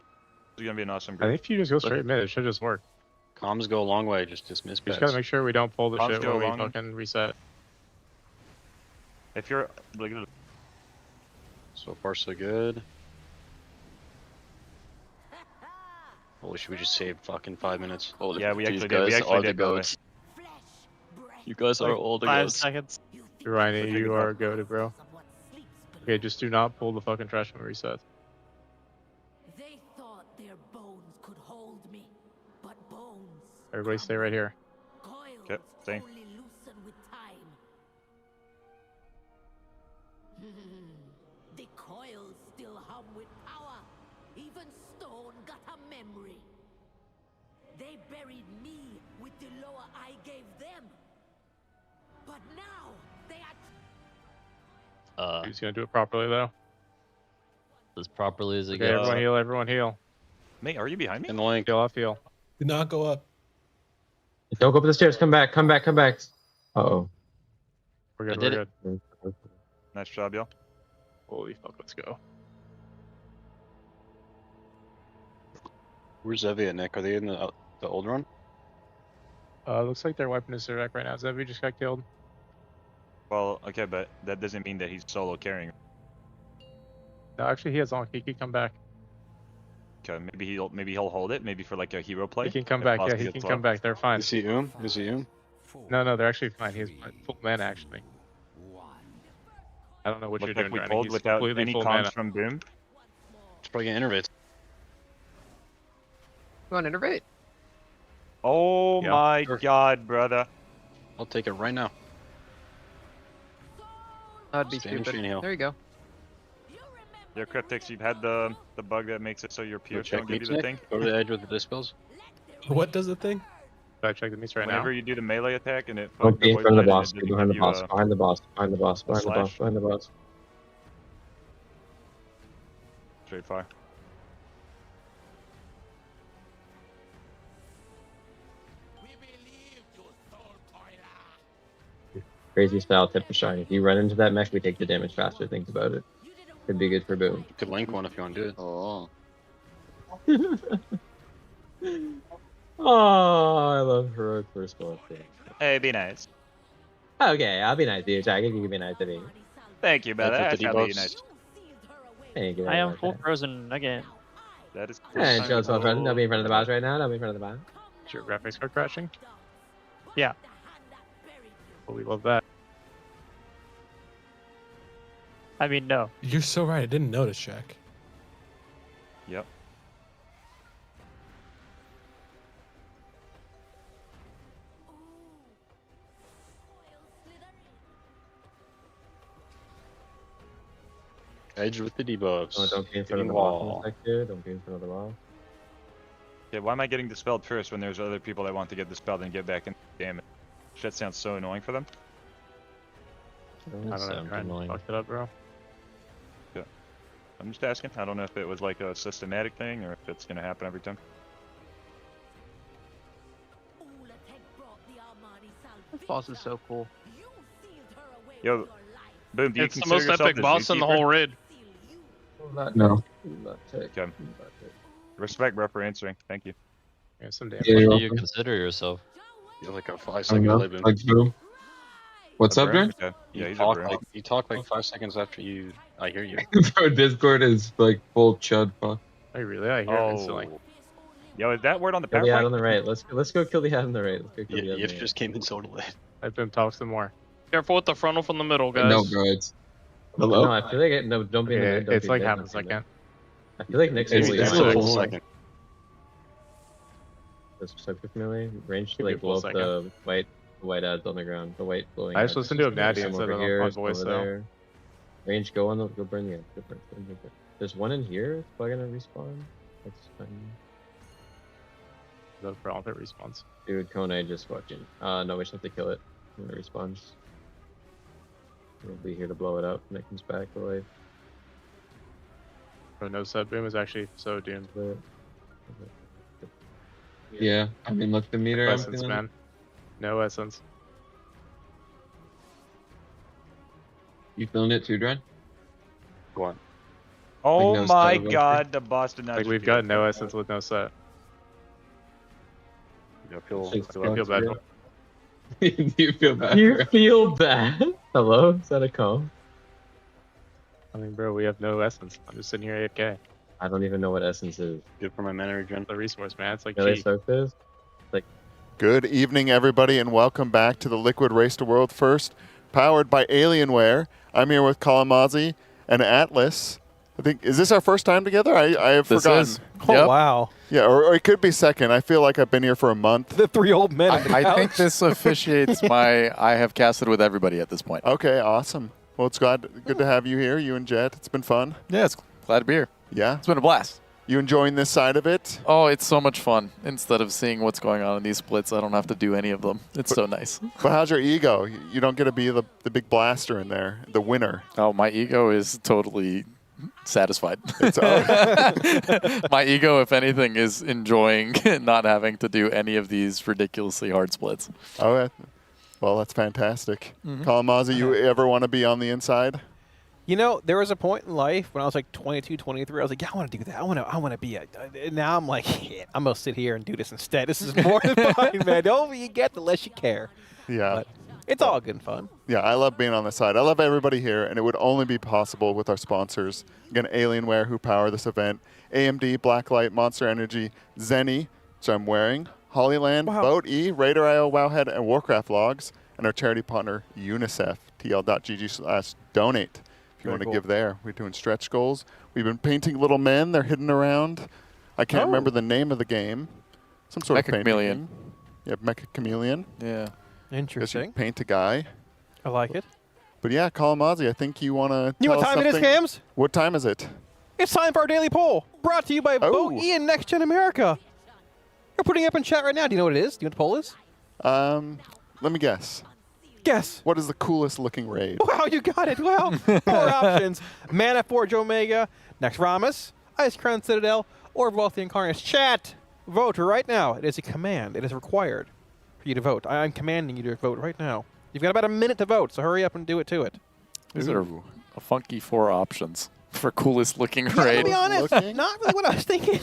It's gonna be an awesome I group. think if you just go straight mid, it should just work. Comms go a long way. Just dismiss We just pets. gotta make sure we don't pull the Comms shit go when we along. fucking reset. If you're like, So far, so good. Holy shit, we just saved fucking 5 minutes. Holy yeah, we these actually did. We guys actually are the did, by the way. goats. You guys are all the 5 goats. seconds. Ryan, Take you it are back. goated, bro. Okay, just do not pull the fucking trash when we reset. They thought their bones could hold me, but bones Everybody stay right here. Okay, staying. only loosen with time. The coils still hum with power. Even stone got a memory. They buried me with the lower I gave them. But now they are Who's gonna do it properly though? As properly as it Okay, gets. everyone heal, everyone heal. Mate, are you behind me? In the link. Heal off heal. Do not go up. Don't go up the stairs. Come back. Come back. Come back. Uh-oh. We're good, I did we're good. Nice job, y'all. Holy fuck, let's go. Where's Zevi and Nick? Are they in the old run? Looks like they're wiping his Zerek right now. Zevi just got killed. Well, okay, but that doesn't mean that he's solo carrying. No, actually he has on. He can come back. Okay, maybe he'll hold it. Maybe for like a hero play. He can come if back. Boston Yeah, he gets can low. come back. They're fine. Is he Is he No, they're actually fine. He's full mana actually. I don't know what Looked you're like doing, we Ryan. pulled He's without completely any full comms mana. from Boom. It's probably gonna innervate. You want to innervate? Oh Yeah, my sure. god, brother. I'll take it right now. That'd be Stand stupid. machine heal. There you go. Yeah, Cryptics, you've had the bug that makes it so your Go POs check don't give you meets, the Nick. thing. Go to the edge with the dispels. What does the thing? Should I check the meets right now? Whenever you do the melee attack and it Don't be in front of the void boss. blade, Be it behind the doesn't boss. give you Behind the boss. Behind the boss. Behind the boss. slash? Behind the boss. straight fire. Crazy style tip for shine. If you run into that mech, we take the damage faster. Think about it. Could be good for Boom. You could link one if you want to do it. Oh. Oh, I love heroic first blood. Hey, be nice. Okay, I'll be nice to you, Jack. You can be nice to me. Thank you, brother. With I the shall be debuffs. nice. Thank you I very am much, full Jack. frozen again. That is. And show us well, friend. Don't be in front of the boss right now. Don't be in front of the boss. Is your graphics card crashing? Yeah. Well, we love that. I mean, no. You're so right. I didn't notice, Jack. Yep. Edge with the debuffs. Oh, don't be in front of Getting the boss wall. in the sector. Don't be in front of the boss. Yeah, why am I getting dispelled first when there's other people that want to get dispelled and get back in damage? That sounds so annoying for them. I don't know. Sounds Ryan annoying. fucked it up, bro. Yeah. I'm just asking. I don't know if it was like a systematic thing or if it's gonna happen every time. This boss is so cool. Yo, Boom, do you It's the consider most yourself epic boss in the zookeeper? whole raid. No. Okay. Respect, bro, for answering. Thank you. Yeah, some damn. What do you consider yourself? You're like a 5 I don't second know. delay boom. Like Boom. What's A up, Brim? Brim? Okay. Yeah, You he's a talk Brim. like you talk like 5 seconds after I hear you. Bro, Discord is like full chud fuck. Oh, really? I hear it instantly. Oh. Yo, is that word on the Kill the ad PowerPoint? on the right. Let's go kill the ad on the right. Let's go kill Yeah, the ad on Yif the right. just came in so delayed. Let them talk some more. Careful with the frontal from the middle, guys. No, bro, it's. No, Hello? I feel like it, no. Don't be in the Okay, mid. Don't it's be like mid, half don't a be mid. second. I feel like Nick's It's really just high. a full full second. This subject melee range to Give me a like full blow up the white ads on the ground. The white blowing. I just ads. listened to him Some natty over instead of here, on some voice, over though. there. Range, go on the go burn the ads. Go burn. There's one in here. Is probably gonna respawn. That's fine. No problem if it respawns. Dude, Kone just fucking. No, we just have to kill it when it respawns. We'll be here to blow it up when it comes back to life. Oh, no sub boom is actually so doomed. But Yeah, I mean, look, the meter. I'm Presence, feeling- man. No essence. You feeling it too, Dren? What? Oh no my set of god, the Boston Like we've got no essence with no set. Yeah, I feel bad. Do you feel bad? You feel bad? Hello? Is that a call? I mean, bro, we have no essence. I'm just sitting here AFK. I don't even know what essence is. Good for my mana regen. The resource, man. It's like Really cheap. soaked this? Like, Good evening, everybody, and welcome back to the Liquid Race to World First, powered by Alienware. I'm here with Kalamazi and Atlas. I think, is this our first time together? I have forgotten. Oh, wow. Yeah, or it could be second. I feel like I've been here for a month. The three old men. I think this officiates my I have casted with everybody at this point. Okay, awesome. Well, it's good to have you here, you and Jet. It's been fun. Yeah, it's glad to be here. Yeah? It's been a blast. You enjoying this side of it? Oh, it's so much fun. Instead of seeing what's going on in these splits, I don't have to do any of them. It's so nice. But how's your ego? You don't get to be the big blaster in there, the winner. Oh, my ego is totally satisfied. It's my ego, if anything, is enjoying not having to do any of these ridiculously hard splits. Oh, yeah. Well, that's fantastic. Mhm. Kalamazi, you ever want to be on the inside? You know, there was a point in life when I was like 22, 23. I was like, yeah, I want to do that. I want to be a. And now I'm like, yeah, I'm gonna sit here and do this instead. This is more than fun, man. The older you get, the less you care. Yeah. But it's all good and fun. Yeah, I love being on the side. I love everybody here, and it would only be possible with our sponsors. Again, Alienware, who power this event, AMD, Blacklight, Monster Energy, Zenny, which I'm wearing, Hollyland, Boat E, Raider.io, Wowhead, and Warcraft Logs, and our charity partner, UNICEF, tl.gg/donate. If you want to give there. We're doing stretch goals. We've been painting little men. They're hidden around. I can't remember the name of the game. Some sort of painting Chameleon. game. Yeah, Mecha Chameleon. Yeah. Interesting. Paint a guy. I like it. But yeah, Kalamazi, I think you want to. You know what time it is, Cams? What time is it? It's time for our daily poll, brought to you by Boat E and Next Gen America. We're putting it up in chat right now. Do you know what it is? Do you know what the poll is? Let me guess. Guess. What is the coolest looking raid? Wow, you got it. Well, 4 options. Mana Forge Omega, Next Ramus, Ice Crown Citadel, or Vault the Incarnates. Chat. Vote right now. It is a command. It is required for you to vote. I'm commanding you to vote right now. You've got about a minute to vote, so hurry up and do it to it. These are a funky 4 options for coolest looking Yeah, raid. to be honest, not really what I was thinking.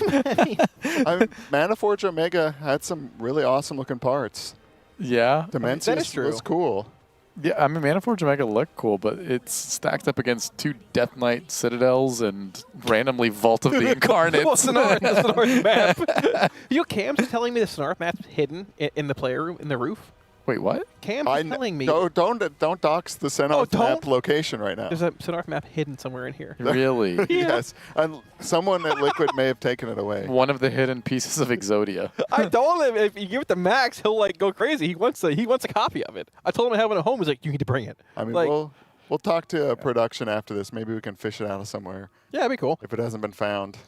Mana Forge Omega had some really awesome looking parts. Yeah. Dimensius that is true. was cool. Yeah, I mean, Mana Forge Omega looked cool, but it's stacked up against 2 Death Knight Citadels and randomly Vault of the Incarnates. Well, Snarf map. You know, Cam's telling me the Snarf map's hidden in the player room, in the roof. Wait, what? Cam's telling me. Don't dox the Senate map location right now. There's a Snarf map hidden somewhere in here. Really? Yes. And someone at Liquid may have taken it away. One of the hidden pieces of Exodia. I told him if you give it to Max, he'll like go crazy. He wants a copy of it. I told him I have it at home. He's like, you need to bring it. I mean, like, we'll talk to production after this. Maybe we can fish it out of somewhere. Yeah, that'd be cool. If it hasn't been found.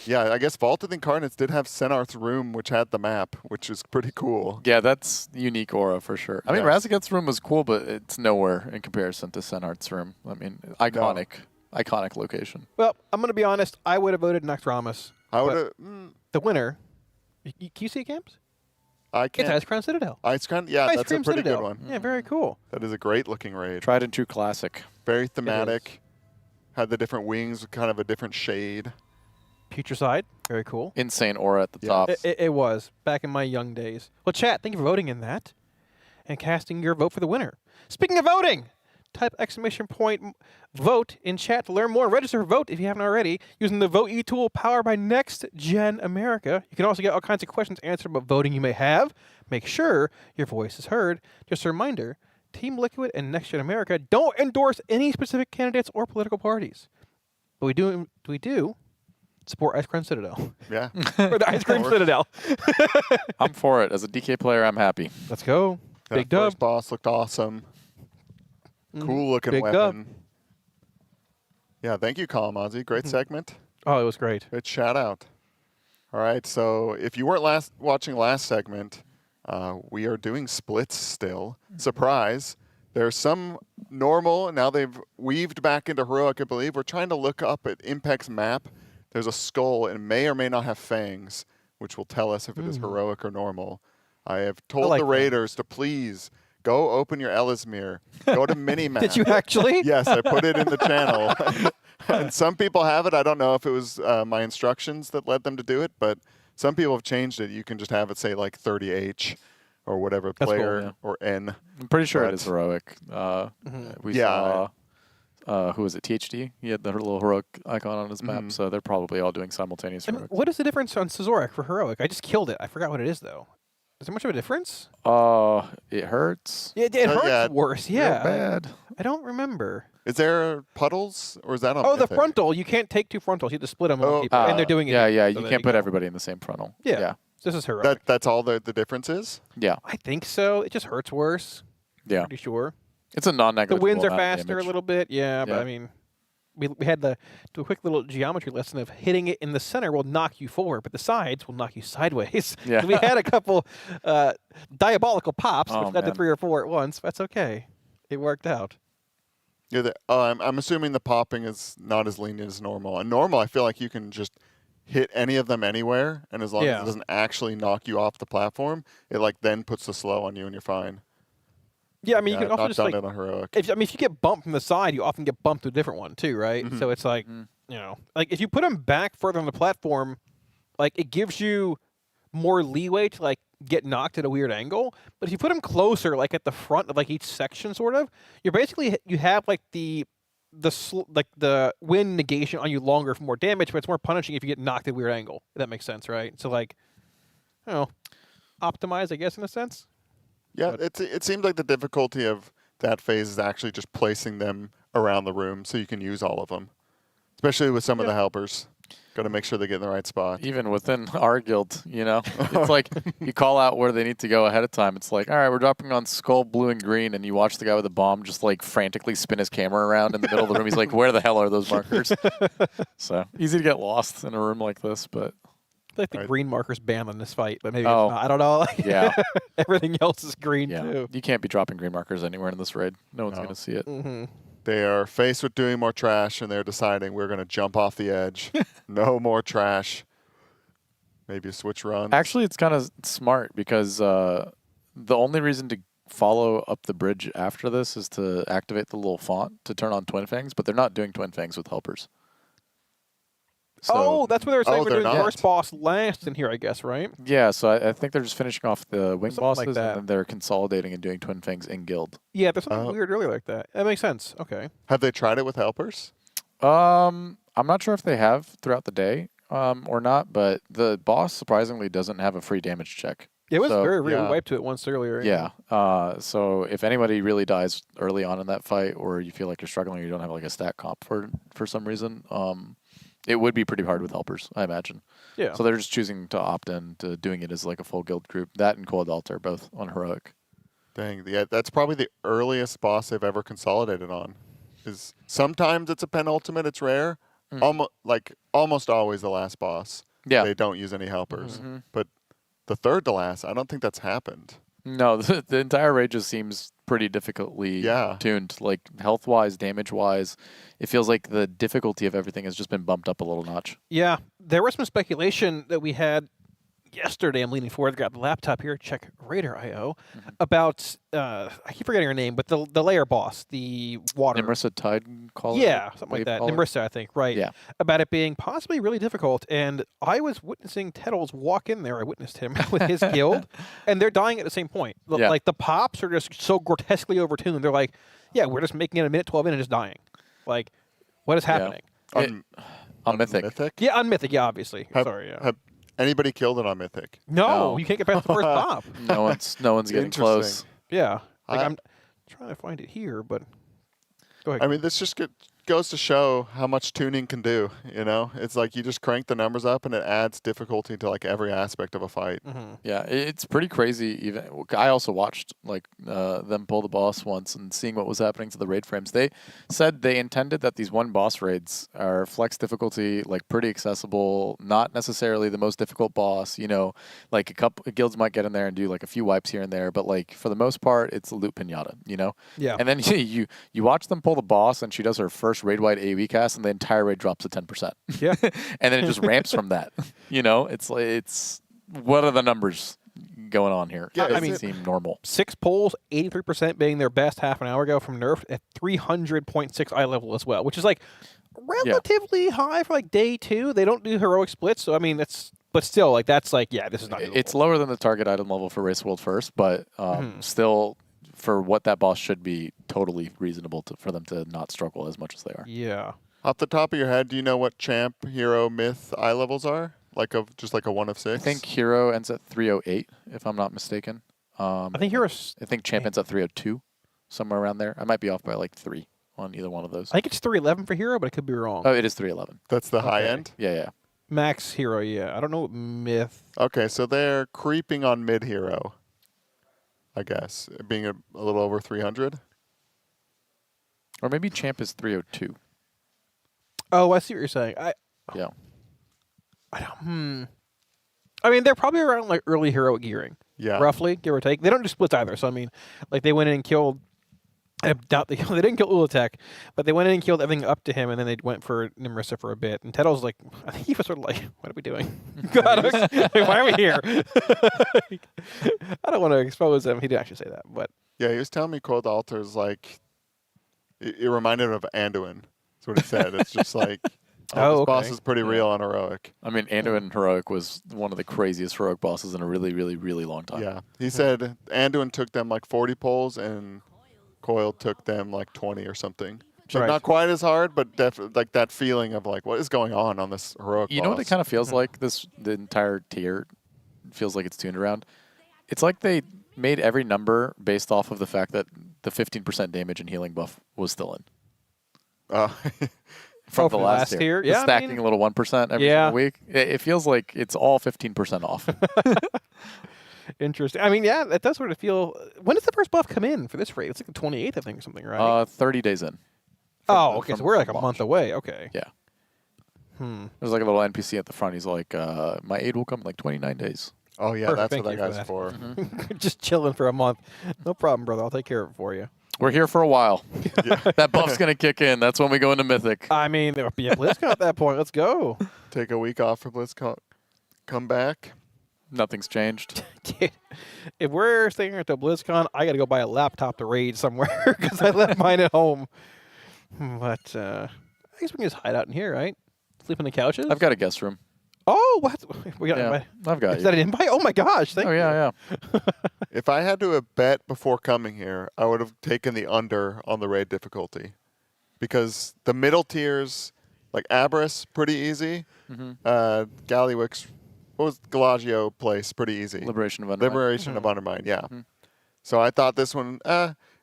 Yeah, I guess Vault of the Incarnates did have Senarth's room, which had the map, which is pretty cool. Yeah, that's unique aura for sure. I mean, Razageth's room was cool, but it's nowhere in comparison to Senarth's room. I mean, iconic location. Well, I'm gonna be honest. I would have voted Next Ramus. I would have. The winner. Can you see it, Camps? I can't. It's Ice Crown Citadel. Ice Crown, yeah, Ice that's Cream a pretty Citadel. good one. Yeah, very cool. That is a great looking raid. Tried and true classic. Very thematic. Had the different wings, kind of a different shade. Future Side, very cool. Insane aura at the top. It was back in my young days. Well, chat, thank you for voting in that and casting your vote for the winner. Speaking of voting, type !vote in chat to learn more. Register for vote if you haven't already using the Vote E tool powered by Next Gen America. You can also get all kinds of questions answered about voting you may have. Make sure your voice is heard. Just a reminder, Team Liquid and Next Gen America don't endorse any specific candidates or political parties. But we do support Ice Cream Citadel. Yeah. For the Ice Cream Citadel. I'm for it. As a DK player, I'm happy. Let's go. That Big dub. first boss looked awesome. Cool looking Big weapon. dub. Yeah, thank you, Kalamazi. Great segment. Oh, it was great. Good shout out. All right, so if you weren't watching last segment, we are doing splits still. Surprise. There's some normal. Now they've weaved back into heroic, I believe. We're trying to look up at Impact's map. There's a skull and may or may not have fangs, which will tell us if it is heroic or normal. I have told like the that. raiders to please go open your Ellesmere. Go to Minimap. Did you actually? Yes, I put it in the channel. And some people have it. I don't know if it was my instructions that led them to do it, but some people have changed it. You can just have it say like 30H or whatever, That's cool, player yeah. or N. I'm pretty sure it But- is heroic. We Yeah, saw, who was it, THD? He had the little heroic icon on his map, so they're probably all doing simultaneous I mean, heroic. what is the difference on Sazoric for heroic? I just killed it. I forgot what it is though. Is there much of a difference? It hurts. Yeah, it hurts worse. real Yeah, bad. I don't remember. Is there puddles or is that on Oh, the Mythic? frontal. You can't take two frontals. You have to split them. Oh, and they're doing it. Yeah, yeah. so You there can't put go. everybody in the same frontal. Yeah. Yeah. This is heroic. That's all the difference is? Yeah. I think so. It just hurts worse. Yeah. Pretty sure. It's a The non-negligible winds are amount of faster a damage. little bit. Yeah, but Yeah. I mean, we had to do a quick little geometry lesson of hitting it in the center will knock you forward, but the sides will knock you sideways. Yeah. So we had a couple diabolical pops, Oh, which led to man. 3 or 4 at once. That's okay. It worked out. Yeah, I'm assuming the popping is not as lenient as normal. And normal, I feel like you can just hit any of them anywhere, and as long as it doesn't actually knock you off the platform, it like then puts the slow on you, and you're fine. Yeah, I mean, you can also not just done like, it on heroic. if you get bumped from the side, you often get bumped to a different one too, right? Mhm. So it's like, you know, like if you put them back further on the platform, like it gives you more leeway to like get knocked at a weird angle. But if you put them closer, like at the front of like each section, sort of, you're basically you have like the wind negation on you longer for more damage, but it's more punishing if you get knocked at a weird angle. If that makes sense, right? So like, I don't know, optimize, I guess, in a sense. Yeah, it seems like the difficulty of that phase is actually just placing them around the room so you can use all of them, especially with some of the helpers. Got to make sure they get in the right spot. Even within our guild, you know, it's like you call out where they need to go ahead of time. It's like, all right, we're dropping on skull, blue, and green, and you watch the guy with the bomb just like frantically spin his camera around in the middle of the room. He's like, where the hell are those markers? So easy to get lost in a room like this, but. I feel like the green marker's banned in this fight, but maybe Oh. it's not. I don't know. Yeah. Everything else is green Yeah, too. you can't be dropping green markers anywhere in this raid. No one's gonna see it. Mm-hmm. They are faced with doing more trash, and they're deciding we're going to jump off the edge. No more trash. Maybe a switch run. Actually, it's kind of smart because the only reason to follow up the bridge after this is to activate the little font to turn on Twin Fangs, but they're not doing Twin Fangs with helpers. Oh, that's what they were saying. Oh, We're they're doing the not. first boss last in here, I guess, right? Yeah, so I think they're just finishing off the wing Something like bosses that. and then they're consolidating and doing Twin Fangs in guild. Yeah, there's something Oh. weird earlier like that. That makes sense. Okay. Have they tried it with helpers? I'm not sure if they have throughout the day or not, but the boss surprisingly doesn't have a free damage check. It was So- very real. yeah. We wiped to it once earlier. Yeah. So if anybody really dies early on in that fight, or you feel like you're struggling, or you don't have like a stat comp for some reason, it would be pretty hard with helpers, I imagine. Yeah. So they're just choosing to opt in to doing it as like a full guild group. That and Cold Altar both on heroic. Dang, yeah, that's probably the earliest boss they've ever consolidated on. Is sometimes it's a penultimate, it's rare. Almost always the last boss. Yeah. They don't use any helpers. Mhm. But the third to last, I don't think that's happened. No, the entire raid just seems pretty difficultly tuned. Like health wise, damage wise, it feels like the difficulty of everything has just been bumped up a little notch. Yeah. There was some speculation that we had yesterday. I'm leaning forward. Got the laptop here. Check Raider.io about I keep forgetting her name, but the layer boss, the water. Nimrisa Tide Caller? Yeah, something like Wave that. Caller? Nimrisa, I think. Right. Yeah. About it being possibly really difficult, and I was witnessing Tettles walk in there. I witnessed him with his guild, and they're dying at the same point. Yeah. Like the pops are just so grotesquely overtuned. They're like, yeah, we're just making it a minute 12 in and just dying. Like, what is happening? On Mythic. Yeah, on Mythic. Yeah, obviously. Sorry. Yeah. Have anybody killed it on Mythic? No, you can't get past the first pop. No one's getting close. Yeah. Like I- I'm trying to find it here, but go ahead. I mean, this just goes to show how much tuning can do. You know, it's like you just crank the numbers up, and it adds difficulty to like every aspect of a fight. Yeah, it's pretty crazy. Even I also watched like them pull the boss once and seeing what was happening to the raid frames. They said they intended that these one boss raids are flex difficulty, like pretty accessible, not necessarily the most difficult boss. You know, like a couple guilds might get in there and do like a few wipes here and there, but like for the most part, it's a loot pinata. You know. Yeah. And then you watch them pull the boss, and she does her first raid wide AoE cast, and the entire raid drops to 10%. Yeah. And then it just ramps from that. You know, it's what are the numbers going on here. Yeah, It I doesn't mean, seem normal. 6 pulls, 83% being their best half an hour ago from nerfed at 300.6 eye level as well, which is like relatively high for like day 2. They don't do heroic splits, so I mean but still like that's like this is not doable. It's lower than the target item level for Race World First, but still for what that boss should be, totally reasonable for them to not struggle as much as they are. Yeah. Off the top of your head, do you know what champ, hero, myth eye levels are? Just like a 1 of 6? I think hero ends at 308, if I'm not mistaken. I think hero's. I think champ ends at 302, somewhere around there. I might be off by like 3 on either one of those. I think it's 311 for hero, but I could be wrong. Oh, it is 311. That's the high end? Yeah. Max hero, yeah. I don't know what myth. Okay, so they're creeping on mid hero, I guess, being a little over 300. Or maybe champ is 302. Oh, I see what you're saying. Yeah. I mean, they're probably around like early heroic gearing. Yeah. Roughly, give or take. They don't do splits either. So I mean, like they went in and killed. I doubt they didn't kill Ula'tek, but they went in and killed everything up to him, and then they went for Nimrissa for a bit. And Tettle's like, I think he was sort of like, "What are we doing? God, like, why are we here?" I don't want to expose him. He didn't actually say that, but Yeah, he was telling me Cold Altar's like, it reminded him of Anduin. That's what he said. It's just like, this boss is pretty real on heroic. I mean, Anduin heroic was one of the craziest heroic bosses in a really, really, really long time. Yeah. He said Anduin took them like 40 pulls and Coil took them like 20 or something. So Right. not quite as hard, but definitely like that feeling of like, what is going on this heroic You know what it boss? kind of feels like? The entire tier feels like it's tuned around. It's like they made every number based off of the fact that the 15% damage and healing buff was still in. From the last tier. Yeah, I stacking mean, a little 1% every single week. It feels like it's all 15% off. interesting. I mean, yeah, that does sort of feel. When does the first buff come in for this raid? It's like the 28th, I think, or something, right? 30 days in. Oh, okay. So we're like a month away. Okay. Yeah. Hmm. There's like a little NPC at the front. He's like, my aid will come in like 29 days. Oh, yeah, Perfect. that's Thank what you that guy's for. for. Just chilling for a month. No problem, brother. I'll take care of it for you. We're here for a while. That buff's going to kick in. That's when we go into Mythic. I mean, there will be a BlizzCon at that point. Let's go. Take a week off for BlizzCon. Come back. Nothing's changed. Dude, if we're staying at the BlizzCon, I got to go buy a laptop to raid somewhere because I left mine at home. But I guess we can just hide out in here, right? Sleep on the couches? I've got a guest room. Oh, what? We got Yeah, I've got Is you. that an invite? Oh, my gosh. Thank you. Yeah. If I had to have bet before coming here, I would have taken the under on the raid difficulty. Because the middle tiers, like Abris, pretty easy. Galliwix, what was Galagio place? Pretty easy. Liberation of Undermine. Liberation of Undermine, yeah. So I thought this one,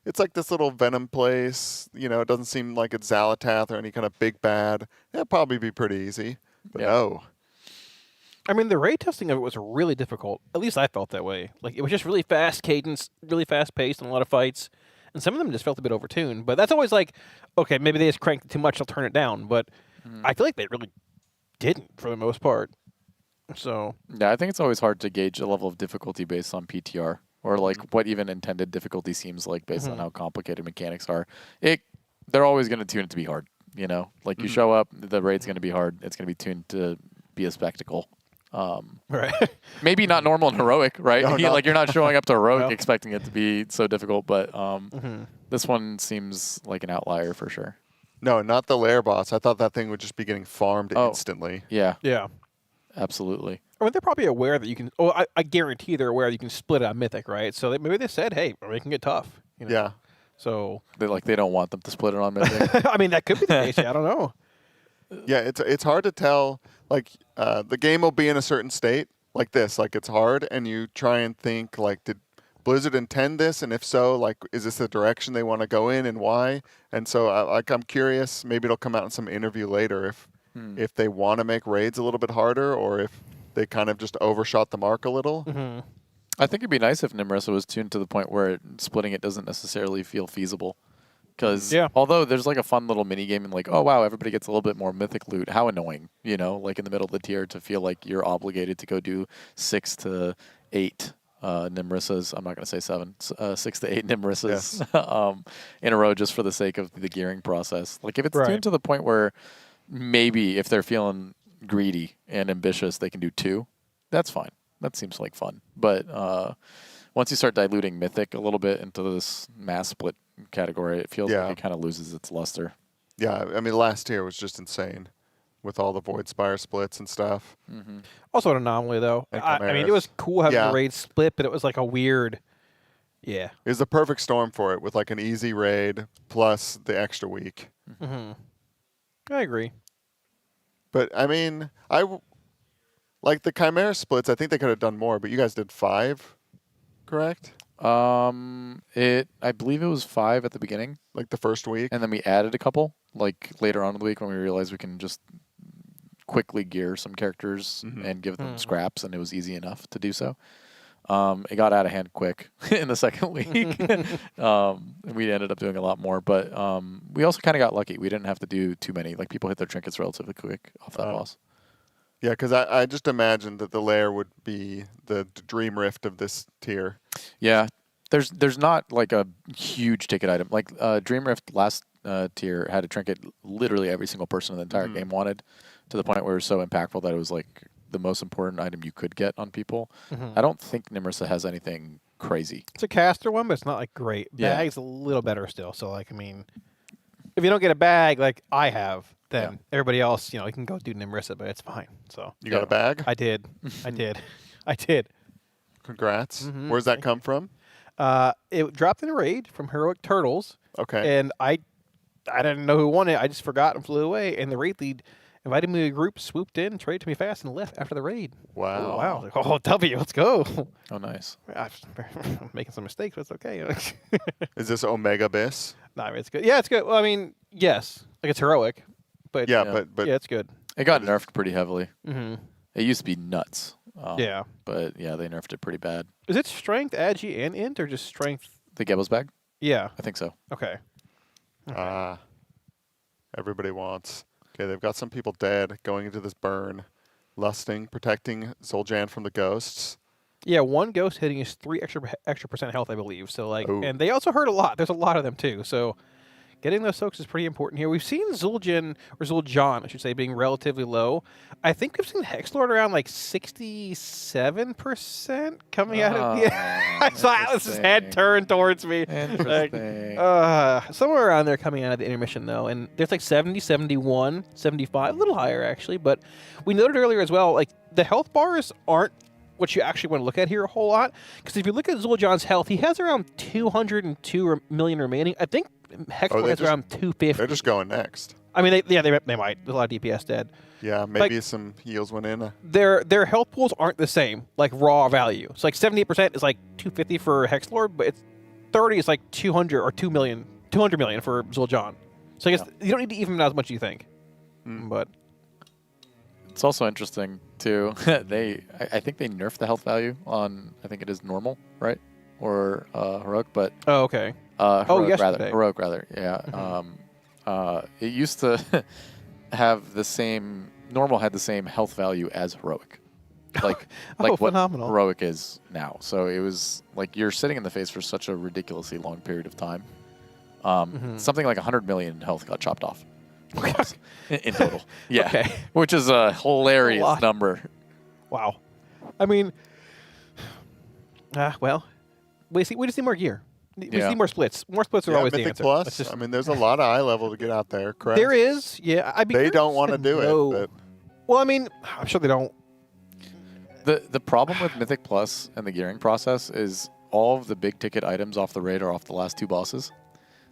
it's like this little Venom place. You know, it doesn't seem like it's Zalatath or any kind of big bad. It'd probably be pretty easy. But no. I mean, the raid testing of it was really difficult. At least I felt that way. Like, it was just really fast cadence, really fast paced, and a lot of fights. And some of them just felt a bit overtuned. But that's always like, okay, maybe they just cranked it too much, I'll turn it down. But I feel like they really didn't for the most part. So Yeah, I think it's always hard to gauge a level of difficulty based on PTR or like what even intended difficulty seems like based on how complicated mechanics are. They're always going to tune it to be hard, you know? Like you show up, the raid's going to be hard. It's going to be tuned to be a spectacle. Right. Maybe not normal and heroic, right? No, Like you're not showing up to heroic No. expecting it to be so difficult, but this one seems like an outlier for sure. No, not the lair boss. I thought that thing would just be getting farmed instantly. Yeah, yeah. absolutely. I mean, they're probably aware that you can. Oh, I guarantee they're aware that you can split it on Mythic, right? So maybe they said, "Hey, we can get tough." You know? Yeah. So They don't want them to split it on Mythic. I mean, that could be the case. I don't know. Yeah, it's hard to tell. Like the game will be in a certain state like this. Like it's hard, and you try and think like, did Blizzard intend this? And if so, like, is this the direction they want to go in, and why? And so, I'm curious. Maybe it'll come out in some interview later if they want to make raids a little bit harder, or if they kind of just overshot the mark a little. I think it'd be nice if Nimrissa was tuned to the point where splitting it doesn't necessarily feel feasible. Because although there's like a fun little mini game and like, oh wow, everybody gets a little bit more mythic loot. How annoying, you know, like in the middle of the tier to feel like you're obligated to go do 6 to 8 Nimrissas. I'm not going to say 7, 6 to 8 Nimrissas in a row just for the sake of the gearing process. Like if it's tuned to the point where maybe if they're feeling greedy and ambitious, they can do 2. That's fine. that seems like fun. But once you start diluting Mythic a little bit into this mass split category, it feels like it kind of loses its luster. Yeah, I mean, last tier was just insane with all the Void Spire splits and stuff. Also an anomaly, though. And I mean, it was cool having the raid split, but it was like a weird. Yeah. It was the perfect storm for it with like an easy raid plus the extra week. I agree. But I mean, like the Chimera splits, I think they could have done more, but you guys did 5, correct? I believe it was 5 at the beginning. Like the first week? And then we added a couple, like later on in the week when we realized we can just quickly gear some characters and give them scraps, and it was easy enough to do so. It got out of hand quick in the second week. We ended up doing a lot more, but we also kind of got lucky. We didn't have to do too many. Like, people hit their trinkets relatively quick off that boss. Yeah, because I just imagined that the lair would be the Dream Rift of this tier. Yeah, there's not like a huge ticket item. Like Dream Rift last tier had a trinket literally every single person in the entire game wanted, to the point where it was so impactful that it was like the most important item you could get on people. I don't think Nimrisa has anything crazy. It's a caster one, but it's not like great. Yeah. Bag's a little better still. So like, I mean, if you don't get a bag like I have, then everybody else, you can go do Nimrisa, but it's fine. So You got a bag? I did. I did. Congrats. Where's that come from? It dropped in a raid from Heroic Turtles. Okay. And I didn't know who won it. I just forgot and flew away. And the raid lead invited me to a group, swooped in, traded to me fast, and left after the raid. Wow. Oh, wow. Like, oh, W, let's go. Oh, nice. I'm making some mistakes, but it's okay. Is this Omega Bis? No, I mean, it's good. Yeah, it's good. Well, I mean, yes. Like, it's heroic. But but yeah, it's good. It got nerfed pretty heavily. Mhm. It used to be nuts. Yeah. But yeah, they nerfed it pretty bad. Is it strength, agi, and int, or just strength? The Gebel's bag? Yeah. I think so. Okay. Everybody wants. Okay, they've got some people dead going into this burn, lusting, protecting Zul'Jan from the ghosts. Yeah, one ghost hitting is 3 extra percent health, I believe. So like, Ooh. and they also hurt a lot. There's a lot of them too. So getting those soaks is pretty important here. We've seen Zul'Jan, I should say, being relatively low. I think we've seen Hexlord around like 67% coming out of. Yeah, I saw Atlas's head turn towards me. Interesting. Somewhere around there coming out of the intermission though, and there's like 70, 71, 75, a little higher actually. But we noted earlier as well, like the health bars aren't what you actually want to look at here a whole lot, because if you look at Zul'Jan's health, he has around 202 million remaining. I think Hexlord has around 250. They're just going next. I mean, they might. There's a lot of DPS dead. Yeah, maybe some heals went in. Their health pools aren't the same, like raw value. So like 78% is like 250 for Hexlord, but it's 30 is like 200 or 200 million for Zul'Jan. So I guess you don't need to even out as much as you think. But it's also interesting too. I think they nerfed the health value on, I think it is normal, right? Or heroic, but okay. Heroic rather. Yeah. It used to have the same. Normal had the same health value as heroic, like what phenomenal. heroic is now. So it was like you're sitting in the face for such a ridiculously long period of time. Something like 100 million health got chopped off in total. Yeah, Okay. Which is a hilarious number. Wow. I mean, well, we just need more gear. We just need more splits. More splits are always the Mythic answer. Plus. Let's just- I mean, there's a lot of eye level to get out there, correct? There is, yeah. They don't want to do it. But Well, I mean, I'm sure they don't. The problem with Mythic Plus and the gearing process is all of the big ticket items off the raid are off the last 2 bosses,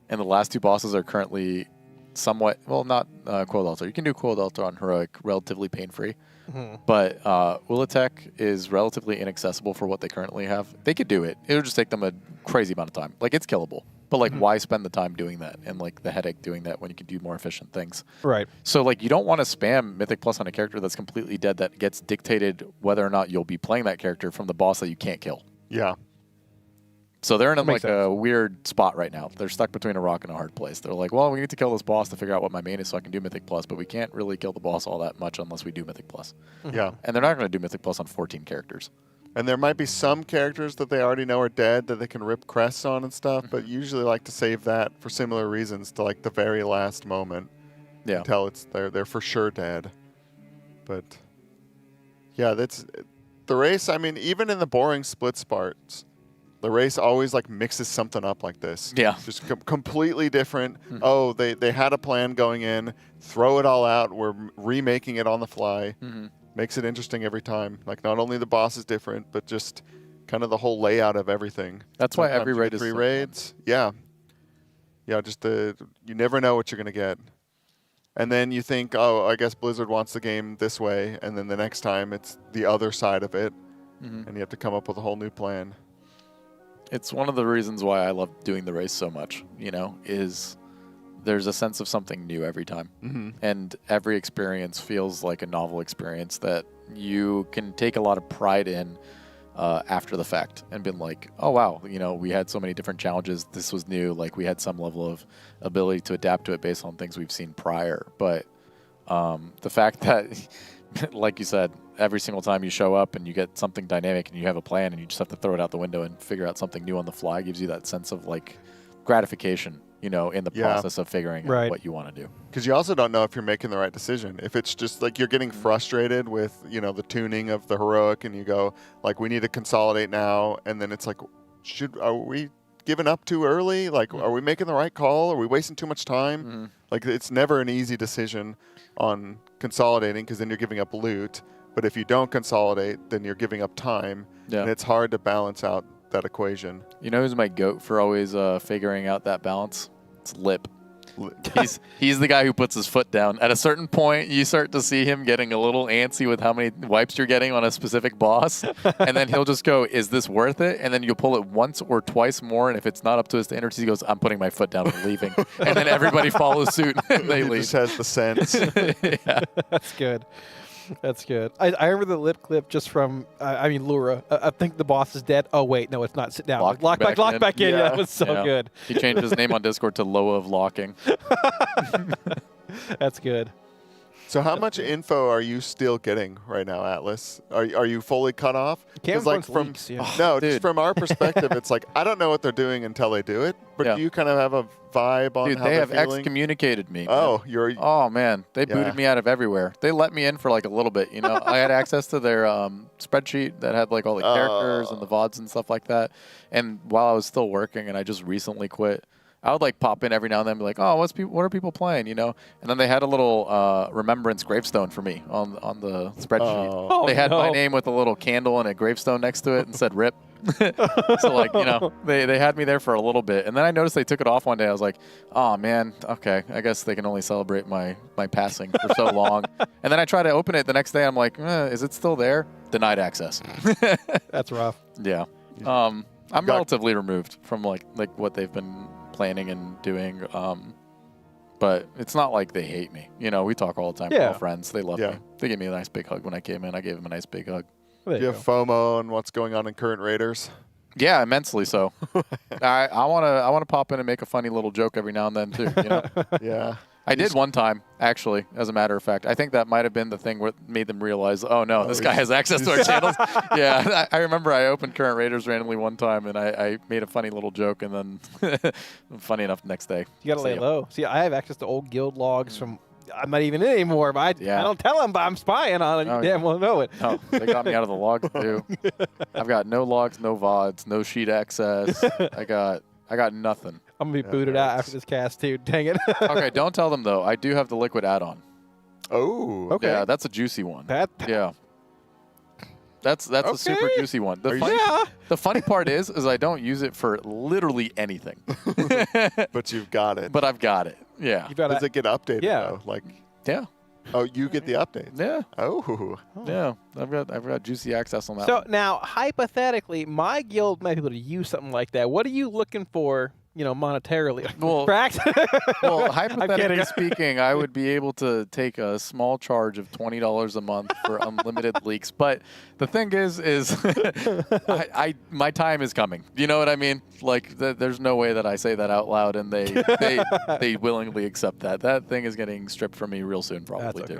and the last 2 bosses are currently somewhat not Coiled Altar. You can do Coiled Altar on heroic relatively pain free, but Ula'tek is relatively inaccessible for what they currently have. They could do it. It'll just take them a crazy amount of time. Like, it's killable, but like why spend the time doing that and like the headache doing that when you can do more efficient things? Right. So like you don't want to spam Mythic Plus on a character that's completely dead that gets dictated whether or not you'll be playing that character from the boss that you can't kill. Yeah. So they're in That makes like a weird spot right now. They're stuck between a rock and a hard place. They're like, well, we need to kill this boss to figure out what my main is so I can do Mythic Plus, but we can't really kill the boss all that much unless we do Mythic Plus. Yeah. And they're not going to do Mythic Plus on 14 characters. And there might be some characters that they already know are dead that they can rip crests on and stuff, but usually like to save that for similar reasons to like the very last moment. Yeah. Until they're for sure dead. But yeah, the race, I mean, even in the boring split parts, the race always like mixes something up like this. Yeah. Just completely different. Oh, they had a plan going in, throw it all out. We're remaking it on the fly. Makes it interesting every time. Like not only the boss is different, but just kind of the whole layout of everything. That's why Sometimes every you raid get is 3 so raids. Yeah. Yeah, just you never know what you're going to get. And then you think, oh, I guess Blizzard wants the game this way, and then the next time it's the other side of it, and you have to come up with a whole new plan. It's one of the reasons why I love doing the race so much, you know, is there's a sense of something new every time. And every experience feels like a novel experience that you can take a lot of pride in after the fact and been like, oh, wow, you know, we had so many different challenges. This was new. Like we had some level of ability to adapt to it based on things we've seen prior. But the fact that, like you said, every single time you show up and you get something dynamic and you have a plan and you just have to throw it out the window and figure out something new on the fly gives you that sense of like gratification, you know, in the process of figuring out what you want to do. Because you also don't know if you're making the right decision. If it's just like you're getting frustrated with, you know, the tuning of the heroic and you go like, we need to consolidate now. And then it's like, are we giving up too early? Like, are we making the right call? Are we wasting too much time? Like it's never an easy decision on consolidating because then you're giving up loot. But if you don't consolidate, then you're giving up time. Yeah. And it's hard to balance out that equation. You know who's my goat for always figuring out that balance? It's Lip. He's the guy who puts his foot down. At a certain point, you start to see him getting a little antsy with how many wipes you're getting on a specific boss. And then he'll just go, is this worth it? And then you'll pull it once or twice more. And if it's not up to his standards, he goes, I'm putting my foot down and leaving. And then everybody follows suit and they leave. He just has the sense. Yeah. That's good. That's good. I remember the Lip clip just from, Lura. I think the boss is dead. Oh, wait. No, it's not. Sit down. Lock back in. Yeah, that was so good. He changed his name on Discord to Loa of Locking. That's good. So how much info are you still getting right now, Atlas? Are you fully cut off? Because like from just from our perspective, it's like I don't know what they're doing until they do it. But do you kind of have a vibe on how they they're have feeling? excommunicated me. Oh, Oh man, they booted me out of everywhere. They let me in for like a little bit. You know, I had access to their spreadsheet that had like all the characters and the VODs and stuff like that. And while I was still working, and I just recently quit, I would like pop in every now and then and be like, oh, what are people playing, you know? And then they had a little remembrance gravestone for me on the spreadsheet. They had my name with a little candle and a gravestone next to it and said RIP. So like, you know, they had me there for a little bit. And then I noticed they took it off one day. I was like, oh man, okay, I guess they can only celebrate my passing for so long. And then I try to open it the next day. I'm like, is it still there? Denied access. That's rough. Yeah. I'm relatively removed from like what they've been planning and doing, but it's not like they hate me. You know, we talk all the time. We're all friends. They love me. They gave me a nice big hug when I came in. I gave them a nice big hug. Do you have FOMO on what's going on in current Raiders? Yeah, immensely so. I wanna pop in and make a funny little joke every now and then too. You know? Yeah. I did one time, actually, as a matter of fact. I think that might have been the thing what made them realize, oh no, this guy has access to our channels. Yeah, I remember I opened Current Raiders randomly one time, and I made a funny little joke, and then funny enough, next day. You gotta lay low. See, I have access to old guild logs from. I'm not even in anymore, but I don't tell them, but I'm spying on it. You damn well know it. No, they got me out of the logs too. I've got no logs, no VODs, no sheet access. I got nothing. I'm gonna be booted out after this cast too. Dang it. Okay, don't tell them though. I do have the liquid add-on. Oh, okay. Yeah, that's a juicy one. Yeah. That's a super juicy one. The funny part is I don't use it for literally anything. But you've got it. But I've got it. Yeah. Does it get updated though? Like yeah. Oh, you get the updates. Yeah. Oh. Yeah. I've got juicy access on that. So now, hypothetically, my guild might be able to use something like that. What are you looking for? You know, monetarily. Well, hypothetically speaking, I would be able to take a small charge of $20 a month for unlimited leaks. But the thing is my time is coming. You know what I mean? Like, there's no way that I say that out loud and they willingly accept that. That thing is getting stripped from me real soon, probably too.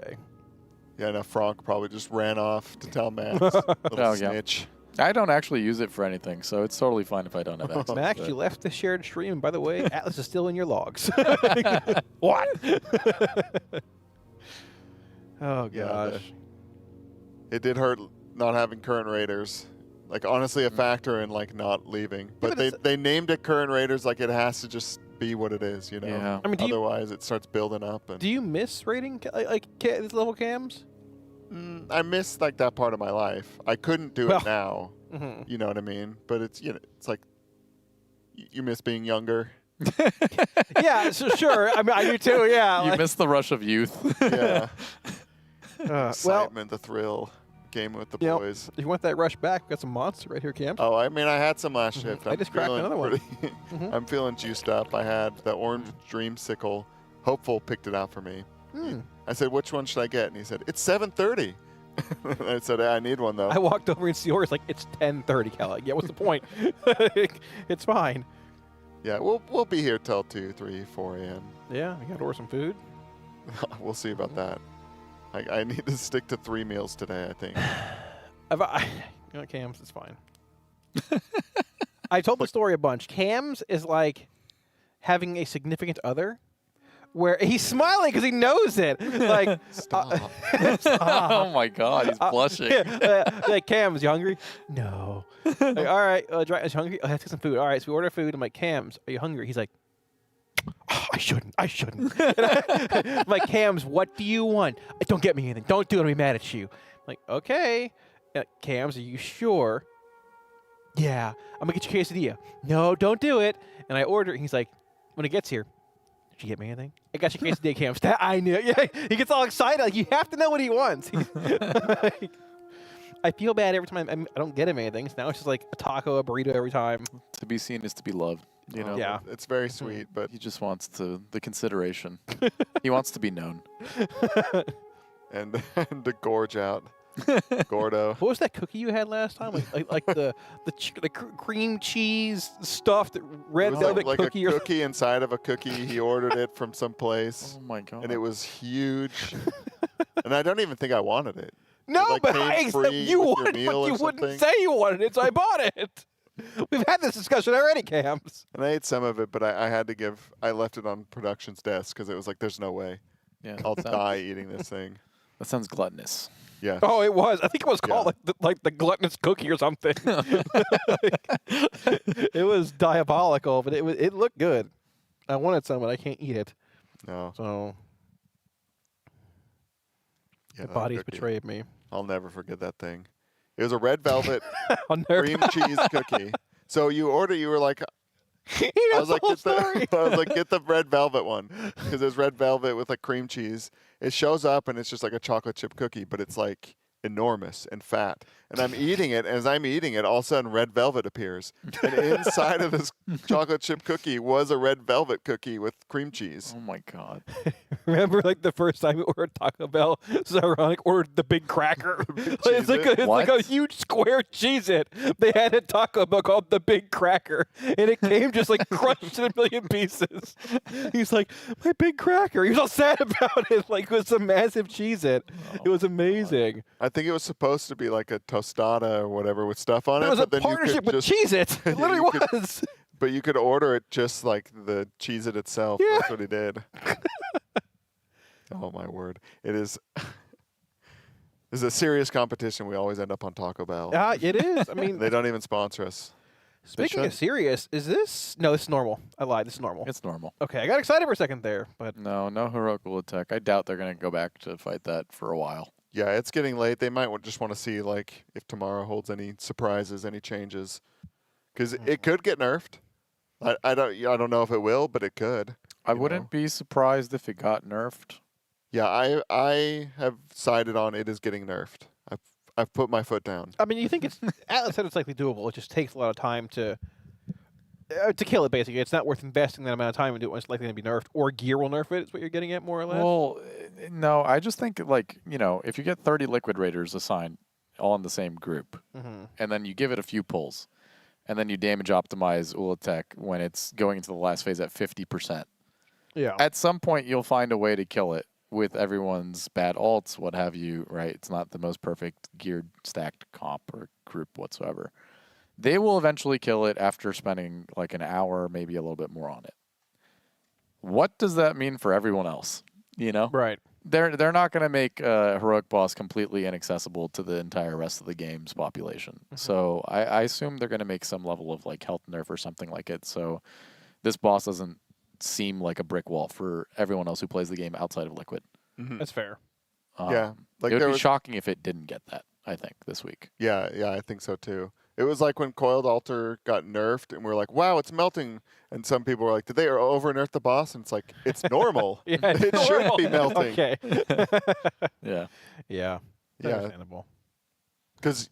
Yeah, no, Frank probably just ran off to tell Max. Little snitch. I don't actually use it for anything, so it's totally fine if I don't have access. Max, you left the shared stream. And by the way, Atlas is still in your logs. What? Oh, gosh. It did hurt not having current raiders. Like honestly, a factor in like not leaving. But they named it current raiders like it has to just be what it is, you know. Yeah. I mean, otherwise it starts building up. And Do you miss raiding this level cams? I miss like that part of my life. I couldn't do it now. Mhm. You know what I mean? But it's it's like you miss being younger. Yeah, so sure. I mean, I do too. Yeah. You like- miss the rush of youth. Yeah. well, Excitement, the thrill, game with the you know, boys. if you want that rush back, we got some monster right here, Cam. Oh, I mean, I had some last shift. I I'm just cracked feeling another one. pretty- I'm feeling juiced up. I had the orange dreamsicle. Hopeful picked it out for me. I said, which one should I get? And he said, it's 7:30. I said, I need one though. I walked over and see yours like it's 10:30, Kelly. Yeah, what's the point? It's fine. Yeah, we'll be here till 2, 3, 4 a.m. Yeah, I gotta order some food. We'll see about that. I need to stick to 3 meals today, I think. You know, Cam's is fine. I told the story a bunch. Cam's is like having a significant other where he's smiling because he knows it. Like, stop. Stop. Oh my God, he's blushing. Like, Cam's, you hungry? No. Like, all right, is you hungry? I have to get some food. All right, so we order food. I'm like, Cam's, are you hungry? He's like, oh, I shouldn't. I'm like, Cam's, what do you want? Don't get me anything. Don't do it. I'll be mad at you. I'm like, okay. Cam's, are you sure? Yeah. I'm going to get you a quesadilla. No, don't do it. And I order it. He's like, when it gets here, did you get me anything? I got you a quesadilla, Cam's. I knew it. Yeah, he gets all excited. Like, you have to know what he wants. Like, I feel bad every time I don't get him anything. So now it's just like a taco, a burrito every time. To be seen is to be loved. You know. Yeah. It's very sweet, but he just wants the consideration. He wants to be known. and to gorge out. Gordo. What was that cookie you had last time? Like the cream cheese stuffed red It was velvet like cookie a or cookie inside of a cookie. He ordered it from some place. Oh my God. And it was huge. And I don't even think I wanted it. No, It, like, but came free you with your would, meal but or you something. wouldn't say you wanted it, so I bought it. We've had this discussion already, Cams. And I ate some of it, but I left it on production's desk because it was like, there's no way. Yeah. I'll die eating this thing. That sounds gluttonous. Yeah. Oh, it was. I think it was called like the gluttonous cookie or something. It was diabolical, but it looked good. I wanted some, but I can't eat it. No. So Yeah, my that body's cookie. betrayed me. I'll never forget that thing. It was a red velvet I'll never cream cheese cookie. So you were like, I was like, get the red velvet one because there's red velvet with like cream cheese. It shows up and it's just like a chocolate chip cookie, but it's like enormous and fat. And I'm eating it. And as I'm eating it, all of a sudden red velvet appears. And inside of this chocolate chip cookie was a red velvet cookie with cream cheese. Oh my God. Remember, like the first time we ordered Taco Bell, it's ironic, ordered the big cracker. It's like a huge square Cheez-It. They had a Taco Bell called the Big Cracker, and it came just like crushed in a million pieces. He's like, my big cracker. He was all sad about it, like it was a massive Cheez-It. It was amazing. I think it was supposed to be like a tostada or whatever with stuff on it. It was a but then partnership you could with just, Cheez-It. It literally was. But you could order it just like the Cheez-It itself. Yeah. That's what he did. Oh my word! It is. This is a serious competition. We always end up on Taco Bell. Yeah, it is. I mean, they don't even sponsor us. They Speaking of should. serious, is this? No, this is normal. I lied. This is normal. It's normal. Okay, I got excited for a second there, but No heroic Ula'tek. I doubt they're going to go back to fight that for a while. Yeah, it's getting late. They might just want to see like if tomorrow holds any surprises, any changes, because it could get nerfed. I don't know if it will, but it could. I wouldn't be surprised if it got nerfed. Yeah, I have sided on it is getting nerfed. I've put my foot down. I mean, you think it's Atlas said it's likely doable. It just takes a lot of time to kill it. Basically, it's not worth investing that amount of time into it when it's likely going to be nerfed, or gear will nerf it. Is what you're getting at, more or less. Well, no, I just think like if you get 30 Liquid Raiders assigned all in the same group, and then you give it a few pulls, and then you damage optimize Ula'tek when it's going into the last phase at 50%. Yeah. At some point, you'll find a way to kill it with everyone's bad alts, what have you, right? It's not the most perfect geared stacked comp or group whatsoever. They will eventually kill it after spending like an hour, maybe a little bit more on it. What does that mean for everyone else? Right. They're not going to make a heroic boss completely inaccessible to the entire rest of the game's population. So I assume they're going to make some level of like health nerf or something like it. So this boss doesn't seem like a brick wall for everyone else who plays the game outside of Liquid. That's fair. Yeah, like it would there be was- shocking if it didn't get that. I think this week. Yeah, I think so too. It was like when Coiled Altar got nerfed, and we are like, "Wow, it's melting!" And some people were like, "Did they over nerf the boss?" And it's like, it's normal. Yeah, it's it should normal. be melting. Okay. Yeah. Yeah. Yeah. Understandable. Because,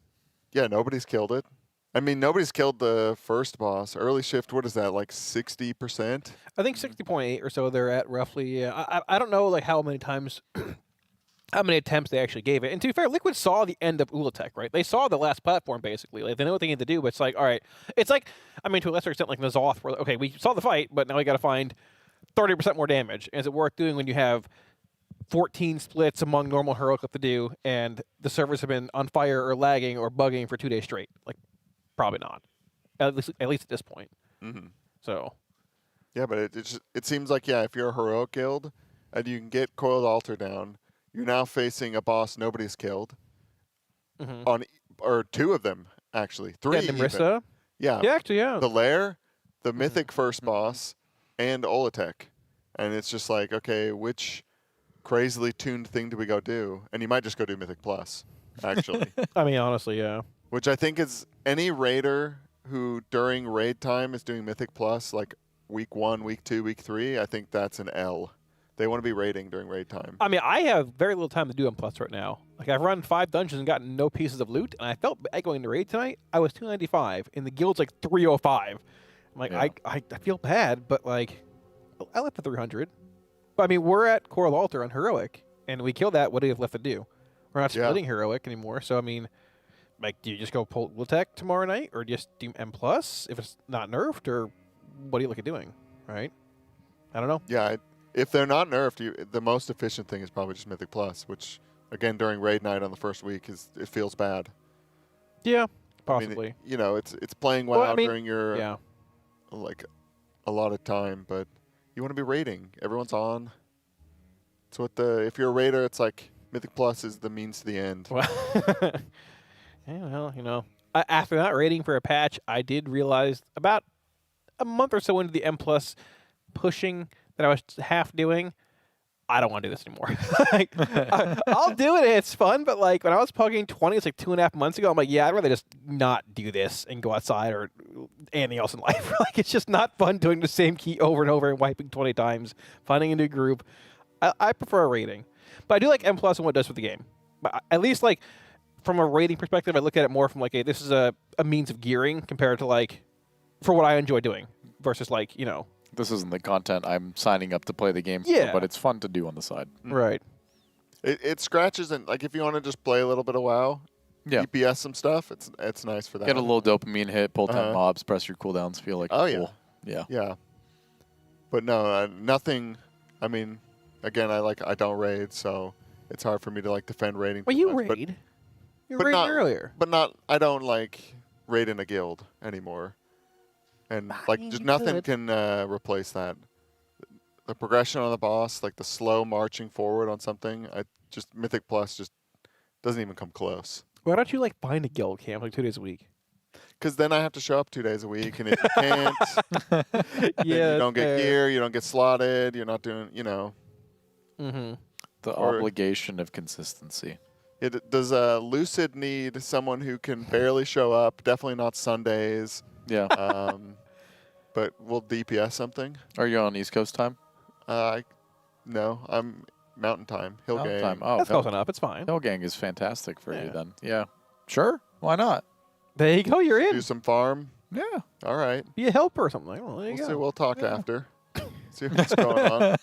nobody's killed it. I mean, nobody's killed the first boss. Early shift, what is that, like 60%? I think 60.8 or so they're at roughly. I don't know like how many times, how many attempts they actually gave it. And to be fair, Liquid saw the end of Ula'tek, right? They saw the last platform basically. Like they know what they need to do, but it's like, all right, it's like, I mean, to a lesser extent, like Nazoth, where okay, we saw the fight, but now we got to find 30% more damage. And is it worth doing when you have 14 splits among normal heroic left to do, and the servers have been on fire or lagging or bugging for 2 days straight? Like, probably not. At least at this point. Mm-hmm. So. Yeah, but it seems like, if you're a heroic guild and you can get Coiled Altar down, you're now facing a boss nobody's killed. On or 2 of them, actually. 3 Yeah, even. Nimrissa. Yeah. Yeah, actually, yeah. The Lair, the Mythic first boss, and Ula'tek. And it's just like, okay, which crazily tuned thing do we go do? And you might just go do Mythic Plus, actually. I mean, honestly, yeah. Which I think is any raider who during raid time is doing Mythic Plus, like week 1, week 2, week 3, I think that's an L. They want to be raiding during raid time. I mean, I have very little time to do M plus right now. Like I've run 5 dungeons and gotten no pieces of loot, and I felt bad going to raid tonight. I was 295, and the guild's like 305. I'm like, I feel bad, but like, I left the 300. But I mean, we're at Coral Altar on heroic, and we killed that. What do you have left to do? We're not splitting heroic anymore. So I mean, like, do you just go pull Ula'tek tomorrow night, or just do M plus if it's not nerfed, or what do you look at doing? Right? I don't know. Yeah. If they're not nerfed, the most efficient thing is probably just Mythic Plus, which, again, during raid night on the first week, it feels bad. Yeah, I mean, possibly. it's playing WoW during your, a lot of time, but you want to be raiding. Everyone's on. It's what if you're a raider, it's like Mythic Plus is the means to the end. Well, after not raiding for a patch, I did realize about a month or so into the M plus pushing that I was half doing, I don't want to do this anymore. I'll do it, it's fun, but like when I was pugging 20, it's like 2.5 months ago, I'm like, yeah, I'd rather just not do this and go outside or anything else in life. Like it's just not fun doing the same key over and over and wiping 20 times, finding a new group. I prefer raiding. But I do like M plus and what it does for the game. But at least like from a rating perspective, I look at it more from like, this is a means of gearing compared to like, for what I enjoy doing versus like, This isn't the content I'm signing up to play the game Yeah. for, but it's fun to do on the side. Right. It scratches and like if you want to just play a little bit of WoW, DPS some stuff, it's nice for that. Get a little dopamine hit, pull 10 Uh-huh. mobs, press your cooldowns, feel like Oh cool. Yeah. Yeah. But no, nothing. I mean, again, I don't raid, so it's hard for me to like defend raiding. Well, too you much, raid. You but raided not, earlier. But not. I don't like raid in a guild anymore, and like mean, just you nothing could. can replace that. The progression on the boss, like the slow marching forward on something, Mythic Plus just doesn't even come close. Why don't you like find a guild camp like 2 days a week? Because then I have to show up 2 days a week, and if you can't, then Yeah, you don't get fair. gear, you don't get slotted, you're not doing, Mm-hmm. The Or- obligation of consistency. Does Lucid need someone who can barely show up? Definitely not Sundays. Yeah. But we'll DPS something. Are you on East Coast time? No, I'm Mountain Time. Hill Mountain Gang. time. Oh, That's close enough. It's fine. Hill Gang is fantastic for you then. Yeah. Sure. Why not? There you go. You're in. Do some farm. Yeah. All right. Be a helper or something. I don't know. There you We'll go. see. We'll talk after. See what's going on.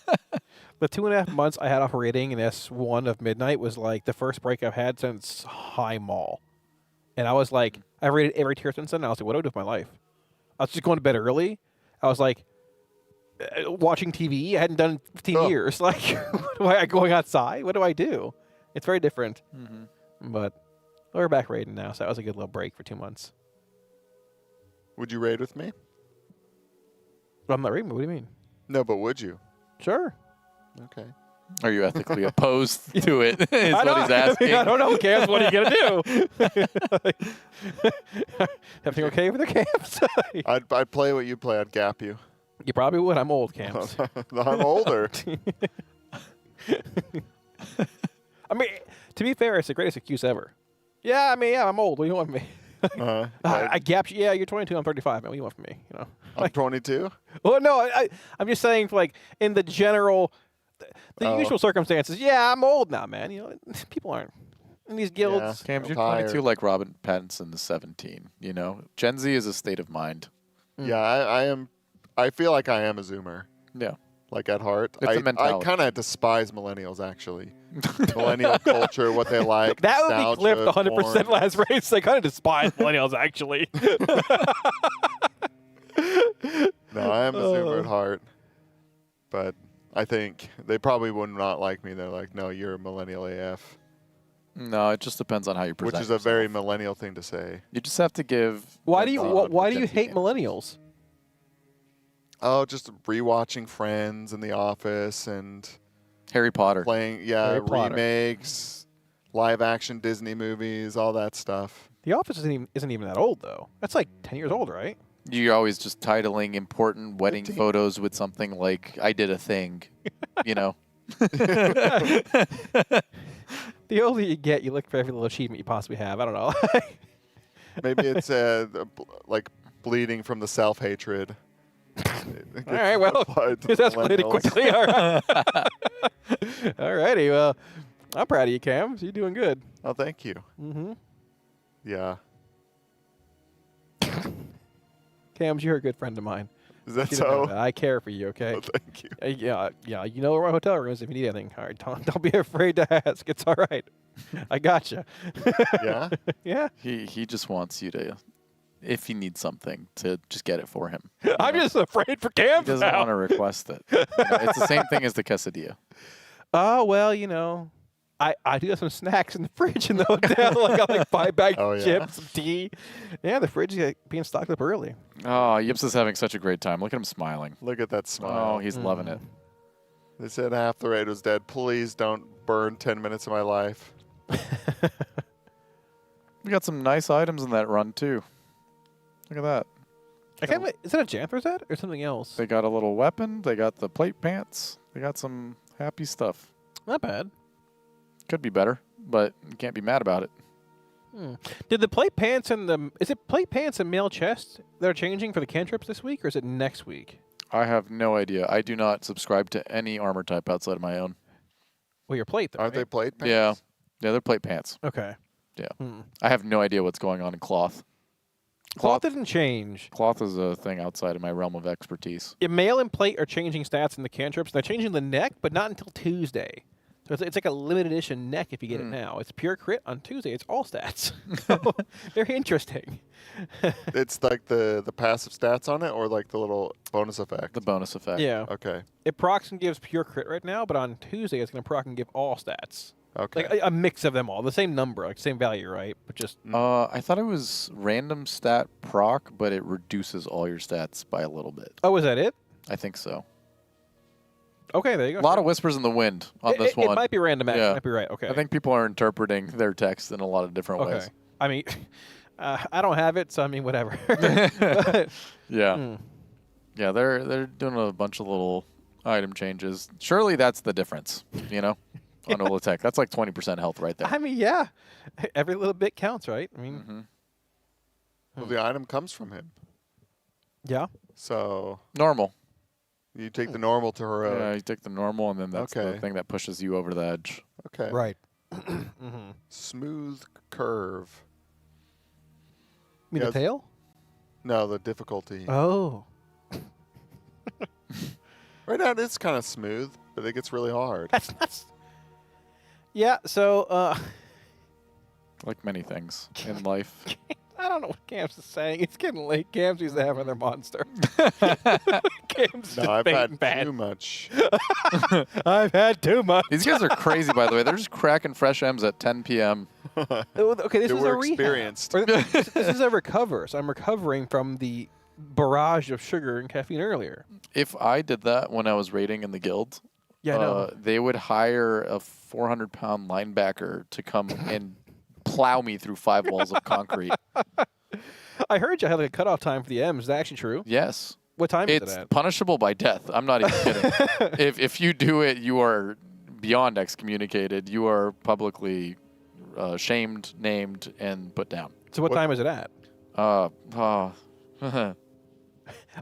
The 2.5 months I had off raiding in S1 of Midnight was like the first break I've had since High Mall. And I was like, I raided every tier since then. And I was like, what do I do with my life? I was just going to bed early. I was like, watching TV. I hadn't done in 15 years. Like, what am I going outside? What do I do? It's very different. But we're back raiding now, so that was a good little break for 2 months. Would you raid with me? I'm not raiding. What do you mean? No, but would you? Sure. Okay. Are you ethically opposed to it? Is I what he's asking. I don't know, Camps. What are you gonna do? Everything okay with the Camps? I'd play what you play. I'd gap you. You probably would. I'm old, Camps. I'm older. I mean, to be fair, it's the greatest excuse ever. Yeah, I mean, yeah, I'm old. What do you want from me? I gapped you. Yeah, you're 22. I'm 35. Man, what do you want from me? You know. I'm 22. Well, no, I'm just saying, like in the general, the usual circumstances. Yeah, I'm old now, man. You know, people aren't in these guilds. Cam, you're 22 like Robin Pattinson is 17. You know, Gen Z is a state of mind. Yeah, I am. I feel like I am a Zoomer. Yeah. Like at heart. It's a mentality. I kind of despise millennials, actually. Millennial culture, what they like. That would be nostalgia, clipped 100% porn. last race. I kind of despise millennials, actually. No, I am a Zoomer at heart. But I think they probably would not like me. They're like, no, you're a millennial AF. No, it just depends on how you present Which is a yourself. very millennial thing to say. You just have to give. Why do you hate millennials? Oh, just rewatching Friends and The Office and Harry Potter. Playing, Harry Potter. remakes, live action Disney movies, all that stuff. The Office isn't even that old, though. That's like 10 years old, right? You're always just titling important wedding photos with something like "I did a thing," you know. The older you get, you look for every little achievement you possibly have. I don't know. Maybe it's like bleeding from the self-hatred. All right, well, it's escalated quickly. All right. All righty, well, I'm proud of you, Cam. You're doing good. Oh, thank you. Mm-hmm. Yeah. Cams, you're a good friend of mine. Is that You don't know so? that. I care for you, okay? Oh, thank you. Yeah. You know where my hotel room is if you need anything. All right, don't be afraid to ask. It's all right. I got you. Yeah? Yeah. He just wants you to, if you need something, to just get it for him. I'm just afraid for Cam. He doesn't want to request it. You know, it's the same thing as the quesadilla. Oh, well, you know, I do have some snacks in the fridge in the hotel. I got like 5 bags of chips, some tea. Yeah, the fridge is being stocked up early. Oh, Yips is having such a great time. Look at him smiling. Look at that smile. Oh, he's loving it. They said half the raid was dead. Please don't burn 10 minutes of my life. We got some nice items in that run, too. Look at that. Is that a Janther set or something else? They got a little weapon. They got the plate pants. They got some happy stuff. Not bad. Could be better, but you can't be mad about it. Did the plate pants and is it plate pants and mail chest that are changing for the cantrips this week, or is it next week? I have no idea. I do not subscribe to any armor type outside of my own. Well, your plate, though, Aren't they plate pants? Yeah. Yeah, they're plate pants. Okay. Yeah. I have no idea what's going on in cloth. Cloth didn't change. Cloth is a thing outside of my realm of expertise. Yeah, mail and plate are changing stats in the cantrips. They're changing the neck, but not until Tuesday. So it's like a limited edition neck if you get it now. It's pure crit on Tuesday. It's all stats. Very interesting. It's like the passive stats on it or like the little bonus effect? The bonus effect. Yeah. Okay. It procs and gives pure crit right now, but on Tuesday it's going to proc and give all stats. Okay. Like a mix of them all. The same number, like same value, right? But just... I thought it was random stat proc, but it reduces all your stats by a little bit. Oh, is that it? I think so. Okay, there you go. A lot of whispers in the wind on this one. It might be random action. Yeah. Might be right. Okay. I think people are interpreting their text in a lot of different ways. I mean, I don't have it, so I mean, whatever. Yeah. Yeah, they're doing a bunch of little item changes. Surely that's the difference, you know, on Ula'tek. That's like 20% health right there. I mean, yeah. Every little bit counts, right? I mean, Well, the item comes from him. Yeah. So normal. You take the normal to heroic. Yeah, you take the normal, and then that's the Okay. thing that pushes you over the edge. Okay. Right. Smooth curve. You mean the tail? No, the difficulty. Oh. Right now it's kind of smooth, but it gets really hard. That's yeah, so Like many things in life. I don't know what Camps is saying. It's getting late. Camps used to have another monster. Camps No, I've had bad. too much. I've had too much. These guys are crazy, by the way. They're just cracking fresh M's at 10 p.m. Okay, this is we're a rehab. experienced. Or this is a recover. So I'm recovering from the barrage of sugar and caffeine earlier. If I did that when I was raiding in the guild, Yeah, I know. they would hire a 400-pound linebacker to come and plow me through 5 walls of concrete. I heard you had like a cutoff time for the M's. Is that actually true? Yes. What time is It's it at? punishable by death. I'm not even kidding. If you do it, you are beyond excommunicated. You are publicly shamed, named, and put down. So what time is it at?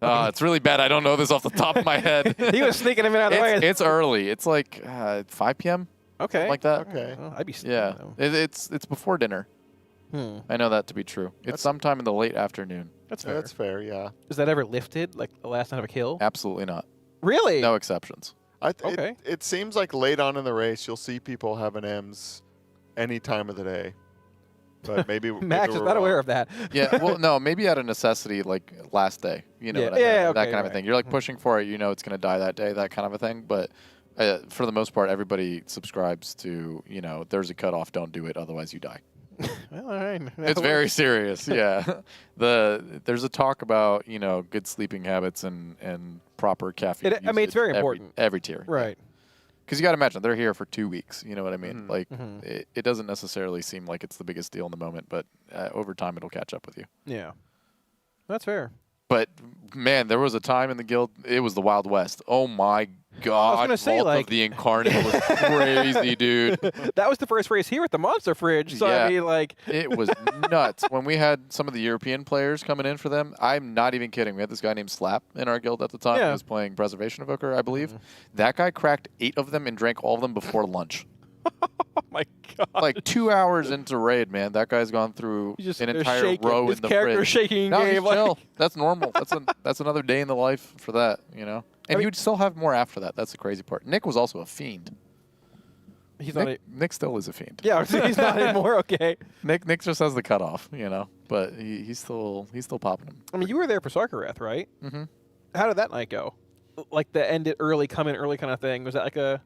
It's really bad. I don't know this off the top of my head. He was sneaking him out of the way. It's early. It's like 5 p.m. Okay. Something like that. Okay. Well, I'd be Yeah. It's before dinner. I know that to be true. It's sometime in the late afternoon. That's fair. That's fair, yeah. Is that ever lifted, like the last night of a kill? Absolutely not. Really? No exceptions. Okay. It seems like late on in the race, you'll see people having M's any time of the day. But maybe Max is not aware of that. Yeah, well, no, maybe out of necessity, like last day. You know Yeah. what I mean? Yeah, That okay, kind of a right. thing. You're like pushing for it. You know it's going to die that day, that kind of a thing. But for the most part, everybody subscribes to, there's a cutoff, don't do it, otherwise you die. Well, all right. It's very serious, yeah. There's a talk about, good sleeping habits and proper caffeine I mean, it's very usage important. Every tier. Right. Because you got to imagine, they're here for 2 weeks. You know what I mean? Mhm. Like, Mhm. it doesn't necessarily seem like it's the biggest deal in the moment, but over time it'll catch up with you. Yeah. That's fair. But, man, there was a time in the guild, it was the Wild West. Oh, my God. gonna say, Vault like- of the Incarnate was crazy, dude. That was the first race here at the Monster Fridge. So, Yeah. I mean, like. It was nuts. When we had some of the European players coming in for them, I'm not even kidding. We had this guy named Slap in our guild at the time. Yeah. He was playing Preservation Evoker, I believe. That guy cracked 8 of them and drank all of them before lunch. Oh, my God. Like 2 hours into raid, man. That guy's gone through He's just an entire shaking. row His in the character's fridge. shaking in No, game, he's like- chill. That's normal. That's another day in the life for that, And you'd still have more after that. That's the crazy part. Nick was also a fiend. He's not Nick still is a fiend. Yeah, he's not anymore. Okay. Nick just has the cutoff, but he's still popping him. I mean, you were there for Sarkarath, right? Mm-hmm. How did that night go? Like the end it early, come in early kind of thing. Was that like a?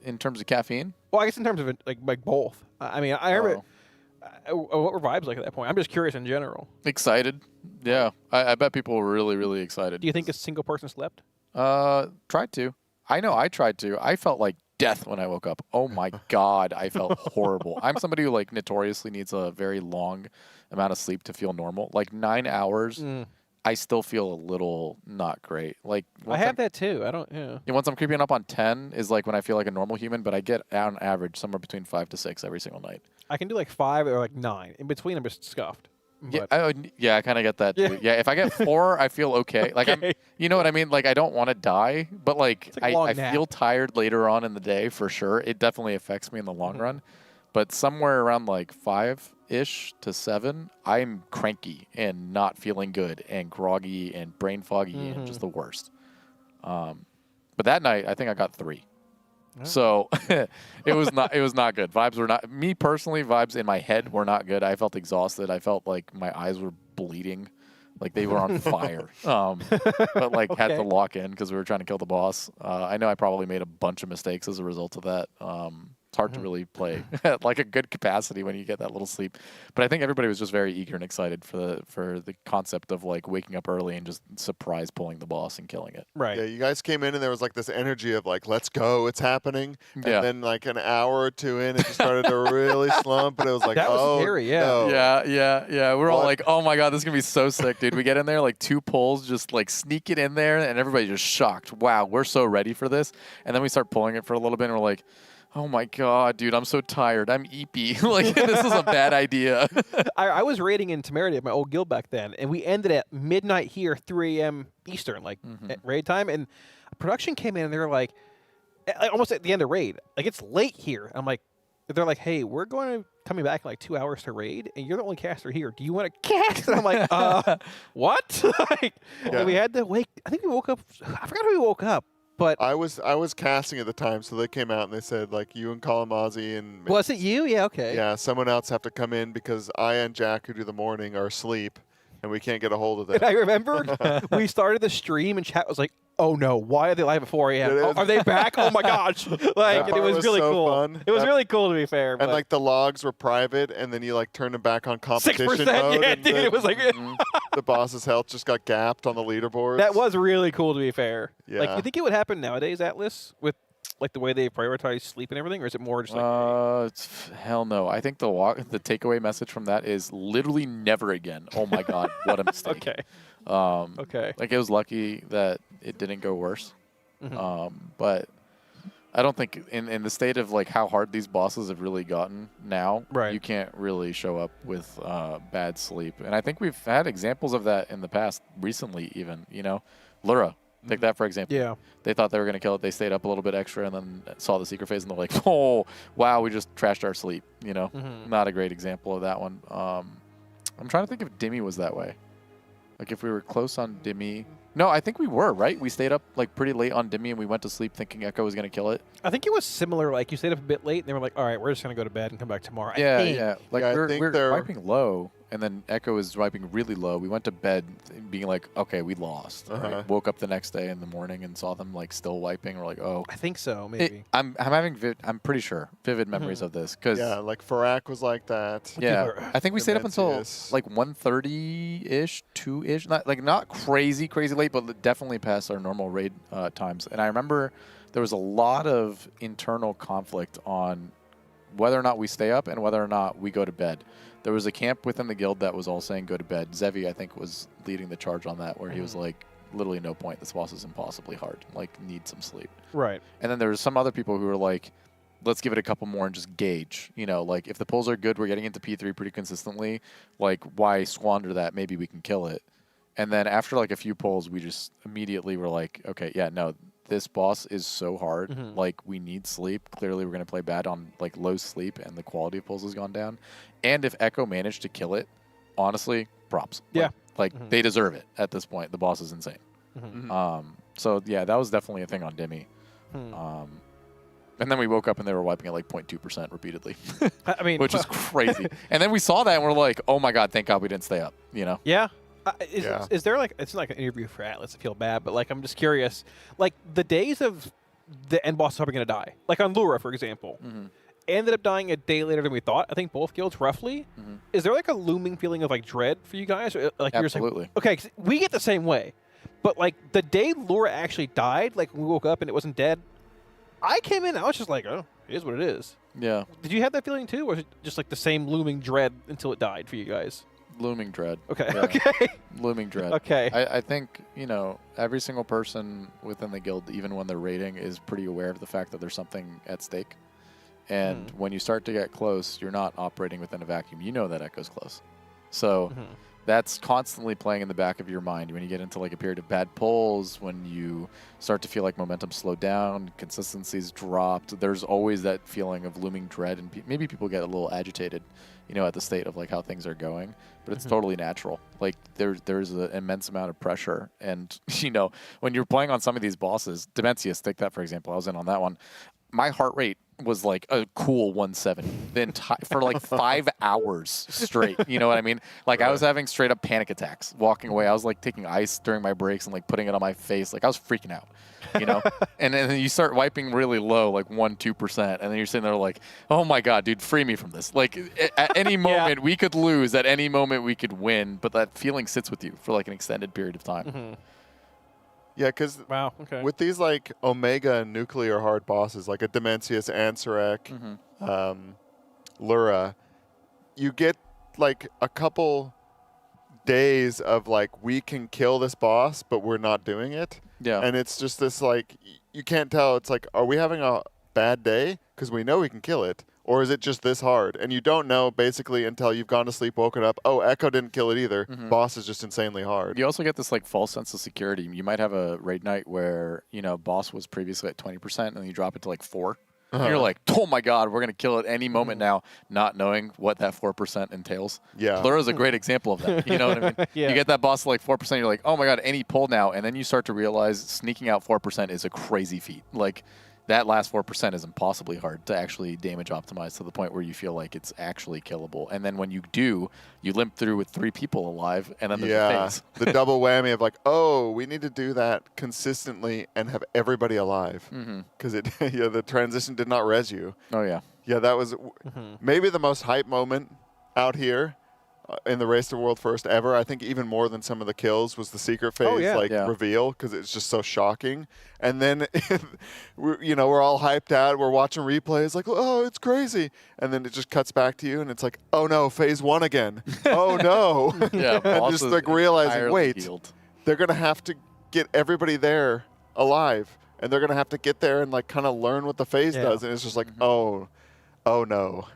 In terms of caffeine? Well, I guess in terms of it, like both. I mean, I remember. What were vibes like at that point? I'm just curious in general. Excited. Yeah. I bet people were really, really excited. Do you think a single person slept? Tried to. I know I tried to. I felt like death when I woke up. Oh my God, I felt horrible. I'm somebody who like notoriously needs a very long amount of sleep to feel normal. Like 9 hours, I still feel a little not great. Like I have that too. I don't. Yeah. Once I'm creeping up on 10 is like when I feel like a normal human, but I get on average somewhere between 5 to 6 every single night. I can do like 5 or like 9. In between, I'm just scuffed. Yeah, But- I kind of get that too. Yeah, if I get 4, I feel okay. Like I'm, you know what I mean? Like I don't want to die, but like, like a long I nap. feel tired later on in the day for sure. It definitely affects me in the long run. But somewhere around like 5-ish to 7, I'm cranky and not feeling good and groggy and brain foggy and just the worst. But that night, I think I got 3. So it was not good. Vibes were not, me personally, vibes in my head were not good. I felt exhausted. I felt like my eyes were bleeding, like they were on fire. But like had to lock in because we were trying to kill the boss. I know I probably made a bunch of mistakes as a result of that. It's hard to really play at like a good capacity when you get that little sleep. But I think everybody was just very eager and excited for the concept of like waking up early and just surprise pulling the boss and killing it. Right. Yeah, you guys came in and there was like this energy of like, let's go, it's happening. And Yeah. then like an hour or 2 in, it just started to really slump, and it was like, That was oh, scary, yeah. no. Yeah. We're all like, oh my God, this is going to be so sick, dude. We get in there, like 2 pulls, just like sneak it in there, and everybody's just shocked. Wow, we're so ready for this. And then we start pulling it for a little bit, and we're like, oh my God, dude, I'm so tired. I'm eepy. Like, this is a bad idea. I was raiding in Temerity at my old guild back then, and we ended at midnight here, 3 a.m. Eastern, like at raid time. And production came in, and they were like, almost at the end of raid, like it's late here. I'm like, they're like, hey, we're coming back in like 2 hours to raid, and you're the only caster here. Do you want to cast? And I'm like, what? Like, and we had to wake. I think we woke up. I forgot how we woke up. But I was casting at the time, so they came out and they said like, you and Kalamazi and was it you? Yeah, okay. yeah, someone else have to come in because I and Jack, who do the morning, are asleep. And we can't get a hold of And them. I remember we started the stream and chat was like, "Oh no, why are they live at 4 a.m.? It Oh, is. are they back? Oh my gosh!" Like, That and it part was really so cool. fun. It was That- really cool to be fair. And but like the logs were private, and then you like turn them back on competition 6%, mode. yeah, and dude, it was like the boss's health just got gapped on the leaderboards. that was really cool to be fair. Like, Yeah. you think it would happen nowadays, Atlas, with like the way they prioritize sleep and everything, or is it more just like? Hell no. I think the takeaway message from that is literally never again. Oh my god, what a mistake. Okay. Okay. Like it was lucky that it didn't go worse. Mhm. But I don't think in the state of like how hard these bosses have really gotten now, Right. you can't really show up with bad sleep. And I think we've had examples of that in the past, recently even. You know, Lura. Take that for example. Yeah. They thought they were going to kill it. They stayed up a little bit extra and then saw the secret phase and they're like, oh, wow, we just trashed our sleep. You know, Mhm. not a great example of that one. I'm trying to think if Dimmy was that way. Like if we were close on Dimmy. No, I think we were, right? We stayed up like pretty late on Dimmy and we went to sleep thinking Echo was going to kill it. I think it was similar. Like you stayed up a bit late, and they were like, "All right, we're just gonna go to bed and come back tomorrow." I Yeah, think. yeah. Like Yeah, I we're, think we're they're- wiping low, and then Echo was wiping really low. We went to bed being like, okay, we lost. Right? Uh-huh. Woke up the next day in the morning and saw them like still wiping. We're like, oh. I think so. Maybe. I'm having I'm pretty sure vivid memories of this because Yeah, like Farak was like that. yeah, I think we stayed up until Demencius. like 1:30-ish, 2-ish. Not crazy late, but definitely past our normal raid times. And I remember there was a lot of internal conflict on whether or not we stay up and whether or not we go to bed. There was a camp within the guild that was all saying go to bed. Zevi, I think, was leading the charge on that, where he was like, literally no point. This boss is impossibly hard. Like, need some sleep. Right. And then there was some other people who were like, let's give it a couple more and just gauge. You know, like if the pulls are good, we're getting into P3 pretty consistently. Like, why squander that? Maybe we can kill it. And then after like a few pulls, we just immediately were like, okay, yeah, no, this boss is so hard. Like, we need sleep. Clearly, we're going to play bad on like low sleep, and the quality of pulls has gone down. And if Echo managed to kill it, honestly, props. Yeah. Like they deserve it at this point. The boss is insane. So yeah, that was definitely a thing on Dimmy. And then we woke up and they were wiping at like 0.2% repeatedly. I mean, which is crazy. And then we saw that and we're like, oh my god, thank God we didn't stay up. You know? Yeah. Yeah. Is there like, it's not like an interview for Atlas, I feel bad, but like I'm just curious, like the days of the end boss is probably going to die, like on Lura, for example, ended up dying a day later than we thought. I think both guilds roughly. Is there like a looming feeling of like dread for you guys? Or, like you're just Absolutely. like, okay, 'cause we get the same way, but like the day Lura actually died, like we woke up and it wasn't dead, I came in, I was just like, oh, it is what it is. Yeah. Did you have that feeling too, or was it just like the same looming dread until it died for you guys? Looming dread. Okay. Yeah. Okay. Looming dread. Okay. I think, you know, every single person within the guild, even when they're raiding, is pretty aware of the fact that there's something at stake. And when you start to get close, you're not operating within a vacuum. You know that Echo's close. So that's constantly playing in the back of your mind when you get into like a period of bad pulls, when you start to feel like momentum slowed down, consistency's dropped. There's always that feeling of looming dread, and maybe people get a little agitated, you know, at the state of like how things are going. But it's totally natural. Like there's an immense amount of pressure, and you know, when you're playing on some of these bosses, Demencius, take that for example. I was in on that one. My heart rate was like a cool 170 for like 5 hours straight. You know what I mean? Like I was having straight up panic attacks walking away. I was like taking ice during my breaks and like putting it on my face. Like I was freaking out, you know? And then you start wiping really low, like 1-2%. And then you're sitting there like, oh my God, dude, free me from this. Like at any moment we could lose, at any moment we could win. But that feeling sits with you for like an extended period of time. Yeah, because with these like Omega nuclear hard bosses, like a Demencius, Ansarek, Lura, you get like a couple days of like, we can kill this boss, but we're not doing it. Yeah. And it's just this like, you can't tell. It's like, are we having a bad day? Because we know we can kill it. Or is it just this hard? And you don't know basically until you've gone to sleep, woken up. Oh, Echo didn't kill it either. Boss is just insanely hard. You also get this like false sense of security. You might have a raid night where, you know, boss was previously at 20% and then you drop it to like 4. And you're like, oh my God, we're going to kill it any moment now, not knowing what that 4% entails. Yeah. Lura's a great example of that. You know what I mean? Yeah. You get that boss to like 4%, you're like, oh my God, any pull now. And then you start to realize sneaking out 4% is a crazy feat. Like, that last 4% is impossibly hard to actually damage optimize to the point where you feel like it's actually killable. And then when you do, you limp through with 3 people alive, and then there's a phase. The double whammy of like, oh, we need to do that consistently and have everybody alive. Because the transition did not res you. Oh, yeah. Yeah, that was maybe the most hype moment out here in the Race to World First ever. I think even more than some of the kills was the secret phase reveal, because it's just so shocking. And then we're all hyped out. We're watching replays like, oh, it's crazy. And then it just cuts back to you, and it's like, oh no, phase 1 again. Oh no. And just like realizing, wait, they're gonna have to get everybody there alive, and they're gonna have to get there and like kind of learn what the phase does. And it's just like, oh no,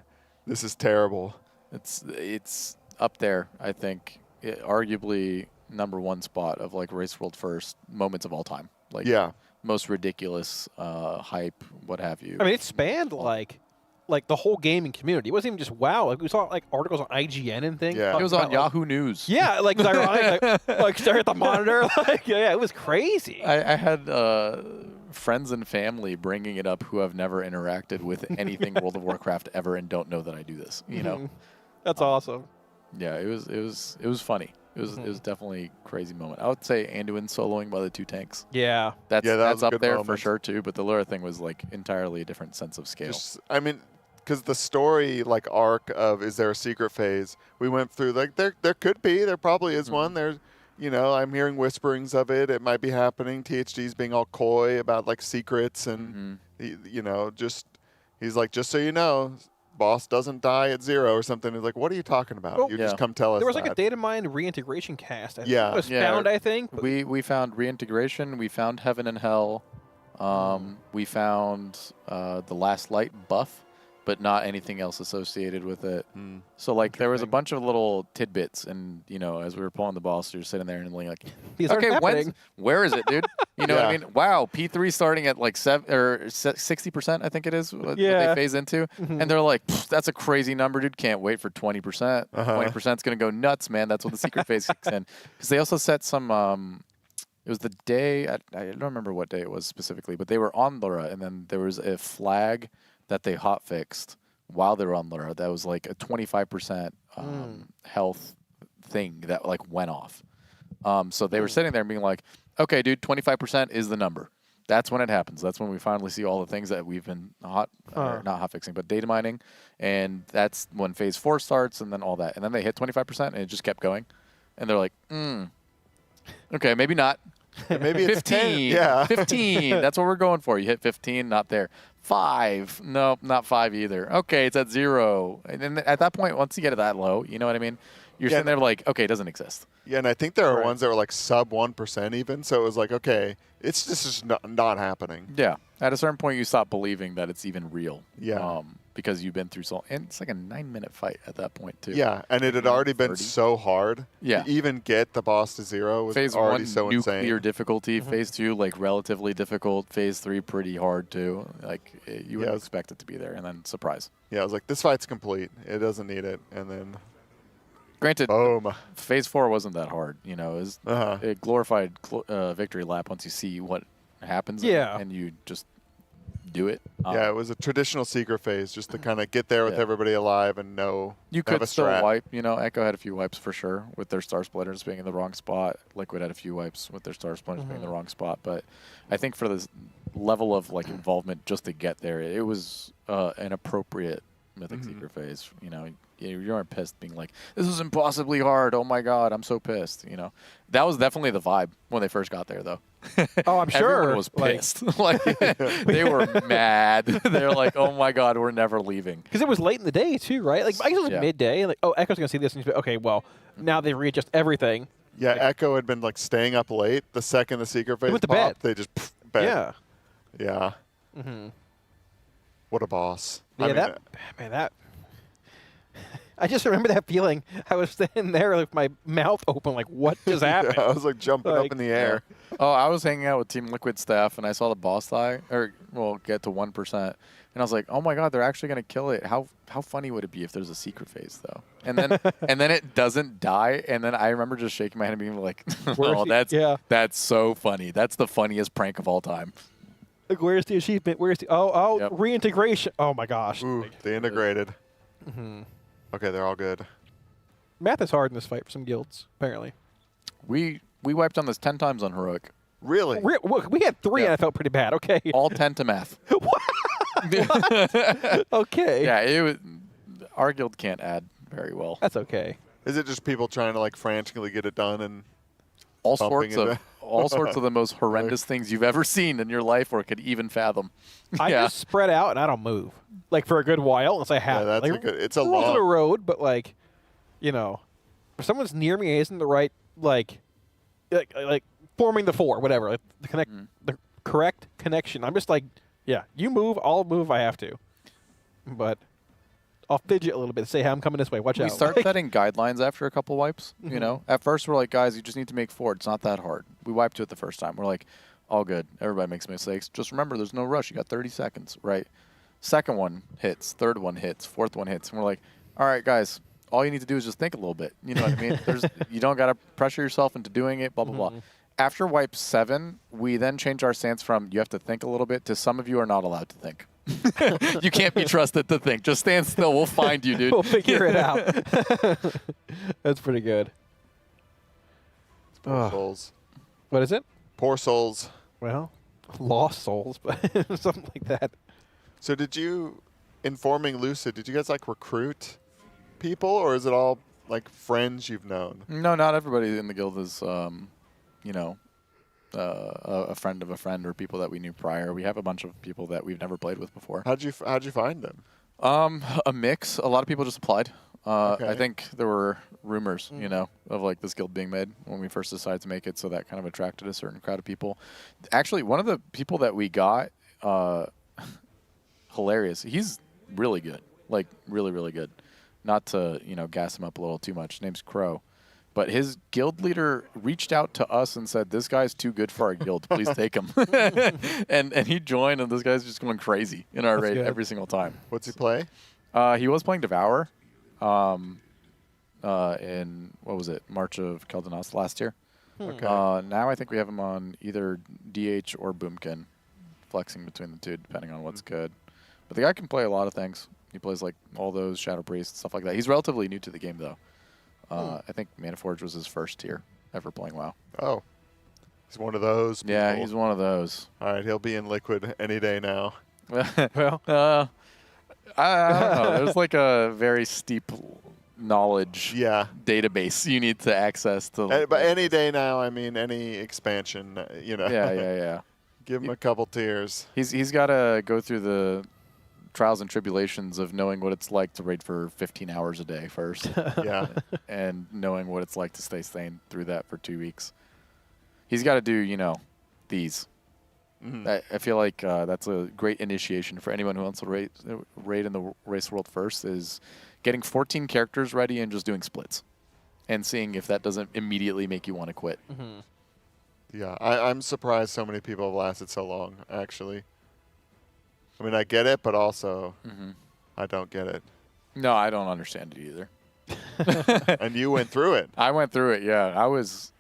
this is terrible. It's up there, I think, arguably #1 spot of like Race World First moments of all time. Like, most ridiculous hype, what have you. I mean, it spanned like the whole gaming community. It wasn't even just WoW. Like, we saw like articles on IGN and things. Yeah, it was on Yahoo News. Yeah, like it's ironic, like stare at the monitor. Like, it was crazy. I had friends and family bringing it up who have never interacted with anything World of Warcraft ever and don't know that I do this. You know, that's awesome. Yeah, it was funny. It was definitely a crazy moment. I would say Anduin soloing by the 2 tanks. Yeah, that's up there for sure too. But the Lura thing was like entirely a different sense of scale. I mean, because the story like arc of is there a secret phase? We went through like there could be, there probably is one. There's I'm hearing whisperings of it. It might be happening. THD's being all coy about like secrets and he's like, just so you know, boss doesn't die at 0 or something. He's like, what are you talking about? Well, you just come tell us. There was that. like a data mine reintegration cast. I think it was found, I think. We found reintegration. We found Heaven and Hell. We found the Last Light buff, but not anything else associated with it. So like there was a bunch of little tidbits, and as we were pulling the boss, you're sitting there and like, okay, where is it, dude? You know what I mean? Wow, P3 starting at like 60%, I think it is what they phase into, and they're like, that's a crazy number, dude. Can't wait for 20%. 20% is gonna go nuts, man. That's when the secret phase kicks in. Because they also set some. It was the day I don't remember what day it was specifically, but they were on Lura, and then there was a flag that they hot fixed while they were on Lura. That was like a 25% health thing that like went off. So they were sitting there and being like, okay, dude, 25% is the number. That's when it happens. That's when we finally see all the things that we've been not hot fixing, but data mining. And that's when phase 4 starts, and then all that. And then they hit 25% and it just kept going. And they're like, okay, maybe not. Maybe it's 15. 10. 15. That's what we're going for. You hit 15, not there. 5. Nope, not 5 either. Okay, it's at 0. And then at that point, once you get it that low, you know what I mean? You're sitting there like, okay, it doesn't exist. Yeah, and I think there are ones that were like sub 1% even. So it was like, okay, it's just not happening. Yeah. At a certain point, you stop believing that it's even real. Yeah. Because you've been through and it's like a 9-minute fight at that point too. Yeah, and it had already been so hard. Yeah. To even get the boss to 0 was phase already 1, so nuclear insane. difficulty. Phase 2, like relatively difficult. Phase 3, pretty hard too. Like you would expect it to be there, and then surprise. Yeah, I was like, this fight's complete. It doesn't need it, and then. Granted, boom. Phase 4 wasn't that hard. It was a glorified victory lap once you see what happens. And you just do it. Yeah, it was a traditional secret phase, just to kind of get there with everybody alive and know. You could still wipe. Echo had a few wipes for sure with their Star Splitters being in the wrong spot. Liquid had a few wipes with their Star Splitters being in the wrong spot. But I think for this level of like involvement just to get there, it was an appropriate Mythic Secret phase. You aren't pissed being like, this is impossibly hard. Oh my God, I'm so pissed. That was definitely the vibe when they first got there, though. Oh, I'm sure. Everyone was pissed. They were mad. They're like, oh my God, we're never leaving. Because it was late in the day too, right? Like I guess it was midday. Like, oh, Echo's gonna see this. And he's like, okay, well, now they readjust everything. Yeah, Echo had been like staying up late. The second the secret phase went to popped, bed. they just bed. Yeah. Yeah. Mm-hmm. What a boss. Yeah, that. I just remember that feeling. I was sitting there with my mouth open, like, what just happened? I was like jumping up in the air. Oh, I was hanging out with Team Liquid staff, and I saw the boss die, get to 1%, and I was like, oh my God, they're actually gonna kill it. How funny would it be if there's a secret phase though? And then it doesn't die, and then I remember just shaking my head and being like, oh, that's so funny. That's the funniest prank of all time. Like, where's the achievement? Where's the reintegration? Oh my gosh. Ooh, they integrated. Mhm. Okay, they're all good. Math is hard in this fight for some guilds, apparently. We wiped on this 10 times on heroic. Really? We had 3 and I felt pretty bad. Okay. All 10 to math. Okay. Yeah, it was, our guild can't add very well. That's okay. Is it just people trying to like frantically get it done and all bumping sorts of the most horrendous things you've ever seen in your life or could even fathom. I just spread out and I don't move, like for a good while unless I have. Yeah, that's like, a good. It's a rules of long the road, but like, you know, if someone's near me isn't the right like forming the 4, whatever, like the correct connection. I'm just like, yeah, you move, I'll move. If I have to, but I'll fidget a little bit. Say, hey, I'm coming this way. Watch out. We start setting guidelines after a couple wipes. You know, at first we're like, guys, you just need to make 4. It's not that hard. We wiped it the first time. We're like, all good. Everybody makes mistakes. Just remember, there's no rush. You got 30 seconds, right? Second one hits. Third one hits. Fourth one hits. And we're like, all right, guys, all you need to do is just think a little bit. You know what I mean? You don't got to pressure yourself into doing it, blah, blah, blah. After wipe 7, we then change our stance from you have to think a little bit to some of you are not allowed to think. You can't be trusted to think. Just stand still. We'll find you, dude. We'll figure it out. That's pretty good. Poor souls. What is it? Poor souls. Well, lost souls, but something like that. So did you, informing Lucid, did you guys like recruit people or is it all like friends you've known? No, not everybody in the guild is, you know, a friend of a friend or people that we knew prior. We have a bunch of people that we've never played with before. How'd you find them? A mix. A lot of people just applied. Okay. I think there were rumors, you know, of like this guild being made when we first decided to make it, so that kind of attracted a certain crowd of people. Actually, one of the people that we got, hilarious. He's really good, like really, really good. Not to, you know, gas him up a little too much. His name's Crow. But his guild leader reached out to us and said, this guy's too good for our guild. Please take him. and he joined, and this guy's just going crazy in our raid every single time. What's he play? He was playing Devour in, what was it, March of Keldanos last year. Okay. Now I think we have him on either DH or Boomkin, flexing between the two, depending on what's good. But the guy can play a lot of things. He plays like all those Shadow Priest, stuff like that. He's relatively new to the game, though. I think Mana Forge was his first tier ever playing WoW. Oh. He's one of those people. Yeah, he's one of those. All right, he'll be in Liquid any day now. Well, I don't know. There's like a very steep knowledge database you need to access to. But any day now, I mean any expansion, you know. Yeah. Give him a couple tiers. He's got to go through the trials and tribulations of knowing what it's like to raid for 15 hours a day first. Yeah. And knowing what it's like to stay sane through that for 2 weeks. He's got to do, you know, these. I feel like that's a great initiation for anyone who wants to raid in the race world first, is getting 14 characters ready and just doing splits and seeing if that doesn't immediately make you want to quit. Yeah, I'm surprised so many people have lasted so long, actually. I mean, I get it, but also I don't get it. No, I don't understand it either. And you went through it. I went through it, yeah. I was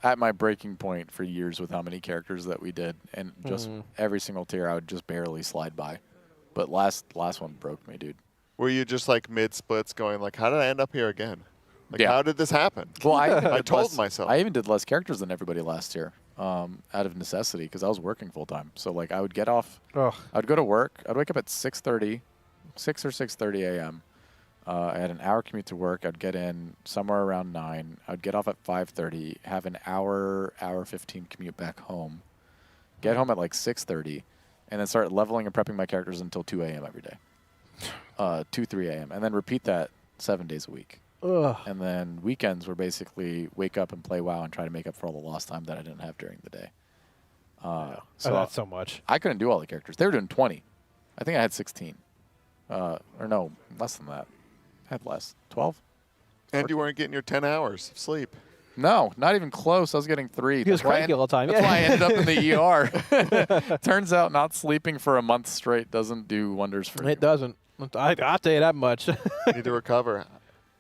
at my breaking point for years with how many characters that we did, and just every single tier I would just barely slide by. But last one broke me, dude. Were you just like mid-splits going like, how did I end up here again? Like, how did this happen? Well, I told myself. I even did less characters than everybody last year, out of necessity, because I was working full-time. So, like, I would get off. I'd go to work. I'd wake up at 6 or 6:30 a.m. I had an hour commute to work. I'd get in somewhere around 9. I'd get off at 5:30, have an hour 15 commute back home, get home at like 6:30, and then start leveling and prepping my characters until 2 a.m. every day. 2, 3 a.m. And then repeat that 7 days a week. And then weekends were basically wake up and play WoW and try to make up for all the lost time that I didn't have during the day. So that's so much. I couldn't do all the characters. They were doing 20. I think I had 16. Or no, less than that. I had less. 12? And you weren't getting your 10 hours of sleep. No, not even close. I was getting 3. He was cranky all the time. That's why I ended up in the ER. Turns out not sleeping for a month straight doesn't do wonders for you. It doesn't. I'll tell you that much. Need to recover.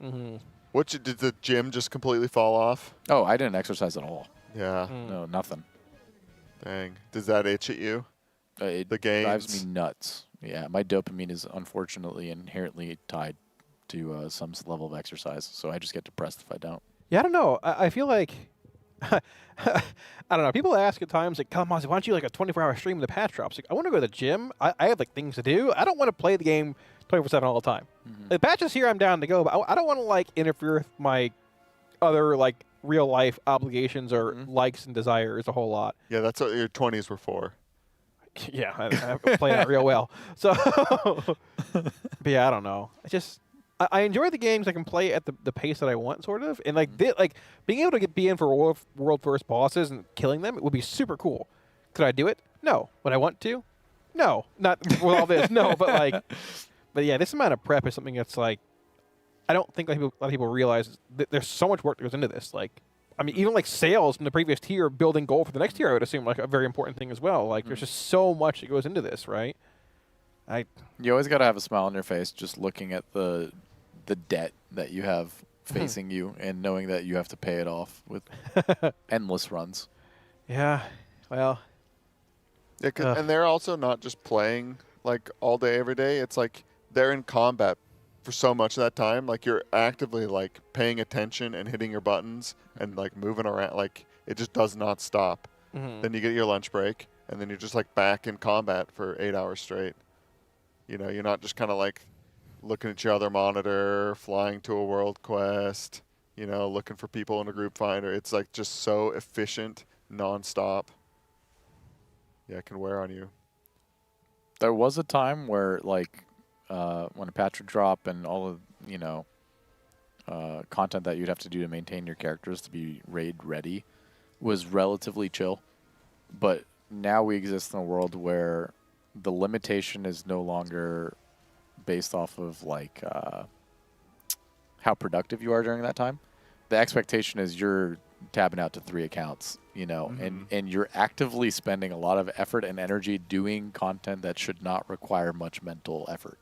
Did the gym just completely fall off? Oh, I didn't exercise at all. Yeah. No, nothing. Dang. Does that itch at you? It The games. drives me nuts. Yeah, my dopamine is unfortunately inherently tied to some level of exercise, so I just get depressed if I don't. Yeah, I don't know. I feel like I don't know. People ask at times like, "Come on, why don't you like a 24-hour stream when the patch drops?" Like, I want to go to the gym. I have like things to do. I don't want to play the game 24/7 all the time. The patch is here. I'm down to go, but I don't want to like interfere with my other like real life obligations or likes and desires a whole lot. Yeah, that's what your 20s were for. Yeah, I play that real well. So, but yeah, I don't know. I enjoy the games I can play at the pace that I want, sort of, and like being able to be in for world first bosses and killing them, it would be super cool. Could I do it? No. Would I want to? No. Not with all this. No, but yeah, this amount of prep is something that's like, I don't think a lot of people realize that there's so much work that goes into this. Like, I mean, even like sales from the previous tier, building gold for the next tier, I would assume like a very important thing as well. Like, there's just so much that goes into this, right? You always got to have a smile on your face just looking at the debt that you have facing you and knowing that you have to pay it off with endless runs. Yeah, well. Yeah, and they're also not just playing like all day, every day. It's like they're in combat for so much of that time. Like you're actively like paying attention and hitting your buttons and like moving around. Like it just does not stop. Then you get your lunch break and then you're just like back in combat for 8 hours straight. You know, you're not just kind of like looking at your other monitor, flying to a world quest, you know, looking for people in a group finder. It's like just so efficient, nonstop. Yeah, it can wear on you. There was a time where, like, when a patch would drop and all of, you know, content that you'd have to do to maintain your characters to be raid ready was relatively chill. But now we exist in a world where the limitation is no longer based off of, like, how productive you are during that time. The expectation is you're tabbing out to 3 accounts, you know, and you're actively spending a lot of effort and energy doing content that should not require much mental effort.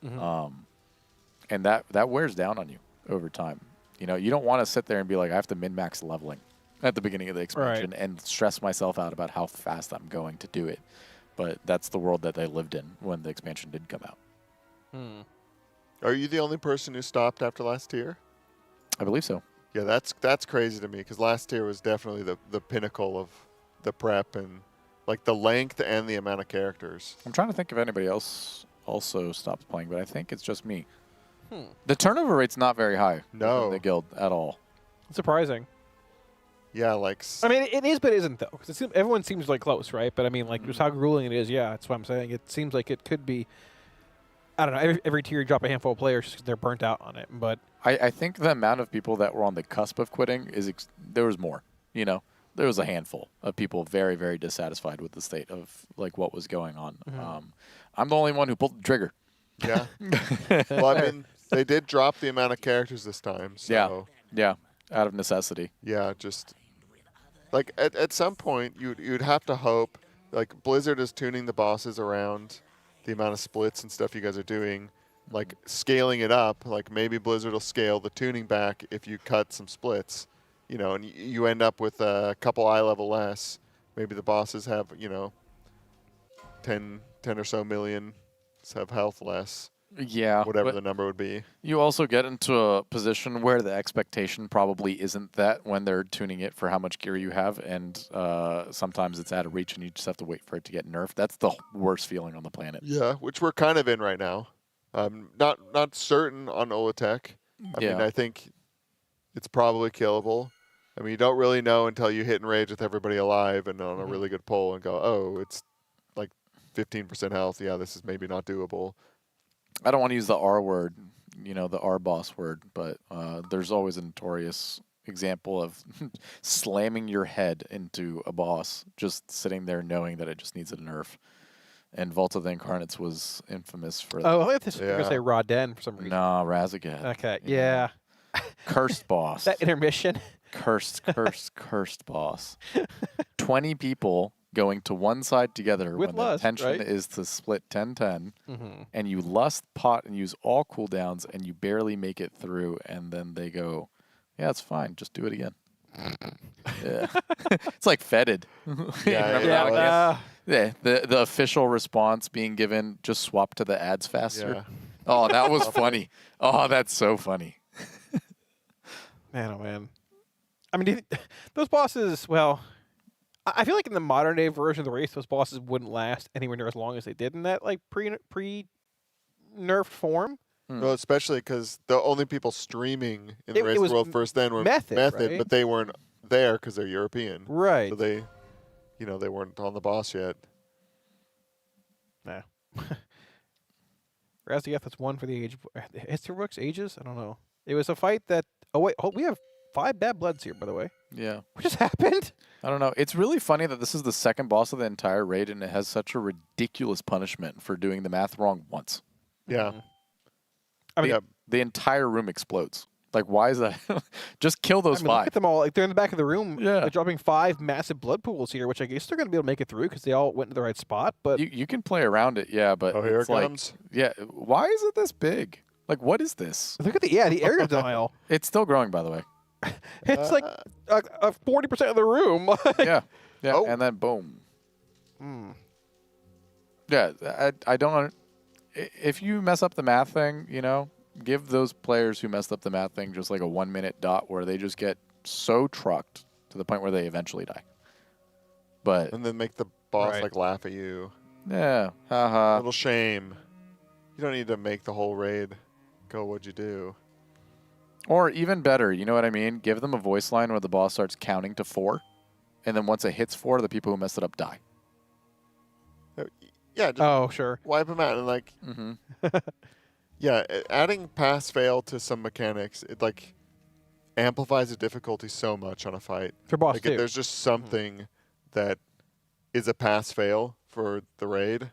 And that wears down on you over time. You know, you don't want to sit there and be like, I have to min-max leveling at the beginning of the expansion and stress myself out about how fast I'm going to do it. But that's the world that they lived in when the expansion did come out. Are you the only person who stopped after last tier? I believe so. Yeah, that's crazy to me because last tier was definitely the pinnacle of the prep and like the length and the amount of characters. I'm trying to think if anybody else also stopped playing, but I think it's just me. The turnover rate's not very high in the guild at all. Surprising. Yeah, like... I mean, it is, but it isn't, though. Because everyone seems like close, right? But I mean, like, just how grueling it is, yeah, that's what I'm saying. It seems like it could be... I don't know. Every tier you drop a handful of players because they're burnt out on it. But I think the amount of people that were on the cusp of quitting there was more. You know, there was a handful of people very, very dissatisfied with the state of like what was going on. I'm the only one who pulled the trigger. Yeah. Well, I mean, they did drop the amount of characters this time. So. Yeah, out of necessity. Yeah, just like at some point you'd have to hope like Blizzard is tuning the bosses around the amount of splits and stuff you guys are doing, like scaling it up. Like maybe Blizzard will scale the tuning back if you cut some splits, you know, and you end up with a couple eye level less. Maybe the bosses have, you know, 10 or so million have health less. Yeah. Whatever the number would be. You also get into a position where the expectation probably isn't that when they're tuning it for how much gear you have, and sometimes it's out of reach and you just have to wait for it to get nerfed. That's the worst feeling on the planet. Yeah, which we're kind of in right now. Not certain on Ula'tek. I mean, I think it's probably killable. I mean, you don't really know until you hit enrage with everybody alive and on a really good pull and go, oh, it's like 15% health. Yeah, this is maybe not doable. I don't want to use the R word, you know, the R boss word, but there's always a notorious example of slamming your head into a boss, just sitting there knowing that it just needs a nerf. And Vault of the Incarnates was infamous for that. Oh, I was going to say Raden for some reason. No, Razagad. Okay, yeah. Cursed boss. That intermission. Cursed boss. 20 people going to one side together with when lust, the intention right? is to split 10-10, and you lust, pot, and use all cooldowns, and you barely make it through, and then they go, yeah, it's fine, just do it again. Yeah. It's like Fetid. Yeah, Remember that one? Yeah, the official response being given, just swap to the ads faster. Yeah. Oh, that was funny. Oh, that's so funny. Man, oh man. I mean, do you those bosses. Well, I feel like in the modern day version of the race, those bosses wouldn't last anywhere near as long as they did in that like pre nerfed form. Well, especially because the only people streaming in the It Race was World First then were Method, right? but they weren't there because they're European. Right. So they, they weren't on the boss yet. Nah. Razdiath, that's one for the age. History books, ages? I don't know. It was a fight that. Oh, wait. Oh, we have 5 bad bloods here, by the way. Yeah. What just happened? I don't know. It's really funny that this is the second boss of the entire raid, and it has such a ridiculous punishment for doing the math wrong once. Yeah. I mean, the entire room explodes. Like, why is that? Just kill those I mean, look 5. at them all. Like, they're in the back of the room. Yeah. They're dropping 5 massive blood pools here, which I guess they're going to be able to make it through because they all went to the right spot. But You can play around it, yeah, but here it's it like, comes. yeah, why is it this big? Like, what is this? look at the area denial. It's still growing, by the way. It's like 40% of the room. Yeah, yeah, Oh. and then boom. Hmm. Yeah, I don't. If you mess up the math thing, give those players who messed up the math thing just like a 1-minute dot where they just get so trucked to the point where they eventually die. But And then make the boss Right. like laugh at you. yeah, haha. Little shame. You don't need to make the whole raid go. What'd you do? Or even better, you know what I mean? Give them a voice line where the boss starts counting to 4, and then once it hits 4, the people who messed it up die. Yeah. Just Oh, sure. wipe them out and like. Mm-hmm. Yeah, adding pass fail to some mechanics, it like amplifies the difficulty so much on a fight. For boss Like, too. there's just something that is a pass fail for the raid.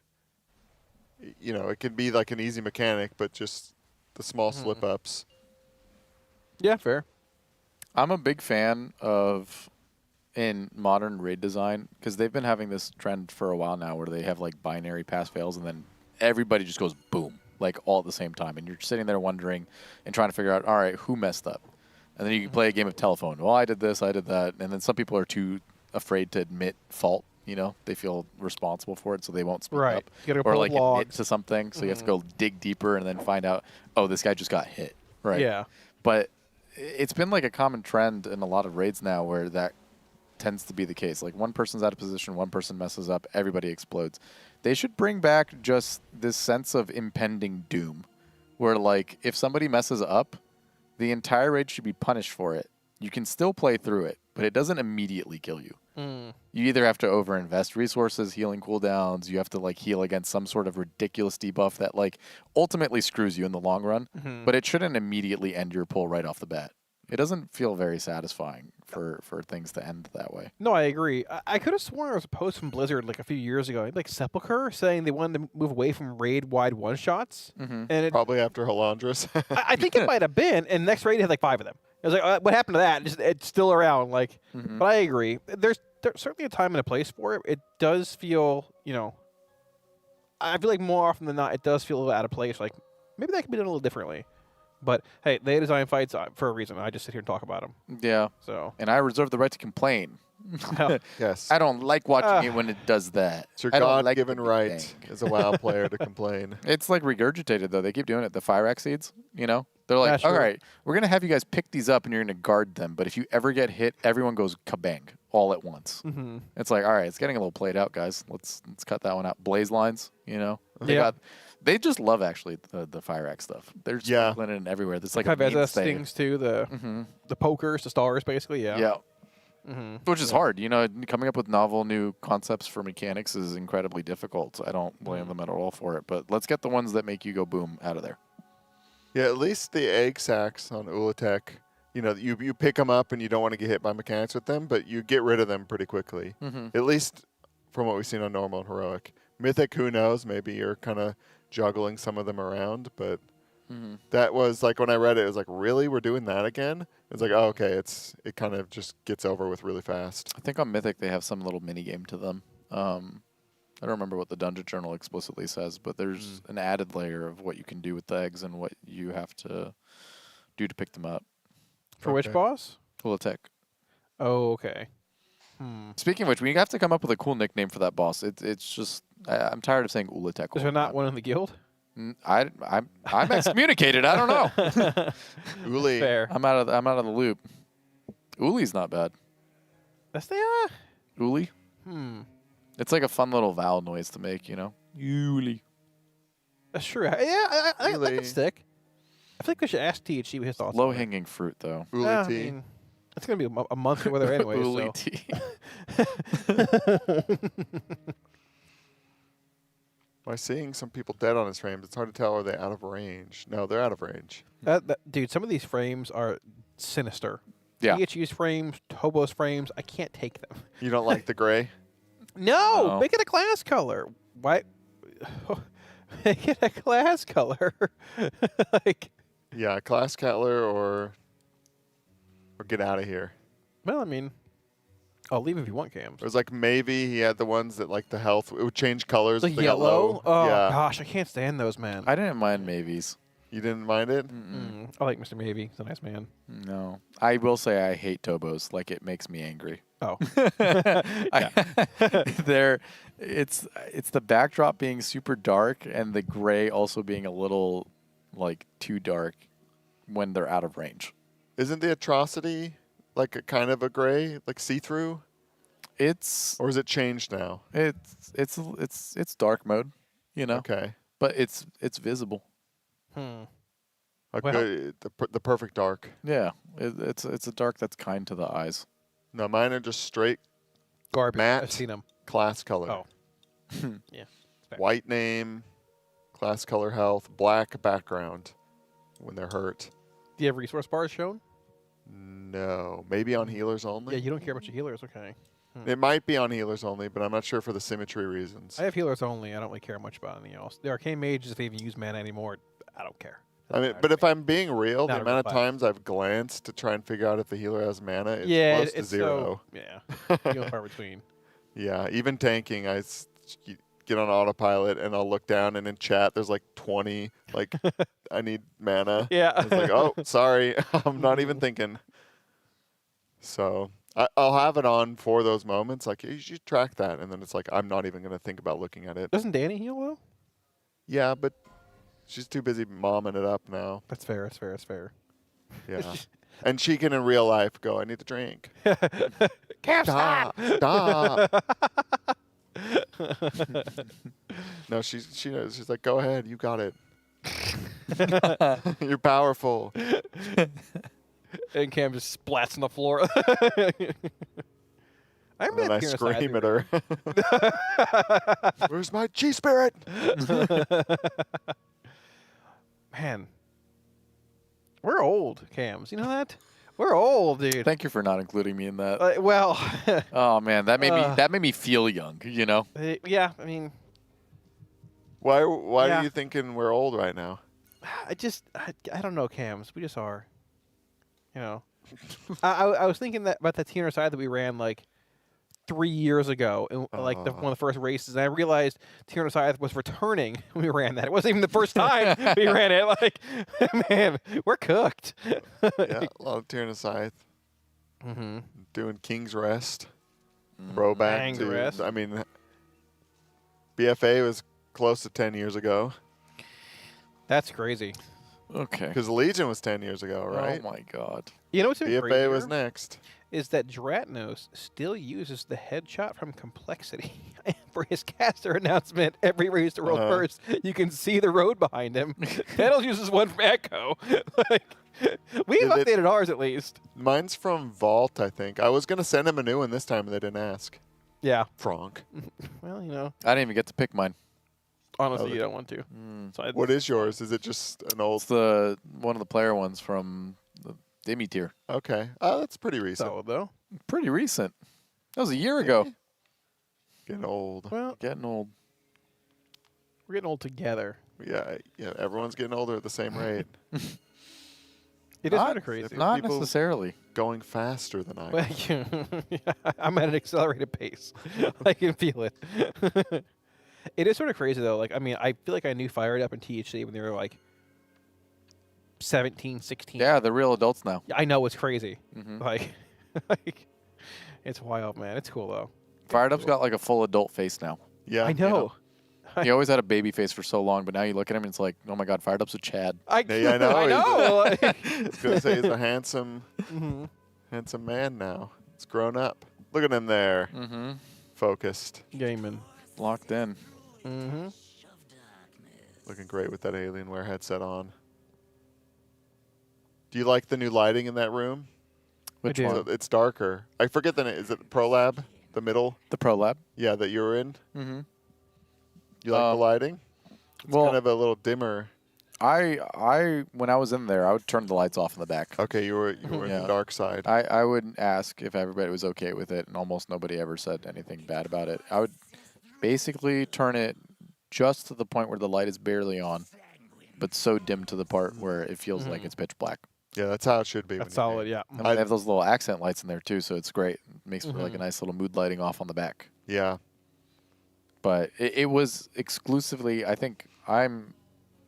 It can be like an easy mechanic, but just the small slip ups. Yeah, fair. I'm a big fan of in modern raid design because they've been having this trend for a while now where they have like binary pass fails and then everybody just goes boom like all at the same time and you're sitting there wondering and trying to figure out, all right, who messed up, and then you can play a game of telephone. Well, I did this, I did that, and then some people are too afraid to admit fault. They feel responsible for it, so they won't speak Right. up. You gotta go Or pull like admit logs. to something, so you have to go dig deeper and then find out, oh, this guy just got hit. Right. Yeah. But it's been like a common trend in a lot of raids now where that tends to be the case. Like one person's out of position, one person messes up, everybody explodes. They should bring back just this sense of impending doom where like if somebody messes up, the entire raid should be punished for it. You can still play through it, but it doesn't immediately kill you. You either have to overinvest resources, healing cooldowns, you have to like heal against some sort of ridiculous debuff that like ultimately screws you in the long run, but it shouldn't immediately end your pull right off the bat. It doesn't feel very satisfying for things to end that way. No, I agree. I could have sworn there was a post from Blizzard like a few years ago, like Sepulcher, saying they wanted to move away from raid-wide one-shots. And it, Probably after Halandras. I think it might have been, and next raid had like 5 of them. It was like, what happened to that? It's still around. Like, but I agree. There's certainly a time and a place for it. It does feel, I feel like more often than not, it does feel a little out of place. Like, maybe that could be done a little differently. But hey, they design fights for a reason. I just sit here and talk about them. Yeah. So. And I reserve the right to complain. Yes. I don't like watching it when it does that. It's your I don't like God-given the right thing. as a WoW player to complain. It's like regurgitated though. They keep doing it. The fire axe seeds, they're like, That's all true. right, we're gonna have you guys pick these up and you're gonna guard them. But if you ever get hit, everyone goes kabang all at once. It's like, all right, it's getting a little played out, guys. Let's cut that one out. Blaze lines, They just love actually the fire axe stuff. They're sprinkling it in everywhere. That's like a Kaveza mainstay. stings too. The pokers, the stars, basically. Yeah. Yeah. Which is hard. Coming up with novel new concepts for mechanics is incredibly difficult. I don't blame them at all for it. But let's get the ones that make you go boom out of there. Yeah, at least the egg sacs on Ula'tek, you pick them up and you don't want to get hit by mechanics with them, but you get rid of them pretty quickly. At least from what we've seen on normal and heroic. Mythic, who knows? Maybe you're kind of juggling some of them around, but that was like when I read it, it was like, really? We're doing that again? It's like, oh, okay, it kind of just gets over with really fast. I think on Mythic they have some little mini game to them. I don't remember what the Dungeon Journal explicitly says, but there's an added layer of what you can do with the eggs and what you have to do to pick them up. For which boss? Ula'tek. Oh, okay. Speaking of which, we have to come up with a cool nickname for that boss. It's just I'm tired of saying Ula'tek. Is there not one in the guild? I'm excommunicated. I don't know. Uli. Fair. I'm out of the loop. Uli's not bad. Yes, they are. Uli. It's like a fun little vowel noise to make, you know. Uli. That's true. Yeah, I that could stick. I think we should ask THC what his thoughts. Low hanging fruit though. Uli I tea. mean, it's gonna be a month or whether anyway. Uli so. tea. By seeing some people dead on his frames, it's hard to tell, are they out of range? No, they're out of range. Dude, some of these frames are sinister. Yeah. THU's frames, Tobo's frames, I can't take them. You don't like the gray? No, make it a class color. Why? Make it a class color. Like. Yeah, class color or get out of here. Well, I mean, I'll leave if you want, Cams. It was like maybe he had the ones that like the health, it would change colors. The if they got yellow? low. Oh, yeah. gosh, I can't stand those, man. I didn't mind Mavies. You didn't mind it? I like Mr. Maybe. He's a nice man. No. I will say I hate Tobos. Like, it makes me angry. Oh. It's the backdrop being super dark and the gray also being a little, like, too dark when they're out of range. Isn't the atrocity like a kind of a gray, like see-through? Or is it changed now? It's dark mode, you know. Okay. But it's visible. The perfect dark. Yeah, it's a dark that's kind to the eyes. No, mine are just straight garbage. Matte I've seen them. Class color. Oh. Yeah. White name, class color health, black background when they're hurt. Do you have resource bars shown? No, maybe on healers only. Yeah, you don't care about your healers. Okay. It might be on healers only, but I'm not sure for the symmetry reasons. I have healers only. I don't really care much about anything else. The arcane mages, if they even use mana anymore, I don't care. I mean, but if I'm being real, Not the a amount of real fight. times I've glanced to try and figure out if the healer has mana, it's close to it's zero. So, yeah, few and far between. Yeah, even tanking, you get on autopilot and I'll look down and in chat there's like 20, like I need mana. Yeah. It's like, oh, sorry, I'm not even thinking. So I'll have it on for those moments. Like, you should track that. And then it's like, I'm not even going to think about looking at it. Doesn't Danny heal though? Yeah, but she's too busy momming it up now. That's fair. That's fair. That's fair. Yeah. And she can in real life go, I need to drink. Cam, stop. Stop. No, she knows. She's like, go ahead. You got it. You're powerful. And Cam just splats on the floor. I And then I scream at her. Where's my G-Spirit? Man. We're old, Cams. You know that? We're old, dude. Thank you for not including me in that. Well. Oh man, that made me feel young. You know. Yeah, I mean. Why Yeah. are you thinking we're old right now? I don't know, Cams. We just are. You know. I was thinking about that TNR side that we ran like 3 years ago, and like one of the first races, and I realized TNR side was returning when we ran that. It wasn't even the first time we ran it. Like, man, we're cooked. Yeah, a lot of Tyrannosaurus. Doing King's Rest. Throwback King's to, Rest. I mean, BFA was close to 10 years ago. That's crazy. Okay. Because Legion was 10 years ago, right? Oh my god. You know what's even BFA was crazier? next. Is that Dratnos still uses the headshot from Complexity for his caster announcement every race to world first. You can see the road behind him. Pedals uses one from Echo. Like, we've updated ours at least. Mine's from Vault, I think. I was going to send him a new one this time, and they didn't ask. Yeah. Frank. Well, you know. I didn't even get to pick mine. Honestly, you don't want to. So What is yours? Is it just an old? It's one of the player ones from the Demi tier. Okay. Oh, that's pretty recent. Solid, though. Pretty recent. That was a year ago. Getting old. Well, Getting old. we're getting old together. Yeah, everyone's getting older at the same rate. It is kind of crazy. Not People necessarily. Going faster than I Well, I'm at an accelerated pace. I can feel it. It is sort of crazy, though. Like, I mean, I feel like I knew Fired Up and THC when they were like 17, 16. Yeah, they're real adults now. I know it's crazy. Like, It's wild, man. It's cool though. Fired Up's got like a full adult face now. Yeah, I know. He always had a baby face for so long, but now you look at him and it's like, oh my God, Fired Up's a Chad. Yeah, I know. I know. I was gonna say he's a handsome, Mhm. handsome man now. He's grown up. Look at him there. Mm-hmm. Focused. Gaming. Locked in. Mm-hmm. Looking great with that Alienware headset on. Do you like the new lighting in that room? Which do. one? It's darker. I forget the name. Is it the Pro Lab? The middle? The Pro Lab. Yeah, that you were in. Mm-hmm. You like the lighting? It's well, kind of a little dimmer. When I was in there, I would turn the lights off in the back. Okay, you were in the dark side. I would ask if everybody was okay with it, and almost nobody ever said anything bad about it. I would basically turn it just to the point where the light is barely on, but so dim to the part where it feels like it's pitch black. Yeah, that's how it should be. That's solid, yeah. And they have those little accent lights in there too, so it's great. It makes for like a nice little mood lighting off on the back. Yeah. But it was exclusively, I think when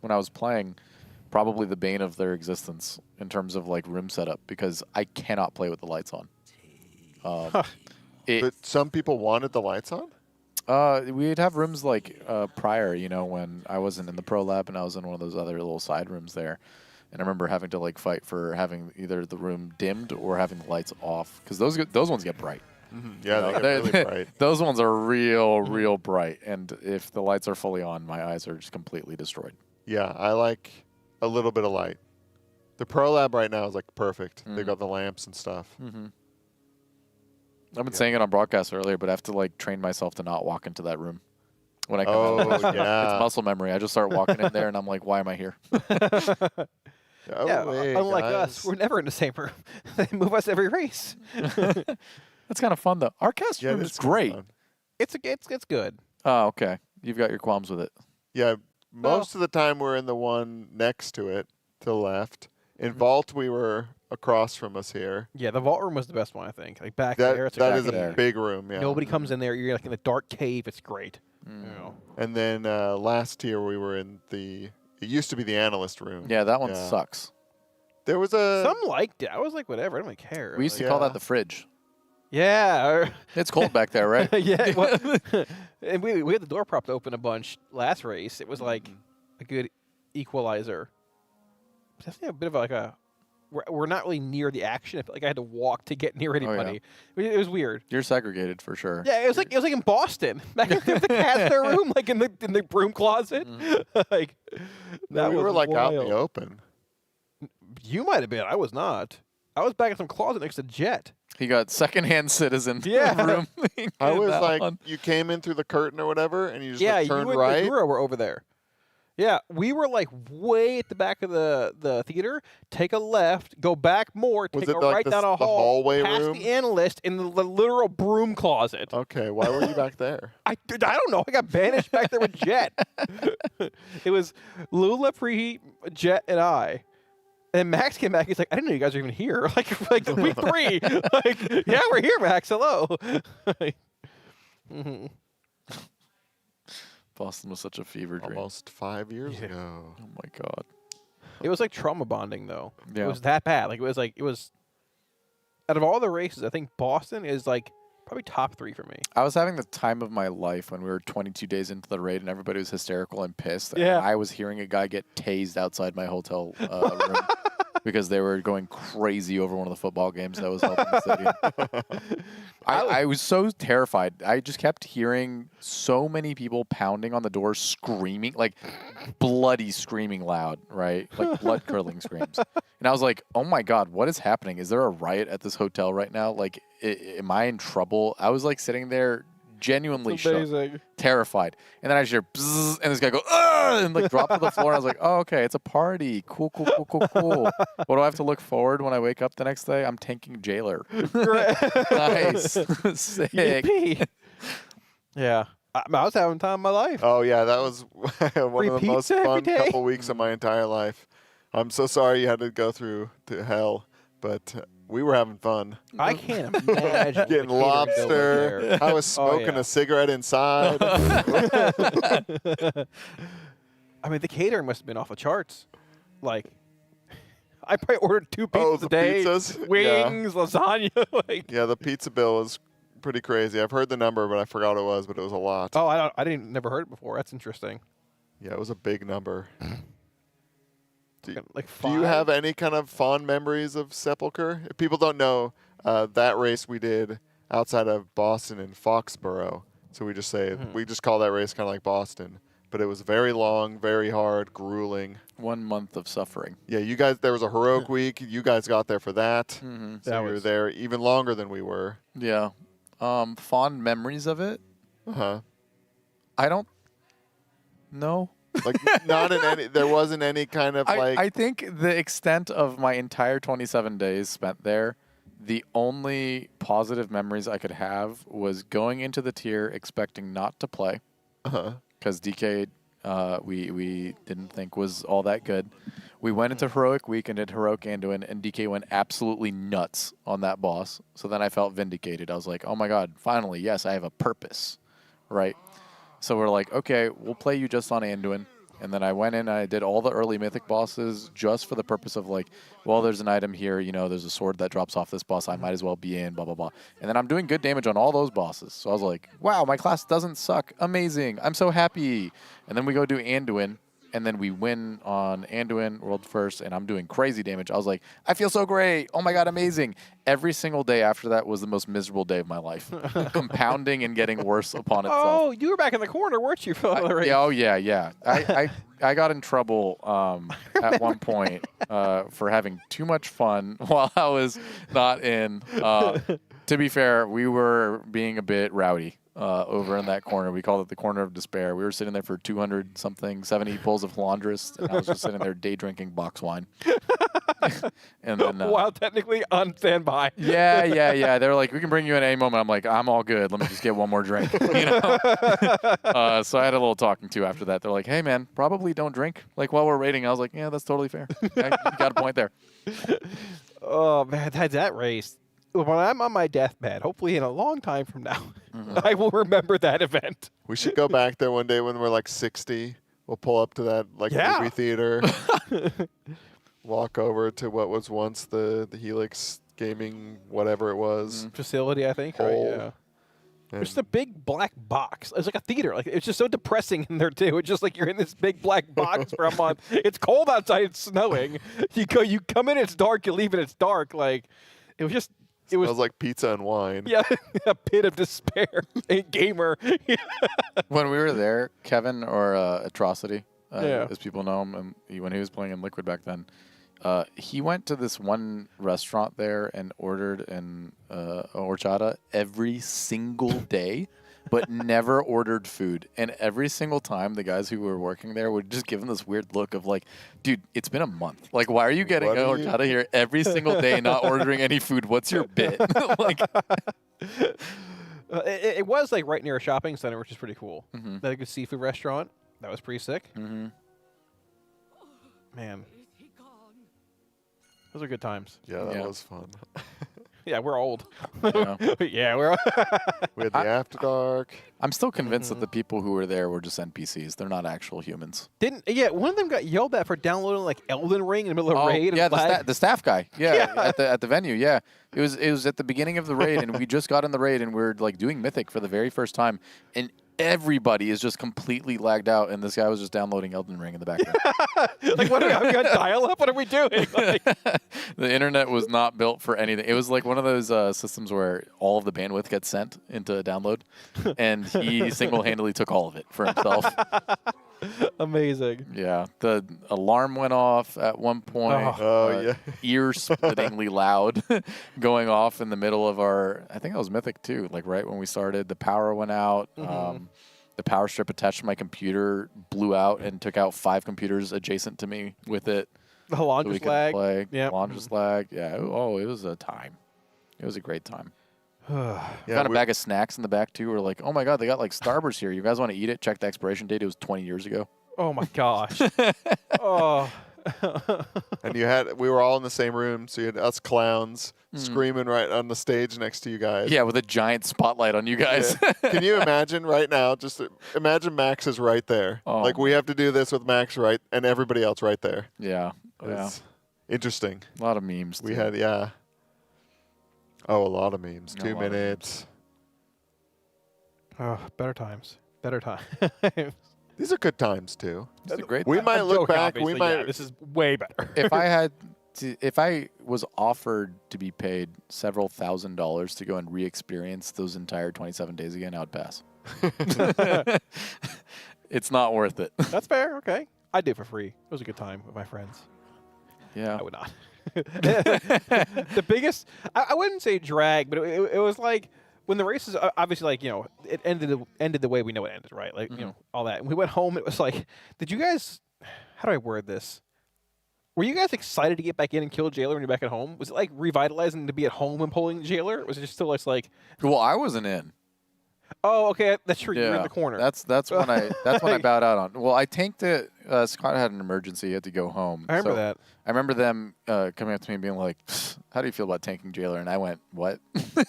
I was playing, probably the bane of their existence in terms of like room setup, because I cannot play with the lights on. But some people wanted the lights on? We'd have rooms like prior, when I wasn't in the Pro Lab and I was in one of those other little side rooms there. And I remember having to like fight for having either the room dimmed or having the lights off, because those ones get bright. Yeah, they get really bright. Those ones are real bright, and if the lights are fully on, my eyes are just completely destroyed. Yeah, I like a little bit of light. The Pro Lab right now is like perfect. They've got the lamps and stuff. Mm-hmm. I've been saying it on broadcast earlier, but I have to like train myself to not walk into that room when I come out. Yeah. It's muscle memory. I just start walking in there, and I'm like, why am I here? Unlike us, we're never in the same room. They move us every race. That's kind of fun though. Our cast room is great. It's good. Oh, okay. You've got your qualms with it. Yeah, most of the time we're in the one next to it, to the left. In Vault, we were across from us here. Yeah, the vault room was the best one, I think. Like back That- there, it's that like is a big room, yeah. Nobody comes in there. You're like in the dark cave. It's great. You know. And then last year we were in it used to be the analyst room. Yeah, that one sucks. There was a... Some liked it. I was like, whatever. I don't really care. We used to call that the fridge. Yeah. It's cold back there, right? Yeah. Well, and we had the door propped open a bunch last race. It was like a good equalizer. Definitely a bit of like a... We're not really near the action. I felt like I had to walk to get near anybody. It was weird. You're segregated for sure. Yeah, it was like in Boston. Back in the cats in their room, like in the broom closet. Like No, we were like out in the open. You might have been. I was not. I was back in some closet next to Jet. He got secondhand citizen Yeah. room. I was That like, one. you came in through the curtain or whatever, and you just Yeah, like, you turned and right. Magura were over there. Yeah, we were like way at the back of the theater. Take a left, go back more, Was take it a like right the down a the hall, hallway past room? the analyst in the literal broom closet. Okay, why were you back there? I don't know. I got banished back there with Jet. It was Lula, Preheat, Jet, and I. And Max came back. He's like, I didn't know you guys were even here. Like week 3. Like, yeah, we're here, Max. Hello. Boston was such a fever dream. Almost 5 years ago. Oh my god. It was like trauma bonding, though. Yeah. It was that bad. Like it was. Out of all the races, I think Boston is like probably top 3 for me. I was having the time of my life when we were 22 days into the raid and everybody was hysterical and pissed. Yeah. And I was hearing a guy get tased outside my hotel room because they were going crazy over one of the football games that was held in the stadium. I was so terrified. I just kept hearing so many people pounding on the door, screaming, like bloody screaming loud, right? Like blood-curdling screams. And I was like, oh my God, what is happening? Is there a riot at this hotel right now? Like, am I in trouble? I was like sitting there genuinely shook, terrified. And then I just hear bzzz, and this guy go, ugh, and like drop to the floor. And I was like, oh, okay, it's a party. Cool. What do I have to look forward when I wake up the next day? I'm tanking jailer. Nice. Sick. Yippee. Yeah. I was having time of my life. Oh yeah, that was one of the most pizza every fun day? couple weeks of my entire life. I'm so sorry you had to go through to hell, but we were having fun. I can't imagine Getting the catering bill was lobster. there. I was smoking yeah. a cigarette inside. I mean, the catering must have been off the charts. Like, I probably ordered 2 pizzas Oh, a the day. pizzas? Wings, lasagna. Like. Yeah, the pizza bill was pretty crazy. I've heard the number, but I forgot what it was, but it was a lot. Oh, I didn't never heard it before. That's interesting. Yeah, it was a big number. Like Do you 5? have any kind of fond memories of Sepulchre? If people don't know, that race we did outside of Boston in Foxborough. So we just say we just call that race kind of like Boston, but it was very long, very hard, grueling. 1 month of suffering. Yeah, you guys. There was a heroic week. You guys got there for that. Mm-hmm. So you were there even longer than we were. Yeah. Fond memories of it? Uh-huh. I don't know. Like not in any. There wasn't any kind of like. I think the extent of my entire 27 days spent there, the only positive memories I could have was going into the tier expecting not to play, because DK we didn't think was all that good. We went into heroic week and did heroic Anduin, and DK went absolutely nuts on that boss. So then I felt vindicated. I was like, oh my god, finally, yes, I have a purpose, right? So we're like, okay, we'll play you just on Anduin. And then I went in and I did all the early mythic bosses just for the purpose of like, well, there's an item here, you know, there's a sword that drops off this boss, I might as well be in, blah, blah, blah. And then I'm doing good damage on all those bosses. So I was like, wow, my class doesn't suck. Amazing. I'm so happy. And then we go do Anduin. And then we win on Anduin, world first, and I'm doing crazy damage. I was like, I feel so great. Oh my god, amazing. Every single day after that was the most miserable day of my life. Compounding and getting worse upon itself. Oh, you were back in the corner, weren't you? Yeah. I got in trouble at one point for having too much fun while I was not in. To be fair, we were being a bit rowdy. Over in that corner. We called it the corner of despair. We were sitting there for 70 pulls of Halandris, and I was just sitting there day drinking box wine. And then, while technically on standby. Yeah. They were like, we can bring you in any moment. I'm like, I'm all good. Let me just get one more drink. You know? So I had a little talking to after that. They're like, hey man, probably don't drink like while we're raiding. I was like, yeah, that's totally fair. You got a point there. Oh man, that race. When I'm on my deathbed, hopefully in a long time from now, I will remember that event. We should go back there one day when we're like 60. We'll pull up to that like movie theater, walk over to what was once the Helix Gaming, whatever it was, facility, I think. Right? Yeah. There's just a big black box. It's like a theater. Like it's just so depressing in there too. It's just like you're in this big black box for a month. It's cold outside. It's snowing. You come in. It's dark. You leave and it's dark. Like it was just. It smells like pizza and wine. Yeah, a pit of despair. A gamer. When we were there, Kevin or Atrocity, Yeah. as people know him, and when he was playing in Liquid back then, he went to this one restaurant there and ordered an horchata every single day, but never ordered food. And every single time, the guys who were working there would just give him this weird look of like, dude, it's been a month. Like, why are you getting a horchata here every single day, not ordering any food? What's your bit? Like, it was like right near a shopping center, which is pretty cool. Mhm. Like a seafood restaurant. That was pretty sick. Mm-hmm. Man. Those are good times. Yeah, that was fun. Yeah, we're old. Yeah. Yeah, we're We had the After Dark. I'm still convinced that the people who were there were just NPCs. They're not actual humans. One of them got yelled at for downloading like Elden Ring in the middle of raid. Yeah, and the staff guy. Yeah, at the venue. Yeah, it was at the beginning of the raid, and we just got in the raid, and we're like doing Mythic for the very first time, and everybody is just completely lagged out, and this guy was just downloading Elden Ring in the background. Like, what are we got dial up? What are we doing? Like, The internet was not built for anything. It was like one of those systems where all of the bandwidth gets sent into a download, and he single-handedly took all of it for himself. Amazing. Yeah, the alarm went off at one point. Yeah. Ear-splittingly loud, going off in the middle of our. I think that was Mythic too. Like right when we started, the power went out. The power strip attached to my computer blew out and took out 5 computers adjacent to me with it. The Halandris lag. Yeah, Halandris lag. Yeah. It was a time. It was a great time. Yeah, Found a bag of snacks in the back too. We're like, oh my god, they got like Starburst here. You guys want to eat it? Check the expiration date. It was 20 years ago. Oh my gosh. Oh. And we were all in the same room, so you had us clowns screaming right on the stage next to you guys. Yeah, with a giant spotlight on you guys. Yeah. Can you imagine right now? Just imagine Max is right there. Oh. Like we have to do this with Max right, and everybody else right there. Yeah. Interesting. A lot of memes. We too. had, yeah. Oh, a lot of memes. A 2 lot of minutes. Oh, better times. Better times. These are good times too. These are great We times. might I'm look joking, back. We obviously, might. yeah, this is way better. If I was offered to be paid several $1,000s to go and re-experience those entire 27 days again, I would pass. It's not worth it. That's fair. Okay. I did it for free. It was a good time with my friends. Yeah. I would not. The biggest, I wouldn't say drag, but it was like when the races, obviously, like, it ended the way we know it ended, right? Like, all that. And we went home. It was like, did you guys, how do I word this? Were you guys excited to get back in and kill Jailer when you're back at home? Was it like revitalizing to be at home and pulling Jailer? Or was it just still like? Well, I wasn't in. Oh, okay, that's true. You were in the corner. That's when I bowed out on. Well, I tanked it. Scott had an emergency; he had to go home. I remember that. I remember them coming up to me and being like, "How do you feel about tanking Jailer?" And I went, "What?"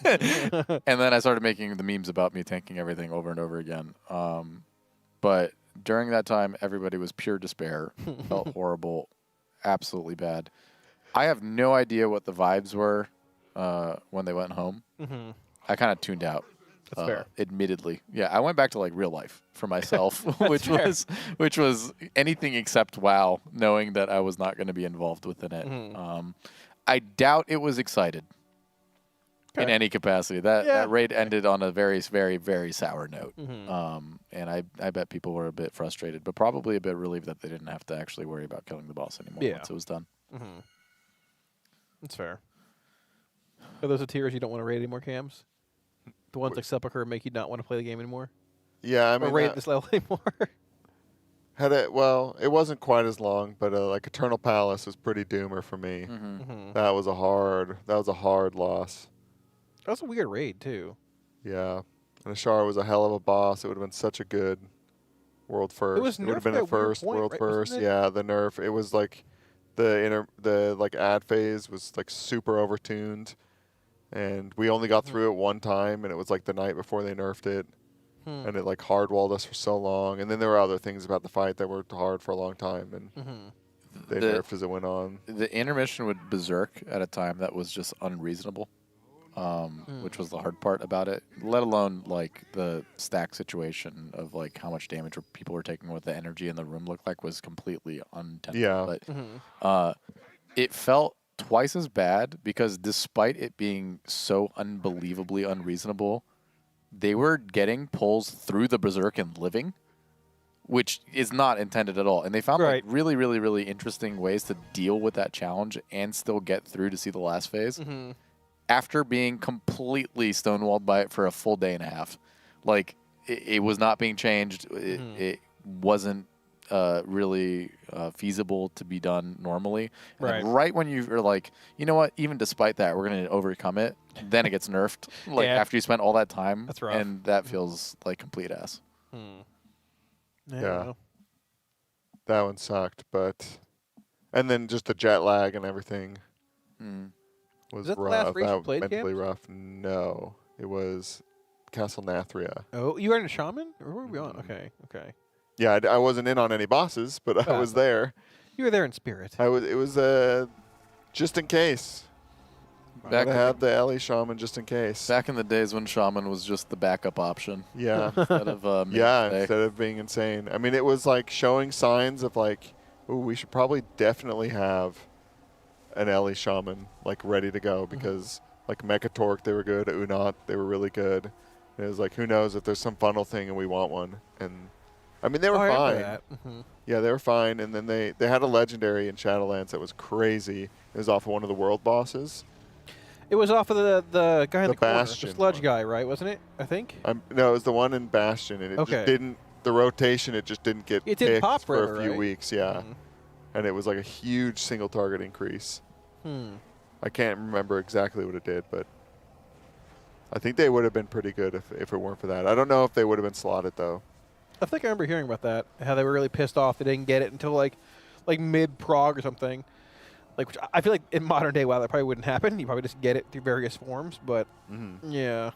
And then I started making the memes about me tanking everything over and over again. But during that time, everybody was pure despair. Felt horrible, absolutely bad. I have no idea what the vibes were when they went home. Mm-hmm. I kind of tuned out. That's fair. Admittedly, yeah, I went back to like real life for myself, which fair. was anything except WoW, knowing that I was not going to be involved within it. Mm-hmm. I doubt it was excited in any capacity. That raid ended on a very, very, very sour note, Mm-hmm. and I bet people were a bit frustrated, but probably a bit relieved that they didn't have to actually worry about killing the boss anymore once it was done. Mm-hmm. That's fair. Are those the tiers you don't want to raid anymore, Cams? The ones like Sepulchre make you not want to play the game anymore? Yeah, I or mean, raid this level anymore? Well, it wasn't quite as long, but like Eternal Palace was pretty doomer for me. Mhm. That was a hard loss. That was a weird raid too. Yeah, and Ashara was a hell of a boss. It would have been such a good world first. was It would have nerfed been at a a weird first point, world right? first. Wasn't it? Yeah, the nerf. It was like the like ad phase was like super overtuned, and we only got through it one time, and it was like the night before they nerfed it. And it like hardwalled us for so long, and then there were other things about the fight that were hard for a long time, and they nerfed as it went on. The intermission with Berserk at a time that was just unreasonable, which was the hard part about it. Let alone like the stack situation of like how much damage people were taking, what the energy in the room looked like was completely untenable. Yeah. But it felt twice as bad because despite it being so unbelievably unreasonable, they were getting pulls through the Berserk and living, which is not intended at all. And they found like really, really, really interesting ways to deal with that challenge and still get through to see the last phase after being completely stonewalled by it for a full day and a half. Like, it was not being changed. It wasn't really feasible to be done normally. And then right when you are like, you know what, even despite that, we're going to overcome it, then it gets nerfed. Like after you spent all that time. That's rough. And that feels like complete ass. Yeah. That one sucked, and then just the jet lag and everything was that the rough. last race you That played, mentally Cams? rough. No, it was Castle Nathria. Oh, you were in a shaman? Or were we on? Okay, okay. Yeah, I wasn't in on any bosses, but I was there. You were there in spirit. It was just in case. Back I had the Ellie Shaman just in case. Back in the days when Shaman was just the backup option. Yeah. Instead of instead of being insane. I mean, it was like showing signs of like, ooh, we should probably definitely have an Ellie Shaman like ready to go because like Mecha Torque, they were good. Unat, they were really good. And it was like, who knows if there's some funnel thing and we want one. And I mean, they were I remember fine. that. Yeah, they were fine. And then they had a legendary in Shadowlands that was crazy. It was off of one of the world bosses. It was off of the guy in the corner, the Bastion sludge guy, right? Wasn't it? I think. No, it was the one in Bastion, and it just didn't. The rotation, it just didn't get. It didn't picked pop for forever, a few right? weeks. Yeah, and it was like a huge single target increase. I can't remember exactly what it did, but I think they would have been pretty good if it weren't for that. I don't know if they would have been slotted though. I think I remember hearing about that. How they were really pissed off they didn't get it until like mid prog or something. Like, which I feel like in modern day, WoW, that probably wouldn't happen. You probably just get it through various forms, but yeah.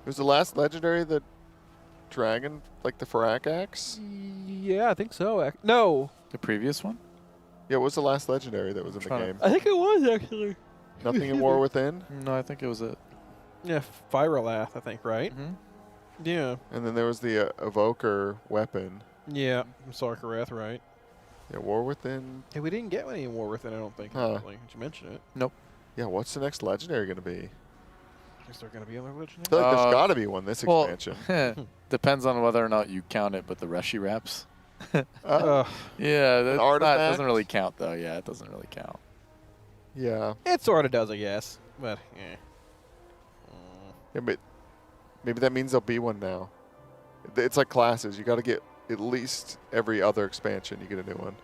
Was the last legendary the dragon, like the Farak axe? Yeah, I think so. No. The previous one? Yeah, what was the last legendary that was in the Trying to- game? I think it was actually. Nothing in War Within? No, I think it was it. Yeah, Firelath, I think, right? Mm-hmm. Yeah. And then there was the Evoker weapon. Yeah, from Sarkarath, right? Yeah, War Within. Hey, we didn't get any War Within, I don't think. Huh. Actually. Did you mention it? Nope. Yeah, what's the next legendary going to be? Is there going to be another I legendary? feel like there's got to be one this expansion. Depends on whether or not you count it, but the Reshi wraps. Uh, Yeah, that artifact? doesn't really count though. Yeah, it doesn't really count. Yeah. It sort of does, I guess. But, yeah. Yeah, but maybe that means there'll be one now. It's like classes. You got to get at least every other expansion. You get a new one.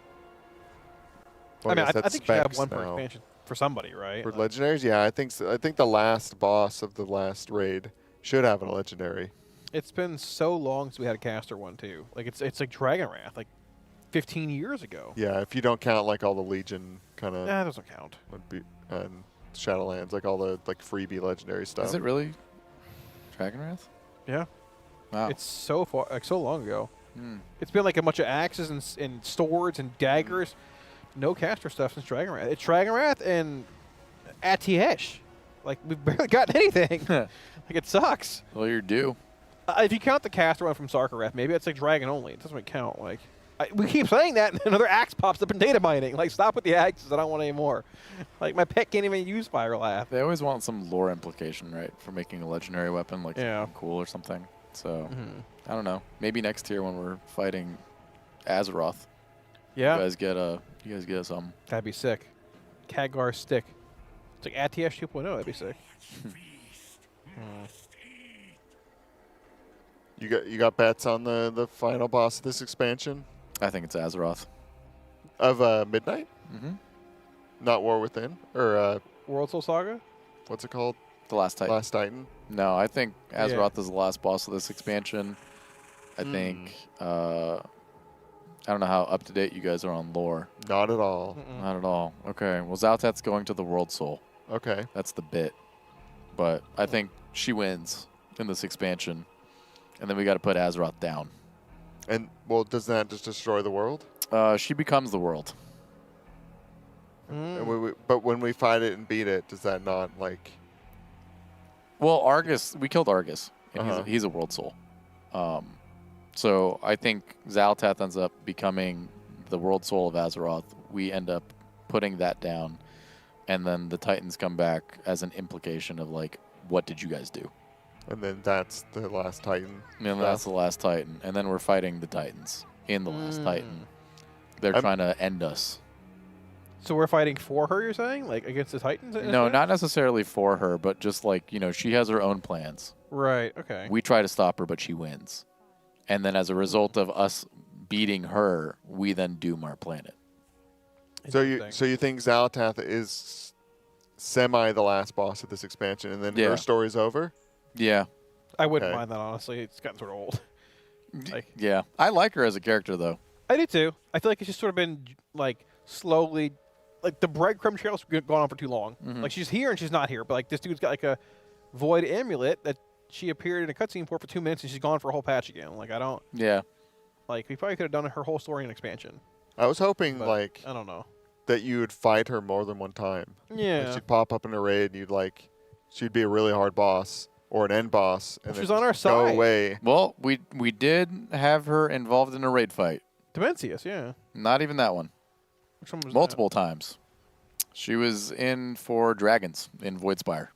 Well, I mean, guess I that's think you have specs one per now. expansion for somebody, right? For Like, legendaries, yeah, I think so. I think the last boss of the last raid should have a legendary. it's been so long since we had a caster one, too. Like, it's like Dragon Wrath, like 15 years ago. Yeah, if you don't count like all the Legion kind of. Nah, it doesn't count. And Shadowlands, like all the like freebie legendary stuff. Is it really Dragon Wrath? Yeah. Wow. It's so far, like so long ago. Hmm. It's been like a bunch of axes and swords and daggers. No caster stuff since Dragon Wrath. It's Dragon Wrath and Atiesh. Like, we've barely gotten anything. Like, it sucks. Well, you're due. If you count the caster one from Sarkarath, maybe it's like Dragon only. It doesn't count. Like, we keep saying that, and another axe pops up in data mining. Like, stop with the axes. I don't want any more. Like, my pet can't even use Firelath. They always want some lore implication, right, for making a legendary weapon, like Yeah. something cool or something. So Mhm. I don't know. Maybe next year when we're fighting Azeroth, Yeah. you guys get some. That'd be sick. Khadgar stick. It's like Atiesh 2.0. That'd be sick. You got bets on the final boss of this expansion I think it's Azeroth. of Midnight? Mm-hmm. Not War Within or World Soul Saga? what's it called? The Last Titan. Last Titan. No, I think Yeah. Azeroth is the last boss of this expansion. I think. I don't know how up to date you guys are on lore. Not at all. Not at all. Okay. Well, Zaltat's going to the World Soul. Okay. That's the bit. But I think she wins in this expansion. And then we got to put Azeroth down. And well, does that just destroy the world? She becomes the world. And but when we fight it and beat it, does that not like? Well, Argus, we killed Argus. And Uh-huh. he's a World Soul. So I think Zaltath ends up becoming the World Soul of Azeroth. We end up putting that down. And then the Titans come back as an implication of, like, what did you guys do? And then that's the last Titan. And that's the last Titan. And then we're fighting the Titans in the last Titan. They're trying to end us. So we're fighting for her, you're saying? Like, against the Titans? in a No, sense? not necessarily for her, but just like, she has her own plans. Right, okay. We try to stop her, but she wins. And then as a result of us beating her, we then doom our planet. So you think Zalatath is semi the last boss of this expansion, and then Yeah. her story's over? Yeah. I wouldn't Okay. mind that, honestly. It's gotten sort of old. Like, Yeah. I like her as a character, though. I do too. I feel like it's just sort of been, like, slowly, like, the breadcrumb trail's gone on for too long. Mhm. Like, she's here and she's not here, but, like, this dude's got, like, a void amulet that she appeared in a cutscene for 2 minutes and she's gone for a whole patch again. Like, I don't, Yeah. like, we probably could have done her whole story in expansion. I was hoping But like I don't know. that you would fight her more than one time. Like, Yeah. she'd pop up in a raid, and she'd be a really hard boss or an end boss, and She's then on our just go side. away. Well, we did have her involved in a raid fight. Demencius, yeah. Not even that one. Which one was Multiple times. She was in for dragons in Voidspire.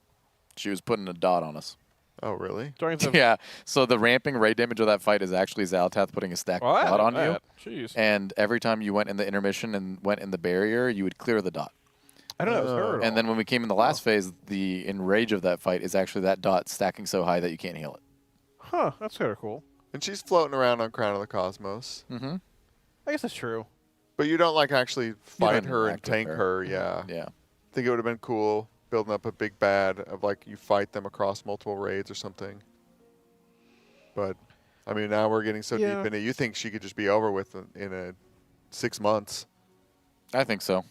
She was putting a dot on us. Oh, really? Dragons of- Yeah. So the ramping raid damage of that fight is actually Zalatath putting a stack Oh, I dot on didn't know you. that. Jeez. And every time you went in the intermission and went in the barrier, you would clear the dot. I don't know. It was her. at all. And then when we came in the last phase, the enrage of that fight is actually that dot stacking so high that you can't heal it. Huh, that's kind of cool. And she's floating around on Crown of the Cosmos. Mm-hmm. I guess that's true. But you don't actually fight don't her and interact with tank her. her. Yeah. Yeah. I think it would have been cool building up a big bad of you fight them across multiple raids or something. But I mean, now we're getting so Yeah. deep in it. You think she could just be over with in 6 months? I think so.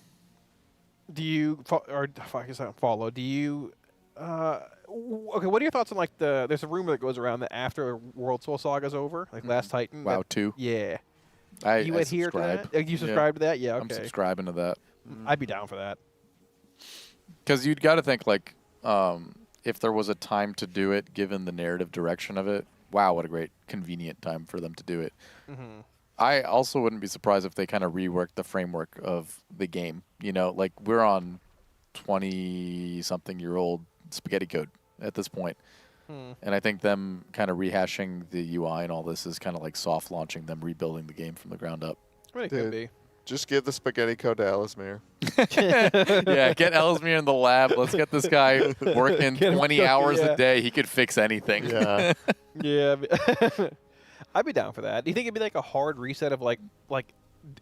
Do you or fuck is that follow? Do you? Okay, what are your thoughts on like there's a rumor that goes around that after World Soul Saga's over, like Last Titan. WoW that- 2. Yeah. You I adhere to subscribe. that? You subscribe to that? Yeah, I'm okay. subscribing to that. I'd be down for that. Because you'd got to think, like, if there was a time to do it, given the narrative direction of it, wow, what a great, convenient time for them to do it. Mm-hmm. I also wouldn't be surprised if they kind of reworked the framework of the game. You know, like, we're on 20-something-year-old spaghetti code at this point. And I think them kind of rehashing the UI and all this is kind of like soft launching them, rebuilding the game from the ground up. I mean, it could be. Just give the spaghetti code to Ellesmere. Yeah, get Ellesmere in the lab. Let's get this guy working Get him 20 cooking, hours yeah. a day. He could fix anything. Yeah. Yeah. I'd be down for that. Do you think it'd be like a hard reset of like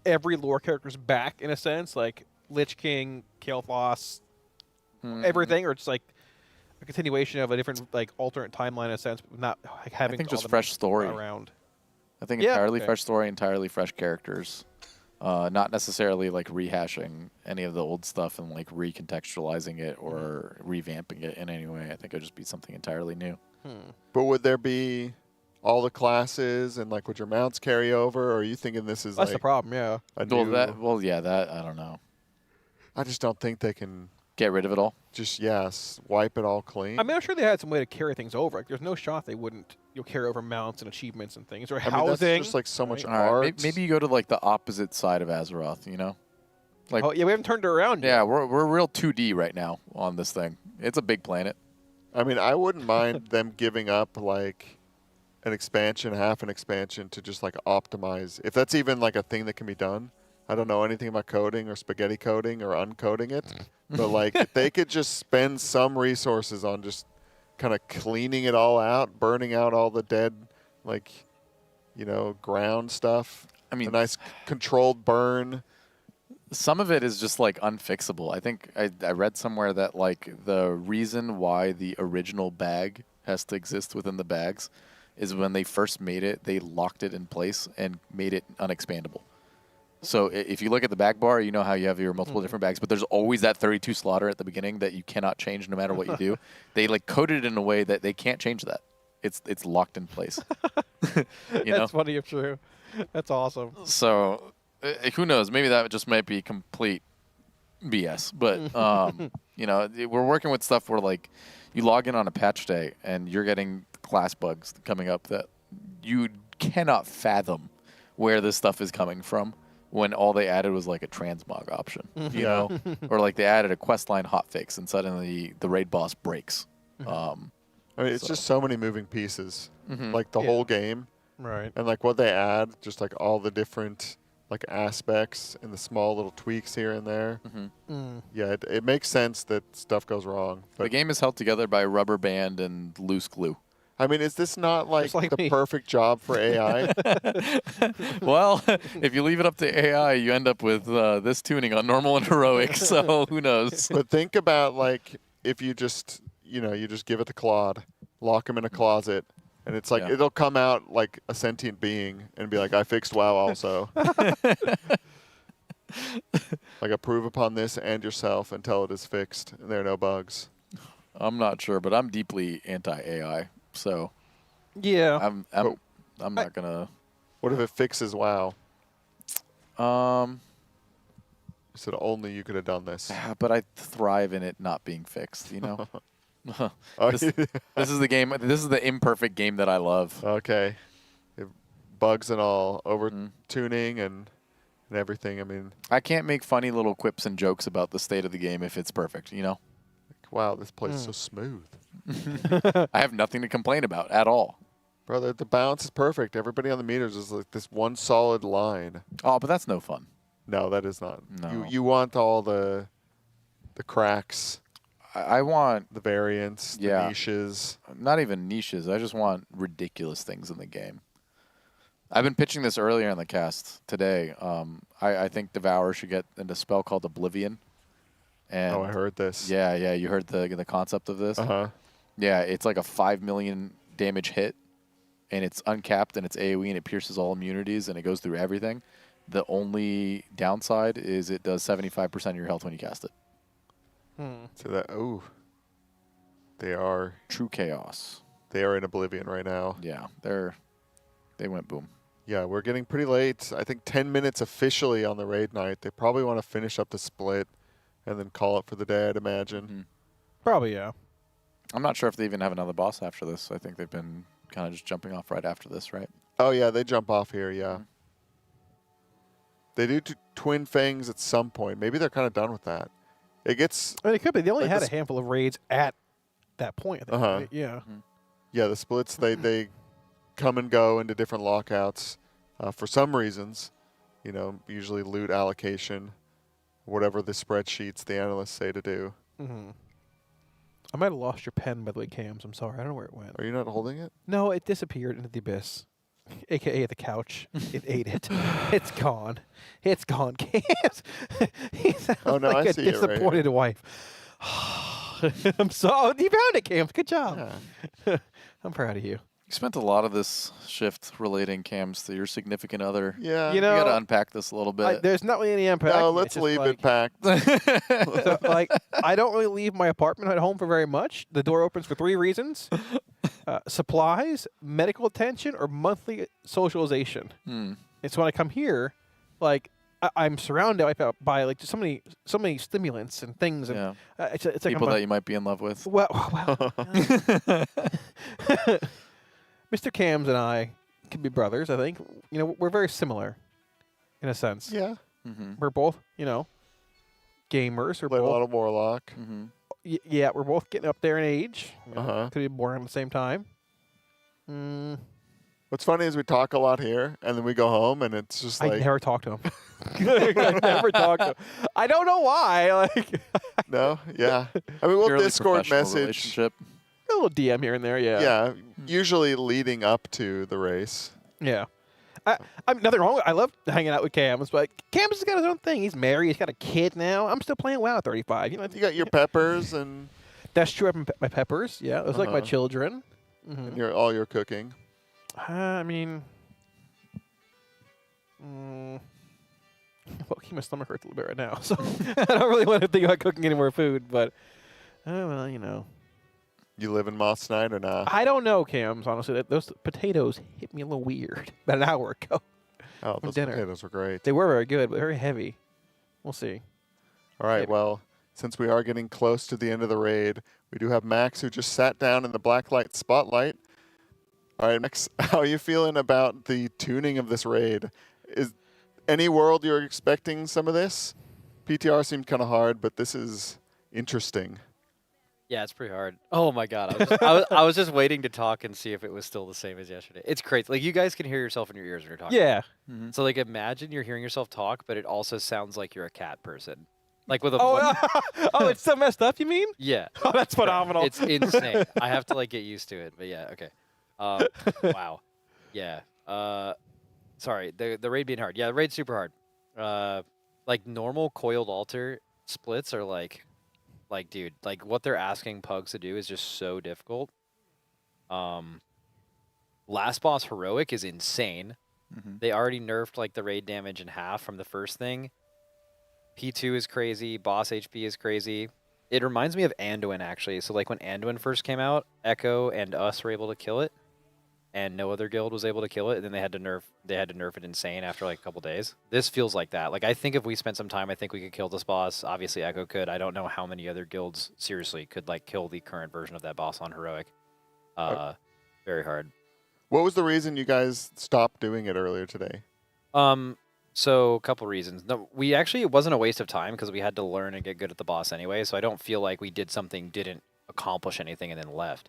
every lore character's back in a sense, like Lich King, Kael'thas, everything, or it's like a continuation of a different like alternate timeline in a sense, but not like having I think all just them fresh story around. I think Yeah, entirely okay. fresh story, entirely fresh characters. Not necessarily like rehashing any of the old stuff and like recontextualizing it or revamping it in any way. I think it'd just be something entirely new. But would there be all the classes and like would your mounts carry over? Or are you thinking this is That's like the problem, yeah. a Well, new- that I don't know. I just don't think they can get rid of it all. Just wipe it all clean. I mean, I'm sure they had some way to carry things over. Like, there's no shot they wouldn't carry over mounts and achievements and things, or I mean, housing. that's just like so much All right, art. maybe you go to like the opposite side of Azeroth, you know? Like, oh yeah, we haven't turned it around yet. yeah, we're real 2D right now on this thing. It's a big planet. I mean, I wouldn't mind them giving up like an expansion, half an expansion to just like optimize. If that's even like a thing that can be done. I don't know anything about coding or spaghetti coding or uncoding it, but like if they could just spend some resources on just kind of cleaning it all out, burning out all the dead, like, ground stuff. I mean, a nice controlled burn. Some of it is just like unfixable. I think I read somewhere that like the reason why the original bag has to exist within the bags is when they first made it, they locked it in place and made it unexpandable. So if you look at the bag bar, you know how you have your multiple different bags, but there's always that 32 slaughter at the beginning that you cannot change no matter what you do. They like coded it in a way that they can't change that. It's locked in place. That's funny if true. That's awesome. So who knows? Maybe that just might be complete BS. But we're working with stuff where like you log in on a patch day and you're getting class bugs coming up that you cannot fathom where this stuff is coming from. When all they added was like a transmog option, you know, or like they added a questline hotfix and suddenly the raid boss breaks. I mean, it's just so many moving pieces, like the Yeah. whole game, Right. and like what they add, just like all the different like aspects and the small little tweaks here and there. Yeah, it makes sense that stuff goes wrong. But The game is held together by rubber band and loose glue. I mean, is this not like the me. perfect job for AI? Well, if you leave it up to AI, you end up with this tuning on normal and heroic. So who knows? But think about like if you just you just give it to Claude, lock him in a closet, and it's like Yeah. it'll come out like a sentient being and be like, I fixed WoW also. Like approve upon this and yourself until it is fixed and there are no bugs. I'm not sure, but I'm deeply anti-AI. So Yeah. I'm not gonna. What if it fixes WoW? You said only you could have done this. But I thrive in it not being fixed. You know. Oh, this is the game. This is the imperfect game that I love. Okay. Bugs and all, over tuning and everything. I mean, I can't make funny little quips and jokes about the state of the game if it's perfect. You know. wow, this plays so smooth. I have nothing to complain about at all. Brother, the balance is perfect. Everybody on the meters is like this one solid line. Oh, but that's no fun. No, that is not. No. You want all the cracks, I want the variants, the niches. not even niches. I just want ridiculous things in the game. I've been pitching this earlier in the cast today. I think Devour should get into a spell called Oblivion. And I heard this. Yeah, you heard the concept of this. Yeah, it's like a 5 million damage hit, and it's uncapped, and it's AoE, and it pierces all immunities, and it goes through everything. The only downside is it does 75% of your health when you cast it. So that they are true chaos. They are in Oblivion right now. Yeah, they went boom. Yeah, we're getting pretty late. I think 10 minutes officially on the raid night. They probably want to finish up the split and then call it for the day, I'd imagine. Probably, yeah. I'm not sure if they even have another boss after this. I think they've been kind of just jumping off right after this, right? Oh, yeah, they jump off here, yeah. They do Twin Fangs at some point. Maybe they're kind of done with that. It gets... I mean, it could be. They only like had the a handful of raids at that point, I think, right? Yeah. Yeah, the splits, they come and go into different lockouts for some reasons. You know, usually loot allocation, whatever the spreadsheets the analysts say to do. I might have lost your pen, by the way, Cams. I'm sorry. I don't know where it went. Are you not holding it? No, it disappeared into the abyss. AKA the couch. It ate it. It's gone. It's gone, Cams. He sounds Oh, no, like I a see it right here. disappointed wife. I'm sorry. You found it, Cams. Good job. I'm proud of you. You spent a lot of this shift relating Cams to your significant other. Yeah. You know, got to unpack this a little bit. There's not really any unpacking. No, It's let's just leave like, it packed. So, like, I don't really leave my apartment at home for very much. The door opens for 3 reasons. Supplies, medical attention, or monthly socialization. And so when I come here, like, I'm surrounded by like just so many stimulants and things. And it's like People that you might be in love with. Well, Mr. Cams and I could be brothers, I think. You know, we're very similar in a sense. Yeah. We're both, you know, gamers. We're Play a both, lot of Warlock. yeah, we're both getting up there in age. You know, could be born at the same time. What's funny is we talk a lot here, and then we go home, and it's just like... I never talk to him. I never talk to him. I don't know why. Like, No? Yeah. I mean, we'll Purely Discord professional message. relationship. a little DM here and there, yeah. Yeah, usually leading up to the race. Yeah. I'm nothing wrong with I love hanging out with Cams, but Cams has got his own thing. He's married. He's got a kid now. I'm still playing WoW at 35. You know, You got your peppers and... That's true. I have my peppers. Yeah, those are like my children. and all your cooking. I mean, well, my stomach hurts a little bit right now, so I don't really want to think about cooking any more food. But, well, you know. You live in Moss Night or not? I don't know, Cams. Honestly, those potatoes hit me a little weird about an hour ago. Oh, from those dinner. potatoes were great. They were very good, but very heavy. We'll see. All right, well, since we are getting close to the end of the raid, we do have Max who just sat down in the blacklight spotlight. All right, Max, how are you feeling about the tuning of this raid? Is any world you're expecting some of this? PTR seemed kind of hard, but this is interesting. Yeah, it's pretty hard. Oh my god, I was just waiting to talk and see if it was still the same as yesterday. It's crazy. Like you guys can hear yourself in your ears when you're talking. Yeah. So like imagine you're hearing yourself talk, but it also sounds like you're a cat person. Like with a oh, it's so messed up. You mean? Yeah. Oh, that's phenomenal. It's insane. I have to like get used to it, but yeah, okay. Wow. Yeah. Sorry, the raid being hard. Yeah, the raid's super hard. Like normal coiled altar splits are like dude, like what they're asking pugs to do is just so difficult. Last boss heroic is insane. They already nerfed like the raid damage in half from the first thing. P2 is crazy. Boss HP is crazy. It reminds me of Anduin actually. So like when Anduin first came out, Echo and us were able to kill it, and no other guild was able to kill it. And then they had to nerf it insane after like a couple days. This feels like that. Like I think if we spent some time, I think we could kill this boss. Obviously Echo could. I don't know how many other guilds seriously could like kill the current version of that boss on heroic. Very hard. What was the reason you guys stopped doing it earlier today? So a couple reasons. No, it wasn't a waste of time because we had to learn and get good at the boss anyway. So I don't feel like we did something, didn't accomplish anything, and then left.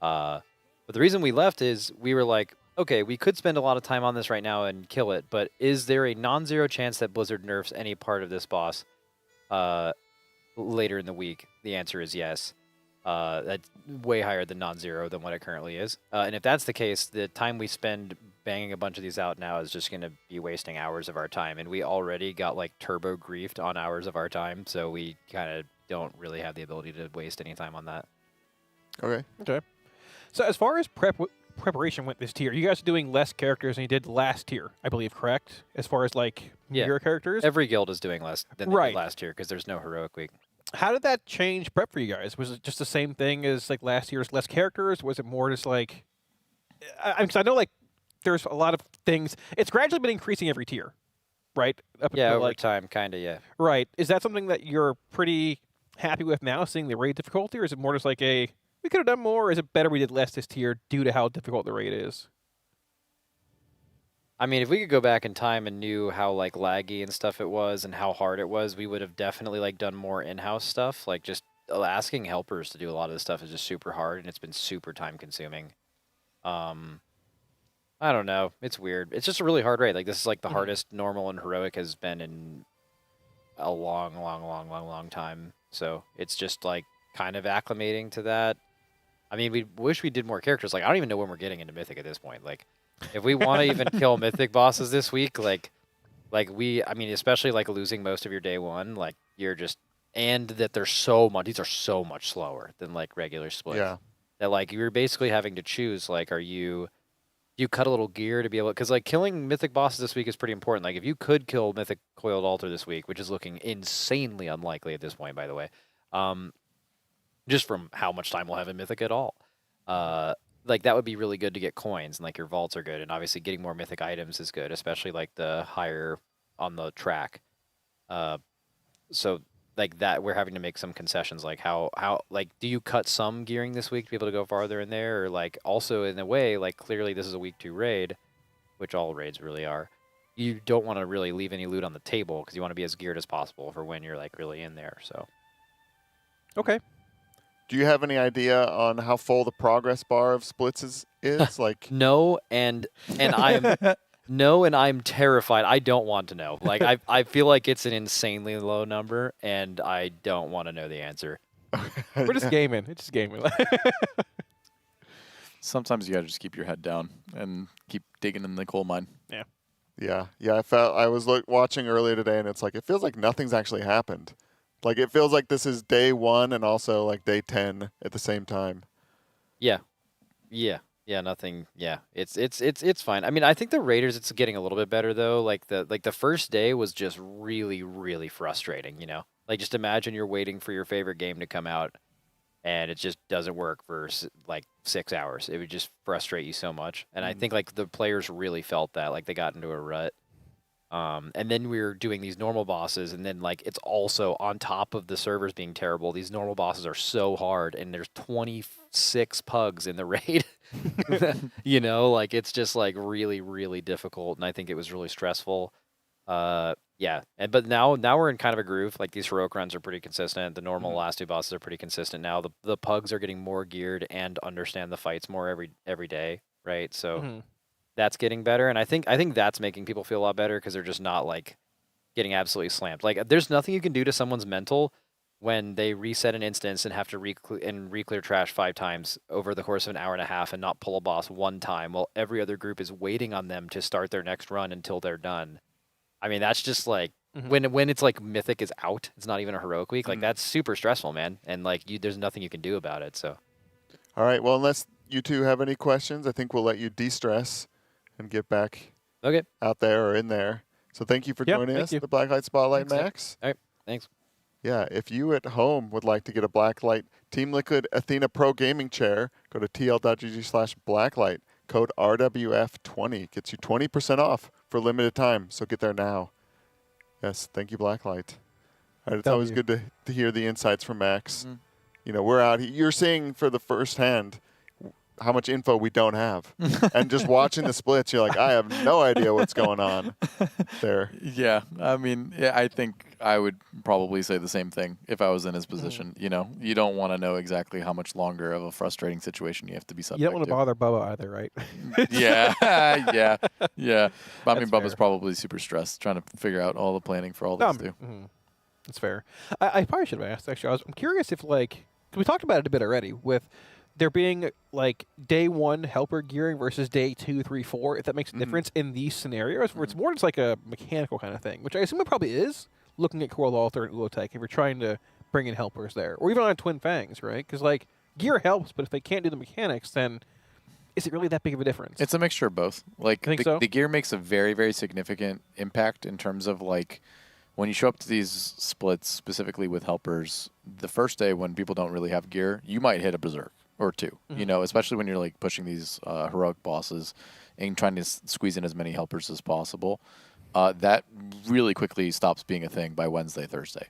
But the reason we left is we were like, okay, we could spend a lot of time on this right now and kill it, but is there a non-zero chance that Blizzard nerfs any part of this boss later in the week? The answer is yes. That's way higher than non-zero than what it currently is. And if that's the case, the time we spend banging a bunch of these out now is just going to be wasting hours of our time. And we already got like turbo griefed on hours of our time, so we kind of don't really have the ability to waste any time on that. Okay. Okay. So as far as preparation went this tier, you guys are doing less characters than you did last tier, I believe, correct? As far as like your characters? Every guild is doing less than they did last year because there's no heroic week. How did that change prep for you guys? Was it just the same thing as like last year's less characters? Was it more just like, because I know like there's a lot of things. It's gradually been increasing every tier, right? Up Yeah, until, over time, kind of, yeah. Right. Is that something that you're pretty happy with now, seeing the raid difficulty, or is it more just like we could have done more, or is it better we did less this tier due to how difficult the raid is? I mean, if we could go back in time and knew how like laggy and stuff it was and how hard it was, we would have definitely like done more in-house stuff. Like just asking helpers to do a lot of this stuff is just super hard and it's been super time consuming. I don't know. It's weird. It's just a really hard raid. Like this is like the hardest normal and heroic has been in a long time. So it's just like kind of acclimating to that. I mean, we wish we did more characters. Like I don't even know when we're getting into Mythic at this point. Like if we want to even kill Mythic bosses this week, I mean, especially like losing most of your day one, like you're just, and that they're these are so much slower than like regular splits. Yeah. That like you're basically having to choose, like, you cut a little gear to be able, because like killing Mythic bosses this week is pretty important. Like if you could kill Mythic Coiled Altar this week, which is looking insanely unlikely at this point, by the way, just from how much time we'll have in Mythic at all. Like that would be really good to get coins, and like your vaults are good, and obviously getting more Mythic items is good, especially like the higher on the track. So like that, we're having to make some concessions. Like how like do you cut some gearing this week to be able to go farther in there, or like also in a way like clearly this is a week 2 raid, which all raids really are. You don't want to really leave any loot on the table because you want to be as geared as possible for when you're like really in there. So okay. Do you have any idea on how full the progress bar of splits is? Like no, and I'm terrified. I don't want to know. Like I feel like it's an insanely low number, and I don't want to know the answer. We're just gaming. It's just gaming. Sometimes you gotta just keep your head down and keep digging in the coal mine. Yeah. Yeah. I was watching earlier today, and it's like it feels like nothing's actually happened. Like it feels like this is day 1 and also like day 10 at the same time. Yeah, nothing. Yeah, it's fine. I mean, I think the Raiders, it's getting a little bit better though. Like the first day was just really frustrating. You know, like just imagine you're waiting for your favorite game to come out, and it just doesn't work for like 6 hours. It would just frustrate you so much. And I think like the players really felt that, like they got into a rut. And then we were doing these normal bosses, and then like it's also on top of the servers being terrible. These normal bosses are so hard, and there's 26 pugs in the raid. You know, like it's just like really difficult, and I think it was really stressful. Yeah, but now we're in kind of a groove. Like these heroic runs are pretty consistent. The normal last 2 bosses are pretty consistent now. The pugs are getting more geared and understand the fights more every day, right? So. That's getting better, and I think that's making people feel a lot better because they're just not like getting absolutely slammed. Like there's nothing you can do to someone's mental when they reset an instance and have to re-clear trash 5 times over the course of an hour and a half and not pull a boss 1 time while every other group is waiting on them to start their next run until they're done. I mean, that's just like when it's like Mythic is out, it's not even a heroic week. Like that's super stressful, man, and like there's nothing you can do about it. So, all right, well, unless you two have any questions, I think we'll let you de-stress and get back out there or in there. So thank you for joining us, the Blacklight Spotlight, Max. All right, thanks. Yeah, if you at home would like to get a Blacklight Team Liquid Athena Pro gaming chair, go to tl.gg/blacklight. Code RWF20 gets you 20% off for limited time. So get there now. Yes, thank you, Blacklight. All right, it's always good to hear the insights from Max. You know, we're out. You're seeing for the first hand how much info we don't have. And just watching the splits, you're like, I have no idea what's going on there. Yeah, I mean, I think I would probably say the same thing if I was in his position. You know, you don't want to know exactly how much longer of a frustrating situation you have to be subject to. You don't want to bother Bubba either, right? yeah. But, I mean, Bubba's probably super stressed trying to figure out all the planning for all this too. That's fair. I probably should have asked, actually. I'm curious if, like, we talked about it a bit already with there being like day 1 helper gearing versus day 2, 3, 4, if that makes a difference in these scenarios where it's more just like a mechanical kind of thing, which I assume it probably is, looking at Coiled Altar and Ula'tek, if you're trying to bring in helpers there, or even on Twin Fangs, right? Because like gear helps, but if they can't do the mechanics, then is it really that big of a difference? It's a mixture of both. Like the gear makes a very significant impact in terms of like when you show up to these splits, specifically with helpers, the first day when people don't really have gear, you might hit a berserk or 2, you know, especially when you're like pushing these heroic bosses and trying to squeeze in as many helpers as possible, that really quickly stops being a thing by Wednesday, Thursday.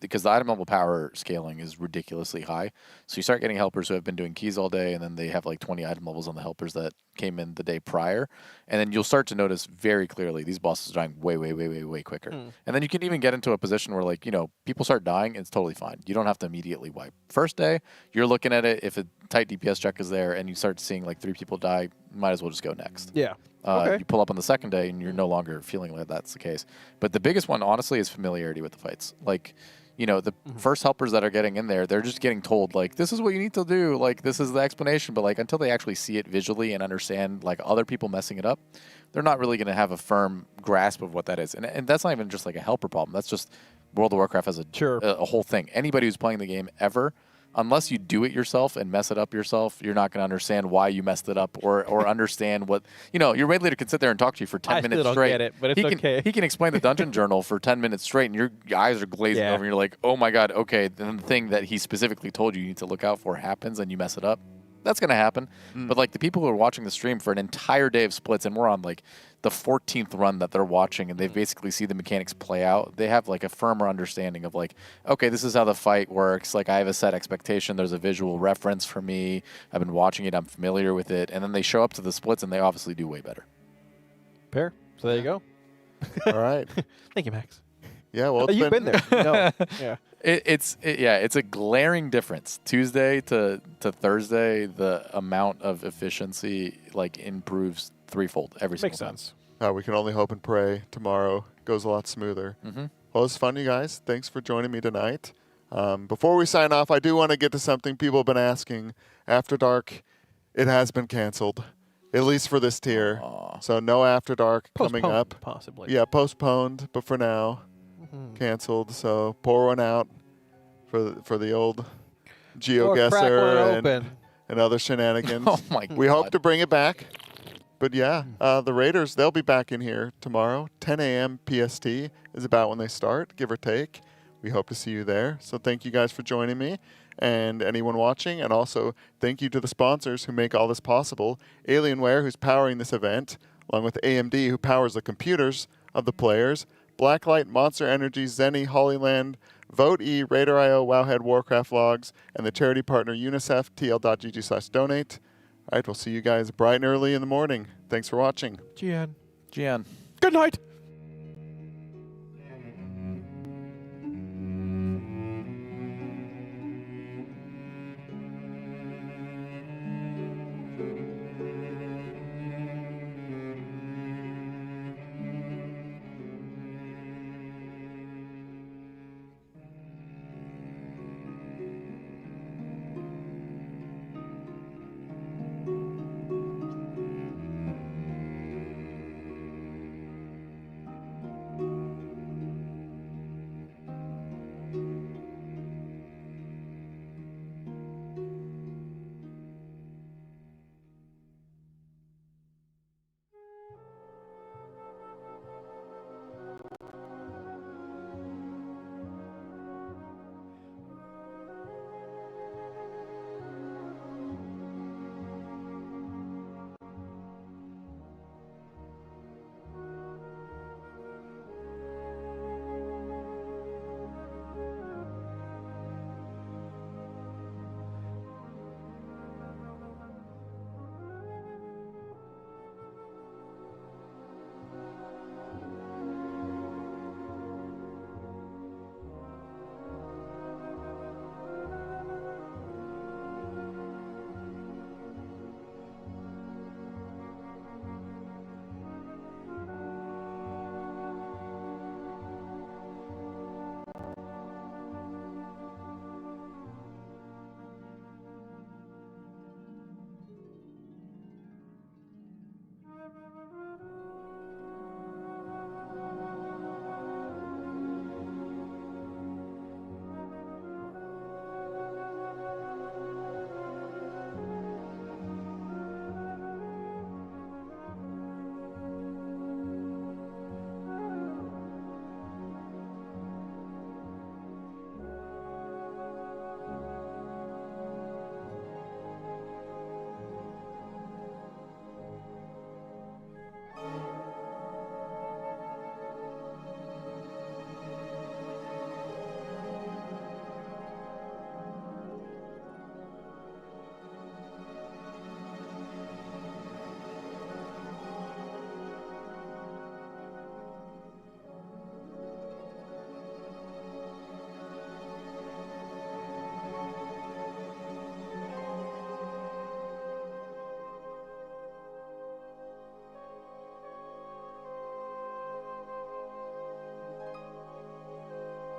Because the item level power scaling is ridiculously high. So you start getting helpers who have been doing keys all day, and then they have like 20 item levels on the helpers that came in the day prior. And then you'll start to notice very clearly these bosses are dying way quicker. And then you can even get into a position where, like, people start dying, it's totally fine. You don't have to immediately wipe. First day, you're looking at it, if a tight DPS check is there and you start seeing like 3 people die, might as well just go next. Yeah. Okay. You pull up on the second day and you're no longer feeling like that's the case. But the biggest one, honestly, is familiarity with the fights. Like, the first helpers that are getting in there, they're just getting told, like, this is what you need to do. Like, this is the explanation. But, like, until they actually see it visually and understand, like, other people messing it up, they're not really going to have a firm grasp of what that is. And that's not even just, like, a helper problem. That's just World of Warcraft as a whole thing. Anybody who's playing the game ever, unless you do it yourself and mess it up yourself, you're not going to understand why you messed it up or understand what, your raid leader can sit there and talk to you for 10 minutes still straight. don't get it, but it's okay. He can explain the dungeon journal for 10 minutes straight, and your eyes are glazing over, and you're like, oh my God, okay, then the thing that he specifically told you need to look out for happens, and you mess it up. That's going to happen. But, like, the people who are watching the stream for an entire day of splits, and we're on, like, the 14th run that they're watching, and they basically see the mechanics play out, they have, like, a firmer understanding of, like, okay, this is how the fight works. Like, I have a set expectation. There's a visual reference for me. I've been watching it. I'm familiar with it. And then they show up to the splits, and they obviously do way better. Fair. So there you go. All right. Thank you, Max. Yeah, well, you've been there. No. Yeah. It's a glaring difference. Tuesday to Thursday, the amount of efficiency improves threefold every single time. Makes sense. We can only hope and pray tomorrow goes a lot smoother. Well, it was fun, you guys. Thanks for joining me tonight. Before we sign off, I do want to get to something people have been asking. After Dark, it has been canceled, at least for this tier. So no After Dark coming up. Possibly. Yeah, postponed, but for now, canceled. So pour one out for the old GeoGuessr and other shenanigans. Oh my God. We hope to bring it back. But yeah, the Raiders, they'll be back in here tomorrow. 10 a.m. PST is about when they start, give or take. We hope to see you there. So thank you guys for joining me and anyone watching. And also thank you to the sponsors who make all this possible. Alienware, who's powering this event, along with AMD, who powers the computers of the players. Blacklight, Monster Energy, Zenny, Hollyland, Vote.E, Raider.io, Wowhead, Warcraft Logs, and the charity partner UNICEF, tl.gg/donate. All right, we'll see you guys bright and early in the morning. Thanks for watching. Gian. Gian. Good night.